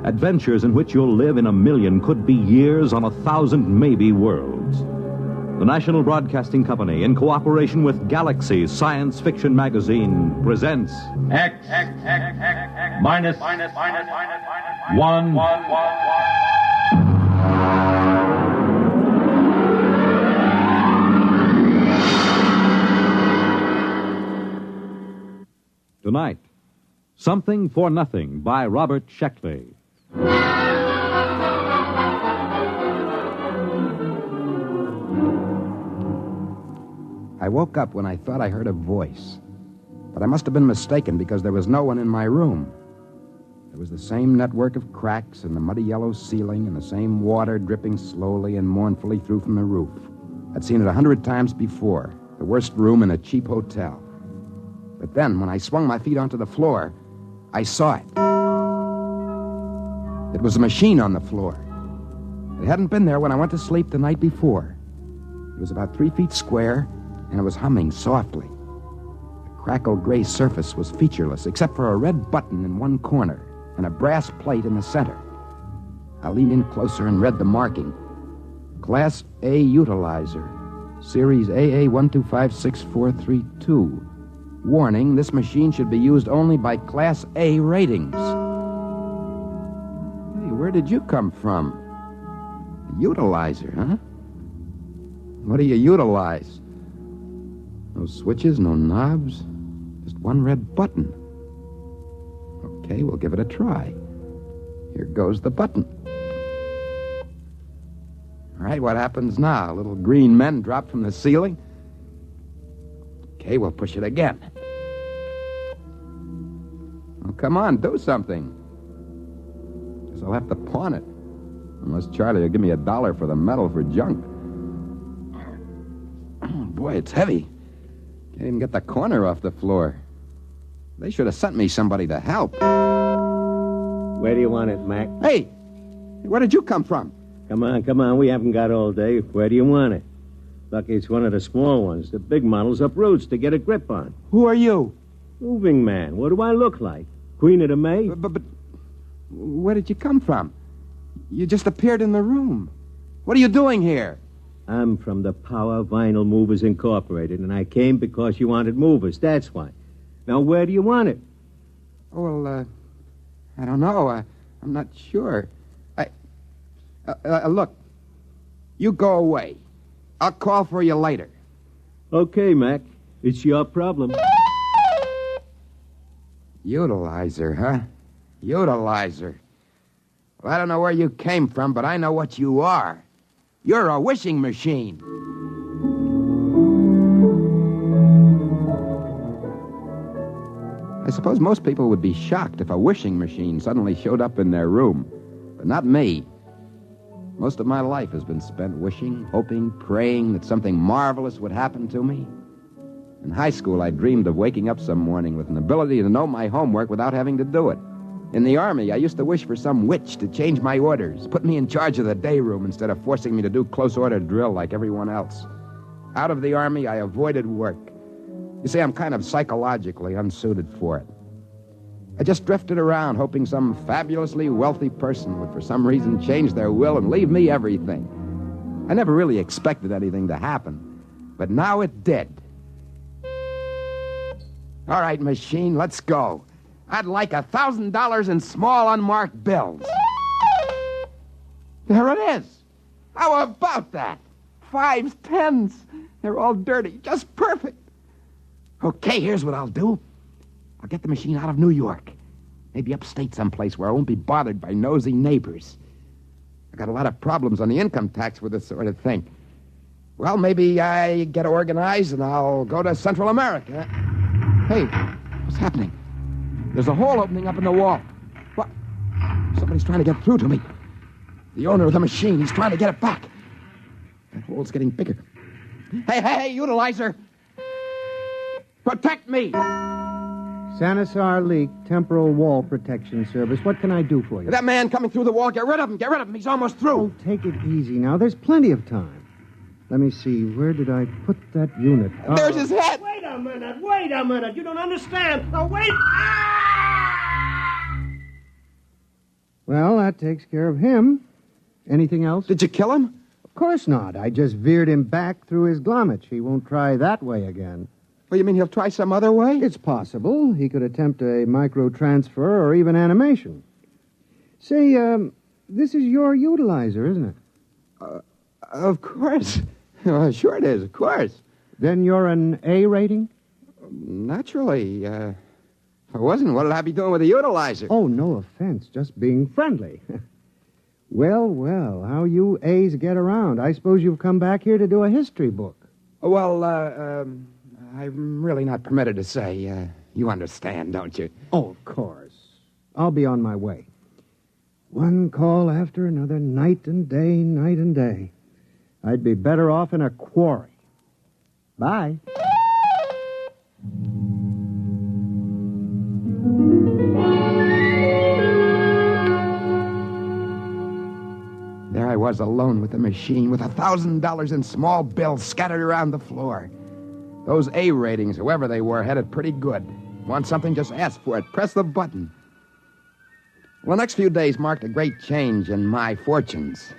adventures in which you'll live in a million, could be years, on 1,000 maybe worlds. The National Broadcasting Company, in cooperation with Galaxy Science Fiction Magazine, presents X-1. Tonight, Something for Nothing by Robert Sheckley. I woke up when I thought I heard a voice. But I must have been mistaken because there was no one in my room. There was the same network of cracks in the muddy yellow ceiling and the same water dripping slowly and mournfully through from the roof. I'd seen it 100 times before, the worst room in a cheap hotel. But then, when I swung my feet onto the floor, I saw it. It was a machine on the floor. It hadn't been there when I went to sleep the night before. It was about 3 feet square, and it was humming softly. The crackled gray surface was featureless, except for a red button in one corner and a brass plate in the center. I leaned in closer and read the marking. Class A Utilizer, Series AA1256432. Warning, this machine should be used only by Class A ratings. Hey, where did you come from? A utilizer, huh? What do you utilize? No switches, no knobs, just one red button. Okay, we'll give it a try. Here goes the button. All right, what happens now? Little green men drop from the ceiling? Okay, we'll push it again. Oh, come on, do something. Guess I'll have to pawn it. Unless Charlie will give me $1 for the metal for junk. Oh, boy, it's heavy. Can't even get the corner off the floor. They should have sent me somebody to help. Where do you want it, Mac? Hey! Where did you come from? Come on. We haven't got all day. Where do you want it? Lucky it's one of the small ones. The big models up roots to get a grip on. Who are you? Moving man. What do I look like? Queen of the May? But where did you come from? You just appeared in the room. What are you doing here? I'm from the Power Vinyl Movers Incorporated, and I came because you wanted movers. That's why. Now, where do you want it? Well, I don't know. I'm not sure. Look, you go away. I'll call for you later. Okay, Mac. It's your problem. Utilizer, huh? Utilizer. Well, I don't know where you came from, but I know what you are. You're a wishing machine. I suppose most people would be shocked if a wishing machine suddenly showed up in their room. But not me. Most of my life has been spent wishing, hoping, praying that something marvelous would happen to me. In high school, I dreamed of waking up some morning with an ability to know my homework without having to do it. In the Army, I used to wish for some witch to change my orders, put me in charge of the day room instead of forcing me to do close-order drill like everyone else. Out of the Army, I avoided work. You see, I'm kind of psychologically unsuited for it. I just drifted around hoping some fabulously wealthy person would for some reason change their will and leave me everything. I never really expected anything to happen, but now it did. All right, machine, let's go. I'd like $1,000 in small unmarked bills. There it is. How about that? 5s, 10s. They're all dirty. Just perfect. Okay, here's what I'll do. I'll get the machine out of New York. Maybe upstate someplace where I won't be bothered by nosy neighbors. I got a lot of problems on the income tax with this sort of thing. Well, maybe I get organized and I'll go to Central America. Hey, what's happening? There's a hole opening up in the wall. What? Somebody's trying to get through to me. The owner of the machine, he's trying to get it back. That hole's getting bigger. Hey, utilizer! Protect me! Sanisar Leak, Temporal Wall Protection Service. What can I do for you? That man coming through the wall, get rid of him. He's almost through. Oh, take it easy now. There's plenty of time. Let me see. Where did I put that unit? There's his head. Wait a minute. You don't understand. Now, wait. Well, that takes care of him. Anything else? Did you kill him? Of course not. I just veered him back through his glommage. He won't try that way again. Well, you mean he'll try some other way? It's possible. He could attempt a microtransfer or even animation. Say, this is your utilizer, isn't it? Of course. Sure it is, of course. Then you're an A rating? Naturally. If I wasn't, what'd I be doing with a utilizer? Oh, no offense. Just being friendly. Well, how you A's get around. I suppose you've come back here to do a history book. Well, I'm really not permitted to say. You understand, don't you? Oh, of course. I'll be on my way. One call after another, night and day. I'd be better off in a quarry. Bye. There I was alone with the machine, with $1,000 in small bills scattered around the floor. Those A ratings, whoever they were, had it pretty good. Want something, just ask for it. Press the button. Well, the next few days marked a great change in my fortunes.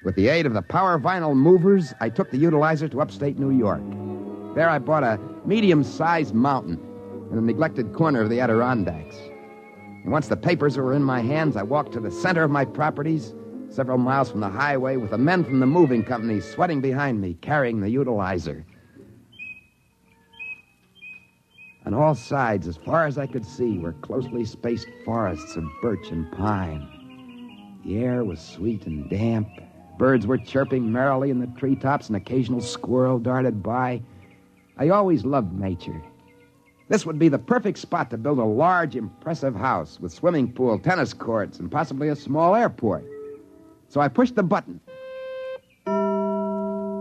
With the aid of the Power Vinyl Movers, I took the utilizer to upstate New York. There I bought a medium-sized mountain in a neglected corner of the Adirondacks. And once the papers were in my hands, I walked to the center of my properties, several miles from the highway, with the men from the moving company sweating behind me, carrying the utilizer. On all sides, as far as I could see, were closely spaced forests of birch and pine. The air was sweet and damp. Birds were chirping merrily in the treetops. An occasional squirrel darted by. I always loved nature. This would be the perfect spot to build a large, impressive house with swimming pool, tennis courts, and possibly a small airport. So I pushed the button.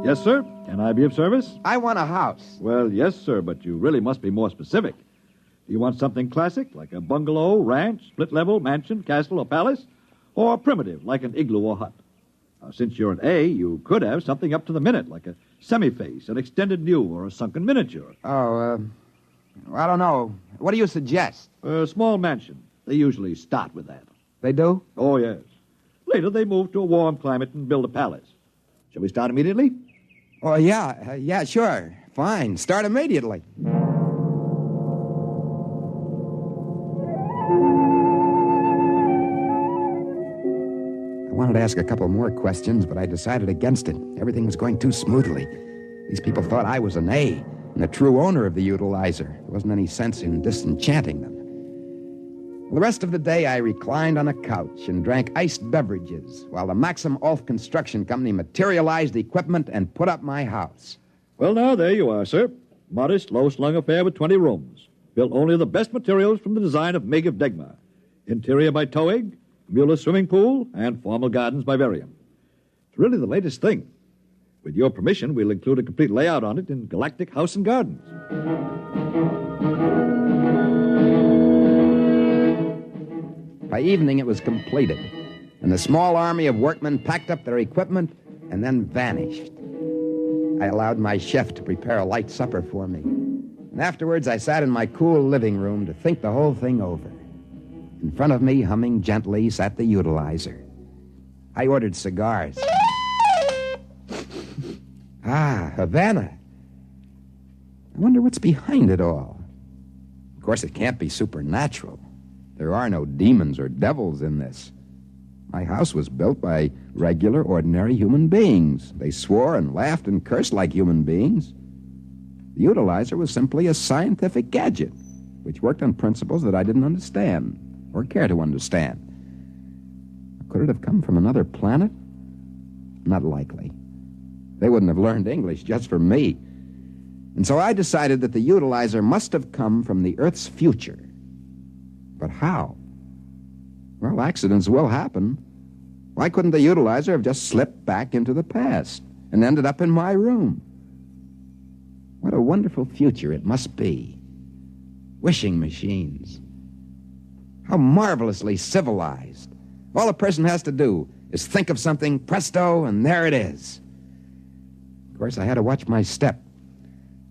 Yes, sir. Can I be of service? I want a house. Well, yes, sir, but you really must be more specific. Do you want something classic, like a bungalow, ranch, split-level, mansion, castle, or palace? Or primitive, like an igloo or hut? Since you're an A, you could have something up to the minute, like a semi-face, an extended view, or a sunken miniature. Oh, I don't know. What do you suggest? A small mansion. They usually start with that. They do? Oh, yes. Later, they move to a warm climate and build a palace. Shall we start immediately? Oh, yeah, sure. Fine. Start immediately. I wanted to ask a couple more questions, but I decided against it. Everything was going too smoothly. These people thought I was an A and the true owner of the utilizer. There wasn't any sense in disenchanting them. The rest of the day, I reclined on a couch and drank iced beverages while the Maxim Ulf Construction Company materialized equipment and put up my house. Well, now, there you are, sir. Modest, low-slung affair with 20 rooms. Built only of the best materials from the design of Meg-of-Degma. Interior by Toeg, Mueller swimming pool, and formal gardens by Varium. It's really the latest thing. With your permission, we'll include a complete layout on it in Galactic House and Gardens. By evening, it was completed, and the small army of workmen packed up their equipment and then vanished. I allowed my chef to prepare a light supper for me, and afterwards I sat in my cool living room to think the whole thing over. In front of me, humming gently, sat the utilizer. I ordered cigars. Havana. I wonder what's behind it all. Of course, it can't be supernatural. There are no demons or devils in this. My house was built by regular, ordinary human beings. They swore and laughed and cursed like human beings. The utilizer was simply a scientific gadget, which worked on principles that I didn't understand or care to understand. Could it have come from another planet? Not likely. They wouldn't have learned English just for me. And so I decided that the utilizer must have come from the Earth's future. But how? Well, accidents will happen. Why couldn't the utilizer have just slipped back into the past and ended up in my room? What a wonderful future it must be. Wishing machines. How marvelously civilized. All a person has to do is think of something, presto, and there it is. Of course, I had to watch my step.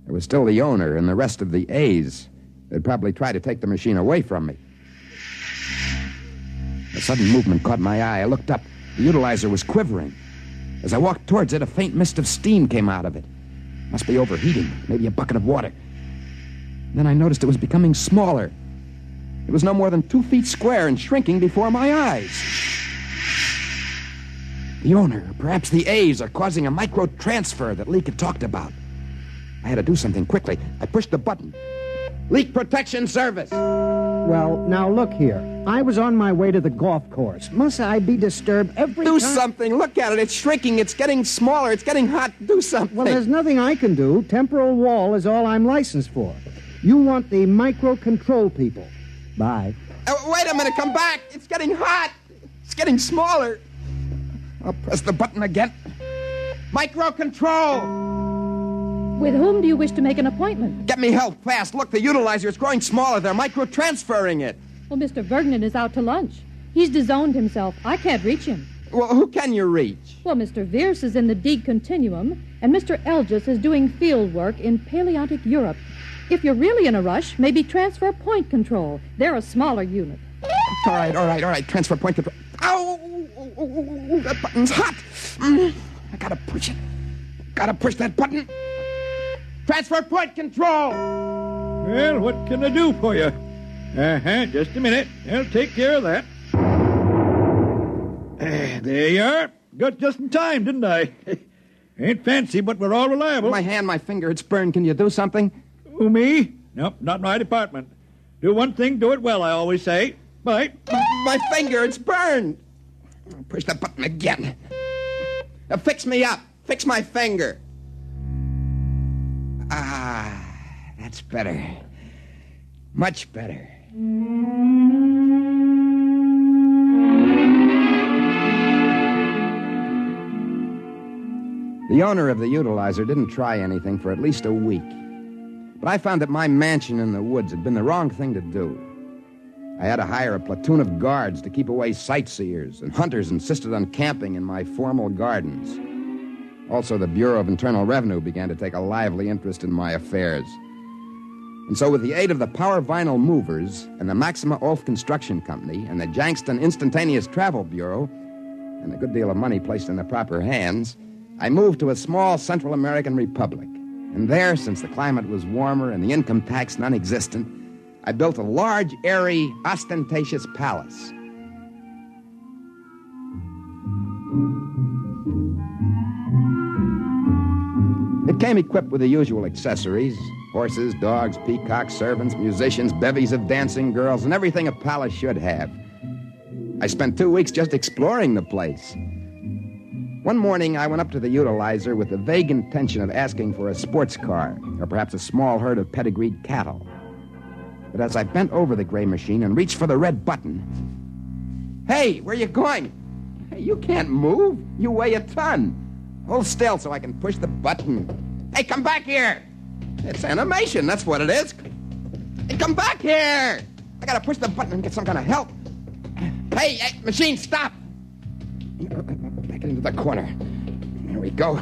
There was still the owner and the rest of the A's. They'd probably try to take the machine away from me. A sudden movement caught my eye. I looked up. The utilizer was quivering. As I walked towards it, a faint mist of steam came out of it. Must be overheating, maybe a bucket of water. Then I noticed it was becoming smaller. It was no more than 2 feet square and shrinking before my eyes. The owner, perhaps the A's, are causing a micro-transfer that Leak had talked about. I had to do something quickly. I pushed the button. Leak Protection Service! Well, now look here. I was on my way to the golf course. Must I be disturbed every time? Do something. Look at it. It's shrinking. It's getting smaller. It's getting hot. Do something. Well, there's nothing I can do. Temporal wall is all I'm licensed for. You want the micro-control people. Bye. Wait a minute. Come back. It's getting hot. It's getting smaller. I'll press the button again. Micro-control! With whom do you wish to make an appointment? Get me help fast. Look, the utilizer is growing smaller. They're micro-transferring it. Well, Mr. Vergnan is out to lunch. He's disowned himself. I can't reach him. Well, who can you reach? Well, Mr. Vierce is in the D continuum, and Mr. Elgis is doing field work in Paleontic Europe. If you're really in a rush, maybe transfer point control. They're a smaller unit. All right. Transfer point control. Ow! That button's hot. I gotta push it. Gotta push that button. Transfer point control! Well, what can I do for you? Just a minute. I'll take care of that. There you are. Got just in time, didn't I? Ain't fancy, but we're all reliable. My hand, my finger, it's burned. Can you do something? Who, me? Nope, not my department. Do one thing, do it well, I always say. Bye. My finger, it's burned. Push the button again. Now fix me up. Fix my finger. That's better. Much better. The owner of the utilizer didn't try anything for at least a week. But I found that my mansion in the woods had been the wrong thing to do. I had to hire a platoon of guards to keep away sightseers, and hunters insisted on camping in my formal gardens. Also, the Bureau of Internal Revenue began to take a lively interest in my affairs. And so with the aid of the Power Vinyl Movers and the Maxima Ulf Construction Company and the Jankston Instantaneous Travel Bureau and a good deal of money placed in the proper hands, I moved to a small Central American republic. And there, since the climate was warmer and the income tax non-existent, I built a large, airy, ostentatious palace. It came equipped with the usual accessories: horses, dogs, peacocks, servants, musicians, bevies of dancing girls, and everything a palace should have. I spent 2 weeks just exploring the place. One morning, I went up to the utilizer with the vague intention of asking for a sports car, or perhaps a small herd of pedigreed cattle. But as I bent over the gray machine and reached for the red button... Hey, where you going? Hey, you can't move. You weigh a ton. Hold still so I can push the button. Hey, come back here. It's animation, that's what it is. Hey, come back here. I gotta push the button and get some kind of help. Hey, machine, stop. Back into the corner. There we go.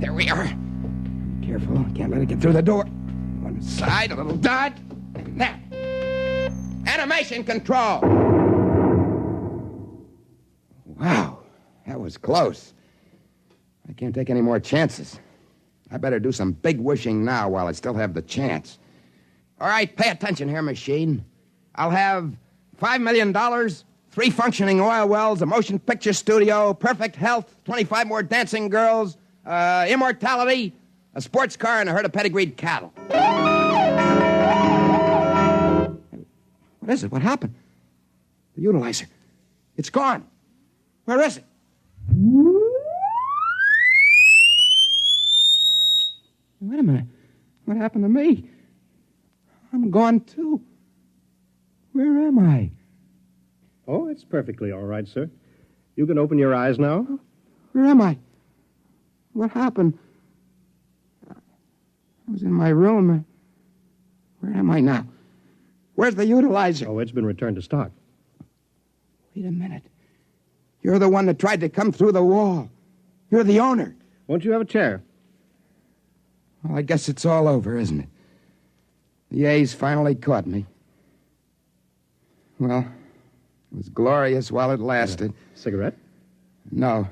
There we are. Careful, can't let it get through the door. One side, a little dot. And that. Animation control. Wow, that was close. I can't take any more chances. I better do some big wishing now while I still have the chance. All right, pay attention here, machine. I'll have $5 million, 3 functioning oil wells, a motion picture studio, perfect health, 25 more dancing girls, immortality, a sports car, and a herd of pedigreed cattle. What is it? What happened? The utilizer. It's gone. Where is it? Wait a minute. What happened to me? I'm gone, too. Where am I? Oh, it's perfectly all right, sir. You can open your eyes now. Where am I? What happened? I was in my room. Where am I now? Where's the utilizer? Oh, it's been returned to stock. Wait a minute. You're the one that tried to come through the wall. You're the owner. Won't you have a chair? Well, I guess it's all over, isn't it? The A's finally caught me. Well, it was glorious while it lasted. Cigarette? No.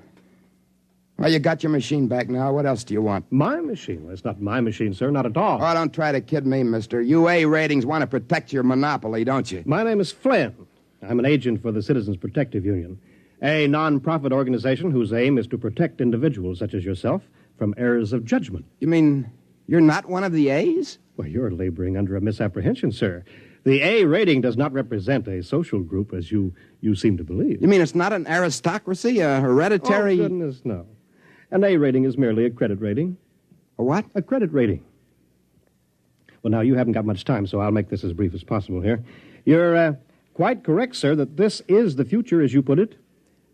Well, you got your machine back now. What else do you want? My machine? Well, it's not my machine, sir. Not at all. Oh, don't try to kid me, mister. UA ratings want to protect your monopoly, don't you? My name is Flynn. I'm an agent for the Citizens Protective Union, a non-profit organization whose aim is to protect individuals such as yourself from errors of judgment. You mean you're not one of the A's? Well, you're laboring under a misapprehension, sir. The A rating does not represent a social group as you seem to believe. You mean it's not an aristocracy, a hereditary... Oh, goodness, no. An A rating is merely a credit rating. A what? A credit rating. Well, now, you haven't got much time, so I'll make this as brief as possible here. You're quite correct, sir, that this is the future, as you put it.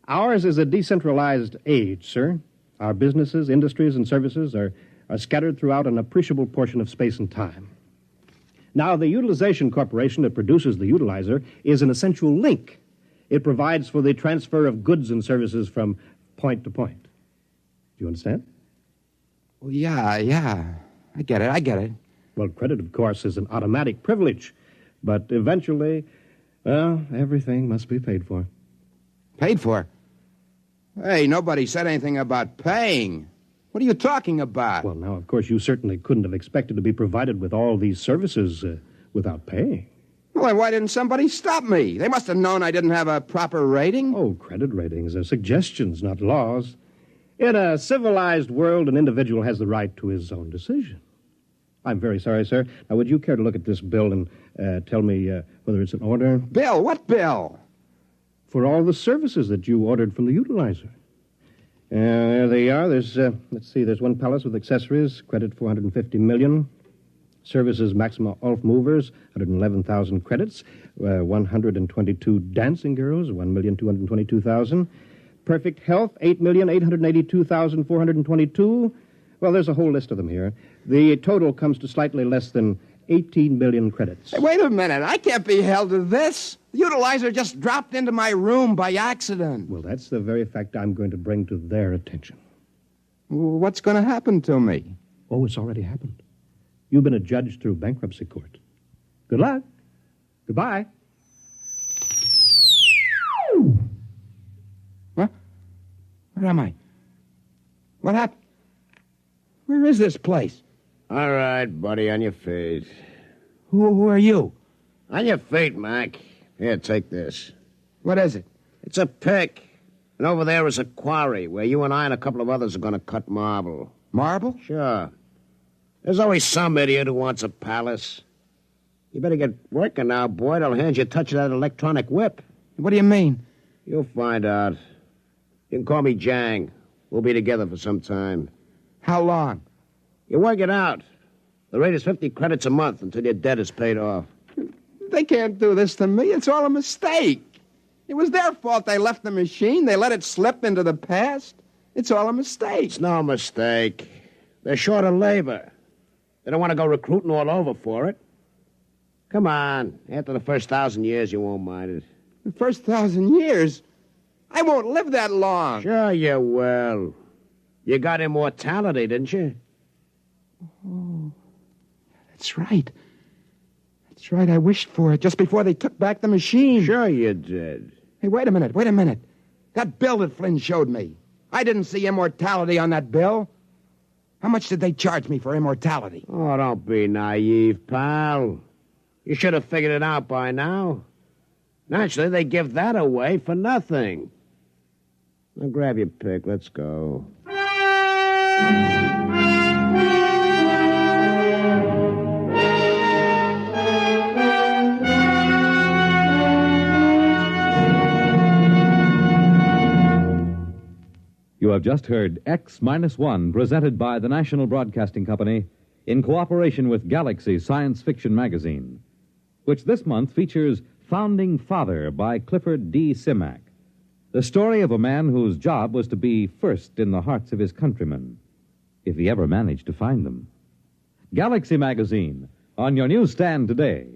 Ours is a decentralized age, sir. Our businesses, industries, and services are scattered throughout an appreciable portion of space and time. Now, the Utilization Corporation that produces the utilizer is an essential link. It provides for the transfer of goods and services from point to point. Do you understand? Well, yeah. I get it. Well, credit, of course, is an automatic privilege. But eventually, well, everything must be paid for. Paid for? Hey, nobody said anything about paying. What are you talking about? Well, now, of course, you certainly couldn't have expected to be provided with all these services without paying. Well, then why didn't somebody stop me? They must have known I didn't have a proper rating. Oh, credit ratings are suggestions, not laws. In a civilized world, an individual has the right to his own decision. I'm very sorry, sir. Now, would you care to look at this bill and tell me whether it's in order? Bill? What bill? For all the services that you ordered from the utilizer. There they are. There's, there's one palace with accessories, credit $450 million. Services Maxima Ulf Movers, 111,000 credits. 122 dancing girls, 1,222,000. Perfect Health, 8,882,422. Well, there's a whole list of them here. The total comes to slightly less than 18 million credits. Hey, wait a minute. I can't be held to this. The utilizer just dropped into my room by accident. Well, that's the very fact I'm going to bring to their attention. What's going to happen to me? Oh, it's already happened. You've been adjudged through bankruptcy court. Good luck. Goodbye. What? Where am I? What happened? Where is this place? All right, buddy, on your feet. Who are you? On your feet, Mac. Here, take this. What is it? It's a pick. And over there is a quarry where you and I and a couple of others are going to cut marble. Marble? Sure. There's always some idiot who wants a palace. You better get working now, boy. They'll hand you a touch of that electronic whip. What do you mean? You'll find out. You can call me Jang. We'll be together for some time. How long? You work it out. The rate is 50 credits a month until your debt is paid off. They can't do this to me. It's all a mistake. It was their fault they left the machine. They let it slip into the past. It's all a mistake. It's no mistake. They're short of labor. They don't want to go recruiting all over for it. Come on. After the first 1,000 years, you won't mind it. The first 1,000 years? I won't live that long. Sure you will. You got immortality, didn't you? Oh, that's right. That's right. I wished for it just before they took back the machine. Sure you did. Hey, wait a minute. That bill that Flynn showed me. I didn't see immortality on that bill. How much did they charge me for immortality? Oh, don't be naive, pal. You should have figured it out by now. Naturally, they give that away for nothing. Now grab your pick. Let's go. You have just heard X-1, presented by the National Broadcasting Company in cooperation with Galaxy Science Fiction Magazine, which this month features Founding Father by Clifford D. Simak, the story of a man whose job was to be first in the hearts of his countrymen, if he ever managed to find them. Galaxy Magazine, on your newsstand today.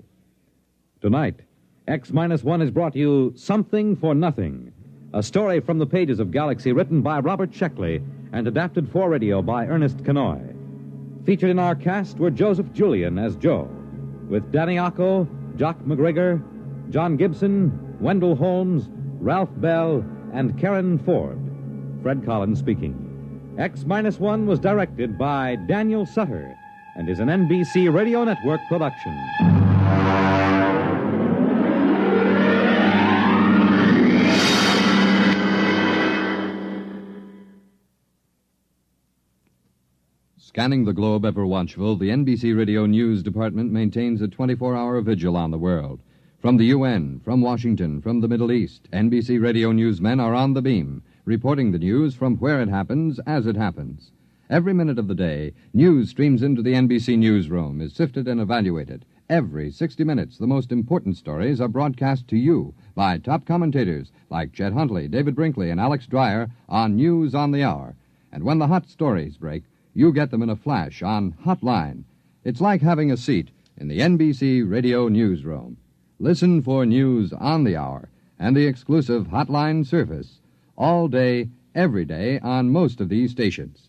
Tonight, X-1 has brought you Something for Nothing, a story from the pages of Galaxy written by Robert Sheckley and adapted for radio by Ernest Kenoy. Featured in our cast were Joseph Julian as Joe, with Danny Acco, Jock McGregor, John Gibson, Wendell Holmes, Ralph Bell, and Karen Ford. Fred Collins speaking. X-1 was directed by Daniel Sutter and is an NBC Radio Network production. Scanning the globe ever watchful, the NBC Radio News Department maintains a 24-hour vigil on the world. From the UN, from Washington, from the Middle East, NBC Radio newsmen are on the beam, reporting the news from where it happens, as it happens. Every minute of the day, news streams into the NBC newsroom, is sifted and evaluated. Every 60 minutes, the most important stories are broadcast to you by top commentators like Chet Huntley, David Brinkley, and Alex Dreyer on News on the Hour. And when the hot stories break, you get them in a flash on Hotline. It's like having a seat in the NBC Radio newsroom. Listen for News on the Hour and the exclusive Hotline service all day, every day on most of these stations.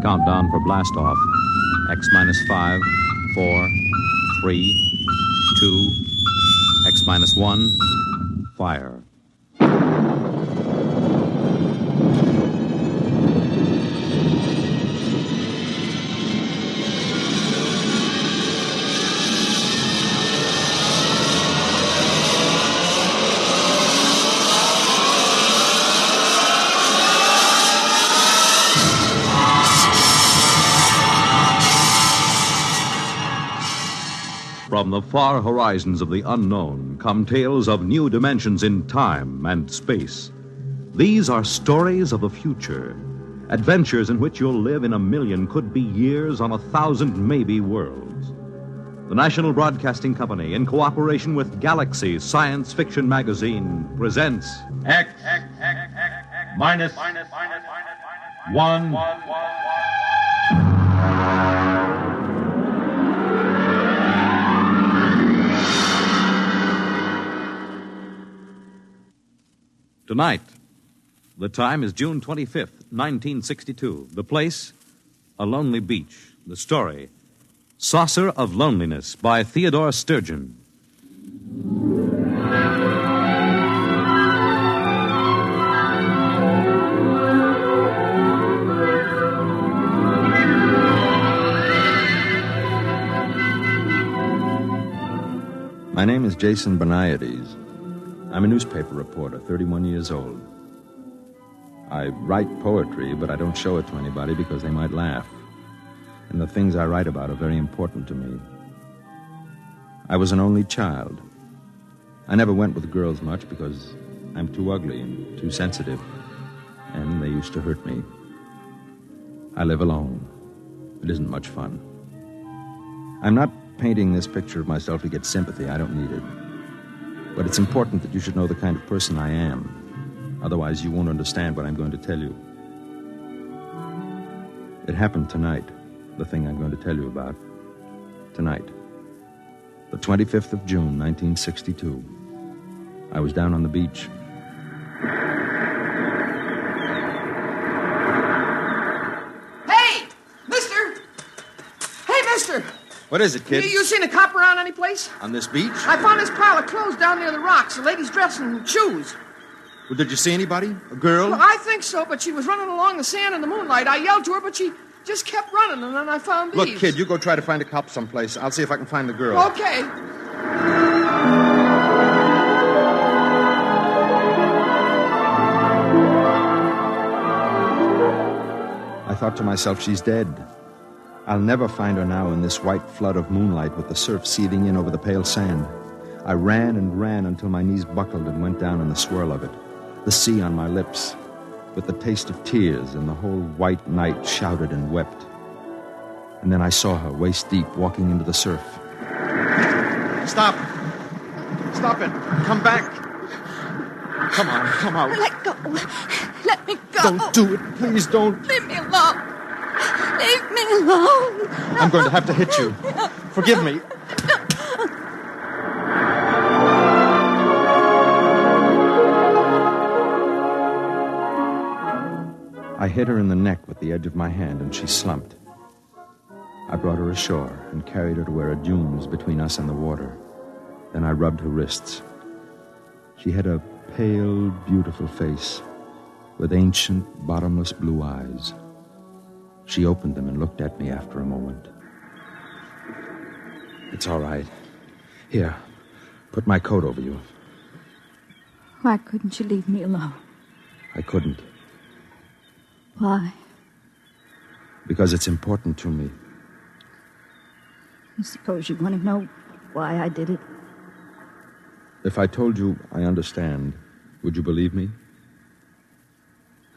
Countdown for blastoff. X-5, 4, 3, 2, X-1, fire. From the far horizons of the unknown come tales of new dimensions in time and space. These are stories of the future, adventures in which you'll live in 1,000,000 could-be years on 1,000 maybe worlds. The National Broadcasting Company, in cooperation with Galaxy Science Fiction Magazine, presents X-1. Tonight, The time is June 25th, 1962. The place, a lonely beach. The story, Saucer of Loneliness by Theodore Sturgeon. My name is Jason Beniades. I'm a newspaper reporter, 31 years old. I write poetry, but I don't show it to anybody because they might laugh. And the things I write about are very important to me. I was an only child. I never went with girls much because I'm too ugly and too sensitive, and they used to hurt me. I live alone. It isn't much fun. I'm not painting this picture of myself to get sympathy. I don't need it. But it's important that you should know the kind of person I am. Otherwise, you won't understand what I'm going to tell you. It happened tonight, the thing I'm going to tell you about. Tonight. The 25th of June, 1962. I was down on the beach. Hey, mister! Hey, mister! What is it, kid? You seen a cop around any place? On this beach? I found this pile of clothes down near the rocks. The lady's dressed in shoes. Well, did you see anybody? A girl? Well, I think so, but she was running along the sand in the moonlight. I yelled to her, but she just kept running, and then I found these. Look, kid, you go try to find a cop someplace. I'll see if I can find the girl. Okay. I thought to myself, she's dead. I'll never find her now in this white flood of moonlight with the surf seething in over the pale sand. I ran and ran until my knees buckled and went down in the swirl of it, the sea on my lips, with the taste of tears, and the whole white night shouted and wept. And then I saw her, waist deep, walking into the surf. Stop! Stop it! Come back! Come on, come out. Let go. Let me go. Don't do it. Please don't. Leave me alone. Leave me alone. I'm going to have to hit you. Forgive me. I hit her in the neck with the edge of my hand, and she slumped. I brought her ashore and carried her to where a dune was between us and the water. Then I rubbed her wrists. She had a pale, beautiful face with ancient, bottomless blue eyes. She opened them and looked at me after a moment. It's all right. Here, put my coat over you. Why couldn't you leave me alone? I couldn't. Why? Because it's important to me. I suppose you want to know why I did it. If I told you I understand, would you believe me?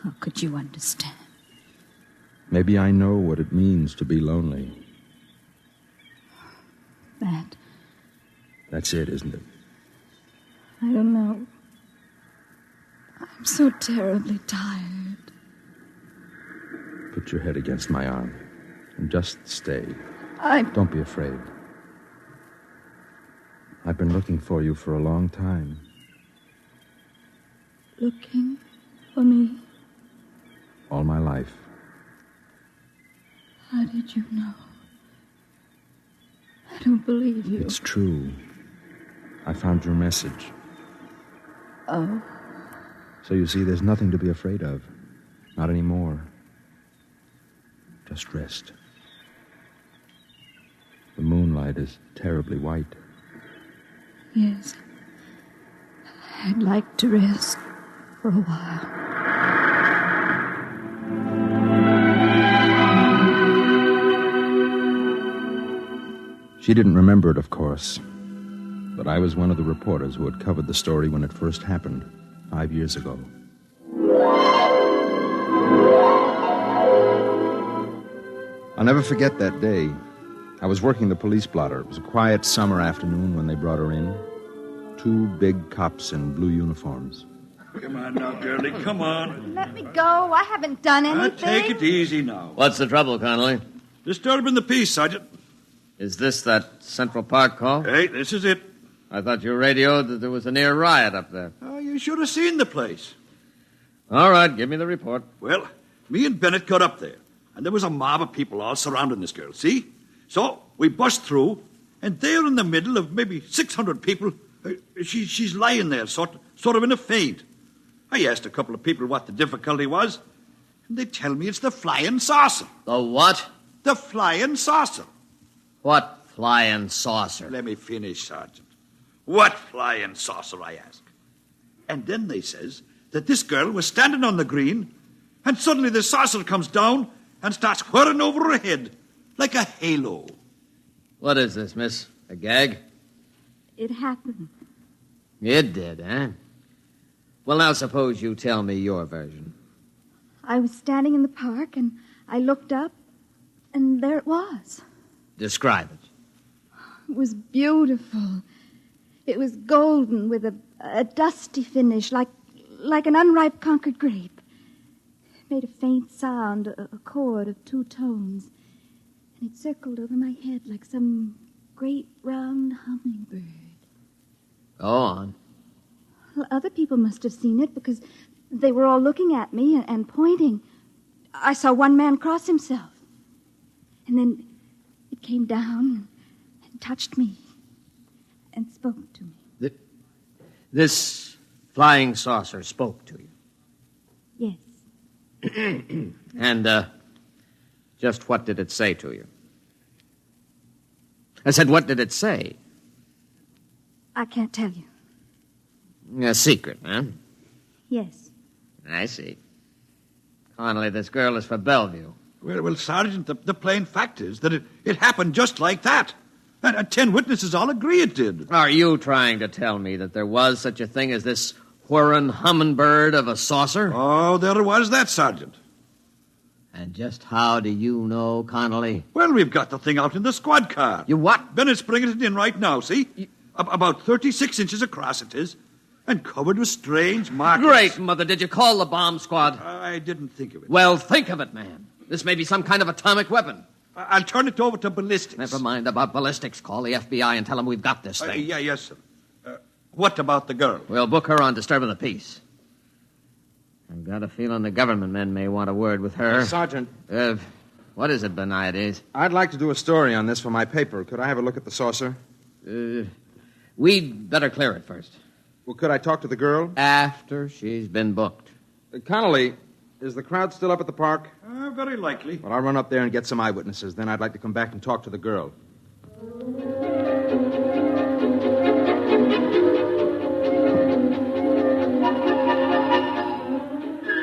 How could you understand? Maybe I know what it means to be lonely. That's it, isn't it? I don't know. I'm so terribly tired. Put your head against my arm and just stay. Don't be afraid. I've been looking for you for a long time. Looking for me? All my life. How did you know? I don't believe you. It's true. I found your message. Oh? So you see, there's nothing to be afraid of. Not anymore. Just rest. The moonlight is terribly white. Yes. I'd like to rest for a while. She didn't remember it, of course. But I was one of the reporters who had covered the story when it first happened, 5 years ago. I'll never forget that day. I was working the police blotter. It was a quiet summer afternoon when they brought her in. 2 big cops in blue uniforms. Come on now, girlie, come on. Let me go. I haven't done anything. Take it easy now. What's the trouble, Connolly? Disturbing the peace, Sergeant. Is this that Central Park call? Hey, this is it. I thought you radioed that there was a near riot up there. Oh, you should have seen the place. All right, give me the report. Well, me and Bennett got up there, and there was a mob of people all surrounding this girl, see? So we bust through, and there in the middle of maybe 600 people, she's lying there, sort of in a faint. I asked a couple of people what the difficulty was, and they tell me it's the flying saucer. The what? The flying saucer. What flying saucer? Let me finish, Sergeant. What flying saucer, I ask. And then they says that this girl was standing on the green, and suddenly the saucer comes down and starts whirring over her head like a halo. What is this, miss? A gag? It happened. It did, eh? Well, now suppose you tell me your version. I was standing in the park, and I looked up, and there it was. Describe it. It was beautiful. It was golden with a dusty finish, like an unripe Concord grape. It made a faint sound, a chord of 2 tones. And it circled over my head like some great round hummingbird. Go on. Well, other people must have seen it because they were all looking at me and pointing. I saw one man cross himself. And then it came down and touched me and spoke to me. This flying saucer spoke to you? Yes. And, just what did it say to you? I said, what did it say? I can't tell you. A secret, huh? Yes. I see. Connolly, this girl is for Bellevue. Well, Sergeant, the plain fact is that it happened just like that. And 10 witnesses all agree it did. Are you trying to tell me that there was such a thing as this whirring hummingbird of a saucer? Oh, there was that, Sergeant. And just how do you know, Connolly? Well, we've got the thing out in the squad car. You what? Bennett's bringing it in right now, see? About 36 inches across it is, and covered with strange markings. Great, Mother. Did you call the bomb squad? I didn't think of it. Well, think of it, man. This may be some kind of atomic weapon. I'll turn it over to ballistics. Never mind about ballistics. Call the FBI and tell them we've got this thing. Yes, sir. What about the girl? We'll book her on disturbing the peace. I've got a feeling the government men may want a word with her. Sergeant. What is it, Benaides? I'd like to do a story on this for my paper. Could I have a look at the saucer? We'd better clear it first. Well, could I talk to the girl? After she's been booked. Connolly, is the crowd still up at the park? Very likely. Well, I'll run up there and get some eyewitnesses. Then I'd like to come back and talk to the girl.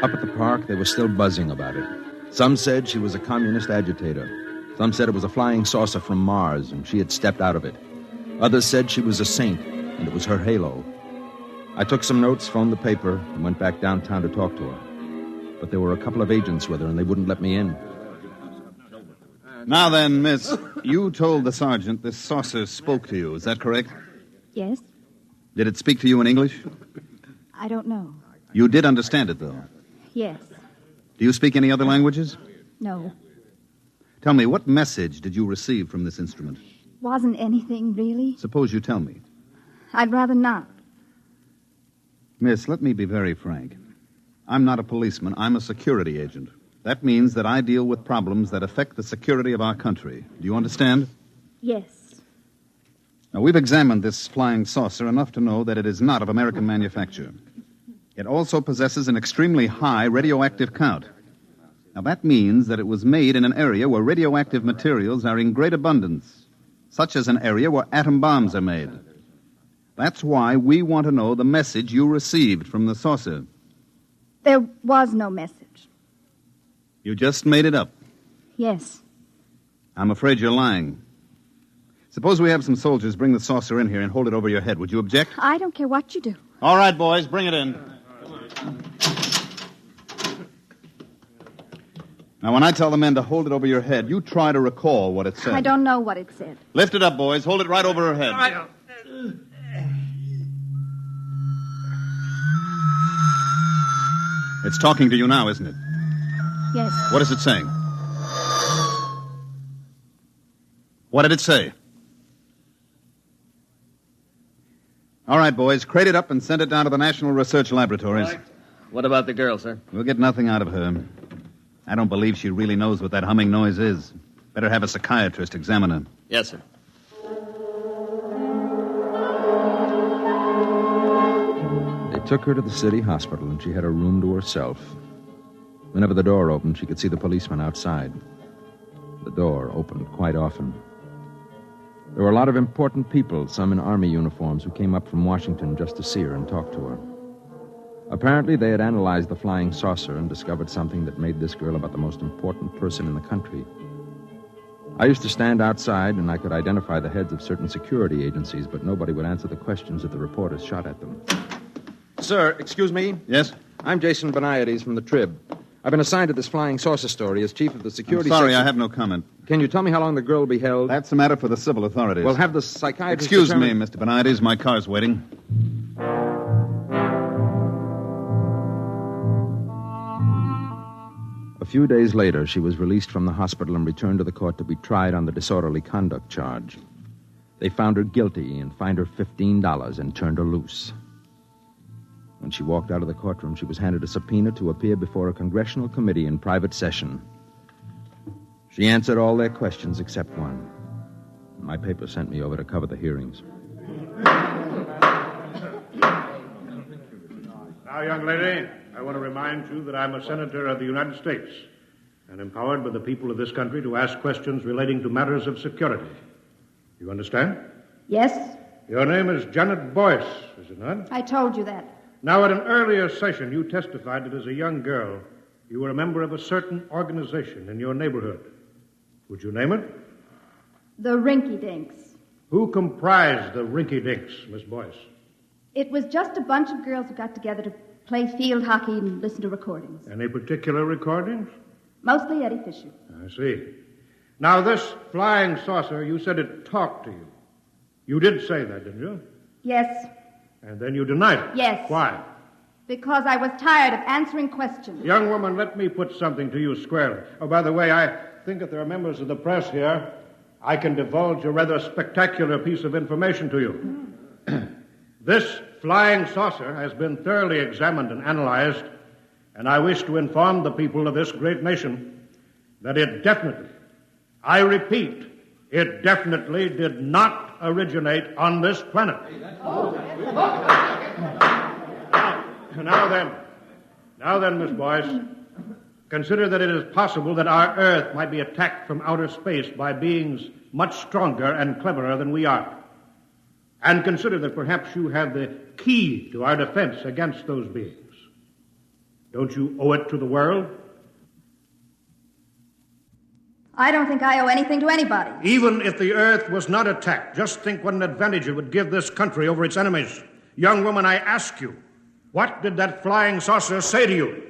Up at the park, they were still buzzing about it. Some said she was a communist agitator. Some said it was a flying saucer from Mars, and she had stepped out of it. Others said she was a saint, and it was her halo. I took some notes, phoned the paper, and went back downtown to talk to her. But there were a couple of agents with her, and they wouldn't let me in. Now then, miss, you told the sergeant this saucer spoke to you. Is that correct? Yes. Did it speak to you in English? I don't know. You did understand it, though. Yes. Do you speak any other languages? No. Tell me, what message did you receive from this instrument? Wasn't anything, really. Suppose you tell me. I'd rather not. Miss, let me be very frank. I'm not a policeman. I'm a security agent. That means that I deal with problems that affect the security of our country. Do you understand? Yes. Now, we've examined this flying saucer enough to know that it is not of American manufacture. It also possesses an extremely high radioactive count. Now, that means that it was made in an area where radioactive materials are in great abundance, such as an area where atom bombs are made. That's why we want to know the message you received from the saucer. There was no message. You just made it up. Yes. I'm afraid you're lying. Suppose we have some soldiers bring the saucer in here and hold it over your head. Would you object? I don't care what you do. All right, boys, bring it in. Now, when I tell the men to hold it over your head, you try to recall what it said. I don't know what it said. Lift it up, boys. Hold it right over her head. All right. It's talking to you now, isn't it? Yes. What is it saying? What did it say? All right, boys, crate it up and send it down to the National Research Laboratories. What What about the girl, sir? We'll get nothing out of her. I don't believe she really knows what that humming noise is. Better have a psychiatrist examine her. Yes, sir. They took her to the city hospital, and she had a room to herself. Whenever the door opened, she could see the policeman outside. The door opened quite often. There were a lot of important people, some in army uniforms, who came up from Washington just to see her and talk to her. Apparently, they had analyzed the flying saucer and discovered something that made this girl about the most important person in the country. I used to stand outside, and I could identify the heads of certain security agencies, but nobody would answer the questions that the reporters shot at them. Sir, excuse me? Yes? I'm Jason Beniades from the Trib. I've been assigned to this flying saucer story as chief of the security I'm sorry, section. I have no comment. Can you tell me how long the girl will be held? That's a matter for the civil authorities. Well, have the psychiatrist Excuse determine... me, Mr. Beniades. My car's waiting. A few days later, she was released from the hospital and returned to the court to be tried on the disorderly conduct charge. They found her guilty and fined her $15 and turned her loose. When she walked out of the courtroom, she was handed a subpoena to appear before a congressional committee in private session. She answered all their questions except one. My paper sent me over to cover the hearings. Now, young lady, I want to remind you that I'm a senator of the United States and empowered by the people of this country to ask questions relating to matters of security. You understand? Yes, Your name is Janet Boyce, is it not? I told you that. Now, at an earlier session, you testified that as a young girl, you were a member of a certain organization in your neighborhood. Would you name it? The Rinky Dinks. Who comprised the Rinky Dinks, Miss Boyce? It was just a bunch of girls who got together to play field hockey and listen to recordings. Any particular recordings? Mostly Eddie Fisher. I see. Now, this flying saucer, you said it talked to you. You did say that, didn't you? Yes, And then you denied it. Yes. Why? because I was tired of answering questions. Young woman, let me put something to you squarely. Oh, by the way, I think that there are members of the press here. I can divulge a rather spectacular piece of information to you. This flying saucer has been thoroughly examined and analyzed, and I wish to inform the people of this great nation that it definitely, I repeat, it definitely did not originate on this planet. Now then, Miss Boyce, consider that it is possible that our Earth might be attacked from outer space by beings much stronger and cleverer than we are. And consider that perhaps you have the key to our defense against those beings. Don't you owe it to the world? I don't think I owe anything to anybody. Even if the Earth was not attacked, just think what an advantage it would give this country over its enemies. Young woman, I ask you, what did that flying saucer say to you?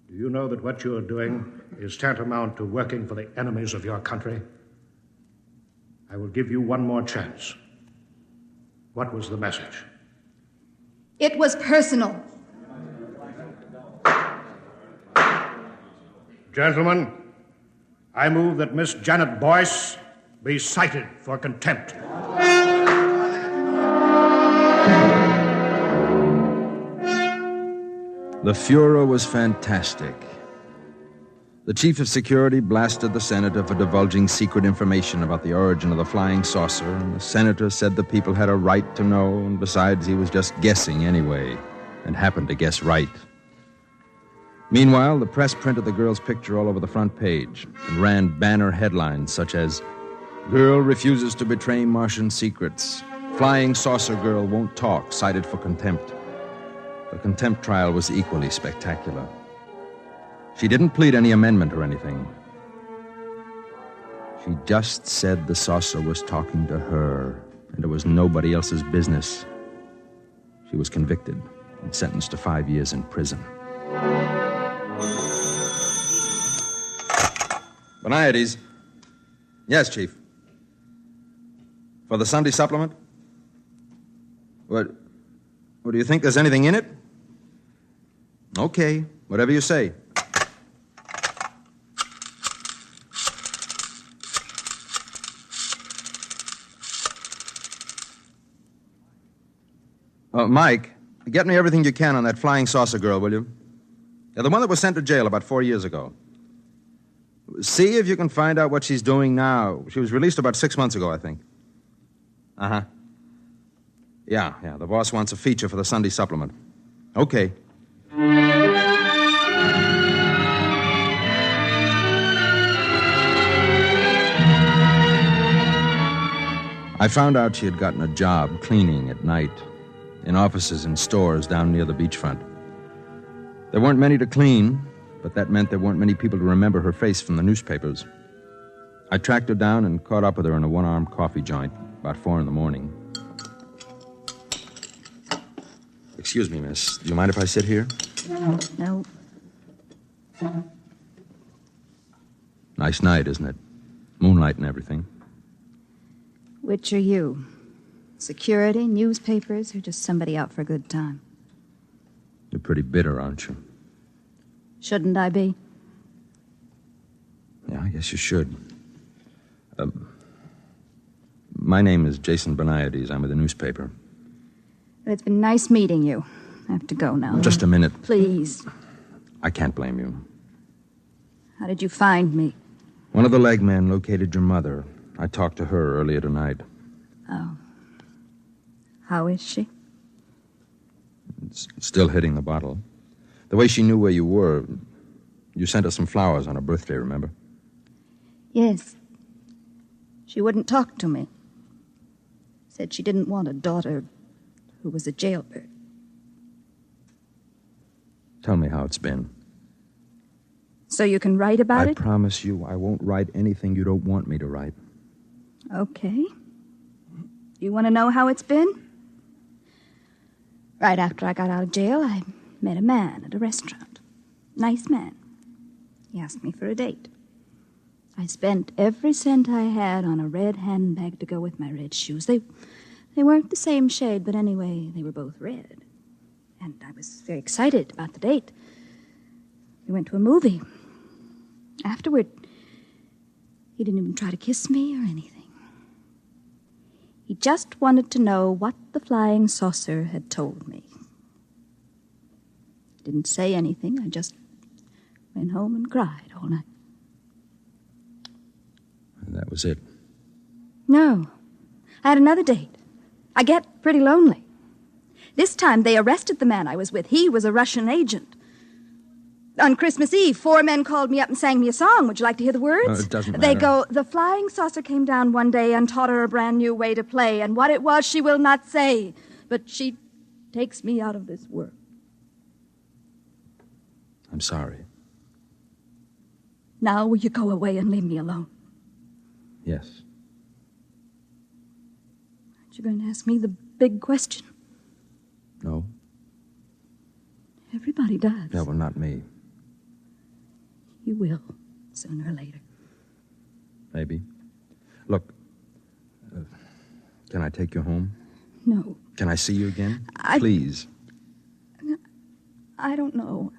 Do you know that what you're doing is tantamount to working for the enemies of your country? I will give you one more chance. What was the message? It was personal. Gentlemen, I move that Miss Janet Boyce be cited for contempt. The furor was fantastic. The chief of security blasted the senator for divulging secret information about the origin of the flying saucer, and the senator said the people had a right to know, and besides, he was just guessing anyway, and happened to guess right. Meanwhile, the press printed the girl's picture all over the front page and ran banner headlines such as, "Girl refuses to betray Martian secrets. Flying saucer girl won't talk, cited for contempt." The contempt trial was equally spectacular. She didn't plead any amendment or anything. She just said the saucer was talking to her, and it was nobody else's business. She was convicted and sentenced to 5 years in prison. Beniades. Yes, Chief. For the Sunday supplement? What do you think? There's anything in it? Okay, whatever you say. Mike, get me everything you can on that flying saucer girl, will you? Yeah, the one that was sent to jail about 4 years ago. See if you can find out what she's doing now. She was released about 6 months ago, I think. Uh-huh. Yeah, the boss wants a feature for the Sunday supplement. Okay. I found out she had gotten a job cleaning at night in offices and stores down near the beachfront. There weren't many to clean, but that meant there weren't many people to remember her face from the newspapers. I tracked her down and caught up with her in a one-armed coffee joint about 4 a.m. Excuse me, miss. Do you mind if I sit here? No. Nice night, isn't it? Moonlight and everything. Which are you? Security, newspapers, or just somebody out for a good time? You're pretty bitter, aren't you? Shouldn't I be? Yeah, I guess you should. My name is Jason Beniades. I'm with the newspaper. It's been nice meeting you. I have to go now. Just a minute. Please. I can't blame you. How did you find me? One of the leg men located your mother. I talked to her earlier tonight. Oh. How is she? Still hitting the bottle. The way she knew where you were, you sent her some flowers on her birthday, remember? Yes. She wouldn't talk to me. Said she didn't want a daughter who was a jailbird. Tell me how it's been. So you can write about it? I promise you I won't write anything you don't want me to write. Okay. You want to know how it's been? Right after I got out of jail, I met a man at a restaurant. Nice man. He asked me for a date. I spent every cent I had on a red handbag to go with my red shoes. They weren't the same shade, but anyway, they were both red. And I was very excited about the date. We went to a movie. Afterward, he didn't even try to kiss me or anything. He just wanted to know what the flying saucer had told me. He didn't say anything. I just went home and cried all night. And that was it. No. I had another date. I get pretty lonely. This time they arrested the man I was with. He was a Russian agent. On Christmas Eve, 4 men called me up and sang me a song. Would you like to hear the words? It doesn't They matter. go, the flying saucer came down one day and taught her a brand new way to play, and what it was she will not say, but she takes me out of this world. I'm sorry. Now will you go away and leave me alone? Yes. Aren't you going to ask me the big question? No? Everybody does. Yeah, well, not me. You will, sooner or later. Maybe. Look, can I take you home? No. Can I see you again? Please. I don't know.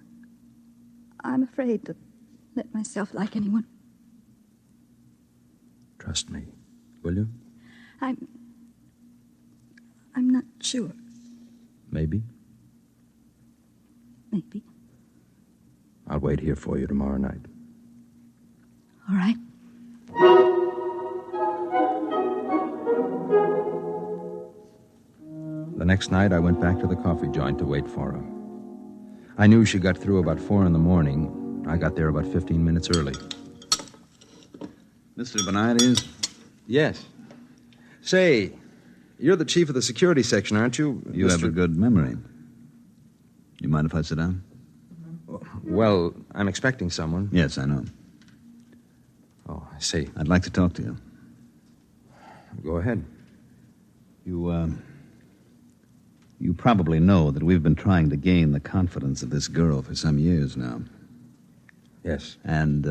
I'm afraid to let myself like anyone. Trust me, will you? I'm not sure. Maybe. Maybe. I'll wait here for you tomorrow night. All right. The next night, I went back to the coffee joint to wait for her. I knew she got through about 4 a.m. I got there about 15 minutes early. Mr. Beniades? Yes. Say, you're the chief of the security section, aren't you? You have a good memory. You mind if I sit down? Well, I'm expecting someone. Yes, I know. Oh, I see. I'd like to talk to you. Go ahead. You probably know that we've been trying to gain the confidence of this girl for some years now. Yes. And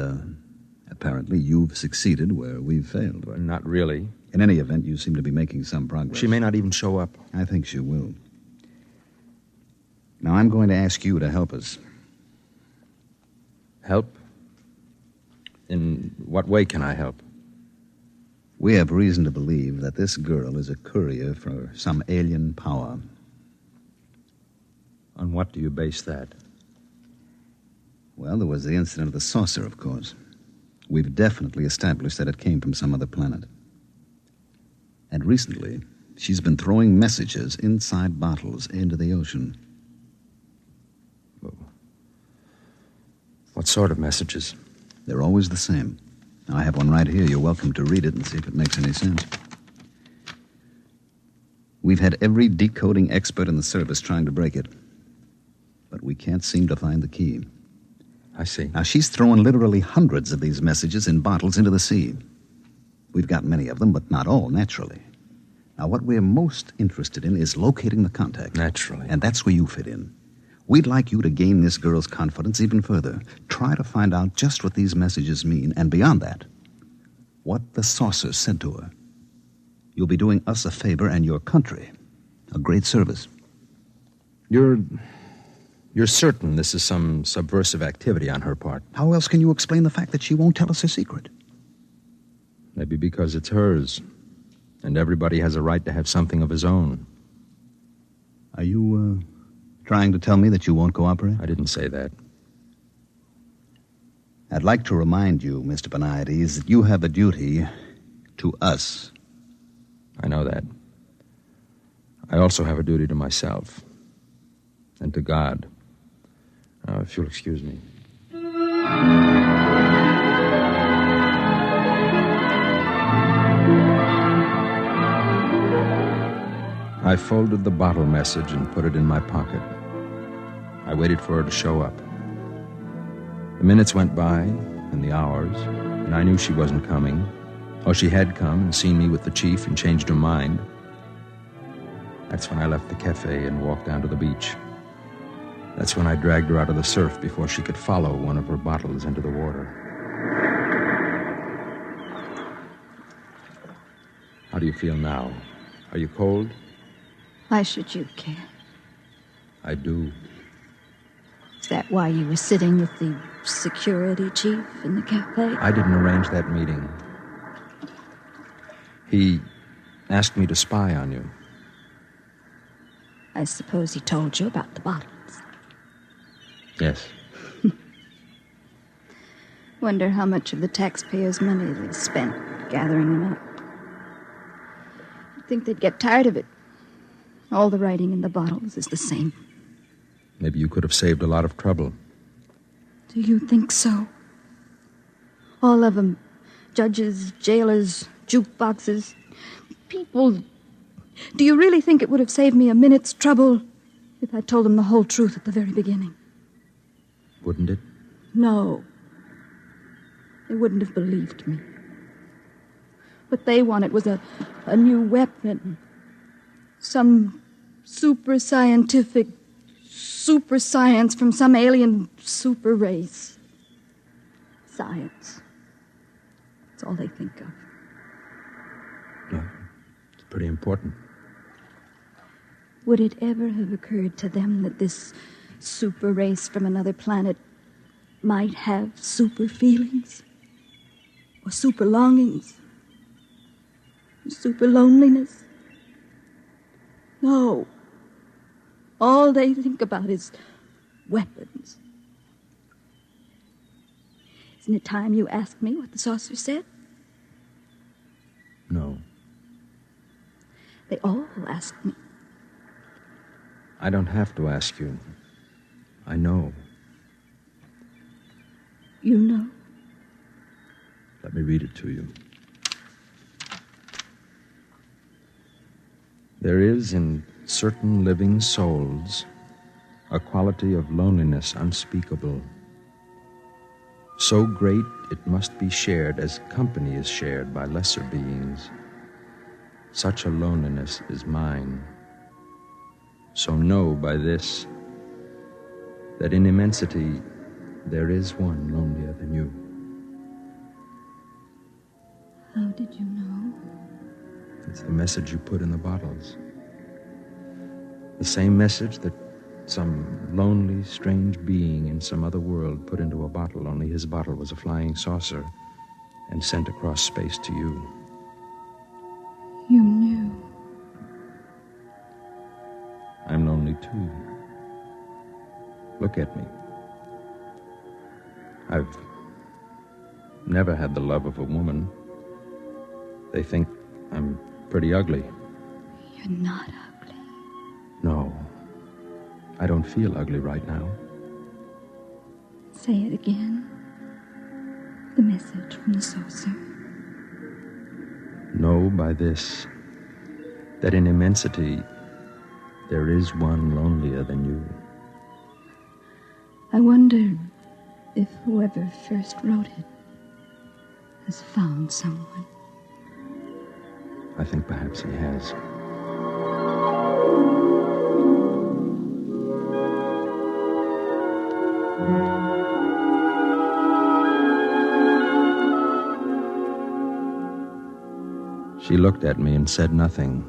apparently you've succeeded where we've failed. Well, not really. In any event, you seem to be making some progress. She may not even show up. I think she will. Now, I'm going to ask you to help us. Help? In what way can I help? We have reason to believe that this girl is a courier for some alien power. On what do you base that? Well, there was the incident of the saucer, of course. We've definitely established that it came from some other planet. And recently, she's been throwing messages inside bottles into the ocean. What sort of messages? They're always the same. Now, I have one right here. You're welcome to read it and see if it makes any sense. We've had every decoding expert in the service trying to break it. But we can't seem to find the key. I see. Now, she's throwing literally hundreds of these messages in bottles into the sea. We've got many of them, but not all, naturally. Now, what we're most interested in is locating the contact. Naturally. And that's where you fit in. We'd like you to gain this girl's confidence even further. Try to find out just what these messages mean, and beyond that, what the saucer said to her. You'll be doing us a favor and your country a great service. You're certain this is some subversive activity on her part? How else can you explain the fact that she won't tell us her secret? Maybe because it's hers, and everybody has a right to have something of his own. Are you, trying to tell me that you won't cooperate? I didn't say that. I'd like to remind you, Mr. Beniades, that you have a duty to us. I know that. I also have a duty to myself and to God. Now, if you'll excuse me. I folded the bottle message and put it in my pocket. I waited for her to show up. The minutes went by, and the hours, and I knew she wasn't coming. Or she had come and seen me with the chief and changed her mind. That's when I left the cafe and walked down to the beach. That's when I dragged her out of the surf before she could follow one of her bottles into the water. How do you feel now? Are you cold? Why should you care? I do. Is that why you were sitting with the security chief in the cafe? I didn't arrange that meeting. He asked me to spy on you. I suppose he told you about the bottles. Yes. Wonder how much of the taxpayers' money they spent gathering them up. You'd think they'd get tired of it. All the writing in the bottles is the same. Maybe you could have saved a lot of trouble. Do you think so? All of them. Judges, jailers, jukeboxes, people. Do you really think it would have saved me a minute's trouble if I told them the whole truth at the very beginning? Wouldn't it? No. They wouldn't have believed me. What they wanted was a new weapon. Some super scientific super science from some alien super race. Science. That's all they think of. No, it's pretty important. Would it ever have occurred to them that this super race from another planet might have super feelings? Or super longings? Or super loneliness? No. All they think about is weapons. Isn't it time you asked me what the saucer said? No. They all asked me. I don't have to ask you. I know. You know? Let me read it to you. There is in certain living souls a quality of loneliness unspeakable, so great it must be shared as company is shared by lesser beings. Such a loneliness is mine. So know by this that in immensity there is one lonelier than you. How did you know? It's the message you put in the bottles. The same message that some lonely, strange being in some other world put into a bottle, only his bottle was a flying saucer and sent across space to you. You knew. I'm lonely too. Look at me. I've never had the love of a woman. They think I'm pretty ugly. You're not ugly. No, I don't feel ugly right now. Say it again. The message from the saucer. Know by this that in immensity there is one lonelier than you. I wonder if whoever first wrote it has found someone. I think perhaps he has. She looked at me and said nothing.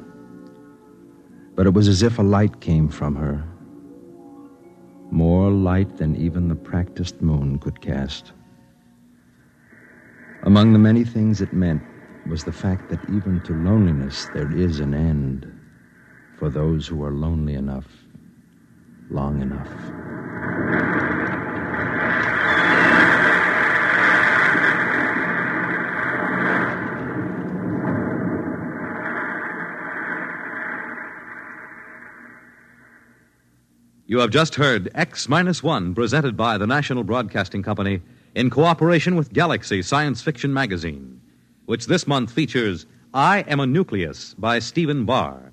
But it was as if a light came from her. More light than even the practiced moon could cast. Among the many things it meant was the fact that even to loneliness there is an end for those who are lonely enough, long enough. You have just heard X-1, presented by the National Broadcasting Company in cooperation with Galaxy Science Fiction Magazine, which this month features I Am a Nucleus by Stephen Barr,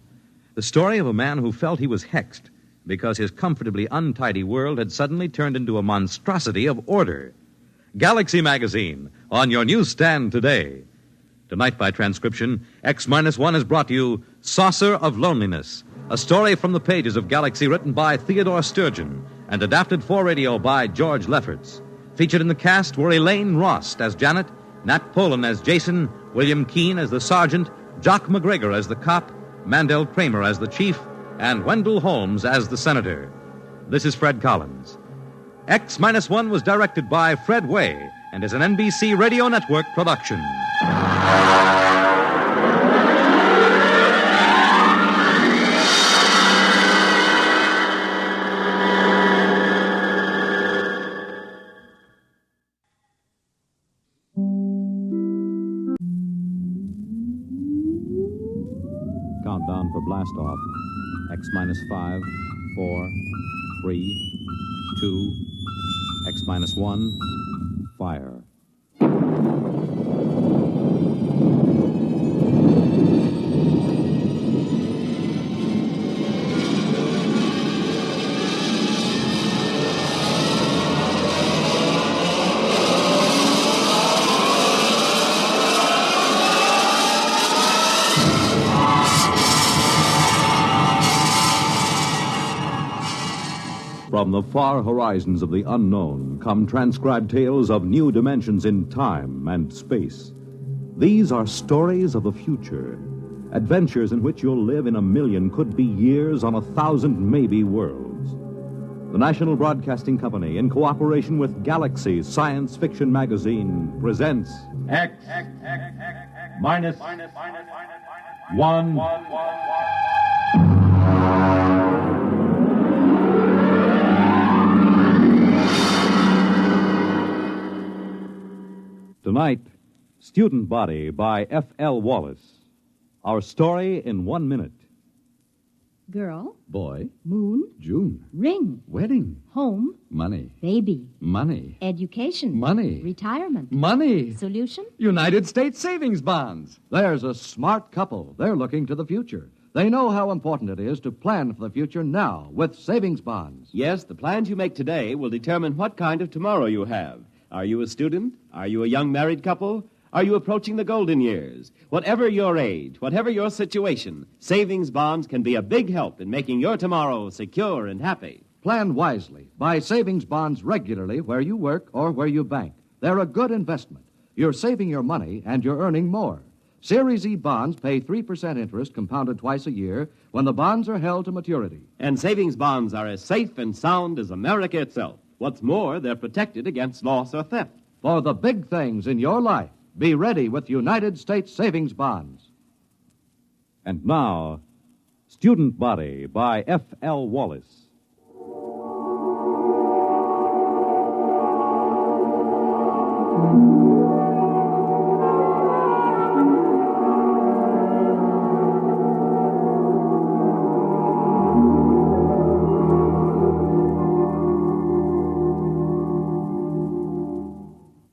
the story of a man who felt he was hexed because his comfortably untidy world had suddenly turned into a monstrosity of order. Galaxy Magazine, on your newsstand today. Tonight, by transcription, X-1 has brought you Saucer of Loneliness, a story from the pages of Galaxy written by Theodore Sturgeon and adapted for radio by George Lefferts. Featured in the cast were Elaine Rost as Janet, Nat Polan as Jason, William Keane as the sergeant, Jock McGregor as the cop, Mandel Kramer as the chief, and Wendell Holmes as the senator. This is Fred Collins. X-1 was directed by Fred Way and is an NBC Radio Network production. Countdown for blast off. X-5, 4, 3, 2, X-1, fire. From the far horizons of the unknown come transcribed tales of new dimensions in time and space. These are stories of the future, adventures in which you'll live in a million could-be years on 1,000 maybe worlds. The National Broadcasting Company, in cooperation with Galaxy Science Fiction Magazine, presents X-1. Tonight, Student Body by F.L. Wallace. Our story in 1 minute. Girl, Boy, moon, June, ring, wedding, home, money, baby, money, education, money, retirement, money, solution. United States savings bonds. There's a smart couple. They're looking to the future. They know how important it is to plan for the future now with savings bonds. Yes, the plans you make today will determine what kind of tomorrow you have. Are you a student? Are you a young married couple? Are you approaching the golden years? Whatever your age, whatever your situation, savings bonds can be a big help in making your tomorrow secure and happy. Plan wisely. Buy savings bonds regularly where you work or where you bank. They're a good investment. You're saving your money and you're earning more. Series E bonds pay 3% interest compounded twice a year when the bonds are held to maturity. And savings bonds are as safe and sound as America itself. What's more, they're protected against loss or theft. For the big things in your life, be ready with United States savings bonds. And now, Student Body by F.L. Wallace.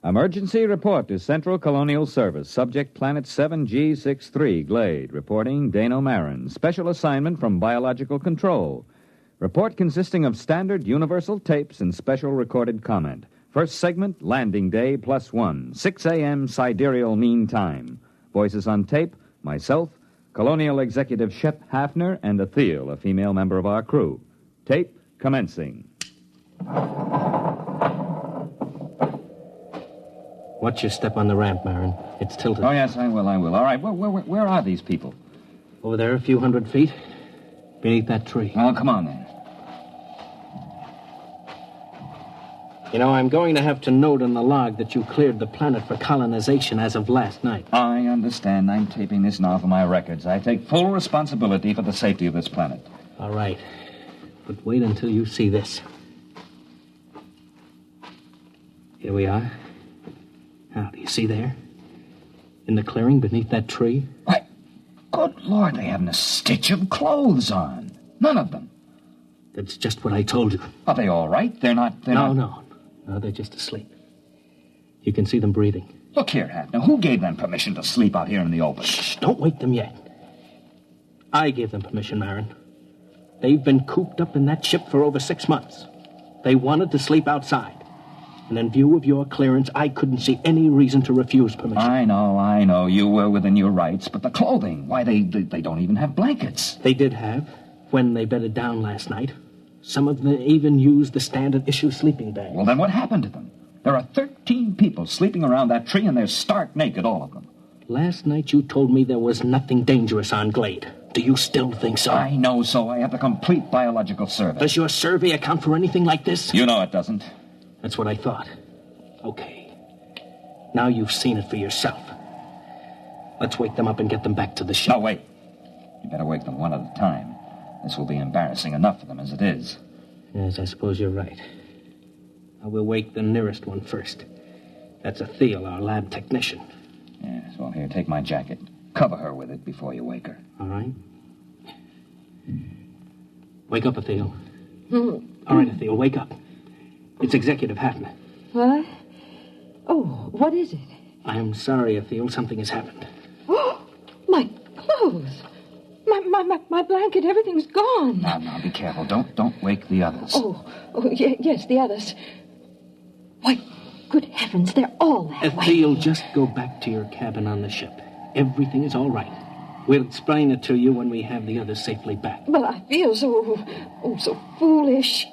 Emergency report to Central Colonial Service. Subject Planet 7G63, Glade. Reporting Dano Marin. Special assignment from Biological Control. Report consisting of standard universal tapes and special recorded comment. First segment, landing day +1. 6 a.m. sidereal mean time. Voices on tape, myself, Colonial Executive Shep Hafner, and Athel, a female member of our crew. Tape commencing. Watch your step on the ramp, Marin. It's tilted. Oh, yes, I will. All right, where are these people? Over there, a few hundred feet. Beneath that tree. Oh, come on, then. You know, I'm going to have to note in the log that you cleared the planet for colonization as of last night. I understand. I'm taping this now for my records. I take full responsibility for the safety of this planet. All right. But wait until you see this. Here we are. Now, do you see there? In the clearing beneath that tree? Why, good Lord, they haven't a stitch of clothes on. None of them. That's just what I told you. Are they all right? No, they're just asleep. You can see them breathing. Look here, Hafner. Who gave them permission to sleep out here in the open? Shh, don't wake them yet. I gave them permission, Marin. They've been cooped up in that ship for over 6 months. They wanted to sleep outside. And in view of your clearance, I couldn't see any reason to refuse permission. I know. You were within your rights. But the clothing, why, they don't even have blankets. They did have, when they bedded down last night. Some of them even used the standard issue sleeping bag. Well, then what happened to them? There are 13 people sleeping around that tree, and they're stark naked, all of them. Last night you told me there was nothing dangerous on Glade. Do you still think so? I know so. I have the complete biological survey. Does your survey account for anything like this? You know it doesn't. That's what I thought. Okay. Now you've seen it for yourself. Let's wake them up and get them back to the ship. No, wait. You better wake them one at a time. This will be embarrassing enough for them as it is. Yes, I suppose you're right. I will wake the nearest one first. That's Athel, our lab technician. Yes, well, here, take my jacket. Cover her with it before you wake her. All right. Wake up, Athel. All right, Athel, wake up. It's Executive Hafner. What? Oh, what is it? I'm sorry, Athel. Something has happened. Oh, my clothes. My blanket, everything's gone. Now, be careful. Don't wake the others. Oh, yes, the others. Why, good heavens, they're all that way. Athel, just go back to your cabin on the ship. Everything is all right. We'll explain it to you when we have the others safely back. Well, I feel so foolish.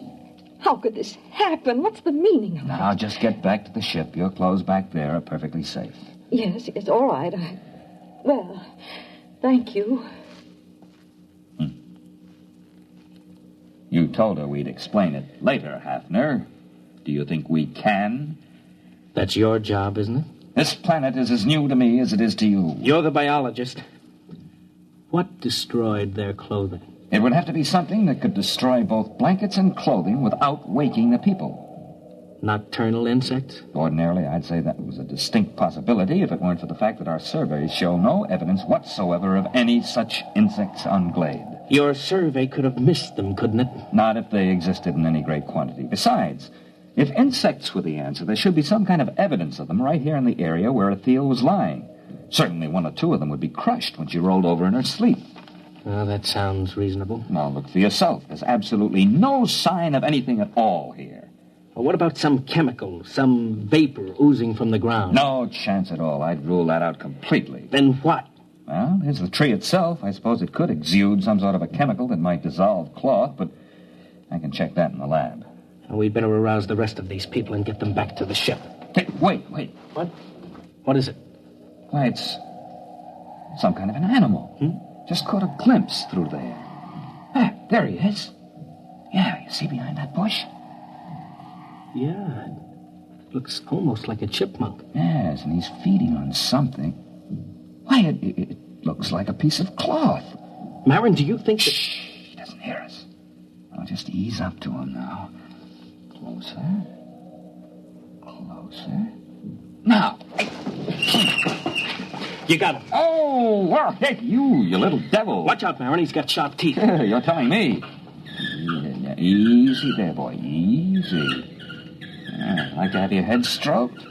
How could this happen? What's the meaning of it? Now, just get back to the ship. Your clothes back there are perfectly safe. Yes, all right. Well, thank you. You told her we'd explain it later, Hafner. Do you think we can? That's your job, isn't it? This planet is as new to me as it is to you. You're the biologist. What destroyed their clothing? It would have to be something that could destroy both blankets and clothing without waking the people. Nocturnal insects? Ordinarily, I'd say that was a distinct possibility if it weren't for the fact that our surveys show no evidence whatsoever of any such insects on Glade. Your survey could have missed them, couldn't it? Not if they existed in any great quantity. Besides, if insects were the answer, there should be some kind of evidence of them right here in the area where Athel was lying. Certainly one or two of them would be crushed when she rolled over in her sleep. Well, that sounds reasonable. Now, look for yourself. There's absolutely no sign of anything at all here. Well, what about some chemical, some vapor oozing from the ground? No chance at all. I'd rule that out completely. Then what? Well, there's the tree itself. I suppose it could exude some sort of a chemical that might dissolve cloth, but I can check that in the lab. Well, we'd better arouse the rest of these people and get them back to the ship. Hey, wait. What? What is it? Why, it's some kind of an animal. Just caught a glimpse through there. Ah, there he is. Yeah, you see behind that bush? Yeah, it looks almost like a chipmunk. Yes, and he's feeding on something. Why, it looks like a piece of cloth. Marin, do you think that... Shh, he doesn't hear us. I'll just ease up to him now. Closer. Now. You got him. Oh, well, hey, you little devil. Watch out, Marin. He's got sharp teeth. You're telling me. Yeah, easy there, boy. Easy. Like to have your head stroked?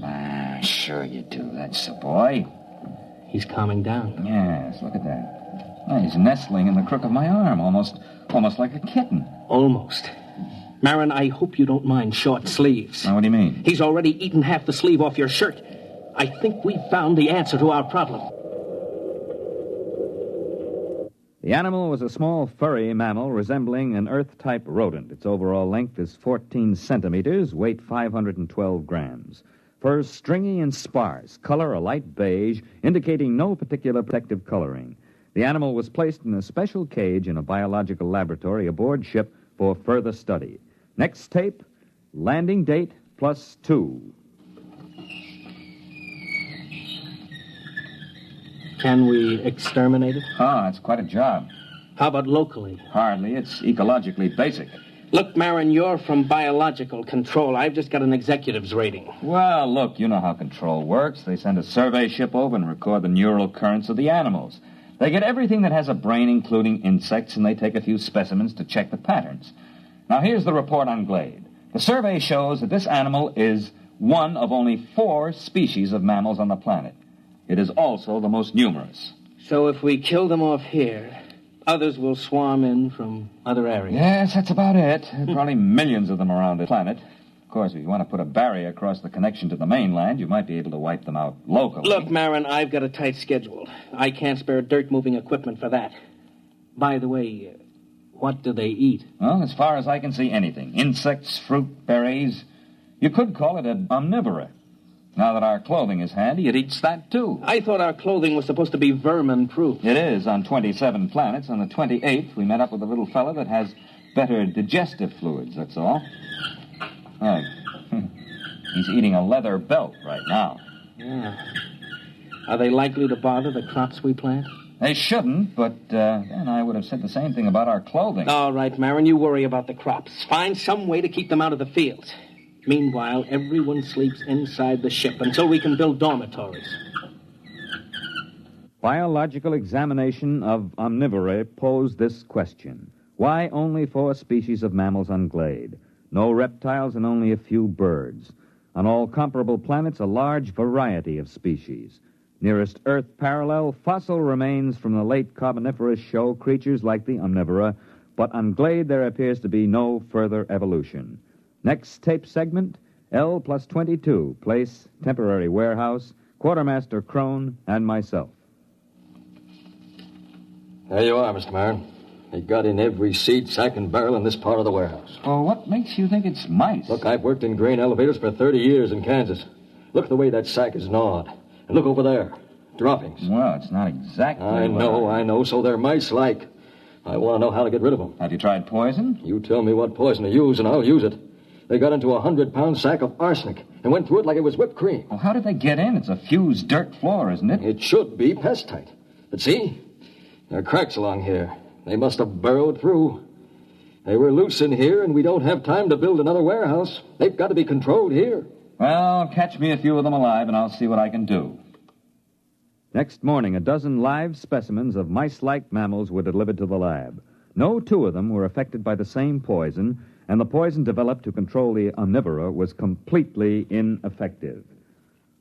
Ah, sure you do. That's the boy. He's calming down. Yes, look at that. Oh, he's nestling in the crook of my arm, almost like a kitten. Almost. Marin, I hope you don't mind short sleeves. Now, what do you mean? He's already eaten half the sleeve off your shirt. I think we've found the answer to our problem. The animal was a small furry mammal resembling an Earth-type rodent. Its overall length is 14 centimeters, weight 512 grams. Fur stringy and sparse, color a light beige, indicating no particular protective coloring. The animal was placed in a special cage in a biological laboratory aboard ship for further study. Next tape, landing date +2. Can we exterminate it? Oh, it's quite a job. How about locally? Hardly. It's ecologically basic. Look, Marin, you're from biological control. I've just got an executive's rating. Well, look, you know how control works. They send a survey ship over and record the neural currents of the animals. They get everything that has a brain, including insects, and they take a few specimens to check the patterns. Now, here's the report on Glade. The survey shows that this animal is one of only 4 species of mammals on the planet. It is also the most numerous. So if we kill them off here, others will swarm in from other areas. Yes, that's about it. There are probably millions of them around the planet. Of course, if you want to put a barrier across the connection to the mainland, you might be able to wipe them out locally. Look, Marin, I've got a tight schedule. I can't spare dirt-moving equipment for that. By the way, what do they eat? Well, as far as I can see, anything. Insects, fruit, berries. You could call it an omnivore. Now that our clothing is handy, it eats that, too. I thought our clothing was supposed to be vermin-proof. It is on 27 planets. On the 28th, we met up with a little fella that has better digestive fluids, that's all. He's eating a leather belt right now. Yeah. Are they likely to bother the crops we plant? They shouldn't, but then I would have said the same thing about our clothing. All right, Marin, you worry about the crops. Find some way to keep them out of the fields. Meanwhile, everyone sleeps inside the ship until we can build dormitories. Biological examination of omnivore posed this question. Why only 4 species of mammals on Glade? No reptiles and only a few birds. On all comparable planets, a large variety of species. Nearest Earth parallel, fossil remains from the late Carboniferous show creatures like the omnivora, but on Glade there appears to be no further evolution. Next tape segment, L+22, place, temporary warehouse, Quartermaster Crone, and myself. There you are, Mr. Marin. They got in every seat, sack, and barrel in this part of the warehouse. Well, what makes you think it's mice? Look, I've worked in grain elevators for 30 years in Kansas. Look at the way that sack is gnawed. And look over there. Droppings. Well, it's not exactly... I know. So they're mice-like. I want to know how to get rid of them. Have you tried poison? You tell me what poison to use, and I'll use it. They got into a 100-pound sack of arsenic and went through it like it was whipped cream. Well, how did they get in? It's a fused dirt floor, isn't it? It should be pest-tight. But see, there are cracks along here. They must have burrowed through. They were loose in here, and we don't have time to build another warehouse. They've got to be controlled here. Well, catch me a few of them alive, and I'll see what I can do. Next morning, a dozen live specimens of mice-like mammals were delivered to the lab. No 2 of them were affected by the same poison, and the poison developed to control the omnivora was completely ineffective.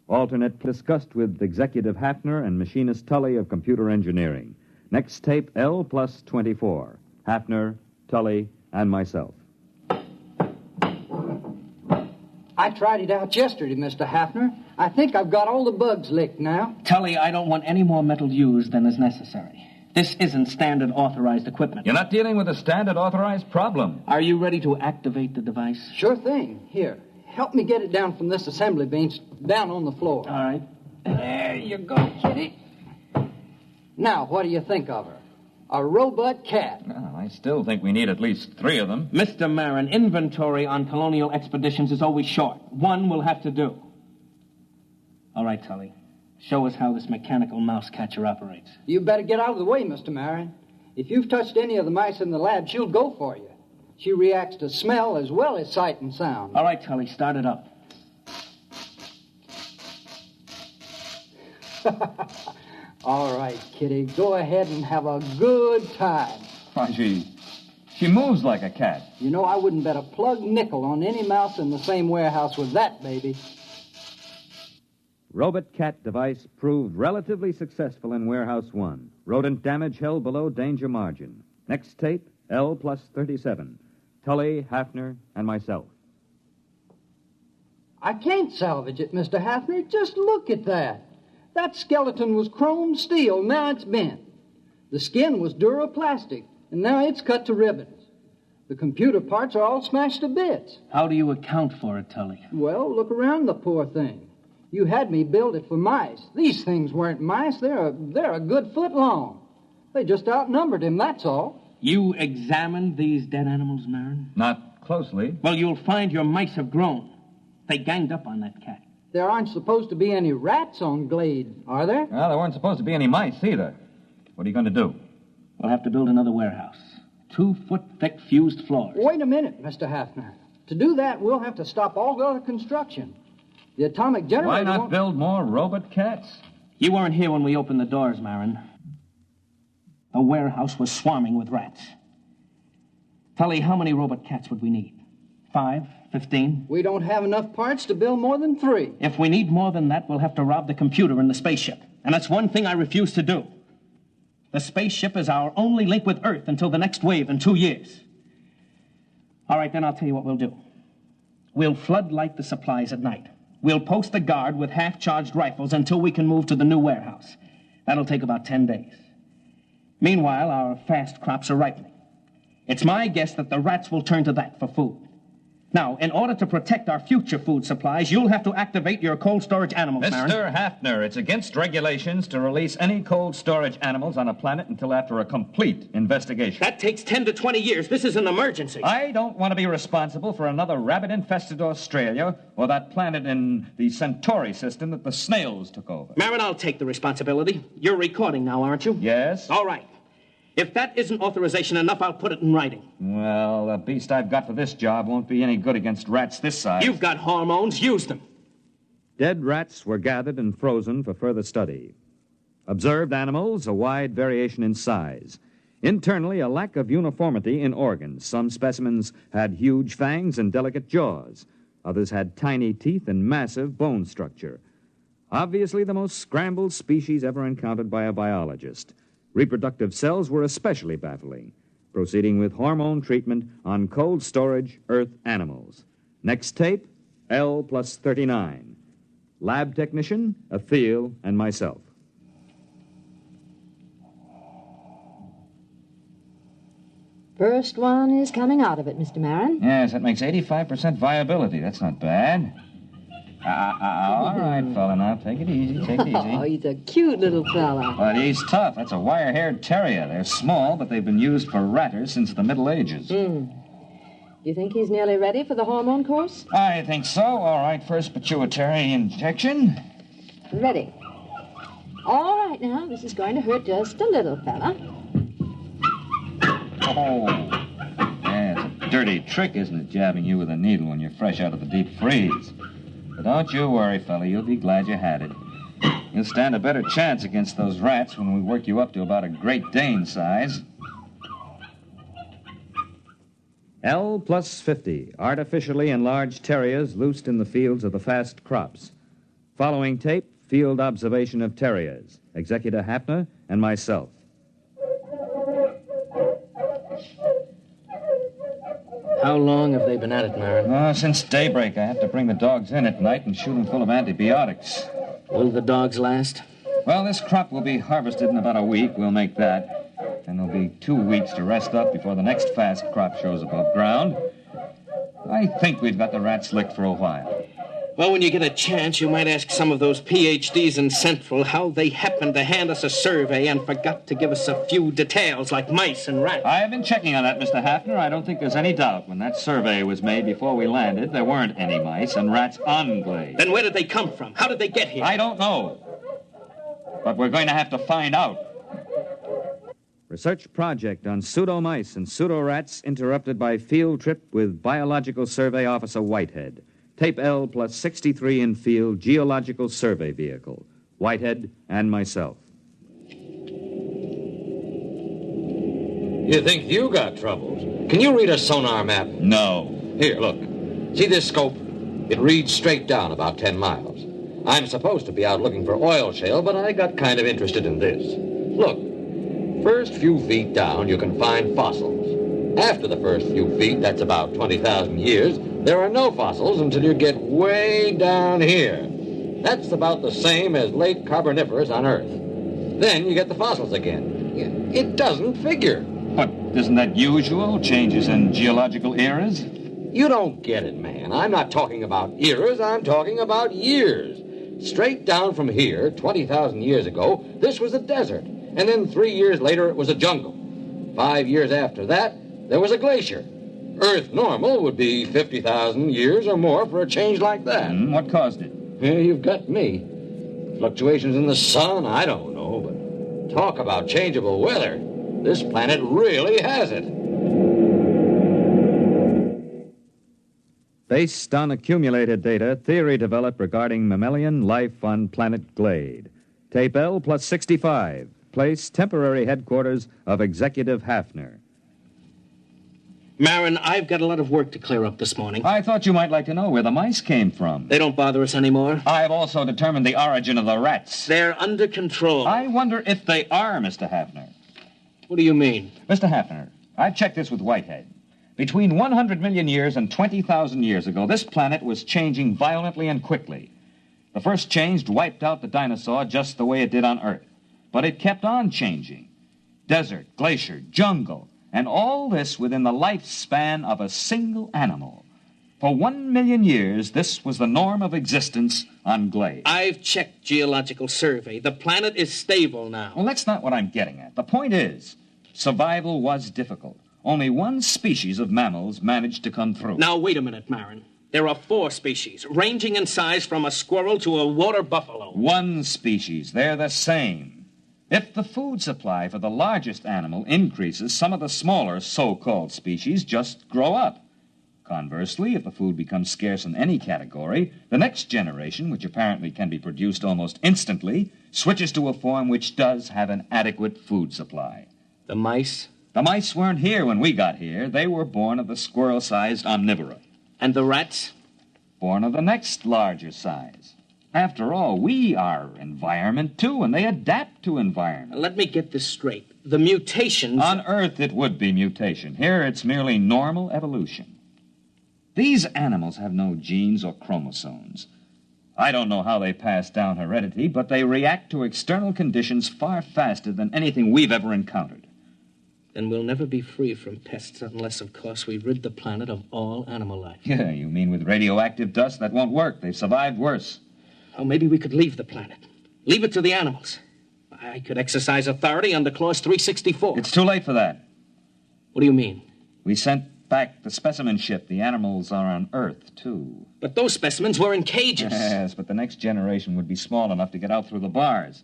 Alternate discussed with Executive Hafner and Machinist Tully of Computer Engineering. Next tape, L+24. Hafner, Tully, and myself. I tried it out yesterday, Mr. Hafner. I think I've got all the bugs licked now. Tully, I don't want any more metal used than is necessary. This isn't standard authorized equipment. You're not dealing with a standard authorized problem. Are you ready to activate the device? Sure thing. Here, help me get it down from this assembly bench down on the floor. All right. There you go, kitty. Now, what do you think of her? A robot cat. Well, I still think we need at least 3 of them. Mr. Marin, inventory on colonial expeditions is always short. 1 will have to do. All right, Tully. Show us how this mechanical mouse catcher operates. You better get out of the way, Mr. Marin. If you've touched any of the mice in the lab, she'll go for you. She reacts to smell as well as sight and sound. All right, Tully, start it up. All right, Kitty, go ahead and have a good time. Why, she moves like a cat. You know, I wouldn't bet a plug nickel on any mouse in the same warehouse with that baby. Robot cat device proved relatively successful in Warehouse 1. Rodent damage held below danger margin. Next tape, L plus 37. Tully, Hafner, and myself. I can't salvage it, Mr. Hafner. Just look at that. That skeleton was chrome steel. Now it's bent. The skin was duroplastic, and now it's cut to ribbons. The computer parts are all smashed to bits. How do you account for it, Tully? Well, look around the poor thing. You had me build it for mice. These things weren't mice. They're a good foot long. They just outnumbered him, that's all. You examined these dead animals, Marin? Not closely. Well, you'll find your mice have grown. They ganged up on that cat. There aren't supposed to be any rats on Glade, are there? Well, there weren't supposed to be any mice either. What are you going to do? We'll have to build another warehouse. 2-foot-thick fused floors. Wait a minute, Mr. Hafner. To do that, we'll have to stop all other construction. The atomic generator Why not build more robot cats? You weren't here when we opened the doors, Marin. The warehouse was swarming with rats. Tully, how many robot cats would we need? 5? 15? We don't have enough parts to build more than 3. If we need more than that, we'll have to rob the computer in the spaceship. And that's one thing I refuse to do. The spaceship is our only link with Earth until the next wave in 2 years. All right, then I'll tell you what we'll do. We'll floodlight the supplies at night. We'll post a guard with half-charged rifles until we can move to the new warehouse. That'll take about 10 days. Meanwhile, our fast crops are ripening. It's my guess that the rats will turn to that for food. Now, in order to protect our future food supplies, you'll have to activate your cold storage animals, Marin. Mr. Hafner, it's against regulations to release any cold storage animals on a planet until after a complete investigation. That takes 10 to 20 years. This is an emergency. I don't want to be responsible for another rabbit-infested Australia or that planet in the Centauri system that the snails took over. Marin, I'll take the responsibility. You're recording now, aren't you? Yes. All right. If that isn't authorization enough, I'll put it in writing. Well, the beast I've got for this job won't be any good against rats this size. You've got hormones. Use them. Dead rats were gathered and frozen for further study. Observed animals, a wide variation in size. Internally, a lack of uniformity in organs. Some specimens had huge fangs and delicate jaws. Others had tiny teeth and massive bone structure. Obviously, the most scrambled species ever encountered by a biologist. Reproductive cells were especially baffling. Proceeding with hormone treatment on cold storage Earth animals. Next tape, L plus 39. Lab technician, Athil, and myself. First one is coming out of it, Mr. Marin. Yes, that makes 85% viability. That's not bad. All right, fella, now take it easy, take it easy. Oh, he's a cute little fella. But he's tough. That's a wire-haired terrier. They're small, but they've been used for ratters since the Middle Ages. Do you think he's nearly ready for the hormone course? I think so. All right, first pituitary injection. Ready. All right, now, this is going to hurt just a little, fella. Oh. Yeah, it's a dirty trick, isn't it, jabbing you with a needle when you're fresh out of the deep freeze? But don't you worry, fella. You'll be glad you had it. You'll stand a better chance against those rats when we work you up to about a Great Dane size. L plus 50, artificially enlarged terriers loosed in the fields of the fast crops. Following tape, field observation of terriers. Executor Hafner and myself. How long have they been at it, Marin? Since daybreak. I have to bring the dogs in at night and shoot them full of antibiotics. Will the dogs last? Well, this crop will be harvested in about a week. We'll make that. And there'll be 2 weeks to rest up before the next fast crop shows above ground. I think we've got the rats licked for a while. Well, when you get a chance, you might ask some of those PhDs in Central how they happened to hand us a survey and forgot to give us a few details like mice and rats. I have been checking on that, Mr. Hafner. I don't think there's any doubt. When that survey was made before we landed, there weren't any mice and rats on Glade. Then where did they come from? How did they get here? I don't know. But we're going to have to find out. Research project on pseudo-mice and pseudo-rats interrupted by field trip with Biological Survey Officer Whitehead. Tape L plus 63 in field geological survey vehicle. Whitehead, and myself. You think you got troubles? Can you read a sonar map? No. Here, look. See this scope? It reads straight down about 10 miles. I'm supposed to be out looking for oil shale, but I got kind of interested in this. Look, first few feet down, you can find fossils. After the first few feet, that's about 20,000 years, there are no fossils until you get way down here. That's about the same as late Carboniferous on Earth. Then you get the fossils again. It doesn't figure. But isn't that usual? Changes in geological eras? You don't get it, man. I'm not talking about eras, I'm talking about years. Straight down from here, 20,000 years ago, this was a desert. And then 3 years later, it was a jungle. 5 years after that, there was a glacier. Earth normal would be 50,000 years or more for a change like that. What caused it? Yeah, you've got me. Fluctuations in the sun, I don't know, but talk about changeable weather. This planet really has it. Based on accumulated data, theory developed regarding mammalian life on planet Glade. Tape L plus 65. Place temporary headquarters of Executive Hafner. Marin, I've got a lot of work to clear up this morning. I thought you might like to know where the mice came from. They don't bother us anymore. I've also determined the origin of the rats. They're under control. I wonder if they are, Mr. Hafner. What do you mean? Mr. Hafner, I've checked this with Whitehead. Between 100 million years and 20,000 years ago, this planet was changing violently and quickly. The first change wiped out the dinosaur just the way it did on Earth. But it kept on changing. Desert, glacier, jungle, and all this within the lifespan of a single animal. For 1 million years, this was the norm of existence on Glade. I've checked Geological Survey. The planet is stable now. Well, that's not what I'm getting at. The point is, survival was difficult. Only one species of mammals managed to come through. Now, wait a minute, Marin. There are 4 species, ranging in size from a squirrel to a water buffalo. One species. They're the same. If the food supply for the largest animal increases, some of the smaller so-called species just grow up. Conversely, if the food becomes scarce in any category, the next generation, which apparently can be produced almost instantly, switches to a form which does have an adequate food supply. The mice? The mice weren't here when we got here. They were born of the squirrel-sized omnivora. And the rats? Born of the next larger size. After all, we are environment, too, and they adapt to environment. Let me get this straight. The mutations... On Earth, it would be mutation. Here, it's merely normal evolution. These animals have no genes or chromosomes. I don't know how they pass down heredity, but they react to external conditions far faster than anything we've ever encountered. Then we'll never be free from pests unless, of course, we rid the planet of all animal life. Yeah, you mean with radioactive dust? That won't work. They've survived worse. Oh, maybe we could leave the planet. Leave it to the animals. I could exercise authority under Clause 364. It's too late for that. What do you mean? We sent back the specimen ship. The animals are on Earth, too. But those specimens were in cages. Yes, but the next generation would be small enough to get out through the bars.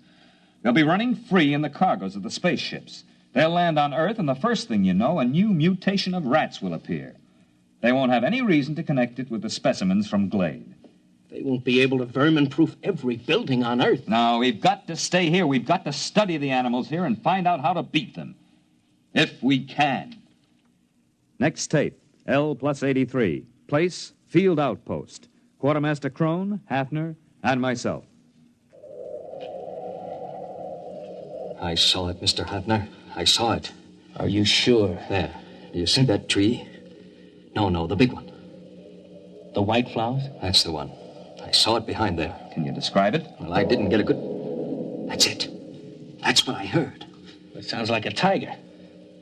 They'll be running free in the cargoes of the spaceships. They'll land on Earth, and the first thing you know, a new mutation of rats will appear. They won't have any reason to connect it with the specimens from Glade. They won't be able to vermin-proof every building on Earth. No, we've got to stay here. We've got to study the animals here and find out how to beat them. If we can. Next tape, L plus 83. Place, Field Outpost. Quartermaster Crone, Hafner, and myself. I saw it, Mr. Hafner. I saw it. Are you sure? There. Do you see that tree? No, the big one. The white flowers? That's the one. I saw it behind there. Can you describe it? Well, I didn't get a good... That's it. That's what I heard. It sounds like a tiger.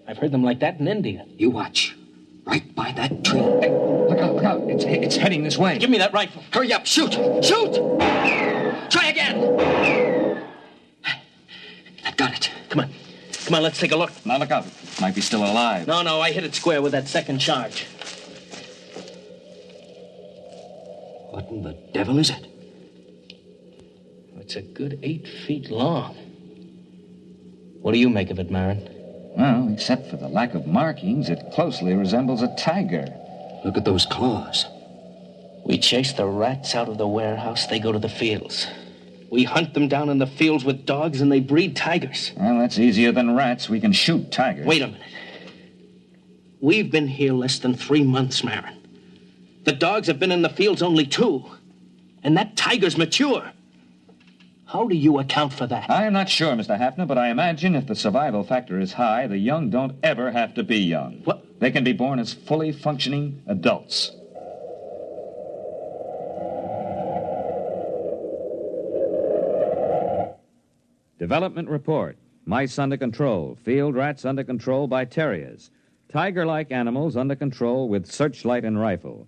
I've heard them like that in India. You watch. Right by that tree. Hey, look out. It's heading this way. Give me that rifle. Hurry up. Shoot! Try again! I got it. Come on, let's take a look. Now look out. It might be still alive. No, I hit it square with that second charge. What in the devil is it? It's a good 8 feet long. What do you make of it, Marin? Well, except for the lack of markings, it closely resembles a tiger. Look at those claws. We chase the rats out of the warehouse, they go to the fields. We hunt them down in the fields with dogs, and they breed tigers. Well, that's easier than rats. We can shoot tigers. Wait a minute. We've been here less than 3 months, Marin. The dogs have been in the fields only 2. And that tiger's mature. How do you account for that? I'm not sure, Mr. Hafner, but I imagine if the survival factor is high, the young don't ever have to be young. What? They can be born as fully functioning adults. Development report. Mice under control. Field rats under control by terriers. Tiger-like animals under control with searchlight and rifle.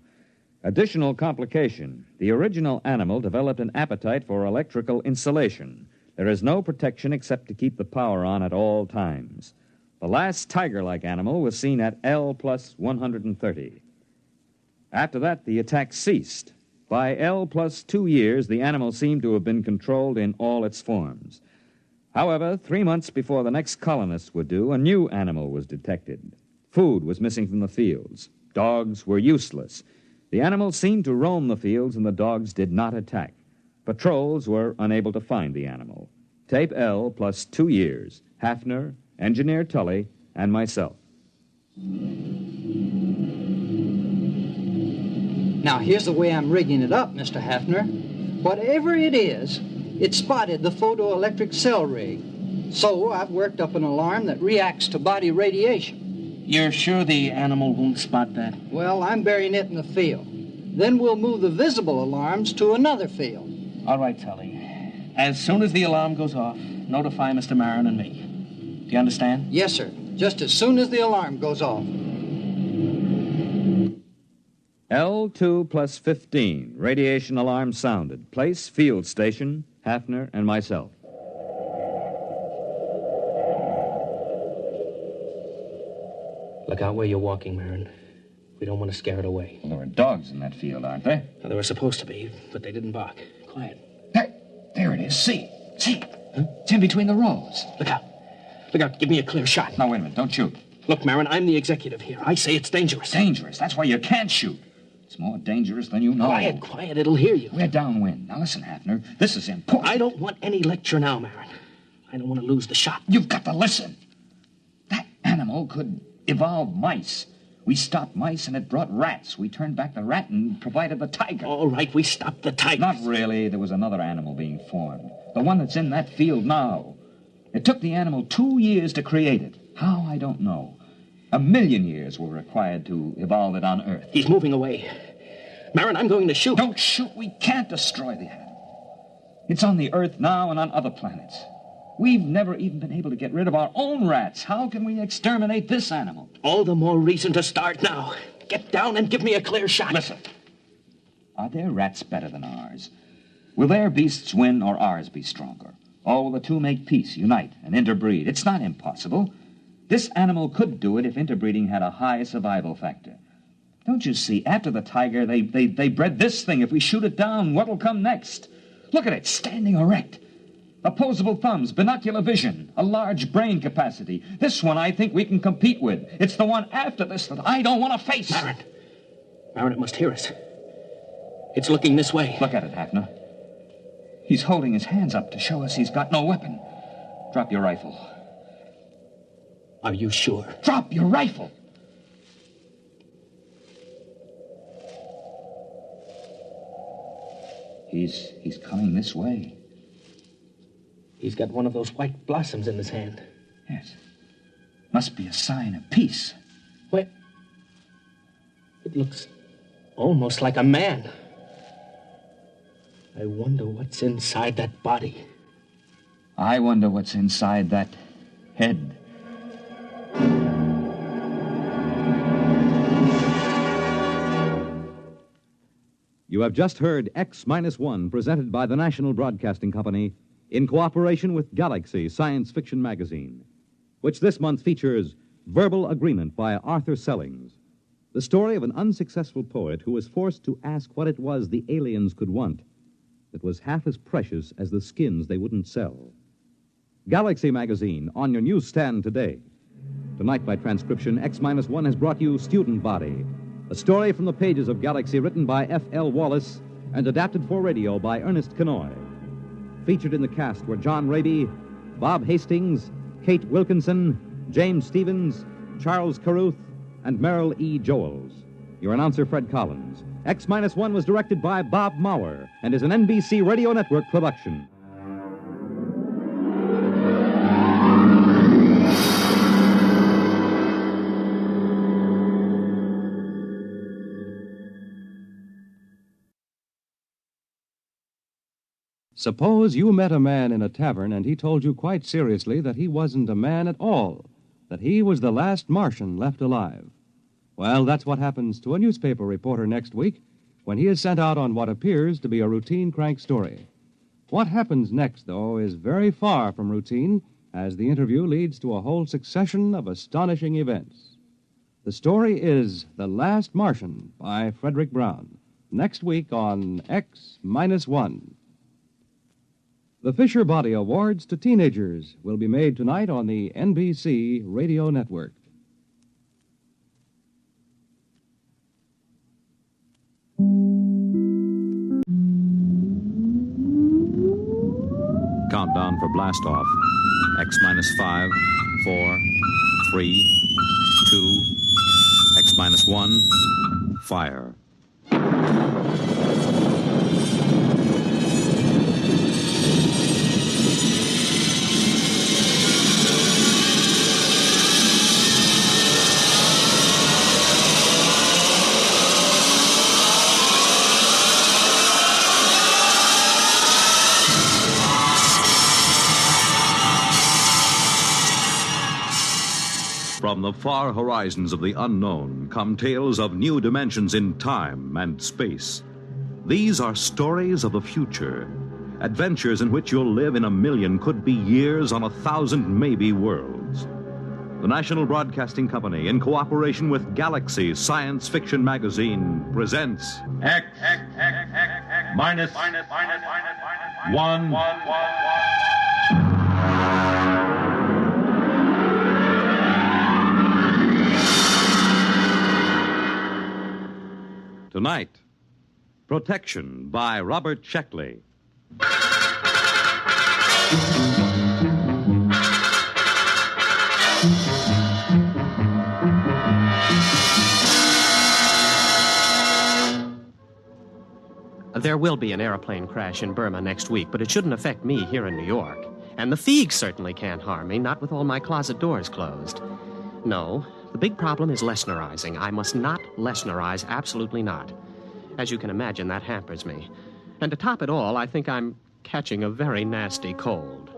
Additional complication. The original animal developed an appetite for electrical insulation. There is no protection except to keep the power on at all times. The last tiger-like animal was seen at L plus 130. After that, the attack ceased. By L plus 2 years, the animal seemed to have been controlled in all its forms. However, 3 months before the next colonists were due, a new animal was detected. Food was missing from the fields. Dogs were useless. The animal seemed to roam the fields, and the dogs did not attack. Patrols were unable to find the animal. Tape L plus 2 years. Hafner, Engineer Tully, and myself. Now, here's the way I'm rigging it up, Mr. Hafner. Whatever it is, it spotted the photoelectric cell rig. So I've worked up an alarm that reacts to body radiation. You're sure the animal won't spot that? Well, I'm burying it in the field. Then we'll move the visible alarms to another field. All right, Tully. As soon as the alarm goes off, notify Mr. Marin and me. Do you understand? Yes, sir. Just as soon as the alarm goes off. L2 plus 15. Radiation alarm sounded. Place, field station, Hafner and myself. Look out where you're walking, Marin. We don't want to scare it away. Well, there are dogs in that field, aren't there? Well, there were supposed to be, but they didn't bark. Quiet. Hey, there it is. See? Huh? It's in between the rows. Look out. Look out. Give me a clear shot. Now, wait a minute. Don't shoot. Look, Marin, I'm the executive here. I say it's dangerous. Dangerous? That's why you can't shoot. It's more dangerous than you know. Quiet, quiet. It'll hear you. We're downwind. Now, listen, Hafner. This is important. I don't want any lecture now, Marin. I don't want to lose the shot. You've got to listen. That animal could evolve mice. We stopped mice, and it brought rats. We turned back the rat and provided the tiger. All right, we stopped the tiger. Not really. There was another animal being formed. The one that's in that field now. It took the animal 2 years to create it. How, I don't know. 1 million years were required to evolve it on Earth. He's moving away. Marin, I'm going to shoot. Don't shoot. We can't destroy the animal. It's on the Earth now and on other planets. We've never even been able to get rid of our own rats. How can we exterminate this animal? All the more reason to start now. Get down and give me a clear shot. Listen. Are their rats better than ours? Will their beasts win or ours be stronger? Or will the two make peace, unite, and interbreed? It's not impossible. This animal could do it if interbreeding had a high survival factor. Don't you see, after the tiger, they bred this thing. If we shoot it down, what'll come next? Look at it, standing erect. Opposable thumbs, binocular vision, a large brain capacity. This one I think we can compete with. It's the one after this that I don't want to face. Marin, it must hear us. It's looking this way. Look at it, Hafner. He's holding his hands up to show us he's got no weapon. Drop your rifle. Are you sure? Drop your rifle! He's coming this way. He's got one of those white blossoms in his hand. Yes. Must be a sign of peace. Wait. It looks almost like a man. I wonder what's inside that body. I wonder what's inside that head. You have just heard X-1 presented by the National Broadcasting Company in cooperation with Galaxy Science Fiction Magazine, which this month features Verbal Agreement by Arthur Sellings, the story of an unsuccessful poet who was forced to ask what it was the aliens could want that was half as precious as the skins they wouldn't sell. Galaxy Magazine, on your newsstand today. Tonight, by transcription, X-1 has brought you Student Body, a story from the pages of Galaxy written by F.L. Wallace and adapted for radio by Ernest Kenoy. Featured in the cast were John Raby, Bob Hastings, Kate Wilkinson, James Stevens, Charles Carruth, and Merrill E. Joels. Your announcer, Fred Collins. X-1 was directed by Bob Maurer and is an NBC Radio Network production. Suppose you met a man in a tavern and he told you quite seriously that he wasn't a man at all, that he was the last Martian left alive. Well, that's what happens to a newspaper reporter next week when he is sent out on what appears to be a routine crank story. What happens next, though, is very far from routine, as the interview leads to a whole succession of astonishing events. The story is The Last Martian by Frederick Brown, next week on X-1. The Fisher Body Awards to Teenagers will be made tonight on the NBC Radio Network. Countdown for blastoff. X-5, 4, 3, 2, X-1, fire. From the far horizons of the unknown come tales of new dimensions in time and space. These are stories of the future, adventures in which you'll live in a million, could be years, on 1,000 maybe worlds. The National Broadcasting Company, in cooperation with Galaxy Science Fiction Magazine, presents X-1. Tonight, Protection by Robert Sheckley. There will be an airplane crash in Burma next week, but it shouldn't affect me here in New York. And the Feegs certainly can't harm me, not with all my closet doors closed. No, the big problem is Lesnerizing. I must not Lesnerize, absolutely not. As you can imagine, that hampers me. And to top it all, I think I'm catching a very nasty cold.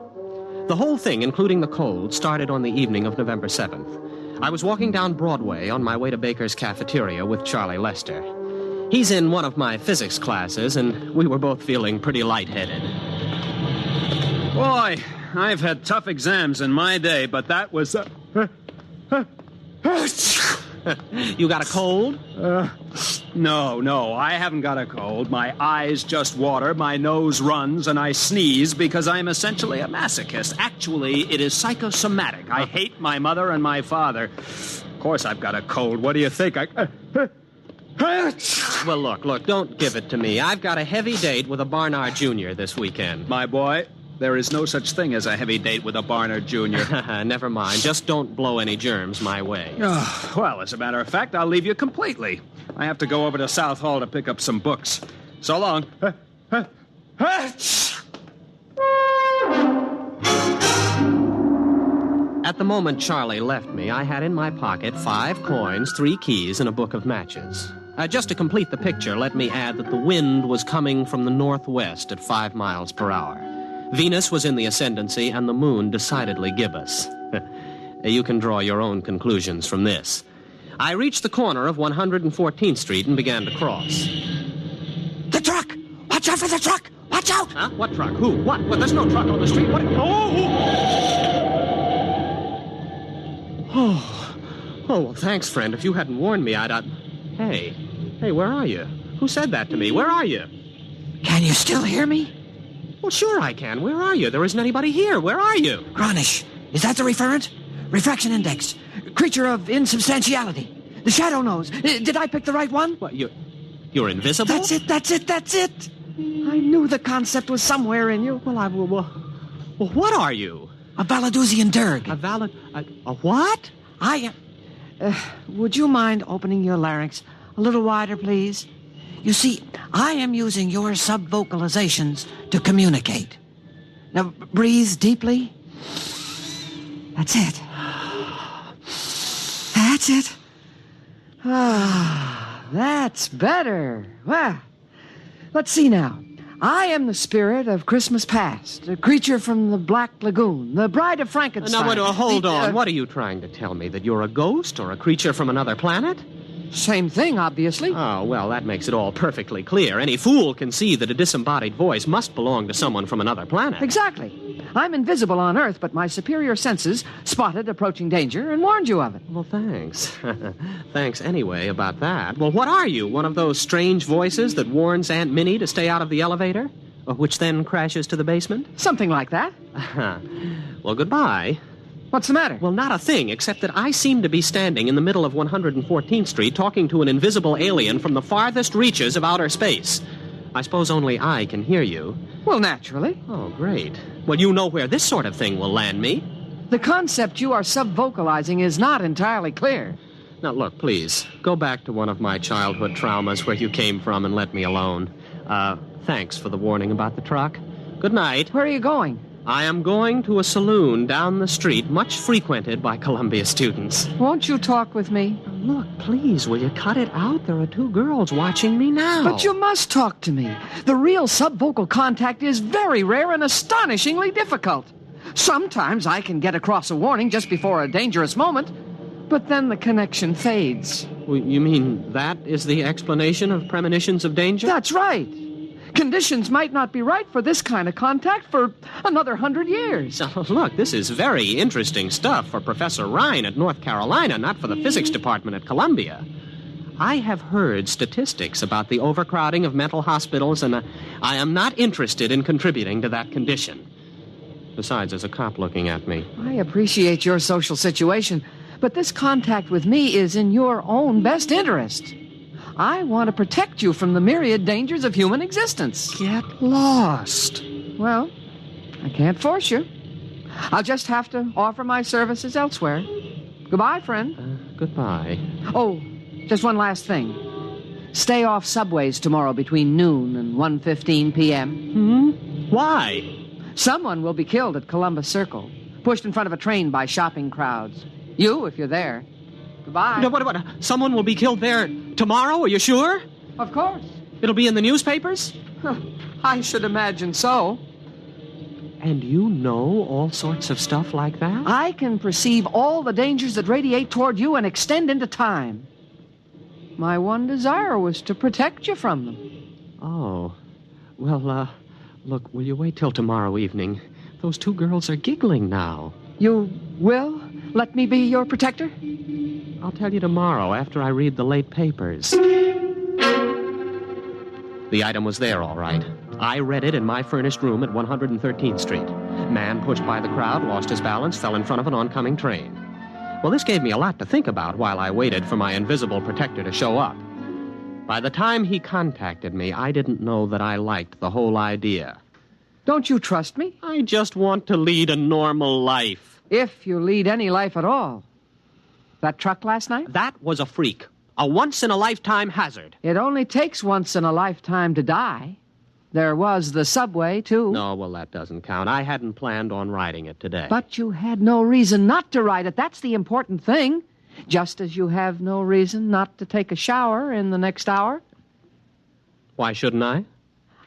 The whole thing, including the cold, started on the evening of November 7th. I was walking down Broadway on my way to Baker's Cafeteria with Charlie Lester. He's in one of my physics classes, and we were both feeling pretty lightheaded. Boy, I've had tough exams in my day, but that was... You got a cold? No, I haven't got a cold. My eyes just water, my nose runs, and I sneeze because I'm essentially a masochist. Actually, it is psychosomatic. I hate my mother and my father. Of course I've got a cold. What do you think? Well, look, don't give it to me. I've got a heavy date with a Barnard Jr. this weekend. My boy, there is no such thing as a heavy date with a Barnard Jr. Never mind. Just don't blow any germs my way. Well, as a matter of fact, I'll leave you completely. I have to go over to South Hall to pick up some books. So long. At the moment Charlie left me, I had in my pocket 5 coins, 3 keys, and a book of matches. Just to complete the picture, let me add that the wind was coming from the northwest at 5 miles per hour. Venus was in the ascendancy, and the moon decidedly gibbous. You can draw your own conclusions from this. I reached the corner of 114th Street and began to cross. The truck! Watch out for the truck! Watch out! Huh? What truck? Who? What? Well, there's no truck on the street. What? Oh, well, thanks, friend. If you hadn't warned me, I'd... Hey, where are you? Who said that to me? Where are you? Can you still hear me? Well, sure I can. Where are you? There isn't anybody here. Where are you? Gronish. Is that the referent? Refraction index. Creature of insubstantiality. The shadow knows. Did I pick the right one? What, you're invisible? That's it. I knew the concept was somewhere in you. Well, what are you? A Valadusian dirg. A what? I am... would you mind opening your larynx a little wider, please? You see, I am using your sub-vocalizations to communicate. Now, breathe deeply. That's it. That's it. Ah, that's better. Well, let's see now. I am the spirit of Christmas past, a creature from the Black Lagoon, the bride of Frankenstein. Now, hold on. What are you trying to tell me? That you're a ghost or a creature from another planet? Same thing, obviously. Oh, well, that makes it all perfectly clear. Any fool can see that a disembodied voice must belong to someone from another planet. Exactly. I'm invisible on Earth, but my superior senses spotted approaching danger and warned you of it. Well, thanks. Thanks anyway about that. Well, what are you? One of those strange voices that warns Aunt Minnie to stay out of the elevator? Which then crashes to the basement? Something like that. Well, goodbye. What's the matter? Well, not a thing, except that I seem to be standing in the middle of 114th Street talking to an invisible alien from the farthest reaches of outer space. I suppose only I can hear you. Well, naturally. Oh, great. Well, you know where this sort of thing will land me. The concept you are sub-vocalizing is not entirely clear. Now, look, please, go back to one of my childhood traumas where you came from and let me alone. Thanks for the warning about the truck. Good night. Where are you going? I am going to a saloon down the street, much frequented by Columbia students. Won't you talk with me? Look, please, will you cut it out? There are two girls watching me now. But you must talk to me. The real subvocal contact is very rare and astonishingly difficult. Sometimes I can get across a warning just before a dangerous moment, but then the connection fades. Well, you mean that is the explanation of premonitions of danger? That's right. Conditions might not be right for this kind of contact for another 100 years. Oh, look, this is very interesting stuff for Professor Ryan at North Carolina, not for the physics department at Columbia. I have heard statistics about the overcrowding of mental hospitals, and I am not interested in contributing to that condition. Besides, there's a cop looking at me. I appreciate your social situation, but this contact with me is in your own best interest. I want to protect you from the myriad dangers of human existence. Get lost. Well, I can't force you. I'll just have to offer my services elsewhere. Goodbye, friend. Goodbye. Oh, just one last thing. Stay off subways tomorrow between noon and 1:15 p.m. Why? Someone will be killed at Columbus Circle, pushed in front of a train by shopping crowds. You, if you're there. Goodbye. No, what? Someone will be killed there tomorrow? Are you sure? Of course. It'll be in the newspapers? I should imagine so. And you know all sorts of stuff like that? I can perceive all the dangers that radiate toward you and extend into time. My one desire was to protect you from them. Oh. Well, look, will you wait till tomorrow evening? Those two girls are giggling now. You will let me be your protector? I'll tell you tomorrow after I read the late papers. The item was there, all right. I read it in my furnished room at 113th Street. Man pushed by the crowd, lost his balance, fell in front of an oncoming train. Well, this gave me a lot to think about while I waited for my invisible protector to show up. By the time he contacted me, I didn't know that I liked the whole idea. Don't you trust me? I just want to lead a normal life. If you lead any life at all. That truck last night? That was a freak. A once-in-a-lifetime hazard. It only takes once in a lifetime to die. There was the subway, too. No, well, that doesn't count. I hadn't planned on riding it today. But you had no reason not to ride it. That's the important thing. Just as you have no reason not to take a shower in the next hour. Why shouldn't I?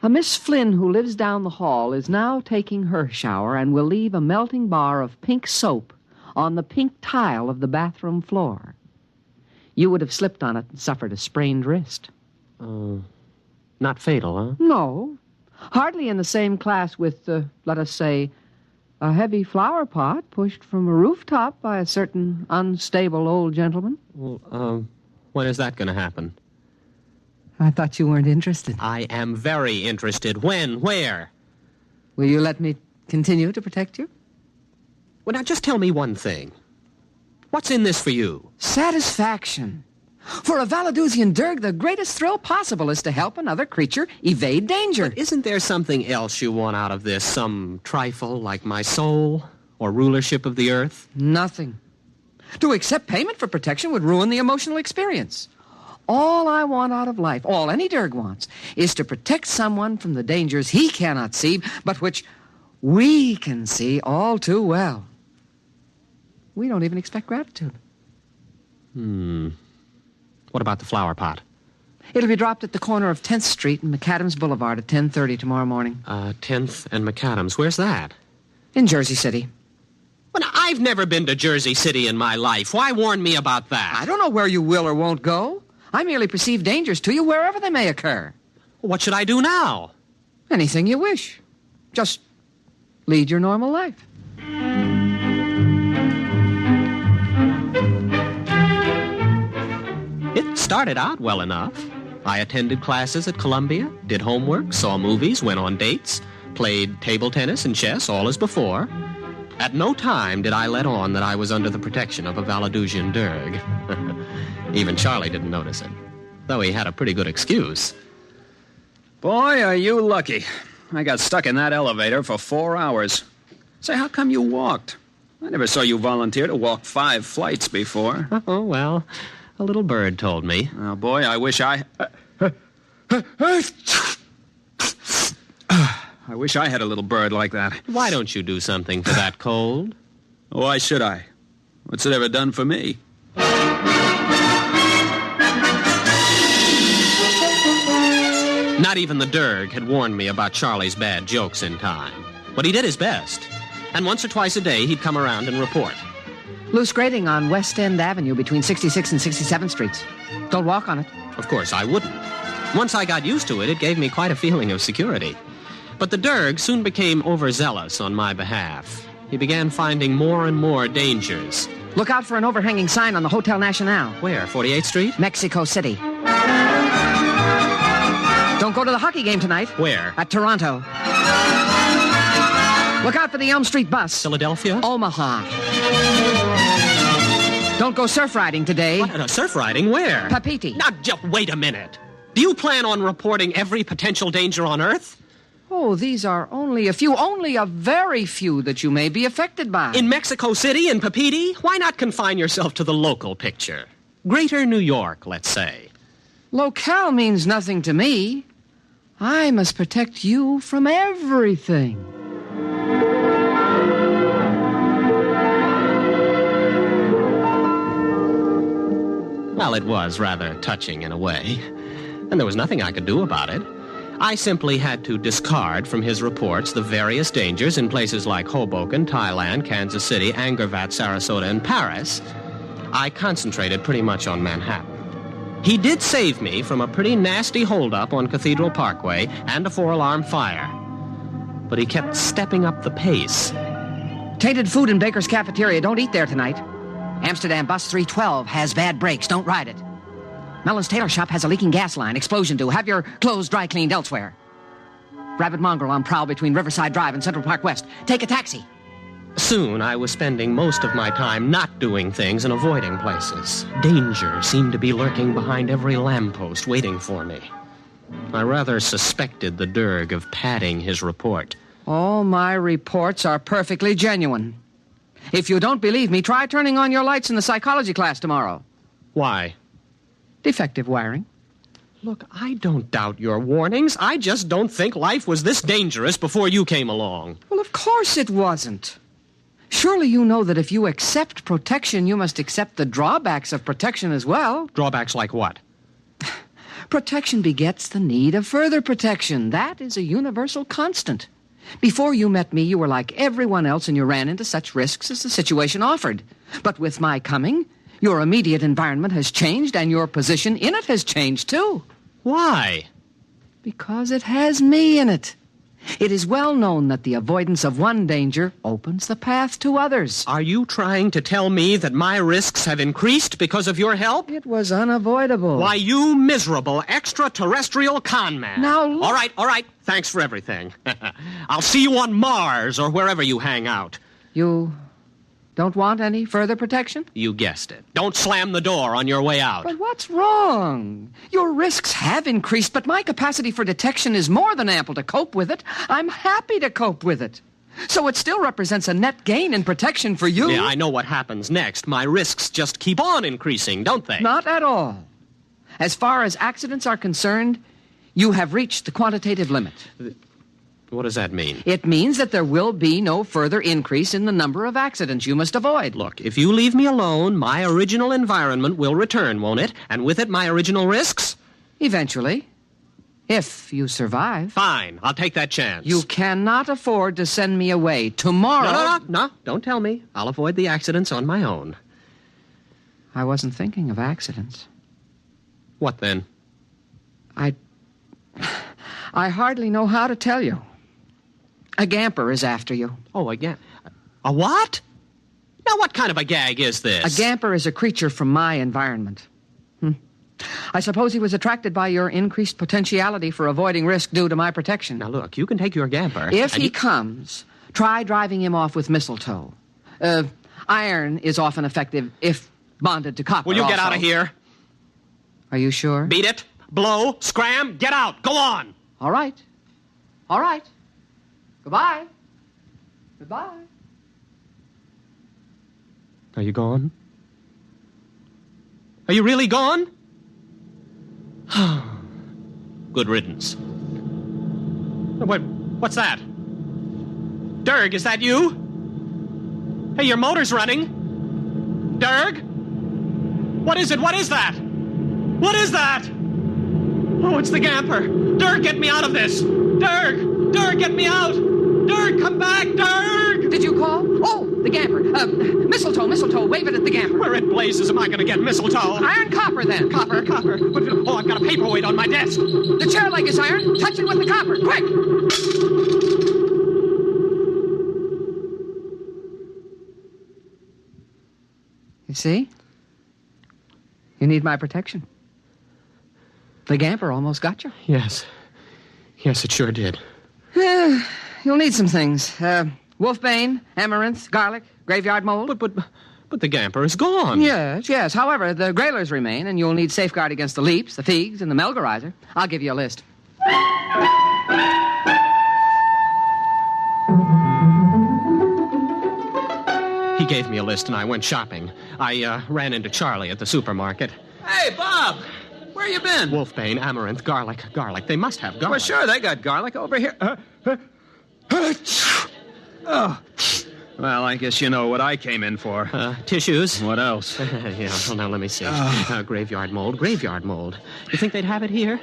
A Miss Flynn who lives down the hall is now taking her shower and will leave a melting bar of pink soap on the pink tile of the bathroom floor. You would have slipped on it and suffered a sprained wrist. Not fatal, huh? No. Hardly in the same class with, let us say, a heavy flower pot pushed from a rooftop by a certain unstable old gentleman. Well, when is that going to happen? I thought you weren't interested. I am very interested. When? Where? Will you let me continue to protect you? Well, now, just tell me one thing. What's in this for you? Satisfaction. For a Valadusian Derg, the greatest thrill possible is to help another creature evade danger. But isn't there something else you want out of this? Some trifle like my soul or rulership of the earth? Nothing. To accept payment for protection would ruin the emotional experience. All I want out of life, all any Derg wants, is to protect someone from the dangers he cannot see, but which we can see all too well. We don't even expect gratitude. What about the flower pot? It'll be dropped at the corner of 10th Street and McAdams Boulevard at 10:30 tomorrow morning. 10th and McAdams. Where's that? In Jersey City. Well, I've never been to Jersey City in my life. Why warn me about that? I don't know where you will or won't go. I merely perceive dangers to you wherever they may occur. What should I do now? Anything you wish. Just lead your normal life. It started out well enough. I attended classes at Columbia, did homework, saw movies, went on dates, played table tennis and chess, all as before. At no time did I let on that I was under the protection of a Valadusian Derg. Even Charlie didn't notice it, though he had a pretty good excuse. Boy, are you lucky. I got stuck in that elevator for 4 hours. Say, how come you walked? I never saw you volunteer to walk 5 flights before. Oh, well, a little bird told me. Oh, boy, I wish I... I wish I had a little bird like that. Why don't you do something for that cold? Why should I? What's it ever done for me? Not even the Derg had warned me about Charlie's bad jokes in time. But he did his best. And once or twice a day, he'd come around and report. Loose grading on West End Avenue between 66th and 67th Streets. Don't walk on it. Of course, I wouldn't. Once I got used to it, it gave me quite a feeling of security. But the Derg soon became overzealous on my behalf. He began finding more and more dangers. Look out for an overhanging sign on the Hotel Nacional. Where, 48th Street? Mexico City. Don't go to the hockey game tonight. Where? At Toronto. Look out for the Elm Street bus. Philadelphia? Omaha. Don't go surf riding today. What? Surf riding? Where? Papiti. Now, just wait a minute. Do you plan on reporting every potential danger on Earth? Oh, these are only a very few that you may be affected by. In Mexico City, in Papiti? Why not confine yourself to the local picture? Greater New York, let's say. Locale means nothing to me. I must protect you from everything. Well, it was rather touching in a way, and there was nothing I could do about it. I simply had to discard from his reports the various dangers in places like Hoboken, Thailand, Kansas City, Angkor-Wat, Sarasota, and Paris. I concentrated pretty much on Manhattan. He did save me from a pretty nasty holdup on Cathedral Parkway and a 4-alarm fire. But he kept stepping up the pace. Tainted food in Baker's Cafeteria. Don't eat there tonight. Amsterdam Bus 312 has bad brakes. Don't ride it. Mellon's Tailor Shop has a leaking gas line. Explosion due. Have your clothes dry cleaned elsewhere. Rabbit mongrel on prowl between Riverside Drive and Central Park West. Take a taxi. Soon I was spending most of my time not doing things and avoiding places. Danger seemed to be lurking behind every lamppost waiting for me. I rather suspected the Derg of padding his report. All my reports are perfectly genuine. If you don't believe me, try turning on your lights in the psychology class tomorrow. Why? Defective wiring. Look, I don't doubt your warnings. I just don't think life was this dangerous before you came along. Well, of course it wasn't. Surely you know that if you accept protection, you must accept the drawbacks of protection as well. Drawbacks like what? Protection begets the need of further protection. That is a universal constant. Before you met me, you were like everyone else, and you ran into such risks as the situation offered. But with my coming, your immediate environment has changed, and your position in it has changed, too. Why? Because it has me in it. It is well known that the avoidance of one danger opens the path to others. Are you trying to tell me that my risks have increased because of your help? It was unavoidable. Why, you miserable extraterrestrial con man. Now, look. All right. Thanks for everything. I'll see you on Mars or wherever you hang out. You Don't want any further protection? You guessed it. Don't slam the door on your way out. But what's wrong? Your risks have increased, but my capacity for detection is more than ample to cope with it. I'm happy to cope with it. So it still represents a net gain in protection for you. Yeah, I know what happens next. My risks just keep on increasing, don't they? Not at all. As far as accidents are concerned, you have reached the quantitative limit. What does that mean? It means that there will be no further increase in the number of accidents you must avoid. Look, if you leave me alone, my original environment will return, won't it? And with it, my original risks? Eventually. If you survive. Fine, I'll take that chance. You cannot afford to send me away. Tomorrow... No, don't tell me. I'll avoid the accidents on my own. I wasn't thinking of accidents. What then? I hardly know how to tell you. A gamper is after you. Oh, a what? Now, what kind of a gag is this? A gamper is a creature from my environment. I suppose he was attracted by your increased potentiality for avoiding risk due to my protection. Now, look, you can take your gamper. If he comes, try driving him off with mistletoe. Iron is often effective if bonded to copper. Will you also. get out of here? Are you sure? Beat it. Blow. Scram. Get out. Go on. All right. All right. Goodbye. Goodbye. Are you gone? Are you really gone? Good riddance. What's that? Dirk, is that you? Hey, your motor's running. Dirk? What is it? What is that? What is that? Oh, it's the gamper. Dirk, get me out of this. Dirk! Dirk, get me out! Dirk, come back! Dirk! Did you call? Oh, the gamper. Mistletoe, wave it at the gamper. Where in blazes am I going to get mistletoe? Iron copper, then. Copper. Oh, I've got a paperweight on my desk. The chair leg is iron. Touch it with the copper, quick! You see? You need my protection. The gamper almost got you. Yes, it sure did. You'll need some things. Wolfbane, amaranth, garlic, graveyard mold. But the gamper is gone. Yes. However, the grailers remain, and you'll need safeguard against the leaps, the figs, and the melgarizer. I'll give you a list. He gave me a list, and I went shopping. I ran into Charlie at the supermarket. Hey, Bob! Where you been? Wolfbane, amaranth, garlic. They must have garlic. Well, sure, they got garlic over here. Oh. Well, I guess you know what I came in for. Tissues. What else? Yeah, well, now let me see. Graveyard mold. You think they'd have it here?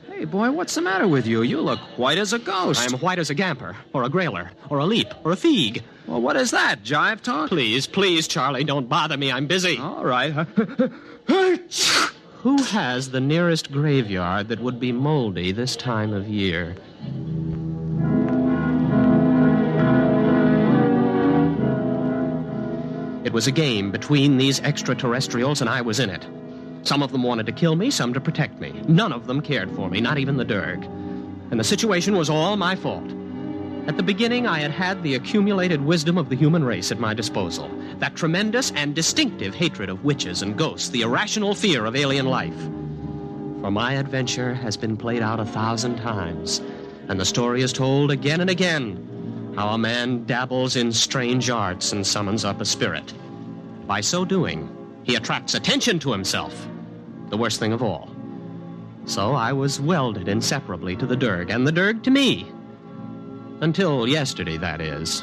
Hey, boy, what's the matter with you? You look white as a ghost. I'm white as a gamper, or a grailer, or a leap, or a fig. Well, what is that, jive talk? Please, Charlie, don't bother me. I'm busy. All right. Who has the nearest graveyard that would be moldy this time of year? It was a game between these extraterrestrials, and I was in it. Some of them wanted to kill me, some to protect me. None of them cared for me, not even the Derg. And the situation was all my fault. At the beginning, I had the accumulated wisdom of the human race at my disposal. That tremendous and distinctive hatred of witches and ghosts, the irrational fear of alien life. For my adventure has been played out 1,000 times, and the story is told again and again. How a man dabbles in strange arts and summons up a spirit. By so doing, he attracts attention to himself. The worst thing of all. So I was welded inseparably to the Derg, and the Derg to me. Until yesterday, that is.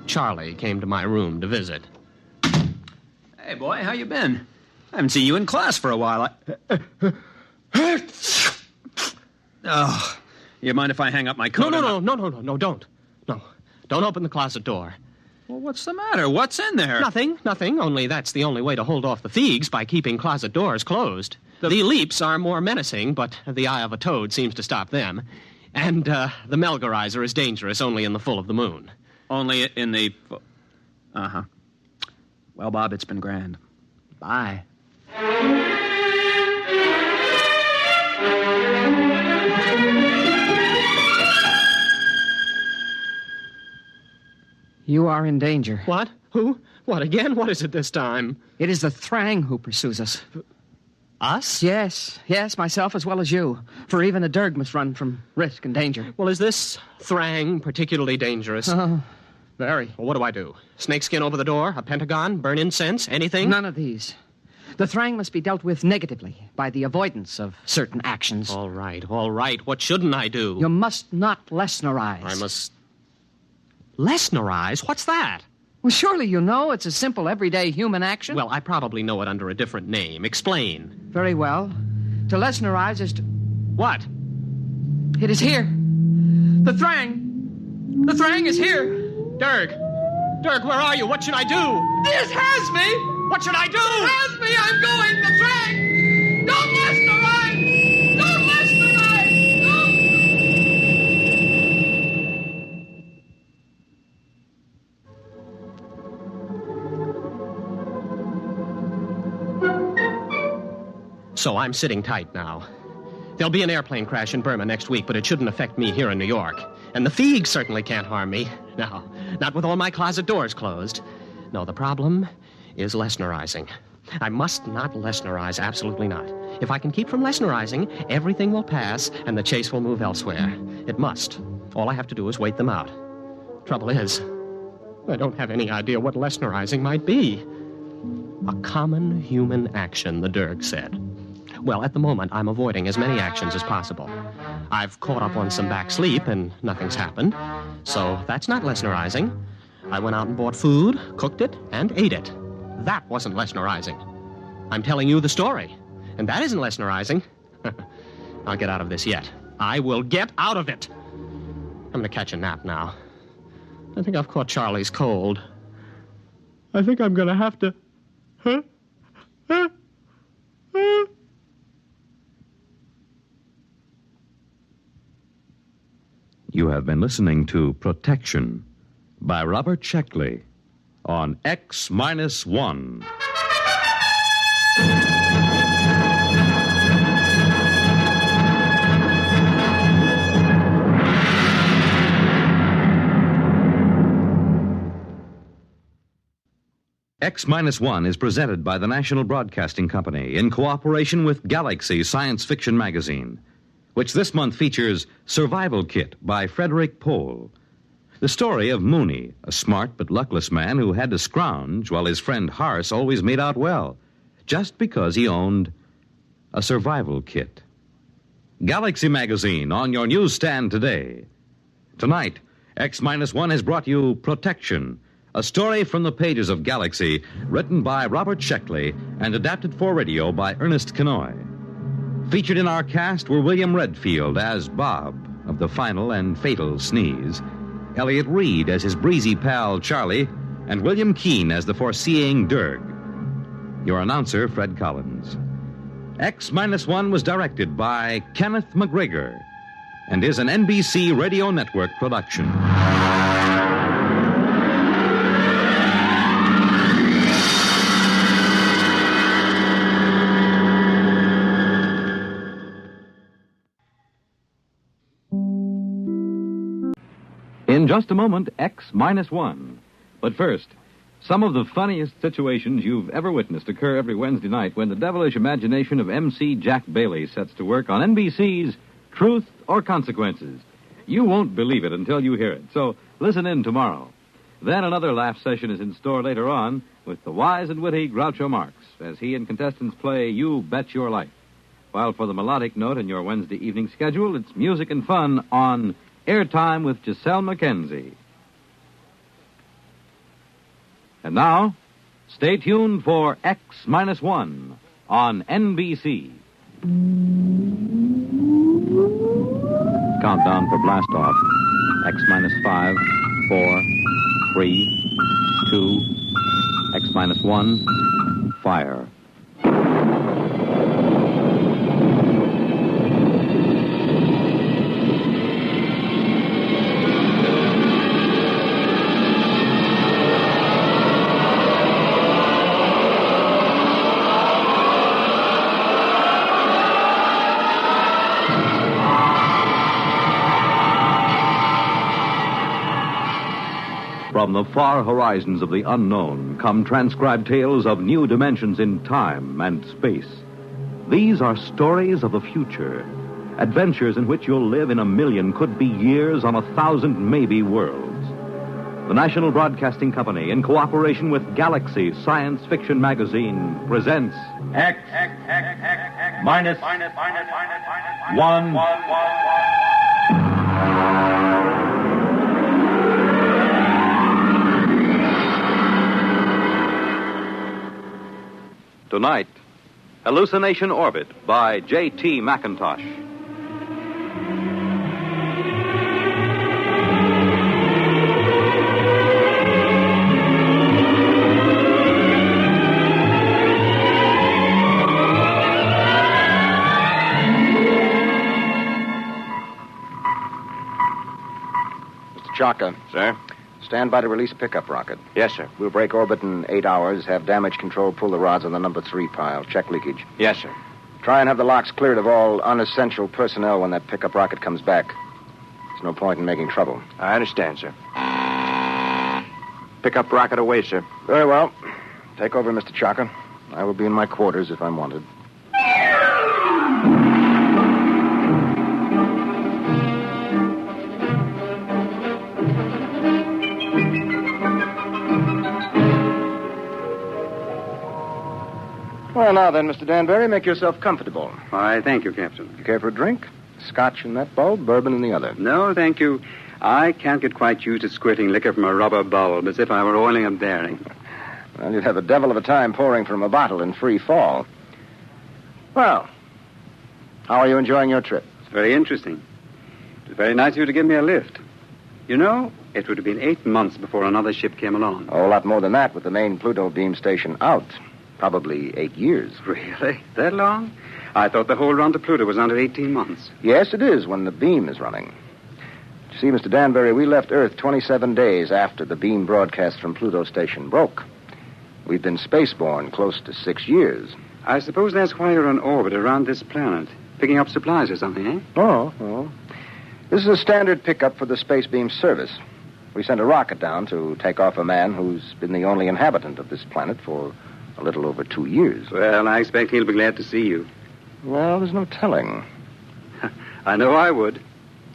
Charlie came to my room to visit. Hey, boy, how you been? I haven't seen you in class for a while. Oh, you mind if I hang up my coat? No, don't. No, don't open the closet door. Well, what's the matter? What's in there? Nothing. Only that's the only way to hold off the figs, by keeping closet doors closed. The leaps are more menacing, but the eye of a toad seems to stop them. And the melgarizer is dangerous only in the full of the moon. Only in the... Uh-huh. Well, Bob, it's been grand. Bye. You are in danger. What? Who? What, again? What is it this time? It is the Thrang who pursues us. Us? Yes, myself as well as you. For even a Derg must run from risk and danger. Well, is this Thrang particularly dangerous? Very. Well, what do I do? Snakeskin over the door? A pentagon? Burn incense? Anything? None of these. The Thrang must be dealt with negatively by the avoidance of certain actions. All right. What shouldn't I do? You must not Lesnerize. I must... Lesnerize? What's that? Well, surely you know it's a simple, everyday human action. Well, I probably know it under a different name. Explain. Very well. To Lesnerize is to... What? It is here. The Thrang. The Thrang is here. Derg, where are you? What should I do? This has me. What should I do? This has me. I'm going. The Thrang. Don't Lesnerize. Don't Lesnerize. Don't. So I'm sitting tight now. There'll be an airplane crash in Burma next week, but it shouldn't affect me here in New York. And the Feig certainly can't harm me. No, not with all my closet doors closed. No, the problem is Lesnerizing. I must not Lesnerize, absolutely not. If I can keep from Lesnerizing, everything will pass and the chase will move elsewhere. It must. All I have to do is wait them out. Trouble is, I don't have any idea what Lesnerizing might be. A common human action, the Derg said. Well, at the moment, I'm avoiding as many actions as possible. I've caught up on some back sleep, and nothing's happened. So that's not Lesnerizing. I went out and bought food, cooked it, and ate it. That wasn't Lesnerizing. I'm telling you the story, and that isn't Lesnerizing. I'll get out of this yet. I will get out of it. I'm going to catch a nap now. I think I've caught Charlie's cold. I think I'm going to have to... You have been listening to Protection by Robert Sheckley on X-1. X-1 is presented by the National Broadcasting Company in cooperation with Galaxy Science Fiction Magazine, which this month features Survival Kit by Frederick Pohl. The story of Mooney, a smart but luckless man who had to scrounge while his friend Harse always made out well, just because he owned a survival kit. Galaxy Magazine on your newsstand today. Tonight, X-1 has brought you Protection, a story from the pages of Galaxy, written by Robert Sheckley and adapted for radio by Ernest Kenoy. Featured in our cast were William Redfield as Bob of the final and fatal sneeze, Elliot Reed as his breezy pal Charlie, and William Keene as the foreseeing Derg. Your announcer, Fred Collins. X-1 was directed by Kenneth McGregor and is an NBC Radio Network production. In just a moment, X-1. But first, some of the funniest situations you've ever witnessed occur every Wednesday night when the devilish imagination of MC Jack Bailey sets to work on NBC's Truth or Consequences. You won't believe it until you hear it, so listen in tomorrow. Then another laugh session is in store later on with the wise and witty Groucho Marx as he and contestants play You Bet Your Life. While for the melodic note in your Wednesday evening schedule, it's music and fun on Airtime with Giselle McKenzie. And now, stay tuned for X-1 on NBC. Countdown for blast off. X-5, 4, 3, 2, X-1, fire. From From the far horizons of the unknown come transcribed tales of new dimensions in time and space. These are stories of the future, adventures in which you'll live in a million, could be years, on 1,000 maybe worlds. The National Broadcasting Company, in cooperation with Galaxy Science Fiction Magazine, presents X minus 1. Tonight, Hallucination Orbit by J.T. McIntosh. Mr. Chaka. Sir? Stand by to release a pickup rocket. Yes, sir. We'll break orbit in 8 hours, have damage control pull the rods on the number 3 pile. Check leakage. Yes, sir. Try and have the locks cleared of all unessential personnel when that pickup rocket comes back. There's no point in making trouble. I understand, sir. Pickup rocket away, sir. Very well. Take over, Mr. Chaka. I will be in my quarters if I'm wanted. Well, now then, Mr. Danbury, make yourself comfortable. Why, thank you, Captain. You care for a drink? Scotch in that bulb, bourbon in the other. No, thank you. I can't get quite used to squirting liquor from a rubber bulb as if I were oiling a bearing. Well, you'd have a devil of a time pouring from a bottle in free fall. Well, how are you enjoying your trip? It's very interesting. It was very nice of you to give me a lift. You know, it would have been 8 months before another ship came along. A whole lot more than that with the main Pluto beam station out. Probably 8 years. Really? That long? I thought the whole run to Pluto was under 18 months. Yes, it is when the beam is running. You see, Mr. Danbury, we left Earth 27 days after the beam broadcast from Pluto station broke. We've been spaceborne close to 6 years. I suppose that's why you're on orbit around this planet, picking up supplies or something, eh? Oh. This is a standard pickup for the space beam service. We sent a rocket down to take off a man who's been the only inhabitant of this planet for a little over 2 years. Well, I expect he'll be glad to see you. Well, there's no telling. I know I would.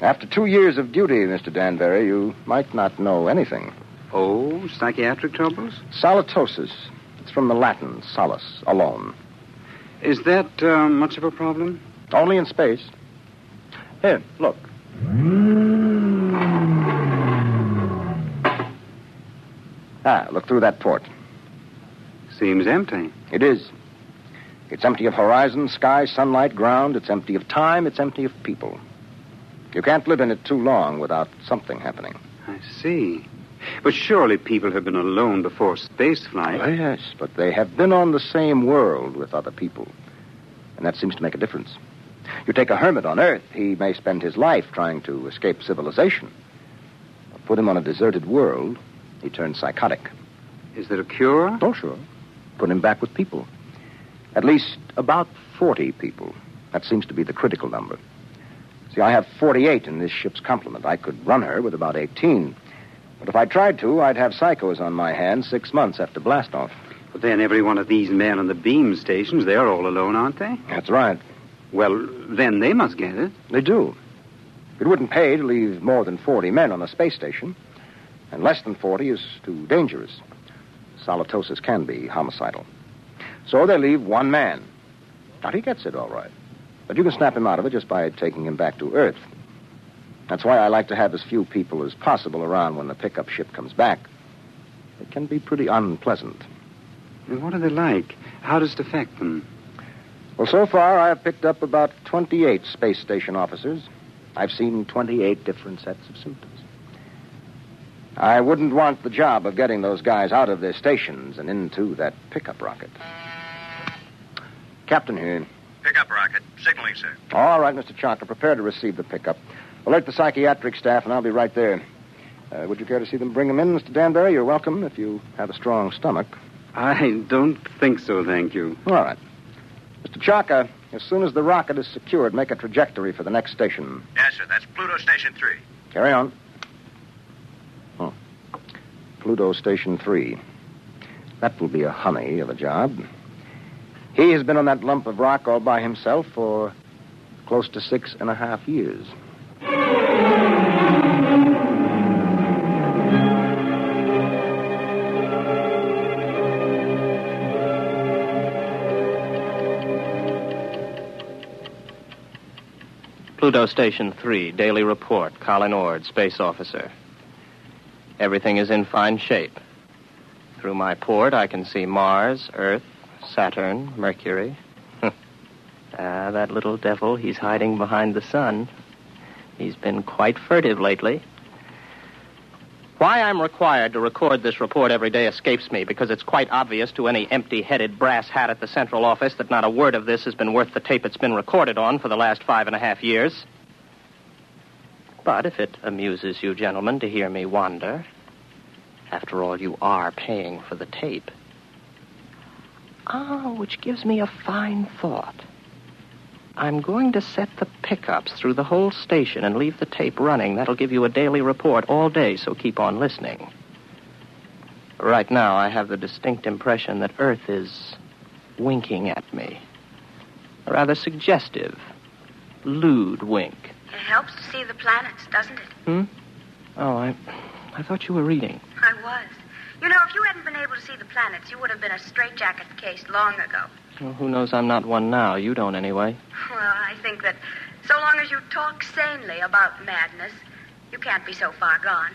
After 2 years of duty, Mr. Danbury, you might not know anything. Oh, psychiatric troubles? Solitosis. It's from the Latin, solace, alone. Is that much of a problem? Only in space. Here, look. Look through that port. Seems empty. It is. It's empty of horizon, sky, sunlight, ground. It's empty of time. It's empty of people. You can't live in it too long without something happening. I see. But surely people have been alone before spaceflight. Oh, yes, but they have been on the same world with other people. And that seems to make a difference. You take a hermit on Earth, he may spend his life trying to escape civilization. Put him on a deserted world, he turns psychotic. Is there a cure? Oh, sure. Put him back with people. At least about 40 people. That seems to be the critical number. See, I have 48 in this ship's complement. I could run her with about 18. But if I tried to, I'd have psychos on my hands 6 months after blastoff. But then every one of these men on the beam stations, they're all alone, aren't they? That's right. Well, then they must get it. They do. It wouldn't pay to leave more than 40 men on a space station. And less than 40 is too dangerous. Solitosis can be homicidal. So they leave one man. Now, he gets it all right. But you can snap him out of it just by taking him back to Earth. That's why I like to have as few people as possible around when the pickup ship comes back. It can be pretty unpleasant. And what are they like? How does it affect them? Well, so far, I have picked up about 28 space station officers. I've seen 28 different sets of symptoms. I wouldn't want the job of getting those guys out of their stations and into that pickup rocket. Captain here. Pickup rocket. Signaling, sir. All right, Mr. Chaka, prepare to receive the pickup. Alert the psychiatric staff, and I'll be right there. Would you care to see them bring them in, Mr. Danbury? You're welcome if you have a strong stomach. I don't think so, thank you. All right. Mr. Chaka, as soon as the rocket is secured, make a trajectory for the next station. Yes, sir. That's Pluto Station 3. Carry on. Pluto Station 3. That will be a honey of a job. He has been on that lump of rock all by himself for close to 6.5 years. Pluto Station 3, daily report. Colin Ord, space officer. Everything is in fine shape. Through my port, I can see Mars, Earth, Saturn, Mercury. That little devil, he's hiding behind the sun. He's been quite furtive lately. Why I'm required to record this report every day escapes me, because it's quite obvious to any empty-headed brass hat at the central office that not a word of this has been worth the tape it's been recorded on for the last 5.5 years. But if it amuses you gentlemen to hear me wander, after all, you are paying for the tape. Which gives me a fine thought. I'm going to set the pickups through the whole station and leave the tape running. That'll give you a daily report all day, so keep on listening. Right now, I have the distinct impression that Earth is winking at me. A rather suggestive, lewd wink. It helps to see the planets, doesn't it? Oh, I thought you were reading. I was. You know, if you hadn't been able to see the planets, you would have been a straitjacket case long ago. Well, who knows I'm not one now? You don't, anyway. Well, I think that so long as you talk sanely about madness, you can't be so far gone.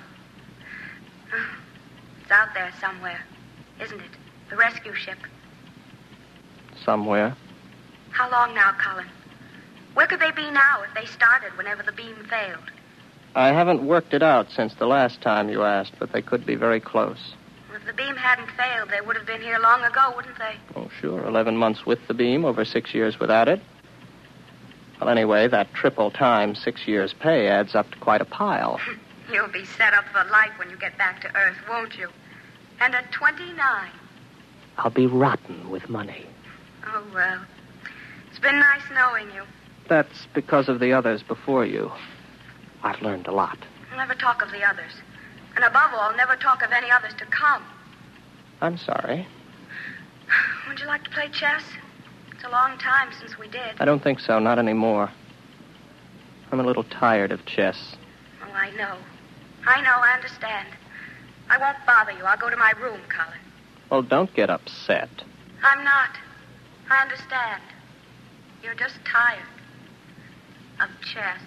It's out there somewhere, isn't it? The rescue ship. Somewhere. How long now, Colin? Where could they be now if they started whenever the beam failed? I haven't worked it out since the last time you asked, but they could be very close. Well, if the beam hadn't failed, they would have been here long ago, wouldn't they? Oh, sure. 11 months with the beam, over 6 years without it. Well, anyway, that triple time 6 years' pay adds up to quite a pile. You'll be set up for life when you get back to Earth, won't you? And at 29. I'll be rotten with money. Oh, well. It's been nice knowing you. That's because of the others before you. I've learned a lot. Never talk of the others. And above all, never talk of any others to come. I'm sorry. Would you like to play chess? It's a long time since we did. I don't think so, not anymore. I'm a little tired of chess. Oh, I know. I understand. I won't bother you. I'll go to my room, Colin. Well, don't get upset. I'm not. I understand. You're just tired of chess.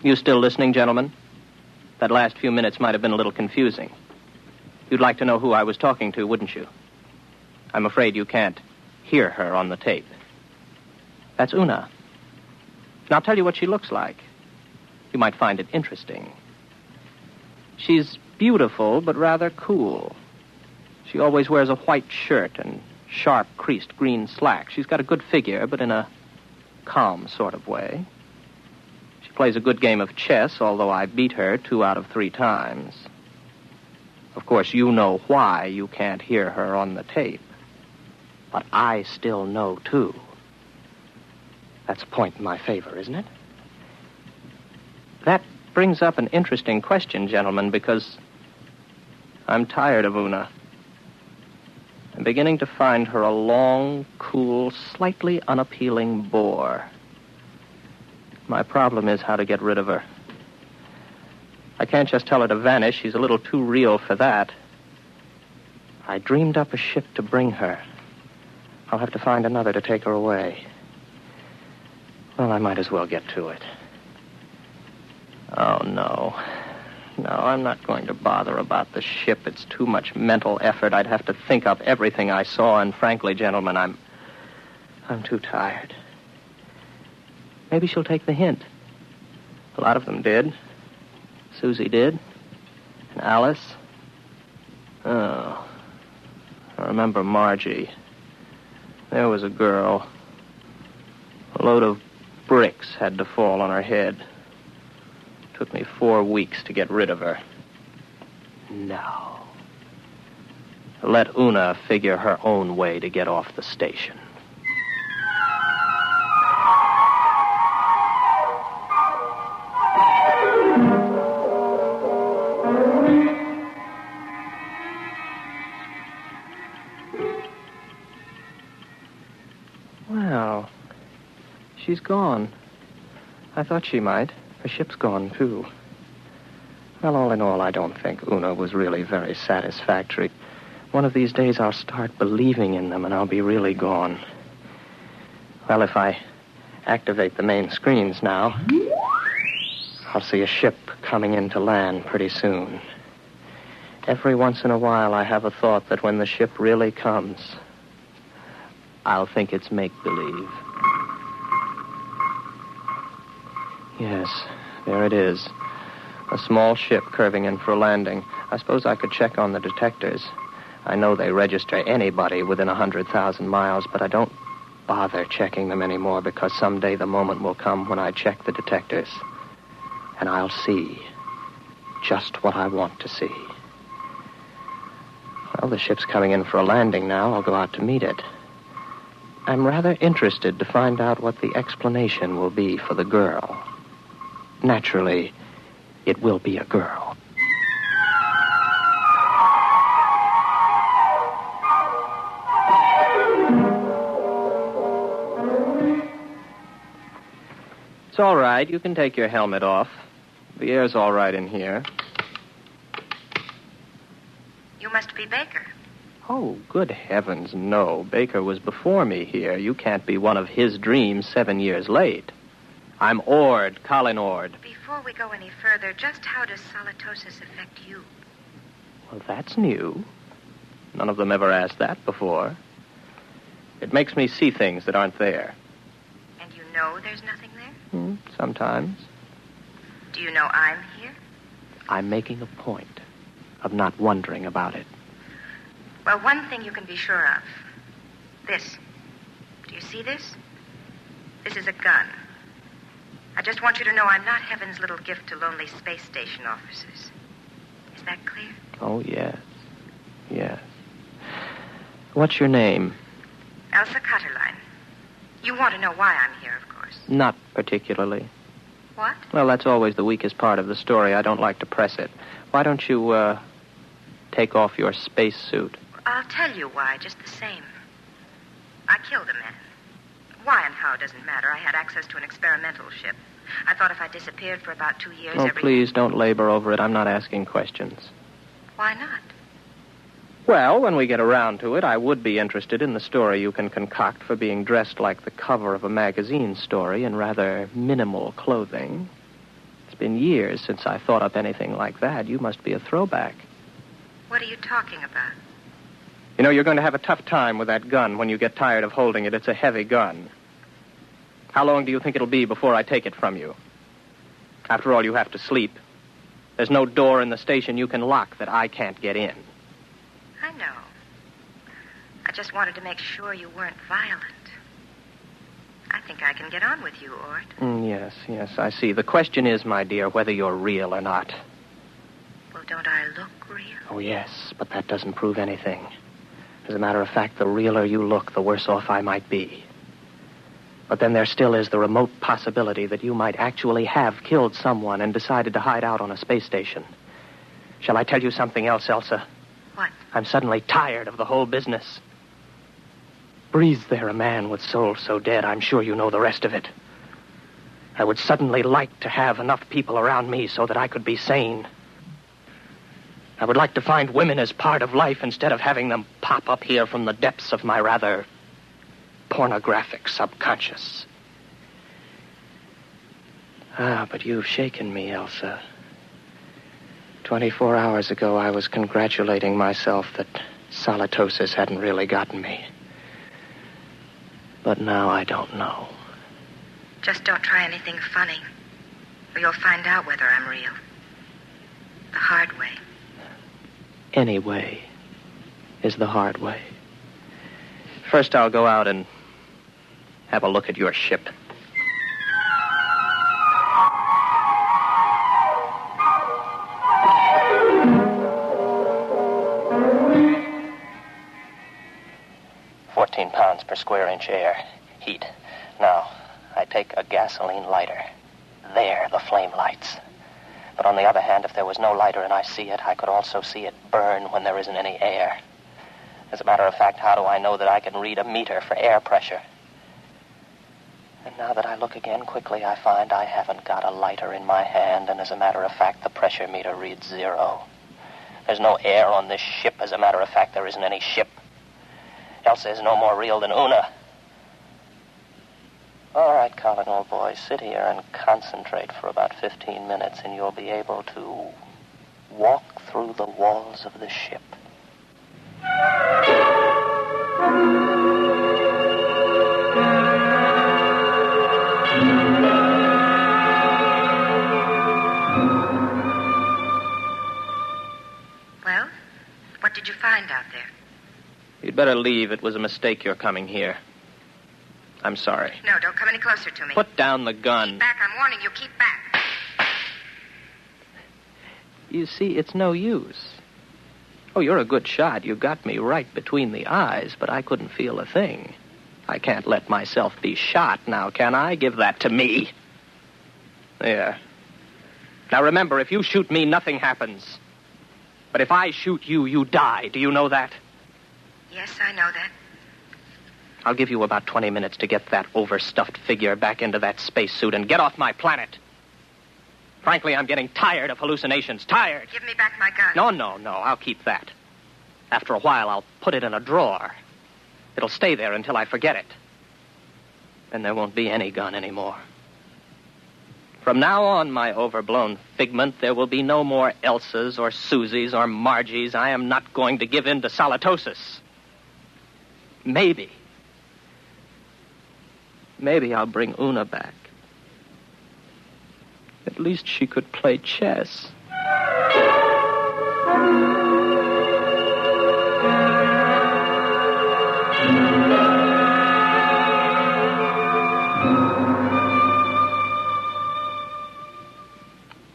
You still listening, gentlemen? That last few minutes might have been a little confusing. You'd like to know who I was talking to, wouldn't you? I'm afraid you can't hear her on the tape. That's Una. And I'll tell you what she looks like. You might find it interesting. She's beautiful, but rather cool. She always wears a white shirt and sharp, creased green slacks. She's got a good figure, but in a calm sort of way. She plays a good game of chess, although I beat her 2 out of 3 times. Of course, you know why you can't hear her on the tape. But I still know, too. That's a point in my favor, isn't it? That brings up an interesting question, gentlemen, because I'm tired of Una. I'm beginning to find her a long, cool, slightly unappealing bore. My problem is how to get rid of her. I can't just tell her to vanish. She's a little too real for that. I dreamed up a ship to bring her. I'll have to find another to take her away. Well, I might as well get to it. Oh, no. No, I'm not going to bother about the ship. It's too much mental effort. I'd have to think up everything I saw, and frankly, gentlemen, I'm too tired. Maybe she'll take the hint. A lot of them did. Susie did. And Alice. Oh. I remember Margie. There was a girl. A load of bricks had to fall on her head. Took me 4 weeks to get rid of her. No. Let Una figure her own way to get off the station. now? She's gone. I thought she might. Her ship's gone, too. Well, all in all, I don't think Una was really very satisfactory. One of these days I'll start believing in them, and I'll be really gone. Well, if I activate the main screens now, I'll see a ship coming into land pretty soon. Every once in a while, I have a thought that when the ship really comes, I'll think it's make-believe. Yes, there it is. A small ship curving in for a landing. I suppose I could check on the detectors. I know they register anybody within 100,000 miles, but I don't bother checking them anymore because someday the moment will come when I check the detectors. And I'll see just what I want to see. Well, the ship's coming in for a landing now. I'll go out to meet it. I'm rather interested to find out what the explanation will be for the girl. Naturally, it will be a girl. It's all right. You can take your helmet off. The air's all right in here. You must be Baker. Oh, good heavens, no. Baker was before me here. You can't be one of his dreams 7 years late. I'm Ord, Colin Ord. Before we go any further, just how does solitosis affect you? Well, that's new. None of them ever asked that before. It makes me see things that aren't there. And you know there's nothing there? Sometimes. Do you know I'm here? I'm making a point of not wondering about it. Well, one thing you can be sure of. This. Do you see this? This is a gun. I just want you to know I'm not heaven's little gift to lonely space station officers. Is that clear? Oh, yes. Yes. What's your name? Elsa Cutterline. You want to know why I'm here, of course. Not particularly. What? Well, that's always the weakest part of the story. I don't like to press it. Why don't you, take off your spacesuit? I'll tell you why, just the same. I killed a man. Why and how doesn't matter. I had access to an experimental ship. I thought if I disappeared for about 2 years, Oh, please don't labor over it. I'm not asking questions. Why not? Well, when we get around to it, I would be interested in the story you can concoct for being dressed like the cover of a magazine story in rather minimal clothing. It's been years since I thought up anything like that. You must be a throwback. What are you talking about? You know, you're going to have a tough time with that gun when you get tired of holding it. It's a heavy gun. How long do you think it'll be before I take it from you? After all, you have to sleep. There's no door in the station you can lock that I can't get in. I know. I just wanted to make sure you weren't violent. I think I can get on with you, Ord. Yes, I see. The question is, my dear, whether you're real or not. Well, don't I look real? Oh, yes, but that doesn't prove anything. As a matter of fact, the realer you look, the worse off I might be. But then there still is the remote possibility that you might actually have killed someone and decided to hide out on a space station. Shall I tell you something else, Elsa? What? I'm suddenly tired of the whole business. Breathes there a man with soul so dead, I'm sure you know the rest of it. I would suddenly like to have enough people around me so that I could be sane. I would like to find women as part of life instead of having them pop up here from the depths of my rather pornographic subconscious. But you've shaken me, Elsa. 24 hours ago, I was congratulating myself that solitosis hadn't really gotten me. But now I don't know. Just don't try anything funny, or you'll find out whether I'm real. The hard way. Any way is the hard way. First, I'll go out and have a look at your ship. £14 per square inch air. Heat. Now, I take a gasoline lighter. There, the flame lights. But on the other hand, if there was no lighter and I see it, I could also see it burn when there isn't any air. As a matter of fact, how do I know that I can read a meter for air pressure? And now that I look again quickly, I find I haven't got a lighter in my hand, and as a matter of fact, the pressure meter reads 0. There's no air on this ship. As a matter of fact, there isn't any ship. Elsa is no more real than Una. All right, Colin, old boy, sit here and concentrate for about 15 minutes, and you'll be able to walk through the walls of the ship. Well, what did you find out there? You'd better leave. It was a mistake your coming here. I'm sorry. No, don't come any closer to me. Put down the gun. Keep back. I'm warning you. Keep back. You see, it's no use. Oh, you're a good shot. You got me right between the eyes, but I couldn't feel a thing. I can't let myself be shot now, can I? Give that to me. There. Now remember, if you shoot me, nothing happens. But if I shoot you, you die. Do you know that? Yes, I know that. I'll give you about 20 minutes to get that overstuffed figure back into that spacesuit and get off my planet. Frankly, I'm getting tired of hallucinations. Tired. Give me back my gun. No. I'll keep that. After a while, I'll put it in a drawer. It'll stay there until I forget it. Then there won't be any gun anymore. From now on, my overblown figment, there will be no more Elsas or Susies or Margies. I am not going to give in to solitosis. Maybe I'll bring Una back. At least she could play chess.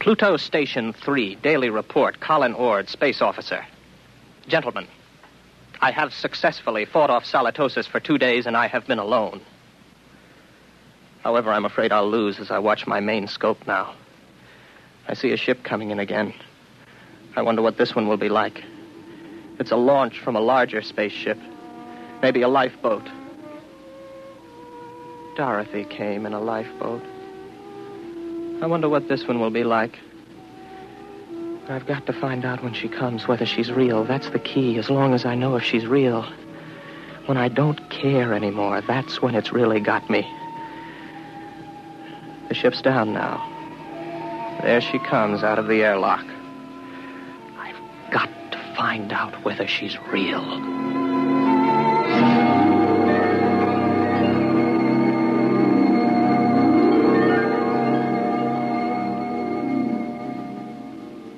Pluto Station 3, Daily Report, Colin Ord, Space Officer. Gentlemen, I have successfully fought off solitosis for 2 days, and I have been alone. However, I'm afraid I'll lose as I watch my main scope now. I see a ship coming in again. I wonder what this one will be like. It's a launch from a larger spaceship. Maybe a lifeboat. Dorothy came in a lifeboat. I wonder what this one will be like. I've got to find out when she comes whether she's real. That's the key, as long as I know if she's real. When I don't care anymore, that's when it's really got me. The ship's down now. There she comes out of the airlock. I've got to find out whether she's real.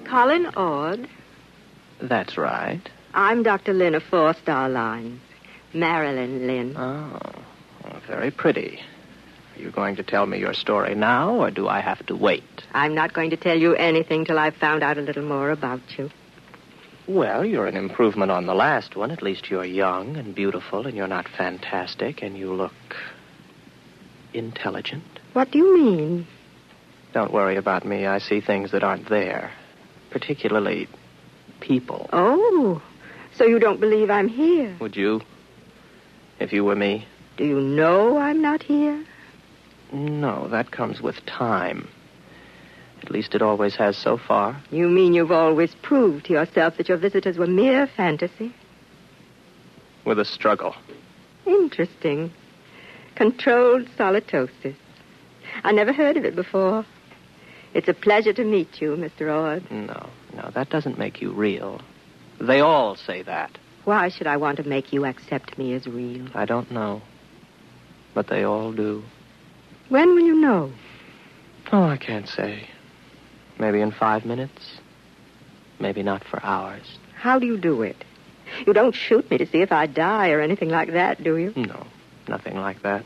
Colin Ord. That's right. I'm Dr. Lynn of 4-Star Lines. Marilyn Lynn. Oh, well, very pretty. Are you going to tell me your story now, or do I have to wait? I'm not going to tell you anything till I've found out a little more about you. Well, you're an improvement on the last one. At least you're young and beautiful, and you're not fantastic, and you look intelligent. What do you mean? Don't worry about me. I see things that aren't there. Particularly people. Oh, so you don't believe I'm here? Would you? If you were me? Do you know I'm not here? No, that comes with time. At least it always has so far. You mean you've always proved to yourself that your visitors were mere fantasy? With a struggle. Interesting. Controlled solitosis. I never heard of it before. It's a pleasure to meet you, Mr. Ord. No, that doesn't make you real. They all say that. Why should I want to make you accept me as real? I don't know. But they all do. When will you know? Oh, I can't say. Maybe in 5 minutes. Maybe not for hours. How do you do it? You don't shoot me to see if I die or anything like that, do you? No, nothing like that.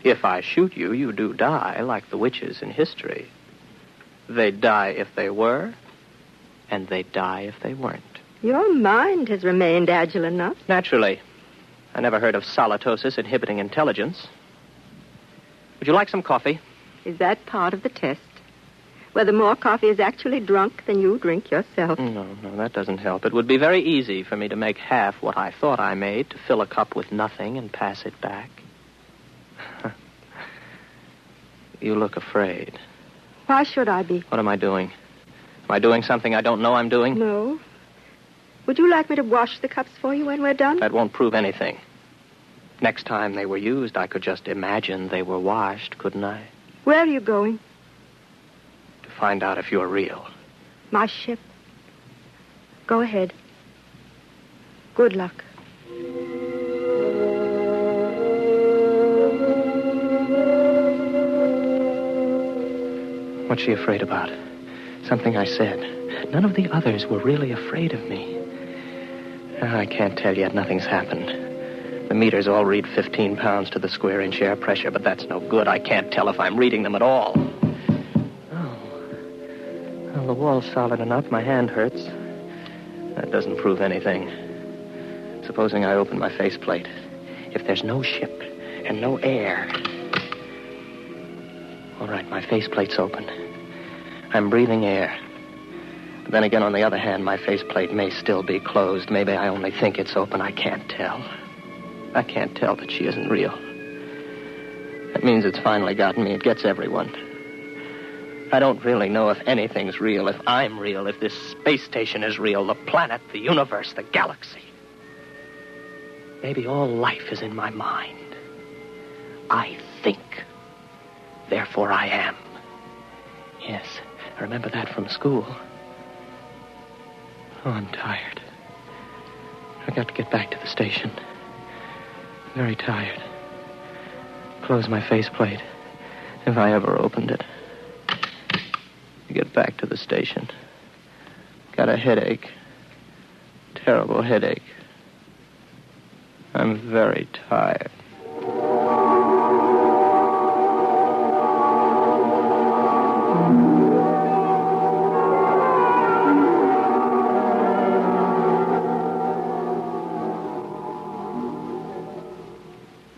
If I shoot you, you do die, like the witches in history. They'd die if they were, and they'd die if they weren't. Your mind has remained agile enough. Naturally. I never heard of solitosis inhibiting intelligence. Would you like some coffee? Is that part of the test? Whether more coffee is actually drunk than you drink yourself? No, that doesn't help. It would be very easy for me to make half what I thought I made, to fill a cup with nothing and pass it back. You look afraid. Why should I be? What am I doing? Am I doing something I don't know I'm doing? No. Would you like me to wash the cups for you when we're done? That won't prove anything. Next time they were used, I could just imagine they were washed, couldn't I? Where are you going? To find out if you're real. My ship. Go ahead. Good luck. What's she afraid about? Something I said. None of the others were really afraid of me. I can't tell yet. Nothing's happened. The meters all read 15 pounds to the square inch air pressure, but that's no good. I can't tell if I'm reading them at all. Oh. Well, the wall's solid enough. My hand hurts. That doesn't prove anything. Supposing I open my faceplate. If there's no ship and no air... All right, my faceplate's open. I'm breathing air. But then again, on the other hand, my faceplate may still be closed. Maybe I only think it's open. I can't tell. I can't tell that she isn't real. That means it's finally gotten me. It gets everyone. I don't really know if anything's real, if I'm real, if this space station is real, the planet, the universe, the galaxy. Maybe all life is in my mind. I think. Therefore I am. Yes, I remember that from school. Oh, I'm tired. I got to get back to the station. Very tired. Close my faceplate, if I ever opened it. Get back to the station. Got a headache. Terrible headache. I'm very tired.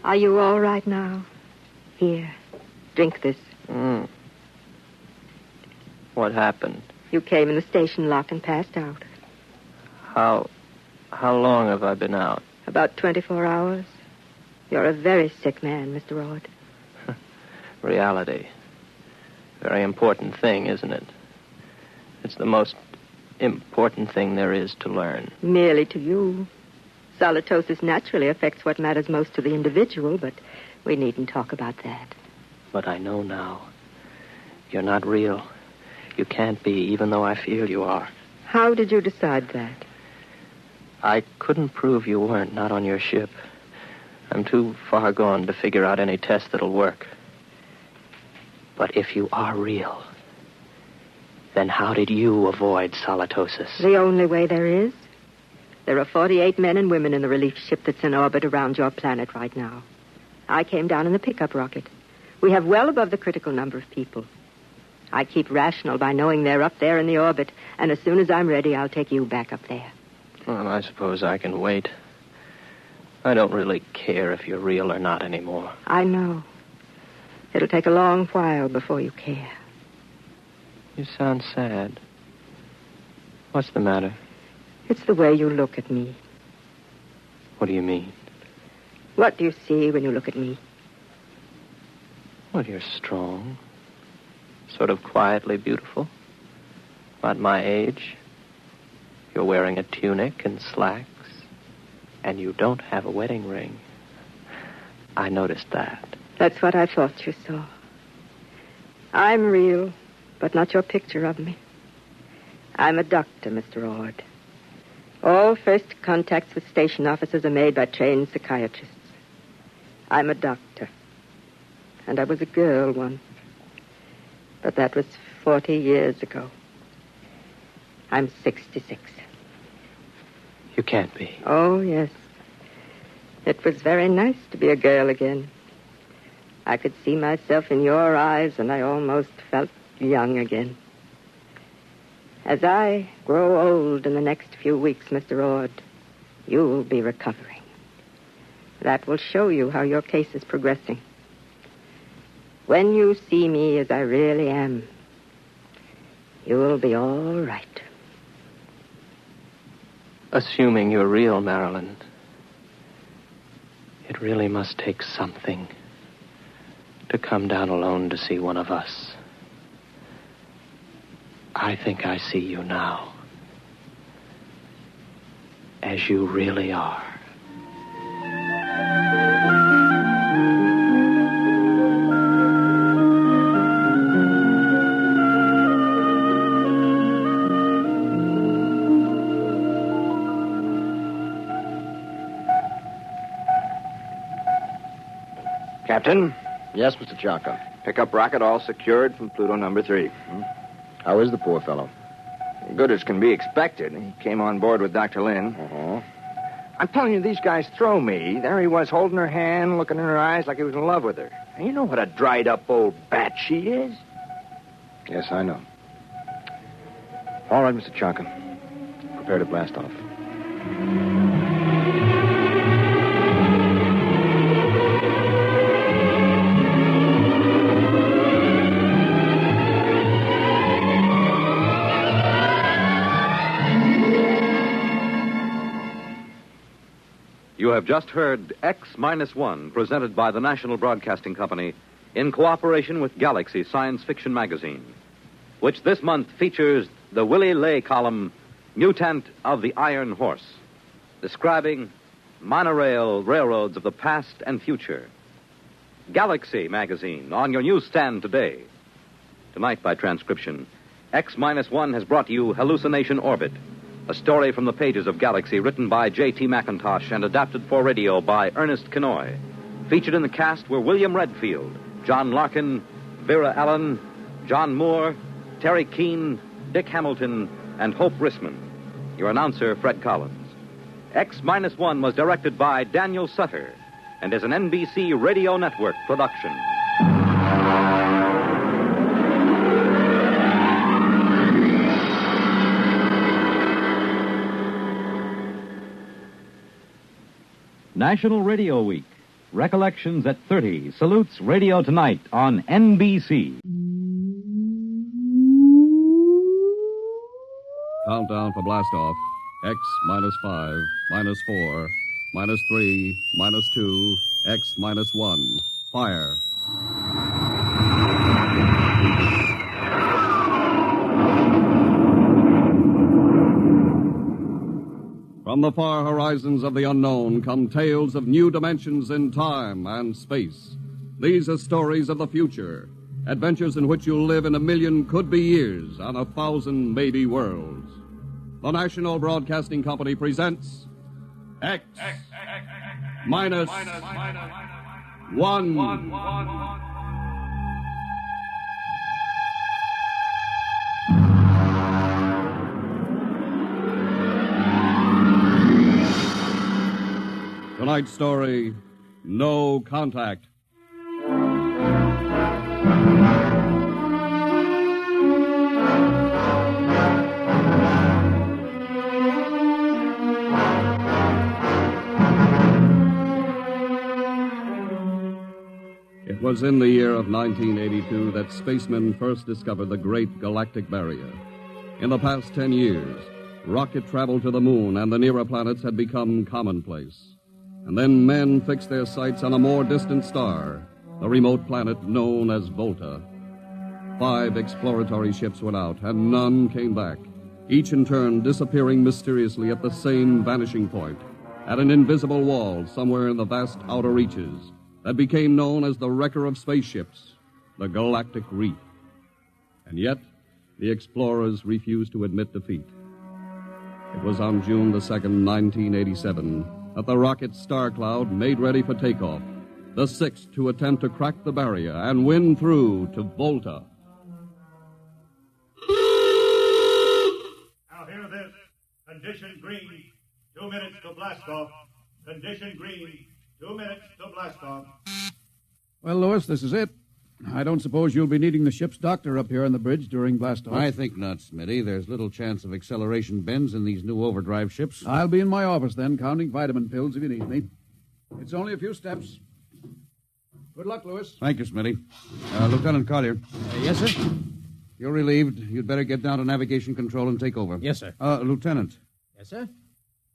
Are you all right now? Here, drink this. What happened? You came in the station lock and passed out. How long have I been out? About 24 hours. You're a very sick man, Mr. Rod. Reality. Very important thing, isn't it? It's the most important thing there is to learn. Merely to you. Solitosis naturally affects what matters most to the individual, but we needn't talk about that. But I know now. You're not real. You can't be, even though I feel you are. How did you decide that? I couldn't prove you weren't, not on your ship. I'm too far gone to figure out any test that'll work. But if you are real, then how did you avoid solitosis? The only way there is. There are 48 men and women in the relief ship that's in orbit around your planet right now. I came down in the pickup rocket. We have well above the critical number of people. I keep rational by knowing they're up there in the orbit, and as soon as I'm ready, I'll take you back up there. Well, I suppose I can wait. I don't really care if you're real or not anymore. I know. It'll take a long while before you care. You sound sad. What's the matter? It's the way you look at me. What do you mean? What do you see when you look at me? Well, you're strong. Sort of quietly beautiful. About my age. You're wearing a tunic and slacks. And you don't have a wedding ring. I noticed that. That's what I thought you saw. I'm real, but not your picture of me. I'm a doctor, Mr. Ord. All first contacts with station officers are made by trained psychiatrists. I'm a doctor. And I was a girl once. But that was 40 years ago. I'm 66. You can't be. Oh, yes. It was very nice to be a girl again. I could see myself in your eyes, and I almost felt young again. As I grow old in the next few weeks, Mr. Ord, you'll be recovering. That will show you how your case is progressing. When you see me as I really am, you'll be all right. Assuming you're real, Marilyn, it really must take something to come down alone to see one of us. I think I see you now. As you really are. Captain? Yes, Mr. Chalker. Pickup rocket all secured from Pluto number 3. How is the poor fellow? Good as can be expected. He came on board with Dr. Lynn. Uh-huh. I'm telling you, these guys throw me. There he was, holding her hand, looking in her eyes like he was in love with her. And you know what a dried-up old bat she is? Yes, I know. All right, Mr. Chalker. Prepare to blast off. You have just heard X-1, presented by the National Broadcasting Company in cooperation with Galaxy Science Fiction Magazine, which this month features the Willie Lay column, Mutant of the Iron Horse, describing monorail railroads of the past and future. Galaxy Magazine, on your newsstand today. Tonight, by transcription, X-1 has brought you Hallucination Orbit, a story from the pages of Galaxy written by J.T. McIntosh and adapted for radio by Ernest Kenoy. Featured in the cast were William Redfield, John Larkin, Vera Allen, John Moore, Terry Keane, Dick Hamilton, and Hope Rissman. Your announcer, Fred Collins. X-1 was directed by Daniel Sutter and is an NBC Radio Network production. National Radio Week. Recollections at 30 salutes Radio Tonight on NBC. Countdown for blastoff. X -5, -4, -3, -2, X -1. Fire. From the far horizons of the unknown come tales of new dimensions in time and space. These are stories of the future, adventures in which you'll live in a million could-be years on 1,000 maybe worlds. The National Broadcasting Company presents X -1. Tonight's story, No Contact. It was in the year of 1982 that spacemen first discovered the Great Galactic Barrier. In the past 10 years, rocket travel to the moon and the nearer planets had become commonplace. And then men fixed their sights on a more distant star, the remote planet known as Volta. 5 exploratory ships went out, and none came back, each in turn disappearing mysteriously at the same vanishing point, at an invisible wall somewhere in the vast outer reaches that became known as the wrecker of spaceships, the Galactic Reef. And yet, the explorers refused to admit defeat. It was on June the 2nd, 1987, that the rocket Star Cloud made ready for takeoff, the 6th to attempt to crack the barrier and win through to Volta. Now hear this. Condition green. 2 minutes to blast off. Condition green. 2 minutes to blast off. Well, Lewis, this is it. I don't suppose you'll be needing the ship's doctor up here on the bridge during blastoff. I think not, Smitty. There's little chance of acceleration bends in these new overdrive ships. I'll be in my office then, counting vitamin pills if you need me. It's only a few steps. Good luck, Lewis. Thank you, Smitty. Lieutenant Collier. Yes, sir? You're relieved. You'd better get down to navigation control and take over. Yes, sir. Lieutenant. Yes, sir?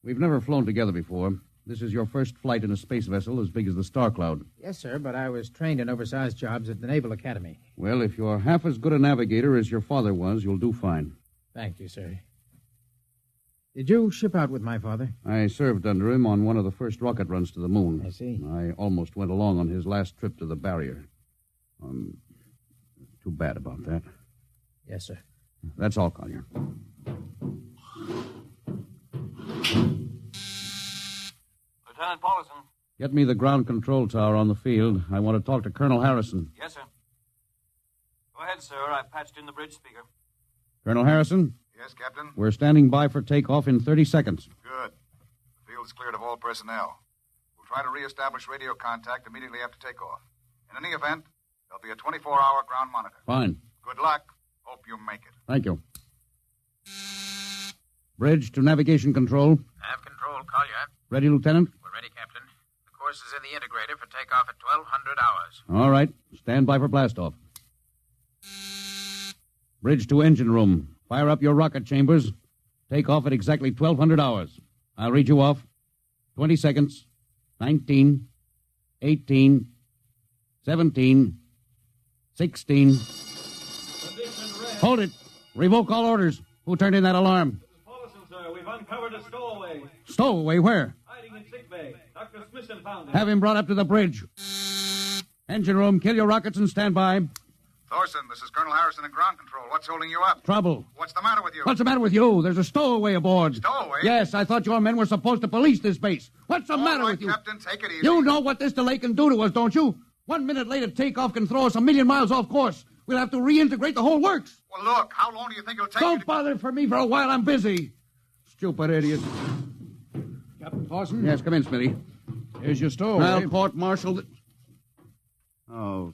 We've never flown together before. This is your first flight in a space vessel as big as the Star Cloud. Yes, sir, but I was trained in oversized jobs at the Naval Academy. Well, if you're half as good a navigator as your father was, you'll do fine. Thank you, sir. Did you ship out with my father? I served under him on one of the first rocket runs to the moon. I see. I almost went along on his last trip to the barrier. Too bad about that. Yes, sir. That's all, Collier. Lieutenant Paulison. Get me the ground control tower on the field. I want to talk to Colonel Harrison. Yes, sir. Go ahead, sir. I patched in the bridge speaker. Colonel Harrison? Yes, Captain? We're standing by for takeoff in 30 seconds. Good. The field's cleared of all personnel. We'll try to reestablish radio contact immediately after takeoff. In any event, there'll be a 24-hour ground monitor. Fine. Good luck. Hope you make it. Thank you. Bridge to navigation control. Nav control, Collier. Ready, Lieutenant? We're ready, Captain. The course is in the integrator for takeoff at 1200 hours. All right. Stand by for blastoff. Bridge to engine room. Fire up your rocket chambers. Take off at exactly 1200 hours. I'll read you off. 20 seconds. 19. 18. 17. 16. Hold it. Revoke all orders. Who turned in that alarm? Paulison, sir. We've uncovered a stowaway. Stowaway, where? Hiding in sick bay. Dr. Smithson found him. Have him brought up to the bridge. Engine room, kill your rockets and stand by. Thorson, this is Colonel Harrison in ground control. What's holding you up? Trouble. What's the matter with you? What's the matter with you? There's a stowaway aboard. Stowaway? Yes, I thought your men were supposed to police this base. What's the matter with you? Captain, take it easy. You know what this delay can do to us, don't you? 1 minute later, takeoff can throw us 1,000,000 miles off course. We'll have to reintegrate the whole works. Well, look, how long do you think it'll take Don't bother for me for a while. I'm busy. Stupid idiot. Captain Paulson? Yes, come in, Smitty. Here's your stowaway. I'll court-martial the... Oh,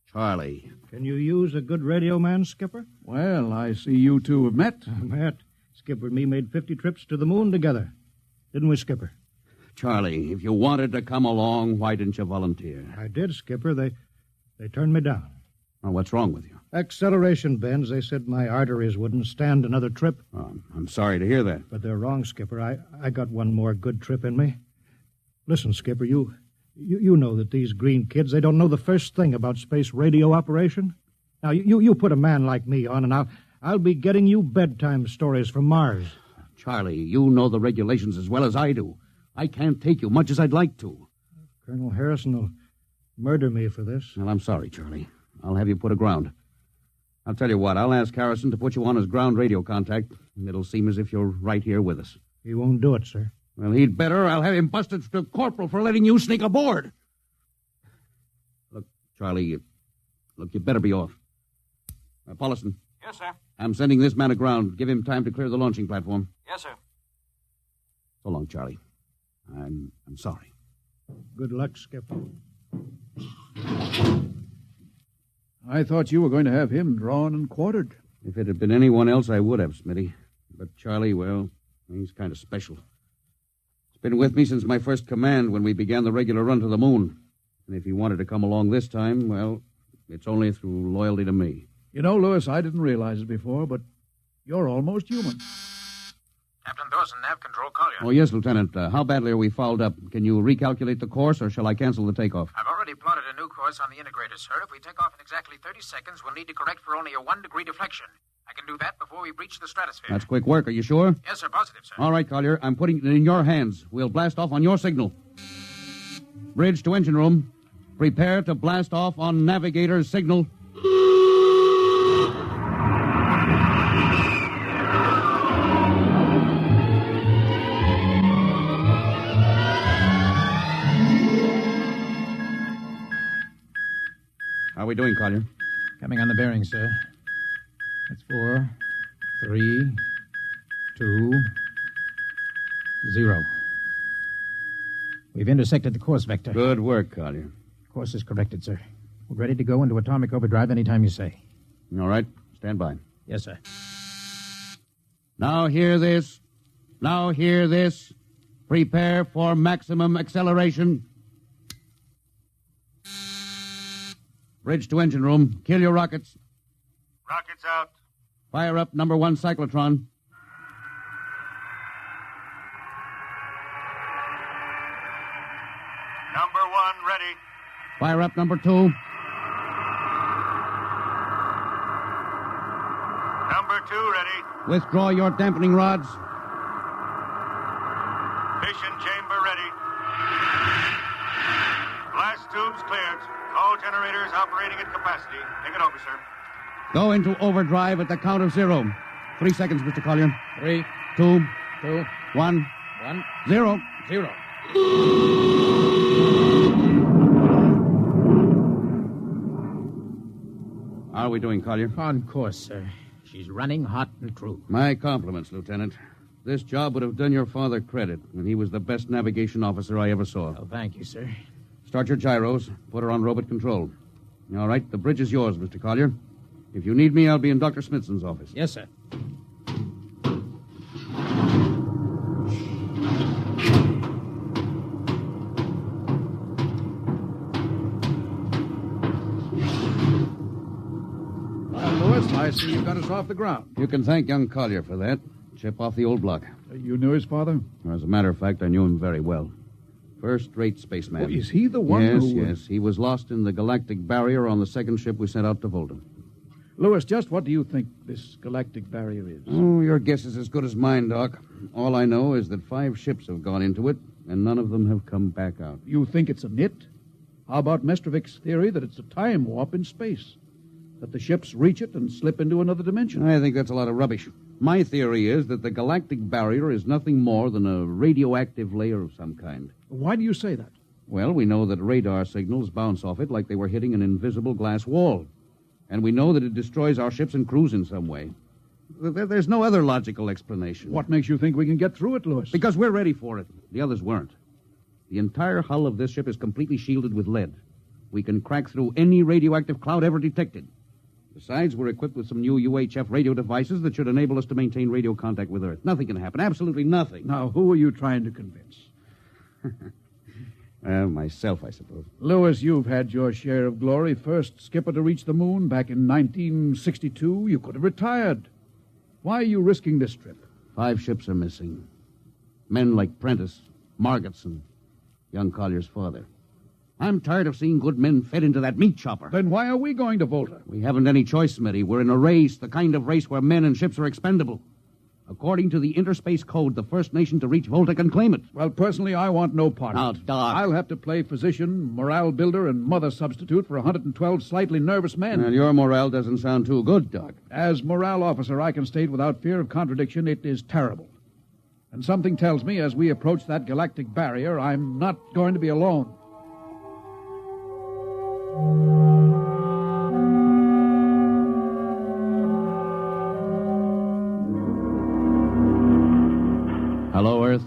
Charlie. Can you use a good radio man, Skipper? Well, I see you two have met. Met. Skipper and me made 50 trips to the moon together. Didn't we, Skipper? Charlie, if you wanted to come along, why didn't you volunteer? I did, Skipper. They turned me down. Oh, what's wrong with you? Acceleration bends. They said my arteries wouldn't stand another trip. Oh, I'm sorry to hear that. But they're wrong, Skipper. I got one more good trip in me. Listen, Skipper, you know that these green kids, they don't know the first thing about space radio operation. Now, you put a man like me on, and I'll be getting you bedtime stories from Mars. Charlie, you know the regulations as well as I do. I can't take you much as I'd like to. Colonel Harrison will murder me for this. Well, I'm sorry, Charlie. I'll have you put aground. I'll tell you what, I'll ask Harrison to put you on as ground radio contact, and it'll seem as if you're right here with us. He won't do it, sir. Well, he'd better. I'll have him busted to corporal for letting you sneak aboard. Look, Charlie, you better be off. Paulison. Yes, sir. I'm sending this man aground. Give him time to clear the launching platform. Yes, sir. So long, Charlie. I'm sorry. Good luck, Skipper. I thought you were going to have him drawn and quartered. If it had been anyone else, I would have, Smitty. But Charlie, well, he's kind of special. He's been with me since my first command when we began the regular run to the moon. And if he wanted to come along this time, well, it's only through loyalty to me. You know, Lewis, I didn't realize it before, but you're almost human. Captain Dawson, nav control, Collier. Oh, yes, Lieutenant. How badly are we fouled up? Can you recalculate the course, or shall I cancel the takeoff? I've already plotted a new course on the integrator, sir. If we take off in exactly 30 seconds, we'll need to correct for only a 1-degree deflection. I can do that before we breach the stratosphere. That's quick work. Are you sure? Yes, sir. Positive, sir. All right, Collier. I'm putting it in your hands. We'll blast off on your signal. Bridge to engine room. Prepare to blast off on navigator's signal. How are we doing, Collier? Coming on the bearing, sir. That's 4, 3, 2, 0. We've intersected the course vector. Good work, Collier. Course is corrected, sir. We're ready to go into atomic overdrive anytime you say. All right. Stand by. Yes, sir. Now hear this. Now hear this. Prepare for maximum acceleration. Bridge to engine room. Kill your rockets. Rockets out. Fire up number 1 cyclotron. Fire up number 2. Number 2 ready. Withdraw your dampening rods. Fission chamber ready. Blast tubes cleared. All generators operating at capacity. Take it over, sir. Go into overdrive at the count of 0. 3 seconds, Mr. Collier. 3, 2, 2, 1, 1, 0. 0. How are we doing, Collier? On course, sir. She's running hot and true. My compliments, Lieutenant. This job would have done your father credit, and he was the best navigation officer I ever saw. Oh, thank you, sir. Start your gyros. Put her on robot control. All right, the bridge is yours, Mr. Collier. If you need me, I'll be in Dr. Smithson's office. Yes, sir. Lewis, I see you got us off the ground. You can thank young Collier for that. Chip off the old block. You knew his father? As a matter of fact, I knew him very well. First-rate spaceman. Oh, is he the one Yes, who... yes. He was lost in the galactic barrier on the second ship we sent out to Volta. Lewis, just what do you think this galactic barrier is? Oh, your guess is as good as mine, Doc. All I know is that 5 ships have gone into it, and none of them have come back out. You think it's a nit? How about Mestrovik's theory that it's a time warp in space? That the ships reach it and slip into another dimension? I think that's a lot of rubbish. My theory is that the galactic barrier is nothing more than a radioactive layer of some kind. Why do you say that? Well, we know that radar signals bounce off it like they were hitting an invisible glass wall. And we know that it destroys our ships and crews in some way. There's no other logical explanation. What makes you think we can get through it, Lewis? Because we're ready for it. The others weren't. The entire hull of this ship is completely shielded with lead. We can crack through any radioactive cloud ever detected. Besides, we're equipped with some new UHF radio devices that should enable us to maintain radio contact with Earth. Nothing can happen. Absolutely nothing. Now, who are you trying to convince? Myself, I suppose. Lewis, you've had your share of glory. First skipper to reach the moon back in 1962. You could have retired. Why are you risking this trip? 5 ships are missing. Men like Prentice, Margetts, and young Collier's father. I'm tired of seeing good men fed into that meat chopper. Then why are we going to Volta? We haven't any choice, Smitty. We're in a race, the kind of race where men and ships are expendable. According to the Interspace Code, the first nation to reach Volta can claim it. Well, personally, I want no part Now, of it. Doc. I'll have to play physician, morale builder, and mother substitute for 112 slightly nervous men. Well, your morale doesn't sound too good, Doc. As morale officer, I can state without fear of contradiction, it is terrible. And something tells me as we approach that galactic barrier, I'm not going to be alone. Hello, Earth.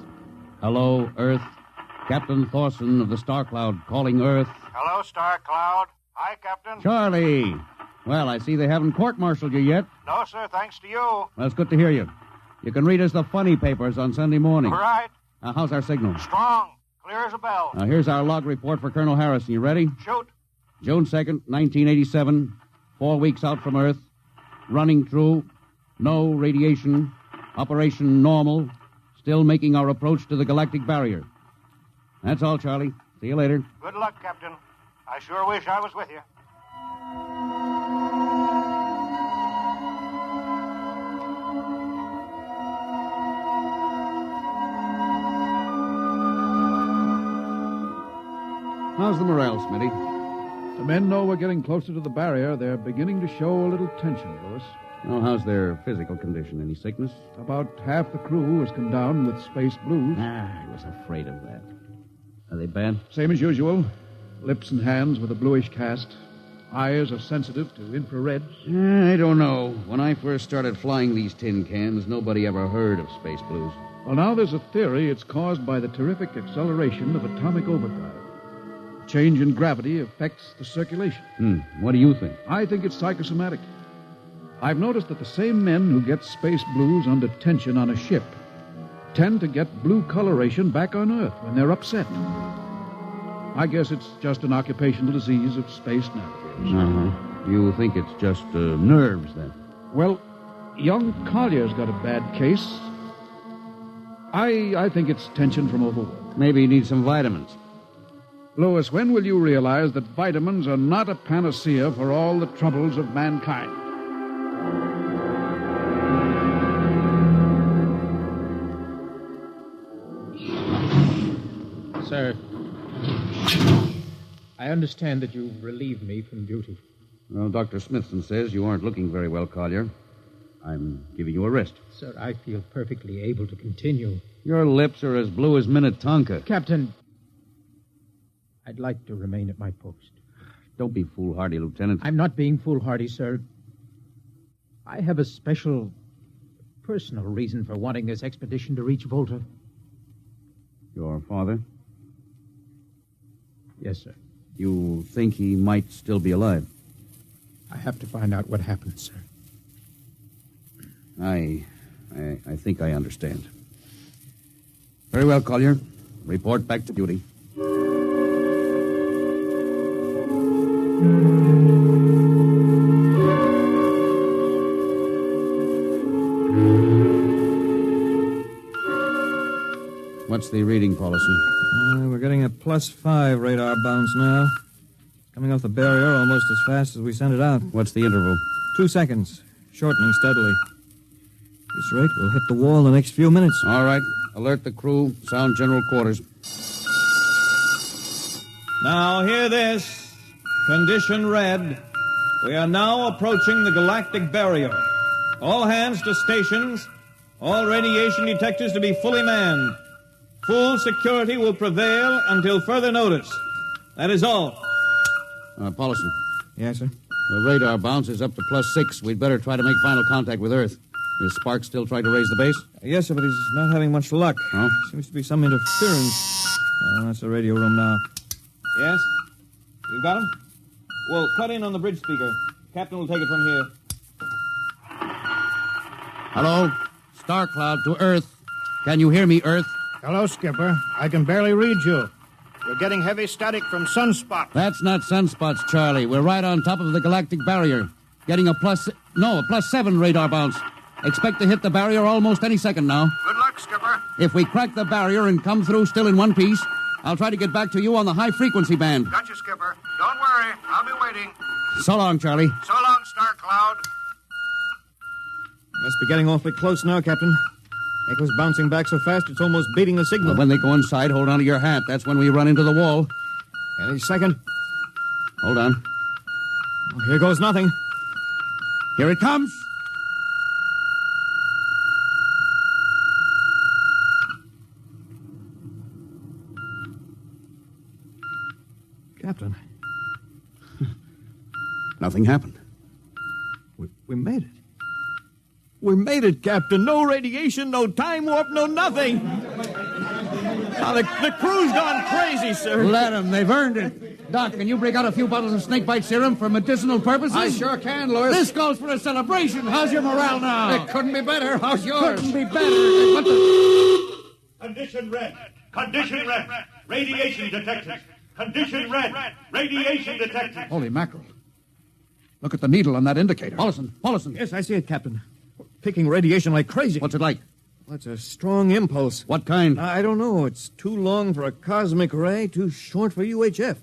Hello, Earth. Captain Thorson of the Star Cloud calling Earth. Hello, Star Cloud. Hi, Captain. Charlie. Well, I see they haven't court-martialed you yet. No, sir, thanks to you. Well, it's good to hear you. You can read us the funny papers on Sunday morning. All right. How's our signal? Strong. Clear as a bell. Here's our log report for Colonel Harrison. You ready? Shoot. June 2nd, 1987. 4 weeks out from Earth. Running true. No radiation. Operation normal. Still making our approach to the galactic barrier. That's all, Charlie. See you later. Good luck, Captain. I sure wish I was with you. How's the morale, Smitty? The men know we're getting closer to the barrier. They're beginning to show a little tension, Lewis. Well, how's their physical condition? Any sickness? About half the crew has come down with space blues. I was afraid of that. Are they bad? Same as usual. Lips and hands with a bluish cast. Eyes are sensitive to infrared. I don't know. When I first started flying these tin cans, nobody ever heard of space blues. Well, now there's a theory it's caused by the terrific acceleration of atomic overdrive. Change in gravity affects the circulation. What do you think? I think it's psychosomatic. I've noticed that the same men who get space blues under tension on a ship tend to get blue coloration back on Earth when they're upset. I guess it's just an occupational disease of space navigators. You think it's just nerves, then? Well, young Collier's got a bad case. I think it's tension from overwork. Maybe he needs some vitamins. Louis, when will you realize that vitamins are not a panacea for all the troubles of mankind? Sir, I understand that you've relieved me from duty. Well, Dr. Smithson says you aren't looking very well, Collier. I'm giving you a rest. Sir, I feel perfectly able to continue. Your lips are as blue as Minnetonka. Captain, I'd like to remain at my post. Don't be foolhardy, Lieutenant. I'm not being foolhardy, sir. I have a special, personal reason for wanting this expedition to reach Volta. Your father? Yes, sir. You think he might still be alive? I have to find out what happened, sir. I think I understand. Very well, Collier. Report back to duty. What's the reading, Paulson? We're getting a +5 radar bounce now. Coming off the barrier almost as fast as we sent it out. What's the interval? 2 seconds. Shortening steadily. At this rate, we'll hit the wall in the next few minutes. All right. Alert the crew. Sound general quarters. Now, hear this. Condition red. We are now approaching the galactic barrier. All hands to stations. All radiation detectors to be fully manned. Full security will prevail until further notice. That is all. Paulson. Yes, sir? The radar bounce is up to +6. We'd better try to make final contact with Earth. Is Sparks still trying to raise the base? Yes, sir, but he's not having much luck. Oh? Seems to be some interference. Oh, that's the radio room now. Yes? You got him? Well, cut in on the bridge speaker. Captain will take it from here. Hello? Star Cloud to Earth. Can you hear me, Earth? Hello, Skipper. I can barely read you. We're getting heavy static from sunspots. That's not sunspots, Charlie. We're right on top of the galactic barrier. Getting a +7 radar bounce. Expect to hit the barrier almost any second now. Good luck, Skipper. If we crack the barrier and come through still in one piece, I'll try to get back to you on the high-frequency band. Got you, Skipper. Don't worry. I'll be waiting. So long, Charlie. So long, Star Cloud. Must be getting awfully close now, Captain. Echo's bouncing back so fast it's almost beating the signal. When they go inside, hold on to your hat. That's when we run into the wall. Any second. Hold on. Oh, here goes nothing. Here it comes. Captain. Nothing happened. We made it. We made it, Captain. No radiation, no time warp, no nothing. Now, the crew's gone crazy, sir. Let them. They've earned it. Doc, can you break out a few bottles of snakebite serum for medicinal purposes? I sure can, Louis. This calls for a celebration. How's your morale now? It couldn't be better. How's yours? Couldn't be better. What the... Condition red. Condition red. Radiation detected. Condition red. Radiation detected. Holy mackerel. Look at the needle on that indicator. Paulson. Yes, I see it, Captain. Picking radiation like crazy. What's it like? Well, it's a strong impulse. What kind? I don't know. It's too long for a cosmic ray, too short for UHF.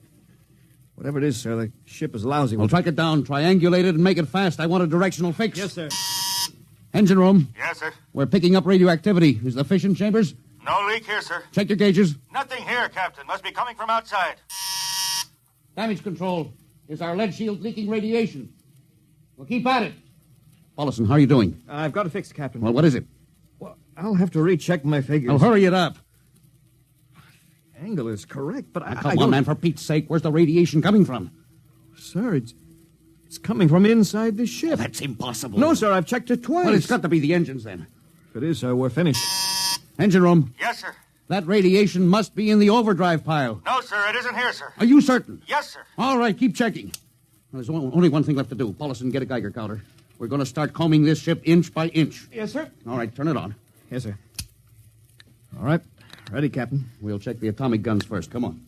Whatever it is, sir, the ship is lousy. Well, track it down, triangulate it, and make it fast. I want a directional fix. Yes, sir. Engine room. Yes, sir. We're picking up radioactivity. Is the fission chambers? No leak here, sir. Check your gauges. Nothing here, Captain. Must be coming from outside. Damage control. Is our lead shield leaking radiation? Well, keep at it. Paulson, how are you doing? I've got it fixed, Captain. Well, what is it? Well, I'll have to recheck my figures. Well, hurry it up. The angle is correct, but I Come on, man, for Pete's sake. Where's the radiation coming from? Sir, it's coming from inside the ship. That's impossible. No, sir, I've checked it twice. Well, it's got to be the engines, then. If it is, sir, we're finished. Engine room. Yes, sir. That radiation must be in the overdrive pile. No, sir, it isn't here, sir. Are you certain? Yes, sir. All right, keep checking. Well, there's only one thing left to do. Paulson, get a Geiger counter. We're going to start combing this ship inch by inch. Yes, sir. All right, turn it on. Yes, sir. All right. Ready, Captain. We'll check the atomic guns first. Come on.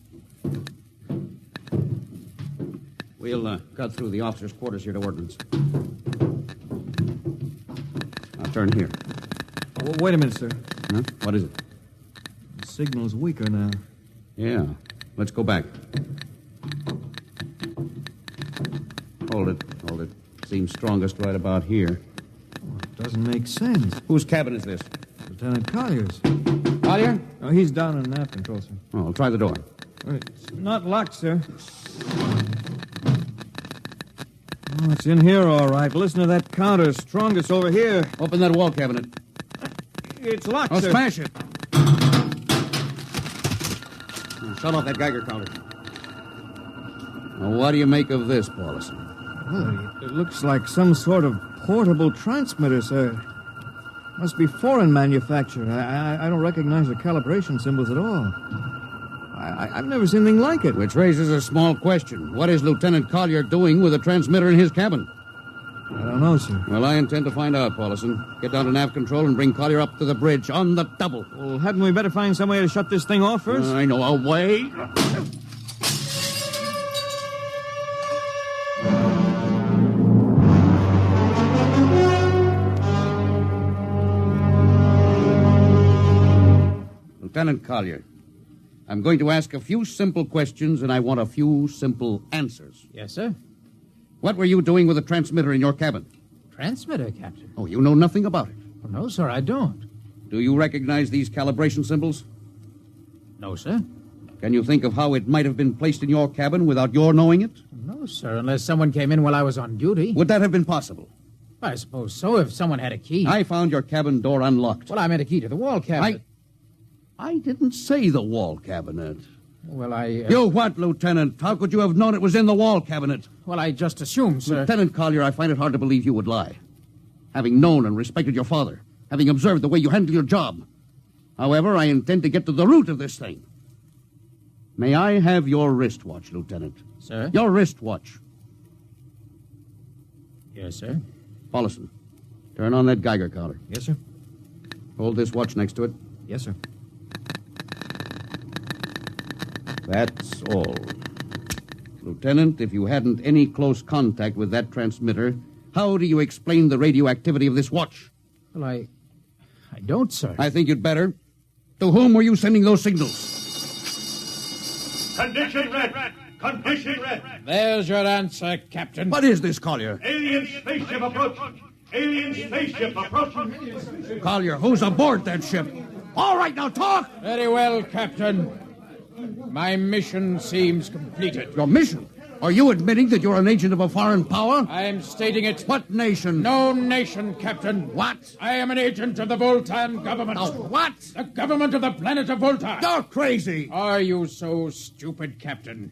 We'll cut through the officers' quarters here to ordnance. Now turn here. Oh, wait a minute, sir. Huh? What is it? The signal's weaker now. Yeah. Let's go back. Hold it. Seems strongest right about here. Doesn't make sense. Whose cabin is this? Lieutenant Collier's. Collier? Oh, he's down in nav control, sir. Oh, I'll try the door. It's not locked, sir. Oh, it's in here, all right. Listen to that counter. Strongest over here. Open that wall cabinet. It's locked, I'll sir. smash it. Shut off that Geiger counter. Now, what do you make of this, Paulison? Well, it looks like some sort of portable transmitter, sir. Must be foreign manufacture. I don't recognize the calibration symbols at all. I've never seen anything like it. Which raises a small question. What is Lieutenant Collier doing with a transmitter in his cabin? I don't know, sir. Well, I intend to find out, Paulison. Get down to nav control and bring Collier up to the bridge on the double. Well, hadn't we better find some way to shut this thing off first? I know a way. Lieutenant Collier, I'm going to ask a few simple questions, and I want a few simple answers. Yes, sir. What were you doing with a transmitter in your cabin? Transmitter, Captain? Oh, you know nothing about it. Oh, no, sir, I don't. Do you recognize these calibration symbols? No, sir. Can you think of how it might have been placed in your cabin without your knowing it? No, sir, unless someone came in while I was on duty. Would that have been possible? I suppose so, if someone had a key. I found your cabin door unlocked. Well, I meant a key to the wall cabinet. I didn't say the wall cabinet. Well, You what, Lieutenant? How could you have known it was in the wall cabinet? Well, I just assumed, sir. Lieutenant Collier, I find it hard to believe you would lie. Having known and respected your father, having observed the way you handle your job. However, I intend to get to the root of this thing. May I have your wristwatch, Lieutenant? Sir? Your wristwatch. Yes, sir. Paulison, turn on that Geiger counter. Yes, sir. Hold this watch next to it. Yes, sir. That's all. Lieutenant, if you hadn't any close contact with that transmitter, how do you explain the radioactivity of this watch? Well, I don't, sir. I think you'd better. To whom were you sending those signals? Condition red. Condition red. There's your answer, Captain. What is this, Collier? Alien spaceship approaching. Alien spaceship approaching. Collier, who's aboard that ship? All right, now talk! Very well, Captain. My mission seems completed. Your mission? Are you admitting that you're an agent of a foreign power? I'm stating it. What nation? No nation, Captain. What? I am an agent of the Voltan government. What? The government of the planet of Volta. You're crazy. Are you so stupid, Captain?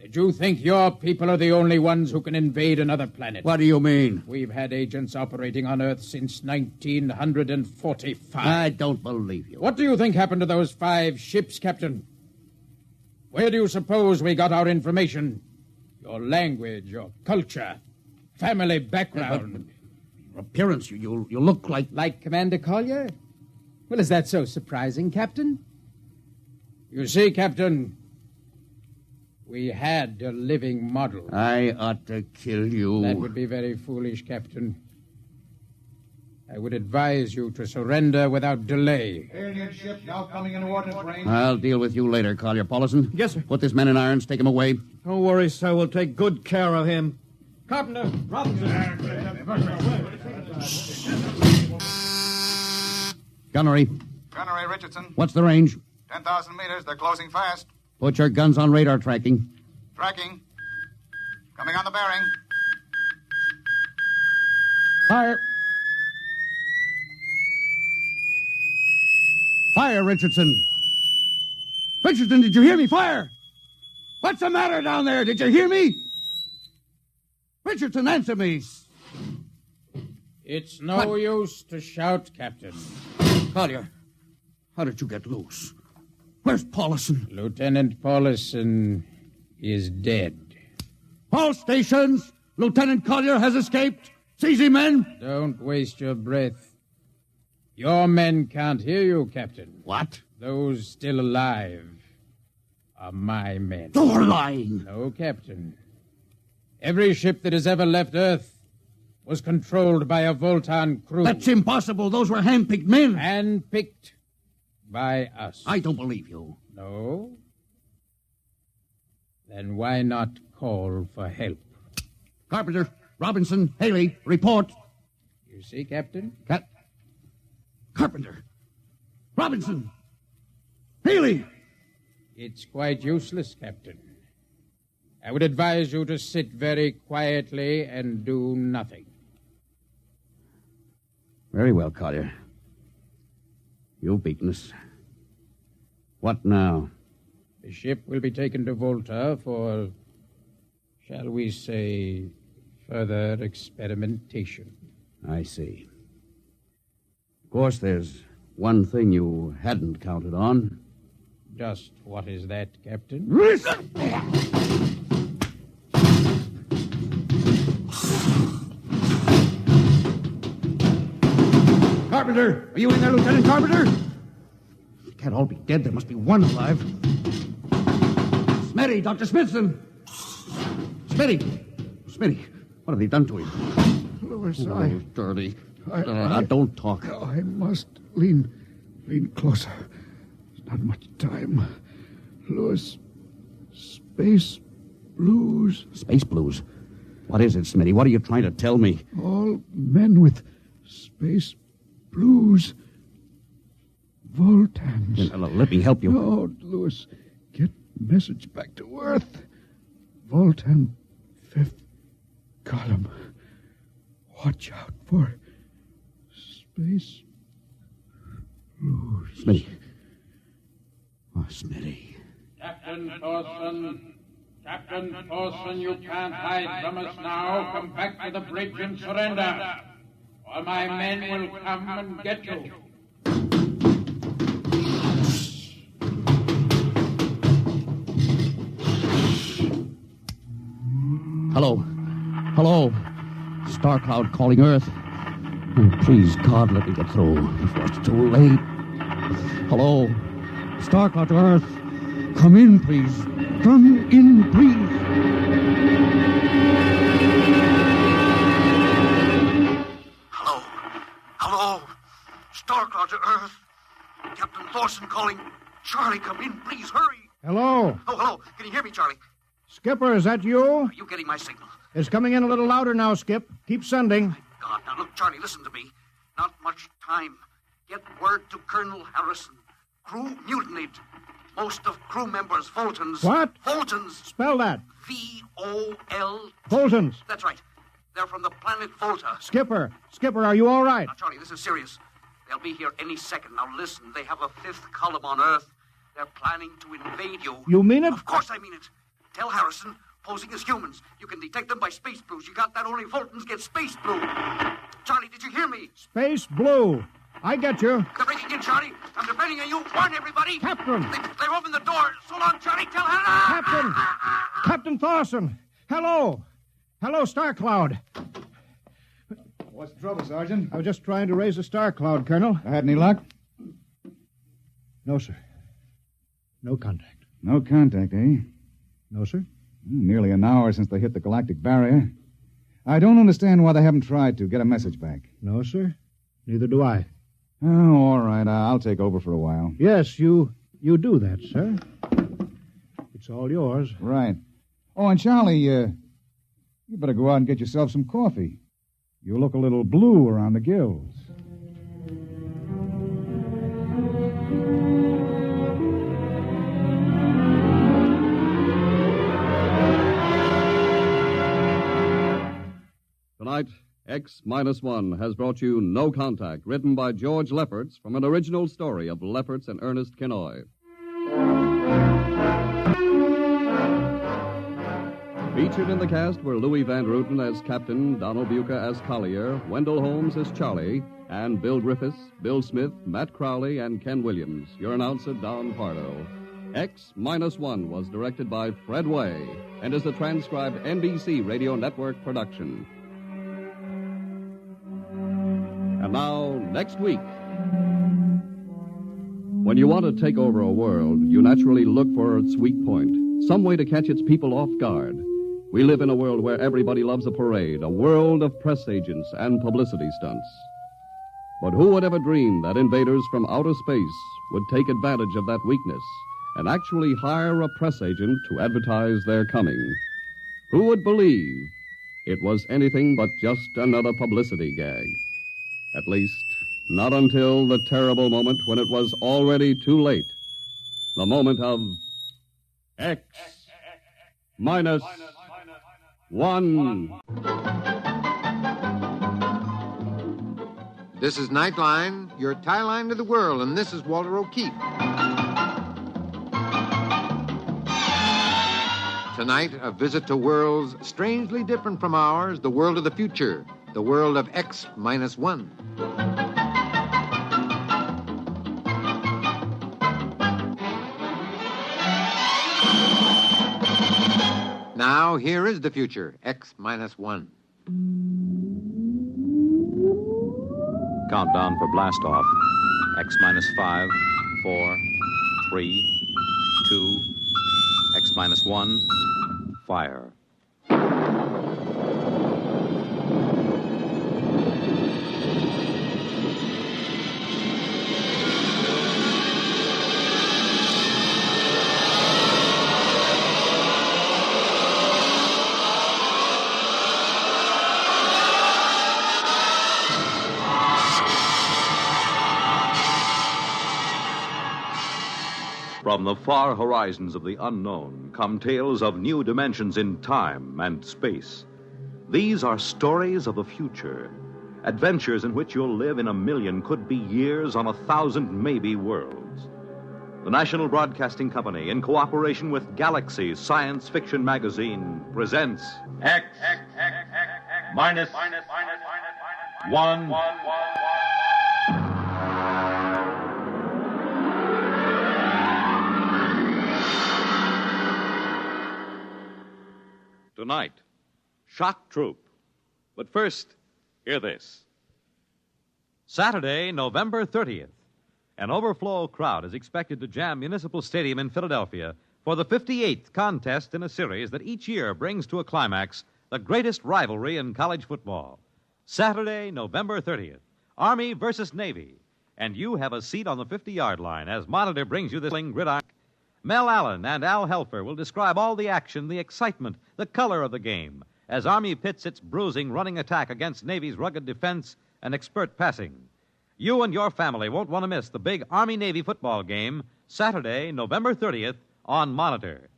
Did you think your people are the only ones who can invade another planet? What do you mean? We've had agents operating on Earth since 1945. I don't believe you. What do you think happened to those 5 ships, Captain? Where do you suppose we got our information? Your language, your culture, family background. Your appearance, you look like... Like Commander Collier? Well, is that so surprising, Captain? You see, Captain, we had a living model. I ought to kill you. That would be very foolish, Captain. I would advise you to surrender without delay. Alien ship now coming into ordnance range. I'll deal with you later, Collier. Paulison? Yes, sir. Put this man in irons, take him away. Don't worry, sir. We'll take good care of him. Carpenter, Robinson. Gunnery. Gunnery Richardson. What's the range? 10,000 meters. They're closing fast. Put your guns on radar tracking. Tracking. Coming on the bearing. Fire. Fire, Richardson. Richardson, did you hear me? Fire! What's the matter down there? Did you hear me? Richardson, answer me. It's no use to shout, Captain. Collier, how did you get loose? Where's Paulison? Lieutenant Paulison is dead. All stations! Lieutenant Collier has escaped. Seize him, men! Don't waste your breath. Your men can't hear you, Captain. What? Those still alive are my men. You're lying. No, Captain. Every ship that has ever left Earth was controlled by a Voltan crew. That's impossible. Those were hand-picked men. Hand-picked by us. I don't believe you. No. Then why not call for help? Carpenter, Robinson, Haley, report. You see, Captain? Carpenter, Robinson, Haley. It's quite useless, Captain. I would advise you to sit very quietly and do nothing. Very well, Collier. You've beaten us. What now? The ship will be taken to Volta for, shall we say, further experimentation. I see. Of course, there's one thing you hadn't counted on. Just what is that, Captain? Carpenter! Are you in there, Lieutenant Carpenter? They can't all be dead. There must be one alive. Smitty, Dr. Smithson! Smitty, what have they done to him? Louis, Dirty. Don't talk. I must lean closer. There's not much time. Louis, space blues. Space blues? What is it, Smitty? What are you trying to tell me? All men with space blues. Voltans. Let me help you. No, Louis. Get message back to Earth. Voltan, 5th column. Watch out for space blues. Smitty. Oh, Smitty. Captain Thorson, you can't hide from us now. Come back to the bridge and surrender, or my men will come and get you. Hello. Star Cloud calling Earth. Oh, please, God, let me get through before it's too late. Hello. Star Cloud to Earth. Come in, please. Come in, please. Hello. Star Cloud to Earth. Captain Thorson calling. Charlie, come in, please, hurry. Hello. Oh, hello. Can you hear me, Charlie? Skipper, is that you? Are you getting my signal? It's coming in a little louder now, Skip. Keep sending. God, now look, Charlie, listen to me. Not much time. Get word to Colonel Harrison. Crew mutinied. Most of crew members, Fultons. What? Fultons. Spell that. V-O-L... Fultons. That's right. They're from the planet Volta. Skipper, are you all right? Now, Charlie, this is serious. They'll be here any second. Now, listen, they have a 5th column on Earth. They're planning to invade you. You mean it? Of course I mean it. Tell Harrison, posing as humans, you can detect them by space blues. You got that? Only Fultons get space blue. Charlie, did you hear me? Space blue. I get you. They're breaking in, Charlie. I'm depending on you. Warn everybody. Captain. They're open the door. So long, Charlie. Tell Hannah. Captain Thorson. Hello, Star Cloud. What's the trouble, Sergeant? I was just trying to raise a Star Cloud, Colonel. I had any luck? No, sir. No contact. No contact, eh? No, sir. Nearly an hour since they hit the galactic barrier. I don't understand why they haven't tried to get a message back. No, sir. Neither do I. Oh, all right. I'll take over for a while. Yes, you do that, sir. It's all yours. Right. Oh, and Charlie, you better go out and get yourself some coffee. You look a little blue around the gills. Tonight, X-1 has brought you No Contact, written by George Lefferts from an original story of Lefferts and Ernest Kinoy. Featured in the cast were Louis Van Ruten as Captain, Donald Buca as Collier, Wendell Holmes as Charlie, and Bill Griffiths, Bill Smith, Matt Crowley, and Ken Williams. Your announcer, Don Pardo. X-1 was directed by Fred Way and is a transcribed NBC Radio Network production. And now, next week. When you want to take over a world, you naturally look for its weak point, some way to catch its people off guard. We live in a world where everybody loves a parade, a world of press agents and publicity stunts. But who would ever dream that invaders from outer space would take advantage of that weakness? and actually hire a press agent to advertise their coming. Who would believe it was anything but just another publicity gag? At least, not until the terrible moment when it was already too late. The moment of X minus 1. This is Nightline, your tie line to the world, and this is Walter O'Keefe. Tonight, a visit to worlds strangely different from ours, the world of the future, the world of X minus 1. Now, here is the future, X minus 1. Countdown for blast off. X minus 5, 4, 3, 2, X minus 1, fire. From the far horizons of the unknown come tales of new dimensions in time and space. These are stories of the future, adventures in which you'll live in a million, could be years, on 1,000 maybe worlds. The National Broadcasting Company, in cooperation with Galaxy Science Fiction Magazine, presents X minus 1. Tonight, Shock Troop. But first, hear this. Saturday, November 30th, an overflow crowd is expected to jam Municipal Stadium in Philadelphia for the 58th contest in a series that each year brings to a climax the greatest rivalry in college football. Saturday, November 30th, Army versus Navy. And you have a seat on the 50-yard line as Monitor brings you this gridiron. Mel Allen and Al Helfer will describe all the action, the excitement, the color of the game, as Army pits its bruising running attack against Navy's rugged defense and expert passing. You and your family won't want to miss the big Army-Navy football game, Saturday, November 30th, on Monitor.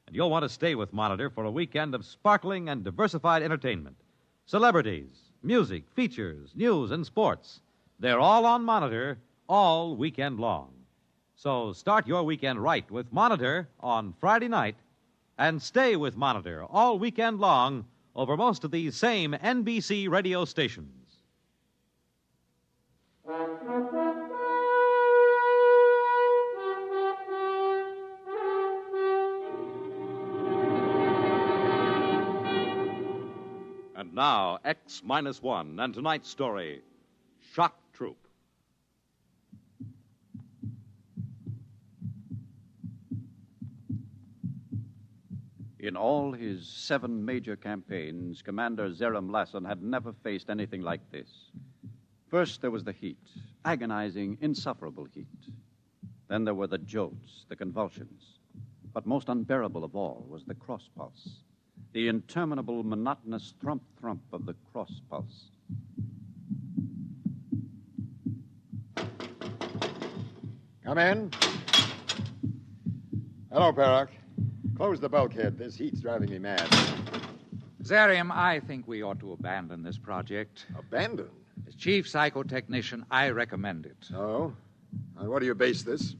And you'll want to stay with Monitor for a weekend of sparkling and diversified entertainment. Celebrities, music, features, news, and sports. They're all on Monitor all weekend long. So start your weekend right with Monitor on Friday night and stay with Monitor all weekend long over most of these same NBC radio stations. And now, X minus 1 and tonight's story, Shock Troop. In all his 7 major campaigns, Commander Zeram Lassen had never faced anything like this. First, there was the heat, agonizing, insufferable heat. Then there were the jolts, the convulsions. But most unbearable of all was the cross pulse, the interminable, monotonous thump-thump of the cross pulse. Come in. Hello, Perrock. Close the bulkhead. This heat's driving me mad. Zarium, I think we ought to abandon this project. Abandon? As chief psychotechnician, I recommend it. Oh? On what do you base this?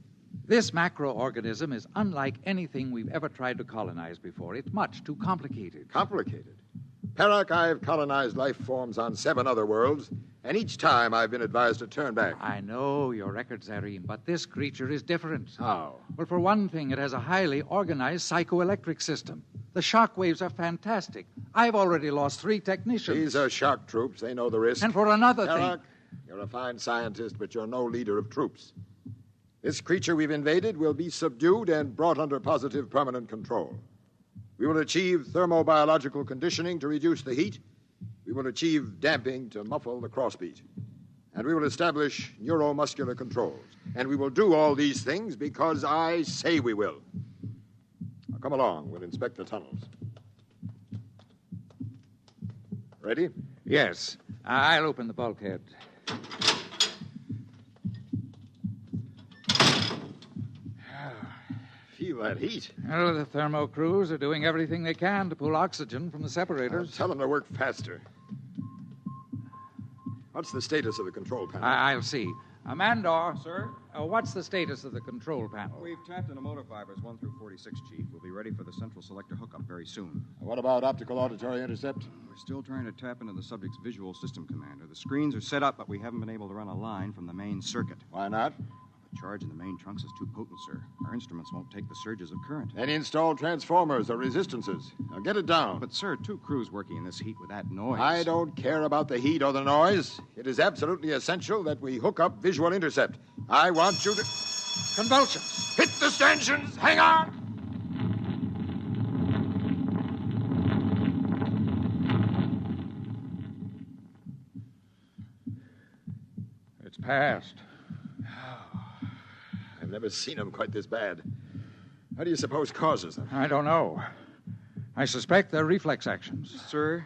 This macroorganism is unlike anything we've ever tried to colonize before. It's much too complicated. Complicated? Perrock, I've colonized life forms on 7 other worlds, and each time I've been advised to turn back. I know your record, Zarim, but this creature is different. How? Well, for one thing, it has a highly organized psychoelectric system. The shock waves are fantastic. I've already lost 3 technicians. These are shock troops. They know the risk. And for another Perrock, thing... you're a fine scientist, but you're no leader of troops. This creature we've invaded will be subdued and brought under positive permanent control. We will achieve thermobiological conditioning to reduce the heat. We will achieve damping to muffle the crossbeat. And we will establish neuromuscular controls. And we will do all these things because I say we will. Now, come along. We'll inspect the tunnels. Ready? Yes. I'll open the bulkhead. Feel that heat. Well, the thermo crews are doing everything they can to pull oxygen from the separators. Tell them to work faster. What's the status of the control panel? I'll see. Mandor. Sir? What's the status of the control panel? We've tapped into motor fibers 1 through 46, Chief. We'll be ready for the central selector hookup very soon. What about optical auditory intercept? We're still trying to tap into the subject's visual system, Commander. The screens are set up, but we haven't been able to run a line from the main circuit. Why not? The charge in the main trunks is too potent, sir. Our instruments won't take the surges of current. Then install transformers or resistances. Now get it down. But, sir, 2 crews working in this heat with that noise. I don't care about the heat or the noise. It is absolutely essential that we hook up visual intercept. I want you to... Convulsions! Hit the stanchions! Hang on! It's passed. I've never seen them quite this bad. How do you suppose causes them? I don't know. I suspect they're reflex actions. Sir?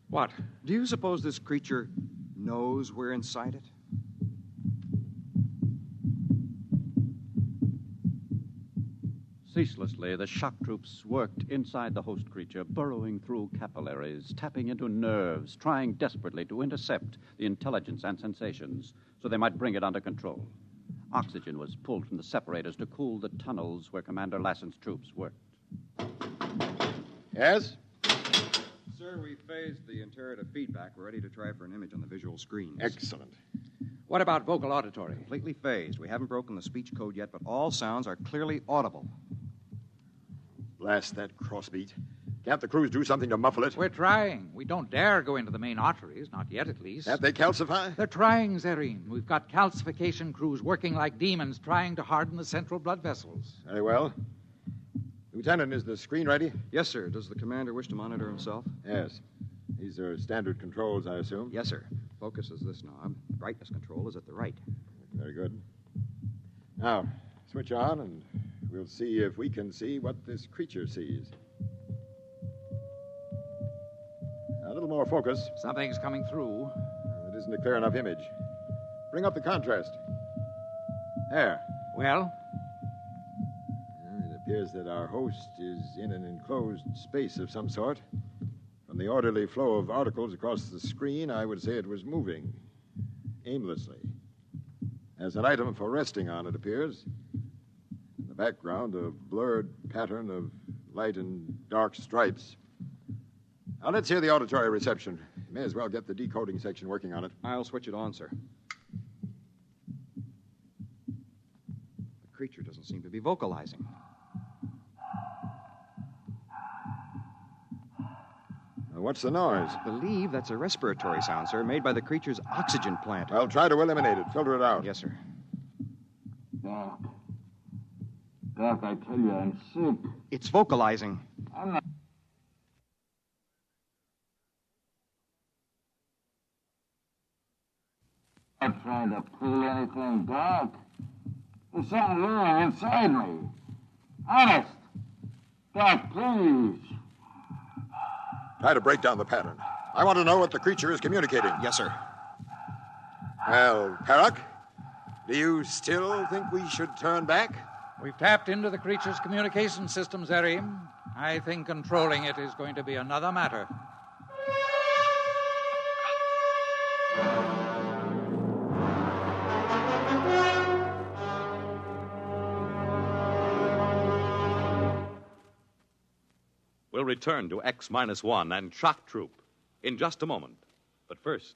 What? Do you suppose this creature knows we're inside it? Ceaselessly, the shock troops worked inside the host creature, burrowing through capillaries, tapping into nerves, trying desperately to intercept the intelligence and sensations so they might bring it under control. Oxygen was pulled from the separators to cool the tunnels where Commander Lassen's troops worked. Yes? Sir, we phased the interior to feedback. We're ready to try for an image on the visual screens. Excellent. What about vocal auditory? Completely phased. We haven't broken the speech code yet, but all sounds are clearly audible. Blast that crossbeat. Can't the crews do something to muffle it? We're trying. We don't dare go into the main arteries, not yet at least. Can't they calcify? They're trying, Zerine. We've got calcification crews working like demons, trying to harden the central blood vessels. Very well. Lieutenant, is the screen ready? Yes, sir. Does the commander wish to monitor himself? Yes. These are standard controls, I assume? Yes, sir. Focus is this knob. Brightness control is at the right. Very good. Now, switch on, and we'll see if we can see what this creature sees. A little more focus. Something's coming through. It isn't a clear enough image. Bring up the contrast. There. Well? It appears that our host is in an enclosed space of some sort. From the orderly flow of articles across the screen, I would say it was moving aimlessly. As an item for resting on, it appears. In the background, a blurred pattern of light and dark stripes. Now, let's hear the auditory reception. May as well get the decoding section working on it. I'll switch it on, sir. The creature doesn't seem to be vocalizing. What's the noise? I believe that's a respiratory sound, sir, made by the creature's oxygen plant. Well, try to eliminate it. Filter it out. Yes, sir. Doc. Doc, I tell you, I'm sick. It's vocalizing. I'm not... I'm not trying to pull anything, Doc. There's something wrong inside me. Honest. Doc, please. Try to break down the pattern. I want to know what the creature is communicating. Yes, sir. Well, Perrig, do you still think we should turn back? We've tapped into the creature's communication system, Zerim. I think controlling it is going to be another matter. We'll return to X-1 and Shock Troop in just a moment. But first...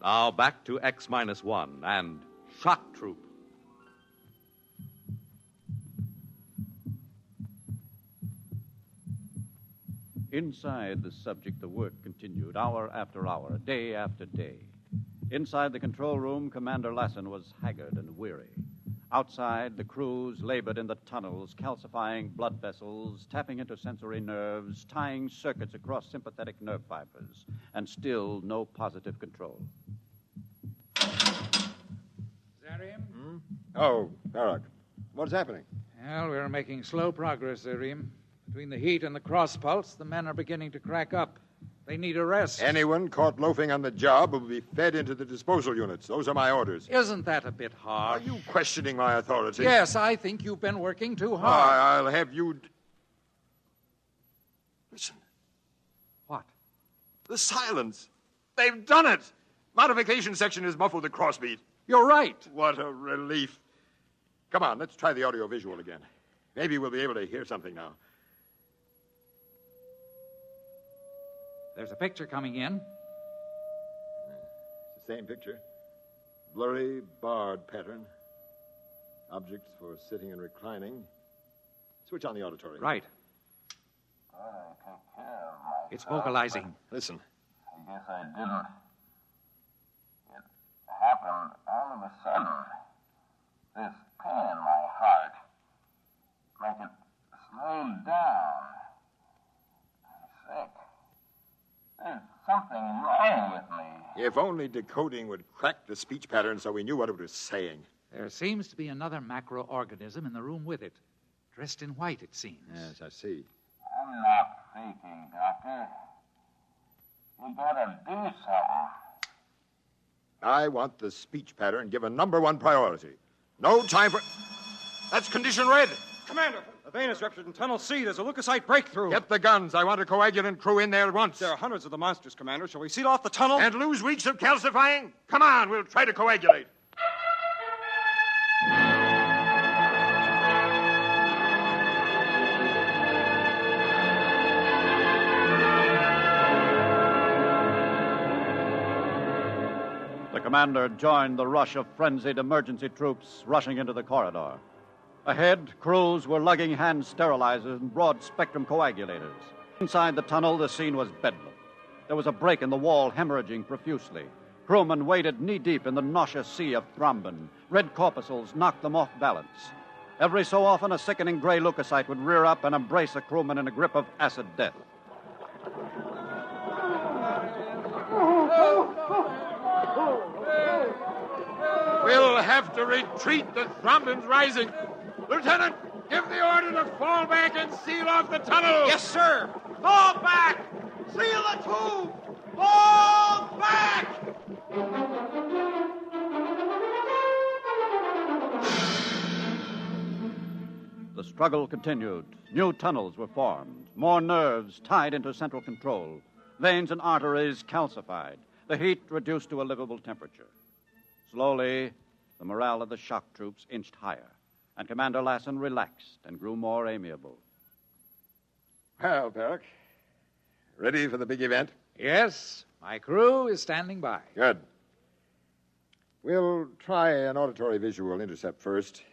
Now back to X-1 and Shock Troop. Inside the subject, the work continued hour after hour, day after day. Inside the control room, Commander Lassen was haggard and weary. Outside, the crews labored in the tunnels, calcifying blood vessels, tapping into sensory nerves, tying circuits across sympathetic nerve fibers, and still no positive control. Zarim? Oh, Barak. What's happening? Well, we're making slow progress, Zarim. Between the heat and the cross pulse, the men are beginning to crack up. They need a rest. Anyone caught loafing on the job will be fed into the disposal units. Those are my orders. Isn't that a bit hard? Are you questioning my authority? Yes, I think you've been working too hard. I'll have you... Listen. What? The silence. They've done it. Modification section has muffled the crossbeat. You're right. What a relief. Come on, let's try the audiovisual again. Maybe we'll be able to hear something now. There's a picture coming in. It's the same picture. Blurry, barred pattern. Objects for sitting and reclining. Switch on the auditory. Right. It's vocalizing. Listen. I guess I didn't. It happened all of a sudden. This pain in my heart. Like it slowed down. I'm sick. There's something wrong with me. If only decoding would crack the speech pattern so we knew what it was saying. There seems to be another macroorganism in the room with it. Dressed in white, it seems. Yes, I see. I'm not faking, Doctor. You gotta do something. I want the speech pattern given number one priority. No time for... That's condition red. Commander, the vein is ruptured in Tunnel C. There's a leukocyte breakthrough. Get the guns. I want a coagulant crew in there at once. There are hundreds of the monsters, Commander. Shall we seal off the tunnel? And lose weeks of calcifying? Come on, we'll try to coagulate. The commander joined the rush of frenzied emergency troops rushing into the corridor. Ahead, crews were lugging hand sterilizers and broad-spectrum coagulators. Inside the tunnel, the scene was bedlam. There was a break in the wall, hemorrhaging profusely. Crewmen waded knee-deep in the nauseous sea of thrombin. Red corpuscles knocked them off balance. Every so often, a sickening gray leukocyte would rear up and embrace a crewman in a grip of acid death. We'll have to retreat. The thrombin's rising. Lieutenant, give the order to fall back and seal off the tunnel. Yes, sir. Fall back! Seal the tube! Fall back! The struggle continued. New tunnels were formed. More nerves tied into central control. Veins and arteries calcified. The heat reduced to a livable temperature. Slowly, the morale of the shock troops inched higher, and Commander Lassen relaxed and grew more amiable. Well, Perrick, ready for the big event? Yes, my crew is standing by. Good. We'll try an auditory visual intercept first,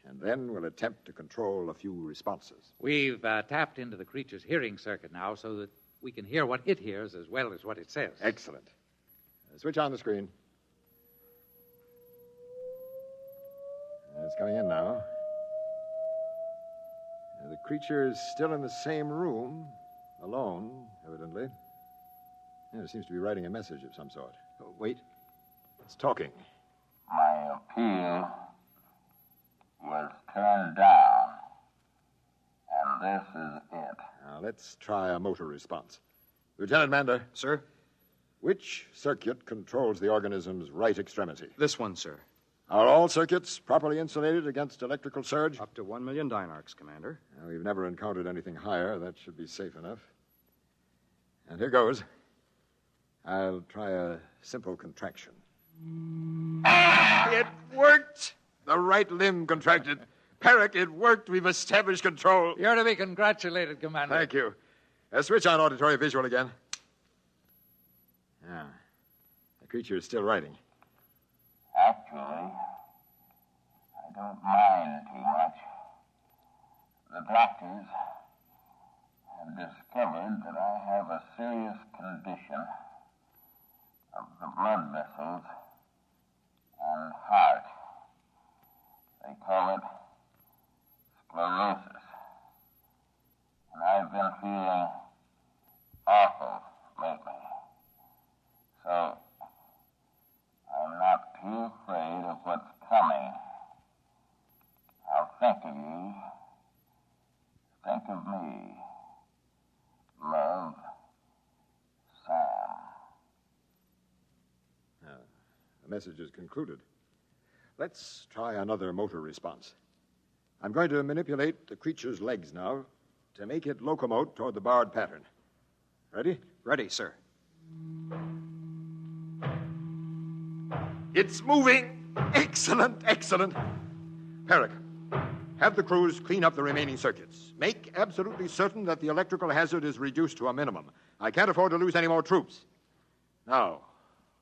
and then we'll attempt to control a few responses. We've tapped into the creature's hearing circuit now so that we can hear what it hears as well as what it says. Excellent. Switch on the screen. It's coming in now. The creature is still in the same room, alone, evidently. It seems to be writing a message of some sort. Oh, wait. It's talking. My appeal was turned down, and this is it. Now, let's try a motor response. Lieutenant Mander. Sir? Which circuit controls the organism's right extremity? This one, sir. Are all circuits properly insulated against electrical surge? Up to 1 million dynarcs, Commander. Well, we've never encountered anything higher. That should be safe enough. And here goes. I'll try a simple contraction. It worked! The right limb contracted. Perrick, it worked. We've established control. You're to be congratulated, Commander. Thank you. Switch on auditory visual again. Yeah. The creature is still writing. Actually, I don't mind too much. The doctors have discovered that I have a serious condition of the blood vessels message is concluded. Let's try another motor response. I'm going to manipulate the creature's legs now to make it locomote toward the barred pattern. Ready? Ready, sir. It's moving! Excellent, excellent. Perrig, have the crews clean up the remaining circuits. Make absolutely certain that the electrical hazard is reduced to a minimum. I can't afford to lose any more troops. Now,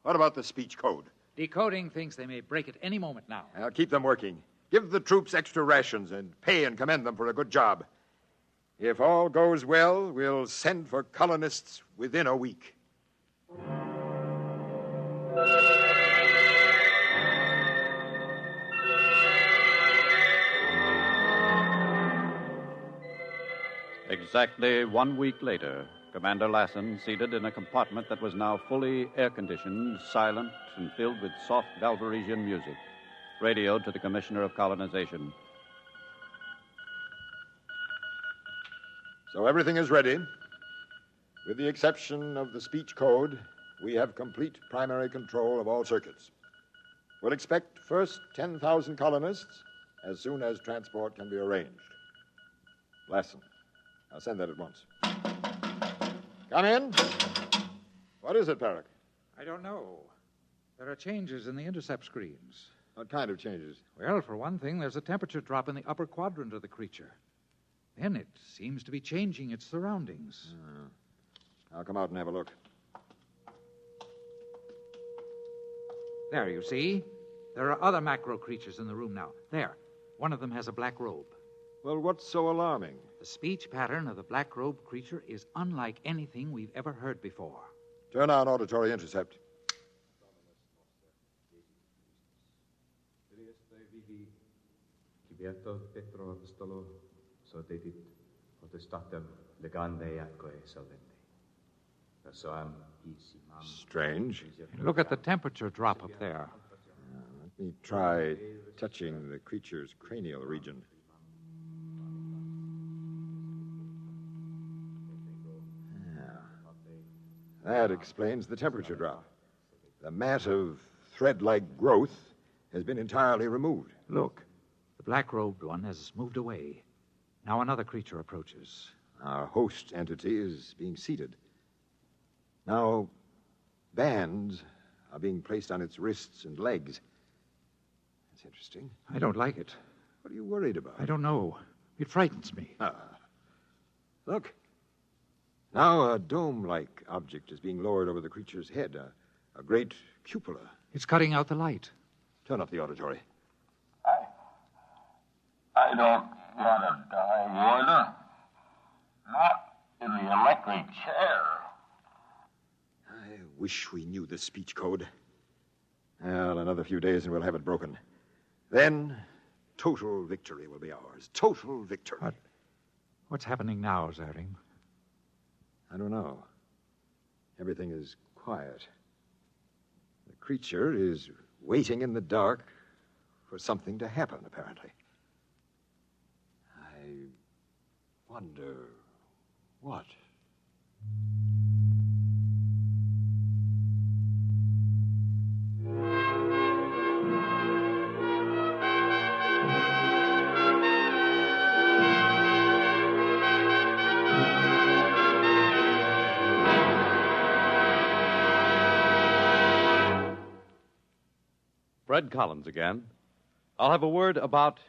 what about the speech code? Decoding thinks they may break at any moment now. I'll keep them working. Give the troops extra rations and pay and commend them for a good job. If all goes well, we'll send for colonists within a week. Exactly 1 week later, Commander Lassen, seated in a compartment that was now fully air-conditioned, silent, and filled with soft Valvaresian music, radioed to the Commissioner of Colonization. So everything is ready. With the exception of the speech code, we have complete primary control of all circuits. We'll expect first 10,000 colonists as soon as transport can be arranged. Lassen, I'll send that at once. Come in. What is it, Perrig? I don't know. There are changes in the intercept screens. What kind of changes? Well, for one thing, there's a temperature drop in the upper quadrant of the creature. Then it seems to be changing its surroundings. I'll come out and have a look. There, you see? There are other macro creatures in the room now. There. One of them has a black robe. Well, what's so alarming? The speech pattern of the black-robed creature is unlike anything we've ever heard before. Turn on auditory intercept. Strange. Look at the temperature drop up there. Let me try touching the creature's cranial region. That explains the temperature drop. The mat of thread-like growth has been entirely removed. Look, the black-robed one has moved away. Now another creature approaches. Our host entity is being seated. Now, bands are being placed on its wrists and legs. That's interesting. I don't like it. What are you worried about? I don't know. It frightens me. Look. Now a dome-like object is being lowered over the creature's head, a great cupola. It's cutting out the light. Turn up the auditory. I don't want to die, Warden. Not in the electric chair. I wish we knew the speech code. Well, another few days and we'll have it broken. Then, total victory will be ours. Total victory. What's happening now, Zarim? I don't know. Everything is quiet. The creature is waiting in the dark for something to happen, apparently. I wonder what. Fred Collins again. I'll have a word about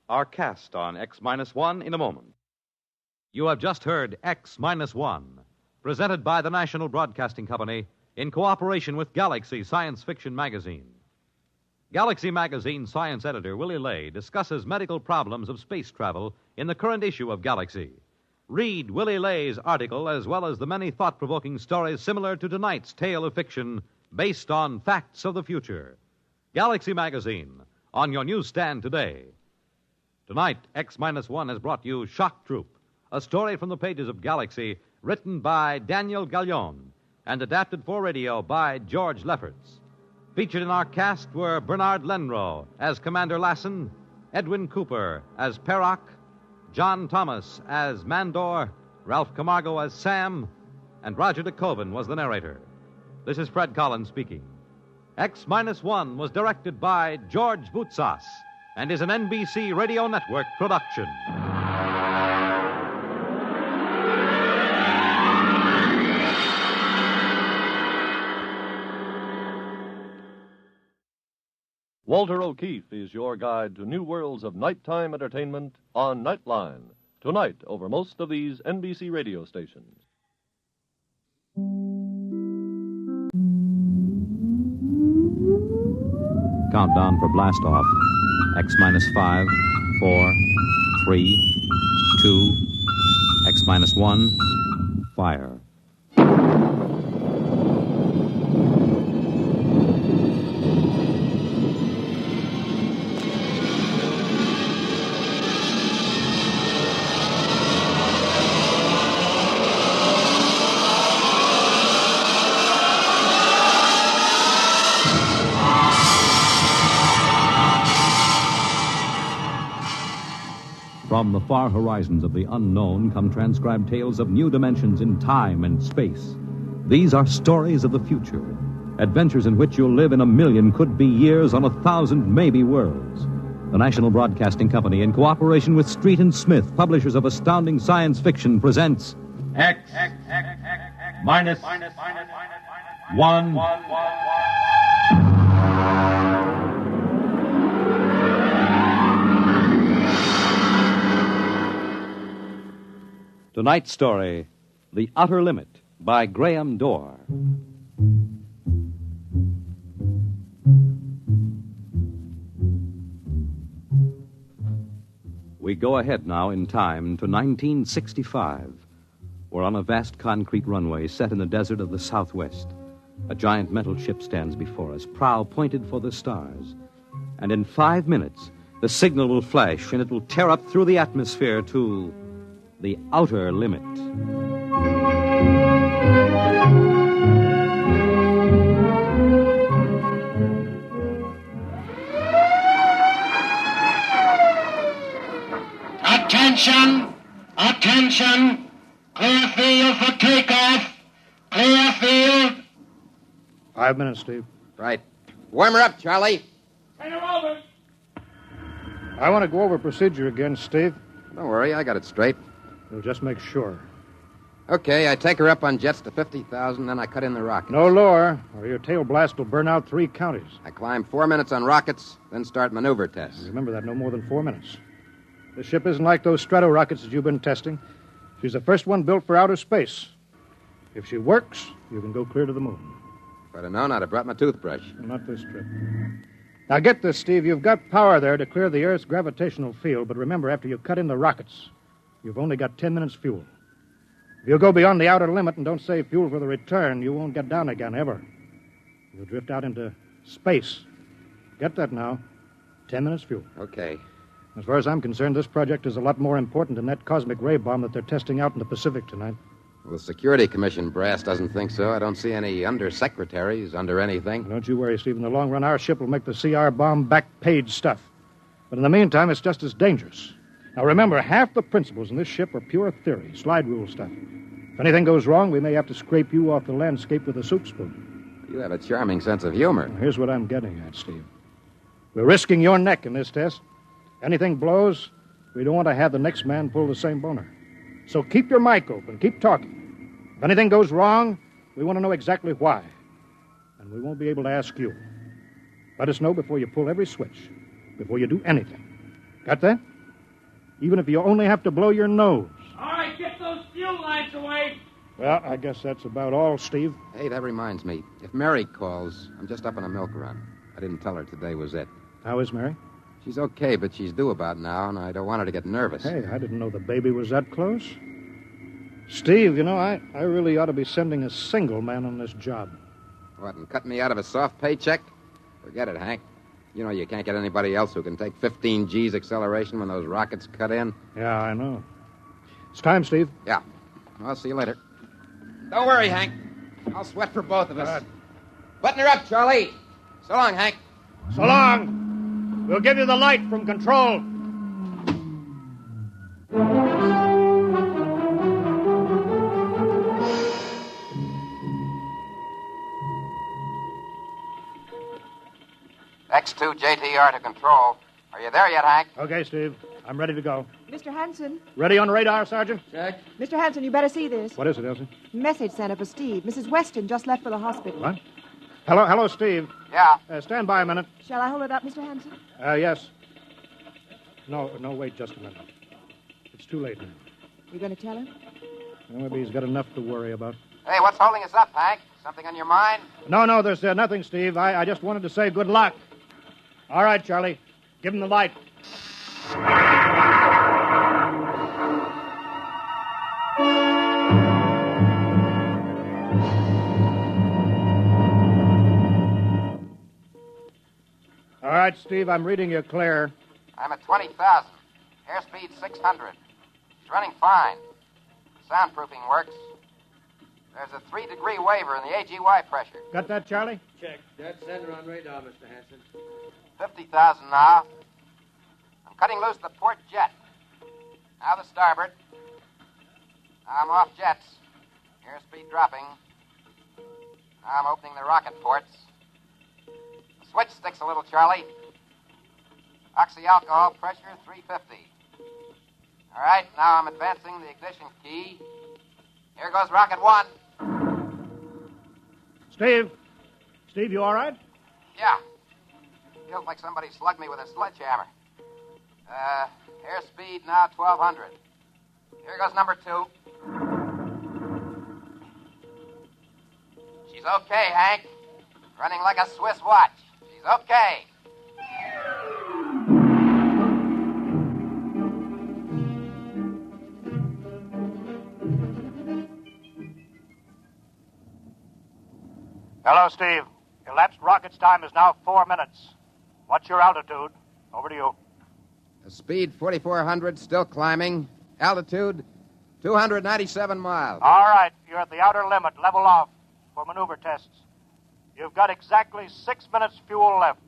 our cast on X-1 in a moment. You have just heard X-1, presented by the National Broadcasting Company in cooperation with Galaxy Science Fiction Magazine. Galaxy Magazine science editor Willie Lay discusses medical problems of space travel in the current issue of Galaxy. Read Willie Lay's article as well as the many thought-provoking stories similar to tonight's tale of fiction based on facts of the future. Galaxy Magazine, on your newsstand today. Tonight, X-1 has brought you Shock Troop, a story from the pages of Galaxy written by Daniel Gallion and adapted for radio by George Lefferts. Featured in our cast were Bernard Lenrow as Commander Lassen, Edwin Cooper as Perrock, John Thomas as Mandor, Ralph Camargo as Sam, and Roger DeKoven was the narrator. This is Fred Collins speaking. X-1 was directed by George Boutsas and is an NBC Radio Network production. Walter O'Keefe is your guide to new worlds of nighttime entertainment on Nightline, tonight over most of these NBC radio stations. Countdown for blast off. X-5, 4, 3, 2, X-1, fire. From the far horizons of the unknown come transcribed tales of new dimensions in time and space. These are stories of the future, adventures in which you'll live in 1,000,000 could-be years on 1,000 maybe worlds. The National Broadcasting Company, in cooperation with Street and Smith, publishers of astounding science fiction, presents X-1. Tonight's story, The Outer Limit, by Graham Dorr. We go ahead now in time to 1965. We're on a vast concrete runway set in the desert of the Southwest. A giant metal ship stands before us, prow pointed for the stars. And in 5 minutes, the signal will flash and it will tear up through the atmosphere to the outer limit. Attention! Attention! Clear field for takeoff! Clear field! 5 minutes, Steve. Right. Warm her up, Charlie. Turn her over! I want to go over procedure again, Steve. Don't worry, I got it straight. We'll just make sure. Okay, I take her up on jets to 50,000, then I cut in the rockets. No lower, or your tail blast will burn out 3 counties. I climb 4 minutes on rockets, then start maneuver tests. Remember that, no more than 4 minutes. This ship isn't like those strato rockets that you've been testing. She's the first one built for outer space. If she works, you can go clear to the moon. If I'd have known, I'd have brought my toothbrush. Not this trip. Now get this, Steve. You've got power there to clear the Earth's gravitational field, but remember, after you cut in the rockets, you've only got 10 minutes fuel. If you go beyond the outer limit and don't save fuel for the return, you won't get down again, ever. You'll drift out into space. Get that now. 10 minutes fuel. Okay. As far as I'm concerned, this project is a lot more important than that cosmic ray bomb that they're testing out in the Pacific tonight. Well, the Security Commission brass doesn't think so. I don't see any undersecretaries under anything. Don't you worry, Steve. In the long run, our ship will make the CR bomb back-page stuff. But in the meantime, it's just as dangerous. Now, remember, half the principles in this ship are pure theory, slide rule stuff. If anything goes wrong, we may have to scrape you off the landscape with a soup spoon. You have a charming sense of humor. Now, here's what I'm getting at, Steve. We're risking your neck in this test. Anything blows, we don't want to have the next man pull the same boner. So keep your mic open, keep talking. If anything goes wrong, we want to know exactly why. And we won't be able to ask you. Let us know before you pull every switch, before you do anything. Got that? Even if you only have to blow your nose. All right, get those fuel lines away! Well, I guess that's about all, Steve. Hey, that reminds me. If Mary calls, I'm just up on a milk run. I didn't tell her today was it. How is Mary? She's okay, but she's due about now, and I don't want her to get nervous. Hey, I didn't know the baby was that close. Steve, you know, I really ought to be sending a single man on this job. What, and cut me out of a soft paycheck? Forget it, Hank. You know you can't get anybody else who can take 15 G's acceleration when those rockets cut in. Yeah, I know. It's time, Steve. Yeah. I'll see you later. Don't worry, Hank. I'll sweat for both of us. Button her up, Charlie. So long, Hank. So long. We'll give you the light from control. X2 JTR to control. Are you there yet, Hank? Okay, Steve. I'm ready to go. Mr. Hanson. Ready on radar, Sergeant? Check. Mr. Hanson, you better see this. What is it, Elsie? Message center for Steve. Mrs. Weston just left for the hospital. What? Hello, Steve. Yeah? Stand by a minute. Shall I hold it up, Mr. Hanson? Yes. No, wait just a minute. It's too late now. You going to tell him? Well, maybe he's got enough to worry about. Hey, what's holding us up, Hank? Something on your mind? No, there's nothing, Steve. I just wanted to say good luck. All right, Charlie. Give him the light. All right, Steve, I'm reading you clear. I'm at 20,000. Airspeed 600. He's running fine. Soundproofing works. There's a 3-degree waiver in the AGY pressure. Got that, Charlie? Check. Dead center on radar, Mr. Hanson. 50,000 now. I'm cutting loose the port jet. Now the starboard. Now I'm off jets. Airspeed dropping. Now I'm opening the rocket ports. The switch sticks a little, Charlie. Oxyalcohol pressure 350. All right, now I'm advancing the ignition key. Here goes rocket 1. Steve, you all right? Yeah. Feels like somebody slugged me with a sledgehammer. Airspeed now 1,200. Here goes number 2. She's okay, Hank. Running like a Swiss watch. She's okay. Hello, Steve. Elapsed rocket's time is now 4 minutes. What's your altitude? Over to you. Speed 4,400, still climbing. Altitude 297 miles. All right, you're at the outer limit. Level off for maneuver tests. You've got exactly 6 minutes fuel left.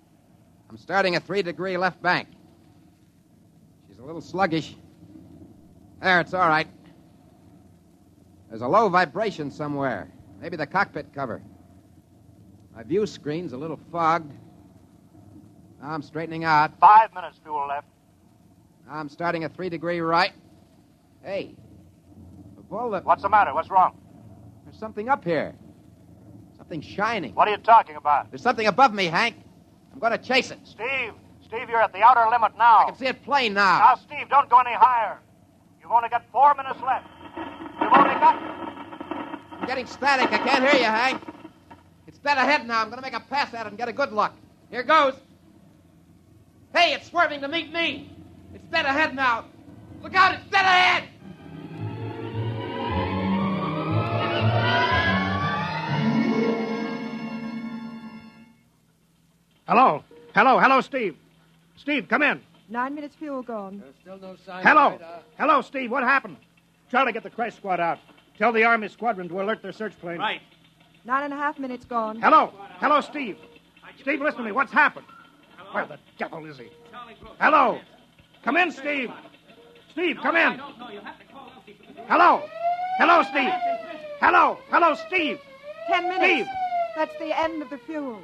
I'm starting a 3-degree left bank. She's a little sluggish. There, it's all right. There's a low vibration somewhere. Maybe the cockpit cover. My view screen's a little fogged. Now I'm straightening out. 5 minutes fuel left. Now I'm starting a 3-degree right. Hey, of all the... What's the matter? What's wrong? There's something up here. Something shining. What are you talking about? There's something above me, Hank. I'm going to chase it. Steve, you're at the outer limit now. I can see it plain now. Now, Steve, don't go any higher. You've only got 4 minutes left. You've only got... I'm getting static. I can't hear you, Hank. It's dead ahead now. I'm going to make a pass at it and get a good look. Here goes. Hey, it's swerving to meet me. It's dead ahead now. Look out, it's dead ahead. Hello, Steve. Steve, come in. 9 minutes fuel gone. There's still no sign Hello. Hello, Steve. What happened? Charlie, get the crash squad out. Tell the Army squadron to alert their search plane. Right. 9.5 minutes gone. Hello, Steve. Steve, listen to me. What's happened? Where the devil is he? Hello. Come in, Steve. Steve, come in. Hello, Steve. Hello, Steve. 10 minutes. Steve. That's the end of the fuel.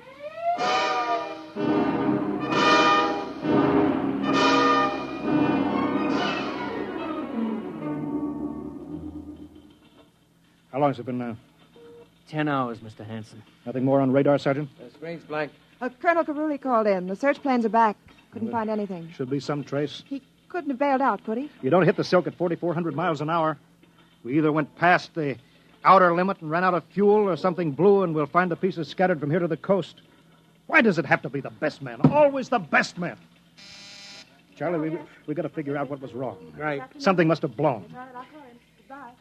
How long has it been now? 10 hours, Mr. Hanson. Nothing more on radar, Sergeant? The screen's blank. Colonel Carulli called in. The search planes are back. Couldn't find anything. Should be some trace. He couldn't have bailed out, could he? You don't hit the silk at 4,400 miles an hour. We either went past the outer limit and ran out of fuel, or something blew, and we'll find the pieces scattered from here to the coast. Why does it have to be the best man? Always the best man. Charlie, we got to figure out what was wrong. Right. Something must have blown. All right, I'll call him. Goodbye.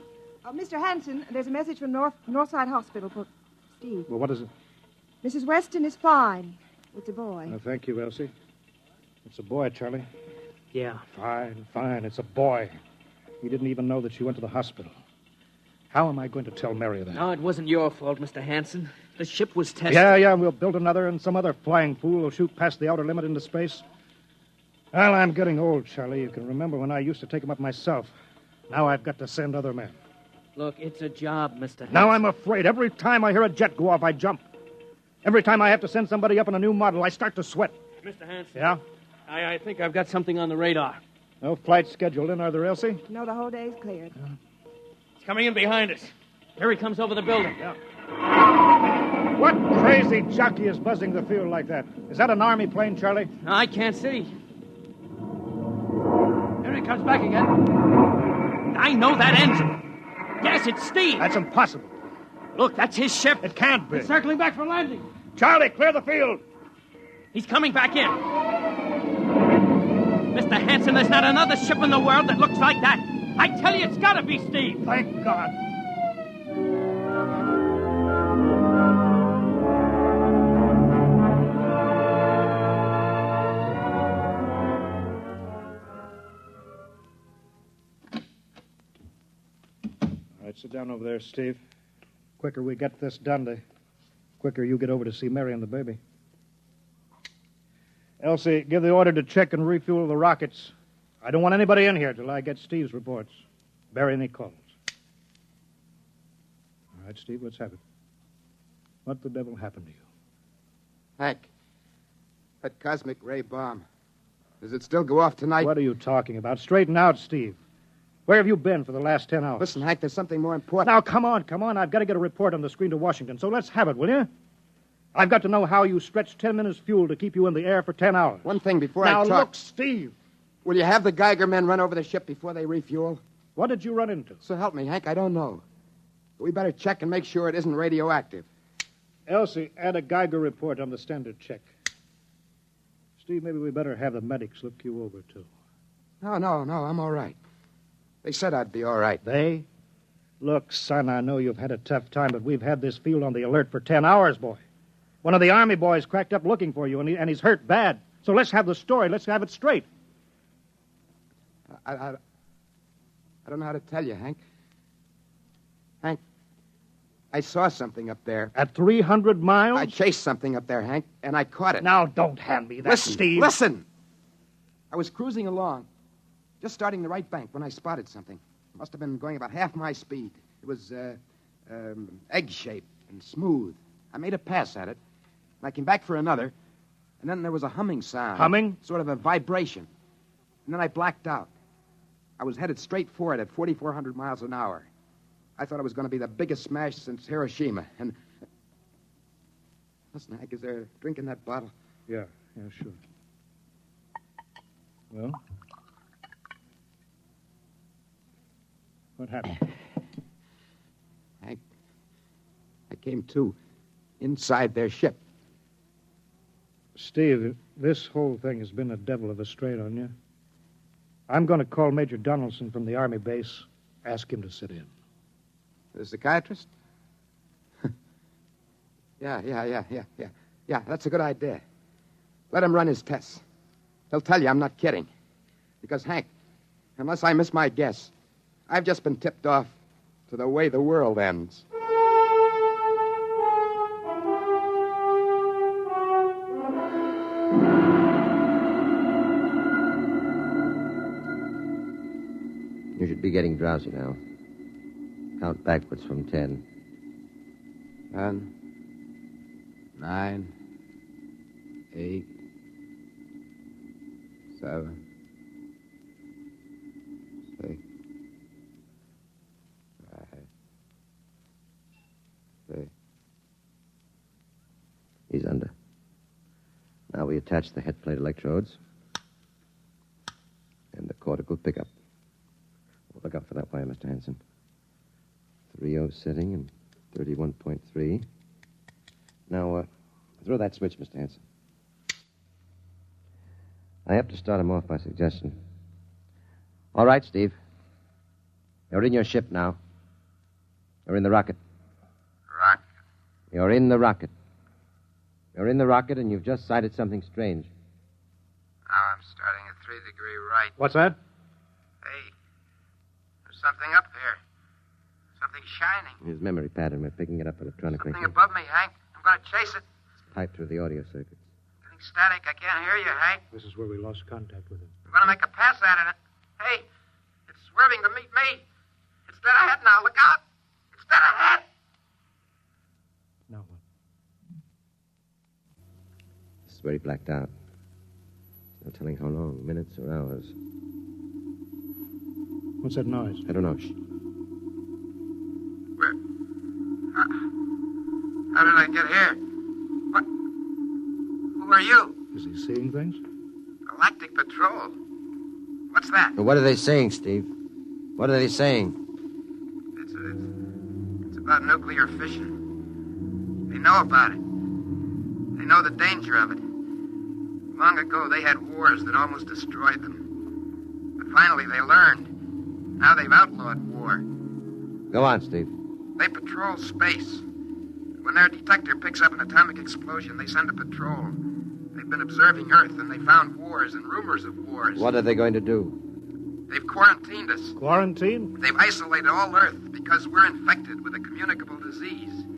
Mr. Hanson, there's a message from Northside Hospital for Steve. Well, what is it? Mrs. Weston is fine. It's a boy. Thank you, Elsie. It's a boy, Charlie. Yeah. Fine. It's a boy. We didn't even know that she went to the hospital. How am I going to tell Mary that? No, it wasn't your fault, Mr. Hanson. The ship was tested. Yeah, we'll build another, and some other flying fool will shoot past the outer limit into space. Well, I'm getting old, Charlie. You can remember when I used to take them up myself. Now I've got to send other men. Look, it's a job, Mr. Hanson. Now I'm afraid. Every time I hear a jet go off, I jump. Every time I have to send somebody up in a new model, I start to sweat. Mr. Hanson. Yeah? I think I've got something on the radar. No flights scheduled in, are there, Elsie? No, the whole day's cleared. It's coming in behind us. Here he comes over the building. Yeah. What crazy jockey is buzzing the field like that? Is that an Army plane, Charlie? I can't see. Here he comes back again. I know that engine. Yes, it's Steve. That's impossible. Look, that's his ship. It can't be. He's circling back for landing. Charlie, clear the field. He's coming back in. Mr. Hanson, there's not another ship in the world that looks like that. I tell you, it's got to be Steve. Thank God. All right, sit down over there, Steve. Quicker we get this done, the quicker you get over to see Mary and the baby. Elsie, give the order to check and refuel the rockets. I don't want anybody in here till I get Steve's reports. Bury any calls. All right, Steve, let's have it. What the devil happened to you? Hank, that cosmic ray bomb. Does it still go off tonight? What are you talking about? Straighten out, Steve. Where have you been for the last 10 hours? Listen, Hank, there's something more important. Now, come on. I've got to get a report on the screen to Washington, so let's have it, will you? I've got to know how you stretched 10 minutes fuel to keep you in the air for 10 hours. One thing before now, I talk... look, Steve. Will you have the Geiger men run over the ship before they refuel? What did you run into? So help me, Hank, I don't know. But we better check and make sure it isn't radioactive. Elsie, add a Geiger report on the standard check. Steve, maybe we better have the medics look you over, too. No, I'm all right. They said I'd be all right. They? Look, son, I know you've had a tough time, but we've had this field on the alert for 10 hours, boy. One of the Army boys cracked up looking for you, and he's hurt bad. So let's have the story. Let's have it straight. I don't know how to tell you, Hank. Hank, I saw something up there. At 300 miles? I chased something up there, Hank, and I caught it. Now, don't hand me that, Steve. Listen! I was cruising along, just starting the right bank, when I spotted something. It must have been going about half my speed. It was egg-shaped and smooth. I made a pass at it, and I came back for another, and then there was a humming sound. Humming? Sort of a vibration. And then I blacked out. I was headed straight for it at 4,400 miles an hour. I thought it was going to be the biggest smash since Hiroshima. And... Listen, Hank, is there a drink in that bottle? Yeah, sure. Well? What happened? Hank, I came to inside their ship. Steve, this whole thing has been a devil of a strain on you. I'm going to call Major Donaldson from the Army base, ask him to sit in. The psychiatrist? Yeah, that's a good idea. Let him run his tests. He'll tell you I'm not kidding. Because, Hank, unless I miss my guess, I've just been tipped off to the way the world ends. You should be getting drowsy now. Count backwards from 10. 10, 9, 8, 7, 6, 5, 6. He's under. Now we attach the head plate electrodes and the cortical pickup. Look out for that wire, Mr. Hanson. 3.0 setting and 31.3. Now, throw that switch, Mr. Hanson. I have to start him off by suggestion. All right, Steve. You're in your ship now. You're in the rocket. Rocket? You're in the rocket. You're in the rocket, and you've just sighted something strange. Now I'm starting at 3 degree right. What's that? Hey, there's something up here. Something shining. His memory pattern. We're picking it up electronically. Something above me, Hank. I'm going to chase it. It's piped through the audio circuits. Getting static. I can't hear you, Hank. This is where we lost contact with him. I'm going to make a pass at it. Hey, it's swerving to meet me. It's dead ahead now. Look out. It's dead ahead. Now what? This is where he blacked out. telling how long, minutes or hours. What's that noise? I don't know. Shh. Where? How did I get here? What? Who are you? Is he seeing things? Galactic Patrol. What's that? What are they saying, Steve? What are they saying? It's about nuclear fission. They know about it. They know the danger of it. Long ago, they had wars that almost destroyed them. But finally, they learned. Now they've outlawed war. Go on, Steve. They patrol space. When their detector picks up an atomic explosion, they send a patrol. They've been observing Earth, and they found wars and rumors of wars. What are they going to do? They've quarantined us. Quarantine? They've isolated all Earth because we're infected with a communicable disease.